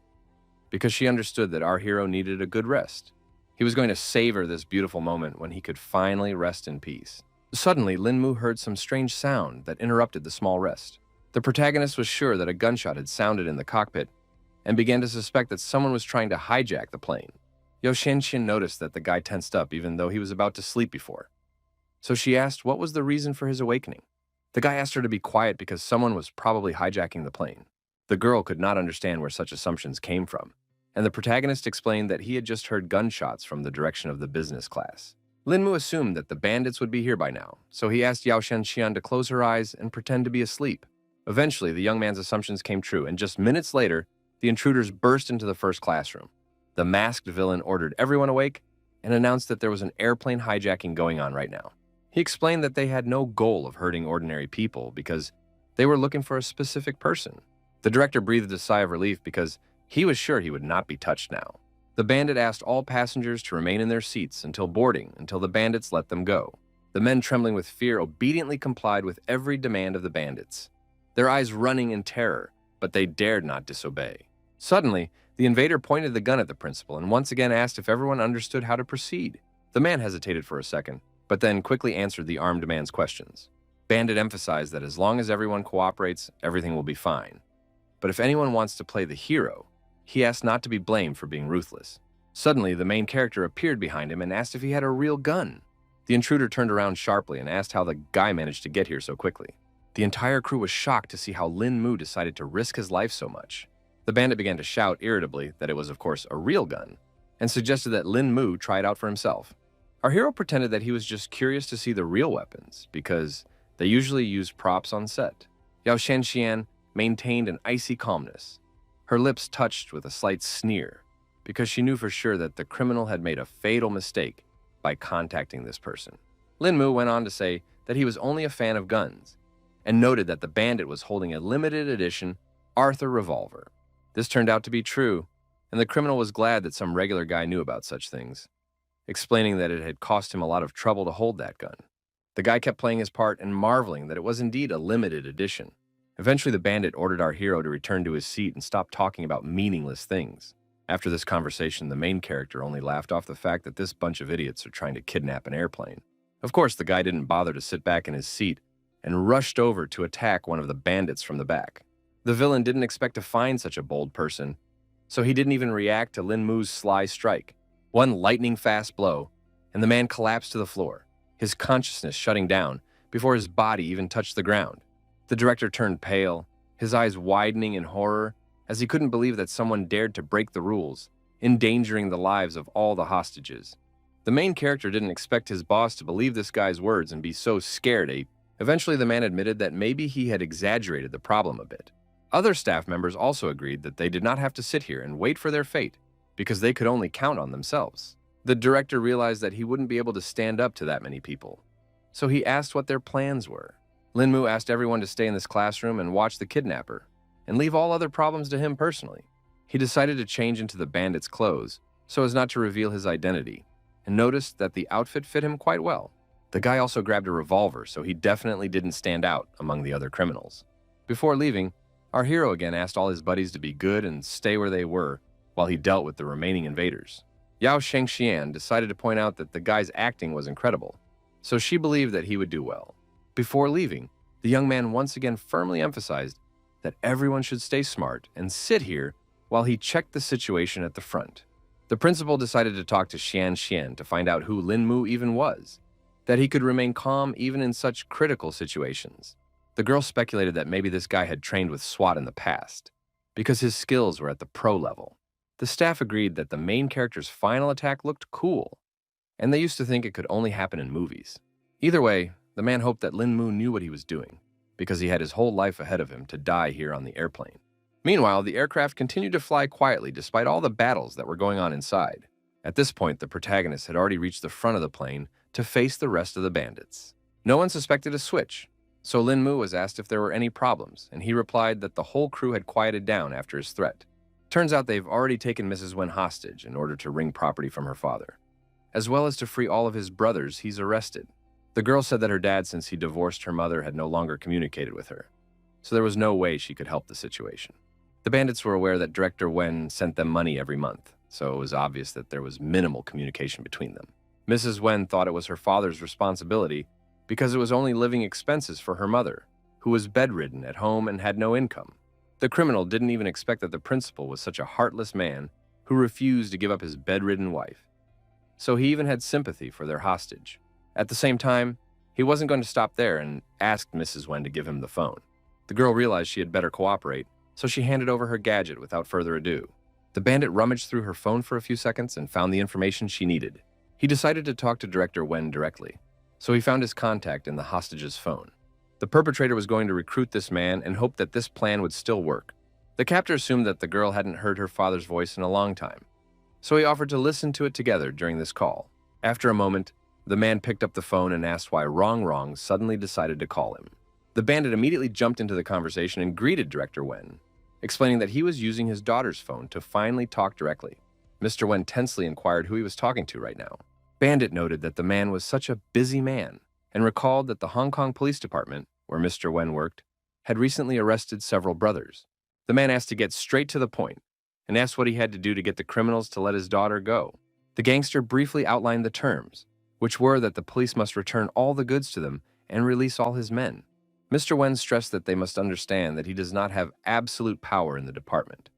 because she understood that our hero needed a good rest. He was going to savor this beautiful moment when he could finally rest in peace. Suddenly, Linmu heard some strange sound that interrupted the small rest. The protagonist was sure that a gunshot had sounded in the cockpit and began to suspect that someone was trying to hijack the plane. Yao Shanxian noticed that the guy tensed up even though he was about to sleep before. So she asked what was the reason for his awakening. The guy asked her to be quiet because someone was probably hijacking the plane. The girl could not understand where such assumptions came from, and the protagonist explained that he had just heard gunshots from the direction of the business class. Linmu assumed that the bandits would be here by now, so he asked Yao Shanxian to close her eyes and pretend to be asleep. Eventually, the young man's assumptions came true, and just minutes later, the intruders burst into the first classroom. The masked villain ordered everyone awake and announced that there was an airplane hijacking going on right now. He explained that they had no goal of hurting ordinary people because they were looking for a specific person. The director breathed a sigh of relief because he was sure he would not be touched now. The bandit asked all passengers to remain in their seats until boarding, until the bandits let them go. The men, trembling with fear, obediently complied with every demand of the bandits, their eyes running in terror, but they dared not disobey. Suddenly, the invader pointed the gun at the principal and once again asked if everyone understood how to proceed. The man hesitated for a second, but then quickly answered the armed man's questions. Bandit emphasized that as long as everyone cooperates, everything will be fine. But if anyone wants to play the hero, he asked not to be blamed for being ruthless. Suddenly, the main character appeared behind him and asked if he had a real gun. The intruder turned around sharply and asked how the guy managed to get here so quickly. The entire crew was shocked to see how Lin Mu decided to risk his life so much. The bandit began to shout irritably that it was, of course, a real gun, and suggested that Lin Mu try it out for himself. Our hero pretended that he was just curious to see the real weapons, because they usually use props on set. Yao Shanxian maintained an icy calmness. Her lips touched with a slight sneer, because she knew for sure that the criminal had made a fatal mistake by contacting this person. Lin Mu went on to say that he was only a fan of guns, and noted that the bandit was holding a limited edition Arthur revolver. This turned out to be true, and the criminal was glad that some regular guy knew about such things, explaining that it had cost him a lot of trouble to hold that gun. The guy kept playing his part and marveling that it was indeed a limited edition. Eventually, the bandit ordered our hero to return to his seat and stop talking about meaningless things. After this conversation, the main character only laughed off the fact that this bunch of idiots are trying to kidnap an airplane. Of course, the guy didn't bother to sit back in his seat and rushed over to attack one of the bandits from the back. The villain didn't expect to find such a bold person, so he didn't even react to Lin Mu's sly strike. One lightning-fast blow, and the man collapsed to the floor, his consciousness shutting down before his body even touched the ground. The director turned pale, his eyes widening in horror, as he couldn't believe that someone dared to break the rules, endangering the lives of all the hostages. The main character didn't expect his boss to believe this guy's words and be so scared. Eventually, the man admitted that maybe he had exaggerated the problem a bit. Other staff members also agreed that they did not have to sit here and wait for their fate. because they could only count on themselves. The director realized that he wouldn't be able to stand up to that many people, so he asked what their plans were. Linmu asked everyone to stay in this classroom and watch the kidnapper, and leave all other problems to him personally. He decided to change into the bandit's clothes so as not to reveal his identity, and noticed that the outfit fit him quite well. The guy also grabbed a revolver, so he definitely didn't stand out among the other criminals. Before leaving, our hero again asked all his buddies to be good and stay where they were while he dealt with the remaining invaders. Yao Shengxian decided to point out that the guy's acting was incredible, so she believed that he would do well. Before leaving, the young man once again firmly emphasized that everyone should stay smart and sit here while he checked the situation at the front. The principal decided to talk to Xian Xian to find out who Lin Mu even was, that he could remain calm even in such critical situations. The girl speculated that maybe this guy had trained with SWAT in the past, because his skills were at the pro level. The staff agreed that the main character's final attack looked cool, and they used to think it could only happen in movies. Either way, the man hoped that Lin Mu knew what he was doing, because he had his whole life ahead of him to die here on the airplane. Meanwhile, the aircraft continued to fly quietly despite all the battles that were going on inside. At this point, the protagonist had already reached the front of the plane to face the rest of the bandits. No one suspected a switch, so Lin Mu was asked if there were any problems, and he replied that the whole crew had quieted down after his threat. Turns out they've already taken Mrs. Wen hostage in order to wring property from her father. As well as to free all of his brothers he's arrested. The girl said that her dad, since he divorced her mother, had no longer communicated with her, so there was no way she could help the situation. The bandits were aware that Director Wen sent them money every month, so it was obvious that there was minimal communication between them. Mrs. Wen thought it was her father's responsibility because it was only living expenses for her mother, who was bedridden at home and had no income. The criminal didn't even expect that the principal was such a heartless man who refused to give up his bedridden wife. So he even had sympathy for their hostage. At the same time, he wasn't going to stop there and asked Mrs. Wen to give him the phone. The girl realized she had better cooperate, so she handed over her gadget without further ado. The bandit rummaged through her phone for a few seconds and found the information she needed. He decided to talk to Director Wen directly, so he found his contact in the hostage's phone. The perpetrator was going to recruit this man and hoped that this plan would still work. The captor assumed that the girl hadn't heard her father's voice in a long time, so he offered to listen to it together during this call. After a moment, the man picked up the phone and asked why Rong Rong suddenly decided to call him. The bandit immediately jumped into the conversation and greeted Director Wen, explaining that he was using his daughter's phone to finally talk directly. Mr. Wen tensely inquired who he was talking to right now. Bandit noted that the man was such a busy man and recalled that the Hong Kong Police Department, where Mr. Wen worked, had recently arrested several brothers. The man asked to get straight to the point and asked what he had to do to get the criminals to let his daughter go. The gangster briefly outlined the terms, which were that the police must return all the goods to them and release all his men. Mr. Wen stressed that they must understand that he does not have absolute power in the department,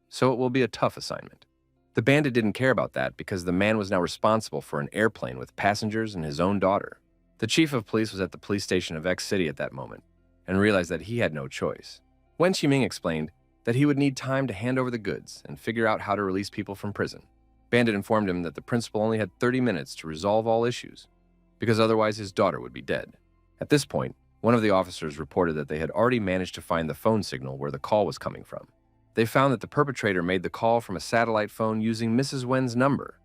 so it will be a tough assignment. The bandit didn't care about that because the man was now responsible for an airplane with passengers and his own daughter. The chief of police was at the police station of X City at that moment and realized that he had no choice. Wen Qiming explained that he would need time to hand over the goods and figure out how to release people from prison. Bandit informed him that the principal only had 30 minutes to resolve all issues, because otherwise his daughter would be dead. At this point, one of the officers reported that they had already managed to find the phone signal where the call was coming from. They found that the perpetrator made the call from a satellite phone using Mrs. Wen's number,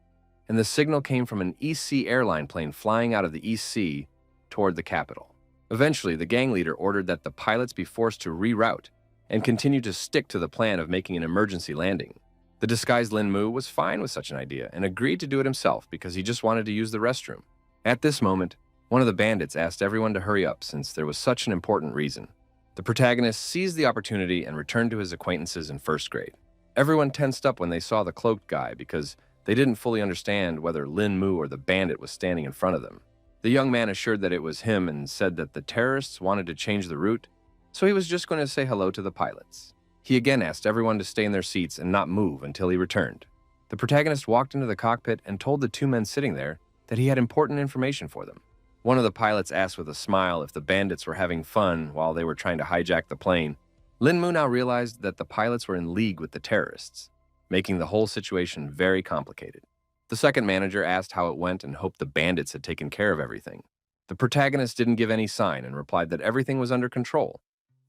and the signal came from an East Sea airline plane flying out of the East Sea toward the capital. Eventually, the gang leader ordered that the pilots be forced to reroute and continue to stick to the plan of making an emergency landing. The disguised Lin Mu was fine with such an idea and agreed to do it himself because he just wanted to use the restroom. At this moment, one of the bandits asked everyone to hurry up since there was such an important reason. The protagonist seized the opportunity and returned to his acquaintances in first grade. Everyone tensed up when they saw the cloaked guy because they didn't fully understand whether Lin Mu or the bandit was standing in front of them. The young man assured that it was him and said that the terrorists wanted to change the route, so he was just going to say hello to the pilots. He again asked everyone to stay in their seats and not move until he returned. The protagonist walked into the cockpit and told the two men sitting there that he had important information for them. One of the pilots asked with a smile if the bandits were having fun while they were trying to hijack the plane. Lin Mu now realized that the pilots were in league with the terrorists, making the whole situation very complicated. The second manager asked how it went and hoped the bandits had taken care of everything. The protagonist didn't give any sign and replied that everything was under control,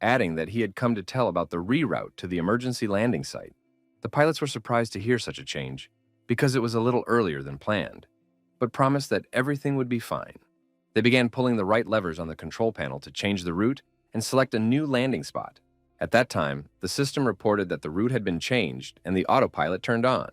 adding that he had come to tell about the reroute to the emergency landing site. The pilots were surprised to hear such a change because it was a little earlier than planned, but promised that everything would be fine. They began pulling the right levers on the control panel to change the route and select a new landing spot. At that time, the system reported that the route had been changed and the autopilot turned on.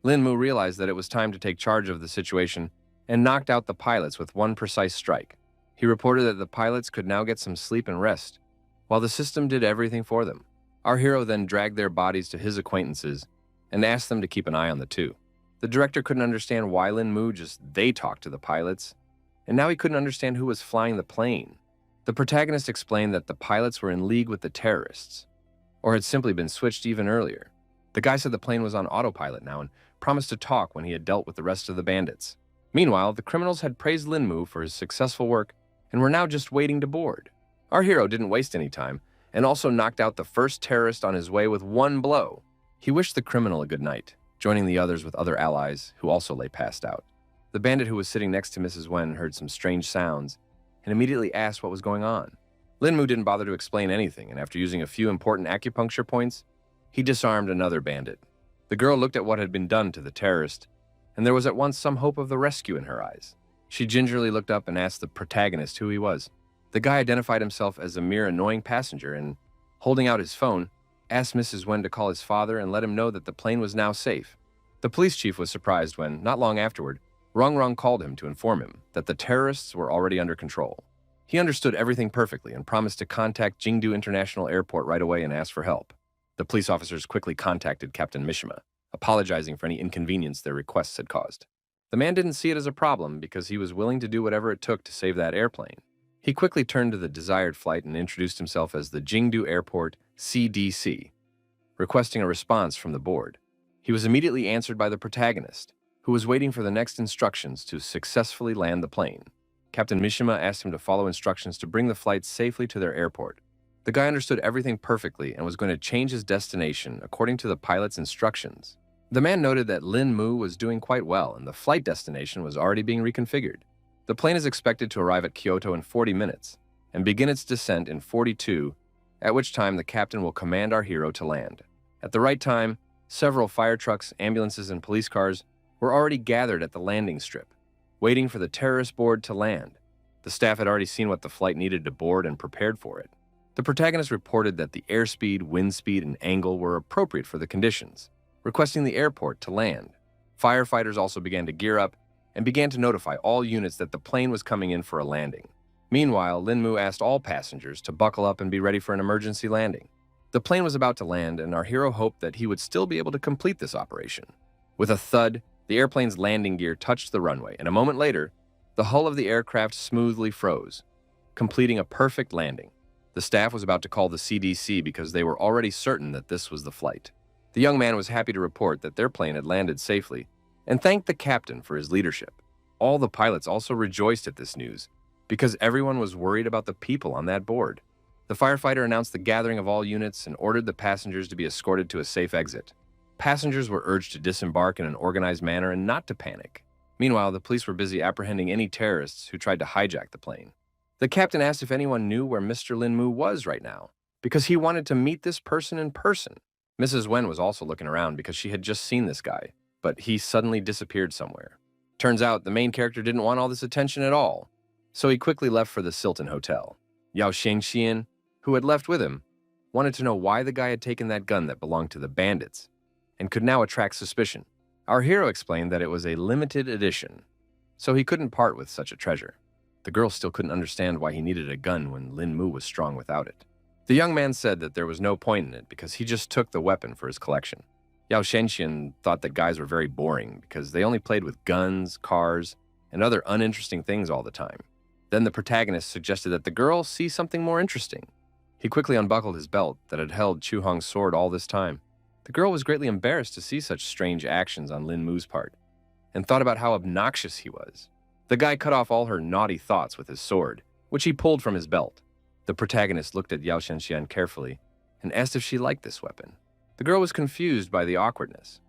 Linmu realized that it was time to take charge of the situation and knocked out the pilots with one precise strike. He reported that the pilots could now get some sleep and rest, while the system did everything for them. Our hero then dragged their bodies to his acquaintances and asked them to keep an eye on the two. The director couldn't understand why Linmu just they talked to the pilots, and now he couldn't understand who was flying the plane. The protagonist explained that the pilots were in league with the terrorists, or had simply been switched even earlier. The guy said the plane was on autopilot now and promised to talk when he had dealt with the rest of the bandits. Meanwhile, the criminals had praised Linmu for his successful work and were now just waiting to board. Our hero didn't waste any time and also knocked out the first terrorist on his way with one blow. He wished the criminal a good night, joining the others with other allies who also lay passed out. The bandit who was sitting next to Mrs. Wen heard some strange sounds and immediately asked what was going on. Linmu didn't bother to explain anything, and after using a few important acupuncture points, he disarmed another bandit. The girl looked at what had been done to the terrorist, and there was at once some hope of the rescue in her eyes. She gingerly looked up and asked the protagonist who he was. The guy identified himself as a mere annoying passenger and, holding out his phone, asked Mrs. Wen to call his father and let him know that the plane was now safe. The police chief was surprised when, not long afterward, Rong called him to inform him that the terrorists were already under control. He understood everything perfectly and promised to contact Jingdu International Airport right away and ask for help. The police officers quickly contacted Captain Mishima, apologizing for any inconvenience their requests had caused. The man didn't see it as a problem because he was willing to do whatever it took to save that airplane. He quickly turned to the desired flight and introduced himself as the Jingdu Airport CDC, requesting a response from the board. He was immediately answered by the protagonist, who was waiting for the next instructions to successfully land the plane. Captain Mishima asked him to follow instructions to bring the flight safely to their airport. The guy understood everything perfectly and was going to change his destination according to the pilot's instructions. The man noted that Linmu was doing quite well and the flight destination was already being reconfigured. The plane is expected to arrive at Kyoto in 40 minutes and begin its descent in 42, at which time the captain will command our hero to land. At the right time, several fire trucks, ambulances, and police cars were already gathered at the landing strip, waiting for the terrorist board to land. The staff had already seen what the flight needed to board and prepared for it. The protagonist reported that the airspeed, wind speed, and angle were appropriate for the conditions, requesting the airport to land. Firefighters also began to gear up and began to notify all units that the plane was coming in for a landing. Meanwhile, Linmu asked all passengers to buckle up and be ready for an emergency landing. The plane was about to land, and our hero hoped that he would still be able to complete this operation. With a thud, the airplane's landing gear touched the runway, and a moment later, the hull of the aircraft smoothly froze, completing a perfect landing. The staff was about to call the CDC because they were already certain that this was the flight. The young man was happy to report that their plane had landed safely and thanked the captain for his leadership. All the pilots also rejoiced at this news because everyone was worried about the people on that board. The firefighter announced the gathering of all units and ordered the passengers to be escorted to a safe exit. Passengers were urged to disembark in an organized manner and not to panic. Meanwhile, the police were busy apprehending any terrorists who tried to hijack the plane. The captain asked if anyone knew where Mr. Linmu was right now, because he wanted to meet this person in person. Mrs. Wen was also looking around because she had just seen this guy, but he suddenly disappeared somewhere. Turns out the main character didn't want all this attention at all, so he quickly left for the Silton Hotel. Yao Shengxian, who had left with him, wanted to know why the guy had taken that gun that belonged to the bandits and could now attract suspicion. Our hero explained that it was a limited edition, so he couldn't part with such a treasure. The girl still couldn't understand why he needed a gun when Linmu was strong without it. The young man said that there was no point in it because he just took the weapon for his collection. Yao Shengxian thought that guys were very boring because they only played with guns, cars, and other uninteresting things all the time. Then the protagonist suggested that the girl see something more interesting. He quickly unbuckled his belt that had held Chu Hong's sword all this time. The girl was greatly embarrassed to see such strange actions on Lin Mu's part, and thought about how obnoxious he was. The guy cut off all her naughty thoughts with his sword, which he pulled from his belt. The protagonist looked at Yao Shengxian carefully and asked if she liked this weapon. The girl was confused by the awkwardness,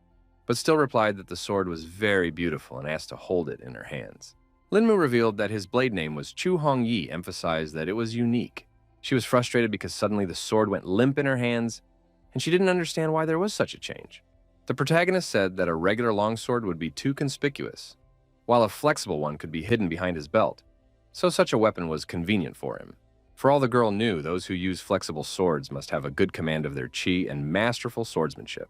but still replied that the sword was very beautiful and asked to hold it in her hands. Lin Mu revealed that his blade name was Chu Hong Yi, emphasized that it was unique. She was frustrated because suddenly the sword went limp in her hands, and she didn't understand why there was such a change. The protagonist said that a regular longsword would be too conspicuous, while a flexible one could be hidden behind his belt, so such a weapon was convenient for him. For all the girl knew, those who use flexible swords must have a good command of their chi and masterful swordsmanship.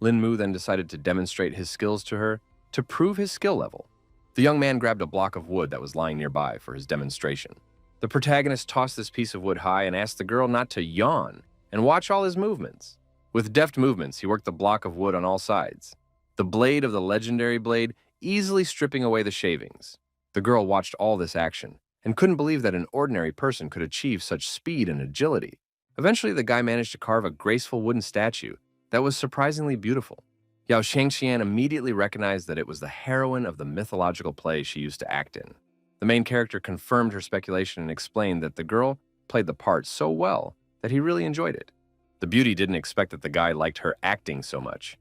Lin Mu then decided to demonstrate his skills to her to prove his skill level. The young man grabbed a block of wood that was lying nearby for his demonstration. The protagonist tossed this piece of wood high and asked the girl not to yawn and watch all his movements. With deft movements, he worked the block of wood on all sides, the blade of the legendary blade easily stripping away the shavings. The girl watched all this action and couldn't believe that an ordinary person could achieve such speed and agility. Eventually, the guy managed to carve a graceful wooden statue that was surprisingly beautiful. Yao Shangxian immediately recognized that it was the heroine of the mythological play she used to act in. The main character confirmed her speculation and explained that the girl played the part so well that he really enjoyed it. The beauty didn't expect that the guy liked her acting so much,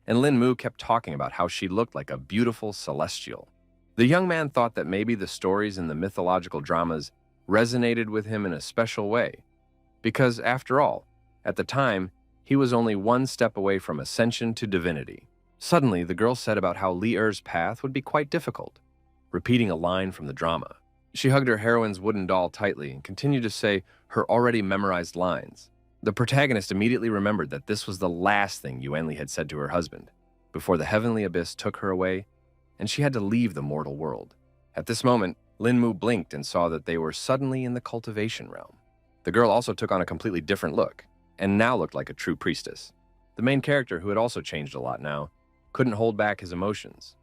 and Lin Mu kept talking about how she looked like a beautiful celestial. The young man thought that maybe the stories in the mythological dramas resonated with him in a special way, because after all, at the time, he was only one step away from ascension to divinity. Suddenly, the girl said about how Li Er's path would be quite difficult, repeating a line from the drama. She hugged her heroine's wooden doll tightly and continued to say her already memorized lines. The protagonist immediately remembered that this was the last thing Yuanli had said to her husband, before the heavenly abyss took her away, and she had to leave the mortal world. At this moment, Lin Mu blinked and saw that they were suddenly in the cultivation realm. The girl also took on a completely different look, and now looked like a true priestess. The main character, who had also changed a lot now, couldn't hold back his emotions,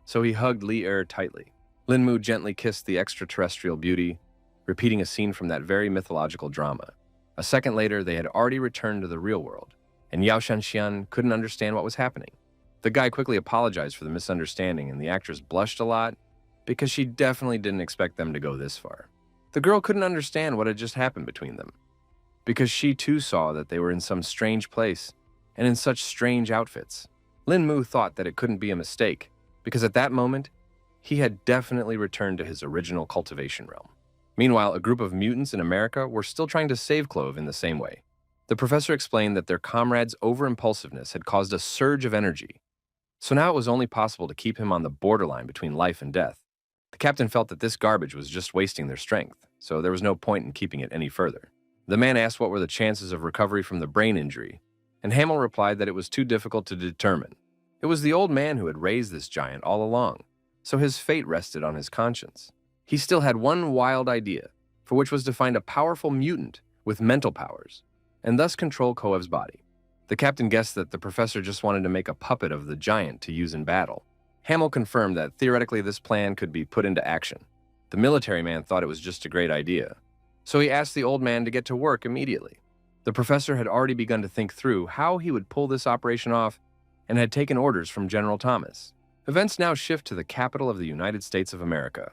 so he hugged Li Er tightly. Lin Mu gently kissed the extraterrestrial beauty, repeating a scene from that very mythological drama. A second later, they had already returned to the real world, and Yao Shanxian couldn't understand what was happening. The guy quickly apologized for the misunderstanding, and the actress blushed a lot because she definitely didn't expect them to go this far. The girl couldn't understand what had just happened between them, because she too saw that they were in some strange place and in such strange outfits. Lin Mu thought that it couldn't be a mistake, because at that moment, he had definitely returned to his original cultivation realm. Meanwhile, a group of mutants in America were still trying to save Clove in the same way. The professor explained that their comrade's over-impulsiveness had caused a surge of energy, so now it was only possible to keep him on the borderline between life and death. The captain felt that this garbage was just wasting their strength, so there was no point in keeping it any further. The man asked what were the chances of recovery from the brain injury, and Hamill replied that it was too difficult to determine. It was the old man who had raised this giant all along, so his fate rested on his conscience. He still had one wild idea, for which was to find a powerful mutant with mental powers, and thus control Koev's body. The captain guessed that the professor just wanted to make a puppet of the giant to use in battle. Hamill confirmed that theoretically this plan could be put into action. The military man thought it was just a great idea, so he asked the old man to get to work immediately. The professor had already begun to think through how he would pull this operation off and had taken orders from General Thomas. Events now shift to the capital of the United States of America,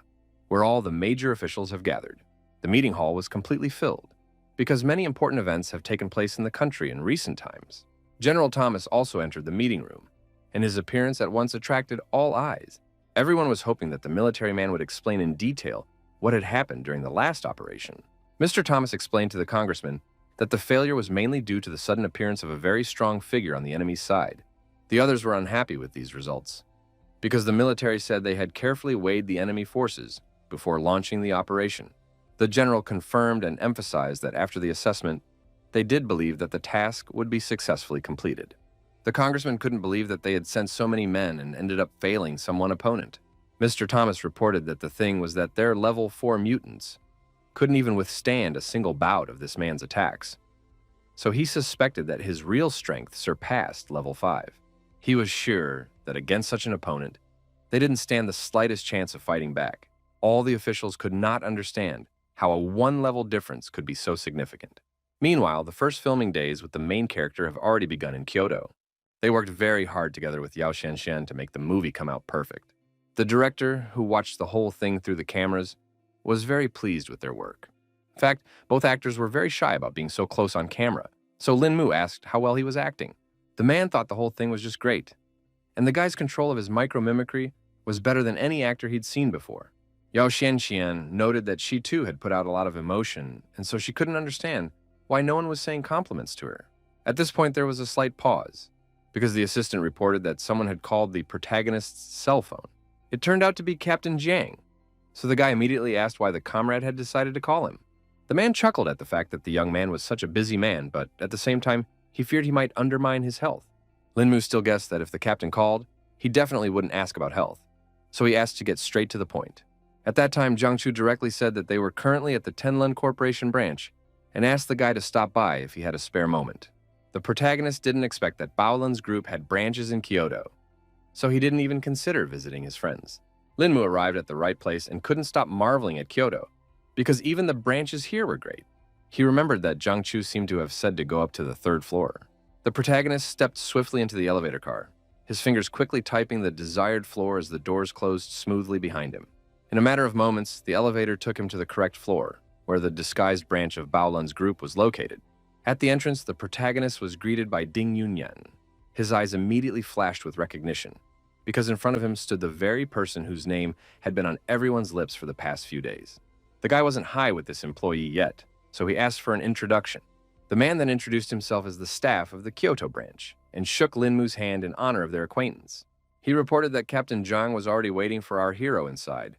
where all the major officials have gathered. The meeting hall was completely filled, because many important events have taken place in the country in recent times. General Thomas also entered the meeting room, and his appearance at once attracted all eyes. Everyone was hoping that the military man would explain in detail what had happened during the last operation. Mr. Thomas explained to the congressman that the failure was mainly due to the sudden appearance of a very strong figure on the enemy's side. The others were unhappy with these results, because the military said they had carefully weighed the enemy forces before launching the operation. The general confirmed and emphasized that after the assessment, they did believe that the task would be successfully completed. The congressman couldn't believe that they had sent so many men and ended up failing some one opponent. Mr. Thomas reported that the thing was that their level 4 mutants couldn't even withstand a single bout of this man's attacks, so he suspected that his real strength surpassed level 5. He was sure that against such an opponent, they didn't stand the slightest chance of fighting back. All the officials could not understand how a one-level difference could be so significant. Meanwhile, the first filming days with the main character have already begun in Kyoto. They worked very hard together with Yao Shanshan to make the movie come out perfect. The director, who watched the whole thing through the cameras, was very pleased with their work. In fact, both actors were very shy about being so close on camera, so Lin Mu asked how well he was acting. The man thought the whole thing was just great, and the guy's control of his micro-mimicry was better than any actor he'd seen before. Yao Xianxian noted that she too had put out a lot of emotion, and so she couldn't understand why no one was saying compliments to her. At this point, there was a slight pause, because the assistant reported that someone had called the protagonist's cell phone. It turned out to be Captain Jiang, so the guy immediately asked why the comrade had decided to call him. The man chuckled at the fact that the young man was such a busy man, but at the same time, he feared he might undermine his health. Linmu still guessed that if the captain called, he definitely wouldn't ask about health, so he asked to get straight to the point. At that time, Jiangchu directly said that they were currently at the Tenlun Corporation branch and asked the guy to stop by if he had a spare moment. The protagonist didn't expect that Baolan's group had branches in Kyoto, so he didn't even consider visiting his friends. Linmu arrived at the right place and couldn't stop marveling at Kyoto, because even the branches here were great. He remembered that Jiangchu seemed to have said to go up to the 3rd floor. The protagonist stepped swiftly into the elevator car, his fingers quickly typing the desired floor as the doors closed smoothly behind him. In a matter of moments, the elevator took him to the correct floor, where the disguised branch of Baolan's group was located. At the entrance, the protagonist was greeted by Ding Yunyan. His eyes immediately flashed with recognition, because in front of him stood the very person whose name had been on everyone's lips for the past few days. The guy wasn't high with this employee yet, so he asked for an introduction. The man then introduced himself as the staff of the Kyoto branch and shook Linmu's hand in honor of their acquaintance. He reported that Captain Zhang was already waiting for our hero inside,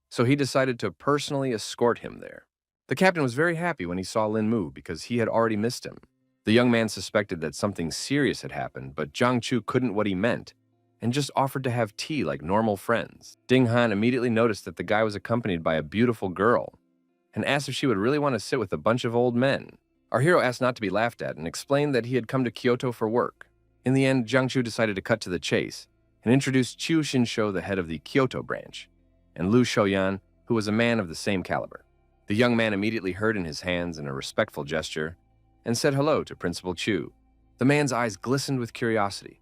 so he decided to personally escort him there. The captain was very happy when he saw Linmu because he had already missed him. The young man suspected that something serious had happened, but Jiangchu couldn't what he meant and just offered to have tea like normal friends. Ding Han immediately noticed that the guy was accompanied by a beautiful girl and asked if she would really want to sit with a bunch of old men. Our hero asked not to be laughed at and explained that he had come to Kyoto for work. In the end, Jiangchu decided to cut to the chase and introduced Chu Shinsho, the head of the Kyoto branch, and Lu Shouyan, who was a man of the same caliber. The young man immediately heard in his hands in a respectful gesture and said hello to Principal Chu. The man's eyes glistened with curiosity,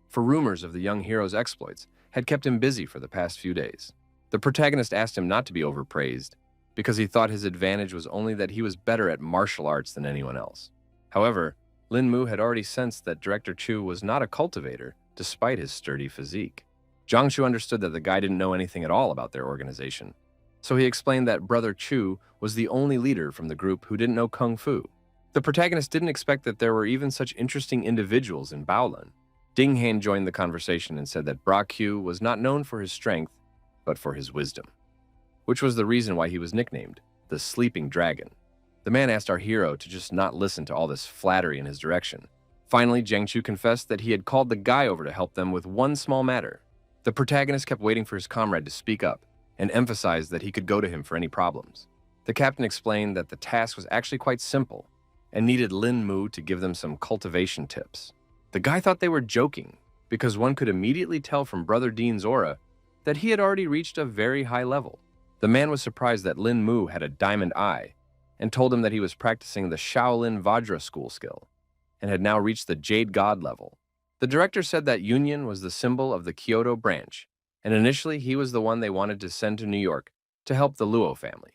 for rumors of the young hero's exploits had kept him busy for the past few days. The protagonist asked him not to be overpraised because he thought his advantage was only that he was better at martial arts than anyone else. However, Linmu had already sensed that Director Chu was not a cultivator despite his sturdy physique. Jiangchu understood that the guy didn't know anything at all about their organization, so he explained that Brother Chu was the only leader from the group who didn't know Kung Fu. The protagonist didn't expect that there were even such interesting individuals in Baolan. Ding Han joined the conversation and said that Bra Q was not known for his strength, but for his wisdom, which was the reason why he was nicknamed the Sleeping Dragon. The man asked our hero to just not listen to all this flattery in his direction. Finally, Jiangchu confessed that he had called the guy over to help them with one small matter. The protagonist kept waiting for his comrade to speak up and emphasized that he could go to him for any problems. The captain explained that the task was actually quite simple and needed Linmu to give them some cultivation tips. The guy thought they were joking because one could immediately tell from Brother Dean's aura that he had already reached a very high level. The man was surprised that Linmu had a diamond eye and told him that he was practicing the Shaolin Vajra school skill and had now reached the Jade God level. The director said that Union was the symbol of the Kyoto branch, and initially he was the one they wanted to send to New York to help the Luo family.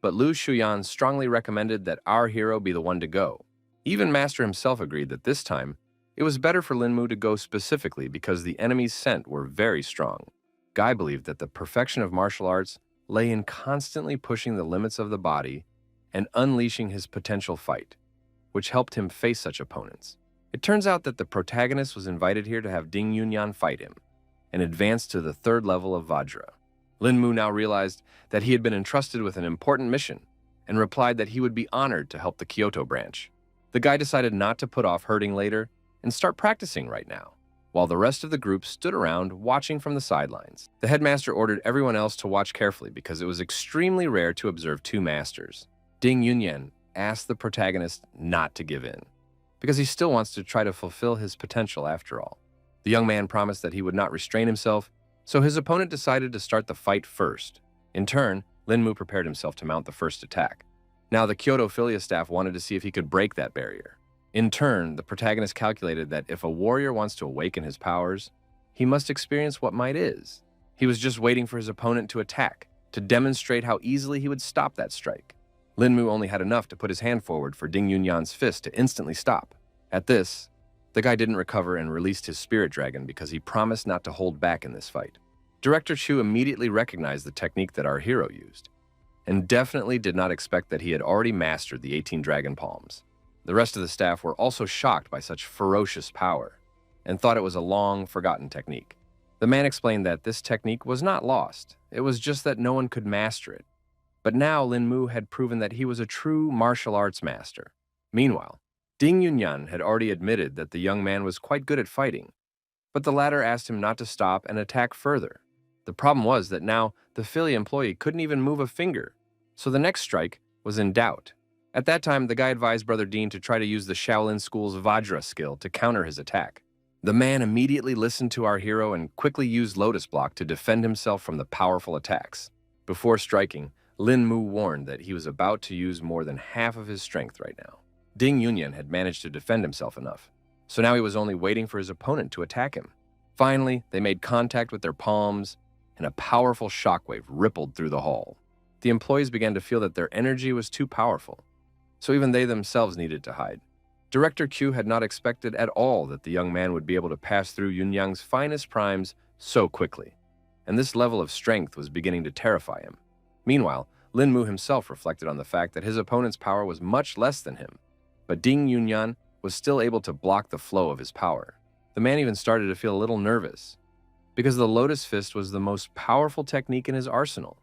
But Lu Shuyan strongly recommended that our hero be the one to go. Even Master himself agreed that this time, it was better for Linmu to go specifically because the enemy's scent were very strong. Guy believed that the perfection of martial arts lay in constantly pushing the limits of the body and unleashing his potential fight, which helped him face such opponents. It turns out that the protagonist was invited here to have Ding Yunyan fight him and advance to the 3rd level of Vajra. Linmu now realized that he had been entrusted with an important mission and replied that he would be honored to help the Kyoto branch. The guy decided not to put off hurting later and start practicing right now, while the rest of the group stood around watching from the sidelines. The headmaster ordered everyone else to watch carefully because it was extremely rare to observe 2 masters. Ding Yunyan asked the protagonist not to give in, because he still wants to try to fulfill his potential after all. The young man promised that he would not restrain himself, so his opponent decided to start the fight first. In turn, Linmu prepared himself to mount the first attack. Now the Kyoto Philia staff wanted to see if he could break that barrier. In turn, the protagonist calculated that if a warrior wants to awaken his powers, he must experience what might is. He was just waiting for his opponent to attack, to demonstrate how easily he would stop that strike. Linmu only had enough to put his hand forward for Ding Yunyan's fist to instantly stop. At this, the guy didn't recover and released his spirit dragon because he promised not to hold back in this fight. Director Chu immediately recognized the technique that our hero used, and definitely did not expect that he had already mastered the 18 dragon palms. The rest of the staff were also shocked by such ferocious power. and thought it was a long, forgotten technique. The man explained that this technique was not lost, it was just that no one could master it. But now Lin Mu had proven that he was a true martial arts master. Meanwhile, Ding Yunyan had already admitted that the young man was quite good at fighting, but the latter asked him not to stop and attack further. The problem was that now the Philly employee couldn't even move a finger, so the next strike was in doubt. At that time, the guy advised Brother Dean to try to use the Shaolin School's Vajra skill to counter his attack. The man immediately listened to our hero and quickly used Lotus Block to defend himself from the powerful attacks. Before striking, Lin Mu warned that he was about to use more than half of his strength right now. Ding Yunyan had managed to defend himself enough, so now he was only waiting for his opponent to attack him. Finally, they made contact with their palms, and a powerful shockwave rippled through the hall. The employees began to feel that their energy was too powerful, so even they themselves needed to hide. Director Q had not expected at all that the young man would be able to pass through Yunyang's finest primes so quickly, and this level of strength was beginning to terrify him. Meanwhile, Lin Mu himself reflected on the fact that his opponent's power was much less than him, but Ding Yunyan was still able to block the flow of his power. The man even started to feel a little nervous, because the Lotus Fist was the most powerful technique in his arsenal,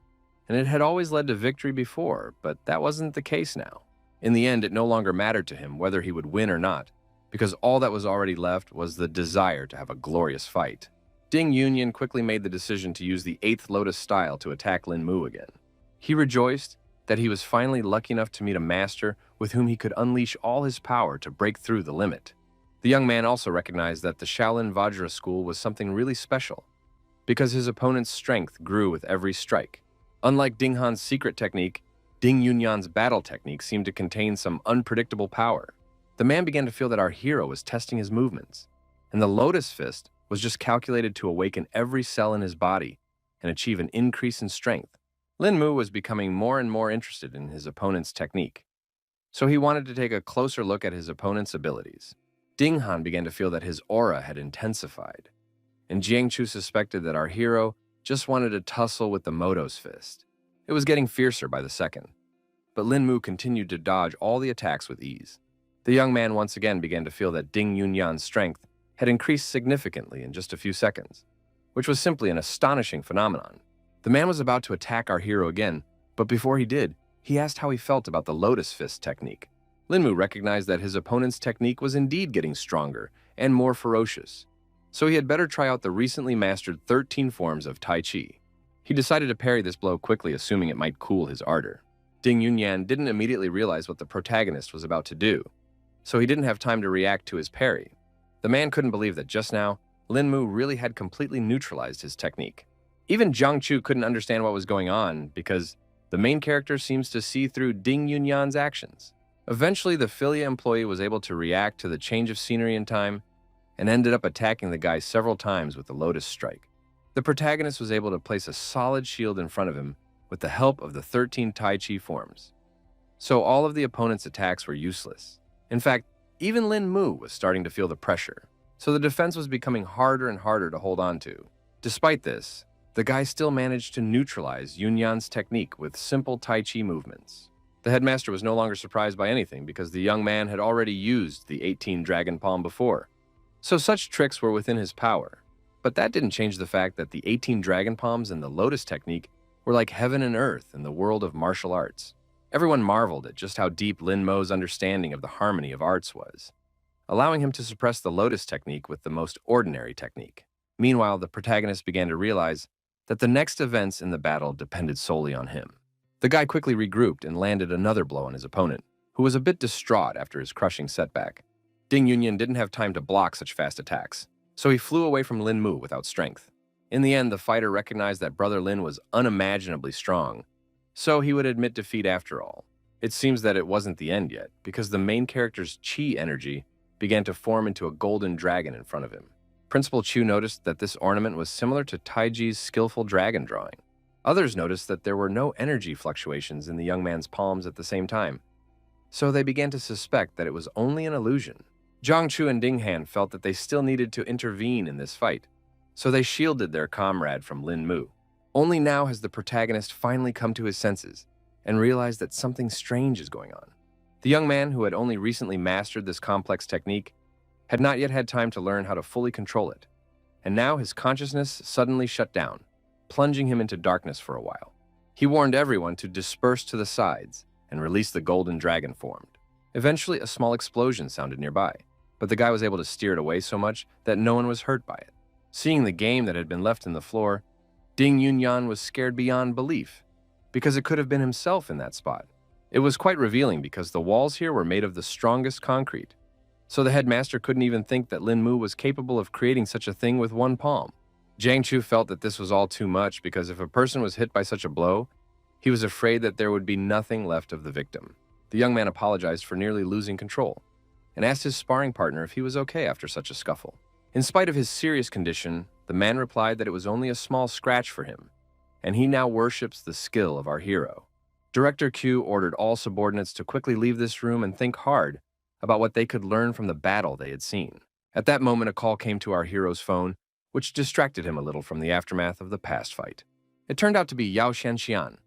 and it had always led to victory before, but that wasn't the case now. In the end, it no longer mattered to him whether he would win or not, because all that was already left was the desire to have a glorious fight. Ding Yunyan quickly made the decision to use the 8th Lotus style to attack Lin Mu again. He rejoiced that he was finally lucky enough to meet a master with whom he could unleash all his power to break through the limit. The young man also recognized that the Shaolin Vajra school was something really special, because his opponent's strength grew with every strike. Unlike Ding Han's secret technique, Ding Yunyan's battle technique seemed to contain some unpredictable power. The man began to feel that our hero was testing his movements, and the Lotus Fist was just calculated to awaken every cell in his body and achieve an increase in strength. Lin Mu was becoming more and more interested in his opponent's technique, so he wanted to take a closer look at his opponent's abilities. Ding Han began to feel that his aura had intensified, and Jiangchu suspected that our hero just wanted to tussle with the Moto's fist. It was getting fiercer by the second, but Lin Mu continued to dodge all the attacks with ease. The young man once again began to feel that Ding Yunyan's strength had increased significantly in just a few seconds, which was simply an astonishing phenomenon. The man was about to attack our hero again, but before he did, he asked how he felt about the Lotus Fist technique. Lin Mu recognized that his opponent's technique was indeed getting stronger and more ferocious, so he had better try out the recently mastered 13 forms of Tai Chi. He decided to parry this blow quickly, assuming it might cool his ardor. Ding Yunyan didn't immediately realize what the protagonist was about to do, so he didn't have time to react to his parry. The man couldn't believe that just now, Lin Mu really had completely neutralized his technique. Even Jiang Chu couldn't understand what was going on because the main character seems to see through Ding Yunyan's actions. Eventually, the Philia employee was able to react to the change of scenery in time and ended up attacking the guy several times with the Lotus Strike. The protagonist was able to place a solid shield in front of him with the help of the 13 Tai Chi forms. So all of the opponent's attacks were useless. In fact, even Lin Mu was starting to feel the pressure, so the defense was becoming harder and harder to hold on to. Despite this, the guy still managed to neutralize Yunyan's technique with simple Tai Chi movements. The headmaster was no longer surprised by anything because the young man had already used the 18 Dragon Palm before, so such tricks were within his power. But that didn't change the fact that the 18 Dragon Palms and the Lotus technique were like heaven and earth in the world of martial arts. Everyone marveled at just how deep Lin Mo's understanding of the harmony of arts was, allowing him to suppress the Lotus technique with the most ordinary technique. Meanwhile, the protagonist began to realize that the next events in the battle depended solely on him. The guy quickly regrouped and landed another blow on his opponent, who was a bit distraught after his crushing setback. Ding Yunyan didn't have time to block such fast attacks, so he flew away from Lin Mu without strength. In the end, the fighter recognized that Brother Lin was unimaginably strong, so he would admit defeat after all. It seems that it wasn't the end yet, because the main character's chi energy began to form into a golden dragon in front of him. Principal Chu noticed that this ornament was similar to Taiji's skillful dragon drawing. Others noticed that there were no energy fluctuations in the young man's palms at the same time, so they began to suspect that it was only an illusion. Zhang Chu and Ding Han felt that they still needed to intervene in this fight, so they shielded their comrade from Lin Mu. Only now has the protagonist finally come to his senses and realized that something strange is going on. The young man, who had only recently mastered this complex technique, had not yet had time to learn how to fully control it, and now his consciousness suddenly shut down, plunging him into darkness for a while. He warned everyone to disperse to the sides and release the golden dragon formed. Eventually, a small explosion sounded nearby, but the guy was able to steer it away so much that no one was hurt by it. Seeing the game that had been left in the floor, Ding Yunyan was scared beyond belief, because it could have been himself in that spot. It was quite revealing because the walls here were made of the strongest concrete, so the headmaster couldn't even think that Lin Mu was capable of creating such a thing with one palm. Jiang Chu felt that this was all too much because if a person was hit by such a blow, he was afraid that there would be nothing left of the victim. The young man apologized for nearly losing control and asked his sparring partner if he was okay after such a scuffle. In spite of his serious condition, the man replied that it was only a small scratch for him, and he now worships the skill of our hero. Director Q ordered all subordinates to quickly leave this room and think hard about what they could learn from the battle they had seen. At that moment, a call came to our hero's phone, which distracted him a little from the aftermath of the past fight. It turned out to be Yao Shanxian,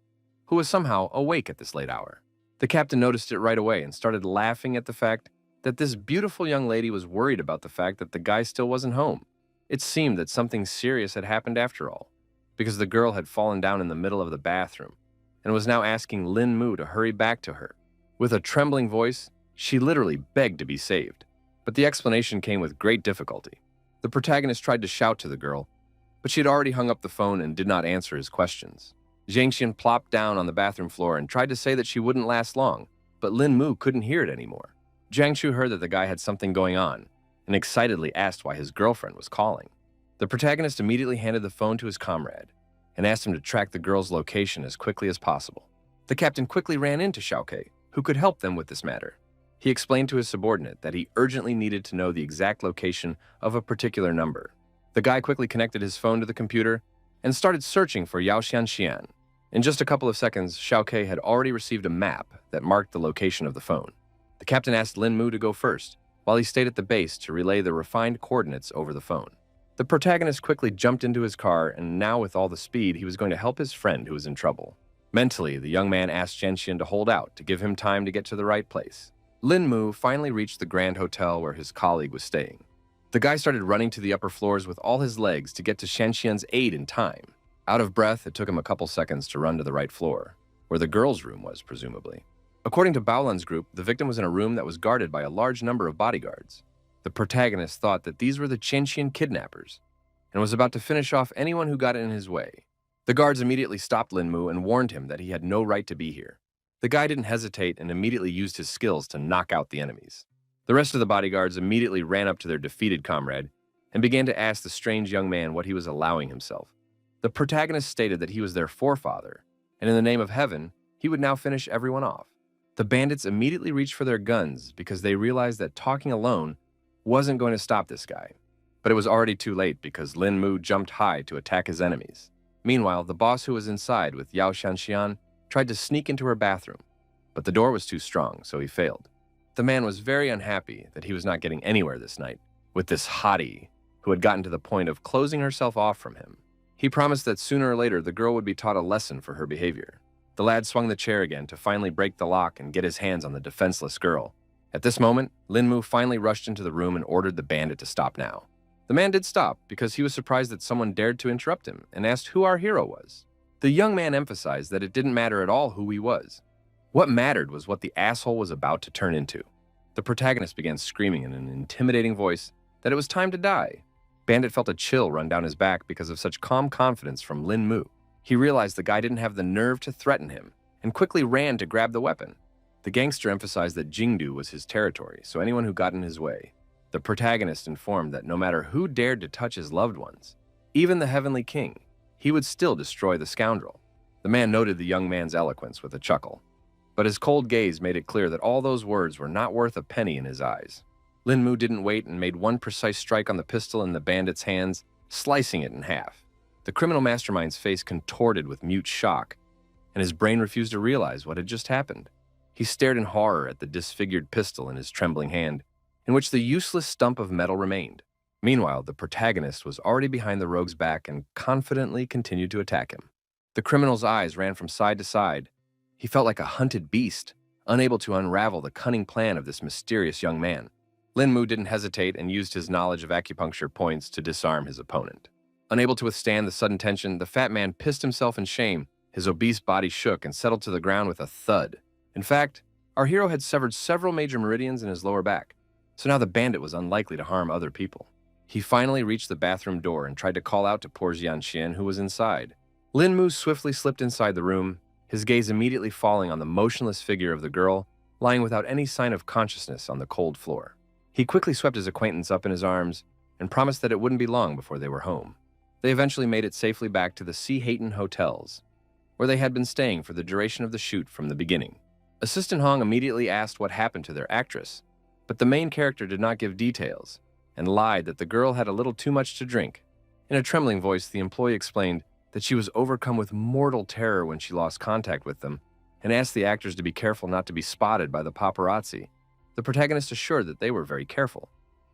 who was somehow awake at this late hour. The captain noticed it right away and started laughing at the fact that this beautiful young lady was worried about the fact that the guy still wasn't home. It seemed that something serious had happened after all, because the girl had fallen down in the middle of the bathroom and was now asking Lin Mu to hurry back to her. With a trembling voice, she literally begged to be saved, but the explanation came with great difficulty. The protagonist tried to shout to the girl, but she had already hung up the phone and did not answer his questions. Zhangxian plopped down on the bathroom floor and tried to say that she wouldn't last long, but Lin Mu couldn't hear it anymore. Jiang Chu heard that the guy had something going on and excitedly asked why his girlfriend was calling. The protagonist immediately handed the phone to his comrade and asked him to track the girl's location as quickly as possible. The captain quickly ran into Xiaoke, who could help them with this matter. He explained to his subordinate that he urgently needed to know the exact location of a particular number. The guy quickly connected his phone to the computer and started searching for Yao Xianxian. In just a couple of seconds, Xiaoke had already received a map that marked the location of the phone. The captain asked Lin Mu to go first, while he stayed at the base to relay the refined coordinates over the phone. The protagonist quickly jumped into his car, and now with all the speed, he was going to help his friend who was in trouble. Mentally, the young man asked Zhangxian to hold out to give him time to get to the right place. Lin Mu finally reached the Grand Hotel where his colleague was staying. The guy started running to the upper floors with all his legs to get to Zhangxian's aid in time. Out of breath, it took him a couple seconds to run to the right floor, where the girl's room was, presumably. According to Baolan's group, the victim was in a room that was guarded by a large number of bodyguards. The protagonist thought that these were the Qianxian kidnappers and was about to finish off anyone who got in his way. The guards immediately stopped Lin Mu and warned him that he had no right to be here. The guy didn't hesitate and immediately used his skills to knock out the enemies. The rest of the bodyguards immediately ran up to their defeated comrade and began to ask the strange young man what he was allowing himself. The protagonist stated that he was their forefather, and in the name of heaven, he would now finish everyone off. The bandits immediately reached for their guns because they realized that talking alone wasn't going to stop this guy. But it was already too late because Lin Mu jumped high to attack his enemies. Meanwhile, the boss who was inside with Yao Shanxian tried to sneak into her bathroom, but the door was too strong, so he failed. The man was very unhappy that he was not getting anywhere this night with this hottie who had gotten to the point of closing herself off from him. He promised that sooner or later the girl would be taught a lesson for her behavior. The lad swung the chair again to finally break the lock and get his hands on the defenseless girl. At this moment, Lin Mu finally rushed into the room and ordered the bandit to stop now. The man did stop because he was surprised that someone dared to interrupt him and asked who our hero was. The young man emphasized that it didn't matter at all who he was. What mattered was what the asshole was about to turn into. The protagonist began screaming in an intimidating voice that it was time to die. Bandit felt a chill run down his back because of such calm confidence from Lin Mu. He realized the guy didn't have the nerve to threaten him and quickly ran to grab the weapon. The gangster emphasized that Jingdu was his territory, so anyone who got in his way. The protagonist informed that no matter who dared to touch his loved ones, even the Heavenly King, he would still destroy the scoundrel. The man noted the young man's eloquence with a chuckle, but his cold gaze made it clear that all those words were not worth a penny in his eyes. Lin Mu didn't wait and made one precise strike on the pistol in the bandit's hands, slicing it in half. The criminal mastermind's face contorted with mute shock, and his brain refused to realize what had just happened. He stared in horror at the disfigured pistol in his trembling hand, in which the useless stump of metal remained. Meanwhile, the protagonist was already behind the rogue's back and confidently continued to attack him. The criminal's eyes ran from side to side. He felt like a hunted beast, unable to unravel the cunning plan of this mysterious young man. Lin Mu didn't hesitate and used his knowledge of acupuncture points to disarm his opponent. Unable to withstand the sudden tension, the fat man pissed himself in shame. His obese body shook and settled to the ground with a thud. In fact, our hero had severed several major meridians in his lower back, so now the bandit was unlikely to harm other people. He finally reached the bathroom door and tried to call out to poor Jianxian, who was inside. Lin Mu swiftly slipped inside the room, his gaze immediately falling on the motionless figure of the girl, lying without any sign of consciousness on the cold floor. He quickly swept his acquaintance up in his arms and promised that it wouldn't be long before they were home. They eventually made it safely back to the Sea Hayton Hotels, where they had been staying for the duration of the shoot from the beginning. Assistant Hong immediately asked what happened to their actress, but the main character did not give details and lied that the girl had a little too much to drink. In a trembling voice, the employee explained that she was overcome with mortal terror when she lost contact with them and asked the actors to be careful not to be spotted by the paparazzi. The protagonist assured that they were very careful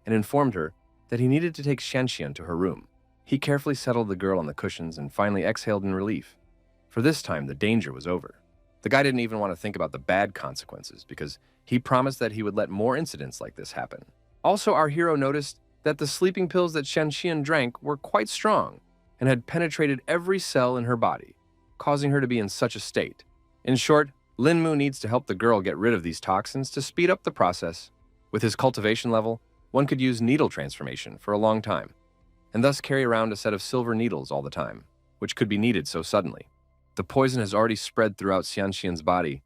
and informed her that he needed to take Xianxian to her room. He carefully settled the girl on the cushions and finally exhaled in relief. For this time, the danger was over. The guy didn't even want to think about the bad consequences because he promised that he would let more incidents like this happen. Also, our hero noticed that the sleeping pills that Xianxian drank were quite strong and had penetrated every cell in her body, causing her to be in such a state. In short, Lin Mu needs to help the girl get rid of these toxins to speed up the process. With his cultivation level, one could use needle transformation for a long time, and thus carry around a set of silver needles all the time, which could be needed so suddenly. The poison has already spread throughout Xianxian's body,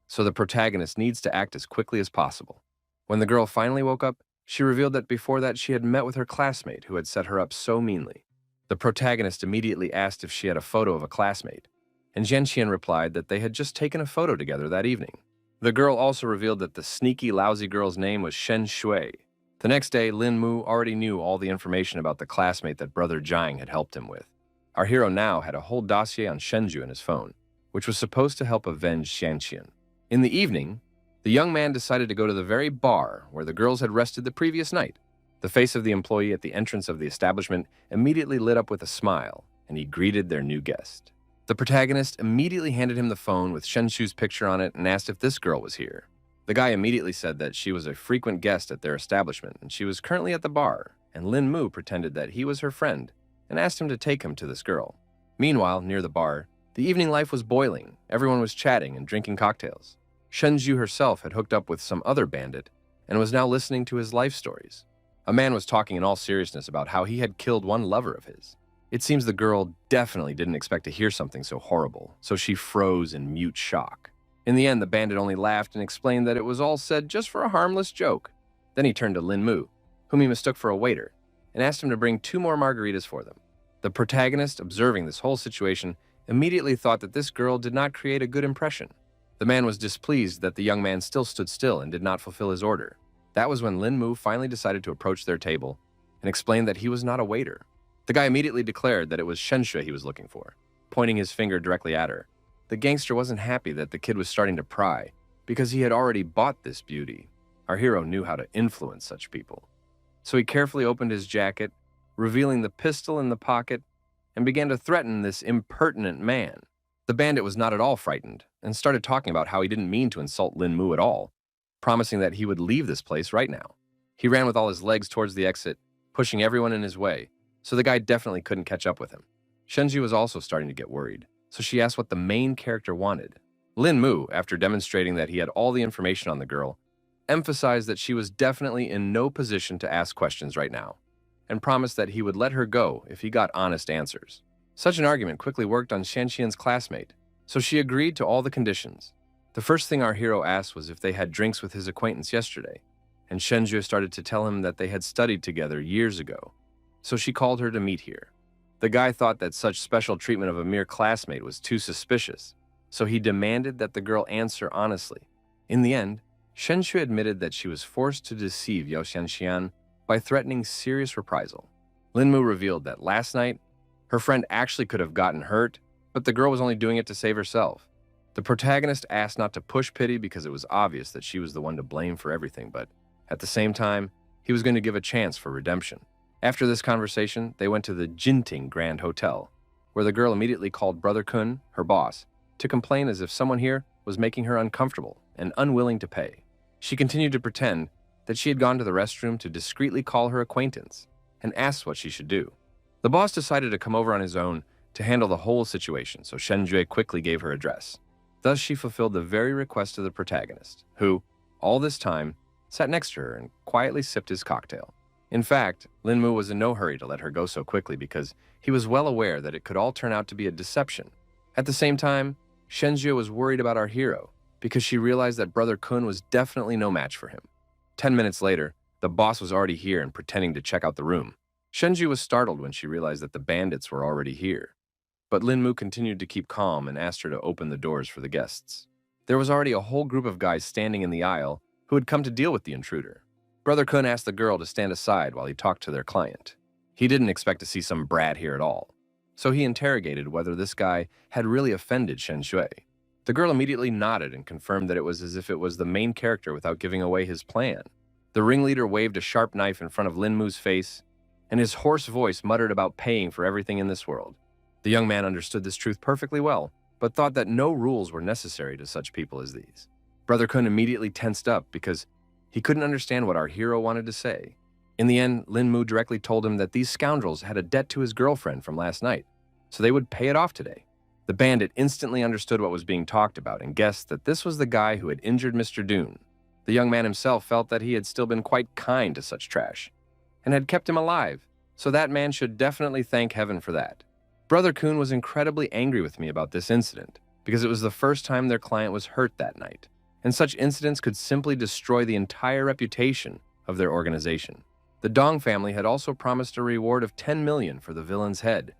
so the protagonist needs to act as quickly as possible. When the girl finally woke up, she revealed that before that she had met with her classmate who had set her up so meanly. The protagonist immediately asked if she had a photo of a classmate, and Xianxian replied that they had just taken a photo together that evening. The girl also revealed that the sneaky, lousy girl's name was Shen Shui. The next day, Lin Mu already knew all the information about the classmate that Brother Jiang had helped him with. Our hero now had a whole dossier on Shenju in his phone, which was supposed to help avenge Xianxian. In the evening, the young man decided to go to the very bar where the girls had rested the previous night. The face of the employee at the entrance of the establishment immediately lit up with a smile, and he greeted their new guest. The protagonist immediately handed him the phone with Shenshu's picture on it and asked if this girl was here. The guy immediately said that she was a frequent guest at their establishment and she was currently at the bar, and Lin Mu pretended that he was her friend and asked him to take him to this girl. Meanwhile, near the bar, the evening life was boiling. Everyone was chatting and drinking cocktails. Shenju herself had hooked up with some other bandit and was now listening to his life stories. A man was talking in all seriousness about how he had killed one lover of his. It seems the girl definitely didn't expect to hear something so horrible, so she froze in mute shock. In the end, the bandit only laughed and explained that it was all said just for a harmless joke. Then he turned to Lin Mu, whom he mistook for a waiter, and asked him to bring 2 more margaritas for them. The protagonist, observing this whole situation, immediately thought that this girl did not create a good impression. The man was displeased that the young man still stood still and did not fulfill his order. That was when Lin Mu finally decided to approach their table and explained that he was not a waiter. The guy immediately declared that it was Shenshui he was looking for, pointing his finger directly at her. The gangster wasn't happy that the kid was starting to pry, because he had already bought this beauty. Our hero knew how to influence such people. So he carefully opened his jacket, revealing the pistol in the pocket, and began to threaten this impertinent man. The bandit was not at all frightened, and started talking about how he didn't mean to insult Lin Mu at all, promising that he would leave this place right now. He ran with all his legs towards the exit, pushing everyone in his way, so the guy definitely couldn't catch up with him. Shenji was also starting to get worried, so she asked what the main character wanted. Lin Mu, after demonstrating that he had all the information on the girl, emphasized that she was definitely in no position to ask questions right now, and promised that he would let her go if he got honest answers. Such an argument quickly worked on Xianxian's classmate, so she agreed to all the conditions. The first thing our hero asked was if they had drinks with his acquaintance yesterday, and Shenju started to tell him that they had studied together years ago, so she called her to meet here. The guy thought that such special treatment of a mere classmate was too suspicious, so he demanded that the girl answer honestly. In the end, Shenshu admitted that she was forced to deceive Yao Xianxian by threatening serious reprisal. Lin Mu revealed that last night, her friend actually could have gotten hurt, but the girl was only doing it to save herself. The protagonist asked not to push pity because it was obvious that she was the one to blame for everything, but at the same time, he was going to give a chance for redemption. After this conversation, they went to the Jinting Grand Hotel, where the girl immediately called Brother Kun, her boss, to complain as if someone here was making her uncomfortable and unwilling to pay. She continued to pretend that she had gone to the restroom to discreetly call her acquaintance and asked what she should do. The boss decided to come over on his own to handle the whole situation, so Shenjue quickly gave her address. Thus, she fulfilled the very request of the protagonist, who, all this time, sat next to her and quietly sipped his cocktail. In fact, Linmu was in no hurry to let her go so quickly because he was well aware that it could all turn out to be a deception. At the same time, Shenjue was worried about our hero because she realized that Brother Kun was definitely no match for him. 10 minutes later, the boss was already here and pretending to check out the room. Shenjue was startled when she realized that the bandits were already here. But Linmu continued to keep calm and asked her to open the doors for the guests. There was already a whole group of guys standing in the aisle who had come to deal with the intruder. Brother Kun asked the girl to stand aside while he talked to their client. He didn't expect to see some brat here at all, so he interrogated whether this guy had really offended Shenjue. The girl immediately nodded and confirmed that it was as if it was the main character without giving away his plan. The ringleader waved a sharp knife in front of Linmu's face, and his hoarse voice muttered about paying for everything in this world. The young man understood this truth perfectly well, but thought that no rules were necessary to such people as these. Brother Kun immediately tensed up because he couldn't understand what our hero wanted to say. In the end, Linmu directly told him that these scoundrels had a debt to his girlfriend from last night, so they would pay it off today. The bandit instantly understood what was being talked about and guessed that this was the guy who had injured Mr. Dune. The young man himself felt that he had still been quite kind to such trash, and had kept him alive, so that man should definitely thank heaven for that. Brother Kun was incredibly angry with me about this incident, because it was the first time their client was hurt that night, and such incidents could simply destroy the entire reputation of their organization. The Dong family had also promised a reward of 10 million for the villain's head,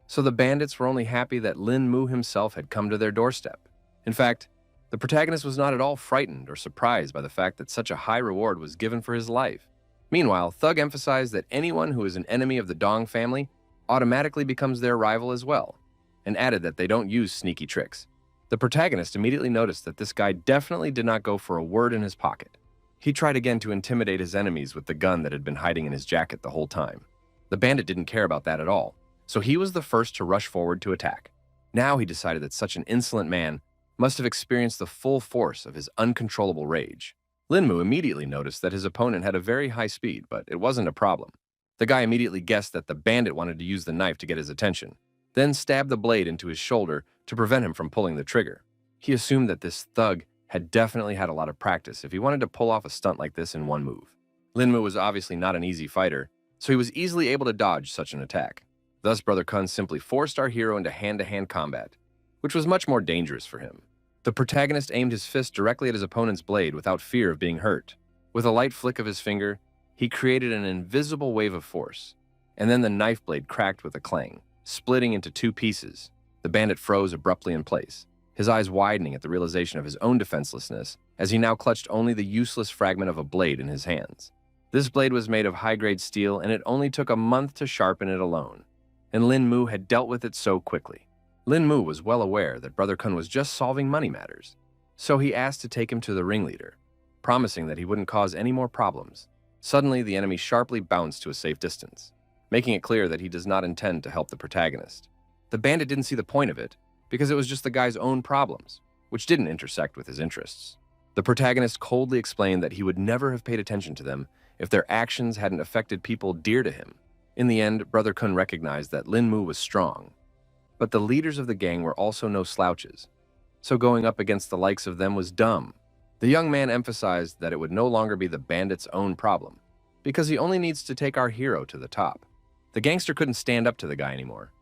so the bandits were only happy that Lin Mu himself had come to their doorstep. In fact, the protagonist was not at all frightened or surprised by the fact that such a high reward was given for his life. Meanwhile, Thug emphasized that anyone who is an enemy of the Dong family automatically becomes their rival as well, and added that they don't use sneaky tricks. The protagonist immediately noticed that this guy definitely did not go for a word in his pocket. He tried again to intimidate his enemies with the gun that had been hiding in his jacket the whole time. The bandit didn't care about that at all, so he was the first to rush forward to attack. Now he decided that such an insolent man must have experienced the full force of his uncontrollable rage. Linmu immediately noticed that his opponent had a very high speed, but it wasn't a problem. The guy immediately guessed that the bandit wanted to use the knife to get his attention, then stabbed the blade into his shoulder to prevent him from pulling the trigger. He assumed that this thug had definitely had a lot of practice if he wanted to pull off a stunt like this in one move. Linmu was obviously not an easy fighter, so he was easily able to dodge such an attack. Thus, Brother Kun simply forced our hero into hand-to-hand combat, which was much more dangerous for him. The protagonist aimed his fist directly at his opponent's blade without fear of being hurt. With a light flick of his finger, he created an invisible wave of force, and then the knife blade cracked with a clang, splitting into two pieces. The bandit froze abruptly in place, his eyes widening at the realization of his own defenselessness as he now clutched only the useless fragment of a blade in his hands. This blade was made of high-grade steel, and it only took a month to sharpen it alone, and Lin Mu had dealt with it so quickly. Lin Mu was well aware that Brother Kun was just solving money matters, so he asked to take him to the ringleader, promising that he wouldn't cause any more problems. Suddenly, the enemy sharply bounced to a safe distance, making it clear that he does not intend to help the protagonist. The bandit didn't see the point of it, because it was just the guy's own problems, which didn't intersect with his interests. The protagonist coldly explained that he would never have paid attention to them if their actions hadn't affected people dear to him. In the end, Brother Kun recognized that Lin Mu was strong, but the leaders of the gang were also no slouches, so going up against the likes of them was dumb. The young man emphasized that it would no longer be the bandit's own problem, because he only needs to take our hero to the top. The gangster couldn't stand up to the guy anymore,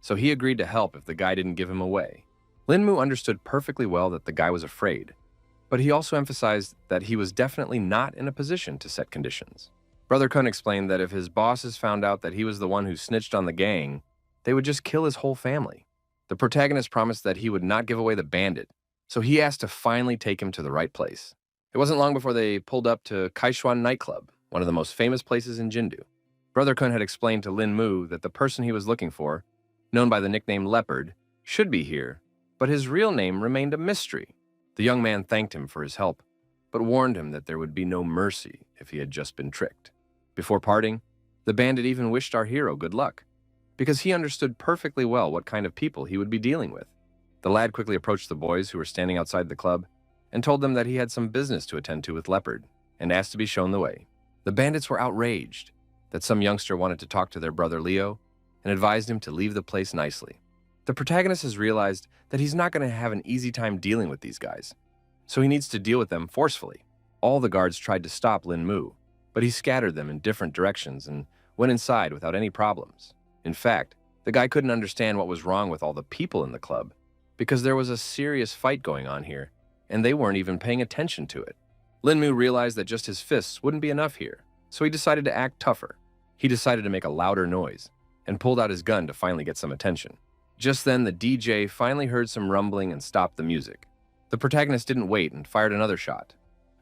so he agreed to help if the guy didn't give him away. Lin Mu understood perfectly well that the guy was afraid, but he also emphasized that he was definitely not in a position to set conditions. Brother Kun explained that if his bosses found out that he was the one who snitched on the gang, they would just kill his whole family. The protagonist promised that he would not give away the bandit, so he asked to finally take him to the right place. It wasn't long before they pulled up to Kaishuan nightclub, one of the most famous places in Jindu. Brother Kun had explained to Lin Mu that the person he was looking for, known by the nickname Leopard, should be here, but his real name remained a mystery. The young man thanked him for his help, but warned him that there would be no mercy if he had just been tricked. Before parting, the bandit even wished our hero good luck, because he understood perfectly well what kind of people he would be dealing with. The lad quickly approached the boys who were standing outside the club and told them that he had some business to attend to with Leopard, and asked to be shown the way. The bandits were outraged that some youngster wanted to talk to their brother Leo and advised him to leave the place nicely. The protagonist has realized that he's not going to have an easy time dealing with these guys, so he needs to deal with them forcefully. All the guards tried to stop Lin Mu, but he scattered them in different directions and went inside without any problems. In fact, the guy couldn't understand what was wrong with all the people in the club because there was a serious fight going on here, and they weren't even paying attention to it. Lin Mu realized that just his fists wouldn't be enough here, so he decided to act tougher. He decided to make a louder noise and pulled out his gun to finally get some attention. Just then, the DJ finally heard some rumbling and stopped the music. The protagonist didn't wait and fired another shot,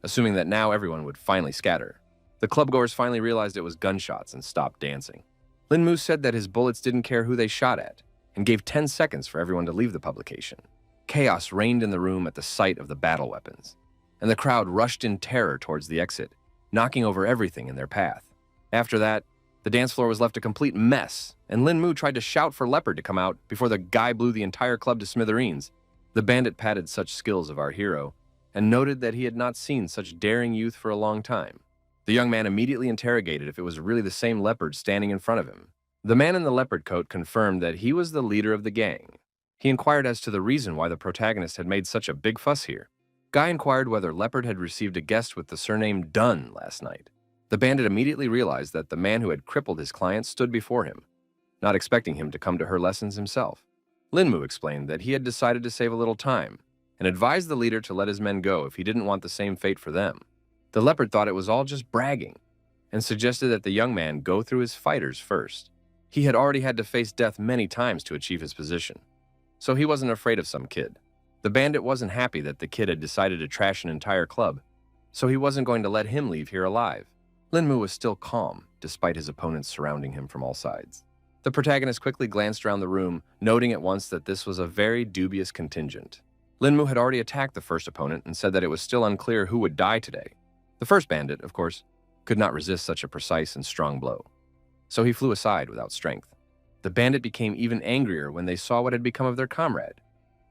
assuming that now everyone would finally scatter. The clubgoers finally realized it was gunshots and stopped dancing. Lin Mu said that his bullets didn't care who they shot at and gave 10 seconds for everyone to leave the publication. Chaos reigned in the room at the sight of the battle weapons, and the crowd rushed in terror towards the exit, knocking over everything in their path. After that, the dance floor was left a complete mess, and Lin Mu tried to shout for Leopard to come out before the guy blew the entire club to smithereens. The bandit patted such skills of our hero and noted that he had not seen such daring youth for a long time. The young man immediately interrogated if it was really the same leopard standing in front of him. The man in the leopard coat confirmed that he was the leader of the gang. He inquired as to the reason why the protagonist had made such a big fuss here. Guy inquired whether Leopard had received a guest with the surname Dunn last night. The bandit immediately realized that the man who had crippled his client stood before him, not expecting him to come to her lessons himself. Lin Mu explained that he had decided to save a little time and advised the leader to let his men go if he didn't want the same fate for them. The leopard thought it was all just bragging and suggested that the young man go through his fighters first. He had already had to face death many times to achieve his position, so he wasn't afraid of some kid. The bandit wasn't happy that the kid had decided to trash an entire club, so he wasn't going to let him leave here alive. Lin Mu was still calm, despite his opponents surrounding him from all sides. The protagonist quickly glanced around the room, noting at once that this was a very dubious contingent. Lin Mu had already attacked the first opponent and said that it was still unclear who would die today. The first bandit, of course, could not resist such a precise and strong blow, so he flew aside without strength. The bandit became even angrier when they saw what had become of their comrade,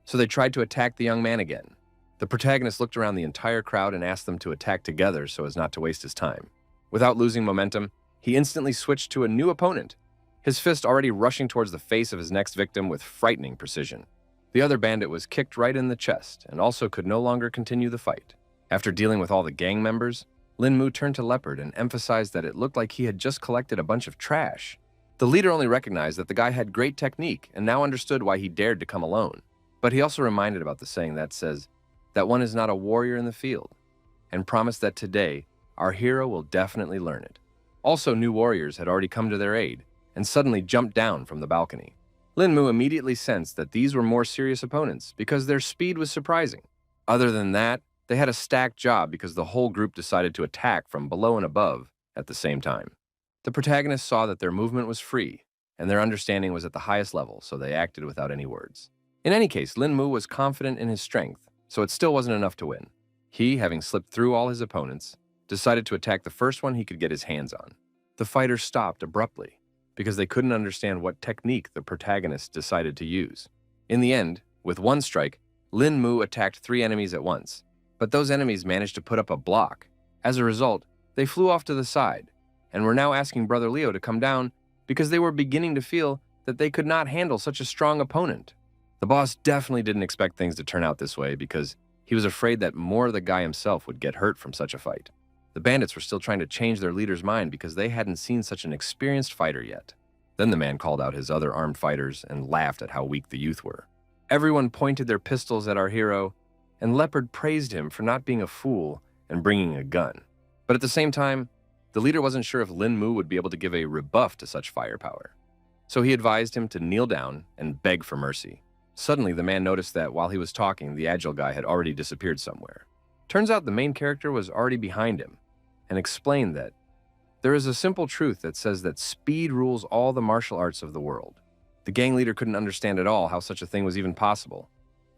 so they tried to attack the young man again. The protagonist looked around the entire crowd and asked them to attack together so as not to waste his time. Without losing momentum, he instantly switched to a new opponent, his fist already rushing towards the face of his next victim with frightening precision. The other bandit was kicked right in the chest and also could no longer continue the fight. After dealing with all the gang members, Lin Mu turned to Leopard and emphasized that it looked like he had just collected a bunch of trash. The leader only recognized that the guy had great technique and now understood why he dared to come alone. But he also reminded about the saying that says that one is not a warrior in the field, and promised that today, our hero will definitely learn it. Also, new warriors had already come to their aid and suddenly jumped down from the balcony. Lin Mu immediately sensed that these were more serious opponents because their speed was surprising. Other than that, they had a stacked job because the whole group decided to attack from below and above at the same time. The protagonists saw that their movement was free and their understanding was at the highest level, so they acted without any words. In any case, Lin Mu was confident in his strength, so it still wasn't enough to win. He, having slipped through all his opponents, decided to attack the first one he could get his hands on. The fighters stopped abruptly because they couldn't understand what technique the protagonist decided to use. In the end, with one strike, Lin Mu attacked 3 enemies at once, but those enemies managed to put up a block. As a result, they flew off to the side and were now asking Brother Leo to come down because they were beginning to feel that they could not handle such a strong opponent. The boss definitely didn't expect things to turn out this way because he was afraid that more of the guy himself would get hurt from such a fight. The bandits were still trying to change their leader's mind because they hadn't seen such an experienced fighter yet. Then the man called out his other armed fighters and laughed at how weak the youth were. Everyone pointed their pistols at our hero, and Leopard praised him for not being a fool and bringing a gun. But at the same time, the leader wasn't sure if Lin Mu would be able to give a rebuff to such firepower. So he advised him to kneel down and beg for mercy. Suddenly, the man noticed that while he was talking, the agile guy had already disappeared somewhere. Turns out the main character was already behind him and explained that there is a simple truth that says that speed rules all the martial arts of the world. The gang leader couldn't understand at all how such a thing was even possible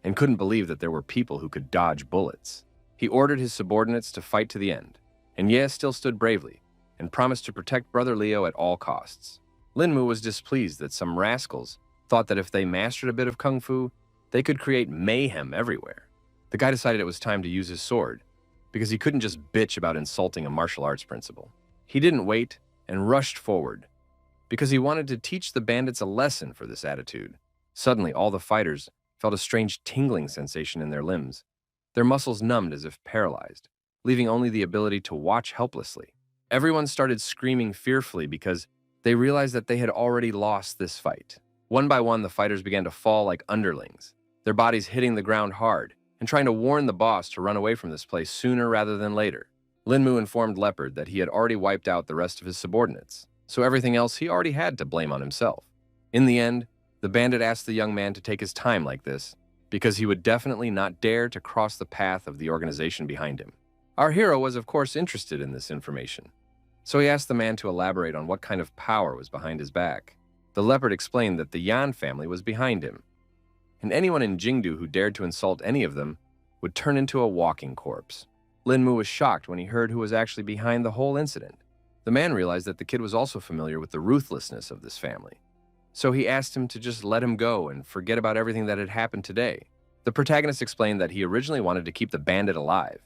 and couldn't believe that there were people who could dodge bullets. He ordered his subordinates to fight to the end, and Ye still stood bravely and promised to protect Brother Leo at all costs. Lin Mu was displeased that some rascals thought that if they mastered a bit of kung fu, they could create mayhem everywhere. The guy decided it was time to use his sword, because he couldn't just bitch about insulting a martial arts principal. He didn't wait and rushed forward because he wanted to teach the bandits a lesson for this attitude. Suddenly, all the fighters felt a strange tingling sensation in their limbs, their muscles numbed as if paralyzed, leaving only the ability to watch helplessly. Everyone started screaming fearfully because they realized that they had already lost this fight. One by one, the fighters began to fall like underlings, their bodies hitting the ground hard and trying to warn the boss to run away from this place sooner rather than later. Linmu informed Leopard that he had already wiped out the rest of his subordinates, so everything else he already had to blame on himself. In the end, the bandit asked the young man to take his time like this, because he would definitely not dare to cross the path of the organization behind him. Our hero was of course interested in this information, so he asked the man to elaborate on what kind of power was behind his back. The leopard explained that the Yan family was behind him, and anyone in Jingdu who dared to insult any of them would turn into a walking corpse. Linmu was shocked when he heard who was actually behind the whole incident. The man realized that the kid was also familiar with the ruthlessness of this family, so he asked him to just let him go and forget about everything that had happened today. The protagonist explained that he originally wanted to keep the bandit alive,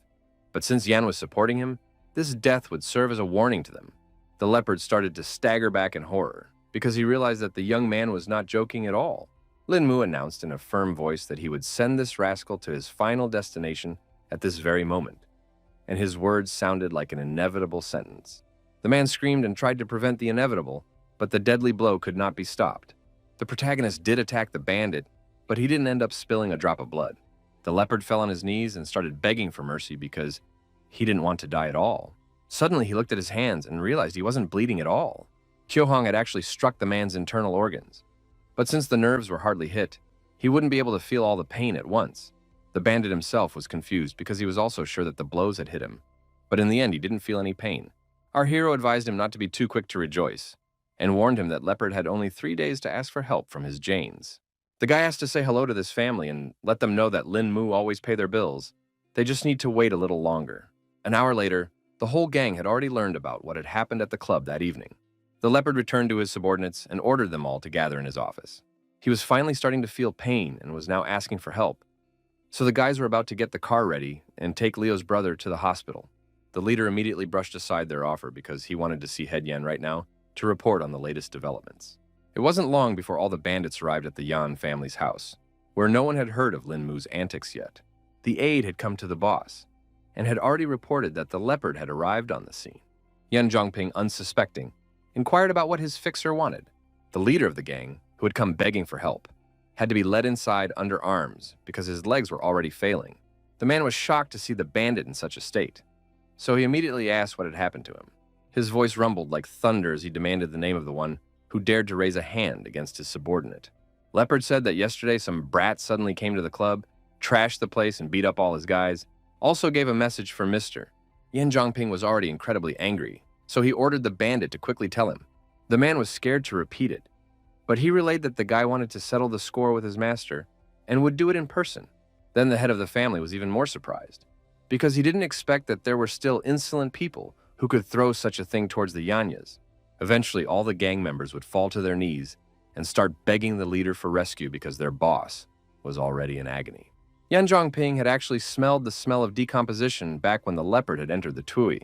but since Yan was supporting him, this death would serve as a warning to them. The leopard started to stagger back in horror, because he realized that the young man was not joking at all. Linmu announced in a firm voice that he would send this rascal to his final destination at this very moment, and his words sounded like an inevitable sentence. The man screamed and tried to prevent the inevitable, but the deadly blow could not be stopped. The protagonist did attack the bandit, but he didn't end up spilling a drop of blood. The leopard fell on his knees and started begging for mercy because he didn't want to die at all. Suddenly, he looked at his hands and realized he wasn't bleeding at all. Kyohong had actually struck the man's internal organs, but since the nerves were hardly hit, he wouldn't be able to feel all the pain at once. The bandit himself was confused because he was also sure that the blows had hit him, but in the end he didn't feel any pain. Our hero advised him not to be too quick to rejoice, and warned him that Leopard had only 3 days to ask for help from his Janes. The guy asked to say hello to this family and let them know that Lin Mu always pay their bills. They just need to wait a little longer. An hour later, the whole gang had already learned about what had happened at the club that evening. The leopard returned to his subordinates and ordered them all to gather in his office. He was finally starting to feel pain and was now asking for help. So the guys were about to get the car ready and take Leo's brother to the hospital. The leader immediately brushed aside their offer because he wanted to see Head Yan right now to report on the latest developments. It wasn't long before all the bandits arrived at the Yan family's house, where no one had heard of Lin Mu's antics yet. The aide had come to the boss and had already reported that the leopard had arrived on the scene. Yan Zhongping, unsuspecting, inquired about what his fixer wanted. The leader of the gang, who had come begging for help, had to be led inside under arms because his legs were already failing. The man was shocked to see the bandit in such a state, so he immediately asked what had happened to him. His voice rumbled like thunder as he demanded the name of the one who dared to raise a hand against his subordinate. Leopard said that yesterday some brat suddenly came to the club, trashed the place and beat up all his guys, also gave a message for Mr. Yan Zhongping was already incredibly angry, so he ordered the bandit to quickly tell him. The man was scared to repeat it, but he relayed that the guy wanted to settle the score with his master and would do it in person. Then the head of the family was even more surprised, because he didn't expect that there were still insolent people who could throw such a thing towards the Yanyas. Eventually, all the gang members would fall to their knees and start begging the leader for rescue because their boss was already in agony. Yan Zhongping had actually smelled the smell of decomposition back when the leopard had entered the Tui,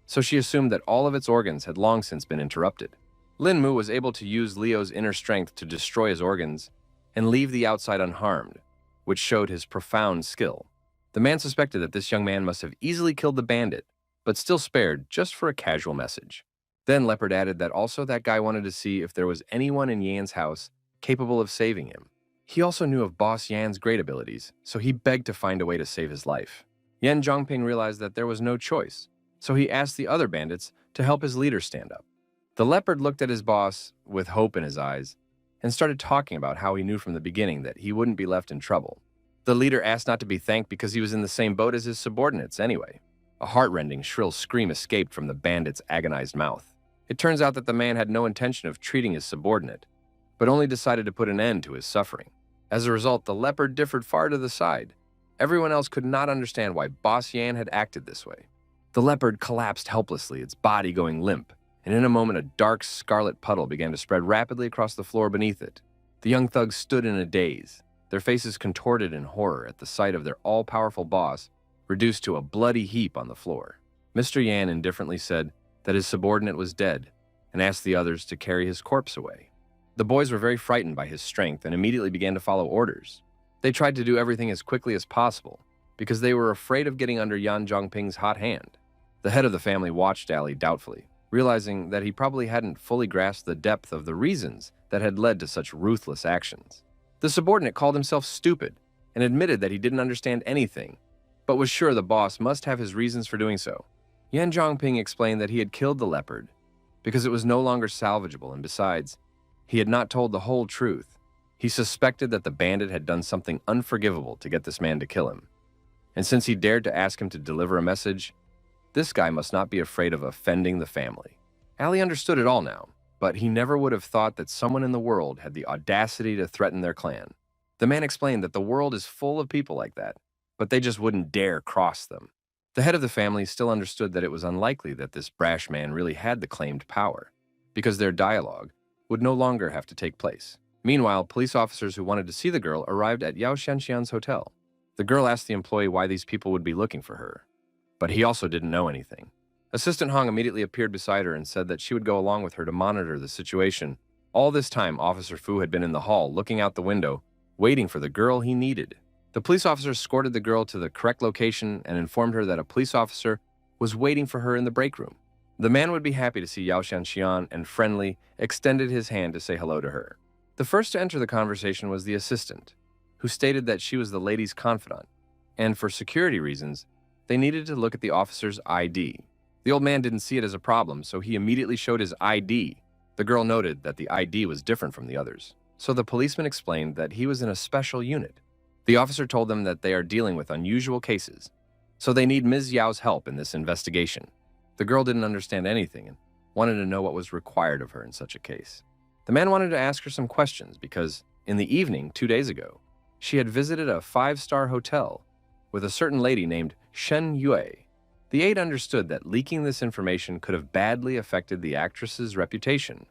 so she assumed that all of its organs had long since been interrupted. Lin Mu was able to use Leo's inner strength to destroy his organs and leave the outside unharmed, which showed his profound skill. The man suspected that this young man must have easily killed the bandit, but still spared just for a casual message. Then Leopard added that also that guy wanted to see if there was anyone in Yan's house capable of saving him. He also knew of Boss Yan's great abilities, so he begged to find a way to save his life. Yan Zhongping realized that there was no choice, so he asked the other bandits to help his leader stand up. The leopard looked at his boss with hope in his eyes and started talking about how he knew from the beginning that he wouldn't be left in trouble. The leader asked not to be thanked because he was in the same boat as his subordinates anyway. A heart-rending, shrill scream escaped from the bandit's agonized mouth. It turns out that the man had no intention of treating his subordinate, but only decided to put an end to his suffering. As a result, the leopard differed far to the side. Everyone else could not understand why Boss Yan had acted this way. The leopard collapsed helplessly, its body going limp, and in a moment a dark scarlet puddle began to spread rapidly across the floor beneath it. The young thugs stood in a daze, their faces contorted in horror at the sight of their all-powerful boss reduced to a bloody heap on the floor. Mr. Yan indifferently said that his subordinate was dead and asked the others to carry his corpse away. The boys were very frightened by his strength and immediately began to follow orders. They tried to do everything as quickly as possible because they were afraid of getting under Yan Zhongping's hot hand. The head of the family watched Ali doubtfully, realizing that he probably hadn't fully grasped the depth of the reasons that had led to such ruthless actions. The subordinate called himself stupid and admitted that he didn't understand anything, but was sure the boss must have his reasons for doing so. Yan Zhongping explained that he had killed the leopard because it was no longer salvageable, and besides, he had not told the whole truth. He suspected that the bandit had done something unforgivable to get this man to kill him. And since he dared to ask him to deliver a message, this guy must not be afraid of offending the family. Ali understood it all now, but he never would have thought that someone in the world had the audacity to threaten their clan. The man explained that the world is full of people like that, but they just wouldn't dare cross them. The head of the family still understood that it was unlikely that this brash man really had the claimed power, because their dialogue would no longer have to take place. Meanwhile, police officers who wanted to see the girl arrived at Yao Shanxian's hotel. The girl asked the employee why these people would be looking for her, but he also didn't know anything. Assistant Hong immediately appeared beside her and said that she would go along with her to monitor the situation. All this time, Officer Fu had been in the hall, looking out the window, waiting for the girl he needed. The police officer escorted the girl to the correct location and informed her that a police officer was waiting for her in the break room. The man would be happy to see Yao Shanxian and friendly extended his hand to say hello to her. The first to enter the conversation was the assistant, who stated that she was the lady's confidant, and for security reasons, they needed to look at the officer's ID. The old man didn't see it as a problem, so he immediately showed his ID. The girl noted that the ID was different from the others, so the policeman explained that he was in a special unit. The officer told them that they are dealing with unusual cases, so they need Ms. Yao's help in this investigation. The girl didn't understand anything and wanted to know what was required of her in such a case. The man wanted to ask her some questions because, in the evening 2 days ago, she had visited a 5-star hotel with a certain lady named Shen Yue. The aide understood that leaking this information could have badly affected the actress's reputation,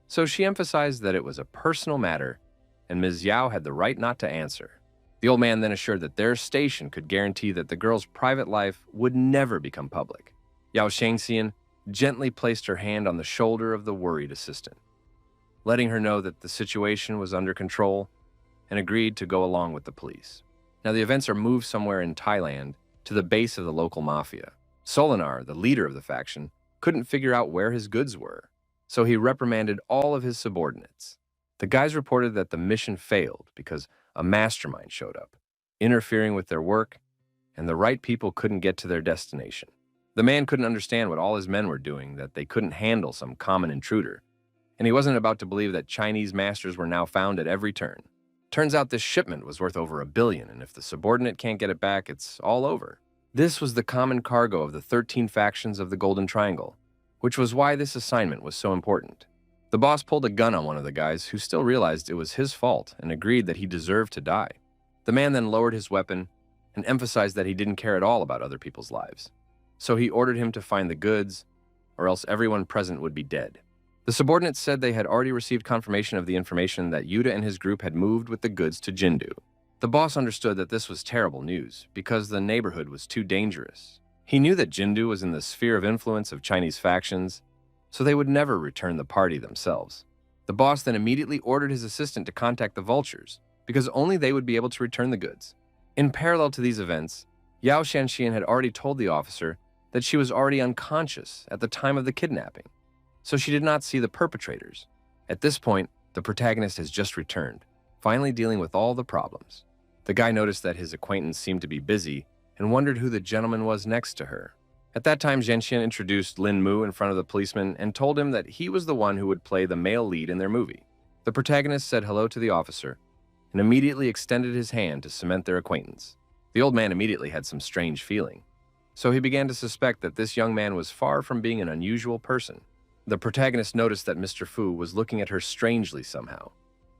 so she emphasized that it was a personal matter and Ms. Yao had the right not to answer. The old man then assured that their station could guarantee that the girl's private life would never become public. Yao Shangxian gently placed her hand on the shoulder of the worried assistant, letting her know that the situation was under control, and agreed to go along with the police. Now the events are moved somewhere in Thailand to the base of the local mafia. Solinar, the leader of the faction, couldn't figure out where his goods were, so he reprimanded all of his subordinates. The guys reported that the mission failed because a mastermind showed up, interfering with their work, and the right people couldn't get to their destination. The man couldn't understand what all his men were doing, that they couldn't handle some common intruder, and he wasn't about to believe that Chinese masters were now found at every turn. Turns out this shipment was worth over $1 billion, and if the subordinate can't get it back, it's all over. This was the common cargo of the 13 factions of the Golden Triangle, which was why this assignment was so important. The boss pulled a gun on one of the guys, who still realized it was his fault and agreed that he deserved to die. The man then lowered his weapon and emphasized that he didn't care at all about other people's lives. So he ordered him to find the goods, or else everyone present would be dead. The subordinates said they had already received confirmation of the information that Yuta and his group had moved with the goods to Jindu. The boss understood that this was terrible news because the neighborhood was too dangerous. He knew that Jindu was in the sphere of influence of Chinese factions, so they would never return the party themselves. The boss then immediately ordered his assistant to contact the vultures, because only they would be able to return the goods. In parallel to these events, Yao Shanxian had already told the officer that she was already unconscious at the time of the kidnapping, so she did not see the perpetrators. At this point, the protagonist has just returned, finally dealing with all the problems. The guy noticed that his acquaintance seemed to be busy and wondered who the gentleman was next to her. At that time, Zhenxian introduced Lin Mu in front of the policeman and told him that he was the one who would play the male lead in their movie. The protagonist said hello to the officer and immediately extended his hand to cement their acquaintance. The old man immediately had some strange feeling, so he began to suspect that this young man was far from being an unusual person. The protagonist noticed that Mr. Fu was looking at her strangely somehow,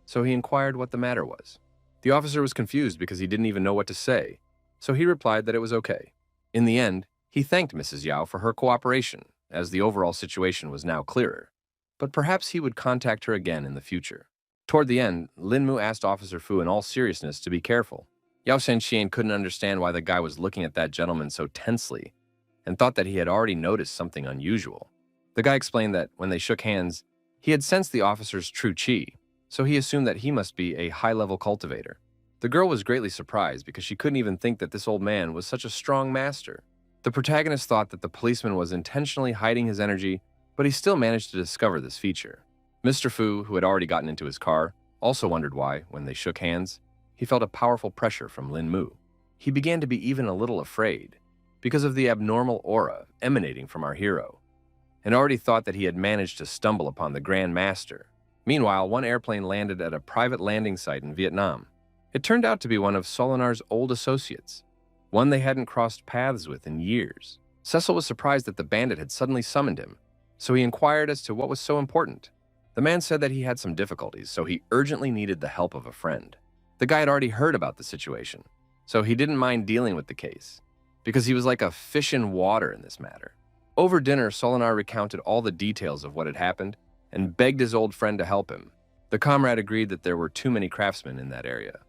so he inquired what the matter was. The officer was confused because he didn't even know what to say, so he replied that it was okay. In the end, he thanked Mrs. Yao for her cooperation, as the overall situation was now clearer, but perhaps he would contact her again in the future. Toward the end, Lin Mu asked Officer Fu in all seriousness to be careful, Yao Shenxian couldn't understand why the guy was looking at that gentleman so tensely and thought that he had already noticed something unusual. The guy explained that when they shook hands, he had sensed the officer's true chi, so he assumed that he must be a high-level cultivator. The girl was greatly surprised because she couldn't even think that this old man was such a strong master. The protagonist thought that the policeman was intentionally hiding his energy, but he still managed to discover this feature. Mr. Fu, who had already gotten into his car, also wondered why, when they shook hands, he felt a powerful pressure from Lin Mu. He began to be even a little afraid because of the abnormal aura emanating from our hero, and already thought that he had managed to stumble upon the Grand Master. Meanwhile, one airplane landed at a private landing site in Vietnam. It turned out to be one of Solinar's old associates, one they hadn't crossed paths with in years. Cecil was surprised that the bandit had suddenly summoned him, so he inquired as to what was so important. The man said that he had some difficulties, so he urgently needed the help of a friend. The guy had already heard about the situation, so he didn't mind dealing with the case, because he was like a fish in water in this matter. Over dinner, Solinar recounted all the details of what had happened and begged his old friend to help him. The comrade agreed that there were too many craftsmen in that area,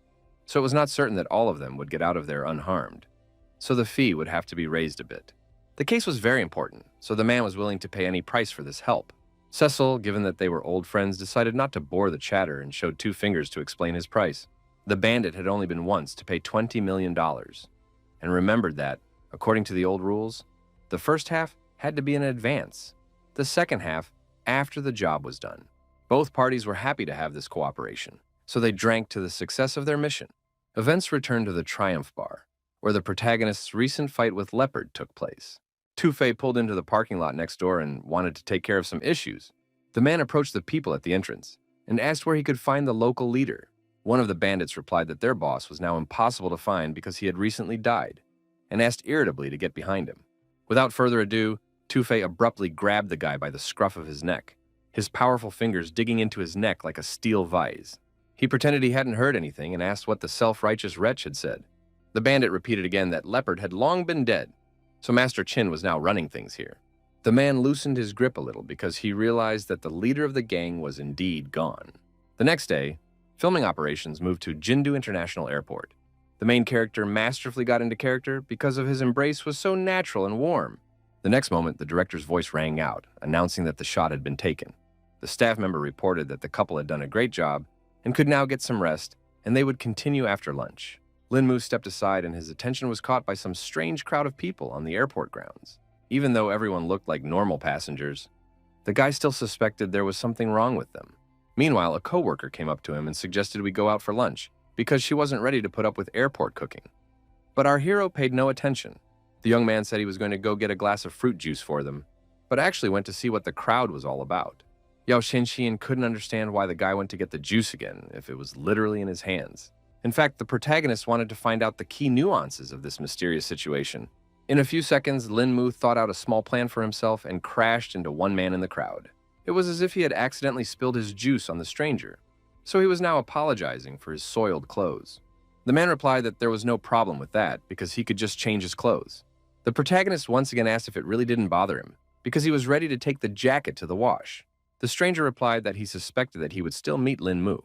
so it was not certain that all of them would get out of there unharmed, so the fee would have to be raised a bit. The case was very important, so the man was willing to pay any price for this help. Cecil, given that they were old friends, decided not to bore the chatter and showed two fingers to explain his price. The bandit had only been once to pay $20 million, and remembered that, according to the old rules, the first half had to be in advance, the second half after the job was done. Both parties were happy to have this cooperation, so they drank to the success of their mission. Events returned to the Triumph Bar, where the protagonist's recent fight with Leopard took place. Two-Fei pulled into the parking lot next door and wanted to take care of some issues. The man approached the people at the entrance and asked where he could find the local leader. One of the bandits replied that their boss was now impossible to find because he had recently died, and asked irritably to get behind him. Without further ado, Two-Fei abruptly grabbed the guy by the scruff of his neck, his powerful fingers digging into his neck like a steel vise. He pretended he hadn't heard anything and asked what the self-righteous wretch had said. The bandit repeated again that Leopard had long been dead, so Master Chin was now running things here. The man loosened his grip a little because he realized that the leader of the gang was indeed gone. The next day, filming operations moved to Jindu International Airport. The main character masterfully got into character because of his embrace was so natural and warm. The next moment, the director's voice rang out, announcing that the shot had been taken. The staff member reported that the couple had done a great job and could now get some rest, and they would continue after lunch. Lin Mu stepped aside and his attention was caught by some strange crowd of people on the airport grounds. Even though everyone looked like normal passengers, the guy still suspected there was something wrong with them. Meanwhile, a coworker came up to him and suggested we go out for lunch because she wasn't ready to put up with airport cooking. But our hero paid no attention. The young man said he was going to go get a glass of fruit juice for them, but actually went to see what the crowd was all about. Yao Shenxian couldn't understand why the guy went to get the juice again if it was literally in his hands. In fact, the protagonist wanted to find out the key nuances of this mysterious situation. In a few seconds, Lin Mu thought out a small plan for himself and crashed into one man in the crowd. It was as if he had accidentally spilled his juice on the stranger, so he was now apologizing for his soiled clothes. The man replied that there was no problem with that because he could just change his clothes. The protagonist once again asked if it really didn't bother him because he was ready to take the jacket to the wash. The stranger replied that he suspected that he would still meet Lin Mu,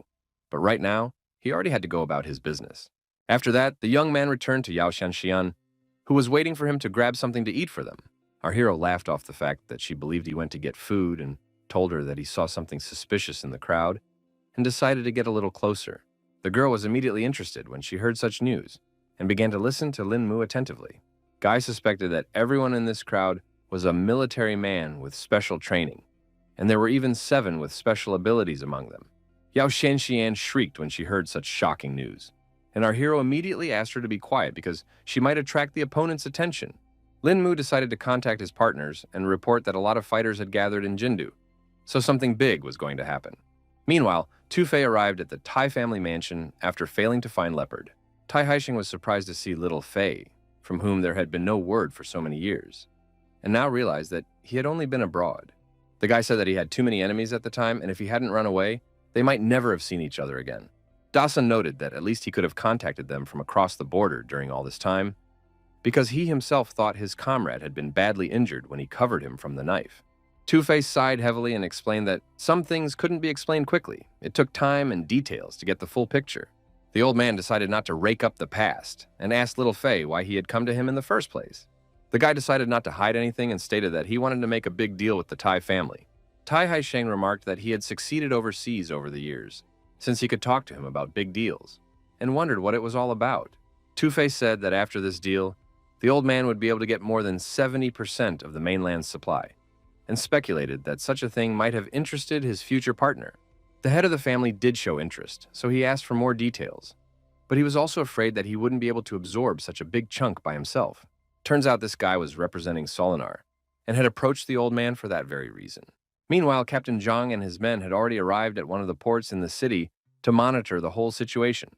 but right now, he already had to go about his business. After that, the young man returned to Yao Shanxian, who was waiting for him to grab something to eat for them. Our hero laughed off the fact that she believed he went to get food and told her that he saw something suspicious in the crowd and decided to get a little closer. The girl was immediately interested when she heard such news and began to listen to Lin Mu attentively. Guy suspected that everyone in this crowd was a military man with special training, and there were even 7 with special abilities among them. Yao Shenxian shrieked when she heard such shocking news, and our hero immediately asked her to be quiet because she might attract the opponent's attention. Lin Mu decided to contact his partners and report that a lot of fighters had gathered in Jindu, so something big was going to happen. Meanwhile, Two-Fei arrived at the Tai family mansion after failing to find Leopard. Tai Haixing was surprised to see little Fei, from whom there had been no word for so many years, and now realized that he had only been abroad. The guy said that he had too many enemies at the time, and if he hadn't run away, they might never have seen each other again. Dawson noted that at least he could have contacted them from across the border during all this time, because he himself thought his comrade had been badly injured when he covered him from the knife. Two-Face sighed heavily and explained that some things couldn't be explained quickly. It took time and details to get the full picture. The old man decided not to rake up the past and asked little Fei why he had come to him in the first place. The guy decided not to hide anything and stated that he wanted to make a big deal with the Tai family. Tai Haisheng remarked that he had succeeded overseas over the years, since he could talk to him about big deals, and wondered what it was all about. Two-Face said that after this deal, the old man would be able to get more than 70% of the mainland's supply, and speculated that such a thing might have interested his future partner. The head of the family did show interest, so he asked for more details, but he was also afraid that he wouldn't be able to absorb such a big chunk by himself. Turns out this guy was representing Solinar, and had approached the old man for that very reason. Meanwhile, Captain Zhang and his men had already arrived at one of the ports in the city to monitor the whole situation,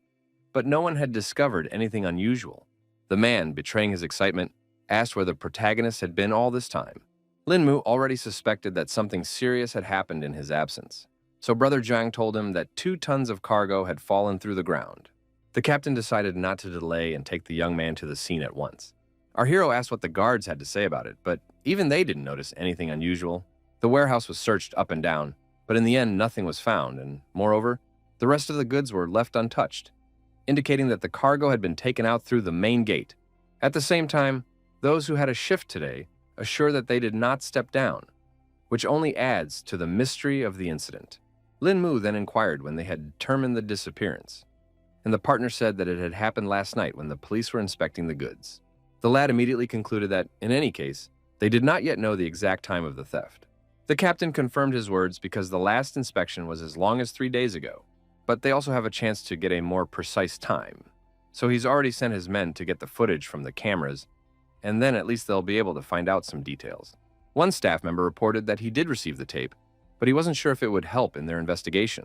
but no one had discovered anything unusual. The man, betraying his excitement, asked where the protagonist had been all this time. Lin Mu already suspected that something serious had happened in his absence, so Brother Zhang told him that 2 tons of cargo had fallen through the ground. The captain decided not to delay and take the young man to the scene at once. Our hero asked what the guards had to say about it, but even they didn't notice anything unusual. The warehouse was searched up and down, but in the end nothing was found, and moreover, the rest of the goods were left untouched, indicating that the cargo had been taken out through the main gate. At the same time, those who had a shift today assure that they did not step down, which only adds to the mystery of the incident. Lin Mu then inquired when they had determined the disappearance, and the partner said that it had happened last night when the police were inspecting the goods. The lad immediately concluded that, in any case, they did not yet know the exact time of the theft. The captain confirmed his words because the last inspection was as long as 3 days ago, but they also have a chance to get a more precise time. So he's already sent his men to get the footage from the cameras, and then at least they'll be able to find out some details. One staff member reported that he did receive the tape, but he wasn't sure if it would help in their investigation.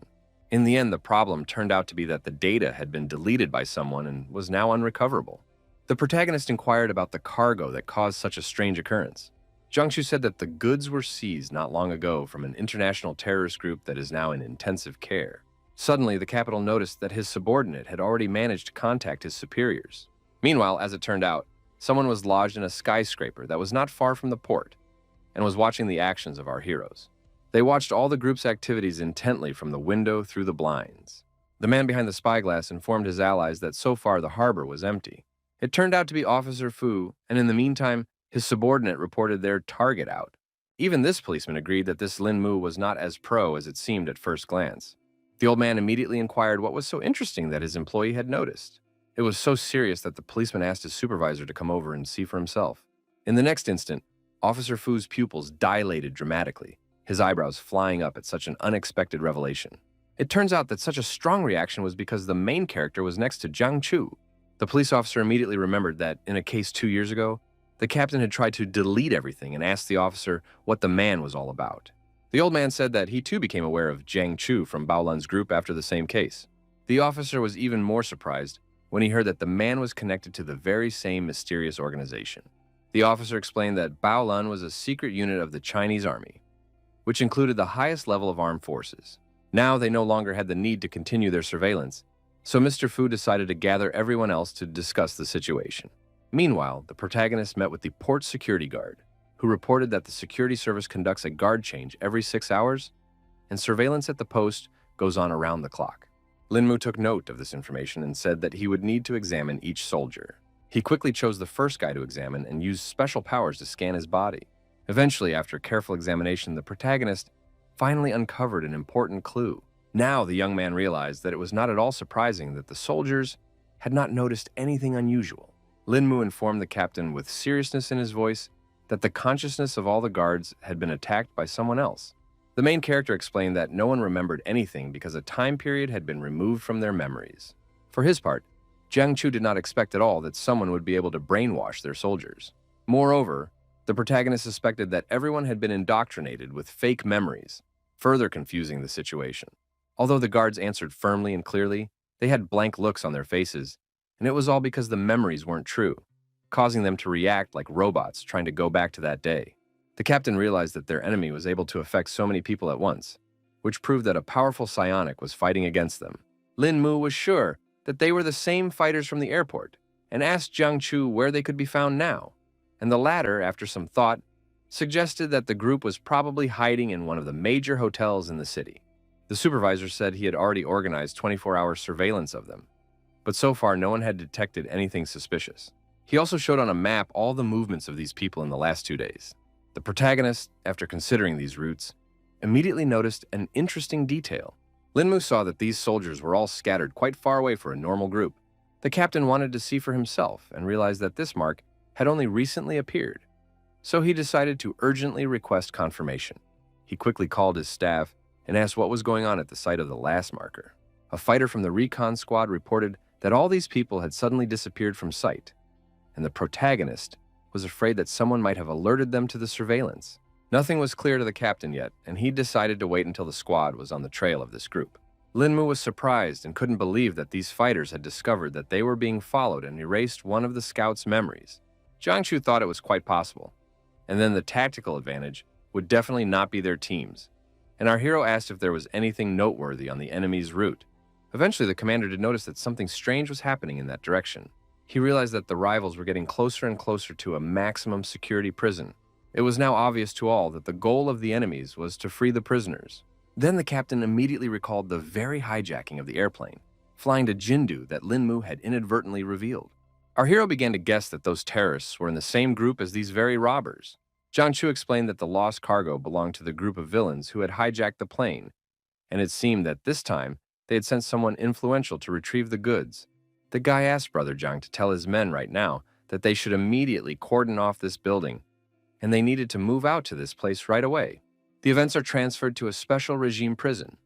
In the end, the problem turned out to be that the data had been deleted by someone and was now unrecoverable. The protagonist inquired about the cargo that caused such a strange occurrence. Jiangshu said that the goods were seized not long ago from an international terrorist group that is now in intensive care. Suddenly, the capital noticed that his subordinate had already managed to contact his superiors. Meanwhile, as it turned out, someone was lodged in a skyscraper that was not far from the port and was watching the actions of our heroes. They watched all the group's activities intently from the window through the blinds. The man behind the spyglass informed his allies that so far the harbor was empty. It turned out to be Officer Fu, and in the meantime, his subordinate reported their target out. Even this policeman agreed that this Lin Mu was not as pro as it seemed at first glance. The old man immediately inquired what was so interesting that his employee had noticed. It was so serious that the policeman asked his supervisor to come over and see for himself. In the next instant, Officer Fu's pupils dilated dramatically, his eyebrows flying up at such an unexpected revelation. It turns out that such a strong reaction was because the main character was next to Jiang Chu. The police officer immediately remembered that, in a case 2 years ago, the captain had tried to delete everything and asked the officer what the man was all about. The old man said that he too became aware of Jiang Chu from Baolan's group after the same case. The officer was even more surprised when he heard that the man was connected to the very same mysterious organization. The officer explained that Baolan was a secret unit of the Chinese army, which included the highest level of armed forces. Now they no longer had the need to continue their surveillance, so Mr. Fu decided to gather everyone else to discuss the situation. Meanwhile, the protagonist met with the port security guard, who reported that the security service conducts a guard change every 6 hours, and surveillance at the post goes on around the clock. Lin Mu took note of this information and said that he would need to examine each soldier. He quickly chose the first guy to examine and used special powers to scan his body. Eventually, after careful examination, the protagonist finally uncovered an important clue. Now the young man realized that it was not at all surprising that the soldiers had not noticed anything unusual. Lin Mu informed the captain with seriousness in his voice that the consciousness of all the guards had been attacked by someone else. The main character explained that no one remembered anything because a time period had been removed from their memories. For his part, Jiang Chu did not expect at all that someone would be able to brainwash their soldiers. Moreover, the protagonist suspected that everyone had been indoctrinated with fake memories, further confusing the situation. Although the guards answered firmly and clearly, they had blank looks on their faces, and it was all because the memories weren't true, causing them to react like robots trying to go back to that day. The captain realized that their enemy was able to affect so many people at once, which proved that a powerful psionic was fighting against them. Lin Mu was sure that they were the same fighters from the airport, and asked Jiang Chu where they could be found now, and the latter, after some thought, suggested that the group was probably hiding in one of the major hotels in the city. The supervisor said he had already organized 24-hour surveillance of them, but so far no one had detected anything suspicious. He also showed on a map all the movements of these people in the last 2 days. The protagonist, after considering these routes, immediately noticed an interesting detail. Linmu saw that these soldiers were all scattered quite far away for a normal group. The captain wanted to see for himself and realized that this mark had only recently appeared. So he decided to urgently request confirmation. He quickly called his staff and asked what was going on at the site of the last marker. A fighter from the recon squad reported that all these people had suddenly disappeared from sight, and the protagonist was afraid that someone might have alerted them to the surveillance. Nothing was clear to the captain yet, and he decided to wait until the squad was on the trail of this group. Linmu was surprised and couldn't believe that these fighters had discovered that they were being followed and erased one of the scouts' memories. Jiangchu thought it was quite possible, and then the tactical advantage would definitely not be their team's, and our hero asked if there was anything noteworthy on the enemy's route. Eventually, the commander did notice that something strange was happening in that direction. He realized that the rivals were getting closer and closer to a maximum security prison. It was now obvious to all that the goal of the enemies was to free the prisoners. Then the captain immediately recalled the very hijacking of the airplane, flying to Jindu that Linmu had inadvertently revealed. Our hero began to guess that those terrorists were in the same group as these very robbers. Zhang Chu explained that the lost cargo belonged to the group of villains who had hijacked the plane, and it seemed that this time they had sent someone influential to retrieve the goods. The guy asked Brother Zhang to tell his men right now that they should immediately cordon off this building, and they needed to move out to this place right away. The events are transferred to a special regime prison,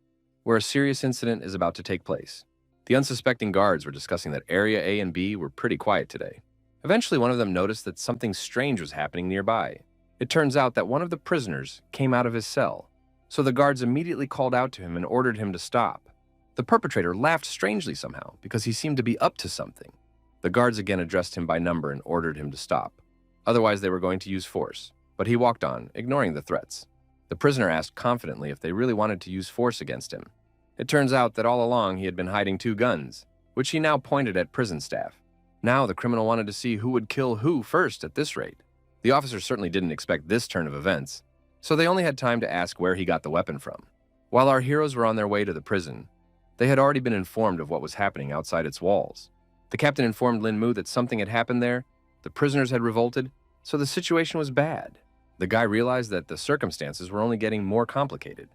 where a serious incident is about to take place. The unsuspecting guards were discussing that Area A and B were pretty quiet today. Eventually, one of them noticed that something strange was happening nearby. It turns out that one of the prisoners came out of his cell, so the guards immediately called out to him and ordered him to stop. The perpetrator laughed strangely somehow because he seemed to be up to something. The guards again addressed him by number and ordered him to stop. Otherwise, they were going to use force, but he walked on, ignoring the threats. The prisoner asked confidently if they really wanted to use force against him. It turns out that all along he had been hiding 2 guns, which he now pointed at prison staff. Now the criminal wanted to see who would kill who first at this rate. The officers certainly didn't expect this turn of events, so they only had time to ask where he got the weapon from. While our heroes were on their way to the prison, they had already been informed of what was happening outside its walls. The captain informed Linmu that something had happened there, the prisoners had revolted, so the situation was bad. The guy realized that the circumstances were only getting more complicated,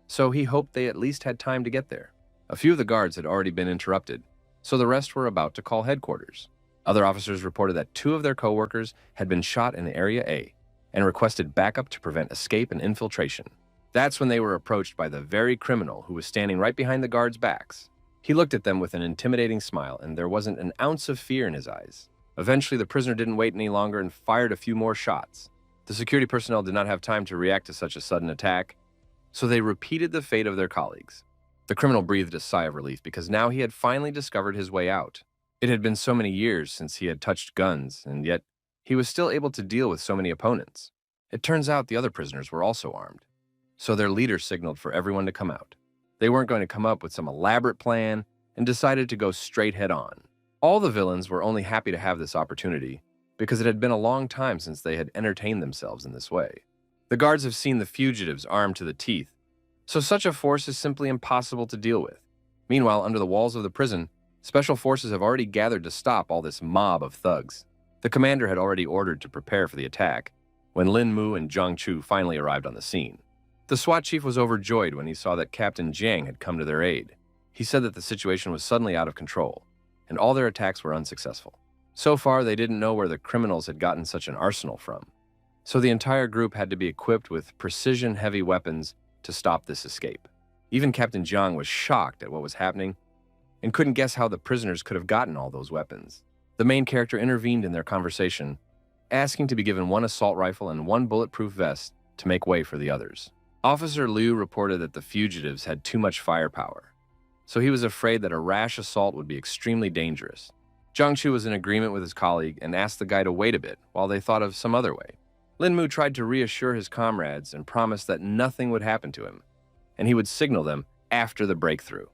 so he hoped they at least had time to get there. A few of the guards had already been interrupted, so the rest were about to call headquarters. Other officers reported that 2 of their co-workers had been shot in Area A and requested backup to prevent escape and infiltration. That's when they were approached by the very criminal who was standing right behind the guards' backs. He looked at them with an intimidating smile, and there wasn't an ounce of fear in his eyes. Eventually, the prisoner didn't wait any longer and fired a few more shots. The security personnel did not have time to react to such a sudden attack, so they repeated the fate of their colleagues. The criminal breathed a sigh of relief because now he had finally discovered his way out. It had been so many years since he had touched guns, and yet he was still able to deal with so many opponents. It turns out the other prisoners were also armed, so their leader signaled for everyone to come out. They weren't going to come up with some elaborate plan and decided to go straight head on. All the villains were only happy to have this opportunity because it had been a long time since they had entertained themselves in this way. The guards have seen the fugitives armed to the teeth, so such a force is simply impossible to deal with. Meanwhile, under the walls of the prison, special forces have already gathered to stop all this mob of thugs. The commander had already ordered to prepare for the attack when Lin Mu and Zhang Chu finally arrived on the scene. The SWAT chief was overjoyed when he saw that Captain Jiang had come to their aid. He said that the situation was suddenly out of control, and all their attacks were unsuccessful. So far, they didn't know where the criminals had gotten such an arsenal from, so the entire group had to be equipped with precision-heavy weapons to stop this escape. Even Captain Jiang was shocked at what was happening and couldn't guess how the prisoners could have gotten all those weapons. The main character intervened in their conversation, asking to be given 1 assault rifle and 1 bulletproof vest to make way for the others. Officer Liu reported that the fugitives had too much firepower, so he was afraid that a rash assault would be extremely dangerous. Zhang Chu was in agreement with his colleague and asked the guy to wait a bit while they thought of some other way. Lin Mu tried to reassure his comrades and promised that nothing would happen to him, and he would signal them after the breakthrough.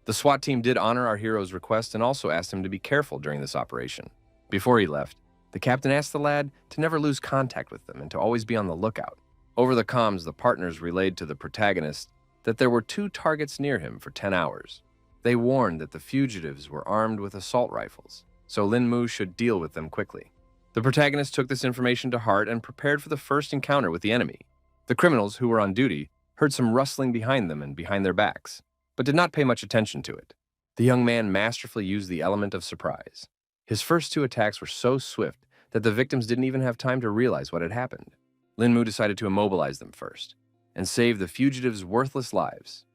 The SWAT team did honor our hero's request and also asked him to be careful during this operation. Before he left, the captain asked the lad to never lose contact with them and to always be on the lookout. Over the comms, the partners relayed to the protagonist that there were 2 targets near him for 10 hours. They warned that the fugitives were armed with assault rifles, so Lin Mu should deal with them quickly. The protagonist took this information to heart and prepared for the first encounter with the enemy. The criminals, who were on duty, heard some rustling behind them and behind their backs, but did not pay much attention to it. The young man masterfully used the element of surprise. His first two attacks were so swift that the victims didn't even have time to realize what had happened. Lin Mu decided to immobilize them first and save the fugitives' worthless lives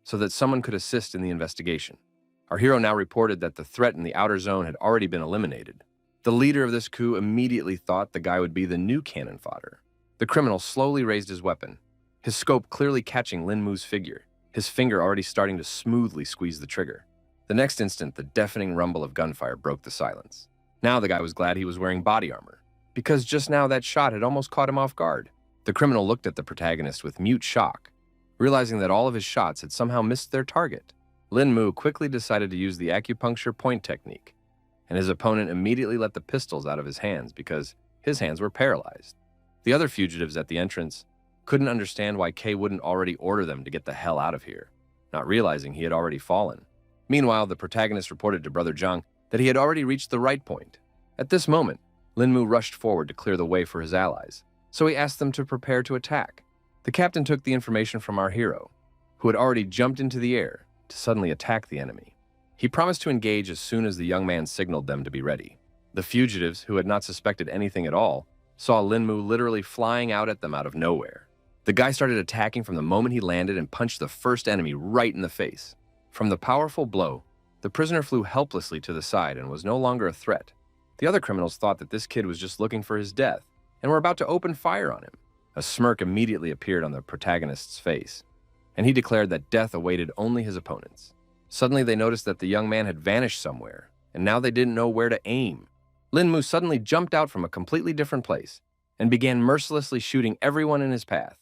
so that someone could assist in the investigation. Our hero now reported that the threat in the outer zone had already been eliminated. The leader of this coup immediately thought the guy would be the new cannon fodder. The criminal slowly raised his weapon, his scope clearly catching Lin Mu's figure, his finger already starting to smoothly squeeze the trigger. The next instant, the deafening rumble of gunfire broke the silence. Now the guy was glad he was wearing body armor, because just now that shot had almost caught him off guard. The criminal looked at the protagonist with mute shock, realizing that all of his shots had somehow missed their target. Lin Mu quickly decided to use the acupuncture point technique, and his opponent immediately let the pistols out of his hands because his hands were paralyzed. The other fugitives at the entrance couldn't understand why Kay wouldn't already order them to get the hell out of here, not realizing he had already fallen. Meanwhile, the protagonist reported to Brother Zhang that he had already reached the right point. At this moment, Lin Mu rushed forward to clear the way for his allies, so he asked them to prepare to attack. The captain took the information from our hero, who had already jumped into the air to suddenly attack the enemy. He promised to engage as soon as the young man signaled them to be ready. The fugitives, who had not suspected anything at all, saw Lin Mu literally flying out at them out of nowhere. The guy started attacking from the moment he landed and punched the first enemy right in the face. From the powerful blow, the prisoner flew helplessly to the side and was no longer a threat. The other criminals thought that this kid was just looking for his death and were about to open fire on him. A smirk immediately appeared on the protagonist's face, and he declared that death awaited only his opponents. Suddenly, they noticed that the young man had vanished somewhere, and now they didn't know where to aim. Lin Mu suddenly jumped out from a completely different place and began mercilessly shooting everyone in his path.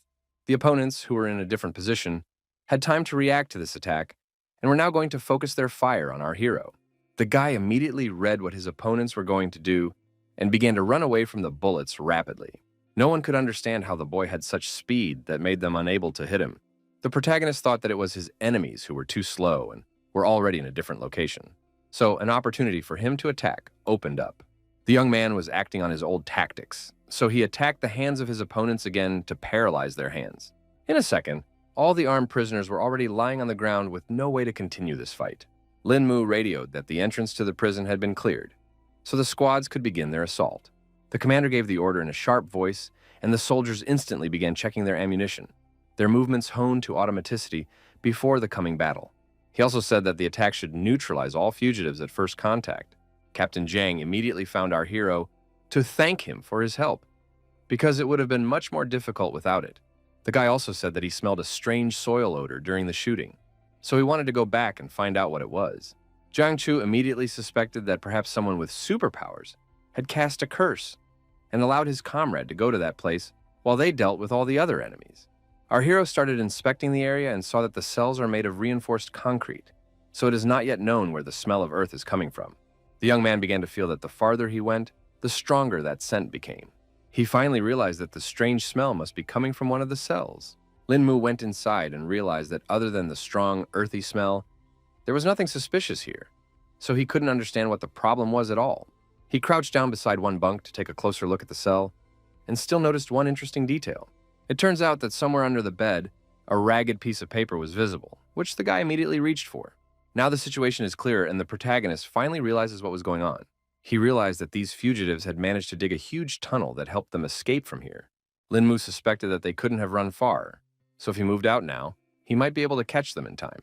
The opponents, who were in a different position, had time to react to this attack and were now going to focus their fire on our hero. The guy immediately read what his opponents were going to do and began to run away from the bullets rapidly. No one could understand how the boy had such speed that made them unable to hit him. The protagonist thought that it was his enemies who were too slow and were already in a different location. So an opportunity for him to attack opened up. The young man was acting on his old tactics, so he attacked the hands of his opponents again to paralyze their hands. In a second, all the armed prisoners were already lying on the ground with no way to continue this fight. Lin Mu radioed that the entrance to the prison had been cleared, so the squads could begin their assault. The commander gave the order in a sharp voice, and the soldiers instantly began checking their ammunition, their movements honed to automaticity before the coming battle. He also said that the attack should neutralize all fugitives at first contact. Captain Zhang immediately found our hero to thank him for his help, because it would have been much more difficult without it. The guy also said that he smelled a strange soil odor during the shooting, so he wanted to go back and find out what it was. Zhang Chu immediately suspected that perhaps someone with superpowers had cast a curse and allowed his comrade to go to that place while they dealt with all the other enemies. Our hero started inspecting the area and saw that the cells are made of reinforced concrete, so it is not yet known where the smell of earth is coming from. The young man began to feel that the farther he went, the stronger that scent became. He finally realized that the strange smell must be coming from one of the cells. Lin Mu went inside and realized that other than the strong, earthy smell, there was nothing suspicious here, so he couldn't understand what the problem was at all. He crouched down beside one bunk to take a closer look at the cell, and still noticed one interesting detail. It turns out that somewhere under the bed, a ragged piece of paper was visible, which the guy immediately reached for. Now the situation is clear, and the protagonist finally realizes what was going on. He realized that these fugitives had managed to dig a huge tunnel that helped them escape from here. Lin Mu suspected that they couldn't have run far, so if he moved out now, he might be able to catch them in time.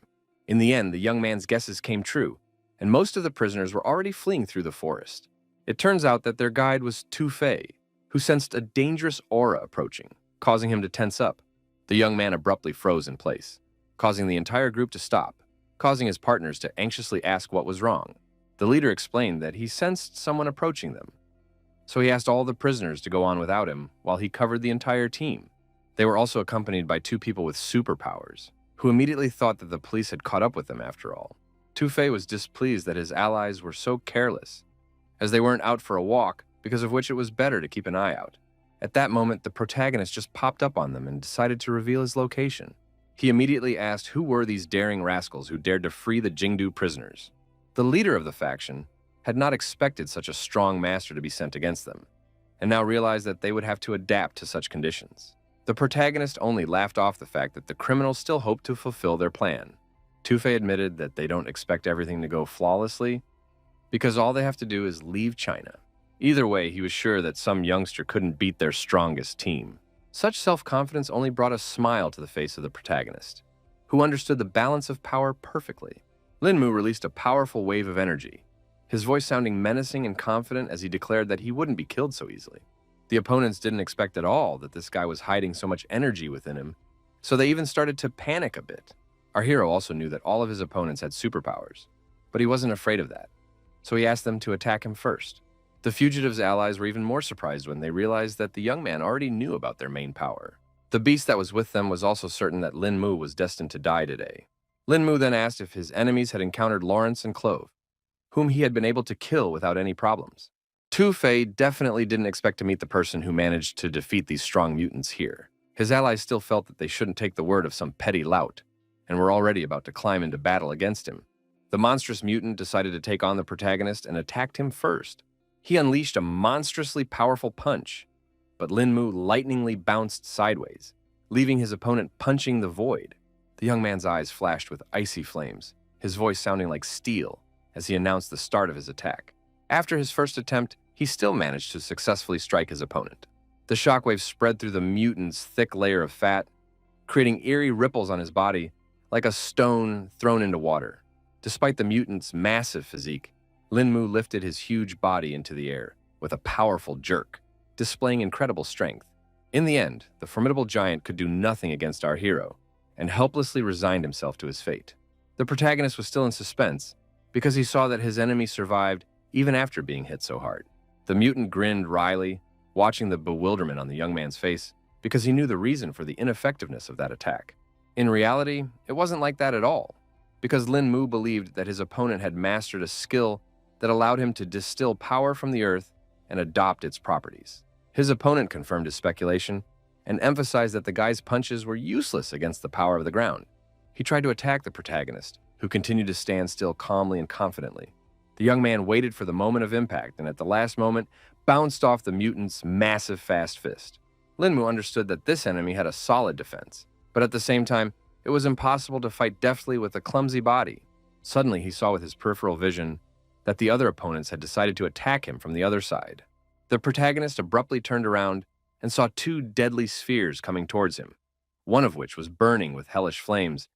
In the end, the young man's guesses came true, and most of the prisoners were already fleeing through the forest. It turns out that their guide was Tu Fei, who sensed a dangerous aura approaching, causing him to tense up. The young man abruptly froze in place, causing the entire group to stop, causing his partners to anxiously ask what was wrong. The leader explained that he sensed someone approaching them, so he asked all the prisoners to go on without him while he covered the entire team. They were also accompanied by two people with superpowers, who immediately thought that the police had caught up with them after all. Tu Fei was displeased that his allies were so careless, as they weren't out for a walk, because of which it was better to keep an eye out. At that moment, the protagonist just popped up on them and decided to reveal his location. He immediately asked who were these daring rascals who dared to free the Jingdu prisoners. The leader of the faction had not expected such a strong master to be sent against them, and now realized that they would have to adapt to such conditions. The protagonist only laughed off the fact that the criminals still hoped to fulfill their plan. Tufei admitted that they don't expect everything to go flawlessly, because all they have to do is leave China. Either way, he was sure that some youngster couldn't beat their strongest team. Such self-confidence only brought a smile to the face of the protagonist, who understood the balance of power perfectly. Lin Mu released a powerful wave of energy, his voice sounding menacing and confident as he declared that he wouldn't be killed so easily. The opponents didn't expect at all that this guy was hiding so much energy within him, so they even started to panic a bit. Our hero also knew that all of his opponents had superpowers, but he wasn't afraid of that, so he asked them to attack him first. The fugitives' allies were even more surprised when they realized that the young man already knew about their main power. The beast that was with them was also certain that Lin Mu was destined to die today. Lin Mu then asked if his enemies had encountered Lawrence and Clove, whom he had been able to kill without any problems. Tufei definitely didn't expect to meet the person who managed to defeat these strong mutants here. His allies still felt that they shouldn't take the word of some petty lout, and were already about to climb into battle against him. The monstrous mutant decided to take on the protagonist and attacked him first. He unleashed a monstrously powerful punch, but Lin Mu lightningly bounced sideways, leaving his opponent punching the void. The young man's eyes flashed with icy flames, his voice sounding like steel as he announced the start of his attack. After his first attempt, he still managed to successfully strike his opponent. The shockwave spread through the mutant's thick layer of fat, creating eerie ripples on his body, like a stone thrown into water. Despite the mutant's massive physique, Lin Mu lifted his huge body into the air with a powerful jerk, displaying incredible strength. In the end, the formidable giant could do nothing against our hero, and helplessly resigned himself to his fate. The protagonist was still in suspense, because he saw that his enemy survived even after being hit so hard. The mutant grinned wryly, watching the bewilderment on the young man's face, because he knew the reason for the ineffectiveness of that attack. In reality, it wasn't like that at all, because Lin Mu believed that his opponent had mastered a skill that allowed him to distill power from the earth and adopt its properties. His opponent confirmed his speculation and emphasized that the guy's punches were useless against the power of the ground. He tried to attack the protagonist, who continued to stand still calmly and confidently. The young man waited for the moment of impact and at the last moment bounced off the mutant's massive fast fist. Lin Mu understood that this enemy had a solid defense, but at the same time, it was impossible to fight deftly with a clumsy body. Suddenly, he saw with his peripheral vision that the other opponents had decided to attack him from the other side. The protagonist abruptly turned around and saw two deadly spheres coming towards him, one of which was burning with hellish flames,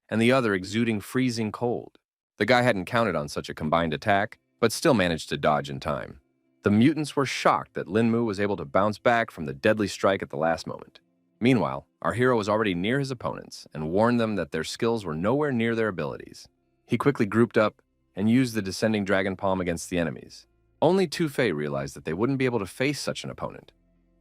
and the other exuding freezing cold. The guy hadn't counted on such a combined attack, but still managed to dodge in time. The mutants were shocked that Lin Mu was able to bounce back from the deadly strike at the last moment. Meanwhile, our hero was already near his opponents and warned them that their skills were nowhere near their abilities. He quickly grouped up and used the descending dragon palm against the enemies. Only Tufei realized that they wouldn't be able to face such an opponent,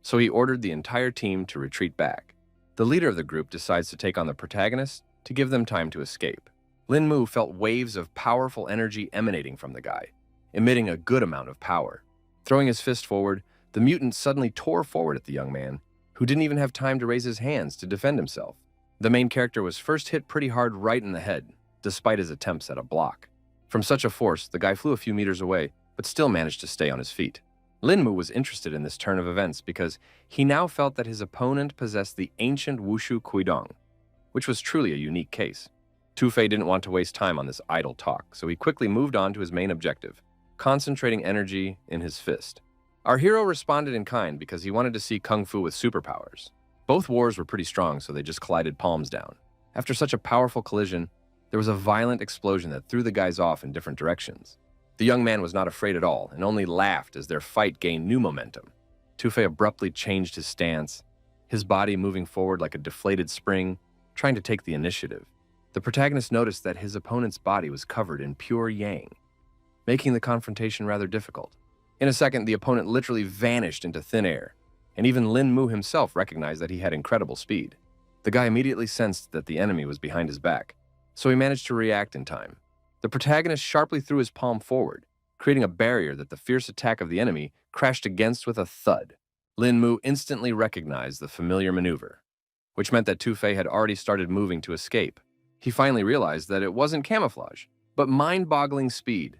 so he ordered the entire team to retreat back. The leader of the group decides to take on the protagonist to give them time to escape. Lin Mu felt waves of powerful energy emanating from the guy, emitting a good amount of power. Throwing his fist forward, the mutant suddenly tore forward at the young man, who didn't even have time to raise his hands to defend himself. The main character was first hit pretty hard right in the head, despite his attempts at a block. From such a force, the guy flew a few meters away, but still managed to stay on his feet. Lin Mu was interested in this turn of events because he now felt that his opponent possessed the ancient Wushu Kuidong, which was truly a unique case. Tufei didn't want to waste time on this idle talk, so he quickly moved on to his main objective, concentrating energy in his fist. Our hero responded in kind because he wanted to see Kung Fu with superpowers. Both wars were pretty strong, so they just collided palms down. After such a powerful collision, there was a violent explosion that threw the guys off in different directions. The young man was not afraid at all and only laughed as their fight gained new momentum. Tufei abruptly changed his stance, his body moving forward like a deflated spring, trying to take the initiative. The protagonist noticed that his opponent's body was covered in pure yang, making the confrontation rather difficult. In a second, the opponent literally vanished into thin air, and even Lin Mu himself recognized that he had incredible speed. The guy immediately sensed that the enemy was behind his back, so he managed to react in time. The protagonist sharply threw his palm forward, creating a barrier that the fierce attack of the enemy crashed against with a thud. Lin Mu instantly recognized the familiar maneuver. which meant that Tu-Fei had already started moving to escape. He finally realized that it wasn't camouflage, but mind-boggling speed,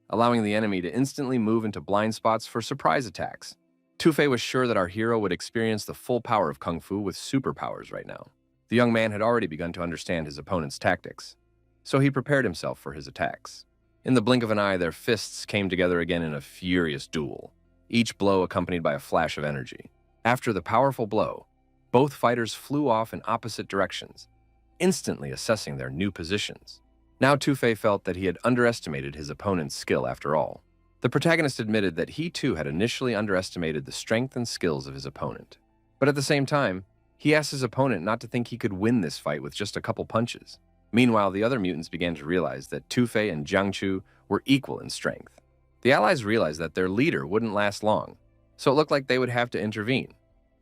allowing the enemy to instantly move into blind spots for surprise attacks. Tu-Fei was sure that our hero would experience the full power of Kung Fu with superpowers right now. The young man had already begun to understand his opponent's tactics, so he prepared himself for his attacks. In the blink of an eye, their fists came together again in a furious duel, each blow accompanied by a flash of energy. After the powerful blow, both fighters flew off in opposite directions, instantly assessing their new positions. Now Tu-Fei felt that he had underestimated his opponent's skill after all. The protagonist admitted that he too had initially underestimated the strength and skills of his opponent. But at the same time, he asked his opponent not to think he could win this fight with just a couple punches. Meanwhile, the other mutants began to realize that Tu-Fei and Jiangchu were equal in strength. The allies realized that their leader wouldn't last long, so it looked like they would have to intervene.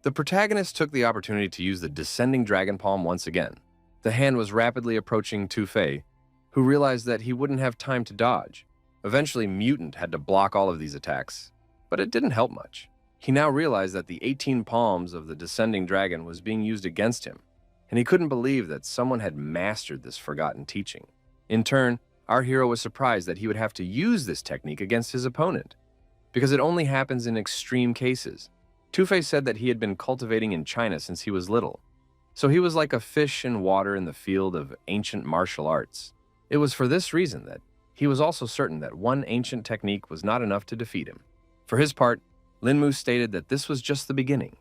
The protagonist took the opportunity to use the descending dragon palm once again. The hand was rapidly approaching Tu-Fei, who realized that he wouldn't have time to dodge. Eventually, Mutant had to block all of these attacks, but it didn't help much. He now realized that the 18 palms of the descending dragon was being used against him, and he couldn't believe that someone had mastered this forgotten teaching. In turn, our hero was surprised that he would have to use this technique against his opponent, because it only happens in extreme cases. Tu-Fei said that he had been cultivating in China since he was little, so he was like a fish in water in the field of ancient martial arts. It was for this reason that he was also certain that one ancient technique was not enough to defeat him. For his part, Linmu stated that this was just the beginning,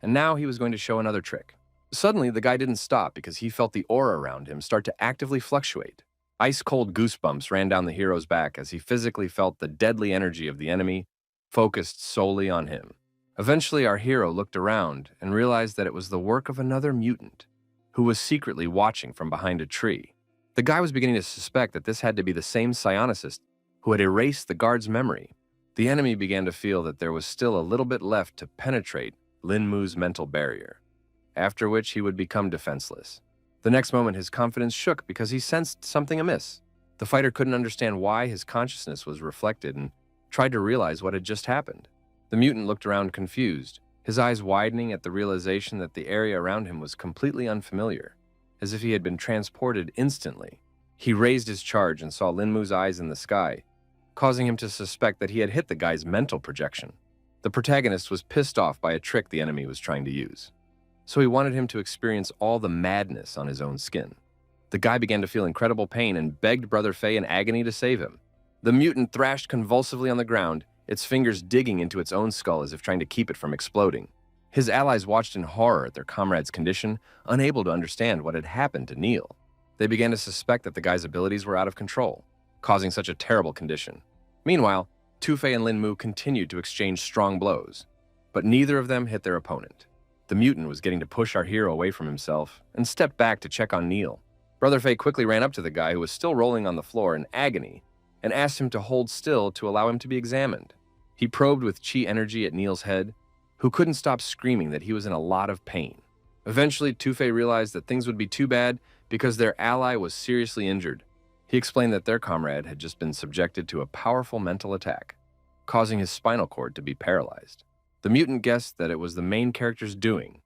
and now he was going to show another trick. Suddenly, the guy didn't stop because he felt the aura around him start to actively fluctuate. Ice-cold goosebumps ran down the hero's back as he physically felt the deadly energy of the enemy focused solely on him. Eventually, our hero looked around and realized that it was the work of another mutant, who was secretly watching from behind a tree. The guy was beginning to suspect that this had to be the same psionicist who had erased the guard's memory. The enemy began to feel that there was still a little bit left to penetrate Linmu's mental barrier, after which he would become defenseless. The next moment, his confidence shook because he sensed something amiss. The fighter couldn't understand why his consciousness was reflected and tried to realize what had just happened. The mutant looked around confused, his eyes widening at the realization that the area around him was completely unfamiliar, as if he had been transported instantly. He raised his charge and saw Linmu's eyes in the sky, causing him to suspect that he had hit the guy's mental projection. The protagonist was pissed off by a trick the enemy was trying to use, so he wanted him to experience all the madness on his own skin. The guy began to feel incredible pain and begged Brother Fei in agony to save him. The mutant thrashed convulsively on the ground, its fingers digging into its own skull as if trying to keep it from exploding. His allies watched in horror at their comrade's condition, unable to understand what had happened to Neil. They began to suspect that the guy's abilities were out of control, causing such a terrible condition. Meanwhile, Tu-Fei and Linmu continued to exchange strong blows, but neither of them hit their opponent. The mutant was getting to push our hero away from himself and stepped back to check on Neil. Brother Fei quickly ran up to the guy who was still rolling on the floor in agony and asked him to hold still to allow him to be examined. He probed with chi energy at Neil's head, who couldn't stop screaming that he was in a lot of pain. Eventually, Tu-Fei realized that things would be too bad because their ally was seriously injured. He explained that their comrade had just been subjected to a powerful mental attack, causing his spinal cord to be paralyzed. The mutant guessed that it was the main character's doing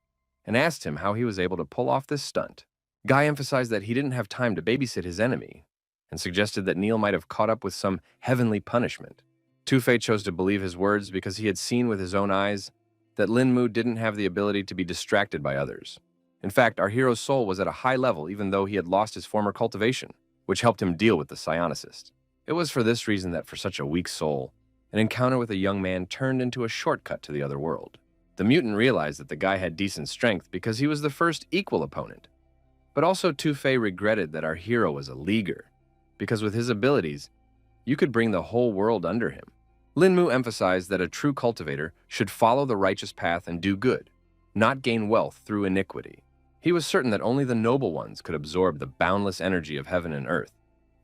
and asked him how he was able to pull off this stunt. Guy emphasized that he didn't have time to babysit his enemy and suggested that Neil might have caught up with some heavenly punishment. Tu-Fei chose to believe his words because he had seen with his own eyes that Linmu didn't have the ability to be distracted by others. In fact, our hero's soul was at a high level even though he had lost his former cultivation, which helped him deal with the psionicist. It was for this reason that for such a weak soul, an encounter with a young man turned into a shortcut to the other world. The mutant realized that the guy had decent strength because he was the first equal opponent. But also Tu-Fei regretted that our hero was a leaguer, because with his abilities, you could bring the whole world under him. Linmu emphasized that a true cultivator should follow the righteous path and do good, not gain wealth through iniquity. He was certain that only the noble ones could absorb the boundless energy of heaven and earth,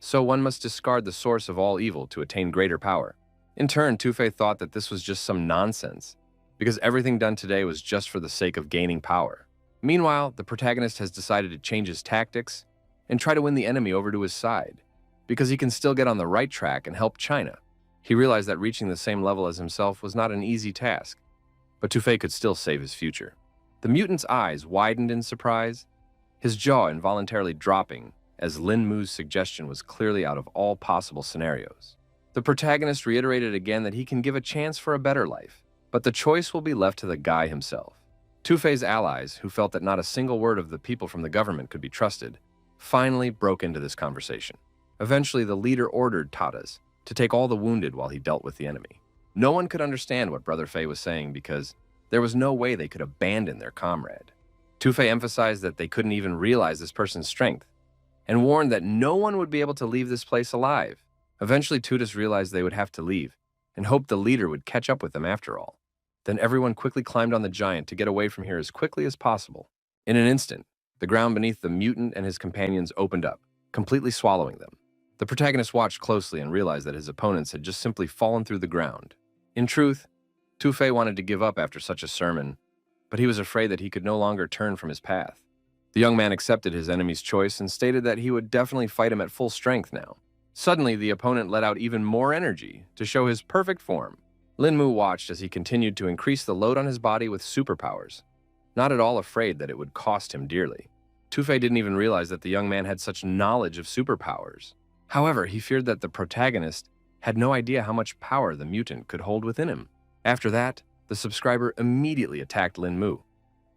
so one must discard the source of all evil to attain greater power. In turn, Tu-Fei thought that this was just some nonsense, because everything done today was just for the sake of gaining power. Meanwhile, the protagonist has decided to change his tactics and try to win the enemy over to his side, because he can still get on the right track and help China. He realized that reaching the same level as himself was not an easy task, but Tu-Fei could still save his future. The mutant's eyes widened in surprise, his jaw involuntarily dropping as Lin Mu's suggestion was clearly out of all possible scenarios. The protagonist reiterated again that he can give a chance for a better life, but the choice will be left to the guy himself. Tufei's allies, who felt that not a single word of the people from the government could be trusted, finally broke into this conversation. Eventually, the leader ordered Tadas to take all the wounded while he dealt with the enemy. No one could understand what Brother Fei was saying because there was no way they could abandon their comrade. Tufei emphasized that they couldn't even realize this person's strength and warned that no one would be able to leave this place alive. Eventually, Tadas realized they would have to leave and hoped the leader would catch up with them after all. Then everyone quickly climbed on the giant to get away from here as quickly as possible. In an instant, the ground beneath the mutant and his companions opened up, completely swallowing them. The protagonist watched closely and realized that his opponents had just simply fallen through the ground. In truth, Tufei wanted to give up after such a sermon, but he was afraid that he could no longer turn from his path. The young man accepted his enemy's choice and stated that he would definitely fight him at full strength now. Suddenly, the opponent let out even more energy to show his perfect form. Lin Mu watched as he continued to increase the load on his body with superpowers, not at all afraid that it would cost him dearly. Tufei didn't even realize that the young man had such knowledge of superpowers. However, he feared that the protagonist had no idea how much power the mutant could hold within him. After that, the subscriber immediately attacked Lin Mu,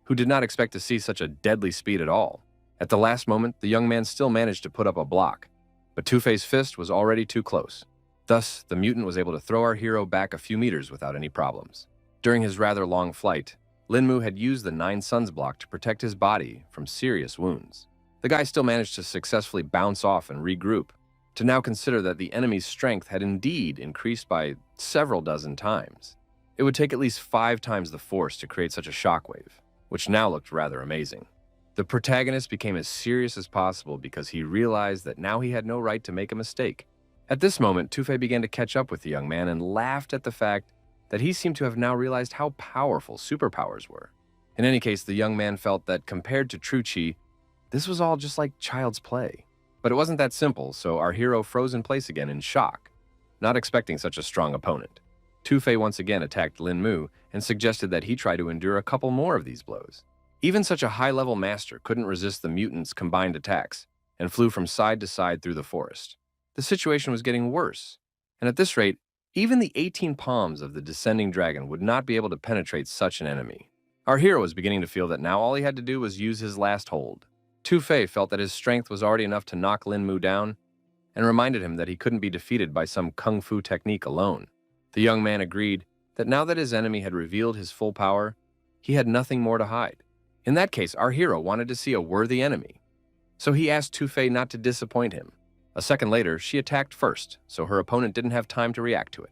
who did not expect to see such a deadly speed at all. At the last moment, the young man still managed to put up a block, but Tufei's fist was already too close. Thus, the mutant was able to throw our hero back a few meters without any problems. During his rather long flight, Lin Mu had used the Nine Suns block to protect his body from serious wounds. The guy still managed to successfully bounce off and regroup, to now consider that the enemy's strength had indeed increased by several dozen times. It would take at least 5 times the force to create such a shockwave, which now looked rather amazing. The protagonist became as serious as possible because he realized that now he had no right to make a mistake. At this moment, Tufei began to catch up with the young man and laughed at the fact that he seemed to have now realized how powerful superpowers were. In any case, the young man felt that compared to true chi, this was all just like child's play. But it wasn't that simple, so our hero froze in place again in shock, not expecting such a strong opponent. Tufei once again attacked Lin Mu and suggested that he try to endure a couple more of these blows. Even such a high-level master couldn't resist the mutants' combined attacks and flew from side to side through the forest. The situation was getting worse, and at this rate, even the 18 palms of the descending dragon would not be able to penetrate such an enemy. Our hero was beginning to feel that now all he had to do was use his last hold. Tufei felt that his strength was already enough to knock Lin Mu down and reminded him that he couldn't be defeated by some kung fu technique alone. The young man agreed that now that his enemy had revealed his full power, he had nothing more to hide. In that case, our hero wanted to see a worthy enemy, so he asked Tufei not to disappoint him. A second later, she attacked first, so her opponent didn't have time to react to it.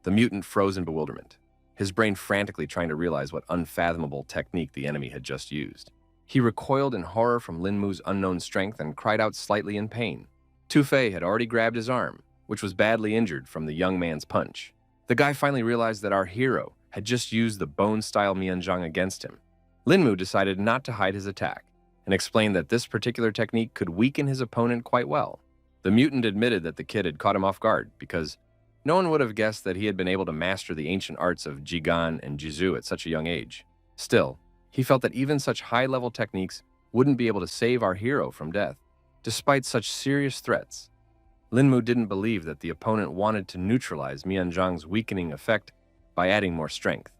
The mutant froze in bewilderment, his brain frantically trying to realize what unfathomable technique the enemy had just used. He recoiled in horror from Lin Mu's unknown strength and cried out slightly in pain. Tufei had already grabbed his arm, which was badly injured from the young man's punch. The guy finally realized that our hero had just used the bone-style mianzhang against him. Lin Mu decided not to hide his attack and explained that this particular technique could weaken his opponent quite well. The mutant admitted that the kid had caught him off guard because no one would have guessed that he had been able to master the ancient arts of Jigan and Jizu at such a young age. Still, he felt that even such high-level techniques wouldn't be able to save our hero from death. Despite such serious threats, Lin Mu didn't believe that the opponent wanted to neutralize Mianzhang's weakening effect by adding more strength.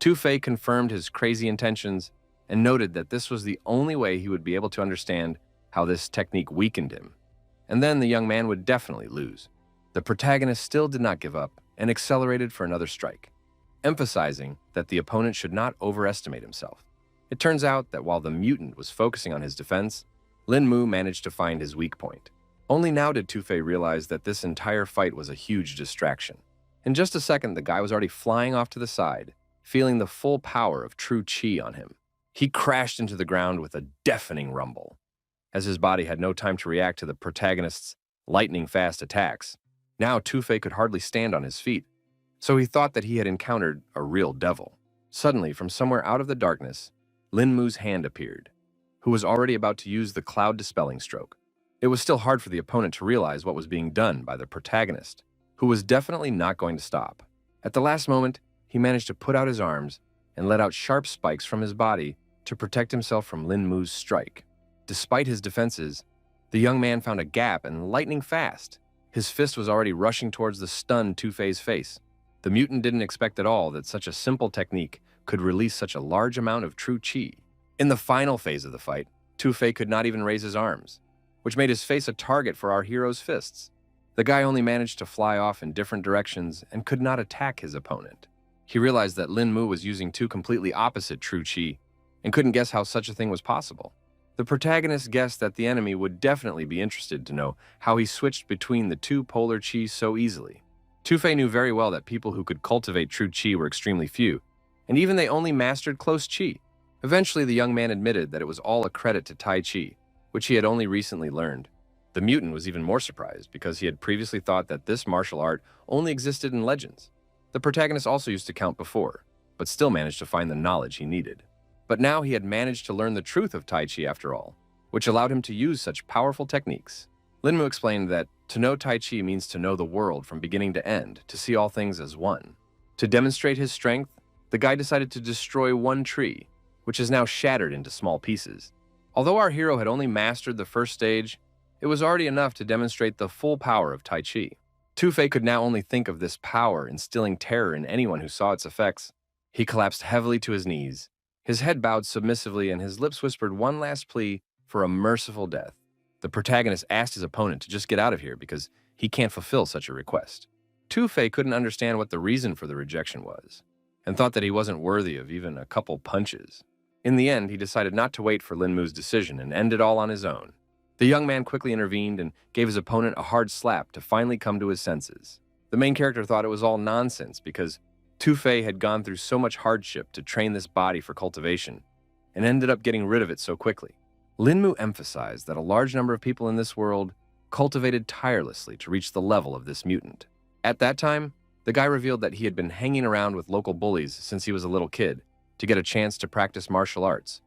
Tufei confirmed his crazy intentions and noted that this was the only way he would be able to understand how this technique weakened him. And then the young man would definitely lose. The protagonist still did not give up and accelerated for another strike, emphasizing that the opponent should not overestimate himself. It turns out that while the mutant was focusing on his defense, Lin Mu managed to find his weak point. Only now did Tufei realize that this entire fight was a huge distraction. In just a second, the guy was already flying off to the side, feeling the full power of true chi on him. He crashed into the ground with a deafening rumble. As his body had no time to react to the protagonist's lightning-fast attacks, now Tufei could hardly stand on his feet, so he thought that he had encountered a real devil. Suddenly, from somewhere out of the darkness, Lin Mu's hand appeared, who was already about to use the cloud dispelling stroke. It was still hard for the opponent to realize what was being done by the protagonist, who was definitely not going to stop. At the last moment, he managed to put out his arms and let out sharp spikes from his body to protect himself from Lin Mu's strike. Despite his defenses, the young man found a gap and lightning fast. His fist was already rushing towards the stunned Tu-Fei's face. The mutant didn't expect at all that such a simple technique could release such a large amount of true chi. In the final phase of the fight, Tu-Fei could not even raise his arms, which made his face a target for our hero's fists. The guy only managed to fly off in different directions and could not attack his opponent. He realized that Lin Mu was using two completely opposite true chi and couldn't guess how such a thing was possible. The protagonist guessed that the enemy would definitely be interested to know how he switched between the two polar chi so easily. Tu-Fei knew very well that people who could cultivate true chi were extremely few, and even they only mastered close chi. Eventually, the young man admitted that it was all a credit to Tai Chi, which he had only recently learned. The mutant was even more surprised because he had previously thought that this martial art only existed in legends. The protagonist also used to count before, but still managed to find the knowledge he needed. But now he had managed to learn the truth of Tai Chi after all, which allowed him to use such powerful techniques. Lin Mu explained that to know Tai Chi means to know the world from beginning to end, to see all things as one. To demonstrate his strength, the guy decided to destroy one tree, which is now shattered into small pieces. Although our hero had only mastered the first stage, it was already enough to demonstrate the full power of Tai Chi. Tu-Fei could now only think of this power instilling terror in anyone who saw its effects. He collapsed heavily to his knees. His head bowed submissively and his lips whispered one last plea for a merciful death. The protagonist asked his opponent to just get out of here because he can't fulfill such a request. Tu-Fei couldn't understand what the reason for the rejection was, and thought that he wasn't worthy of even a couple punches. In the end, he decided not to wait for Lin Mu's decision and end it all on his own. The young man quickly intervened and gave his opponent a hard slap to finally come to his senses. The main character thought it was all nonsense because Tu-Fei had gone through so much hardship to train this body for cultivation and ended up getting rid of it so quickly. Lin Mu emphasized that a large number of people in this world cultivated tirelessly to reach the level of this mutant. At that time, the guy revealed that he had been hanging around with local bullies since he was a little kid to get a chance to practice martial arts,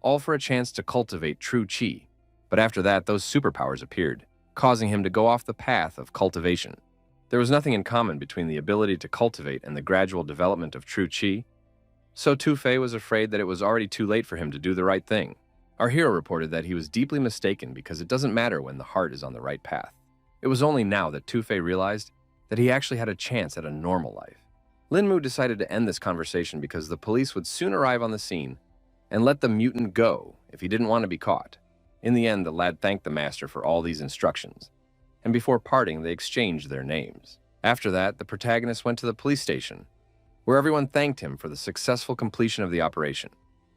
all for a chance to cultivate true chi. But after that, those superpowers appeared, causing him to go off the path of cultivation. There was nothing in common between the ability to cultivate and the gradual development of true chi, so Tu-Fei was afraid that it was already too late for him to do the right thing. Our hero reported that he was deeply mistaken because it doesn't matter when the heart is on the right path. It was only now that Tu-Fei realized that he actually had a chance at a normal life. Lin Mu decided to end this conversation because the police would soon arrive on the scene and let the mutant go if he didn't want to be caught. In the end, the lad thanked the master for all these instructions, and before parting, they exchanged their names. After that, the protagonist went to the police station, where everyone thanked him for the successful completion of the operation.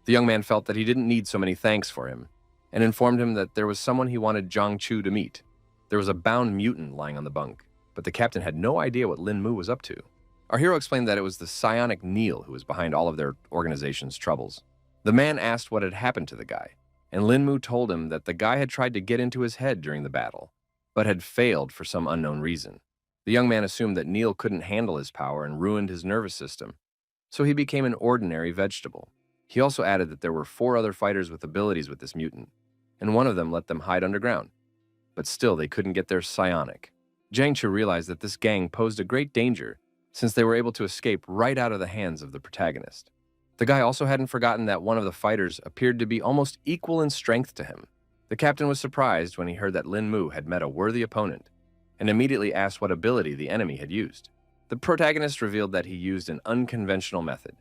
The young man felt that he didn't need so many thanks for him, and informed him that there was someone he wanted Zhang Chu to meet. There was a bound mutant lying on the bunk, but the captain had no idea what Lin Mu was up to. Our hero explained that it was the psionic Neil who was behind all of their organization's troubles. The man asked what had happened to the guy, and Lin Mu told him that the guy had tried to get into his head during the battle, but had failed for some unknown reason. The young man assumed that Neil couldn't handle his power and ruined his nervous system, so he became an ordinary vegetable. He also added that there were 4 other fighters with abilities with this mutant, and one of them let them hide underground. But still, they couldn't get their psionic. Zhang Chu realized that this gang posed a great danger since they were able to escape right out of the hands of the protagonist. The guy also hadn't forgotten that one of the fighters appeared to be almost equal in strength to him. The captain was surprised when he heard that Lin Mu had met a worthy opponent, and immediately asked what ability the enemy had used. The protagonist revealed that he used an unconventional method,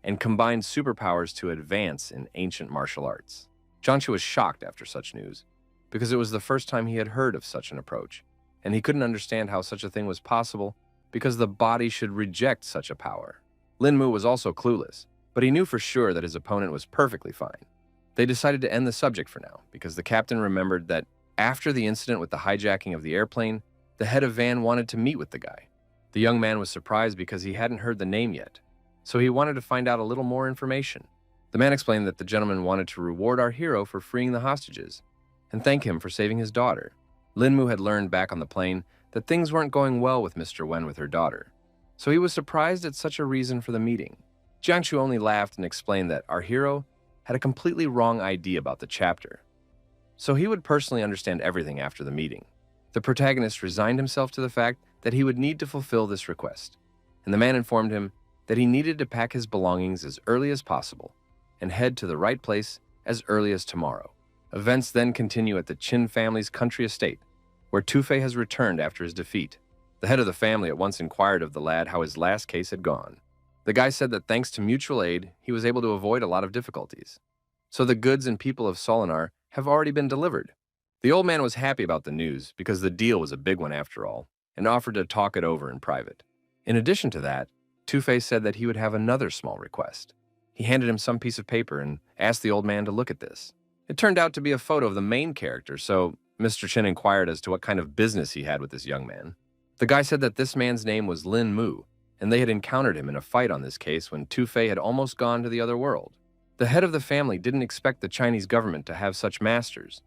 and combined superpowers to advance in ancient martial arts. Zhang Chu was shocked after such news, because it was the first time he had heard of such an approach, and he couldn't understand how such a thing was possible because the body should reject such a power. Lin Mu was also clueless, but he knew for sure that his opponent was perfectly fine. They decided to end the subject for now, because the captain remembered that after the incident with the hijacking of the airplane, the head of Van wanted to meet with the guy. The young man was surprised because he hadn't heard the name yet, so he wanted to find out a little more information. The man explained that the gentleman wanted to reward our hero for freeing the hostages, and thank him for saving his daughter. Lin Mu had learned back on the plane that things weren't going well with Mr. Wen with her daughter, so he was surprised at such a reason for the meeting. Zhang Chu only laughed and explained that our hero had a completely wrong idea about the chapter, so he would personally understand everything after the meeting. The protagonist resigned himself to the fact that he would need to fulfill this request, and the man informed him that he needed to pack his belongings as early as possible and head to the right place as early as tomorrow. Events then continue at the Qin family's country estate, where Tufei has returned after his defeat. The head of the family at once inquired of the lad how his last case had gone. The guy said that thanks to mutual aid, he was able to avoid a lot of difficulties. So the goods and people of Solinar have already been delivered. The old man was happy about the news because the deal was a big one after all, and offered to talk it over in private. In addition to that, Tufei said that he would have another small request. He handed him some piece of paper and asked the old man to look at this. It turned out to be a photo of the main character, so Mr. Chin inquired as to what kind of business he had with this young man. The guy said that this man's name was Lin Mu, and they had encountered him in a fight on this case when Tufei had almost gone to the other world. The head of the family didn't expect the Chinese government to have such masters,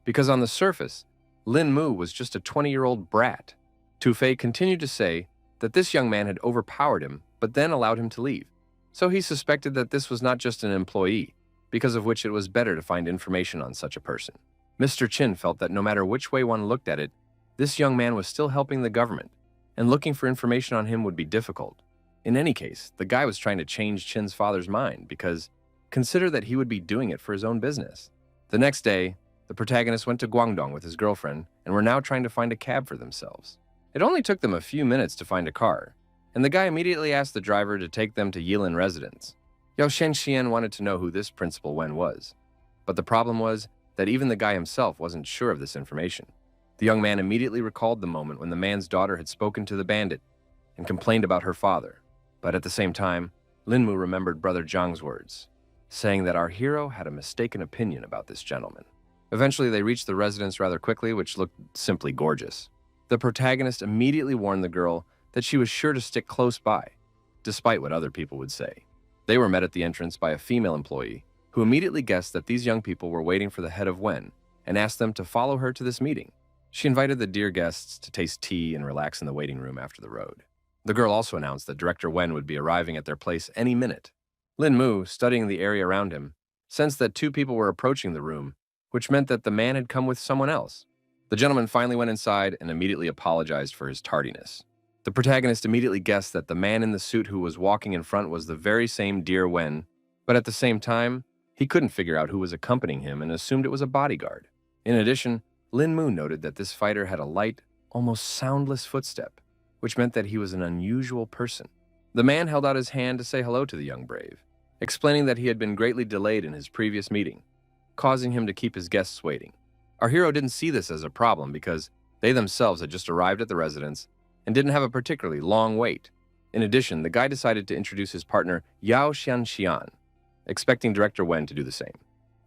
because on the surface, Lin Mu was just a 20-year-old brat. Tufei continued to say that this young man had overpowered him, but then allowed him to leave. So he suspected that this was not just an employee, because of which it was better to find information on such a person. Mr. Chin felt that no matter which way one looked at it, this young man was still helping the government, and looking for information on him would be difficult. In any case, the guy was trying to change Chin's father's mind because consider that he would be doing it for his own business. The next day, the protagonist went to Guangdong with his girlfriend and were now trying to find a cab for themselves. It only took them a few minutes to find a car, and the guy immediately asked the driver to take them to Yilin residence. Yao Shenxian wanted to know who this Principal Wen was, but the problem was that even the guy himself wasn't sure of this information. The young man immediately recalled the moment when the man's daughter had spoken to the bandit and complained about her father. But at the same time, Lin Mu remembered Brother Zhang's words, saying that our hero had a mistaken opinion about this gentleman. Eventually, they reached the residence rather quickly, which looked simply gorgeous. The protagonist immediately warned the girl that she was sure to stick close by, despite what other people would say. They were met at the entrance by a female employee, who immediately guessed that these young people were waiting for the head of Wen and asked them to follow her to this meeting. She invited the dear guests to taste tea and relax in the waiting room after the road. The girl also announced that Director Wen would be arriving at their place any minute. Lin Mu, studying the area around him, sensed that two people were approaching the room, which meant that the man had come with someone else. The gentleman finally went inside and immediately apologized for his tardiness. The protagonist immediately guessed that the man in the suit who was walking in front was the very same dear Wen, but at the same time, he couldn't figure out who was accompanying him and assumed it was a bodyguard. In addition, Lin Mu noted that this fighter had a light, almost soundless footstep, which meant that he was an unusual person. The man held out his hand to say hello to the young brave, explaining that he had been greatly delayed in his previous meeting, causing him to keep his guests waiting. Our hero didn't see this as a problem because they themselves had just arrived at the residence and didn't have a particularly long wait. In addition, the guy decided to introduce his partner Yao Xianxian, expecting Director Wen to do the same.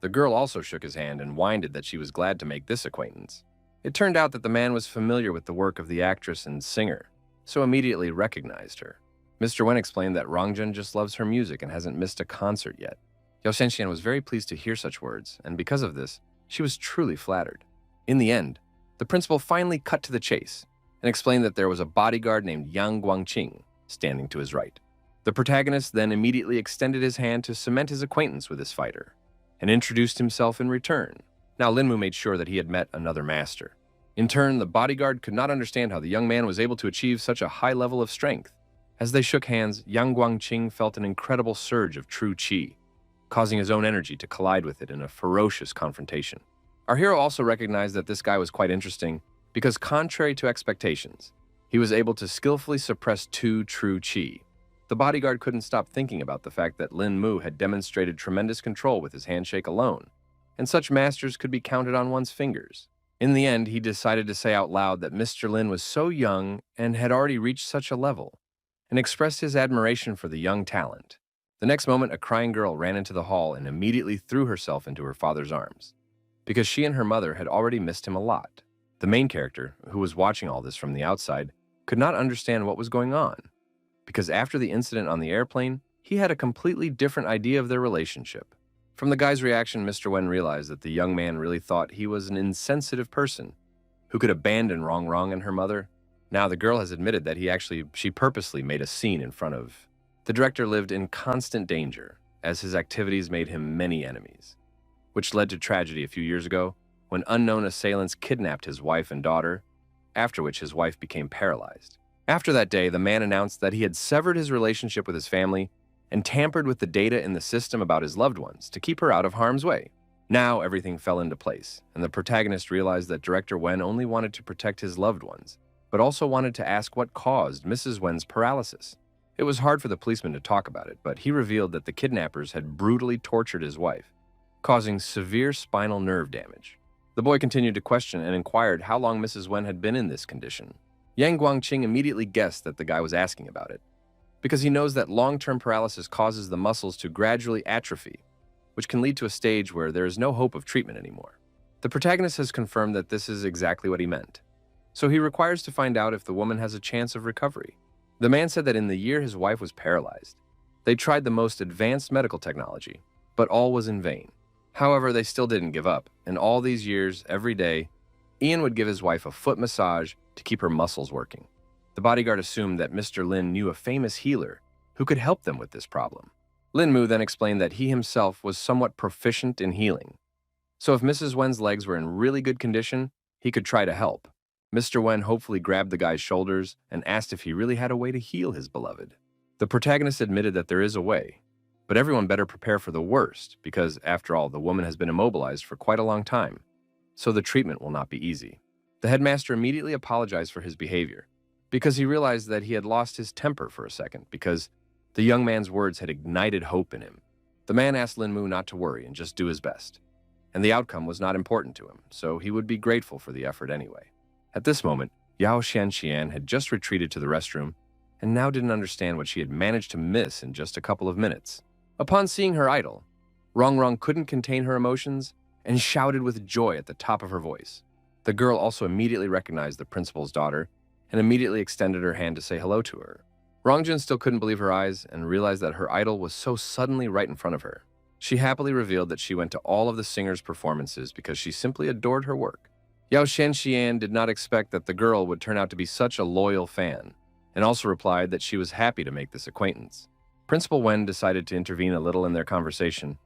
The girl also shook his hand and whined that she was glad to make this acquaintance. It turned out that the man was familiar with the work of the actress and singer, so immediately recognized her. Mr. Wen explained that Rangjun just loves her music and hasn't missed a concert yet. Yao Shenxian was very pleased to hear such words, and because of this, she was truly flattered. In the end, the principal finally cut to the chase and explained that there was a bodyguard named Yang Guangqing standing to his right. The protagonist then immediately extended his hand to cement his acquaintance with this fighter and introduced himself in return. Now Lin Mu made sure that he had met another master. In turn, the bodyguard could not understand how the young man was able to achieve such a high level of strength. As they shook hands, Yang Guangqing felt an incredible surge of true qi, causing his own energy to collide with it in a ferocious confrontation. Our hero also recognized that this guy was quite interesting because, contrary to expectations, he was able to skillfully suppress two true qi. The bodyguard couldn't stop thinking about the fact that Lin Mu had demonstrated tremendous control with his handshake alone, and such masters could be counted on one's fingers. In the end, he decided to say out loud that Mr. Lin was so young and had already reached such a level, and expressed his admiration for the young talent. The next moment, a crying girl ran into the hall and immediately threw herself into her father's arms, because she and her mother had already missed him a lot. The main character, who was watching all this from the outside, could not understand what was going on, because after the incident on the airplane, he had a completely different idea of their relationship. From the guy's reaction, Mr. Wen realized that the young man really thought he was an insensitive person who could abandon Rong and her mother. Now the girl has admitted that she purposely made a scene in front of. The director lived in constant danger, as his activities made him many enemies, which led to tragedy a few years ago when unknown assailants kidnapped his wife and daughter, after which his wife became paralyzed. After that day, the man announced that he had severed his relationship with his family and tampered with the data in the system about his loved ones to keep her out of harm's way. Now everything fell into place, and the protagonist realized that Director Wen only wanted to protect his loved ones, but also wanted to ask what caused Mrs. Wen's paralysis. It was hard for the policeman to talk about it, but he revealed that the kidnappers had brutally tortured his wife, causing severe spinal nerve damage. The boy continued to question and inquired how long Mrs. Wen had been in this condition. Yang Guangqing immediately guessed that the guy was asking about it, because he knows that long-term paralysis causes the muscles to gradually atrophy, which can lead to a stage where there is no hope of treatment anymore. The protagonist has confirmed that this is exactly what he meant, so he requires to find out if the woman has a chance of recovery. The man said that in the year his wife was paralyzed, they tried the most advanced medical technology, but all was in vain. However, they still didn't give up, and all these years, every day, Ian would give his wife a foot massage to keep her muscles working. The bodyguard assumed that Mr. Lin knew a famous healer who could help them with this problem. Lin Mu then explained that he himself was somewhat proficient in healing, so if Mrs. Wen's legs were in really good condition, he could try to help. Mr. Wen hopefully grabbed the guy's shoulders and asked if he really had a way to heal his beloved. The protagonist admitted that there is a way, but everyone better prepare for the worst because, after all, the woman has been immobilized for quite a long time, so the treatment will not be easy. The headmaster immediately apologized for his behavior because he realized that he had lost his temper for a second because the young man's words had ignited hope in him. The man asked Lin Mu not to worry and just do his best, and the outcome was not important to him, so he would be grateful for the effort anyway. At this moment, Yao Xianxian had just retreated to the restroom and now didn't understand what she had managed to miss in just a couple of minutes. Upon seeing her idol, Rong couldn't contain her emotions and shouted with joy at the top of her voice. The girl also immediately recognized the principal's daughter and immediately extended her hand to say hello to her. Rongjun still couldn't believe her eyes and realized that her idol was so suddenly right in front of her. She happily revealed that she went to all of the singers' performances because she simply adored her work. Yao Xianxian did not expect that the girl would turn out to be such a loyal fan, and also replied that she was happy to make this acquaintance. Principal Wen decided to intervene a little in their conversation,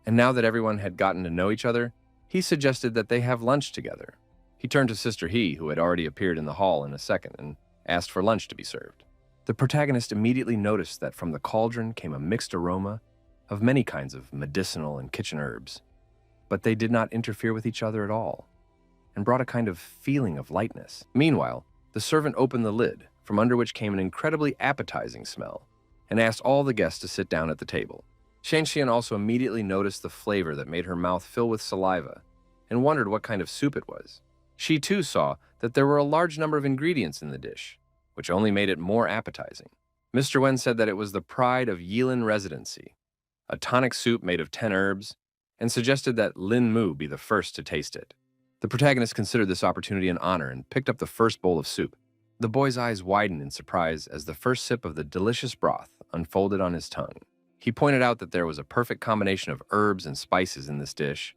and now that everyone had gotten to know each other, he suggested that they have lunch together. He turned to Sister He, who had already appeared in the hall in a second, and asked for lunch to be served. The protagonist immediately noticed that from the cauldron came a mixed aroma of many kinds of medicinal and kitchen herbs, but they did not interfere with each other at all, and brought a kind of feeling of lightness. Meanwhile, the servant opened the lid, from under which came an incredibly appetizing smell, and asked all the guests to sit down at the table. Xianxian also immediately noticed the flavor that made her mouth fill with saliva, and wondered what kind of soup it was. She too saw that there were a large number of ingredients in the dish, which only made it more appetizing. Mr. Wen said that it was the pride of Yilin Residency, a tonic soup made of 10 herbs, and suggested that Lin Mu be the first to taste it. The protagonist considered this opportunity an honor and picked up the first bowl of soup. The boy's eyes widened in surprise as the first sip of the delicious broth unfolded on his tongue. He pointed out that there was a perfect combination of herbs and spices in this dish,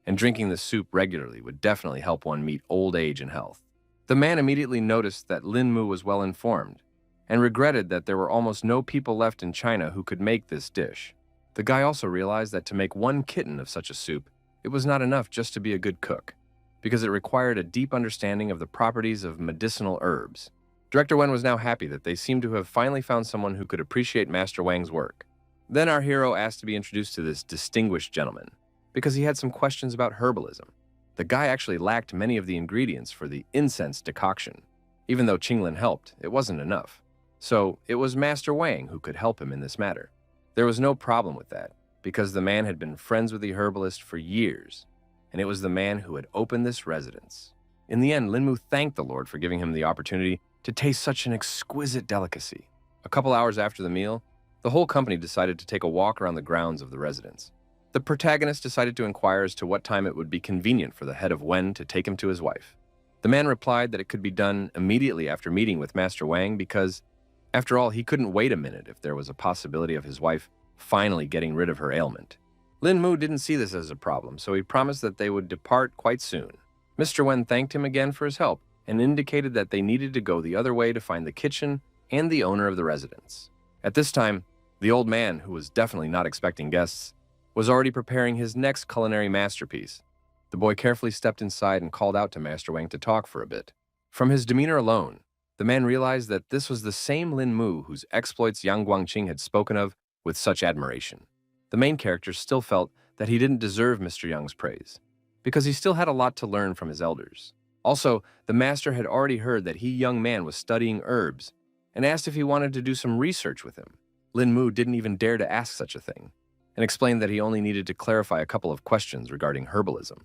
and drinking the soup regularly would definitely help one meet old age and health. The man immediately noticed that Lin Mu was well informed, and regretted that there were almost no people left in China who could make this dish. The guy also realized that to make one kitten of such a soup, it was not enough just to be a good cook, because it required a deep understanding of the properties of medicinal herbs. Director Wen was now happy that they seemed to have finally found someone who could appreciate Master Wang's work. Then our hero asked to be introduced to this distinguished gentleman, because he had some questions about herbalism. The guy actually lacked many of the ingredients for the incense decoction. Even though Qinglin helped, it wasn't enough. So it was Master Wang who could help him in this matter. There was no problem with that, because the man had been friends with the herbalist for years, and it was the man who had opened this residence. In the end, Lin Mu thanked the Lord for giving him the opportunity to taste such an exquisite delicacy. A couple hours after the meal, the whole company decided to take a walk around the grounds of the residence. The protagonist decided to inquire as to what time it would be convenient for the head of Wen to take him to his wife. The man replied that it could be done immediately after meeting with Master Wang because, after all, he couldn't wait a minute if there was a possibility of his wife finally getting rid of her ailment. Lin Mu didn't see this as a problem, so he promised that they would depart quite soon. Mr. Wen thanked him again for his help and indicated that they needed to go the other way to find the kitchen and the owner of the residence. At this time, the old man, who was definitely not expecting guests, was already preparing his next culinary masterpiece. The boy carefully stepped inside and called out to Master Wang to talk for a bit. From his demeanor alone, the man realized that this was the same Lin Mu whose exploits Yang Guangqing had spoken of with such admiration. The main character still felt that he didn't deserve Mr. Young's praise, because he still had a lot to learn from his elders. Also, the master had already heard that he young man was studying herbs and asked if he wanted to do some research with him. Lin Mu didn't even dare to ask such a thing, and explained that he only needed to clarify a couple of questions regarding herbalism.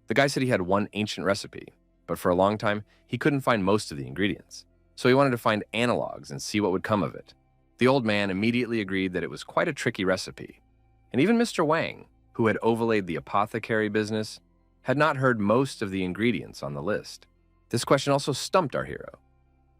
The guy said he had one ancient recipe, but for a long time, he couldn't find most of the ingredients, so he wanted to find analogs and see what would come of it. The old man immediately agreed that it was quite a tricky recipe, and even Mr. Wang, who had overlaid the apothecary business, had not heard most of the ingredients on the list. This question also stumped our hero,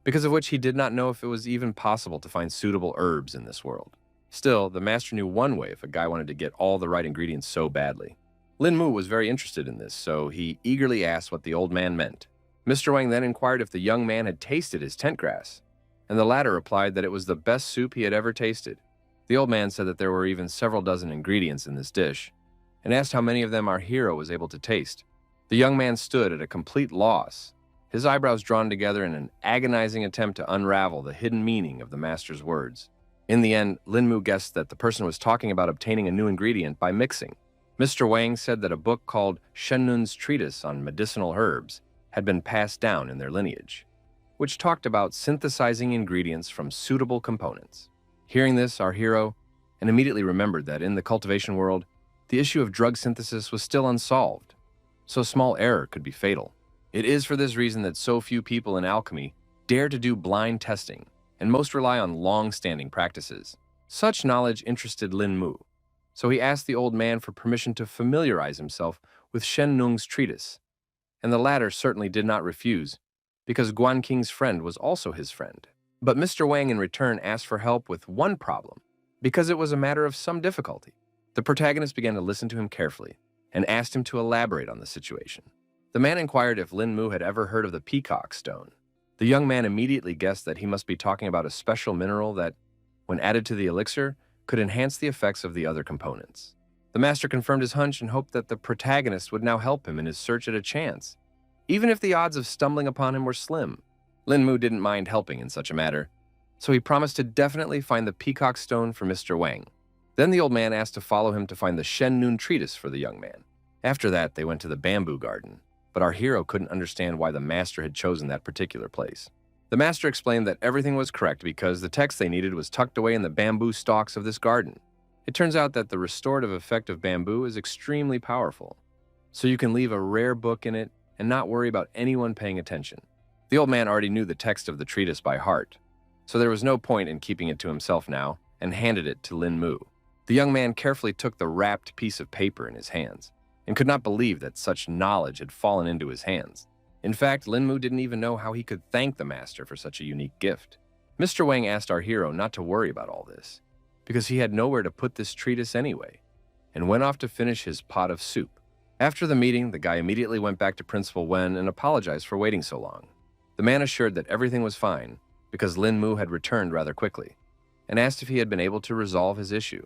because of which he did not know if it was even possible to find suitable herbs in this world. Still, the master knew one way if a guy wanted to get all the right ingredients so badly. Lin Mu was very interested in this, so he eagerly asked what the old man meant. Mr. Wang then inquired if the young man had tasted his tent grass, and the latter replied that it was the best soup he had ever tasted. The old man said that there were even several dozen ingredients in this dish, and asked how many of them our hero was able to taste. The young man stood at a complete loss, his eyebrows drawn together in an agonizing attempt to unravel the hidden meaning of the master's words. In the end, Lin Mu guessed that the person was talking about obtaining a new ingredient by mixing. Mr. Wang said that a book called Shen Nun's Treatise on Medicinal Herbs had been passed down in their lineage, which talked about synthesizing ingredients from suitable components. Hearing this, our hero immediately remembered that in the cultivation world, the issue of drug synthesis was still unsolved, so small error could be fatal. It is for this reason that so few people in alchemy dare to do blind testing, and most rely on long-standing practices. Such knowledge interested Lin Mu, so he asked the old man for permission to familiarize himself with Shen Nung's treatise, and the latter certainly did not refuse, because Guan Qing's friend was also his friend. But Mr. Wang in return asked for help with one problem, because it was a matter of some difficulty. The protagonist began to listen to him carefully, and asked him to elaborate on the situation. The man inquired if Lin Mu had ever heard of the peacock stone. The young man immediately guessed that he must be talking about a special mineral that, when added to the elixir, could enhance the effects of the other components. The master confirmed his hunch and hoped that the protagonist would now help him in his search at a chance, even if the odds of stumbling upon him were slim. Lin Mu didn't mind helping in such a matter, so he promised to definitely find the peacock stone for Mr. Wang. Then the old man asked to follow him to find the Shen Nun treatise for the young man. After that, they went to the bamboo garden, but our hero couldn't understand why the master had chosen that particular place. The master explained that everything was correct because the text they needed was tucked away in the bamboo stalks of this garden. It turns out that the restorative effect of bamboo is extremely powerful, so you can leave a rare book in it and not worry about anyone paying attention. The old man already knew the text of the treatise by heart, so there was no point in keeping it to himself now, and handed it to Lin Mu. The young man carefully took the wrapped piece of paper in his hands, and could not believe that such knowledge had fallen into his hands. In fact, Lin Mu didn't even know how he could thank the master for such a unique gift. Mr. Wang asked our hero not to worry about all this, because he had nowhere to put this treatise anyway, and went off to finish his pot of soup. After the meeting, the guy immediately went back to Principal Wen and apologized for waiting so long. The man assured that everything was fine, because Lin Mu had returned rather quickly, and asked if he had been able to resolve his issue.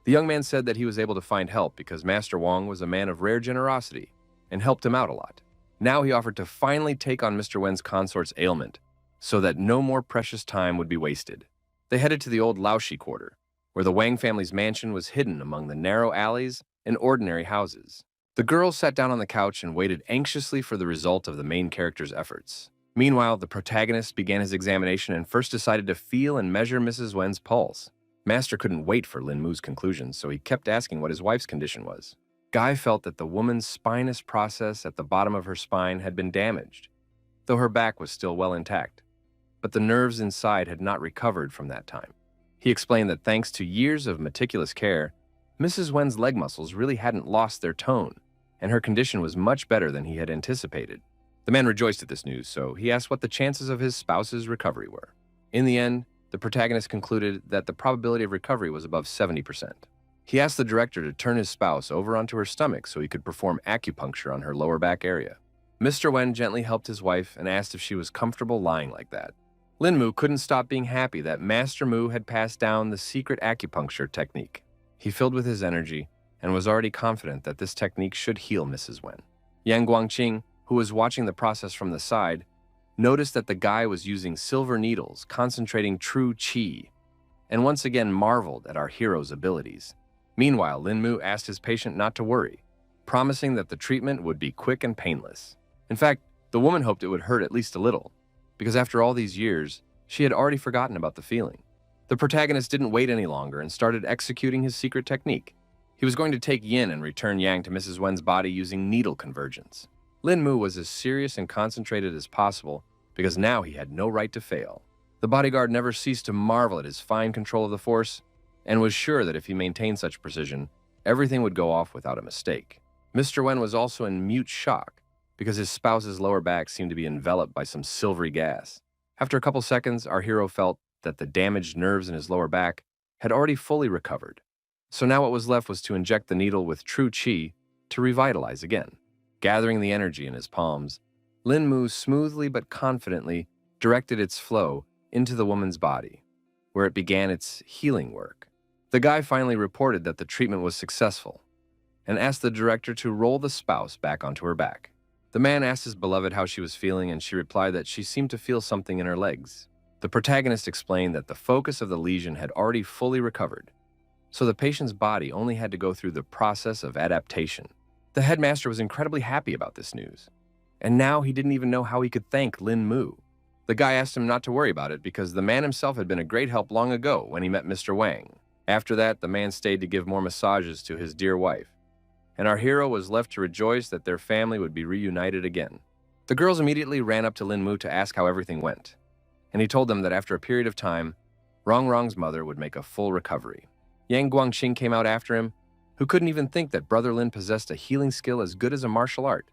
The young man said that he was able to find help because Master Wang was a man of rare generosity and helped him out a lot. Now he offered to finally take on Mr. Wen's consort's ailment so that no more precious time would be wasted. They headed to the old Laoshi quarter, where the Wang family's mansion was hidden among the narrow alleys and ordinary houses. The girls sat down on the couch and waited anxiously for the result of the main character's efforts. Meanwhile, the protagonist began his examination and first decided to feel and measure Mrs. Wen's pulse. Master couldn't wait for Lin Mu's conclusions, so he kept asking what his wife's condition was. Guy felt that the woman's spinous process at the bottom of her spine had been damaged, though her back was still well intact, but the nerves inside had not recovered from that time. He explained that thanks to years of meticulous care, Mrs. Wen's leg muscles really hadn't lost their tone, and her condition was much better than he had anticipated. The man rejoiced at this news, so he asked what the chances of his spouse's recovery were. In the end, the protagonist concluded that the probability of recovery was above 70%. He asked the director to turn his spouse over onto her stomach so he could perform acupuncture on her lower back area. Mr. Wen gently helped his wife and asked if she was comfortable lying like that. Lin Mu couldn't stop being happy that Master Mu had passed down the secret acupuncture technique. He filled with his energy and was already confident that this technique should heal Mrs. Wen. Yang Guangqing, who was watching the process from the side, noticed that the guy was using silver needles, concentrating true qi. and once again marveled at our hero's abilities. Meanwhile, Linmu asked his patient not to worry, promising that the treatment would be quick and painless. In fact, the woman hoped it would hurt at least a little, because after all these years, she had already forgotten about the feeling. The protagonist didn't wait any longer and started executing his secret technique. He was going to take yin and return yang to Mrs. Wen's body using needle convergence. Linmu was as serious and concentrated as possible because now he had no right to fail. The bodyguard never ceased to marvel at his fine control of the force and was sure that if he maintained such precision, everything would go off without a mistake. Mr. Wen was also in mute shock because his spouse's lower back seemed to be enveloped by some silvery gas. After a couple seconds, our hero felt that the damaged nerves in his lower back had already fully recovered. So now what was left was to inject the needle with true qi to revitalize again. Gathering the energy in his palms, Linmu smoothly but confidently directed its flow into the woman's body, where it began its healing work. The guy finally reported that the treatment was successful and asked the director to roll the spouse back onto her back. The man asked his beloved how she was feeling, and she replied that she seemed to feel something in her legs. The protagonist explained that the focus of the lesion had already fully recovered, so the patient's body only had to go through the process of adaptation. The headmaster was incredibly happy about this news, and now he didn't even know how he could thank Lin Mu. The guy asked him not to worry about it because the man himself had been a great help long ago when he met Mr. Wang. After that, the man stayed to give more massages to his dear wife, and our hero was left to rejoice that their family would be reunited again. The girls immediately ran up to Lin Mu to ask how everything went, and he told them that after a period of time, Rong Rong's mother would make a full recovery. Yang Guangqing came out after him, who couldn't even think that Brother Lin possessed a healing skill as good as a martial art,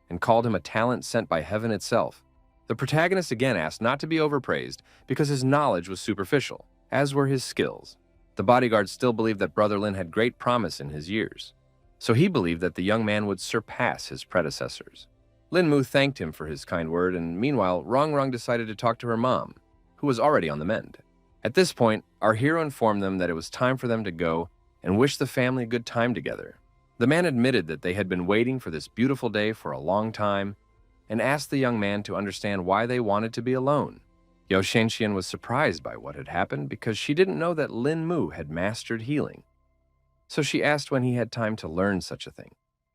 and called him a talent sent by heaven itself. The protagonist again asked not to be overpraised because his knowledge was superficial, as were his skills. The bodyguard still believed that Brother Lin had great promise in his years, so he believed that the young man would surpass his predecessors. Lin Mu thanked him for his kind word, and meanwhile, Rong Rong decided to talk to her mom, who was already on the mend. At this point, our hero informed them that it was time for them to go and wish the family a good time together. The man admitted that they had been waiting for this beautiful day for a long time and asked the young man to understand why they wanted to be alone. Yao Shenxian was surprised by what had happened because she didn't know that Lin Mu had mastered healing. So she asked when he had time to learn such a thing.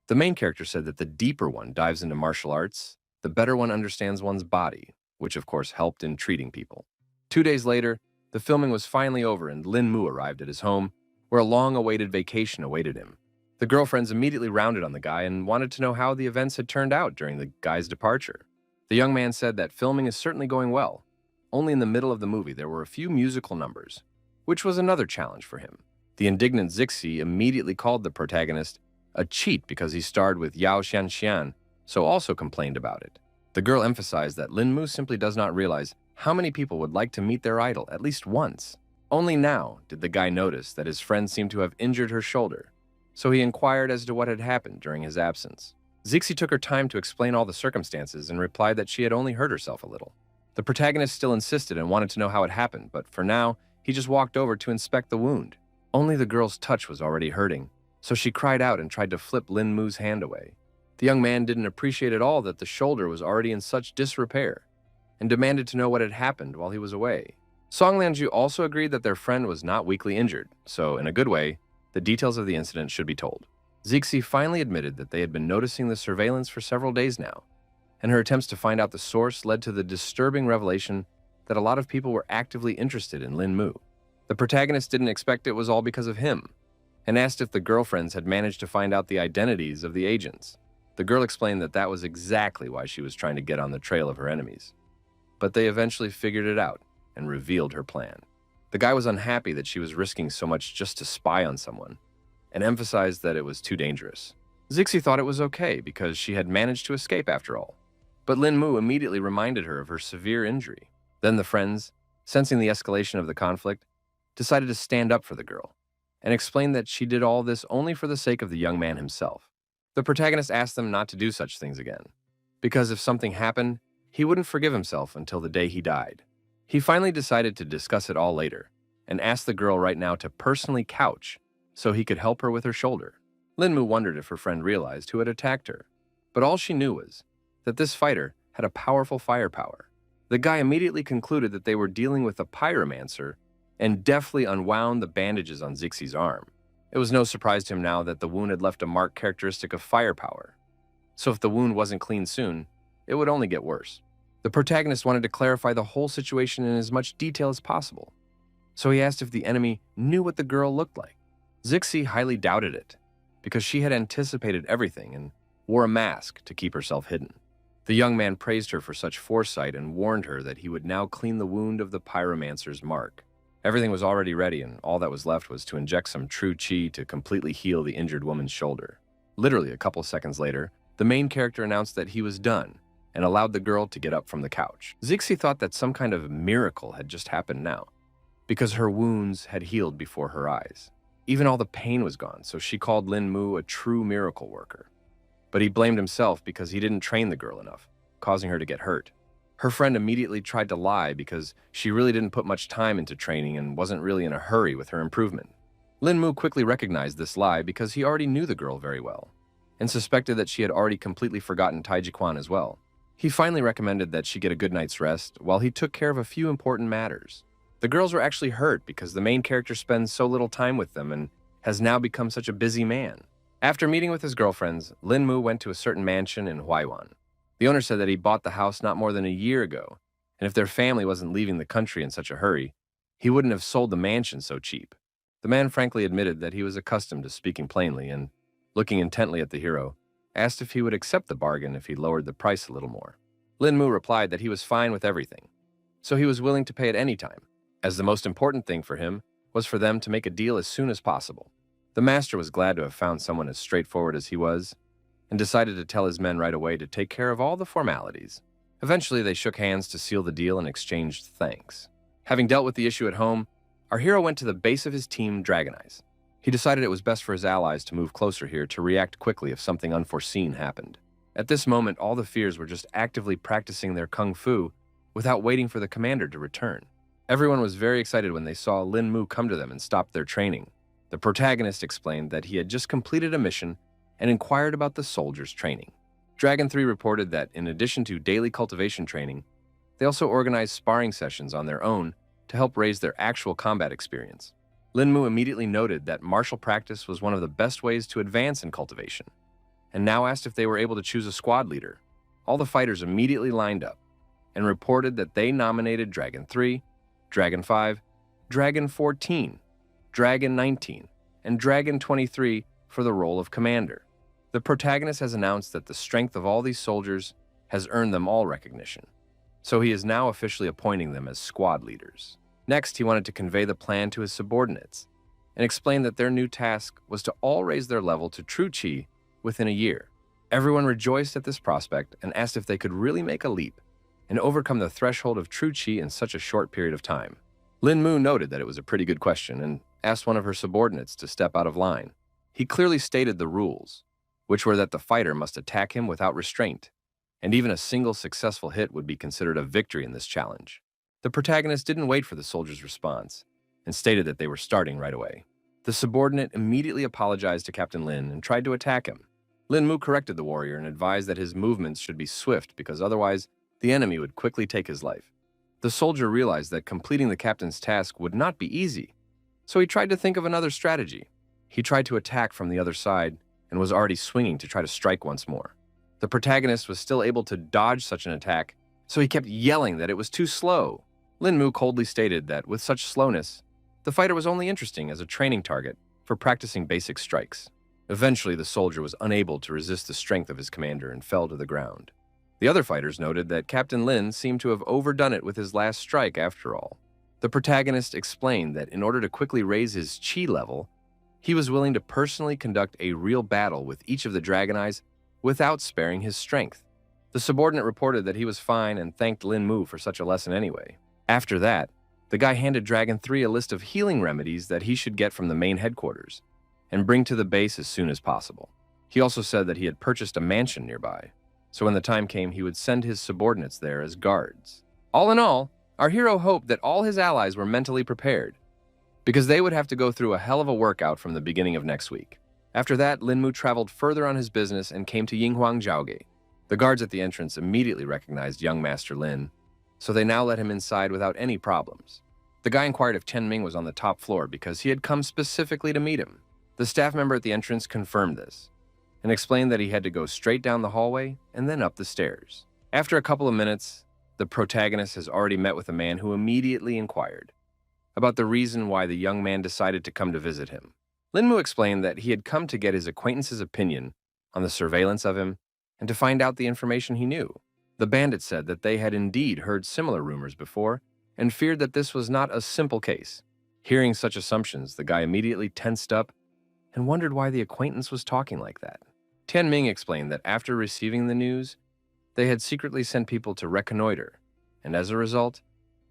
The main character said that the deeper one dives into martial arts, the better one understands one's body, which of course helped in treating people. 2 days later, the filming was finally over and Lin Mu arrived at his home, where a long-awaited vacation awaited him. The girlfriends immediately rounded on the guy and wanted to know how the events had turned out during the guy's departure. The young man said that filming is certainly going well. Only in the middle of the movie there were a few musical numbers, which was another challenge for him. The indignant Zixi immediately called the protagonist a cheat because he starred with Yao Xianxian, so also complained about it. The girl emphasized that Lin Mu simply does not realize how many people would like to meet their idol at least once. Only now did the guy notice that his friend seemed to have injured her shoulder, so he inquired as to what had happened during his absence. Zixi took her time to explain all the circumstances and replied that she had only hurt herself a little. The protagonist still insisted and wanted to know how it happened, but for now, he just walked over to inspect the wound. Only the girl's touch was already hurting, so she cried out and tried to flip Lin Mu's hand away. The young man didn't appreciate at all that the shoulder was already in such disrepair, and demanded to know what had happened while he was away. Song Lianju also agreed that their friend was not weakly injured, so in a good way, the details of the incident should be told. Zixi finally admitted that they had been noticing the surveillance for several days now, and her attempts to find out the source led to the disturbing revelation that a lot of people were actively interested in Lin Mu. The protagonist didn't expect it was all because of him, and asked if the girlfriends had managed to find out the identities of the agents. The girl explained that that was exactly why she was trying to get on the trail of her enemies. But they eventually figured it out and revealed her plan. The guy was unhappy that she was risking so much just to spy on someone, and emphasized that it was too dangerous. Zixi thought it was okay because she had managed to escape after all. But Lin Mu immediately reminded her of her severe injury. Then the friends, sensing the escalation of the conflict, decided to stand up for the girl, and explained that she did all this only for the sake of the young man himself. The protagonist asked them not to do such things again, because if something happened, he wouldn't forgive himself until the day he died. He finally decided to discuss it all later, and asked the girl right now to personally couch so he could help her with her shoulder. Lin Mu wondered if her friend realized who had attacked her, but all she knew was that this fighter had a powerful firepower. The guy immediately concluded that they were dealing with a pyromancer and deftly unwound the bandages on Zixie's arm. It was no surprise to him now that the wound had left a mark characteristic of firepower. So if the wound wasn't cleaned soon, it would only get worse. The protagonist wanted to clarify the whole situation in as much detail as possible, so he asked if the enemy knew what the girl looked like. Zixie highly doubted it, because she had anticipated everything and wore a mask to keep herself hidden. The young man praised her for such foresight and warned her that he would now clean the wound of the pyromancer's mark. Everything was already ready, and all that was left was to inject some true chi to completely heal the injured woman's shoulder. Literally a couple seconds later, the main character announced that he was done and allowed the girl to get up from the couch. Zixie thought that some kind of miracle had just happened now, because her wounds had healed before her eyes. Even all the pain was gone, so she called Lin Mu a true miracle worker. But he blamed himself because he didn't train the girl enough, causing her to get hurt. Her friend immediately tried to lie because she really didn't put much time into training and wasn't really in a hurry with her improvement. Lin Mu quickly recognized this lie because he already knew the girl very well, and suspected that she had already completely forgotten Taijiquan as well. He finally recommended that she get a good night's rest while he took care of a few important matters. The girls were actually hurt because the main character spends so little time with them and has now become such a busy man. After meeting with his girlfriends, Lin Mu went to a certain mansion in Huaiwan. The owner said that he bought the house not more than a year ago, and if their family wasn't leaving the country in such a hurry, he wouldn't have sold the mansion so cheap. The man frankly admitted that he was accustomed to speaking plainly and, looking intently at the hero, asked if he would accept the bargain if he lowered the price a little more. Lin Mu replied that he was fine with everything, so he was willing to pay at any time, as the most important thing for him was for them to make a deal as soon as possible. The master was glad to have found someone as straightforward as he was, and decided to tell his men right away to take care of all the formalities. Eventually, they shook hands to seal the deal and exchanged thanks. Having dealt with the issue at home, our hero went to the base of his team, Dragon Eyes. He decided it was best for his allies to move closer here to react quickly if something unforeseen happened. At this moment, all the fears were just actively practicing their kung fu without waiting for the commander to return. Everyone was very excited when they saw Lin Mu come to them and stop their training. The protagonist explained that he had just completed a mission and inquired about the soldiers' training. Dragon 3 reported that in addition to daily cultivation training, they also organized sparring sessions on their own to help raise their actual combat experience. Lin Mu immediately noted that martial practice was one of the best ways to advance in cultivation, and now asked if they were able to choose a squad leader. All the fighters immediately lined up and reported that they nominated Dragon 3, Dragon 5, Dragon 14, Dragon 19, and Dragon 23 for the role of commander. The protagonist has announced that the strength of all these soldiers has earned them all recognition, so he is now officially appointing them as squad leaders. Next, he wanted to convey the plan to his subordinates and explain that their new task was to all raise their level to true chi within a year. Everyone rejoiced at this prospect and asked if they could really make a leap and overcome the threshold of true chi in such a short period of time. Lin Mu noted that it was a pretty good question and asked one of her subordinates to step out of line. He clearly stated the rules, which were that the fighter must attack him without restraint, and even a single successful hit would be considered a victory in this challenge. The protagonist didn't wait for the soldier's response and stated that they were starting right away. The subordinate immediately apologized to Captain Lin and tried to attack him. Lin Mu corrected the warrior and advised that his movements should be swift because otherwise the enemy would quickly take his life. The soldier realized that completing the captain's task would not be easy, so he tried to think of another strategy. He tried to attack from the other side and was already swinging to try to strike once more. The protagonist was still able to dodge such an attack, so he kept yelling that it was too slow. Lin Mu coldly stated that with such slowness, the fighter was only interesting as a training target for practicing basic strikes. Eventually, the soldier was unable to resist the strength of his commander and fell to the ground. The other fighters noted that Captain Lin seemed to have overdone it with his last strike after all. The protagonist explained that in order to quickly raise his chi level, he was willing to personally conduct a real battle with each of the Dragon Eyes without sparing his strength. The subordinate reported that he was fine and thanked Lin Mu for such a lesson anyway. After that, the guy handed Dragon 3 a list of healing remedies that he should get from the main headquarters and bring to the base as soon as possible. He also said that he had purchased a mansion nearby, so when the time came, he would send his subordinates there as guards. All in all, our hero hoped that all his allies were mentally prepared, because they would have to go through a hell of a workout from the beginning of next week. After that, Lin Mu traveled further on his business and came to Yinghuang Zhaogate. The guards at the entrance immediately recognized young Master Lin, so they now let him inside without any problems. The guy inquired if Tianming was on the top floor because he had come specifically to meet him. The staff member at the entrance confirmed this and explained that he had to go straight down the hallway and then up the stairs. After a couple of minutes, the protagonist has already met with a man who immediately inquired about the reason why the young man decided to come to visit him. Linmu explained that he had come to get his acquaintance's opinion on the surveillance of him and to find out the information he knew. The bandit said that they had indeed heard similar rumors before and feared that this was not a simple case. Hearing such assumptions, the guy immediately tensed up and wondered why the acquaintance was talking like that. Tianming explained that after receiving the news, they had secretly sent people to reconnoiter, and as a result,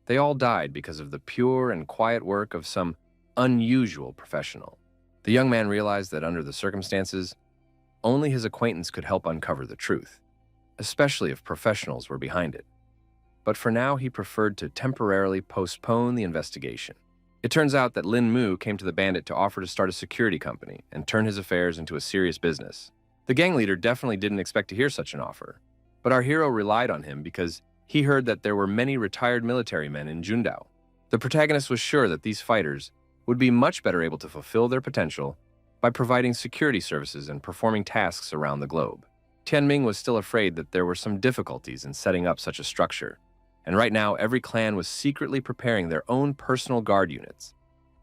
they all died because of the pure and quiet work of some unusual professional. The young man realized that under the circumstances, only his acquaintance could help uncover the truth, especially if professionals were behind it. But for now, he preferred to temporarily postpone the investigation. It turns out that Lin Mu came to the bandit to offer to start a security company and turn his affairs into a serious business. The gang leader definitely didn't expect to hear such an offer, but our hero relied on him because he heard that there were many retired military men in Jundao. The protagonist was sure that these fighters would be much better able to fulfill their potential by providing security services and performing tasks around the globe. Tianming was still afraid that there were some difficulties in setting up such a structure, and right now every clan was secretly preparing their own personal guard units,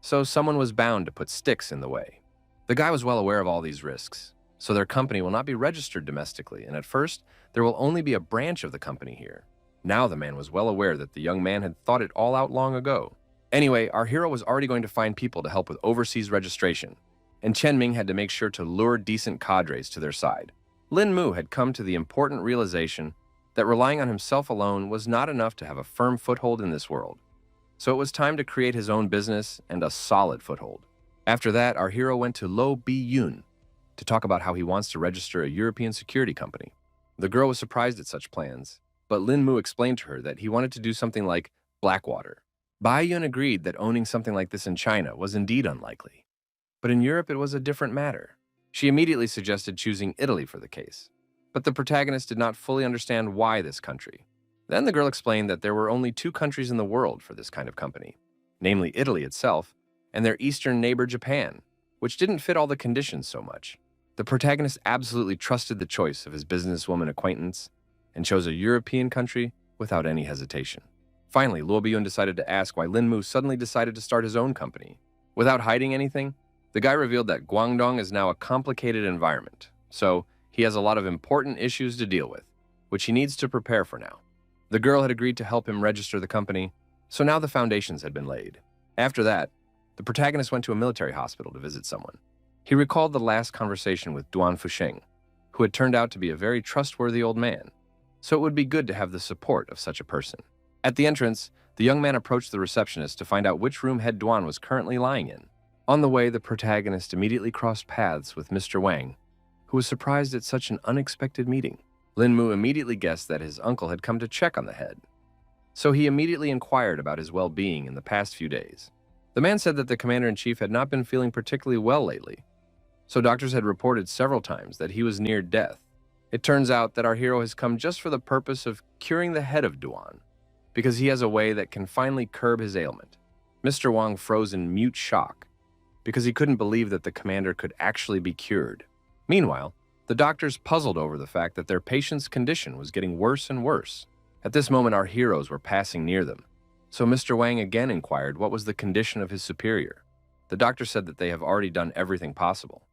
so someone was bound to put sticks in the way. The guy was well aware of all these risks, so their company will not be registered domestically, and at first, there will only be a branch of the company here. Now the man was well aware that the young man had thought it all out long ago. Anyway, our hero was already going to find people to help with overseas registration, and Tianming had to make sure to lure decent cadres to their side. Lin Mu had come to the important realization that relying on himself alone was not enough to have a firm foothold in this world. So it was time to create his own business and a solid foothold. After that, our hero went to Lo Bi Yun to talk about how he wants to register a European security company. The girl was surprised at such plans, but Lin Mu explained to her that he wanted to do something like Blackwater. Bai Yun agreed that owning something like this in China was indeed unlikely, but in Europe it was a different matter. She immediately suggested choosing Italy for the case, but the protagonist did not fully understand why this country. Then the girl explained that there were only two countries in the world for this kind of company, namely Italy itself and their eastern neighbor Japan, which didn't fit all the conditions so much. The protagonist absolutely trusted the choice of his businesswoman acquaintance and chose a European country without any hesitation. Finally, Luo Biyun decided to ask why Lin Mu suddenly decided to start his own company. Without hiding anything, the guy revealed that Guangdong is now a complicated environment, so he has a lot of important issues to deal with, which he needs to prepare for now. The girl had agreed to help him register the company, so now the foundations had been laid. After that, the protagonist went to a military hospital to visit someone. He recalled the last conversation with Duan Fusheng, who had turned out to be a very trustworthy old man, so it would be good to have the support of such a person. At the entrance, the young man approached the receptionist to find out which room head Duan was currently lying in. On the way, the protagonist immediately crossed paths with Mr. Wang, who was surprised at such an unexpected meeting. Lin Mu immediately guessed that his uncle had come to check on the head, so he immediately inquired about his well-being in the past few days. The man said that the commander-in-chief had not been feeling particularly well lately, so doctors had reported several times that he was near death. It turns out that our hero has come just for the purpose of curing the head of Duan, because he has a way that can finally curb his ailment. Mr. Wang froze in mute shock, because he couldn't believe that the commander could actually be cured. Meanwhile, the doctors puzzled over the fact that their patient's condition was getting worse and worse. At this moment, our heroes were passing near them, so Mr. Wang again inquired what was the condition of his superior. The doctor said that they have already done everything possible.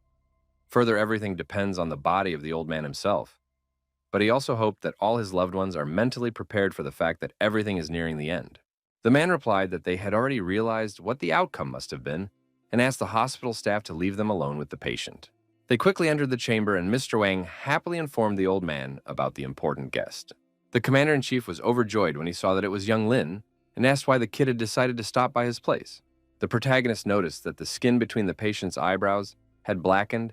Further, everything depends on the body of the old man himself, but he also hoped that all his loved ones are mentally prepared for the fact that everything is nearing the end. The man replied that they had already realized what the outcome must have been and asked the hospital staff to leave them alone with the patient. They quickly entered the chamber, and Mr. Wang happily informed the old man about the important guest. The commander-in-chief was overjoyed when he saw that it was young Lin and asked why the kid had decided to stop by his place. The protagonist noticed that the skin between the patient's eyebrows had blackened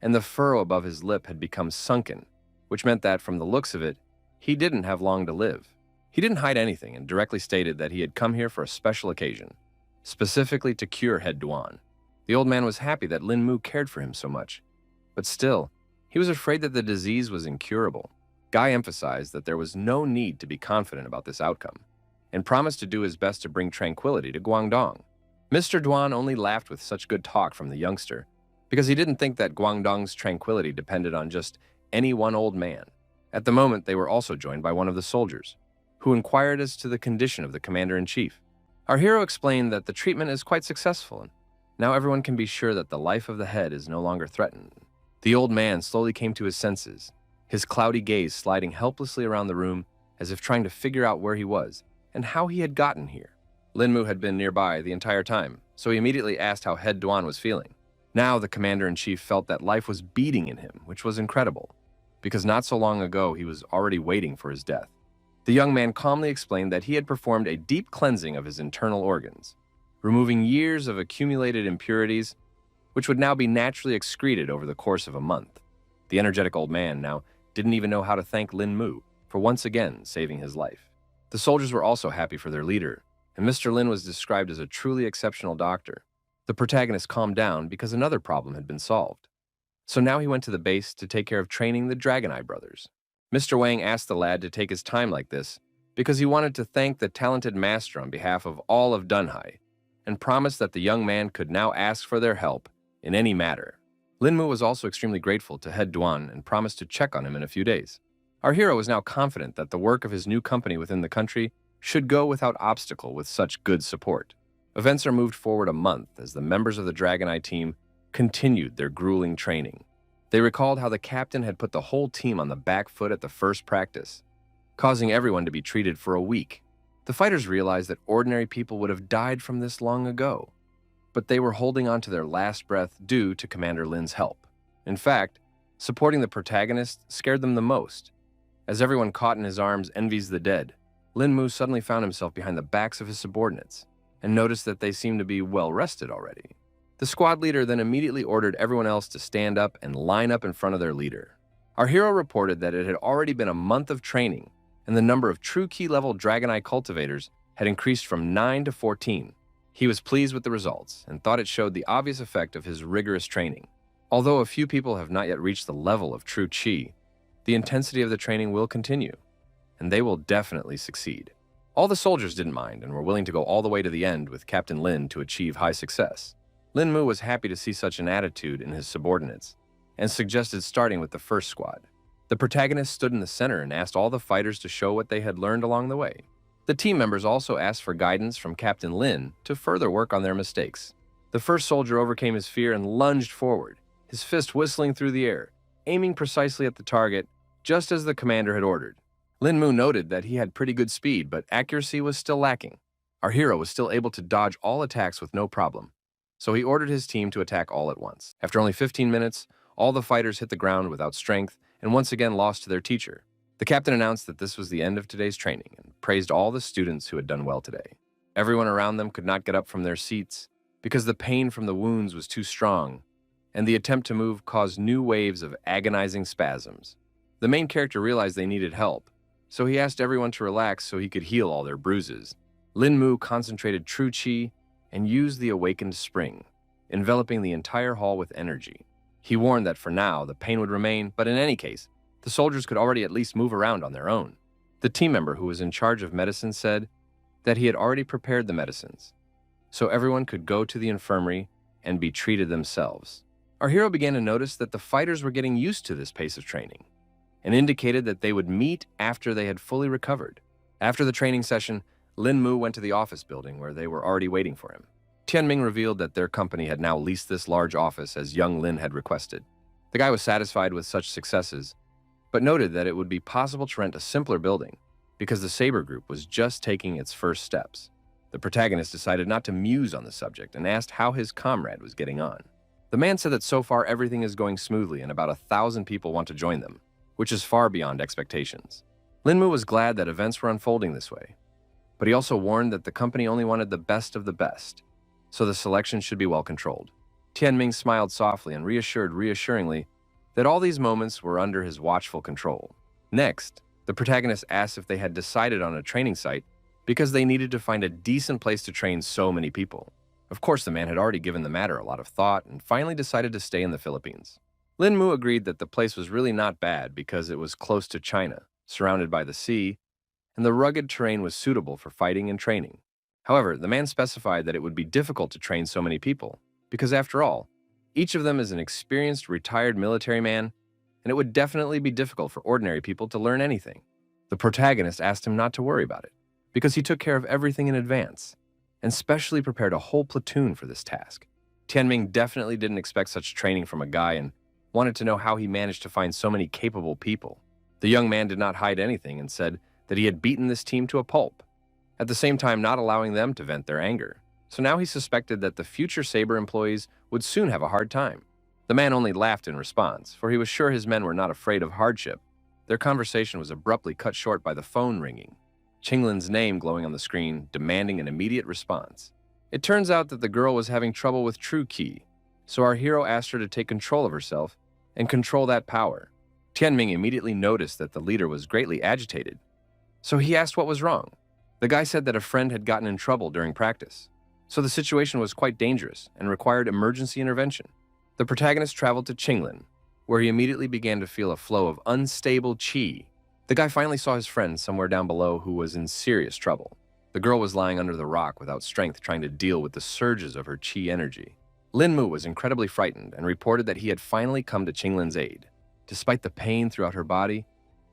and the furrow above his lip had become sunken, which meant that, from the looks of it, he didn't have long to live. He didn't hide anything and directly stated that he had come here for a special occasion, specifically to cure head Duan. The old man was happy that Lin Mu cared for him so much, but still, he was afraid that the disease was incurable. Guy emphasized that there was no need to be confident about this outcome, and promised to do his best to bring tranquility to Guangdong. Mr. Duan only laughed with such good talk from the youngster because he didn't think that Guangdong's tranquility depended on just any one old man. At the moment, they were also joined by one of the soldiers, who inquired as to the condition of the commander-in-chief. Our hero explained that the treatment is quite successful, and now everyone can be sure that the life of the head is no longer threatened. The old man slowly came to his senses, his cloudy gaze sliding helplessly around the room as if trying to figure out where he was and how he had gotten here. Linmu had been nearby the entire time, so he immediately asked how Head Duan was feeling. Now the commander-in-chief felt that life was beating in him, which was incredible, because not so long ago he was already waiting for his death. The young man calmly explained that he had performed a deep cleansing of his internal organs, removing years of accumulated impurities, which would now be naturally excreted over the course of a month. The energetic old man now didn't even know how to thank Lin Mu for once again saving his life. The soldiers were also happy for their leader, and Mr. Lin was described as a truly exceptional doctor. The protagonist calmed down because another problem had been solved. So now he went to the base to take care of training the Dragon Eye brothers. Mr. Wang asked the lad to take his time like this because he wanted to thank the talented master on behalf of all of Dunhai and promised that the young man could now ask for their help in any matter. Lin Mu was also extremely grateful to Head Duan and promised to check on him in a few days. Our hero was now confident that the work of his new company within the country should go without obstacle with such good support. Events are moved forward a month as the members of the Dragon Eye team continued their grueling training. They recalled how the captain had put the whole team on the back foot at the first practice, causing everyone to be treated for a week. The fighters realized that ordinary people would have died from this long ago, but they were holding on to their last breath due to Commander Lin's help. In fact, supporting the protagonist scared them the most. As everyone caught in his arms envies the dead, Lin Mu suddenly found himself behind the backs of his subordinates and noticed that they seemed to be well rested already. The squad leader then immediately ordered everyone else to stand up and line up in front of their leader. Our hero reported that it had already been a month of training, and the number of true key-level Dragon Eye cultivators had increased from 9 to 14. He was pleased with the results and thought it showed the obvious effect of his rigorous training. Although a few people have not yet reached the level of true Qi, the intensity of the training will continue, and they will definitely succeed. All the soldiers didn't mind and were willing to go all the way to the end with Captain Lin to achieve high success. Lin Mu was happy to see such an attitude in his subordinates and suggested starting with the first squad. The protagonist stood in the center and asked all the fighters to show what they had learned along the way. The team members also asked for guidance from Captain Lin to further work on their mistakes. The first soldier overcame his fear and lunged forward, his fist whistling through the air, aiming precisely at the target, just as the commander had ordered. Lin Mu noted that he had pretty good speed, but accuracy was still lacking. Our hero was still able to dodge all attacks with no problem, so he ordered his team to attack all at once. After only 15 minutes, all the fighters hit the ground without strength and once again lost to their teacher. The captain announced that this was the end of today's training and praised all the students who had done well today. Everyone around them could not get up from their seats because the pain from the wounds was too strong, and the attempt to move caused new waves of agonizing spasms. The main character realized they needed help, so he asked everyone to relax so he could heal all their bruises. Lin Mu concentrated true Qi and used the awakened spring, enveloping the entire hall with energy. He warned that for now, the pain would remain, but in any case, the soldiers could already at least move around on their own. The team member who was in charge of medicine said that he had already prepared the medicines, so everyone could go to the infirmary and be treated themselves. Our hero began to notice that the fighters were getting used to this pace of training and indicated that they would meet after they had fully recovered. After the training session, Lin Mu went to the office building where they were already waiting for him. Tianming revealed that their company had now leased this large office as young Lin had requested. The guy was satisfied with such successes, but noted that it would be possible to rent a simpler building because the Saber Group was just taking its first steps. The protagonist decided not to muse on the subject and asked how his comrade was getting on. The man said that so far everything is going smoothly and about 1,000 people want to join them, which is far beyond expectations. Lin Mu was glad that events were unfolding this way, but he also warned that the company only wanted the best of the best, so the selection should be well controlled. Tianming smiled softly and reassured reassuringly that all these moments were under his watchful control. Next, the protagonist asked if they had decided on a training site because they needed to find a decent place to train so many people. Of course, the man had already given the matter a lot of thought and finally decided to stay in the Philippines. Lin Mu agreed that the place was really not bad because it was close to China, surrounded by the sea, and the rugged terrain was suitable for fighting and training. However, the man specified that it would be difficult to train so many people, because after all, each of them is an experienced retired military man, and it would definitely be difficult for ordinary people to learn anything. The protagonist asked him not to worry about it, because he took care of everything in advance, and specially prepared a whole platoon for this task. Tianming definitely didn't expect such training from a guy and wanted to know how he managed to find so many capable people. The young man did not hide anything and said that he had beaten this team to a pulp, at the same time not allowing them to vent their anger. So now he suspected that the future Saber employees would soon have a hard time. The man only laughed in response, for he was sure his men were not afraid of hardship. Their conversation was abruptly cut short by the phone ringing, Qinglin's name glowing on the screen, demanding an immediate response. It turns out that the girl was having trouble with True Qi, so our hero asked her to take control of herself and control that power. Tianming immediately noticed that the leader was greatly agitated, so he asked what was wrong. The guy said that a friend had gotten in trouble during practice, so the situation was quite dangerous and required emergency intervention. The protagonist traveled to Qinglin, where he immediately began to feel a flow of unstable qi. The guy finally saw his friend somewhere down below who was in serious trouble. The girl was lying under the rock without strength, trying to deal with the surges of her qi energy. Lin Mu was incredibly frightened and reported that he had finally come to Qinglin's aid. Despite the pain throughout her body,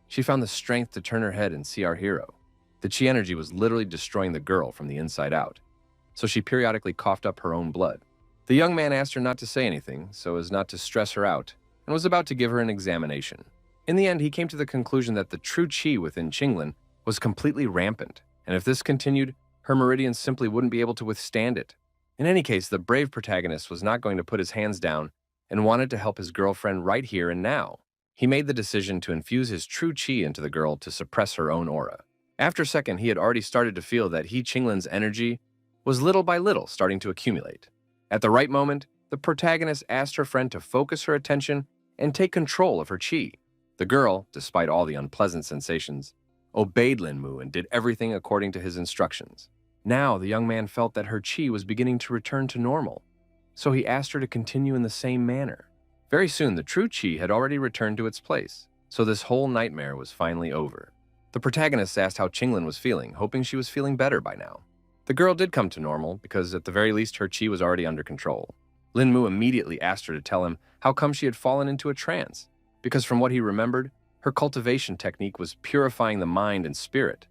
she found the strength to turn her head and see our hero. The qi energy was literally destroying the girl from the inside out, so she periodically coughed up her own blood. The young man asked her not to say anything so as not to stress her out, and was about to give her an examination. In the end, he came to the conclusion that the true qi within Qinglin was completely rampant, and if this continued, her meridians simply wouldn't be able to withstand it. In any case, the brave protagonist was not going to put his hands down and wanted to help his girlfriend right here and now. He made the decision to infuse his true qi into the girl to suppress her own aura. After a second, he had already started to feel that Qinglin's energy was little by little starting to accumulate. At the right moment, the protagonist asked her friend to focus her attention and take control of her qi. The girl, despite all the unpleasant sensations, obeyed Lin Mu and did everything according to his instructions. Now, the young man felt that her qi was beginning to return to normal, so he asked her to continue in the same manner. Very soon, the true qi had already returned to its place, so this whole nightmare was finally over. The protagonist asked how Qinglin was feeling, hoping she was feeling better by now. The girl did come to normal because at the very least her qi was already under control. Lin Mu immediately asked her to tell him how come she had fallen into a trance, because from what he remembered, her cultivation technique was purifying the mind and spirit,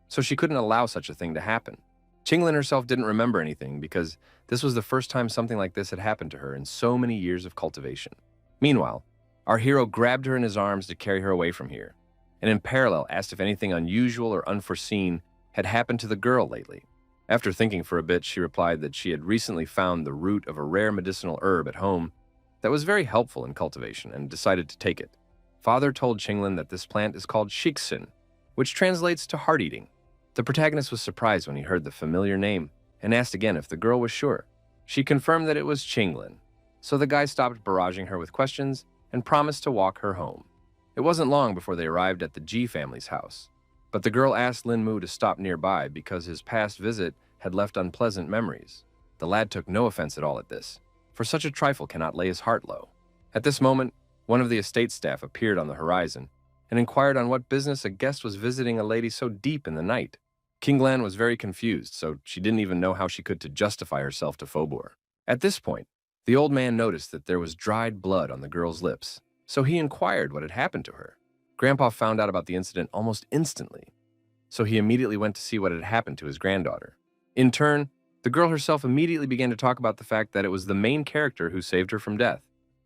so she couldn't allow such a thing to happen. Qinglin herself didn't remember anything because this was the first time something like this had happened to her in so many years of cultivation. Meanwhile, our hero grabbed her in his arms to carry her away from here, and in parallel asked if anything unusual or unforeseen had happened to the girl lately. After thinking for a bit, she replied that she had recently found the root of a rare medicinal herb at home that was very helpful in cultivation and decided to take it. Father told Qinglin that this plant is called shixin, which translates to heart-eating. The protagonist was surprised when he heard the familiar name and asked again if the girl was sure. She confirmed that it was Qinglin, so the guy stopped barraging her with questions and promised to walk her home. It wasn't long before they arrived at the Ji family's house, but the girl asked Lin Mu to stop nearby because his past visit had left unpleasant memories. The lad took no offense at all at this, for such a trifle cannot lay his heart low. At this moment, one of the estate staff appeared on the horizon and inquired on what business a guest was visiting a lady so deep in the night. Qinglan was very confused, so she didn't even know how she could to justify herself to Fobor. At this point, the old man noticed that there was dried blood on the girl's lips, so he inquired what had happened to her. Grandpa found out about the incident almost instantly, so he immediately went to see what had happened to his granddaughter. In turn, the girl herself immediately began to talk about the fact that it was the main character who saved her from death.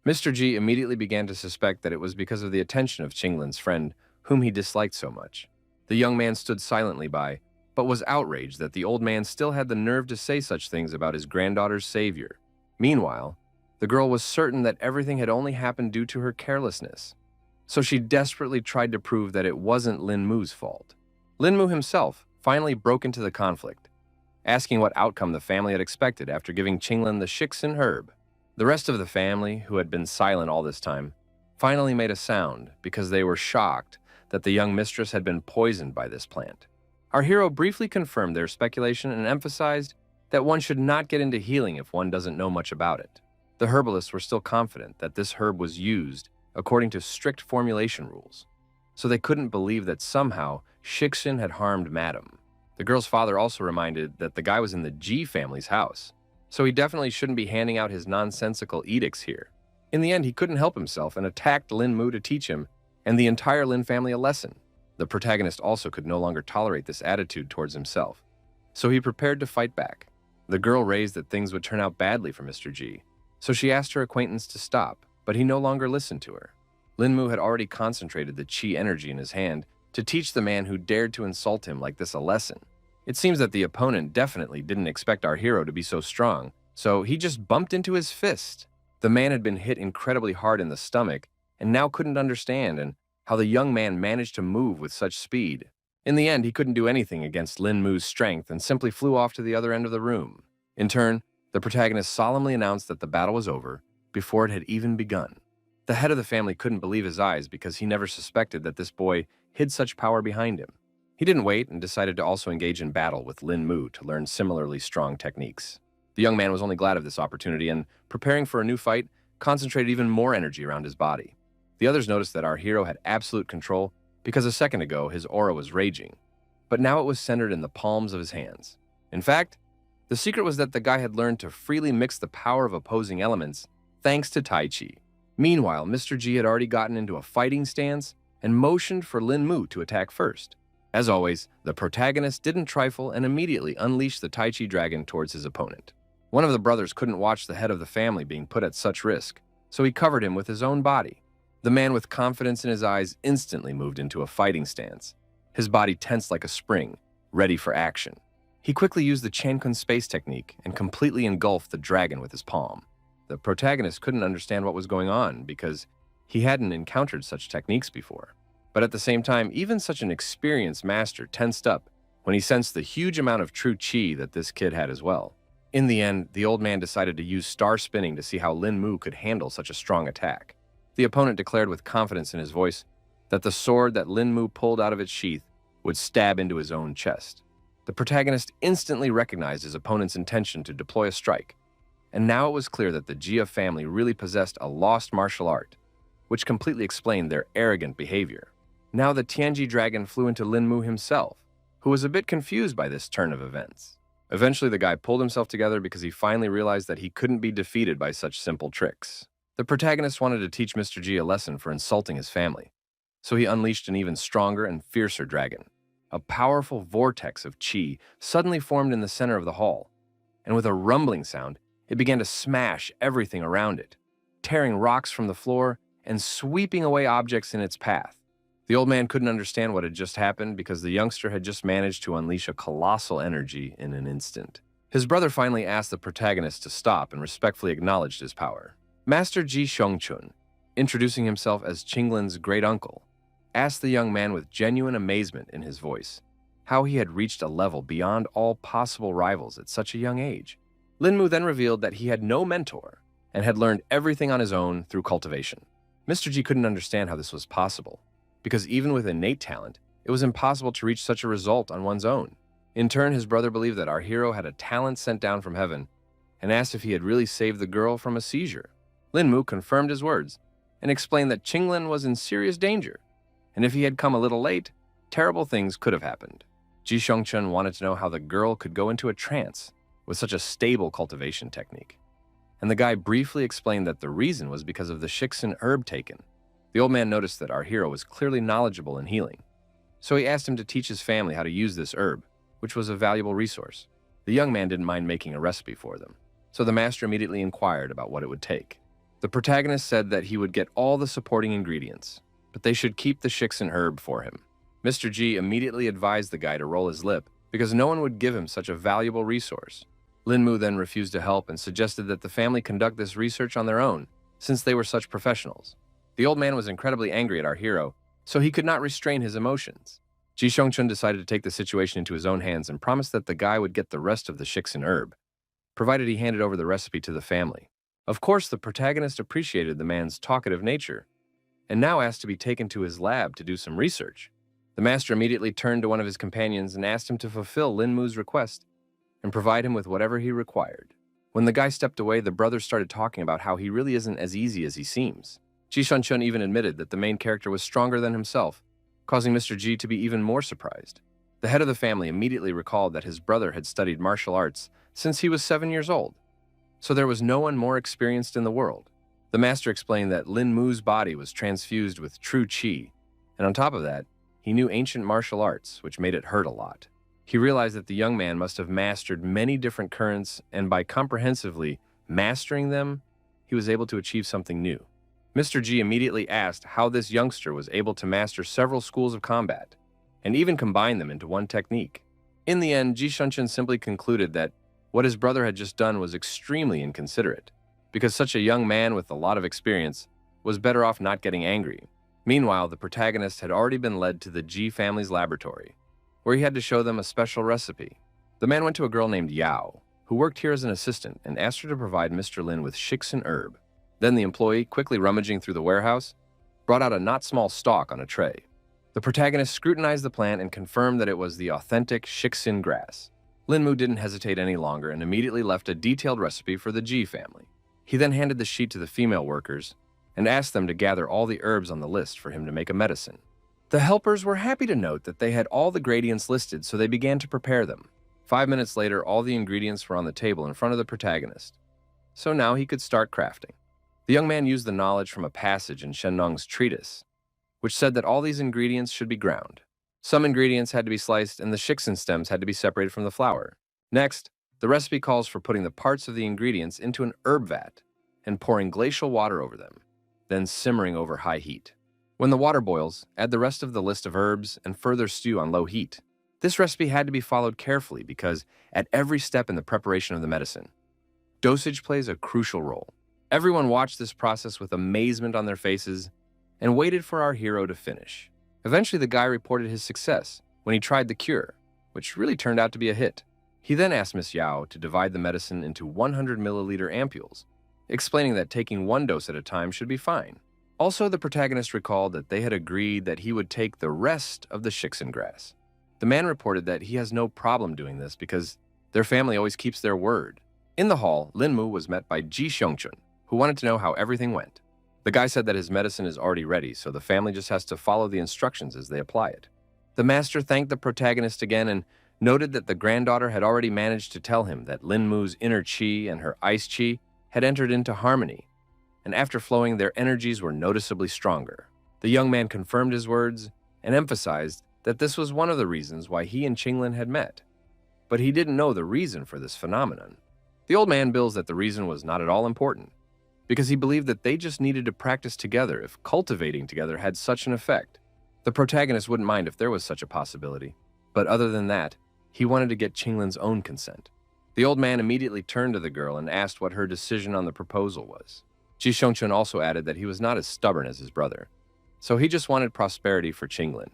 Mr. G immediately began to suspect that it was because of the attention of Qinglin's friend, whom he disliked so much. The young man stood silently by, but was outraged that the old man still had the nerve to say such things about his granddaughter's savior. Meanwhile, the girl was certain that everything had only happened due to her carelessness, so she desperately tried to prove that it wasn't Lin Mu's fault. Lin Mu himself finally broke into the conflict, asking what outcome the family had expected after giving Qinglin the shixin herb. The rest of the family, who had been silent all this time, finally made a sound because they were shocked that the young mistress had been poisoned by this plant. Our hero briefly confirmed their speculation and emphasized that one should not get into healing if one doesn't know much about it. The herbalists were still confident that this herb was used according to strict formulation rules, so they couldn't believe that somehow Shiksin had harmed Madam. The girl's father also reminded that the guy was in the G family's house, so he definitely shouldn't be handing out his nonsensical edicts here. In the end, he couldn't help himself and attacked Lin Mu to teach him and the entire Lin family a lesson. The protagonist also could no longer tolerate this attitude towards himself, so he prepared to fight back. The girl raised that things would turn out badly for Mr. G, so she asked her acquaintance to stop, but he no longer listened to her. Lin Mu had already concentrated the chi energy in his hand to teach the man who dared to insult him like this a lesson. It seems that the opponent definitely didn't expect our hero to be so strong, so he just bumped into his fist. The man had been hit incredibly hard in the stomach and now couldn't understand and how the young man managed to move with such speed. In the end, he couldn't do anything against Lin Mu's strength and simply flew off to the other end of the room. In turn, the protagonist solemnly announced that the battle was over before it had even begun. The head of the family couldn't believe his eyes because he never suspected that this boy hid such power behind him. He didn't wait and decided to also engage in battle with Lin Mu to learn similarly strong techniques. The young man was only glad of this opportunity and, preparing for a new fight, concentrated even more energy around his body. The others noticed that our hero had absolute control because a second ago his aura was raging, but now it was centered in the palms of his hands. In fact, the secret was that the guy had learned to freely mix the power of opposing elements thanks to Tai Chi. Meanwhile, Mr. G had already gotten into a fighting stance and motioned for Lin Mu to attack first. As always, the protagonist didn't trifle and immediately unleashed the Tai Chi dragon towards his opponent. One of the brothers couldn't watch the head of the family being put at such risk, so he covered him with his own body. The man with confidence in his eyes instantly moved into a fighting stance, his body tensed like a spring, ready for action. He quickly used the Chankun space technique and completely engulfed the dragon with his palm. The protagonist couldn't understand what was going on because he hadn't encountered such techniques before. But at the same time, even such an experienced master tensed up when he sensed the huge amount of true chi that this kid had as well. In the end, the old man decided to use star spinning to see how Lin Mu could handle such a strong attack. The opponent declared with confidence in his voice that the sword that Lin Mu pulled out of its sheath would stab into his own chest. The protagonist instantly recognized his opponent's intention to deploy a strike, and now it was clear that the Jia family really possessed a lost martial art, which completely explained their arrogant behavior. Now the Tianji dragon flew into Lin Mu himself, who was a bit confused by this turn of events. Eventually, the guy pulled himself together because he finally realized that he couldn't be defeated by such simple tricks. The protagonist wanted to teach Mr. G a lesson for insulting his family, so he unleashed an even stronger and fiercer dragon. A powerful vortex of chi suddenly formed in the center of the hall, and with a rumbling sound, it began to smash everything around it, tearing rocks from the floor and sweeping away objects in its path. The old man couldn't understand what had just happened because the youngster had just managed to unleash a colossal energy in an instant. His brother finally asked the protagonist to stop and respectfully acknowledged his power. Master Ji Xiongchun, introducing himself as Qinglin's great-uncle, asked the young man with genuine amazement in his voice how he had reached a level beyond all possible rivals at such a young age. Lin Mu then revealed that he had no mentor and had learned everything on his own through cultivation. Mr. G couldn't understand how this was possible, because even with innate talent, it was impossible to reach such a result on one's own. In turn, his brother believed that our hero had a talent sent down from heaven and asked if he had really saved the girl from a seizure. Lin Mu confirmed his words and explained that Qinglin was in serious danger, and if he had come a little late, terrible things could have happened. Ji Xiongchun wanted to know how the girl could go into a trance with such a stable cultivation technique, and the guy briefly explained that the reason was because of the Shiksin herb taken. The old man noticed that our hero was clearly knowledgeable in healing, so he asked him to teach his family how to use this herb, which was a valuable resource. The young man didn't mind making a recipe for them, so the master immediately inquired about what it would take. The protagonist said that he would get all the supporting ingredients, but they should keep the Shiksin herb for him. Mr. G immediately advised the guy to roll his lip because no one would give him such a valuable resource. Lin Mu then refused to help and suggested that the family conduct this research on their own, since they were such professionals. The old man was incredibly angry at our hero, so he could not restrain his emotions. Ji Xiongchun decided to take the situation into his own hands and promised that the guy would get the rest of the Shiksin herb, provided he handed over the recipe to the family. Of course, the protagonist appreciated the man's talkative nature, and now asked to be taken to his lab to do some research. The master immediately turned to one of his companions and asked him to fulfill Lin Mu's request and provide him with whatever he required. When the guy stepped away, the brothers started talking about how he really isn't as easy as he seems. Ji Xiongchun even admitted that the main character was stronger than himself, causing Mr. G to be even more surprised. The head of the family immediately recalled that his brother had studied martial arts since he was 7 years old, so there was no one more experienced in the world. The master explained that Lin Mu's body was transfused with true qi, and on top of that, he knew ancient martial arts, which made it hurt a lot. He realized that the young man must have mastered many different currents, and by comprehensively mastering them, he was able to achieve something new. Mr. G immediately asked how this youngster was able to master several schools of combat, and even combine them into one technique. In the end, Ji Shunshin simply concluded that what his brother had just done was extremely inconsiderate, because such a young man with a lot of experience was better off not getting angry. Meanwhile, the protagonist had already been led to the Ji family's laboratory, where he had to show them a special recipe. The man went to a girl named Yao, who worked here as an assistant, and asked her to provide Mr. Lin with shixin herb. Then the employee, quickly rummaging through the warehouse, brought out a not small stalk on a tray. The protagonist scrutinized the plant and confirmed that it was the authentic shixin grass. Lin Mu didn't hesitate any longer and immediately left a detailed recipe for the Ji family. He then handed the sheet to the female workers and asked them to gather all the herbs on the list for him to make a medicine. The helpers were happy to note that they had all the gradients listed, so they began to prepare them. 5 minutes later, all the ingredients were on the table in front of the protagonist, so now he could start crafting. The young man used the knowledge from a passage in Shennong's treatise, which said that all these ingredients should be ground. Some ingredients had to be sliced, and the shixin stems had to be separated from the flour. Next, the recipe calls for putting the parts of the ingredients into an herb vat and pouring glacial water over them, then simmering over high heat. When the water boils, add the rest of the list of herbs and further stew on low heat. This recipe had to be followed carefully because at every step in the preparation of the medicine, dosage plays a crucial role. Everyone watched this process with amazement on their faces and waited for our hero to finish. Eventually, the guy reported his success when he tried the cure, which really turned out to be a hit. He then asked Miss Yao to divide the medicine into 100 milliliter ampules, explaining that taking one dose at a time should be fine. Also, the protagonist recalled that they had agreed that he would take the rest of the shixin grass. The man reported that he has no problem doing this because their family always keeps their word. In the hall, Lin Mu was met by Ji Xiongchun, who wanted to know how everything went. The guy said that his medicine is already ready, so the family just has to follow the instructions as they apply it. The master thanked the protagonist again and noted that the granddaughter had already managed to tell him that Lin Mu's inner qi and her ice qi had entered into harmony, and after flowing, their energies were noticeably stronger. The young man confirmed his words and emphasized that this was one of the reasons why he and Qinglin had met. But he didn't know the reason for this phenomenon. The old man bills that the reason was not at all important, because he believed that they just needed to practice together if cultivating together had such an effect. The protagonist wouldn't mind if there was such a possibility, but other than that, he wanted to get Qinglin's own consent. The old man immediately turned to the girl and asked what her decision on the proposal was. Ji Xiongchun also added that he was not as stubborn as his brother, so he just wanted prosperity for Qinglin.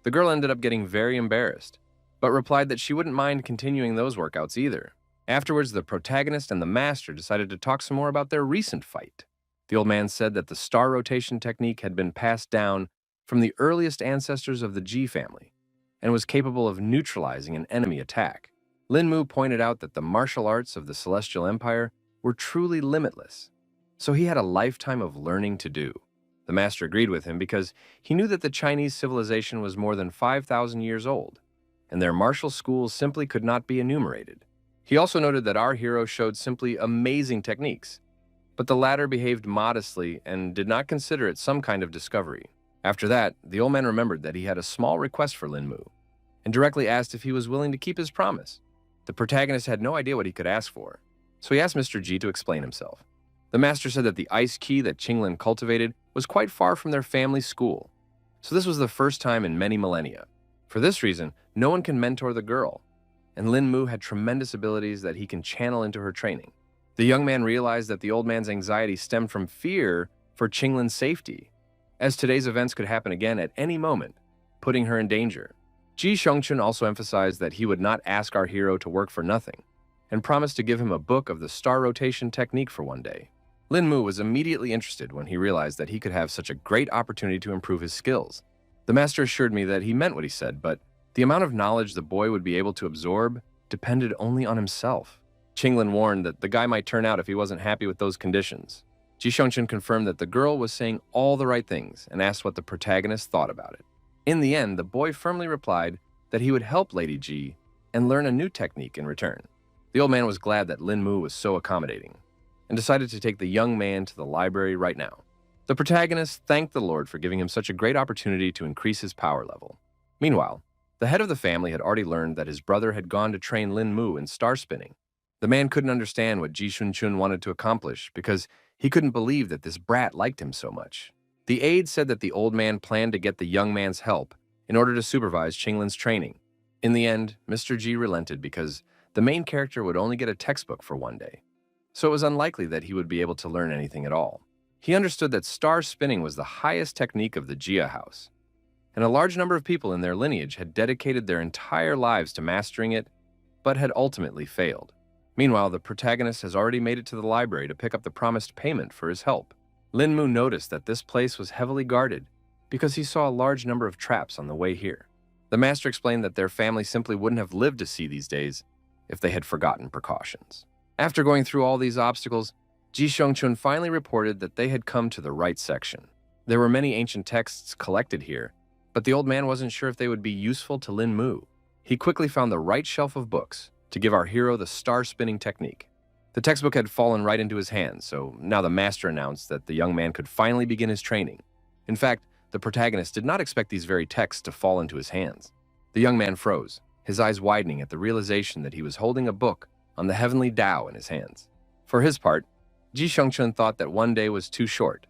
The girl ended up getting very embarrassed, but replied that she wouldn't mind continuing those workouts either. Afterwards, the protagonist and the master decided to talk some more about their recent fight. The old man said that the star rotation technique had been passed down from the earliest ancestors of the Ji family and was capable of neutralizing an enemy attack. Lin Mu pointed out that the martial arts of the Celestial Empire were truly limitless, so he had a lifetime of learning to do. The master agreed with him because he knew that the Chinese civilization was more than 5,000 years old, and their martial schools simply could not be enumerated. He also noted that our hero showed simply amazing techniques, but the latter behaved modestly and did not consider it some kind of discovery. After that, the old man remembered that he had a small request for Lin Mu, and directly asked if he was willing to keep his promise. The protagonist had no idea what he could ask for, so he asked Mr. Ji to explain himself. The master said that the ice key that Qinglin cultivated was quite far from their family school, so this was the first time in many millennia. For this reason, no one can mentor the girl, and Lin Mu had tremendous abilities that he can channel into her training. The young man realized that the old man's anxiety stemmed from fear for Qinglin's safety, as today's events could happen again at any moment, putting her in danger. Ji Xiongchun also emphasized that he would not ask our hero to work for nothing, and promised to give him a book of the star rotation technique for one day. Lin Mu was immediately interested when he realized that he could have such a great opportunity to improve his skills. The master assured me that he meant what he said, but the amount of knowledge the boy would be able to absorb depended only on himself. Qinglin warned that the guy might turn out if he wasn't happy with those conditions. Ji Xiongchun confirmed that the girl was saying all the right things and asked what the protagonist thought about it. In the end, the boy firmly replied that he would help Lady Ji and learn a new technique in return. The old man was glad that Lin Mu was so accommodating and decided to take the young man to the library right now. The protagonist thanked the Lord for giving him such a great opportunity to increase his power level. Meanwhile, the head of the family had already learned that his brother had gone to train Lin Mu in star spinning. The man couldn't understand what Ji Shun wanted to accomplish because he couldn't believe that this brat liked him so much. The aide said that the old man planned to get the young man's help in order to supervise Qinglin's training. In the end, Mr. Ji relented because the main character would only get a textbook for one day, so it was unlikely that he would be able to learn anything at all. He understood that star spinning was the highest technique of the Jia house, and a large number of people in their lineage had dedicated their entire lives to mastering it, but had ultimately failed. Meanwhile, the protagonist has already made it to the library to pick up the promised payment for his help. Lin Mu noticed that this place was heavily guarded because he saw a large number of traps on the way here. The master explained that their family simply wouldn't have lived to see these days if they had forgotten precautions. After going through all these obstacles, Ji Shongchun finally reported that they had come to the right section. There were many ancient texts collected here, but the old man wasn't sure if they would be useful to Lin Mu. He quickly found the right shelf of books to give our hero the star-spinning technique. The textbook had fallen right into his hands, so now the master announced that the young man could finally begin his training. In fact, the protagonist did not expect these very texts to fall into his hands. The young man froze, his eyes widening at the realization that he was holding a book on the heavenly Tao in his hands. For his part, Ji Shongchun thought that one day was too short,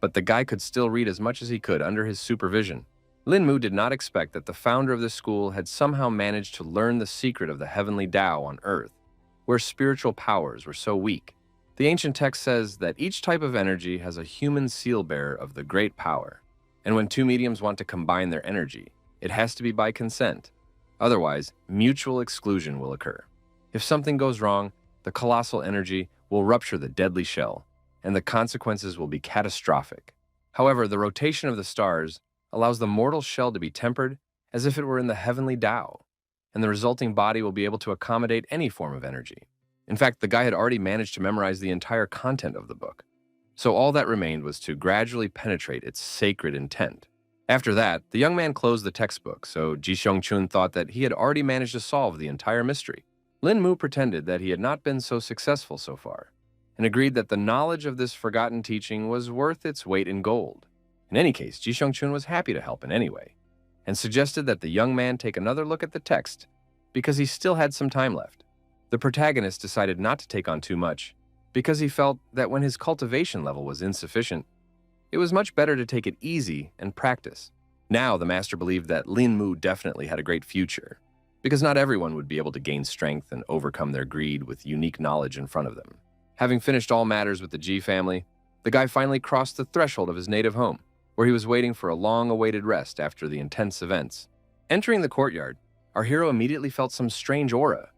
but the guy could still read as much as he could under his supervision. Lin Mu did not expect that the founder of the school had somehow managed to learn the secret of the heavenly Tao on Earth, where spiritual powers were so weak. The ancient text says that each type of energy has a human seal-bearer of the great power, and when two mediums want to combine their energy, it has to be by consent. Otherwise, mutual exclusion will occur. If something goes wrong, the colossal energy will rupture the deadly shell, and the consequences will be catastrophic. However, the rotation of the stars allows the mortal shell to be tempered as if it were in the heavenly Tao, and the resulting body will be able to accommodate any form of energy. In fact, the guy had already managed to memorize the entire content of the book, so all that remained was to gradually penetrate its sacred intent. After that, the young man closed the textbook, so Ji Shongchun thought that he had already managed to solve the entire mystery. Lin Mu pretended that he had not been so successful so far, and agreed that the knowledge of this forgotten teaching was worth its weight in gold. In any case, Ji Shongchun was happy to help in any way, and suggested that the young man take another look at the text because he still had some time left. The protagonist decided not to take on too much because he felt that when his cultivation level was insufficient, it was much better to take it easy and practice. Now, the master believed that Lin Mu definitely had a great future, because not everyone would be able to gain strength and overcome their greed with unique knowledge in front of them. Having finished all matters with the Ji family, the guy finally crossed the threshold of his native home, where he was waiting for a long-awaited rest after the intense events. Entering the courtyard, our hero immediately felt some strange aura,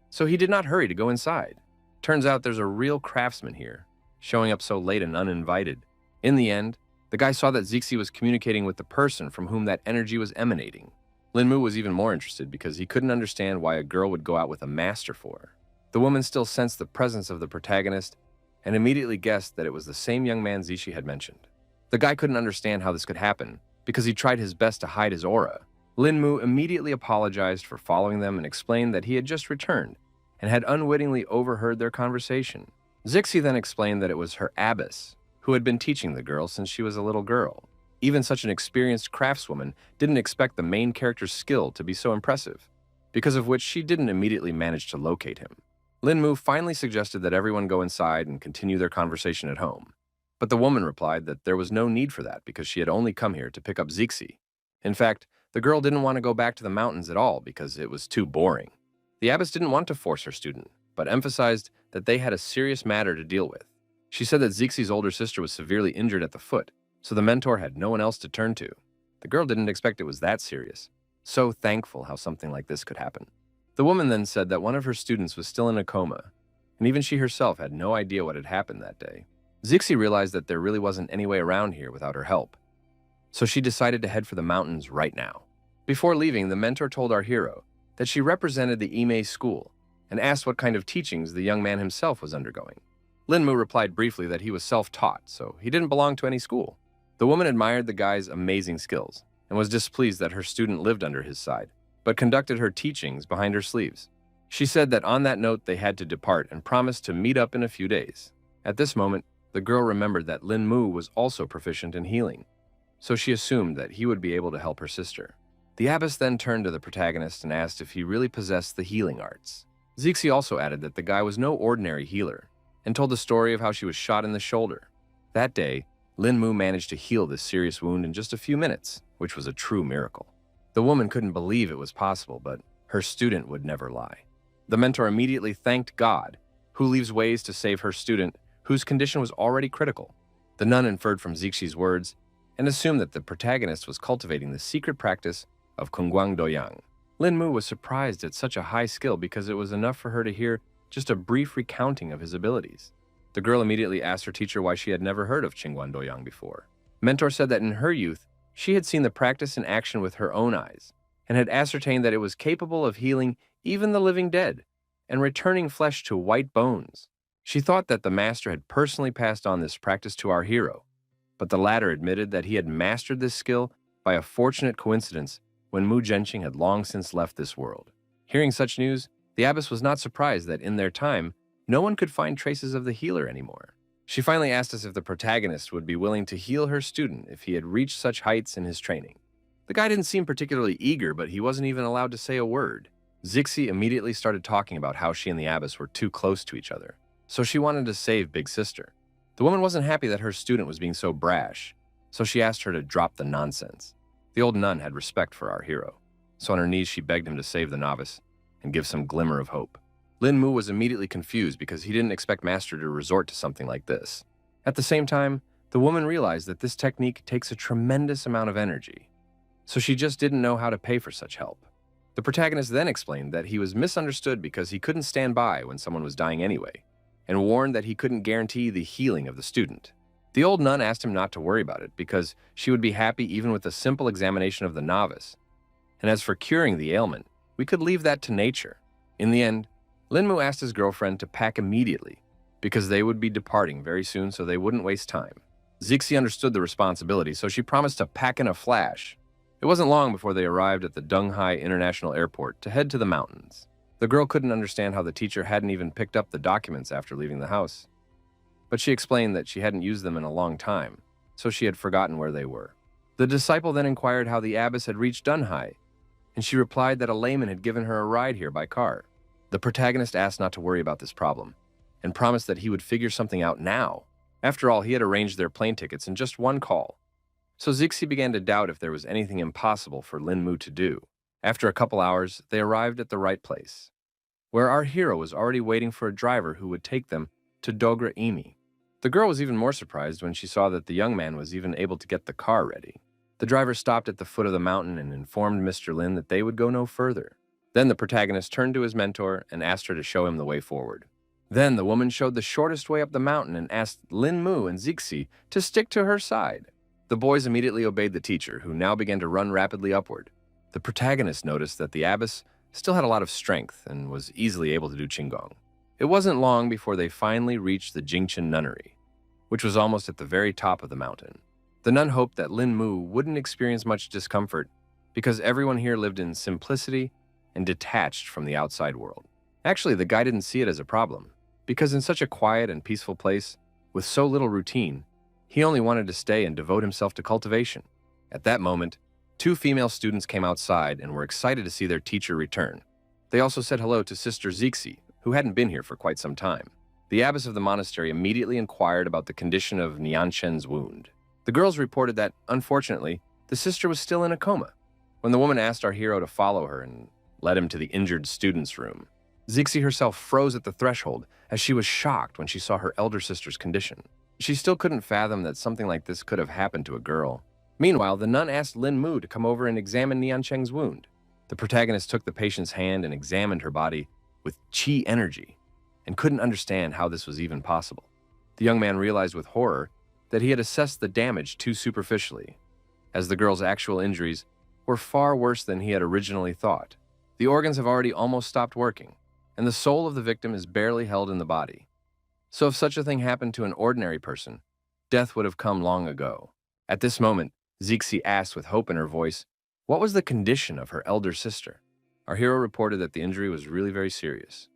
so he did not hurry to go inside. Turns out there's a real craftsman here, showing up so late and uninvited. In the end, the guy saw that Zixi was communicating with the person from whom that energy was emanating. Lin Mu was even more interested because he couldn't understand why a girl would go out with a master for her. The woman still sensed the presence of the protagonist and immediately guessed that it was the same young man Zixi had mentioned. The guy couldn't understand how this could happen because he tried his best to hide his aura. Lin Mu immediately apologized for following them and explained that he had just returned and had unwittingly overheard their conversation. Zixi then explained that it was her abbess who had been teaching the girl since she was a little girl. Even such an experienced craftswoman didn't expect the main character's skill to be so impressive, because of which she didn't immediately manage to locate him. Lin Mu finally suggested that everyone go inside and continue their conversation at home. But the woman replied that there was no need for that because she had only come here to pick up Zixi. In fact, the girl didn't want to go back to the mountains at all because it was too boring. The abbess didn't want to force her student, but emphasized that they had a serious matter to deal with. She said that Zixi's older sister was severely injured at the foot, so the mentor had no one else to turn to. The girl didn't expect it was that serious. So thankful how something like this could happen. The woman then said that one of her students was still in a coma, and even she herself had no idea what had happened that day. Zixi realized that there really wasn't any way around here without her help, so she decided to head for the mountains right now. Before leaving, the mentor told our hero that she represented the Ime school and asked what kind of teachings the young man himself was undergoing. Lin Mu replied briefly that he was self-taught, so he didn't belong to any school. The woman admired the guy's amazing skills and was displeased that her student lived under his side, but conducted her teachings behind her sleeves. She said that on that note they had to depart and promised to meet up in a few days. At this moment, the girl remembered that Lin Mu was also proficient in healing, so she assumed that he would be able to help her sister. The abbess then turned to the protagonist and asked if he really possessed the healing arts. Zixi also added that the guy was no ordinary healer, and told the story of how she was shot in the shoulder. That day, Lin Mu managed to heal this serious wound in just a few minutes, which was a true miracle. The woman couldn't believe it was possible, but her student would never lie. The mentor immediately thanked God, who leaves ways to save her student, whose condition was already critical. The nun inferred from Zixi's words and assumed that the protagonist was cultivating the secret practice of Kungguang Doyang. Lin Mu was surprised at such a high skill because it was enough for her to hear just a brief recounting of his abilities. The girl immediately asked her teacher why she had never heard of Qingguan Doyang before. Mentor said that in her youth, she had seen the practice in action with her own eyes and had ascertained that it was capable of healing even the living dead and returning flesh to white bones. She thought that the master had personally passed on this practice to our hero, but the latter admitted that he had mastered this skill by a fortunate coincidence when Mu Zhenqing had long since left this world. Hearing such news, the abbess was not surprised that in their time, no one could find traces of the healer anymore. She finally asked us if the protagonist would be willing to heal her student if he had reached such heights in his training. The guy didn't seem particularly eager, but he wasn't even allowed to say a word. Zixi immediately started talking about how she and the abbess were too close to each other, so she wanted to save Big Sister. The woman wasn't happy that her student was being so brash, so she asked her to drop the nonsense. The old nun had respect for our hero, so on her knees she begged him to save the novice and give some glimmer of hope. Lin Mu was immediately confused because he didn't expect Master to resort to something like this. At the same time, the woman realized that this technique takes a tremendous amount of energy, so she just didn't know how to pay for such help. The protagonist then explained that he was misunderstood because he couldn't stand by when someone was dying anyway, and warned that he couldn't guarantee the healing of the student. The old nun asked him not to worry about it because she would be happy even with a simple examination of the novice. And as for curing the ailment, we could leave that to nature. In the end, Lin Mu asked his girlfriend to pack immediately because they would be departing very soon so they wouldn't waste time. Zixi understood the responsibility, so she promised to pack in a flash. It wasn't long before they arrived at the Dunghai International Airport to head to the mountains. The girl couldn't understand how the teacher hadn't even picked up the documents after leaving the house, but she explained that she hadn't used them in a long time, so she had forgotten where they were. The disciple then inquired how the abbess had reached Dunhai, and she replied that a layman had given her a ride here by car. The protagonist asked not to worry about this problem, and promised that he would figure something out now. After all, he had arranged their plane tickets in just one call. So Zixi began to doubt if there was anything impossible for Lin Mu to do. After a couple hours, they arrived at the right place, where our hero was already waiting for a driver who would take them to Dogra Imi. The girl was even more surprised when she saw that the young man was even able to get the car ready. The driver stopped at the foot of the mountain and informed Mr. Lin that they would go no further. Then the protagonist turned to his mentor and asked her to show him the way forward. Then the woman showed the shortest way up the mountain and asked Lin Mu and Zixi to stick to her side. The boys immediately obeyed the teacher, who now began to run rapidly upward. The protagonist noticed that the abbess still had a lot of strength and was easily able to do Qinggong. It wasn't long before they finally reached the Jingchen Nunnery, which was almost at the very top of the mountain. The nun hoped that Lin Mu wouldn't experience much discomfort because everyone here lived in simplicity and detached from the outside world. Actually, the guy didn't see it as a problem, because in such a quiet and peaceful place, with so little routine, he only wanted to stay and devote himself to cultivation. At that moment, 2 female students came outside and were excited to see their teacher return. They also said hello to Sister Zixi, who hadn't been here for quite some time. The abbess of the monastery immediately inquired about the condition of Nianshen's wound. The girls reported that, unfortunately, the sister was still in a coma. When the woman asked our hero to follow her and led him to the injured student's room, Zixi herself froze at the threshold as she was shocked when she saw her elder sister's condition. She still couldn't fathom that something like this could have happened to a girl. Meanwhile, the nun asked Lin Mu to come over and examine Niancheng's wound. The protagonist took the patient's hand and examined her body with qi energy and couldn't understand how this was even possible. The young man realized with horror that he had assessed the damage too superficially, as the girl's actual injuries were far worse than he had originally thought. The organs have already almost stopped working, and the soul of the victim is barely held in the body. So if such a thing happened to an ordinary person, death would have come long ago. At this moment, Zixi asked with hope in her voice, what was the condition of her elder sister? Our hero reported that the injury was really very serious,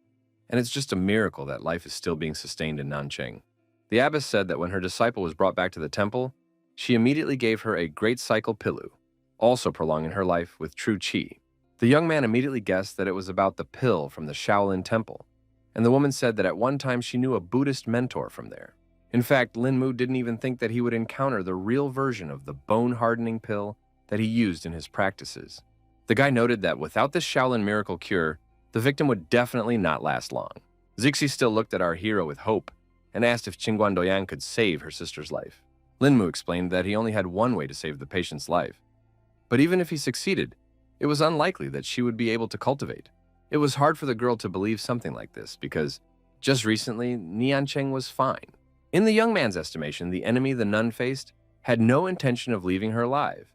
and it's just a miracle that life is still being sustained in Nancheng. The abbess said that when her disciple was brought back to the temple, she immediately gave her a great cycle pilu, also prolonging her life with true qi. The young man immediately guessed that it was about the pill from the Shaolin temple, and the woman said that at one time she knew a Buddhist mentor from there. In fact, Lin Mu didn't even think that he would encounter the real version of the bone-hardening pill that he used in his practices. The guy noted that without this Shaolin miracle cure, the victim would definitely not last long. Zixi still looked at our hero with hope and asked if Qingguan Doyang could save her sister's life. Lin Mu explained that he only had one way to save the patient's life. But even if he succeeded, it was unlikely that she would be able to cultivate. It was hard for the girl to believe something like this because just recently, Niancheng was fine. In the young man's estimation, the enemy the nun faced had no intention of leaving her alive,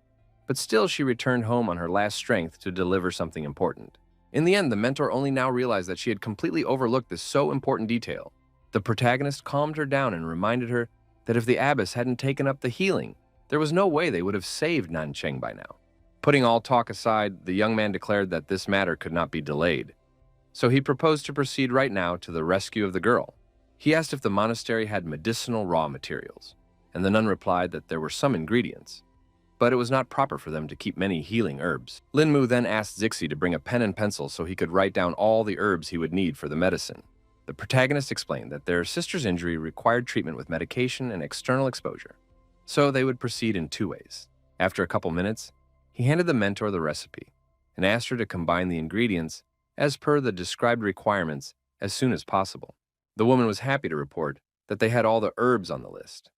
but still she returned home on her last strength to deliver something important. In the end, the mentor only now realized that she had completely overlooked this so important detail. The protagonist calmed her down and reminded her that if the abbess hadn't taken up the healing, there was no way they would have saved Nancheng by now. Putting all talk aside, the young man declared that this matter could not be delayed, so he proposed to proceed right now to the rescue of the girl. He asked if the monastery had medicinal raw materials, and the nun replied that there were some ingredients, but it was not proper for them to keep many healing herbs. Lin Mu then asked Zixi to bring a pen and pencil so he could write down all the herbs he would need for the medicine. The protagonist explained that their sister's injury required treatment with medication and external exposure, so they would proceed in two ways. After a couple minutes, he handed the mentor the recipe and asked her to combine the ingredients as per the described requirements as soon as possible. The woman was happy to report that they had all the herbs on the list.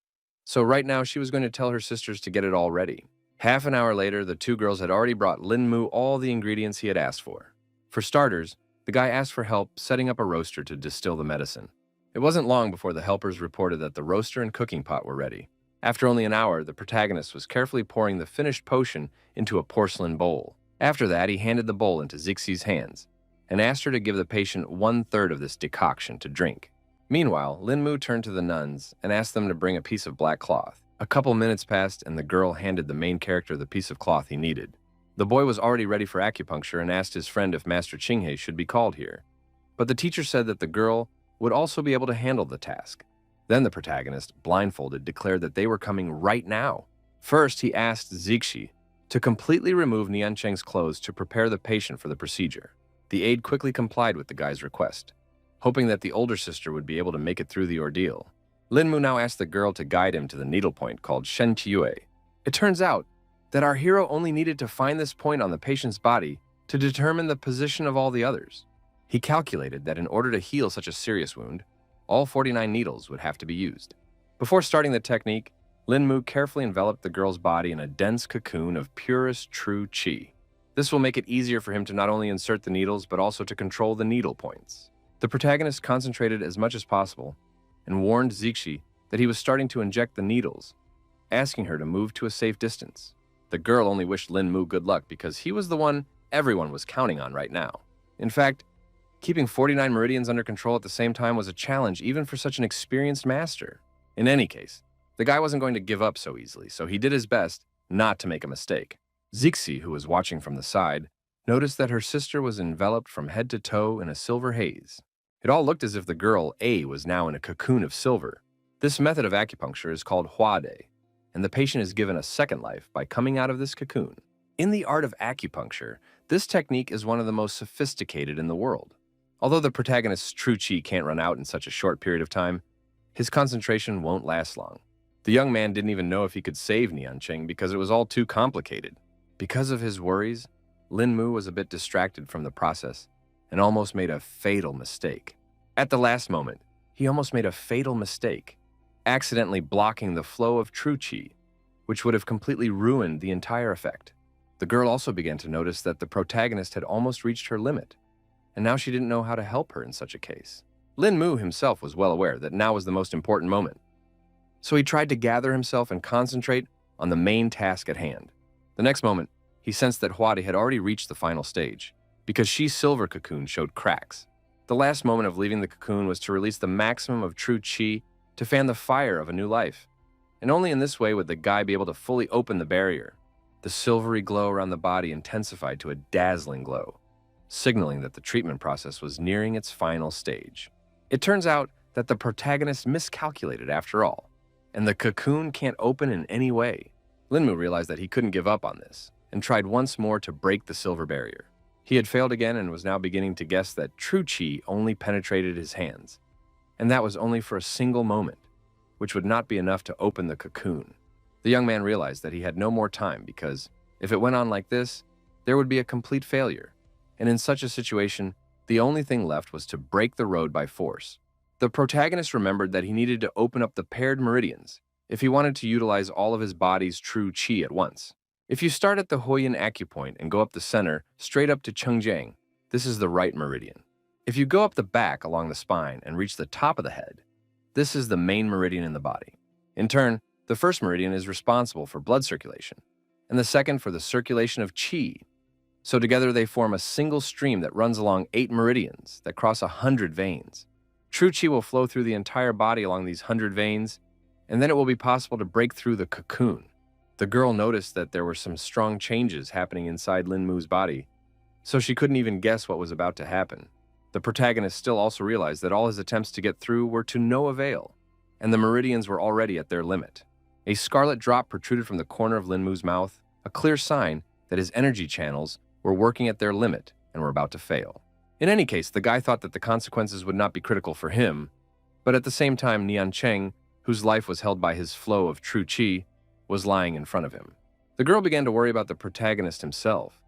So right now she was going to tell her sisters to get it all ready. Half an hour later, the two girls had already brought Lin Mu all the ingredients he had asked for. For starters, the guy asked for help setting up a roaster to distill the medicine. It wasn't long before the helpers reported that the roaster and cooking pot were ready. After only an hour, the protagonist was carefully pouring the finished potion into a porcelain bowl. After that, he handed the bowl into Zixi's hands and asked her to give the patient 1/3 of this decoction to drink. Meanwhile, Lin Mu turned to the nuns and asked them to bring a piece of black cloth. A couple minutes passed and the girl handed the main character the piece of cloth he needed. The boy was already ready for acupuncture and asked his friend if Master Qinghe should be called here. But the teacher said that the girl would also be able to handle the task. Then the protagonist, blindfolded, declared that they were coming right now. First, he asked Zixi to completely remove Niancheng's clothes to prepare the patient for the procedure. The aide quickly complied with the guy's request, hoping that the older sister would be able to make it through the ordeal. Lin Mu now asked the girl to guide him to the needlepoint called Shen Qiue. It turns out that our hero only needed to find this point on the patient's body to determine the position of all the others. He calculated that in order to heal such a serious wound, all 49 needles would have to be used. Before starting the technique, Lin Mu carefully enveloped the girl's body in a dense cocoon of purest true qi. This will make it easier for him to not only insert the needles, but also to control the needle points. The protagonist concentrated as much as possible and warned Zixi that he was starting to inject the needles, asking her to move to a safe distance. The girl only wished Lin Mu good luck because he was the one everyone was counting on right now. In fact, keeping 49 meridians under control at the same time was a challenge even for such an experienced master. In any case, the guy wasn't going to give up so easily, so he did his best not to make a mistake. Zixi, who was watching from the side, noticed that her sister was enveloped from head to toe in a silver haze. It all looked as if the girl, A, was now in a cocoon of silver. This method of acupuncture is called huade, and the patient is given a second life by coming out of this cocoon. In the art of acupuncture, this technique is one of the most sophisticated in the world. Although the protagonist's true qi can't run out in such a short period of time, his concentration won't last long. The young man didn't even know if he could save Niancheng because it was all too complicated. Because of his worries, Lin Mu was a bit distracted from the process and almost made a fatal mistake. At the last moment, he almost made a fatal mistake, accidentally blocking the flow of true qi, which would have completely ruined the entire effect. The girl also began to notice that the protagonist had almost reached her limit, and now she didn't know how to help her in such a case. Lin Mu himself was well aware that now was the most important moment, so he tried to gather himself and concentrate on the main task at hand. The next moment, he sensed that Huadi had already reached the final stage, because Shi's silver cocoon showed cracks. The last moment of leaving the cocoon was to release the maximum of true qi to fan the fire of a new life. and only in this way would the guy be able to fully open the barrier. The silvery glow around the body intensified to a dazzling glow, signaling that the treatment process was nearing its final stage. It turns out that the protagonist miscalculated after all, and the cocoon can't open in any way. Linmu realized that he couldn't give up on this, and tried once more to break the silver barrier. He had failed again and was now beginning to guess that true chi only penetrated his hands, and that was only for a single moment, which would not be enough to open the cocoon. The young man realized that he had no more time because, if it went on like this, there would be a complete failure, and in such a situation, the only thing left was to break the road by force. The protagonist remembered that he needed to open up the paired meridians if he wanted to utilize all of his body's true chi at once. If you start at the Huoyin acupoint and go up the center, straight up to Chengjiang, this is the right meridian. If you go up the back along the spine and reach the top of the head, this is the main meridian in the body. In turn, the first meridian is responsible for blood circulation, and the second for the circulation of qi. So together they form a single stream that runs along 8 meridians that cross 100 veins. True qi will flow through the entire body along these 100 veins, and then it will be possible to break through the cocoon. The girl noticed that there were some strong changes happening inside Linmu's body, so she couldn't even guess what was about to happen. The protagonist still also realized that all his attempts to get through were to no avail, and the meridians were already at their limit. A scarlet drop protruded from the corner of Linmu's mouth, a clear sign that his energy channels were working at their limit and were about to fail. In any case, the guy thought that the consequences would not be critical for him, but at the same time, Nian Cheng, whose life was held by his flow of true qi, was lying in front of him. The girl began to worry about the protagonist himself,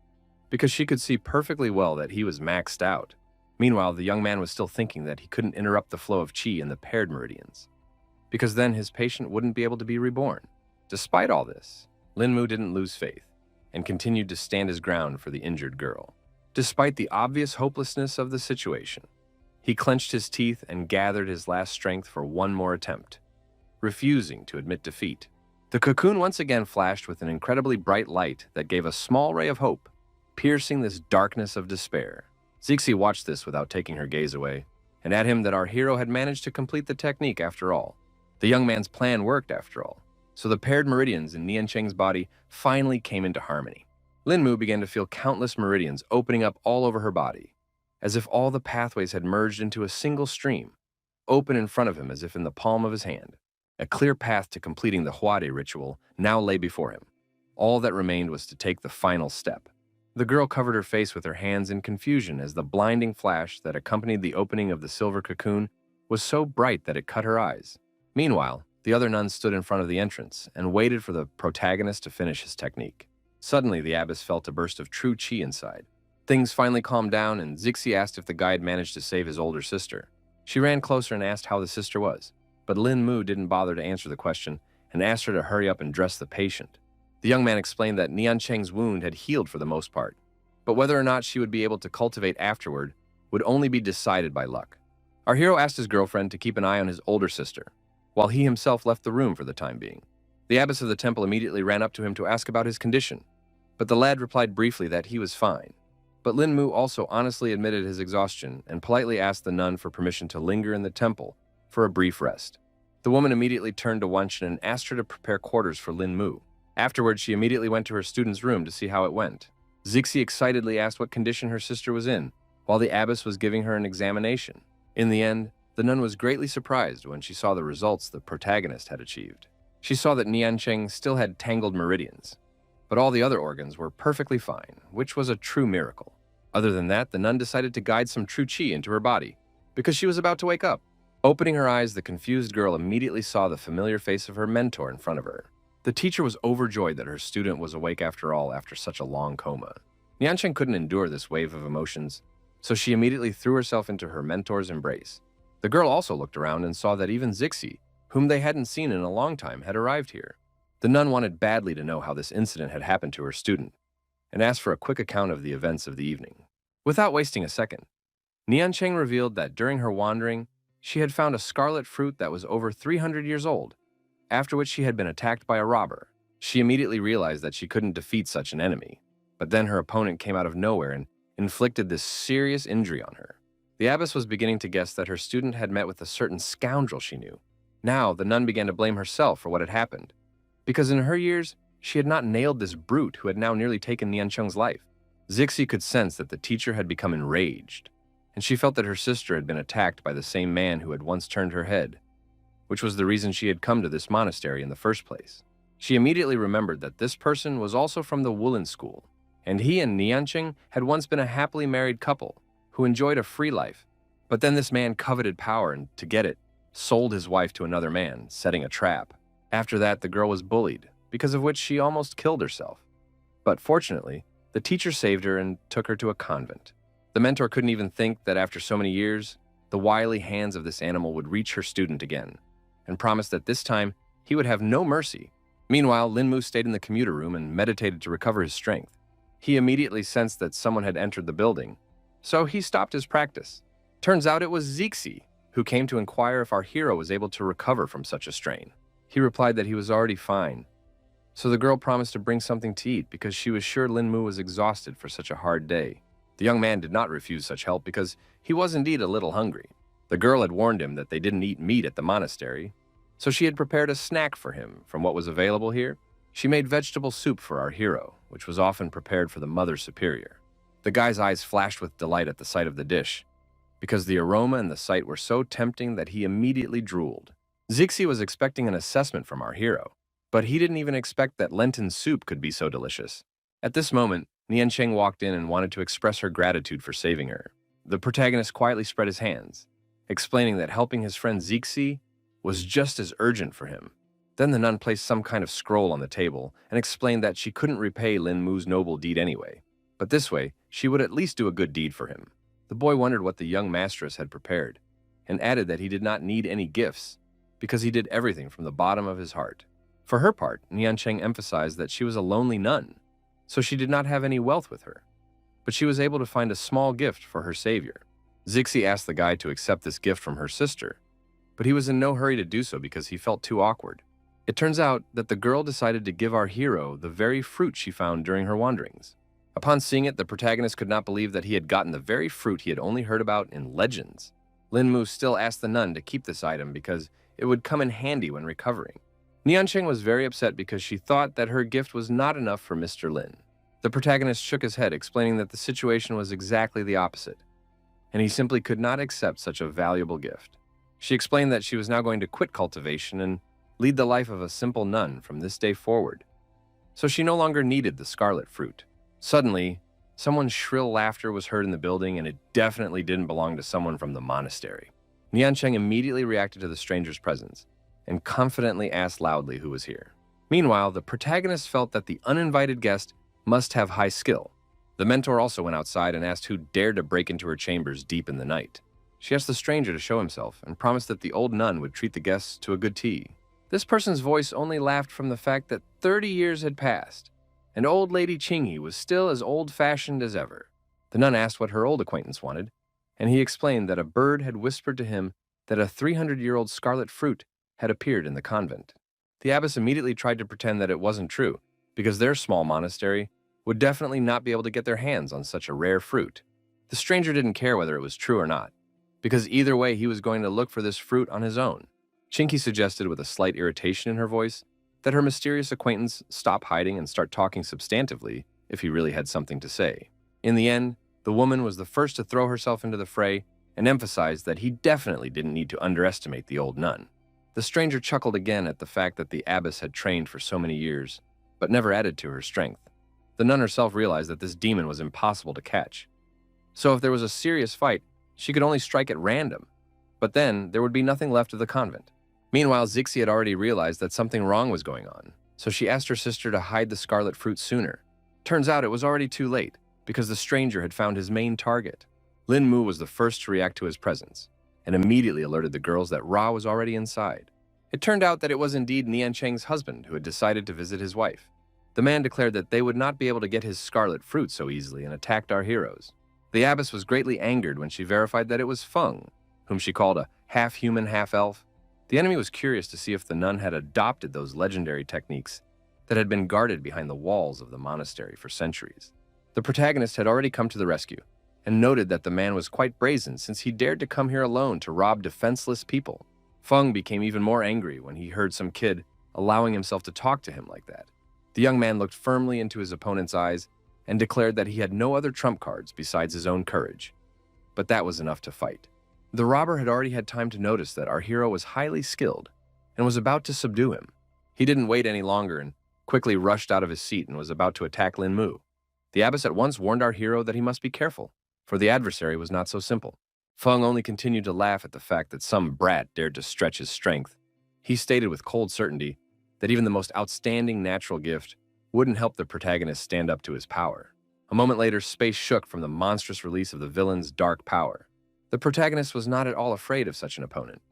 because she could see perfectly well that he was maxed out. Meanwhile, the young man was still thinking that he couldn't interrupt the flow of qi in the paired meridians, because then his patient wouldn't be able to be reborn. Despite all this, Linmu didn't lose faith and continued to stand his ground for the injured girl. Despite the obvious hopelessness of the situation, he clenched his teeth and gathered his last strength for one more attempt, refusing to admit defeat. The cocoon once again flashed with an incredibly bright light that gave a small ray of hope, piercing this darkness of despair. Zixi watched this without taking her gaze away, and at him that our hero had managed to complete the technique after all. The young man's plan worked after all, so the paired meridians in Nian Cheng's body finally came into harmony. Linmu began to feel countless meridians opening up all over her body, as if all the pathways had merged into a single stream, open in front of him as if in the palm of his hand. A clear path to completing the Huade ritual now lay before him. All that remained was to take the final step. The girl covered her face with her hands in confusion as the blinding flash that accompanied the opening of the silver cocoon was so bright that it cut her eyes. Meanwhile, the other nuns stood in front of the entrance and waited for the protagonist to finish his technique. Suddenly, the abbess felt a burst of true qi inside. Things finally calmed down, and Zixi asked if the guide managed to save his older sister. She ran closer and asked how the sister was, but Linmu didn't bother to answer the question and asked her to hurry up and dress the patient. The young man explained that Nian Cheng's wound had healed for the most part, but whether or not she would be able to cultivate afterward would only be decided by luck. Our hero asked his girlfriend to keep an eye on his older sister, while he himself left the room for the time being. The abbess of the temple immediately ran up to him to ask about his condition, but the lad replied briefly that he was fine. But Linmu also honestly admitted his exhaustion and politely asked the nun for permission to linger in the temple for a brief rest. The woman immediately turned to Wenchen and asked her to prepare quarters for Linmu. Afterwards, she immediately went to her student's room to see how it went. Zixi excitedly asked what condition her sister was in, while the abbess was giving her an examination. In the end, the nun was greatly surprised when she saw the results the protagonist had achieved. She saw that Nian Cheng still had tangled meridians, but all the other organs were perfectly fine, which was a true miracle. Other than that, the nun decided to guide some true qi into her body, because she was about to wake up. Opening her eyes, the confused girl immediately saw the familiar face of her mentor in front of her. The teacher was overjoyed that her student was awake after all after such a long coma. Nian Cheng couldn't endure this wave of emotions, so she immediately threw herself into her mentor's embrace. The girl also looked around and saw that even Zixi, whom they hadn't seen in a long time, had arrived here. The nun wanted badly to know how this incident had happened to her student, and asked for a quick account of the events of the evening. Without wasting a second, Nian Cheng revealed that during her wandering, she had found a scarlet fruit that was over 300 years old, after which she had been attacked by a robber. She immediately realized that she couldn't defeat such an enemy, but then her opponent came out of nowhere and inflicted this serious injury on her. The abbess was beginning to guess that her student had met with a certain scoundrel she knew, Now, the nun began to blame herself for what had happened, because in her years, she had not nailed this brute who had now nearly taken Niancheng's life. Zixi could sense that the teacher had become enraged, and she felt that her sister had been attacked by the same man who had once turned her head, which was the reason she had come to this monastery in the first place. She immediately remembered that this person was also from the Woolen school, and he and Niancheng had once been a happily married couple who enjoyed a free life. But then this man coveted power and, to get it, sold his wife to another man, setting a trap. After that, the girl was bullied, because of which she almost killed herself. But fortunately, the teacher saved her and took her to a convent. The mentor couldn't even think that after so many years, the wily hands of this animal would reach her student again, and promised that this time he would have no mercy. Meanwhile, Linmu stayed in the commuter room and meditated to recover his strength. He immediately sensed that someone had entered the building, so he stopped his practice. Turns out it was Zixi, who came to inquire if our hero was able to recover from such a strain. He replied that he was already fine, so the girl promised to bring something to eat because she was sure Linmu was exhausted for such a hard day. The young man did not refuse such help because he was indeed a little hungry. The girl had warned him that they didn't eat meat at the monastery, so she had prepared a snack for him from what was available here. She made vegetable soup for our hero, which was often prepared for the Mother Superior. The guy's eyes flashed with delight at the sight of the dish, because the aroma and the sight were so tempting that he immediately drooled. Zixi was expecting an assessment from our hero, but he didn't even expect that Lenten soup could be so delicious. At this moment, Niancheng walked in and wanted to express her gratitude for saving her. The protagonist quietly spread his hands, explaining that helping his friend Zixi was just as urgent for him. Then the nun placed some kind of scroll on the table and explained that she couldn't repay Lin Mu's noble deed anyway, but this way, she would at least do a good deed for him. The boy wondered what the young mastress had prepared, and added that he did not need any gifts, because he did everything from the bottom of his heart. For her part, Niancheng emphasized that she was a lonely nun, so she did not have any wealth with her, but she was able to find a small gift for her savior. Zixi asked the guy to accept this gift from her sister, but he was in no hurry to do so because he felt too awkward. It turns out that the girl decided to give our hero the very fruit she found during her wanderings. Upon seeing it, the protagonist could not believe that he had gotten the very fruit he had only heard about in legends. Lin Mu still asked the nun to keep this item because it would come in handy when recovering. Niancheng was very upset because she thought that her gift was not enough for Mr. Lin. The protagonist shook his head, explaining that the situation was exactly the opposite, and he simply could not accept such a valuable gift. She explained that she was now going to quit cultivation and lead the life of a simple nun from this day forward, so she no longer needed the scarlet fruit. Suddenly, someone's shrill laughter was heard in the building, and it definitely didn't belong to someone from the monastery. Niancheng immediately reacted to the stranger's presence and confidently asked loudly who was here. Meanwhile, the protagonist felt that the uninvited guest must have high skill. The mentor also went outside and asked who dared to break into her chambers deep in the night. She asked the stranger to show himself and promised that the old nun would treat the guests to a good tea. This person's voice only laughed from the fact that 30 years had passed, and old lady Qingyi was still as old-fashioned as ever. The nun asked what her old acquaintance wanted, and he explained that a bird had whispered to him that a 300-year-old scarlet fruit had appeared in the convent. The abbess immediately tried to pretend that it wasn't true, because their small monastery would definitely not be able to get their hands on such a rare fruit. The stranger didn't care whether it was true or not, because either way he was going to look for this fruit on his own. Chinky suggested with a slight irritation in her voice that her mysterious acquaintance stop hiding and start talking substantively if he really had something to say. In the end, the woman was the first to throw herself into the fray and emphasized that he definitely didn't need to underestimate the old nun. The stranger chuckled again at the fact that the abbess had trained for so many years, but never added to her strength. The nun herself realized that this demon was impossible to catch. So if there was a serious fight, she could only strike at random, but then there would be nothing left of the convent. Meanwhile, Zixi had already realized that something wrong was going on, so she asked her sister to hide the scarlet fruit sooner. Turns out it was already too late, because the stranger had found his main target. Lin Mu was the first to react to his presence, and immediately alerted the girls that Ra was already inside. It turned out that it was indeed Niancheng's husband who had decided to visit his wife. The man declared that they would not be able to get his scarlet fruit so easily and attacked our heroes. The abbess was greatly angered when she verified that it was Feng, whom she called a half-human, half-elf. The enemy was curious to see if the nun had adopted those legendary techniques that had been guarded behind the walls of the monastery for centuries. The protagonist had already come to the rescue and noted that the man was quite brazen since he dared to come here alone to rob defenseless people. Feng became even more angry when he heard some kid allowing himself to talk to him like that. The young man looked firmly into his opponent's eyes and declared that he had no other trump cards besides his own courage. But that was enough to fight. The robber had already had time to notice that our hero was highly skilled and was about to subdue him. He didn't wait any longer and quickly rushed out of his seat and was about to attack Lin Mu. The abbess at once warned our hero that he must be careful, for the adversary was not so simple. Feng only continued to laugh at the fact that some brat dared to stretch his strength. He stated with cold certainty that even the most outstanding natural gift wouldn't help the protagonist stand up to his power. A moment later, space shook from the monstrous release of the villain's dark power. The protagonist was not at all afraid of such an opponent,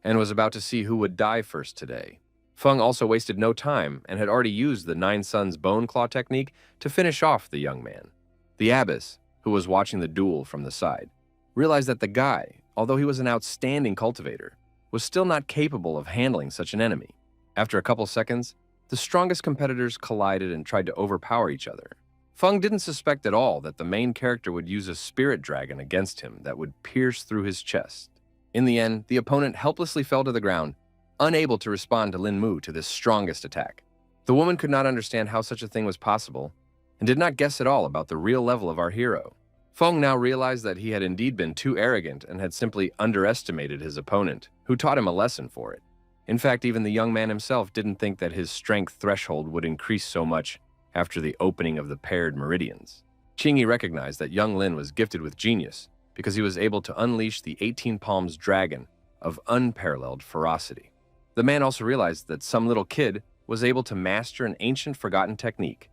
and was about to see who would die first today. Feng also wasted no time and had already used the Nine Suns Bone Claw technique to finish off the young man. The abbess, who was watching the duel from the side, realized that the guy, although he was an outstanding cultivator, was still not capable of handling such an enemy. After a couple seconds, the strongest competitors collided and tried to overpower each other. Feng didn't suspect at all that the main character would use a spirit dragon against him that would pierce through his chest. In the end, the opponent helplessly fell to the ground, unable to respond to Lin Mu to this strongest attack. The woman could not understand how such a thing was possible and did not guess at all about the real level of our hero. Feng now realized that he had indeed been too arrogant and had simply underestimated his opponent, who taught him a lesson for it. In fact, even the young man himself didn't think that his strength threshold would increase so much after the opening of the paired meridians. Qingyi recognized that young Lin was gifted with genius because he was able to unleash the 18 Palms dragon of unparalleled ferocity. The man also realized that some little kid was able to master an ancient forgotten technique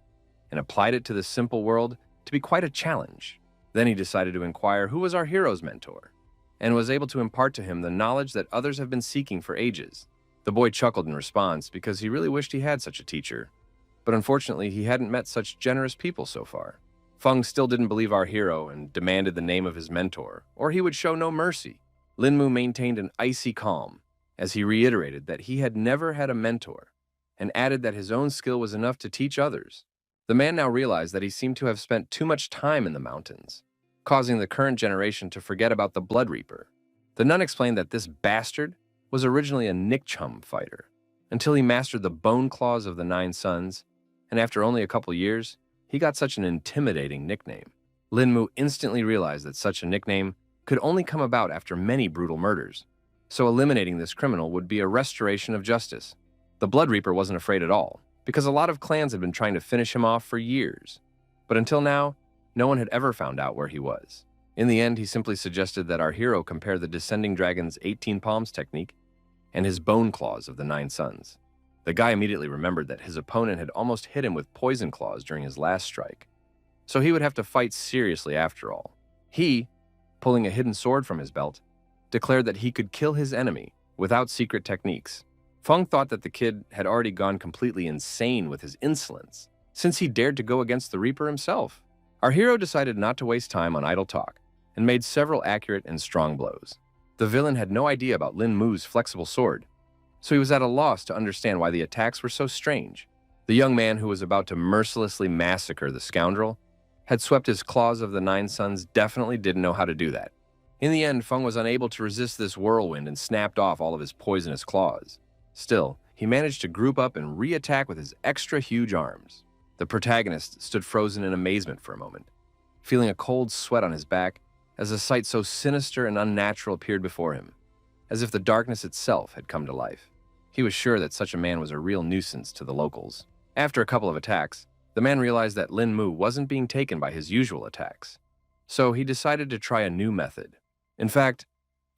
and applied it to the simple world to be quite a challenge. Then he decided to inquire who was our hero's mentor and was able to impart to him the knowledge that others have been seeking for ages. The boy chuckled in response because he really wished he had such a teacher, but unfortunately he hadn't met such generous people so far. Feng still didn't believe our hero and demanded the name of his mentor, or he would show no mercy. Lin Mu maintained an icy calm as he reiterated that he had never had a mentor and added that his own skill was enough to teach others. The man now realized that he seemed to have spent too much time in the mountains, causing the current generation to forget about the Blood Reaper. The nun explained that this bastard was originally a Nickchum fighter, until he mastered the bone claws of the Nine Suns, and after only a couple years, he got such an intimidating nickname. Lin Mu instantly realized that such a nickname could only come about after many brutal murders, so eliminating this criminal would be a restoration of justice. The Blood Reaper wasn't afraid at all, because a lot of clans had been trying to finish him off for years. But until now, no one had ever found out where he was. In the end, he simply suggested that our hero compare the Descending Dragon's 18 Palms technique and his Bone Claws of the Nine Suns. The guy immediately remembered that his opponent had almost hit him with poison claws during his last strike, so he would have to fight seriously after all. He, pulling a hidden sword from his belt, declared that he could kill his enemy without secret techniques. Feng thought that the kid had already gone completely insane with his insolence, since he dared to go against the Reaper himself. Our hero decided not to waste time on idle talk, and made several accurate and strong blows. The villain had no idea about Lin Mu's flexible sword, so he was at a loss to understand why the attacks were so strange. The young man who was about to mercilessly massacre the scoundrel had swept his claws of the Nine Suns definitely didn't know how to do that. In the end, Feng was unable to resist this whirlwind and snapped off all of his poisonous claws. Still, he managed to group up and re-attack with his extra huge arms. The protagonist stood frozen in amazement for a moment, feeling a cold sweat on his back as a sight so sinister and unnatural appeared before him, as if the darkness itself had come to life. He was sure that such a man was a real nuisance to the locals. After a couple of attacks, the man realized that Lin Mu wasn't being taken by his usual attacks, so he decided to try a new method. In fact,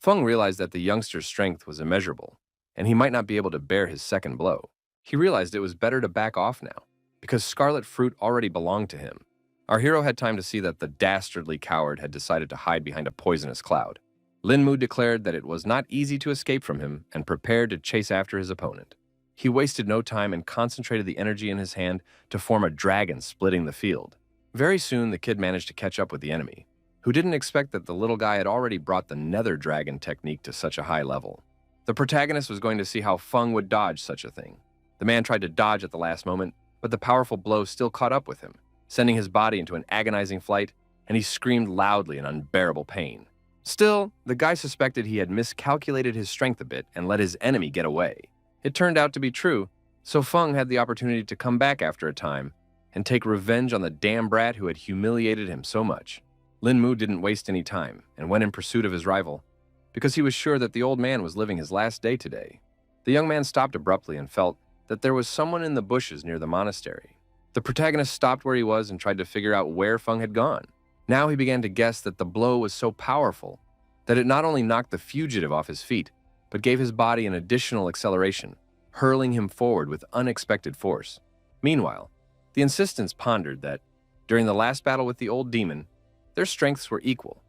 Feng realized that the youngster's strength was immeasurable, and he might not be able to bear his second blow. He realized it was better to back off now, because Scarlet Fruit already belonged to him. Our hero had time to see that the dastardly coward had decided to hide behind a poisonous cloud. Lin Mu declared that it was not easy to escape from him and prepared to chase after his opponent. He wasted no time and concentrated the energy in his hand to form a dragon splitting the field. Very soon, the kid managed to catch up with the enemy, who didn't expect that the little guy had already brought the Nether Dragon technique to such a high level. The protagonist was going to see how Feng would dodge such a thing. The man tried to dodge at the last moment, but the powerful blow still caught up with him, sending his body into an agonizing flight, and he screamed loudly in unbearable pain. Still, the guy suspected he had miscalculated his strength a bit and let his enemy get away. It turned out to be true, so Feng had the opportunity to come back after a time and take revenge on the damn brat who had humiliated him so much. Lin Mu didn't waste any time and went in pursuit of his rival, because he was sure that the old man was living his last day today. The young man stopped abruptly and felt that there was someone in the bushes near the monastery. The protagonist stopped where he was and tried to figure out where Feng had gone. Now he began to guess that the blow was so powerful that it not only knocked the fugitive off his feet, but gave his body an additional acceleration, hurling him forward with unexpected force. Meanwhile, the insistents pondered that, during the last battle with the old demon, their strengths were equal.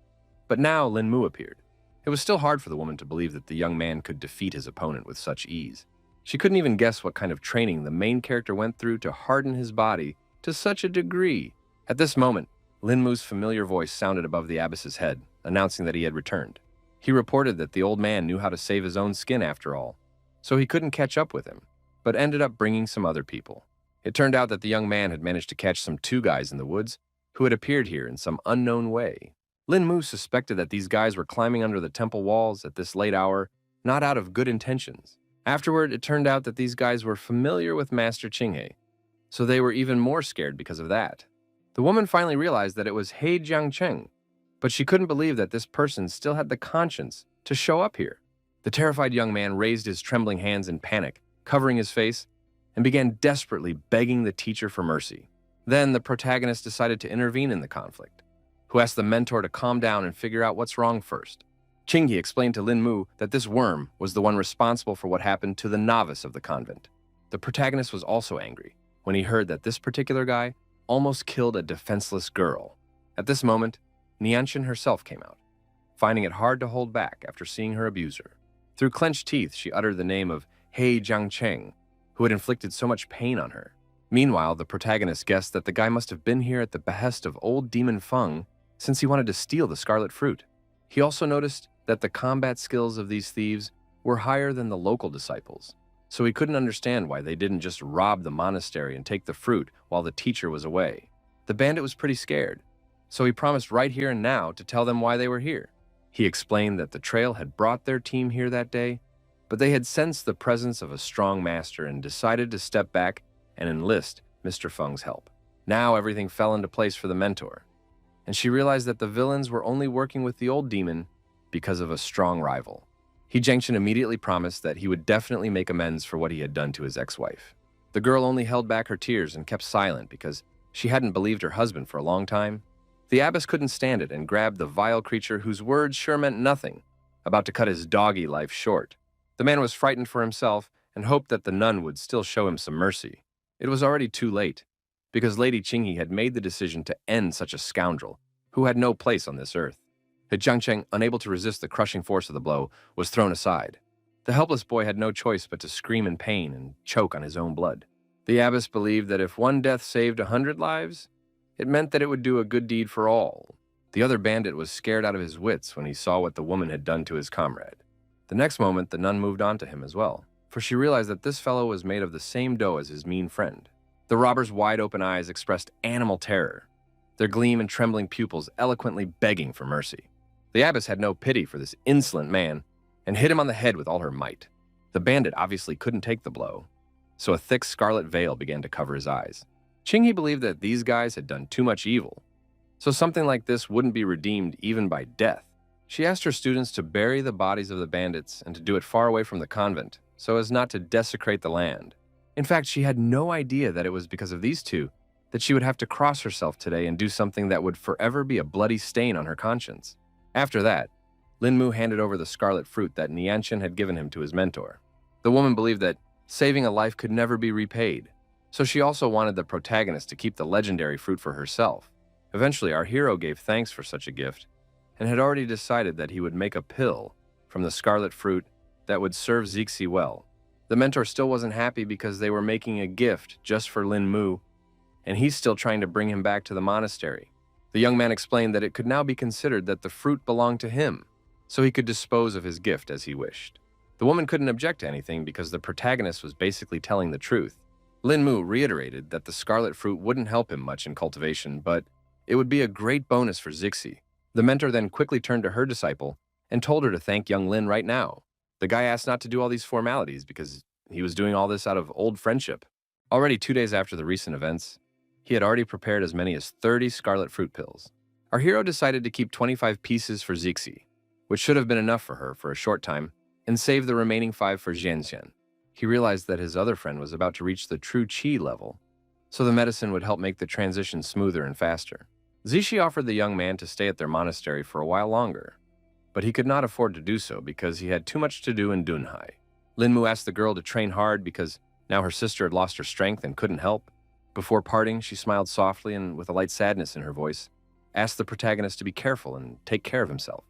But now Lin Mu appeared. It was still hard for the woman to believe that the young man could defeat his opponent with such ease. She couldn't even guess what kind of training the main character went through to harden his body to such a degree. At this moment, Lin Mu's familiar voice sounded above the abbess's head, announcing that he had returned. He reported that the old man knew how to save his own skin after all, so he couldn't catch up with him, but ended up bringing some other people. It turned out that the young man had managed to catch some two guys in the woods who had appeared here in some unknown way. Lin Mu suspected that these guys were climbing under the temple walls at this late hour, not out of good intentions. Afterward, it turned out that these guys were familiar with Master Qinghe, so they were even more scared because of that. The woman finally realized that it was He Jiangcheng, but she couldn't believe that this person still had the conscience to show up here. The terrified young man raised his trembling hands in panic, covering his face, and began desperately begging the teacher for mercy. Then the protagonist decided to intervene in the conflict, who asked the mentor to calm down and figure out what's wrong first. Qinghe explained to Lin Mu that this worm was the one responsible for what happened to the novice of the convent. The protagonist was also angry when he heard that this particular guy almost killed a defenseless girl. At this moment, Nianshan herself came out, finding it hard to hold back after seeing her abuser. Through clenched teeth, she uttered the name of He Jiangcheng, who had inflicted so much pain on her. Meanwhile, the protagonist guessed that the guy must have been here at the behest of old demon Feng since he wanted to steal the scarlet fruit. He also noticed that the combat skills of these thieves were higher than the local disciples, so he couldn't understand why they didn't just rob the monastery and take the fruit while the teacher was away. The bandit was pretty scared, so he promised right here and now to tell them why they were here. He explained that the trail had brought their team here that day, but they had sensed the presence of a strong master and decided to step back and enlist Mr. Feng's help. Now everything fell into place for the mentor, and she realized that the villains were only working with the old demon because of a strong rival. He Jiangchen immediately promised that he would definitely make amends for what he had done to his ex-wife. The girl only held back her tears and kept silent because she hadn't believed her husband for a long time. The abbess couldn't stand it and grabbed the vile creature whose words sure meant nothing, about to cut his doggy life short. The man was frightened for himself and hoped that the nun would still show him some mercy. It was already too late, because Lady Qinghe had made the decision to end such a scoundrel who had no place on this earth. Jiangcheng, unable to resist the crushing force of the blow, was thrown aside. The helpless boy had no choice but to scream in pain and choke on his own blood. The abbess believed that if one death saved 100 lives, it meant that it would do a good deed for all. The other bandit was scared out of his wits when he saw what the woman had done to his comrade. The next moment, the nun moved on to him as well, for she realized that this fellow was made of the same dough as his mean friend. The robber's wide-open eyes expressed animal terror, their gleam and trembling pupils eloquently begging for mercy. The abbess had no pity for this insolent man and hit him on the head with all her might. The bandit obviously couldn't take the blow, so a thick scarlet veil began to cover his eyes. Qinghe believed that these guys had done too much evil, so something like this wouldn't be redeemed even by death. She asked her students to bury the bodies of the bandits and to do it far away from the convent, so as not to desecrate the land. In fact, she had no idea that it was because of these two that she would have to cross herself today and do something that would forever be a bloody stain on her conscience. After that, Lin Mu handed over the scarlet fruit that Nianshan had given him to his mentor. The woman believed that saving a life could never be repaid, so she also wanted the protagonist to keep the legendary fruit for herself. Eventually, our hero gave thanks for such a gift and had already decided that he would make a pill from the scarlet fruit that would serve Zixi well. The mentor still wasn't happy because they were making a gift just for Lin Mu, and he's still trying to bring him back to the monastery. The young man explained that it could now be considered that the fruit belonged to him, so he could dispose of his gift as he wished. The woman couldn't object to anything because the protagonist was basically telling the truth. Lin Mu reiterated that the scarlet fruit wouldn't help him much in cultivation, but it would be a great bonus for Zixi, The mentor then quickly turned to her disciple and told her to thank young Lin right now. The guy asked not to do all these formalities because he was doing all this out of old friendship. Already 2 days after the recent events, he had already prepared as many as 30 scarlet fruit pills. Our hero decided to keep 25 pieces for Zixi, which should have been enough for her for a short time, and save the remaining 5 for Jianxian. He realized that his other friend was about to reach the true qi level, so the medicine would help make the transition smoother and faster. Zixi offered the young man to stay at their monastery for a while longer, but he could not afford to do so because he had too much to do in Dunhai. Linmu asked the girl to train hard because now her sister had lost her strength and couldn't help. Before parting, she smiled softly and with a light sadness in her voice, asked the protagonist to be careful and take care of himself.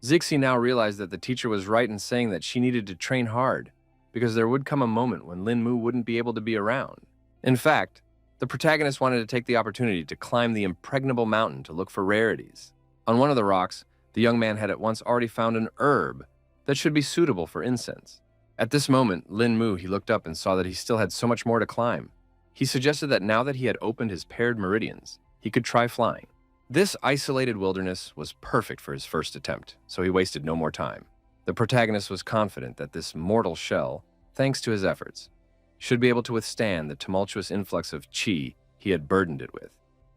Zixi now realized that the teacher was right in saying that she needed to train hard because there would come a moment when Linmu wouldn't be able to be around. In fact, the protagonist wanted to take the opportunity to climb the impregnable mountain to look for rarities. On one of the rocks, the young man had at once already found an herb that should be suitable for incense. At this moment, he looked up and saw that he still had so much more to climb. He suggested that now that he had opened his paired meridians, he could try flying. This isolated wilderness was perfect for his first attempt, so he wasted no more time. The protagonist was confident that this mortal shell, thanks to his efforts, should be able to withstand the tumultuous influx of qi he had burdened it with.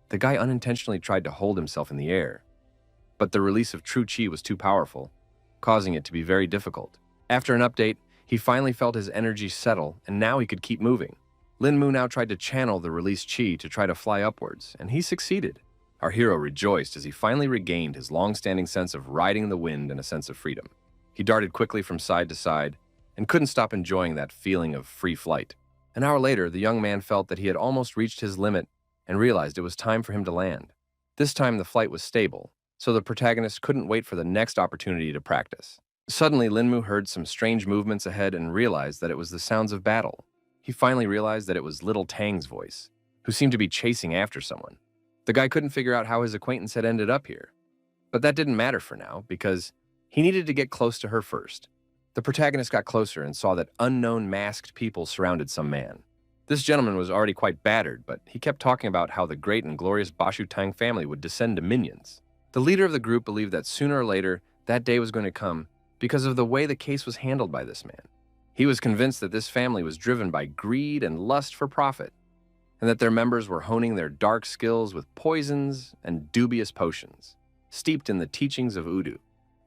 The guy unintentionally tried to hold himself in the air, but the release of true qi was too powerful, causing it to be very difficult. After an update, he finally felt his energy settle, and now he could keep moving. Linmu now tried to channel the released qi to try to fly upwards, and he succeeded. Our hero rejoiced as he finally regained his long-standing sense of riding the wind and a sense of freedom. He darted quickly from side to side and couldn't stop enjoying that feeling of free flight. An hour later, the young man felt that he had almost reached his limit and realized it was time for him to land. This time the flight was stable, so the protagonist couldn't wait for the next opportunity to practice. Suddenly, Linmu heard some strange movements ahead and realized that it was the sounds of battle. He finally realized that it was little Tang's voice, who seemed to be chasing after someone. The guy couldn't figure out how his acquaintance had ended up here, but that didn't matter for now because he needed to get close to her first. The protagonist got closer and saw that unknown masked people surrounded some man. This gentleman was already quite battered, but he kept talking about how the great and glorious Bashu Tang family would descend to minions. The leader of the group believed that sooner or later that day was going to come because of the way the case was handled by this man. He was convinced that this family was driven by greed and lust for profit, and that their members were honing their dark skills with poisons and dubious potions, steeped in the teachings of Udu.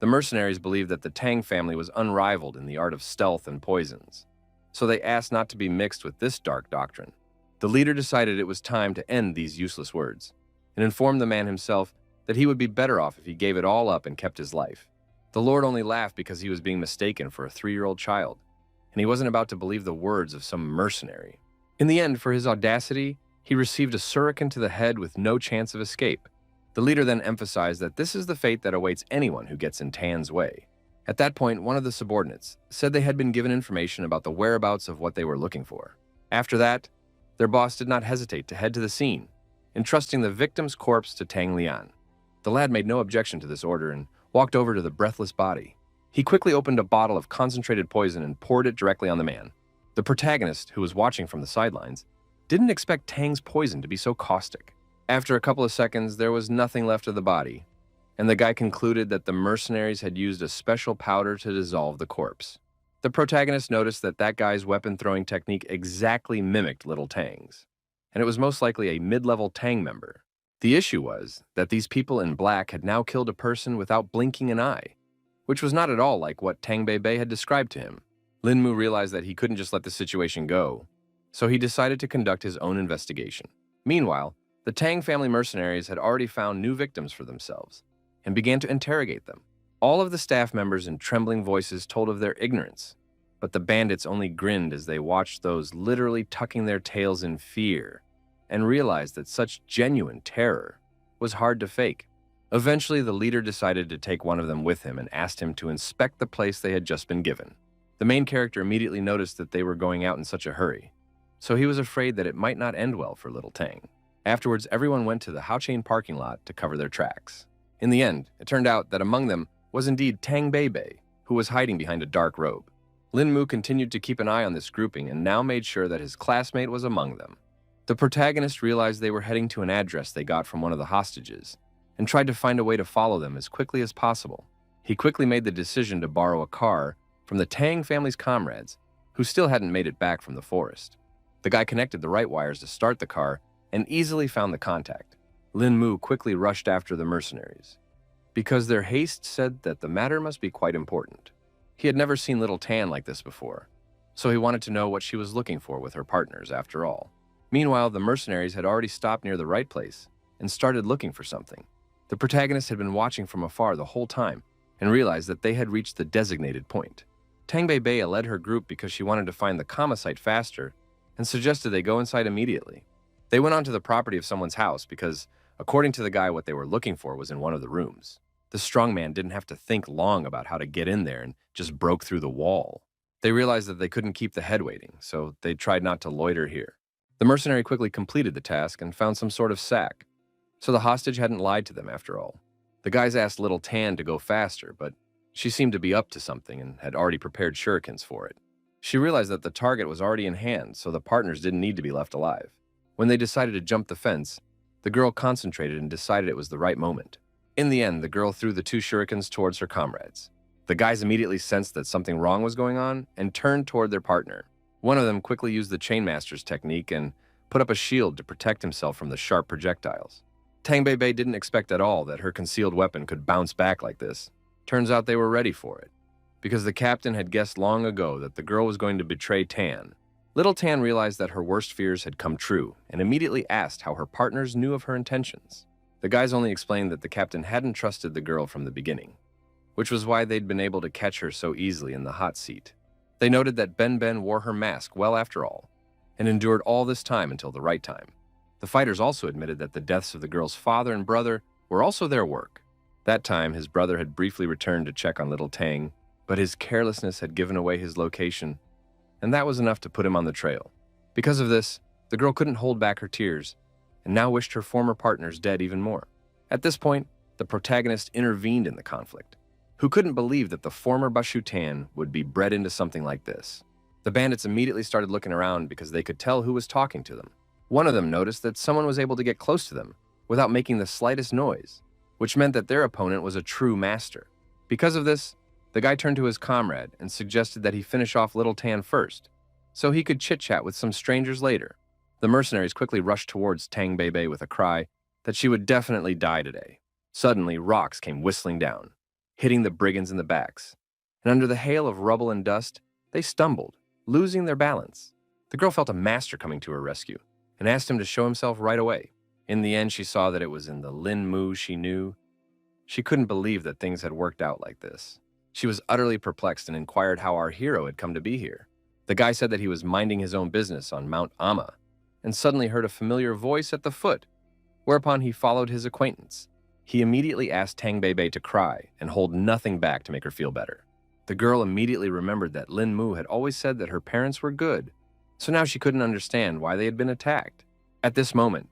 The mercenaries believed that the Tang family was unrivaled in the art of stealth and poisons, so they asked not to be mixed with this dark doctrine. The leader decided it was time to end these useless words, and informed the man himself that he would be better off if he gave it all up and kept his life. The Lord only laughed because he was being mistaken for a 3-year-old child, and he wasn't about to believe the words of some mercenary. In the end, for his audacity, he received a shuriken to the head with no chance of escape. The leader then emphasized that this is the fate that awaits anyone who gets in Tan's way. At that point, one of the subordinates said they had been given information about the whereabouts of what they were looking for. After that, their boss did not hesitate to head to the scene, entrusting the victim's corpse to Tang Lian. The lad made no objection to this order and walked over to the breathless body. He quickly opened a bottle of concentrated poison and poured it directly on the man. The protagonist, who was watching from the sidelines, didn't expect Tang's poison to be so caustic. After a couple of seconds, there was nothing left of the body, and the guy concluded that the mercenaries had used a special powder to dissolve the corpse. The protagonist noticed that that guy's weapon-throwing technique exactly mimicked little Tang's, and it was most likely a mid-level Tang member. The issue was that these people in black had now killed a person without blinking an eye, which was not at all like what Tang Bei had described to him. Linmu realized that he couldn't just let the situation go, so he decided to conduct his own investigation. Meanwhile, the Tang family mercenaries had already found new victims for themselves and began to interrogate them. All of the staff members in trembling voices told of their ignorance, but the bandits only grinned as they watched those literally tucking their tails in fear and realized that such genuine terror was hard to fake. Eventually, the leader decided to take one of them with him and asked him to inspect the place they had just been given. The main character immediately noticed that they were going out in such a hurry, so he was afraid that it might not end well for little Tang. Afterwards, everyone went to the Haochain parking lot to cover their tracks. In the end, it turned out that among them was indeed Tang Bei, who was hiding behind a dark robe. Linmu continued to keep an eye on this grouping and now made sure that his classmate was among them. The protagonist realized they were heading to an address they got from one of the hostages and tried to find a way to follow them as quickly as possible. He quickly made the decision to borrow a car from the Tang family's comrades, who still hadn't made it back from the forest. The guy connected the right wires to start the car and easily found the contact. Lin Mu quickly rushed after the mercenaries, because their haste said that the matter must be quite important. He had never seen little Tan like this before, so he wanted to know what she was looking for with her partners after all. Meanwhile, the mercenaries had already stopped near the right place and started looking for something. The protagonist had been watching from afar the whole time and realized that they had reached the designated point. Tang Bei led her group because she wanted to find the comma site faster and suggested they go inside immediately. They went onto the property of someone's house because, according to the guy, what they were looking for was in one of the rooms. The strongman didn't have to think long about how to get in there and just broke through the wall. They realized that they couldn't keep the head waiting, so they tried not to loiter here. The mercenary quickly completed the task and found some sort of sack, so the hostage hadn't lied to them after all. The guys asked little Tan to go faster, but she seemed to be up to something and had already prepared shurikens for it. She realized that the target was already in hand, so the partners didn't need to be left alive. When they decided to jump the fence, the girl concentrated and decided it was the right moment. In the end, the girl threw the 2 shurikens towards her comrades. The guys immediately sensed that something wrong was going on and turned toward their partner. One of them quickly used the Chainmaster's technique and put up a shield to protect himself from the sharp projectiles. Tang Bei didn't expect at all that her concealed weapon could bounce back like this. Turns out they were ready for it, because the captain had guessed long ago that the girl was going to betray Tan. Little Tan realized that her worst fears had come true and immediately asked how her partners knew of her intentions. The guys only explained that the captain hadn't trusted the girl from the beginning, which was why they'd been able to catch her so easily in the hot seat. They noted that Ben wore her mask well after all, and endured all this time until the right time. The fighters also admitted that the deaths of the girl's father and brother were also their work. That time, his brother had briefly returned to check on little Tang, but his carelessness had given away his location, and that was enough to put him on the trail. Because of this, the girl couldn't hold back her tears, and now wished her former partners dead even more. At this point, the protagonist intervened in the conflict, who couldn't believe that the former Bashu Tan would be bred into something like this. The bandits immediately started looking around because they could tell who was talking to them. One of them noticed that someone was able to get close to them without making the slightest noise, which meant that their opponent was a true master. Because of this, the guy turned to his comrade and suggested that he finish off little Tan first, so he could chit-chat with some strangers later. The mercenaries quickly rushed towards Tang Bei with a cry that she would definitely die today. Suddenly, rocks came whistling down, hitting the brigands in the backs, and under the hail of rubble and dust, they stumbled, losing their balance. The girl felt a master coming to her rescue and asked him to show himself right away. In the end, she saw that it was in the Lin Mu she knew. She couldn't believe that things had worked out like this. She was utterly perplexed and inquired how our hero had come to be here. The guy said that he was minding his own business on Mount Amma, and suddenly heard a familiar voice at the foot, whereupon he followed his acquaintance. He immediately asked Tang Bei to cry and hold nothing back to make her feel better. The girl immediately remembered that Lin Mu had always said that her parents were good, so now she couldn't understand why they had been attacked. At this moment,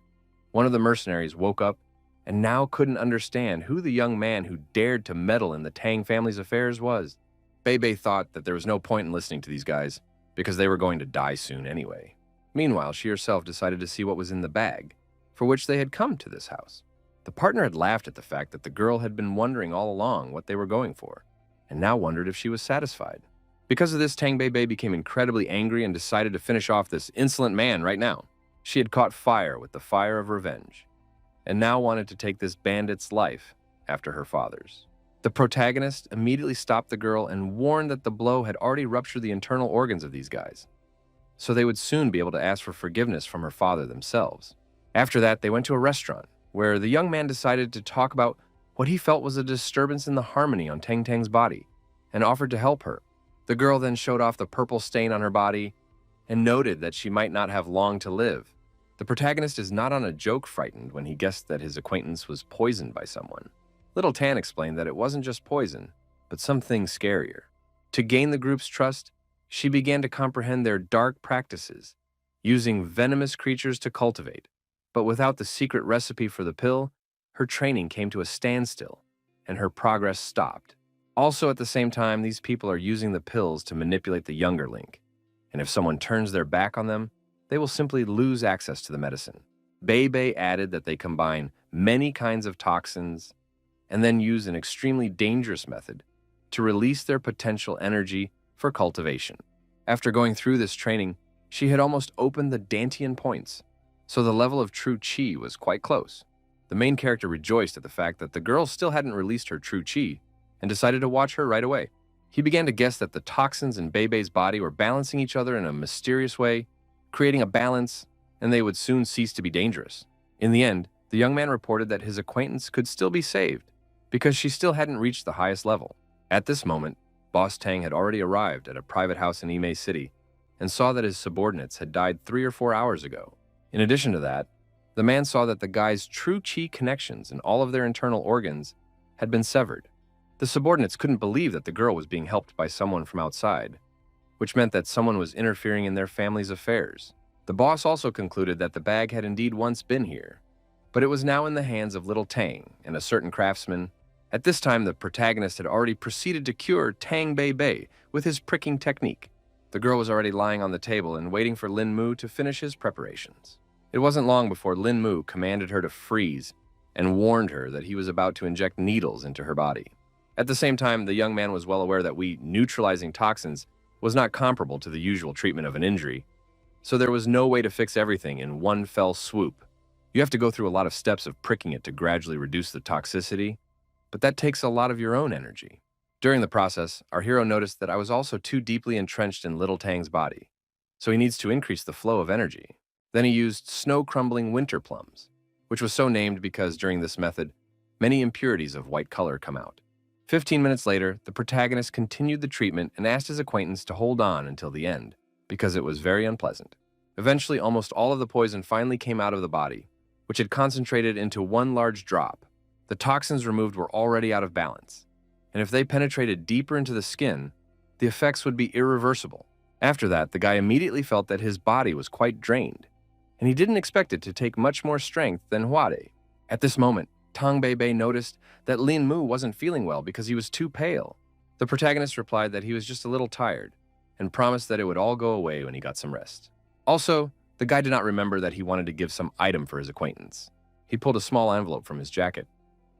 one of the mercenaries woke up and now couldn't understand who the young man who dared to meddle in the Tang family's affairs was. Bei thought that there was no point in listening to these guys because they were going to die soon anyway. Meanwhile, she herself decided to see what was in the bag for which they had come to this house. The partner had laughed at the fact that the girl had been wondering all along what they were going for, and now wondered if she was satisfied. Because of this, Tang Bei became incredibly angry and decided to finish off this insolent man right now. She had caught fire with the fire of revenge, and now wanted to take this bandit's life after her father's. The protagonist immediately stopped the girl and warned that the blow had already ruptured the internal organs of these guys, so they would soon be able to ask for forgiveness from her father themselves. After that, they went to a restaurant, where the young man decided to talk about what he felt was a disturbance in the harmony on Tang Tang's body, and offered to help her. The girl then showed off the purple stain on her body and noted that she might not have long to live. The protagonist is not on a joke frightened when he guessed that his acquaintance was poisoned by someone. Little Tan explained that it wasn't just poison, but something scarier. To gain the group's trust, she began to comprehend their dark practices, using venomous creatures to cultivate. But without the secret recipe for the pill, her training came to a standstill, and her progress stopped. Also, at the same time, these people are using the pills to manipulate the younger Link, and if someone turns their back on them, they will simply lose access to the medicine. Bei added that they combine many kinds of toxins and then use an extremely dangerous method to release their potential energy for cultivation. After going through this training, she had almost opened the Dantian points, so the level of true chi was quite close. The main character rejoiced at the fact that the girl still hadn't released her true chi and decided to watch her right away. He began to guess that the toxins in Beibei's body were balancing each other in a mysterious way, creating a balance, and they would soon cease to be dangerous. In the end, the young man reported that his acquaintance could still be saved because she still hadn't reached the highest level. At this moment, Boss Tang had already arrived at a private house in Imei City and saw that his subordinates had died 3 or 4 hours ago. In addition to that, the man saw that the guy's true chi connections and all of their internal organs had been severed. The subordinates couldn't believe that the girl was being helped by someone from outside, which meant that someone was interfering in their family's affairs. The boss also concluded that the bag had indeed once been here, but it was now in the hands of little Tang and a certain craftsman. At this time, the protagonist had already proceeded to cure Tang Bei with his pricking technique. The girl was already lying on the table and waiting for Lin Mu to finish his preparations. It wasn't long before Lin Mu commanded her to freeze and warned her that he was about to inject needles into her body. At the same time, the young man was well aware that neutralizing toxins was not comparable to the usual treatment of an injury, so there was no way to fix everything in one fell swoop. You have to go through a lot of steps of pricking it to gradually reduce the toxicity, but that takes a lot of your own energy. During the process, our hero noticed that I was also too deeply entrenched in little Tang's body, so he needs to increase the flow of energy. Then he used snow-crumbling winter plums, which was so named because during this method, many impurities of white color come out. 15 minutes later, the protagonist continued the treatment and asked his acquaintance to hold on until the end, because it was very unpleasant. Eventually, almost all of the poison finally came out of the body, which had concentrated into one large drop. The toxins removed were already out of balance, and if they penetrated deeper into the skin, the effects would be irreversible. After that, the guy immediately felt that his body was quite drained, and he didn't expect it to take much more strength than Huade. At this moment, Tang Bei noticed that Lin Mu wasn't feeling well because he was too pale. The protagonist replied that he was just a little tired and promised that it would all go away when he got some rest. Also, the guy did not remember that he wanted to give some item for his acquaintance. He pulled a small envelope from his jacket,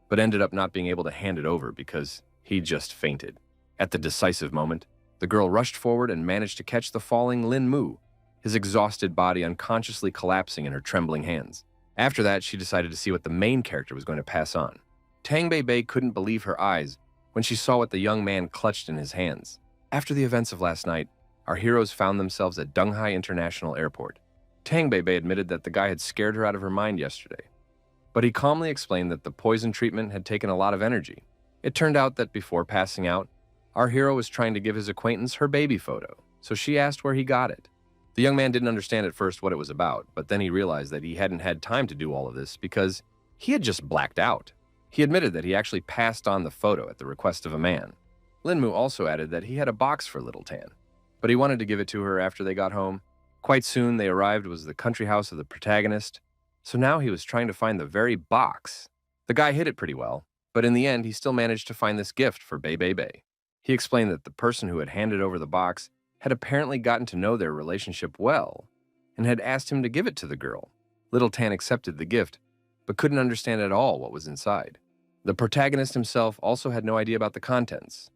but ended up not being able to hand it over because he just fainted. At the decisive moment, the girl rushed forward and managed to catch the falling Lin Mu, his exhausted body unconsciously collapsing in her trembling hands. After that, she decided to see what the main character was going to pass on. Tang Bei couldn't believe her eyes when she saw what the young man clutched in his hands. After the events of last night, our heroes found themselves at Dunghai International Airport. Tang Bei admitted that the guy had scared her out of her mind yesterday, but he calmly explained that the poison treatment had taken a lot of energy. It turned out that before passing out, our hero was trying to give his acquaintance her baby photo, so she asked where he got it. The young man didn't understand at first what it was about, but then he realized that he hadn't had time to do all of this because he had just blacked out. He admitted that he actually passed on the photo at the request of a man. Lin Mu also added that he had a box for Little Tan, but he wanted to give it to her after they got home. Quite soon, they arrived was the country house of the protagonist, so now he was trying to find the very box. The guy hid it pretty well, but in the end, he still managed to find this gift for Bei. He explained that the person who had handed over the box had apparently gotten to know their relationship well and had asked him to give it to the girl. Little Tan accepted the gift, but couldn't understand at all what was inside. The protagonist himself also had no idea about the contents,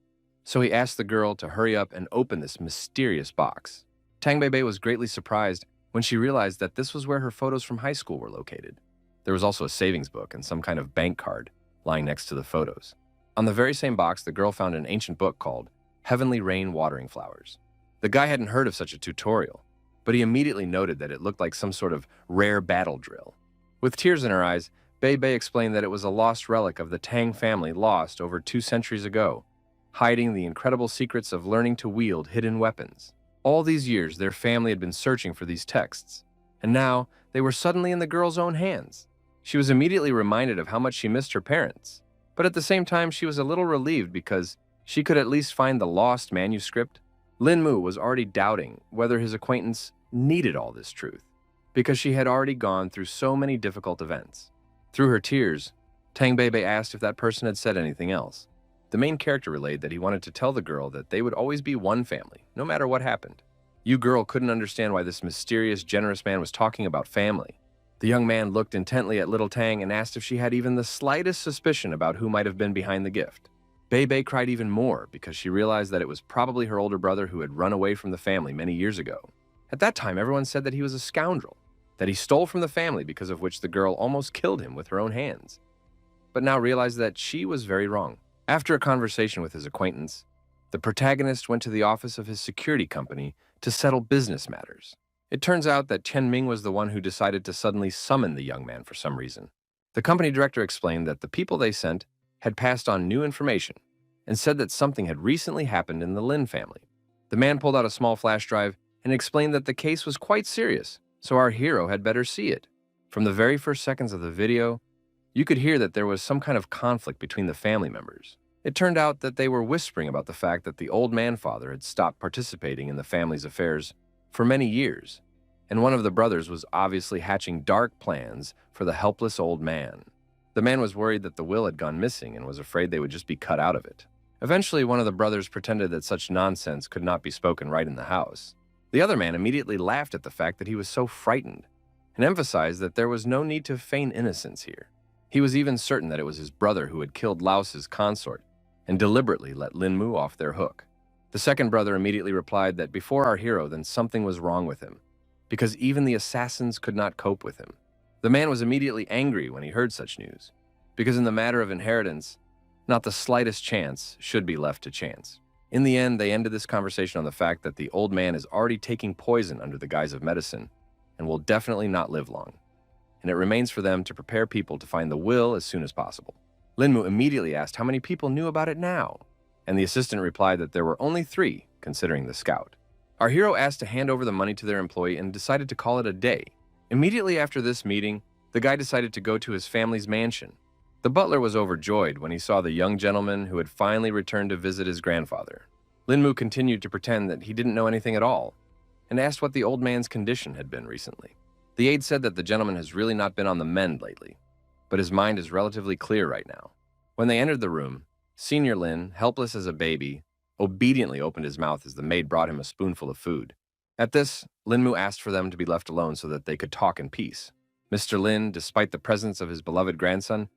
so he asked the girl to hurry up and open this mysterious box. Tang Bei was greatly surprised when she realized that this was where her photos from high school were located. There was also a savings book and some kind of bank card lying next to the photos. On the very same box, the girl found an ancient book called Heavenly Rain Watering Flowers. The guy hadn't heard of such a tutorial, but he immediately noted that it looked like some sort of rare battle drill. With tears in her eyes, Bei explained that it was a lost relic of the Tang family lost over 2 centuries ago, hiding the incredible secrets of learning to wield hidden weapons. All these years, their family had been searching for these texts, and now they were suddenly in the girl's own hands. She was immediately reminded of how much she missed her parents, but at the same time, she was a little relieved because she could at least find the lost manuscript. Lin Mu was already doubting whether his acquaintance needed all this truth, because she had already gone through so many difficult events. Through her tears, Tang Bei asked if that person had said anything else. The main character relayed that he wanted to tell the girl that they would always be one family, no matter what happened. You girl couldn't understand why this mysterious, generous man was talking about family, The young man looked intently at little Tang and asked if she had even the slightest suspicion about who might have been behind the gift. Bei cried even more because she realized that it was probably her older brother who had run away from the family many years ago. At that time, everyone said that he was a scoundrel, that he stole from the family, because of which the girl almost killed him with her own hands, but now realized that she was very wrong. After a conversation with his acquaintance, the protagonist went to the office of his security company to settle business matters. It turns out that Chen Ming was the one who decided to suddenly summon the young man for some reason. The company director explained that the people they sent had passed on new information and said that something had recently happened in the Lin family. The man pulled out a small flash drive and explained that the case was quite serious, so our hero had better see it. From the very first seconds of the video, you could hear that there was some kind of conflict between the family members. It turned out that they were whispering about the fact that the old man-father had stopped participating in the family's affairs for many years, and one of the brothers was obviously hatching dark plans for the helpless old man. The man was worried that the will had gone missing and was afraid they would just be cut out of it. Eventually, one of the brothers pretended that such nonsense could not be spoken right in the house. The other man immediately laughed at the fact that he was so frightened and emphasized that there was no need to feign innocence here. He was even certain that it was his brother who had killed Laos's consort and deliberately let Lin Mu off their hook. The second brother immediately replied that before our hero, then something was wrong with him, because even the assassins could not cope with him. The man was immediately angry when he heard such news, because in the matter of inheritance, not the slightest chance should be left to chance. In the end, they ended this conversation on the fact that the old man is already taking poison under the guise of medicine and will definitely not live long, and it remains for them to prepare people to find the will as soon as possible. Lin Mu immediately asked how many people knew about it now, and the assistant replied that there were only 3, considering the scout. Our hero asked to hand over the money to their employee and decided to call it a day. Immediately after this meeting, the guy decided to go to his family's mansion. The butler was overjoyed when he saw the young gentleman who had finally returned to visit his grandfather. Lin Mu continued to pretend that he didn't know anything at all, and asked what the old man's condition had been recently. The aide said that the gentleman has really not been on the mend lately, but his mind is relatively clear right now. When they entered the room, Senior Lin, helpless as a baby, obediently opened his mouth as the maid brought him a spoonful of food. At this, Lin Mu asked for them to be left alone so that they could talk in peace. Mr. Lin, despite the presence of his beloved grandson,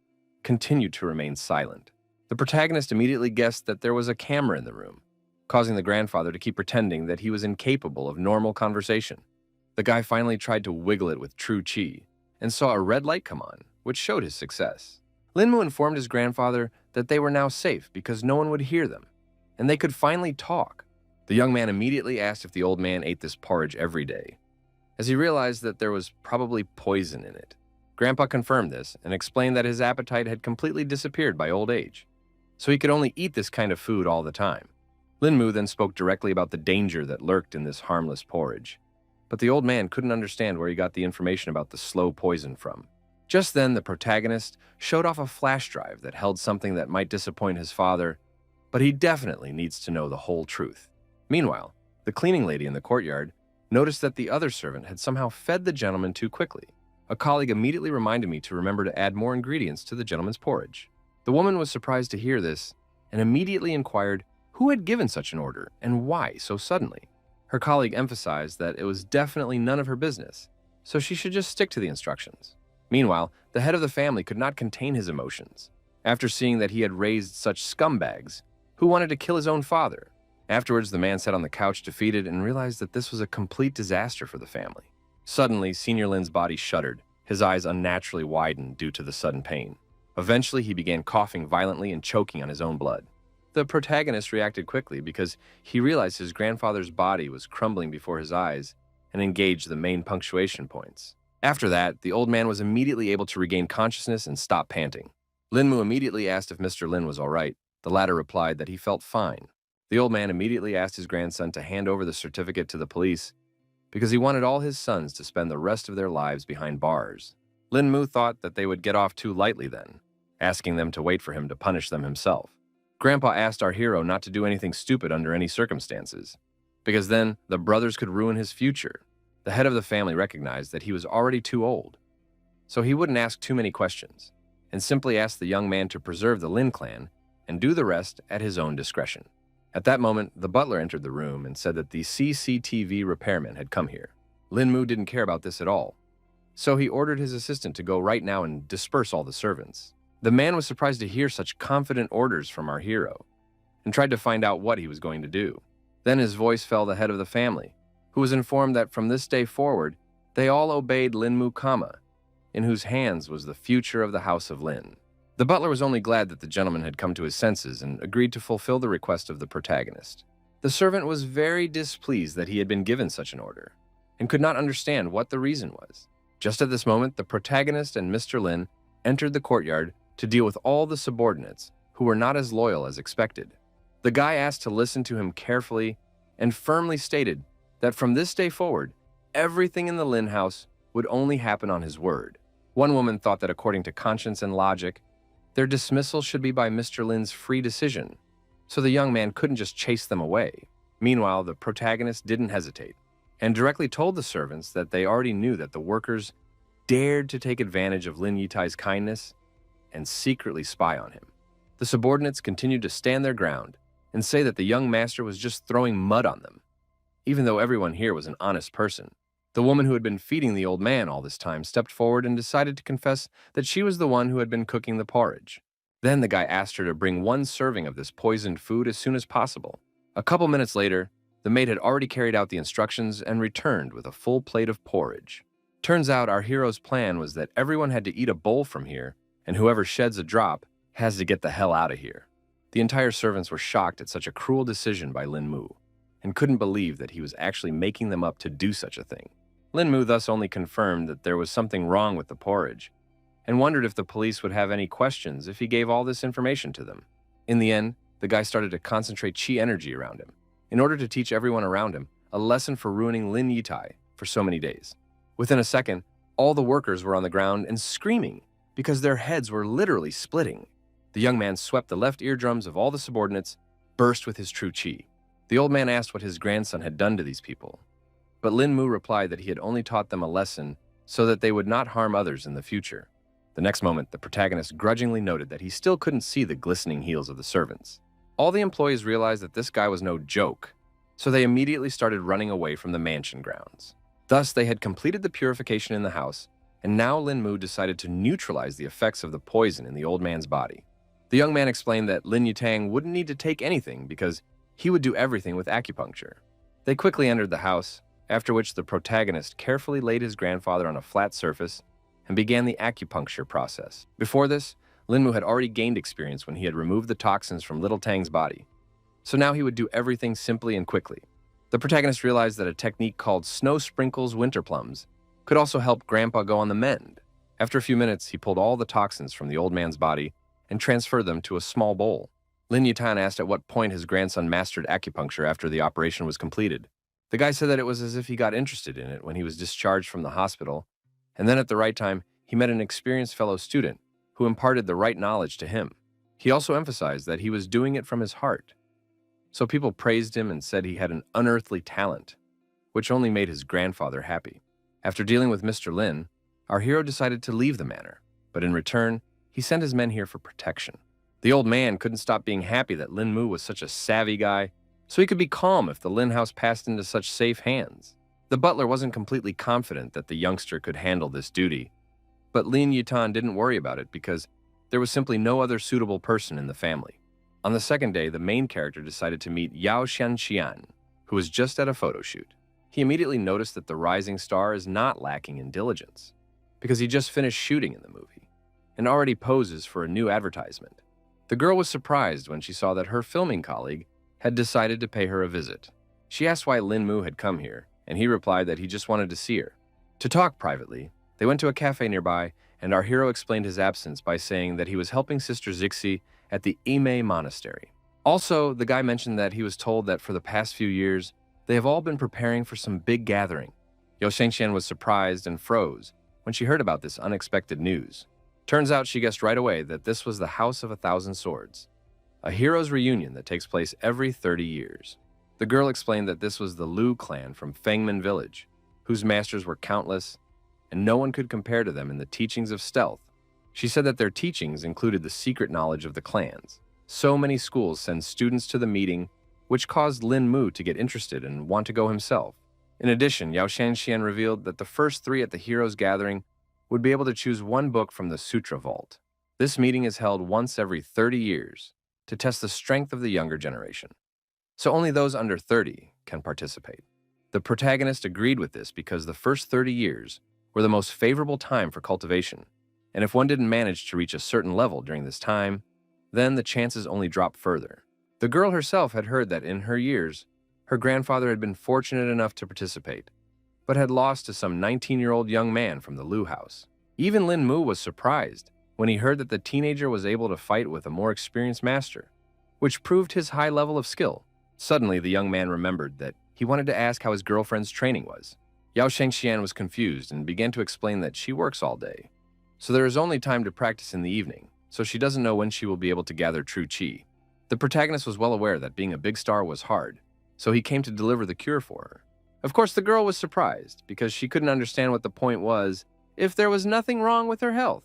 continued to remain silent. The protagonist immediately guessed that there was a camera in the room, causing the grandfather to keep pretending that he was incapable of normal conversation. The guy finally tried to wiggle it with true chi and saw a red light come on, which showed his success. Lin Mu informed his grandfather that they were now safe because no one would hear them, and they could finally talk. The young man immediately asked if the old man ate this porridge every day, as he realized that there was probably poison in it. Grandpa confirmed this and explained that his appetite had completely disappeared by old age, so he could only eat this kind of food all the time. Lin Mu then spoke directly about the danger that lurked in this harmless porridge, but the old man couldn't understand where he got the information about the slow poison from. Just then, the protagonist showed off a flash drive that held something that might disappoint his father, but he definitely needs to know the whole truth. Meanwhile, the cleaning lady in the courtyard noticed that the other servant had somehow fed the gentleman too quickly. A colleague immediately reminded me to remember to add more ingredients to the gentleman's porridge. The woman was surprised to hear this and immediately inquired who had given such an order and why so suddenly. Her colleague emphasized that it was definitely none of her business, so she should just stick to the instructions. Meanwhile, the head of the family could not contain his emotions after seeing that he had raised such scumbags who wanted to kill his own father. Afterwards, the man sat on the couch defeated and realized that this was a complete disaster for the family. Suddenly, Senior Lin's body shuddered. His eyes unnaturally widened due to the sudden pain. Eventually, he began coughing violently and choking on his own blood. The protagonist reacted quickly because he realized his grandfather's body was crumbling before his eyes and engaged the main punctuation points. After that, the old man was immediately able to regain consciousness and stop panting. Lin Mu immediately asked if Mr. Lin was all right. The latter replied that he felt fine. The old man immediately asked his grandson to hand over the certificate to the police because he wanted all his sons to spend the rest of their lives behind bars. Lin Mu thought that they would get off too lightly then, asking them to wait for him to punish them himself. Grandpa asked our hero not to do anything stupid under any circumstances, because then the brothers could ruin his future. The head of the family recognized that he was already too old, so he wouldn't ask too many questions, and simply asked the young man to preserve the Lin clan and do the rest at his own discretion. At that moment, the butler entered the room and said that the CCTV repairman had come here. Lin Mu didn't care about this at all, So he ordered his assistant to go right now and disperse all the servants. The man was surprised to hear such confident orders from our hero and tried to find out what he was going to do. Then his voice fell to the head of the family, who was informed that from this day forward, they all obeyed Lin Kama, in whose hands was the future of the House of Lin. The butler was only glad that the gentleman had come to his senses and agreed to fulfill the request of the protagonist. The servant was very displeased that he had been given such an order, and could not understand what the reason was. Just at this moment, the protagonist and Mr. Lin entered the courtyard to deal with all the subordinates who were not as loyal as expected. The guy asked to listen to him carefully and firmly stated that from this day forward, everything in the Lin house would only happen on his word. One woman thought that according to conscience and logic, their dismissal should be by Mr. Lin's free decision, so the young man couldn't just chase them away. Meanwhile, the protagonist didn't hesitate and directly told the servants that they already knew that the workers dared to take advantage of Lin Yitai's kindness and secretly spy on him. The subordinates continued to stand their ground and say that the young master was just throwing mud on them, even though everyone here was an honest person. The woman who had been feeding the old man all this time stepped forward and decided to confess that she was the one who had been cooking the porridge. Then the guy asked her to bring one serving of this poisoned food as soon as possible. A couple minutes later, the maid had already carried out the instructions and returned with a full plate of porridge. Turns out our hero's plan was that everyone had to eat a bowl from here, and whoever sheds a drop has to get the hell out of here. The entire servants were shocked at such a cruel decision by Lin Mu, and couldn't believe that he was actually making them up to do such a thing. Lin Mu thus only confirmed that there was something wrong with the porridge, and wondered if the police would have any questions if he gave all this information to them. In the end, the guy started to concentrate chi energy around him, in order to teach everyone around him a lesson for ruining Lin Yitai for so many days. Within a second, all the workers were on the ground and screaming because their heads were literally splitting. The young man swept the left eardrums of all the subordinates, burst with his true chi. The old man asked what his grandson had done to these people, but Lin Mu replied that he had only taught them a lesson so that they would not harm others in the future. The next moment, the protagonist grudgingly noted that he still couldn't see the glistening heels of the servants. All the employees realized that this guy was no joke, so they immediately started running away from the mansion grounds. Thus, they had completed the purification in the house, and now Lin Mu decided to neutralize the effects of the poison in the old man's body. The young man explained that Lin Yutang wouldn't need to take anything because he would do everything with acupuncture. They quickly entered the house, after which the protagonist carefully laid his grandfather on a flat surface and began the acupuncture process. Before this, Lin Mu had already gained experience when he had removed the toxins from Little Tang's body, so now he would do everything simply and quickly. The protagonist realized that a technique called Snow Sprinkles Winter Plums could also help Grandpa go on the mend. After a few minutes, he pulled all the toxins from the old man's body and transferred them to a small bowl. Lin Yutan asked at what point his grandson mastered acupuncture after the operation was completed. The guy said that it was as if he got interested in it when he was discharged from the hospital, and then at the right time, he met an experienced fellow student who imparted the right knowledge to him. He also emphasized that he was doing it from his heart. So people praised him and said he had an unearthly talent, which only made his grandfather happy. After dealing with Mr. Lin, our hero decided to leave the manor, but in return, he sent his men here for protection. The old man couldn't stop being happy that Lin Mu was such a savvy guy, so he could be calm if the Lin house passed into such safe hands. The butler wasn't completely confident that the youngster could handle this duty, but Lin Yutan didn't worry about it because there was simply no other suitable person in the family. On the second day, the main character decided to meet Yao Xianxian, who was just at a photo shoot. He immediately noticed that the rising star is not lacking in diligence, because he just finished shooting in the movie and already poses for a new advertisement. The girl was surprised when she saw that her filming colleague had decided to pay her a visit. She asked why Lin Mu had come here, and he replied that he just wanted to see her. To talk privately, they went to a cafe nearby, and our hero explained his absence by saying that he was helping Sister Zixi at the Ime Monastery. Also, the guy mentioned that he was told that for the past few years, they have all been preparing for some big gathering. Yao Shengxian was surprised and froze when she heard about this unexpected news. Turns out she guessed right away that this was the House of 1,000 Swords, a heroes' reunion that takes place every 30 years. The girl explained that this was the Lu clan from Fengmen village, whose masters were countless, and no one could compare to them in the teachings of stealth. She said that their teachings included the secret knowledge of the clans. So many schools send students to the meeting, which caused Lin Mu to get interested and want to go himself. In addition, Yao Shanxian revealed that the first three at the heroes' gathering would be able to choose one book from the Sutra Vault. This meeting is held once every 30 years to test the strength of the younger generation. So only those under 30 can participate. The protagonist agreed with this because the first 30 years were the most favorable time for cultivation, and if one didn't manage to reach a certain level during this time, then the chances only dropped further. The girl herself had heard that in her years, her grandfather had been fortunate enough to participate, but had lost to some 19-year-old young man from the Lu house. Even Lin Mu was surprised when he heard that the teenager was able to fight with a more experienced master, which proved his high level of skill. Suddenly, the young man remembered that he wanted to ask how his girlfriend's training was. Yao Shengxian was confused and began to explain that she works all day, so there is only time to practice in the evening, so she doesn't know when she will be able to gather true qi. The protagonist was well aware that being a big star was hard, so he came to deliver the cure for her. Of course, the girl was surprised because she couldn't understand what the point was if there was nothing wrong with her health.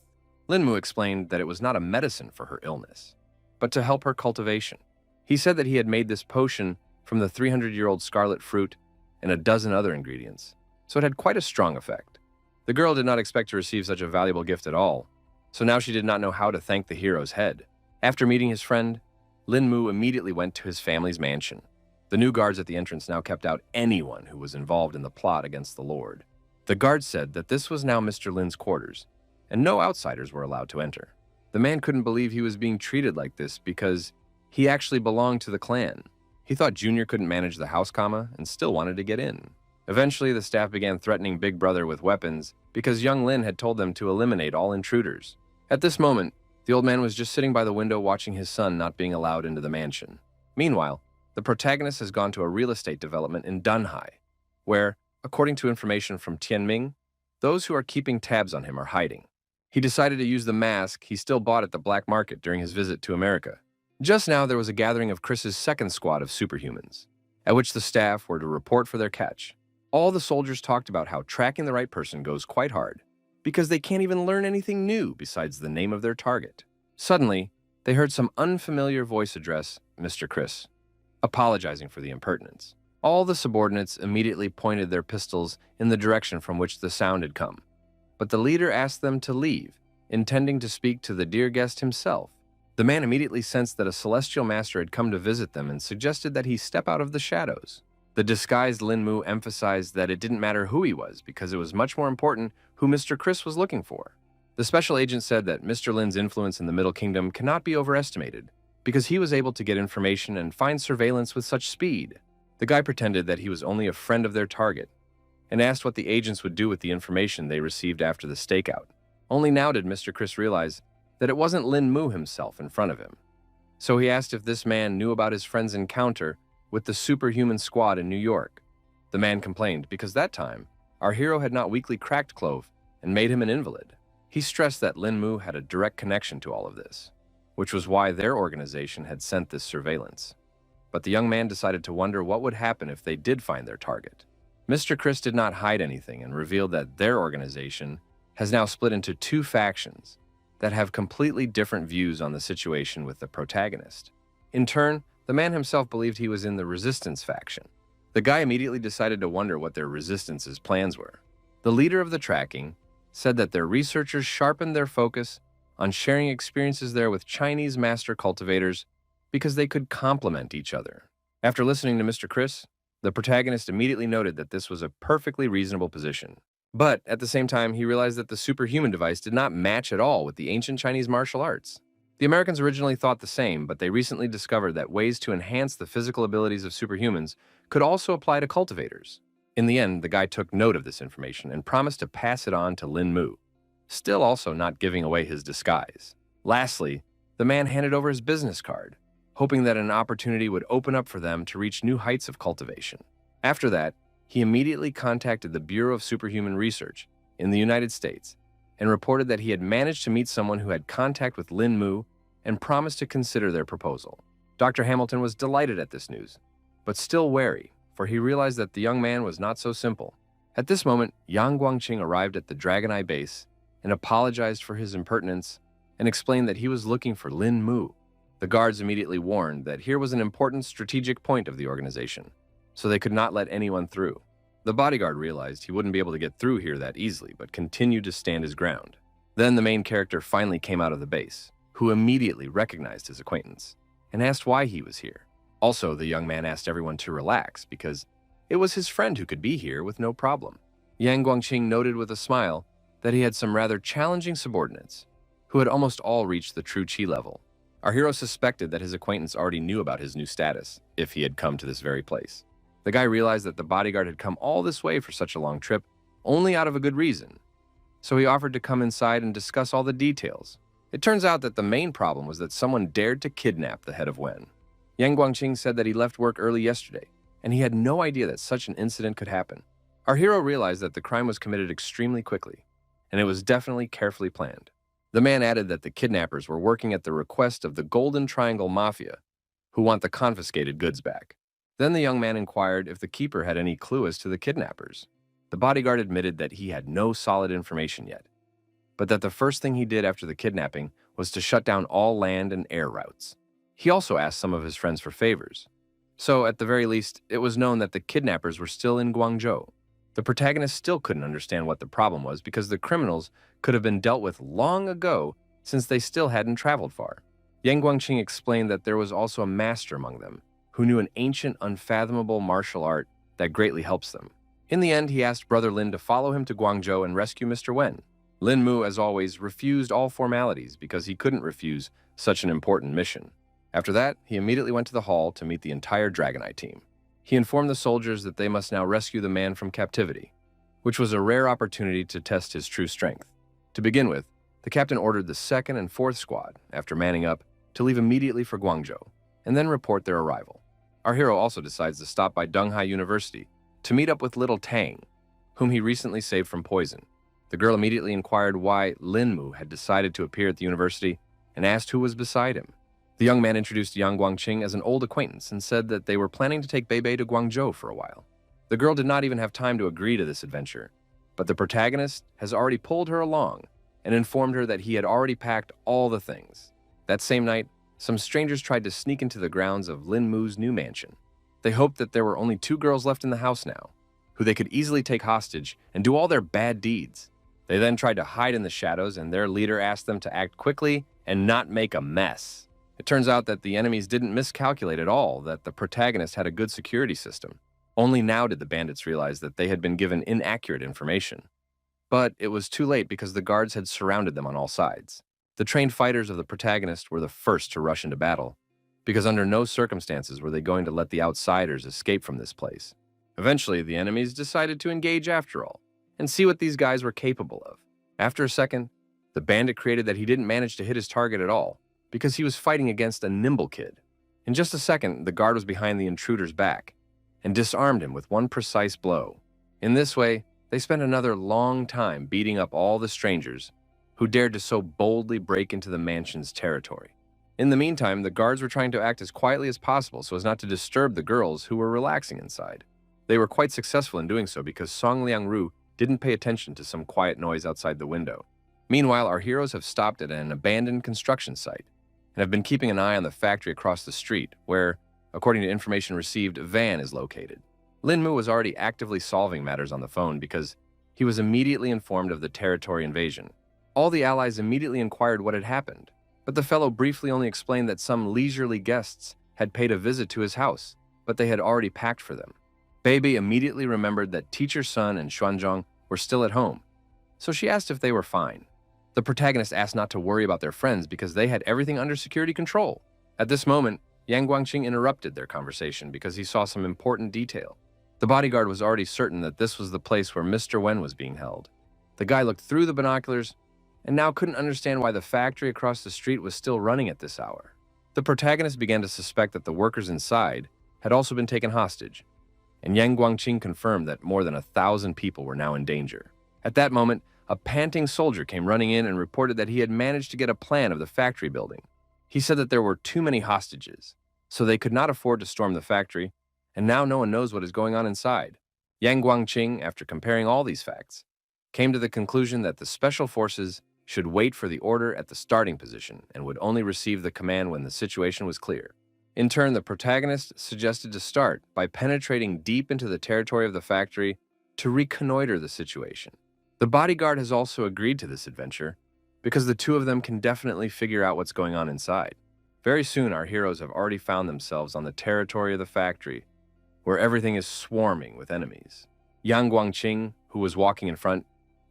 Lin Mu explained that it was not a medicine for her illness, but to help her cultivation. He said that he had made this potion from the 300-year-old scarlet fruit and a dozen other ingredients, so it had quite a strong effect. The girl did not expect to receive such a valuable gift at all, so now she did not know how to thank the hero's head. After meeting his friend, Lin Mu immediately went to his family's mansion. The new guards at the entrance now kept out anyone who was involved in the plot against the Lord. The guards said that this was now Mr. Lin's quarters, and no outsiders were allowed to enter. The man couldn't believe he was being treated like this because he actually belonged to the clan. He thought Junior couldn't manage the house comma and still wanted to get in. Eventually, the staff began threatening Big Brother with weapons because young Lin had told them to eliminate all intruders. At this moment, the old man was just sitting by the window watching his son not being allowed into the mansion. Meanwhile, the protagonist has gone to a real estate development in Dunhai, where, according to information from Tianming, those who are keeping tabs on him are hiding. He decided to use the mask he still bought at the black market during his visit to America. Just now, there was a gathering of Chris's second squad of superhumans, at which the staff were to report for their catch. All the soldiers talked about how tracking the right person goes quite hard, because they can't even learn anything new besides the name of their target. Suddenly, they heard some unfamiliar voice address Mr. Chris, apologizing for the impertinence. All the subordinates immediately pointed their pistols in the direction from which the sound had come, but the leader asked them to leave, intending to speak to the dear guest himself. The man immediately sensed that a celestial master had come to visit them and suggested that he step out of the shadows. The disguised Lin Mu emphasized that it didn't matter who he was because it was much more important who Mr. Chris was looking for. The special agent said that Mr. Lin's influence in the Middle Kingdom cannot be overestimated because he was able to get information and find surveillance with such speed. The guy pretended that he was only a friend of their target and asked what the agents would do with the information they received after the stakeout. Only now did Mr. Chris realize that it wasn't Lin Mu himself in front of him. So he asked if this man knew about his friend's encounter with the superhuman squad in New York. The man complained because that time, our hero had not weakly cracked Clove and made him an invalid. He stressed that Lin Mu had a direct connection to all of this, which was why their organization had sent this surveillance. But the young man decided to wonder what would happen if they did find their target. Mr. Chris did not hide anything and revealed that their organization has now split into two factions that have completely different views on the situation with the protagonist. In turn, the man himself believed he was in the resistance faction. The guy immediately decided to wonder what their resistance's plans were. The leader of the tracking said that their researchers sharpened their focus on sharing experiences there with Chinese master cultivators because they could complement each other. After listening to Mr. Chris, the protagonist immediately noted that this was a perfectly reasonable position. But at the same time, he realized that the superhuman device did not match at all with the ancient Chinese martial arts. The Americans originally thought the same, but they recently discovered that ways to enhance the physical abilities of superhumans could also apply to cultivators. In the end, the guy took note of this information and promised to pass it on to Lin Mu, still also not giving away his disguise. Lastly, the man handed over his business card, hoping that an opportunity would open up for them to reach new heights of cultivation. After that, he immediately contacted the Bureau of Superhuman Research in the United States and reported that he had managed to meet someone who had contact with Lin Mu and promised to consider their proposal. Dr. Hamilton was delighted at this news, but still wary, for he realized that the young man was not so simple. At this moment, Yang Guangqing arrived at the Dragon Eye base and apologized for his impertinence and explained that he was looking for Lin Mu. The guards immediately warned that here was an important strategic point of the organization, so they could not let anyone through. The bodyguard realized he wouldn't be able to get through here that easily, but continued to stand his ground. Then the main character finally came out of the base, who immediately recognized his acquaintance and asked why he was here. Also, the young man asked everyone to relax because it was his friend who could be here with no problem. Yang Guangqing noted with a smile that he had some rather challenging subordinates who had almost all reached the true Qi level. Our hero suspected that his acquaintance already knew about his new status if he had come to this very place. The guy realized that the bodyguard had come all this way for such a long trip only out of a good reason, so he offered to come inside and discuss all the details. It turns out that the main problem was that someone dared to kidnap the head of Wen. Yang Guangqing said that he left work early yesterday, and he had no idea that such an incident could happen. Our hero realized that the crime was committed extremely quickly, and it was definitely carefully planned. The man added that the kidnappers were working at the request of the Golden Triangle Mafia, who want the confiscated goods back. Then the young man inquired if the keeper had any clue as to the kidnappers. The bodyguard admitted that he had no solid information yet, but that the first thing he did after the kidnapping was to shut down all land and air routes. He also asked some of his friends for favors. So, at the very least, it was known that the kidnappers were still in Guangzhou. The protagonist still couldn't understand what the problem was because the criminals could have been dealt with long ago since they still hadn't traveled far. Yang Guangqing explained that there was also a master among them who knew an ancient, unfathomable martial art that greatly helps them. In the end, he asked Brother Lin to follow him to Guangzhou and rescue Mr. Wen. Lin Mu, as always, refused all formalities because he couldn't refuse such an important mission. After that, he immediately went to the hall to meet the entire Dragonite team. He informed the soldiers that they must now rescue the man from captivity, which was a rare opportunity to test his true strength. To begin with, the captain ordered the 2nd and 4th squad, after manning up, to leave immediately for Guangzhou, and then report their arrival. Our hero also decides to stop by Donghai University to meet up with little Tang, whom he recently saved from poison. The girl immediately inquired why Lin Mu had decided to appear at the university and asked who was beside him. The young man introduced Yang Guangqing as an old acquaintance and said that they were planning to take Beibei to Guangzhou for a while. The girl did not even have time to agree to this adventure, but the protagonist has already pulled her along and informed her that he had already packed all the things. That same night, some strangers tried to sneak into the grounds of Lin Mu's new mansion. They hoped that there were only 2 girls left in the house now, who they could easily take hostage and do all their bad deeds. They then tried to hide in the shadows, and their leader asked them to act quickly and not make a mess. It turns out that the enemies didn't miscalculate at all, that the protagonist had a good security system. Only now did the bandits realize that they had been given inaccurate information. But it was too late because the guards had surrounded them on all sides. The trained fighters of the protagonist were the first to rush into battle, because under no circumstances were they going to let the outsiders escape from this place. Eventually, the enemies decided to engage after all, and see what these guys were capable of. After a second, the bandit created that he didn't manage to hit his target at all, because he was fighting against a nimble kid. In just a second, the guard was behind the intruder's back and disarmed him with one precise blow. In this way, they spent another long time beating up all the strangers who dared to so boldly break into the mansion's territory. In the meantime, the guards were trying to act as quietly as possible so as not to disturb the girls who were relaxing inside. They were quite successful in doing so because Song Liangru didn't pay attention to some quiet noise outside the window. Meanwhile, our heroes have stopped at an abandoned construction site and have been keeping an eye on the factory across the street, where, according to information received, a van is located. Lin Mu was already actively solving matters on the phone because he was immediately informed of the territory invasion. All the allies immediately inquired what had happened, but the fellow briefly only explained that some leisurely guests had paid a visit to his house, but they had already packed for them. Beibei immediately remembered that Teacher Sun and Xuanzhong were still at home, so she asked if they were fine. The protagonist asked not to worry about their friends because they had everything under security control. At this moment, Yang Guangqing interrupted their conversation because he saw some important detail. The bodyguard was already certain that this was the place where Mr. Wen was being held. The guy looked through the binoculars and now couldn't understand why the factory across the street was still running at this hour. The protagonist began to suspect that the workers inside had also been taken hostage, and Yang Guangqing confirmed that more than 1,000 people were now in danger. At that moment, a panting soldier came running in and reported that he had managed to get a plan of the factory building. He said that there were too many hostages, so they could not afford to storm the factory, and now no one knows what is going on inside. Yang Guangqing, after comparing all these facts, came to the conclusion that the special forces should wait for the order at the starting position and would only receive the command when the situation was clear. In turn, the protagonist suggested to start by penetrating deep into the territory of the factory to reconnoiter the situation. The bodyguard has also agreed to this adventure because the two of them can definitely figure out what's going on inside. Very soon, our heroes have already found themselves on the territory of the factory, where everything is swarming with enemies. Yang Guangqing, who was walking in front,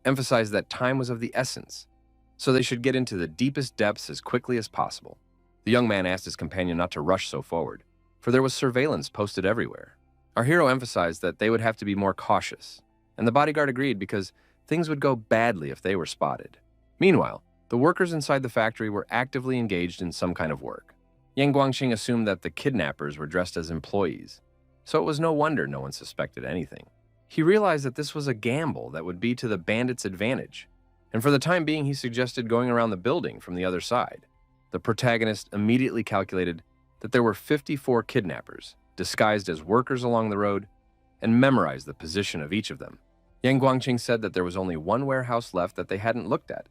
emphasized that time was of the essence, so they should get into the deepest depths as quickly as possible. The young man asked his companion not to rush so forward, for there was surveillance posted everywhere. Our hero emphasized that they would have to be more cautious, and the bodyguard agreed because things would go badly if they were spotted. Meanwhile, the workers inside the factory were actively engaged in some kind of work. Yang Guangqing assumed that the kidnappers were dressed as employees, so it was no wonder no one suspected anything. He realized that this was a gamble that would be to the bandits' advantage, and for the time being he suggested going around the building from the other side. The protagonist immediately calculated that there were 54 kidnappers, disguised as workers along the road, and memorized the position of each of them. Yang Guangqing said that there was only one warehouse left that they hadn't looked at,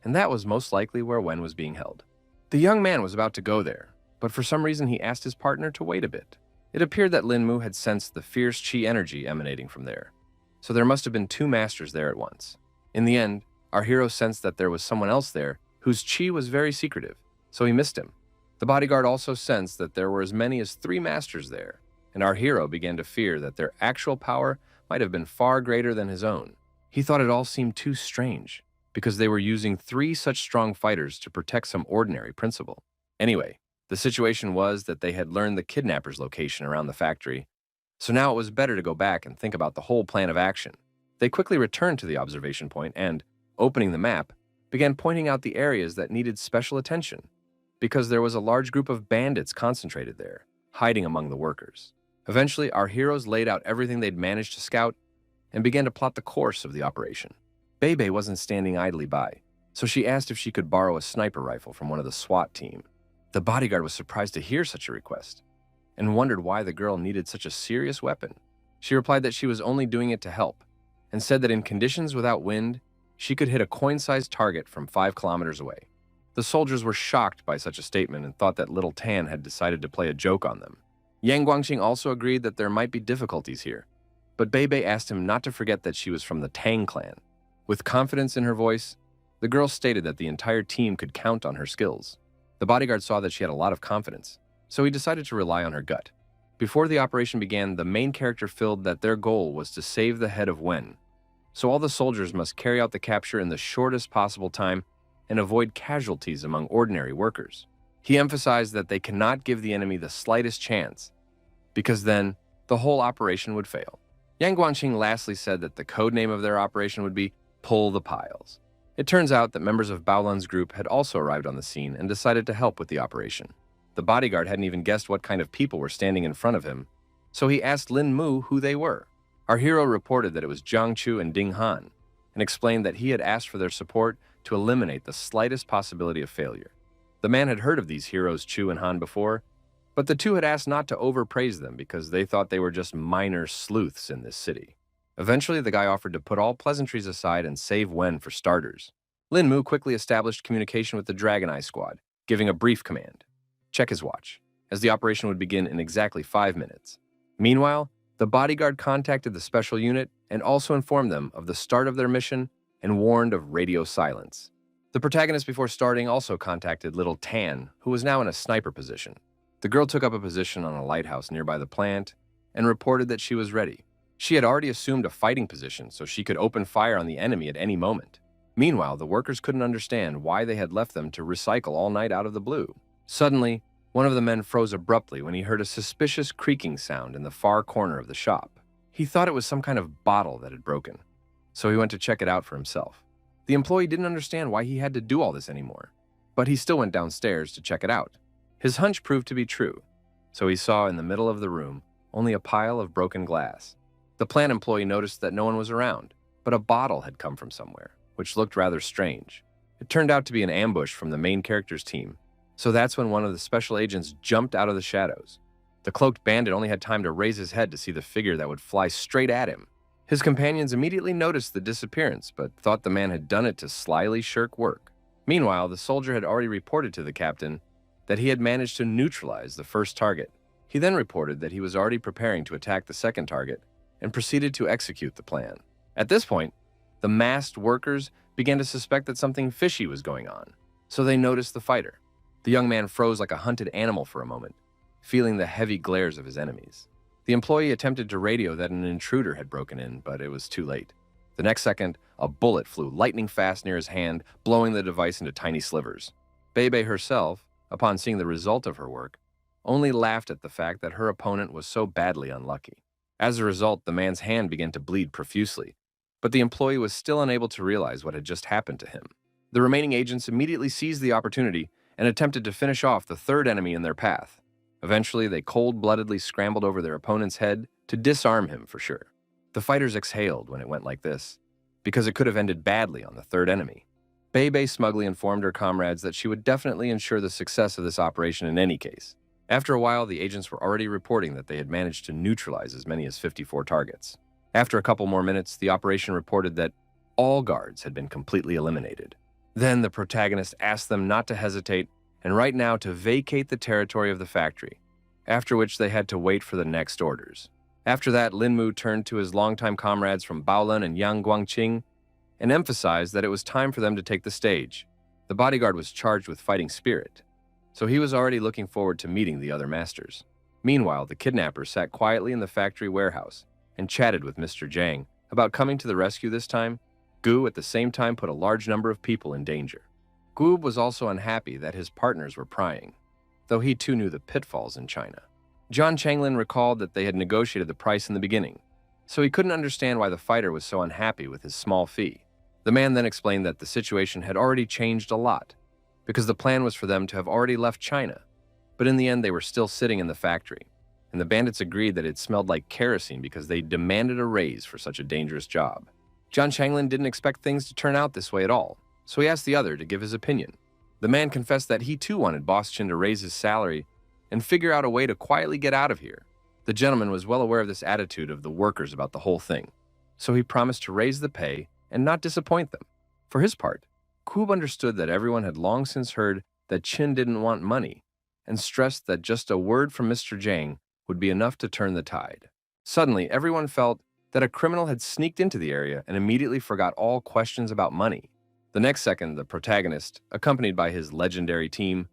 and that was most likely where Wen was being held. The young man was about to go there, but for some reason he asked his partner to wait a bit. It appeared that Lin Mu had sensed the fierce qi energy emanating from there, so there must have been two masters there at once. In the end, our hero sensed that there was someone else there whose qi was very secretive, so he missed him. The bodyguard also sensed that there were as many as 3 masters there, and our hero began to fear that their actual power might have been far greater than his own. He thought it all seemed too strange, because they were using 3 such strong fighters to protect some ordinary principle. Anyway, the situation was that they had learned the kidnapper's location around the factory, so now it was better to go back and think about the whole plan of action. They quickly returned to the observation point and, opening the map, began pointing out the areas that needed special attention, because there was a large group of bandits concentrated there, hiding among the workers. Eventually, our heroes laid out everything they'd managed to scout and began to plot the course of the operation. Bebe wasn't standing idly by, so she asked if she could borrow a sniper rifle from one of the SWAT team. The bodyguard was surprised to hear such a request and wondered why the girl needed such a serious weapon. She replied that she was only doing it to help and said that in conditions without wind, she could hit a coin-sized target from 5 kilometers away. The soldiers were shocked by such a statement and thought that little Tan had decided to play a joke on them. Yang Guangqing also agreed that there might be difficulties here, but Bebe asked him not to forget that she was from the Tang clan. With confidence in her voice, the girl stated that the entire team could count on her skills. The bodyguard saw that she had a lot of confidence, so he decided to rely on her gut. Before the operation began, the main character filled that their goal was to save the head of Wen, so all the soldiers must carry out the capture in the shortest possible time and avoid casualties among ordinary workers. He emphasized that they cannot give the enemy the slightest chance, because then the whole operation would fail. Yang Guangqing lastly said that the code name of their operation would be Pull the Piles. It turns out that members of Baolan's group had also arrived on the scene and decided to help with the operation. The bodyguard hadn't even guessed what kind of people were standing in front of him, so he asked Lin Mu who they were. Our hero reported that it was Jiang Chu and Ding Han, and explained that he had asked for their support to eliminate the slightest possibility of failure. The man had heard of these heroes Chu and Han before, but the two had asked not to overpraise them because they thought they were just minor sleuths in this city. Eventually, the guy offered to put all pleasantries aside and save Wen for starters. Lin Mu quickly established communication with the Dragon Eye squad, giving a brief command. Check his watch, as the operation would begin in exactly 5 minutes. Meanwhile, the bodyguard contacted the special unit and also informed them of the start of their mission and warned of radio silence. The protagonist before starting also contacted little Tan, who was now in a sniper position. The girl took up a position on a lighthouse nearby the plant and reported that she was ready. She had already assumed a fighting position so she could open fire on the enemy at any moment. Meanwhile, the workers couldn't understand why they had left them to recycle all night out of the blue. Suddenly, one of the men froze abruptly when he heard a suspicious creaking sound in the far corner of the shop. He thought it was some kind of bottle that had broken, so he went to check it out for himself. The employee didn't understand why he had to do all this anymore, but he still went downstairs to check it out. His hunch proved to be true, so he saw in the middle of the room only a pile of broken glass. The plant employee noticed that no one was around, but a bottle had come from somewhere, which looked rather strange. It turned out to be an ambush from the main character's team, so that's when one of the special agents jumped out of the shadows. The cloaked bandit only had time to raise his head to see the figure that would fly straight at him. His companions immediately noticed the disappearance, but thought the man had done it to slyly shirk work. Meanwhile, the soldier had already reported to the captain that he had managed to neutralize the first target. He then reported that he was already preparing to attack the second target and proceeded to execute the plan. At this point, the masked workers began to suspect that something fishy was going on, so they noticed the fighter. The young man froze like a hunted animal for a moment, feeling the heavy glares of his enemies. The employee attempted to radio that an intruder had broken in, but it was too late. The next second, a bullet flew lightning fast near his hand, blowing the device into tiny slivers. Bebe herself, upon seeing the result of her work, only laughed at the fact that her opponent was so badly unlucky. As a result, the man's hand began to bleed profusely, but the employee was still unable to realize what had just happened to him. The remaining agents immediately seized the opportunity and attempted to finish off the third enemy in their path. Eventually, they cold-bloodedly scrambled over their opponent's head to disarm him for sure. The fighters exhaled when it went like this, because it could have ended badly on the third enemy. Bebe smugly informed her comrades that she would definitely ensure the success of this operation in any case. After a while, the agents were already reporting that they had managed to neutralize as many as 54 targets. After a couple more minutes, the operation reported that all guards had been completely eliminated. Then the protagonist asked them not to hesitate and right now to vacate the territory of the factory, after which they had to wait for the next orders. After that, Linmu turned to his longtime comrades from Baolan and Yang Guangqing and emphasized that it was time for them to take the stage. The bodyguard was charged with fighting spirit, so he was already looking forward to meeting the other masters. Meanwhile, the kidnapper sat quietly in the factory warehouse and chatted with Mr. Zhang about coming to the rescue this time. Gu at the same time put a large number of people in danger. Gu was also unhappy that his partners were prying, though he too knew the pitfalls in China. John Changlin recalled that they had negotiated the price in the beginning, so he couldn't understand why the fighter was so unhappy with his small fee. The man then explained that the situation had already changed a lot, because the plan was for them to have already left China, but in the end they were still sitting in the factory, and the bandits agreed that it smelled like kerosene because they demanded a raise for such a dangerous job. John Changlin didn't expect things to turn out this way at all, so he asked the other to give his opinion. The man confessed that he too wanted Boss Chin to raise his salary and figure out a way to quietly get out of here. The gentleman was well aware of this attitude of the workers about the whole thing, so he promised to raise the pay and not disappoint them. For his part, Koob understood that everyone had long since heard that Chin didn't want money and stressed that just a word from Mr. Zhang would be enough to turn the tide. Suddenly, everyone felt that a criminal had sneaked into the area and immediately forgot all questions about money. The next second, the protagonist, accompanied by his legendary team,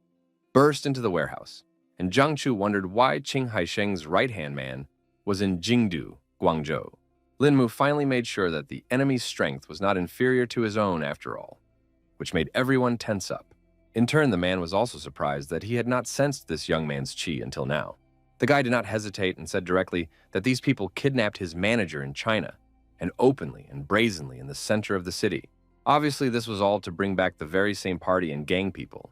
burst into the warehouse, and Zhang Chu wondered why Qing Haisheng's right-hand man was in Jingdu, Guangzhou. Lin Mu finally made sure that the enemy's strength was not inferior to his own after all, which made everyone tense up. In turn, the man was also surprised that he had not sensed this young man's qi until now. The guy did not hesitate and said directly that these people kidnapped his manager in China, and openly and brazenly in the center of the city. Obviously, this was all to bring back the very same party and gang people.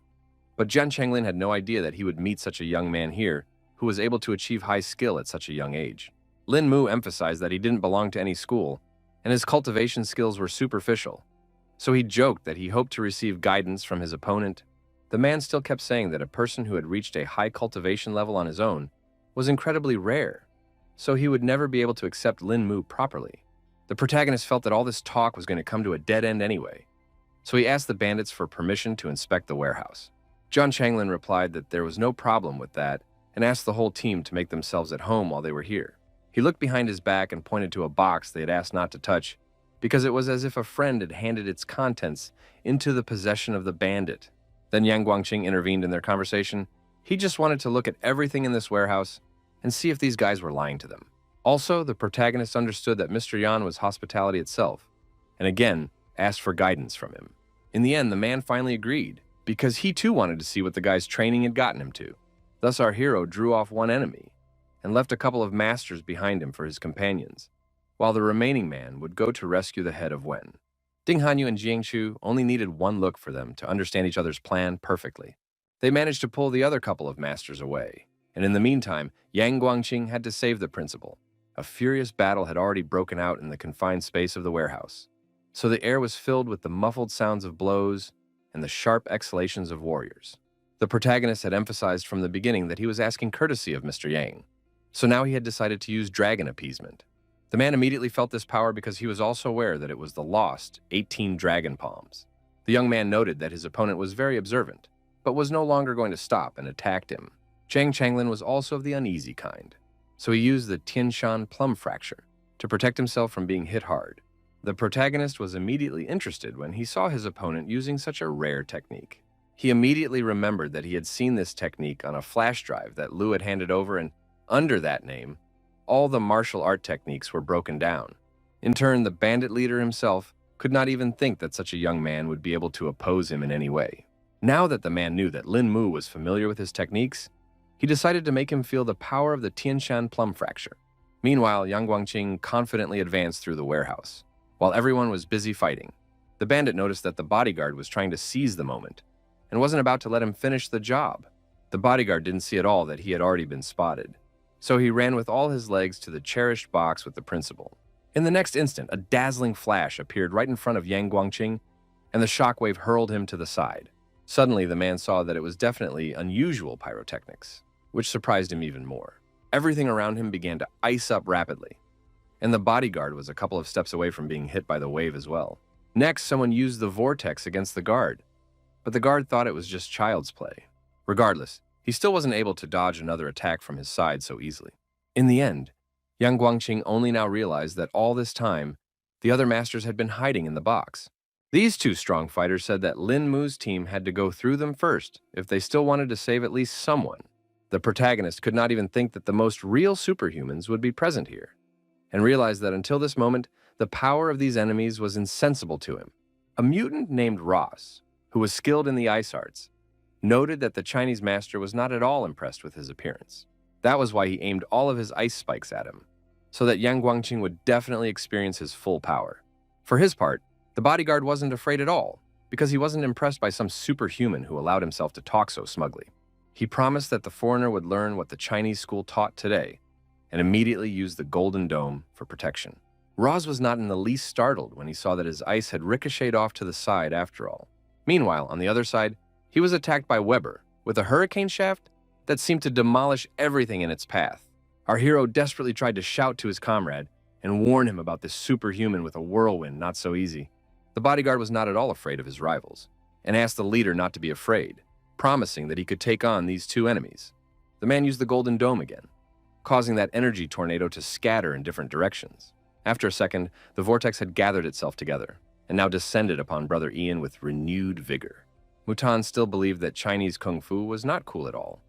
But Jian Chenglin had no idea that he would meet such a young man here who was able to achieve high skill at such a young age. Lin Mu emphasized that he didn't belong to any school, and his cultivation skills were superficial. So he joked that he hoped to receive guidance from his opponent. The man still kept saying that a person who had reached a high cultivation level on his own was incredibly rare, so he would never be able to accept Lin Mu properly. The protagonist felt that all this talk was going to come to a dead end anyway, so he asked the bandits for permission to inspect the warehouse. John Changlin replied that there was no problem with that and asked the whole team to make themselves at home while they were here. He looked behind his back and pointed to a box they had asked not to touch because it was as if a friend had handed its contents into the possession of the bandit. Then Yang Guangqing intervened in their conversation. He just wanted to look at everything in this warehouse and see if these guys were lying to them. Also, the protagonist understood that Mr. Yan was hospitality itself, and again, asked for guidance from him. In the end, the man finally agreed, because he too wanted to see what the guy's training had gotten him to. Thus, our hero drew off one enemy, and left a couple of masters behind him for his companions, while the remaining man would go to rescue the head of Wen. Ding Hanyu and Jiangchu only needed one look for them to understand each other's plan perfectly. They managed to pull the other couple of masters away, and in the meantime, Yang Guangqing had to save the principal. A furious battle had already broken out in the confined space of the warehouse, so the air was filled with the muffled sounds of blows and the sharp exhalations of warriors. The protagonist had emphasized from the beginning that he was asking courtesy of Mr. Yang, so now he had decided to use dragon appeasement. The man immediately felt this power because he was also aware that it was the lost 18 dragon palms. The young man noted that his opponent was very observant, but was no longer going to stop and attacked him. Zhang Changlin was also of the uneasy kind, so he used the Tianshan plum fracture to protect himself from being hit hard. The protagonist was immediately interested when he saw his opponent using such a rare technique. He immediately remembered that he had seen this technique on a flash drive that Liu had handed over, and under that name, all the martial art techniques were broken down. In turn, the bandit leader himself could not even think that such a young man would be able to oppose him in any way. Now that the man knew that Lin Mu was familiar with his techniques, he decided to make him feel the power of the Tianshan plum fracture. Meanwhile, Yang Guangqing confidently advanced through the warehouse. While everyone was busy fighting, the bandit noticed that the bodyguard was trying to seize the moment and wasn't about to let him finish the job. The bodyguard didn't see at all that he had already been spotted, so he ran with all his legs to the cherished box with the principal. In the next instant, a dazzling flash appeared right in front of Yang Guangqing, and the shockwave hurled him to the side. Suddenly, the man saw that it was definitely unusual pyrotechnics, which surprised him even more. Everything around him began to ice up rapidly, and the bodyguard was a couple of steps away from being hit by the wave as well. Next, someone used the vortex against the guard, but the guard thought it was just child's play. Regardless, he still wasn't able to dodge another attack from his side so easily. In the end, Yang Guangqing only now realized that all this time, the other masters had been hiding in the box. These two strong fighters said that Lin Mu's team had to go through them first if they still wanted to save at least someone. The protagonist could not even think that the most real superhumans would be present here, and realized that until this moment, the power of these enemies was insensible to him. A mutant named Ross, who was skilled in the ice arts, noted that the Chinese master was not at all impressed with his appearance. That was why he aimed all of his ice spikes at him, so that Yang Guangqing would definitely experience his full power. For his part, the bodyguard wasn't afraid at all, because he wasn't impressed by some superhuman who allowed himself to talk so smugly. He promised that the foreigner would learn what the Chinese school taught today, and immediately used the Golden Dome for protection. Roz was not in the least startled when he saw that his ice had ricocheted off to the side after all. Meanwhile, on the other side, he was attacked by Weber with a hurricane shaft that seemed to demolish everything in its path. Our hero desperately tried to shout to his comrade and warn him about this superhuman with a whirlwind not so easy. The bodyguard was not at all afraid of his rivals, and asked the leader not to be afraid, promising that he could take on these two enemies. The man used the Golden Dome again, causing that energy tornado to scatter in different directions. After a second, the vortex had gathered itself together, and now descended upon Brother Ian with renewed vigor. Mutan still believed that Chinese kung fu was not cool at all,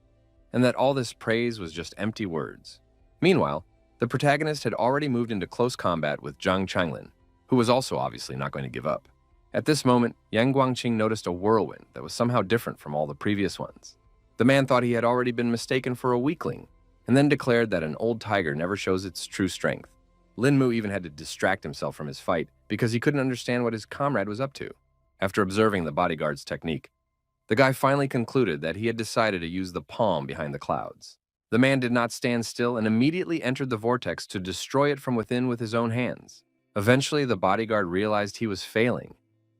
and that all this praise was just empty words. Meanwhile, the protagonist had already moved into close combat with Zhang Changlin, who was also obviously not going to give up. At this moment, Yang Guangqing noticed a whirlwind that was somehow different from all the previous ones. The man thought he had already been mistaken for a weakling, and then declared that an old tiger never shows its true strength. Lin Mu even had to distract himself from his fight because he couldn't understand what his comrade was up to. After observing the bodyguard's technique, the guy finally concluded that he had decided to use the palm behind the clouds. The man did not stand still and immediately entered the vortex to destroy it from within with his own hands. Eventually, the bodyguard realized he was failing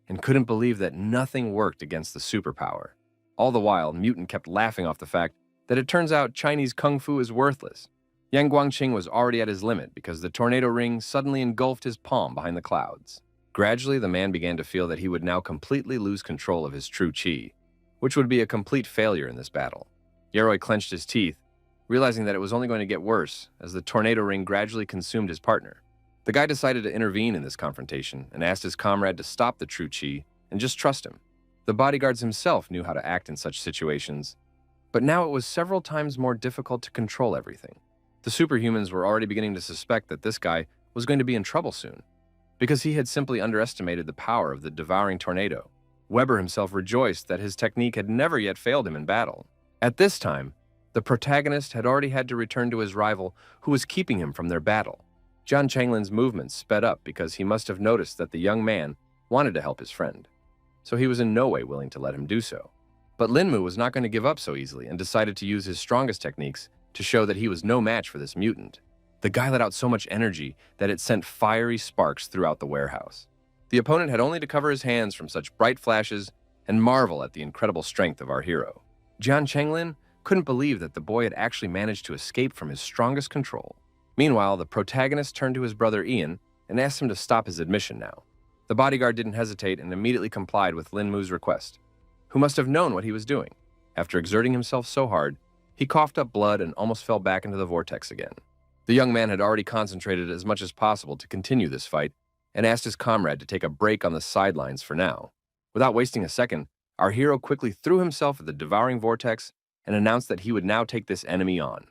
and couldn't believe that nothing worked against the superpower. All the while, Mutant kept laughing off the fact that it turns out Chinese kung fu is worthless. Yang Guangqing was already at his limit because the tornado ring suddenly engulfed his palm behind the clouds. Gradually, the man began to feel that he would now completely lose control of his true chi, which would be a complete failure in this battle. Yoroi clenched his teeth, realizing that it was only going to get worse as the tornado ring gradually consumed his partner. The guy decided to intervene in this confrontation and asked his comrade to stop the true chi and just trust him. The bodyguards himself knew how to act in such situations, but now it was several times more difficult to control everything. The superhumans were already beginning to suspect that this guy was going to be in trouble soon, because he had simply underestimated the power of the devouring tornado. Weber himself rejoiced that his technique had never yet failed him in battle. At this time, the protagonist had already had to return to his rival who was keeping him from their battle. Zhang Changlin's movements sped up because he must have noticed that the young man wanted to help his friend, so he was in no way willing to let him do so. But Lin Mu was not going to give up so easily and decided to use his strongest techniques to show that he was no match for this mutant. The guy let out so much energy that it sent fiery sparks throughout the warehouse. The opponent had only to cover his hands from such bright flashes and marvel at the incredible strength of our hero. Zhang Changlin couldn't believe that the boy had actually managed to escape from his strongest control. Meanwhile, the protagonist turned to his brother Ian and asked him to stop his admission now. The bodyguard didn't hesitate and immediately complied with Lin Mu's request, who must have known what he was doing. After exerting himself so hard, he coughed up blood and almost fell back into the vortex again. The young man had already concentrated as much as possible to continue this fight and asked his comrade to take a break on the sidelines for now. Without wasting a second, our hero quickly threw himself at the devouring vortex and announced that he would now take this enemy on.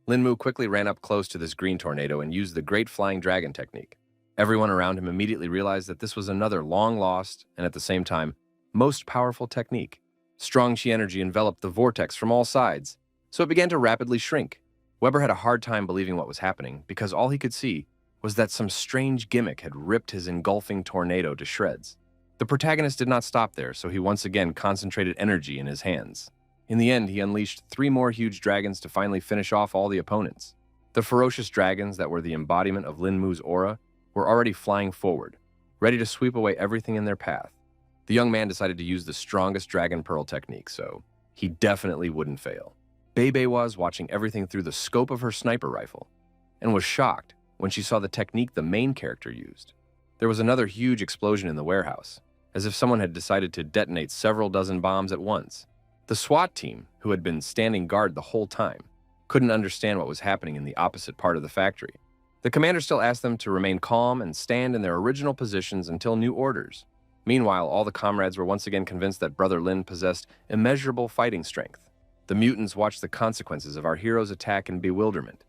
Linmu quickly ran up close to this green tornado and used the Great Flying Dragon technique. Everyone around him immediately realized that this was another long-lost and at the same time, most powerful technique. Strong chi energy enveloped the vortex from all sides, so it began to rapidly shrink. Weber had a hard time believing what was happening because all he could see was that some strange gimmick had ripped his engulfing tornado to shreds. The protagonist did not stop there, so he once again concentrated energy in his hands. In the end, he unleashed 3 more huge dragons to finally finish off all the opponents. The ferocious dragons that were the embodiment of Linmu's aura were already flying forward, ready to sweep away everything in their path. The young man decided to use the strongest dragon pearl technique, so he definitely wouldn't fail. Bebe was watching everything through the scope of her sniper rifle and was shocked when she saw the technique the main character used. There was another huge explosion in the warehouse, as if someone had decided to detonate several dozen bombs at once. The SWAT team, who had been standing guard the whole time, couldn't understand what was happening in the opposite part of the factory. The commander still asked them to remain calm and stand in their original positions until new orders. Meanwhile, all the comrades were once again convinced that Brother Lin possessed immeasurable fighting strength. The mutants watched the consequences of our hero's attack in bewilderment,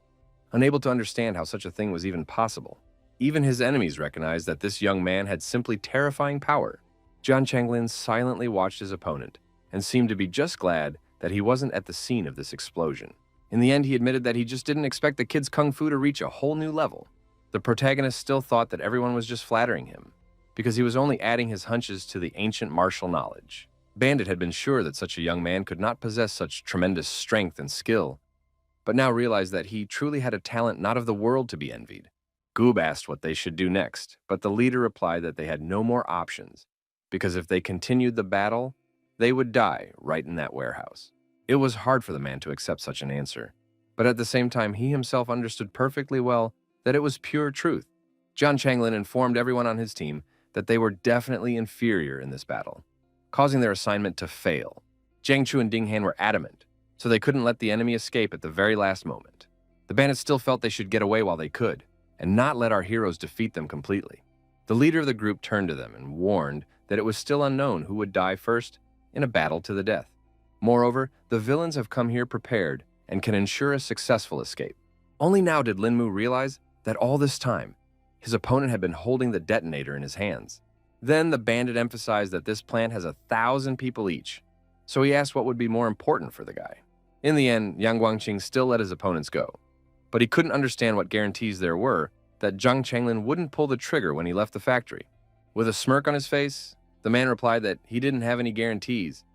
unable to understand how such a thing was even possible. Even his enemies recognized that this young man had simply terrifying power. Jian Changlin silently watched his opponent and seemed to be just glad that he wasn't at the scene of this explosion. In the end, he admitted that he just didn't expect the kid's kung fu to reach a whole new level. The protagonist still thought that everyone was just flattering him, because he was only adding his hunches to the ancient martial knowledge. Bandit had been sure that such a young man could not possess such tremendous strength and skill, but now realized that he truly had a talent not of the world to be envied. Goob asked what they should do next, but the leader replied that they had no more options, because if they continued the battle, they would die right in that warehouse. It was hard for the man to accept such an answer, but at the same time he himself understood perfectly well that it was pure truth. Jian Changlin informed everyone on his team that they were definitely inferior in this battle, causing their assignment to fail. Jiang Chu and Ding Han were adamant, so they couldn't let the enemy escape at the very last moment. The bandits still felt they should get away while they could, and not let our heroes defeat them completely. The leader of the group turned to them and warned that it was still unknown who would die first in a battle to the death. Moreover, the villains have come here prepared and can ensure a successful escape. Only now did Linmu realize that all this time, his opponent had been holding the detonator in his hands. Then the bandit emphasized that this plant has 1,000 people each, so he asked what would be more important for the guy. In the end, Yang Guangqing still let his opponents go, but he couldn't understand what guarantees there were that Jiang Changlin wouldn't pull the trigger when he left the factory. With a smirk on his face, the man replied that he didn't have any guarantees,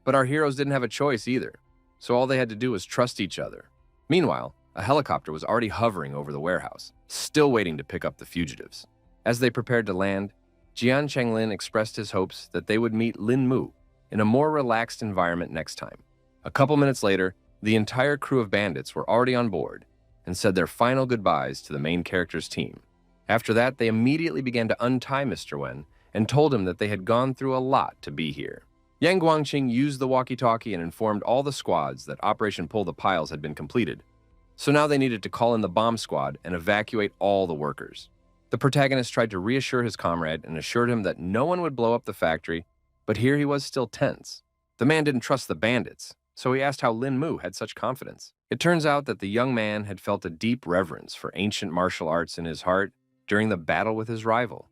but our heroes didn't have a choice either, so all they had to do was trust each other. Meanwhile, a helicopter was already hovering over the warehouse, still waiting to pick up the fugitives. As they prepared to land, Jian Changlin expressed his hopes that they would meet Lin Mu in a more relaxed environment next time. A couple minutes later, the entire crew of bandits were already on board and said their final goodbyes to the main character's team. After that, they immediately began to untie Mr. Wen and told him that they had gone through a lot to be here. Yang Guangqing used the walkie-talkie and informed all the squads that Operation Pull the Piles had been completed. So now they needed to call in the bomb squad and evacuate all the workers. The protagonist tried to reassure his comrade and assured him that no one would blow up the factory, but here he was still tense. The man didn't trust the bandits, so he asked how Lin Mu had such confidence. It turns out that the young man had felt a deep reverence for ancient martial arts in his heart during the battle with his rival.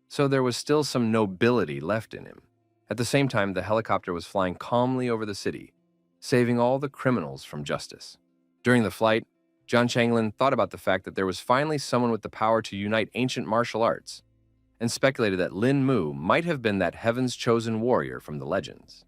So there was still some nobility left in him. At the same time, the helicopter was flying calmly over the city, saving all the criminals from justice. During the flight, Jian Changlin thought about the fact that there was finally someone with the power to unite ancient martial arts, and speculated that Lin Mu might have been that heaven's chosen warrior from the legends.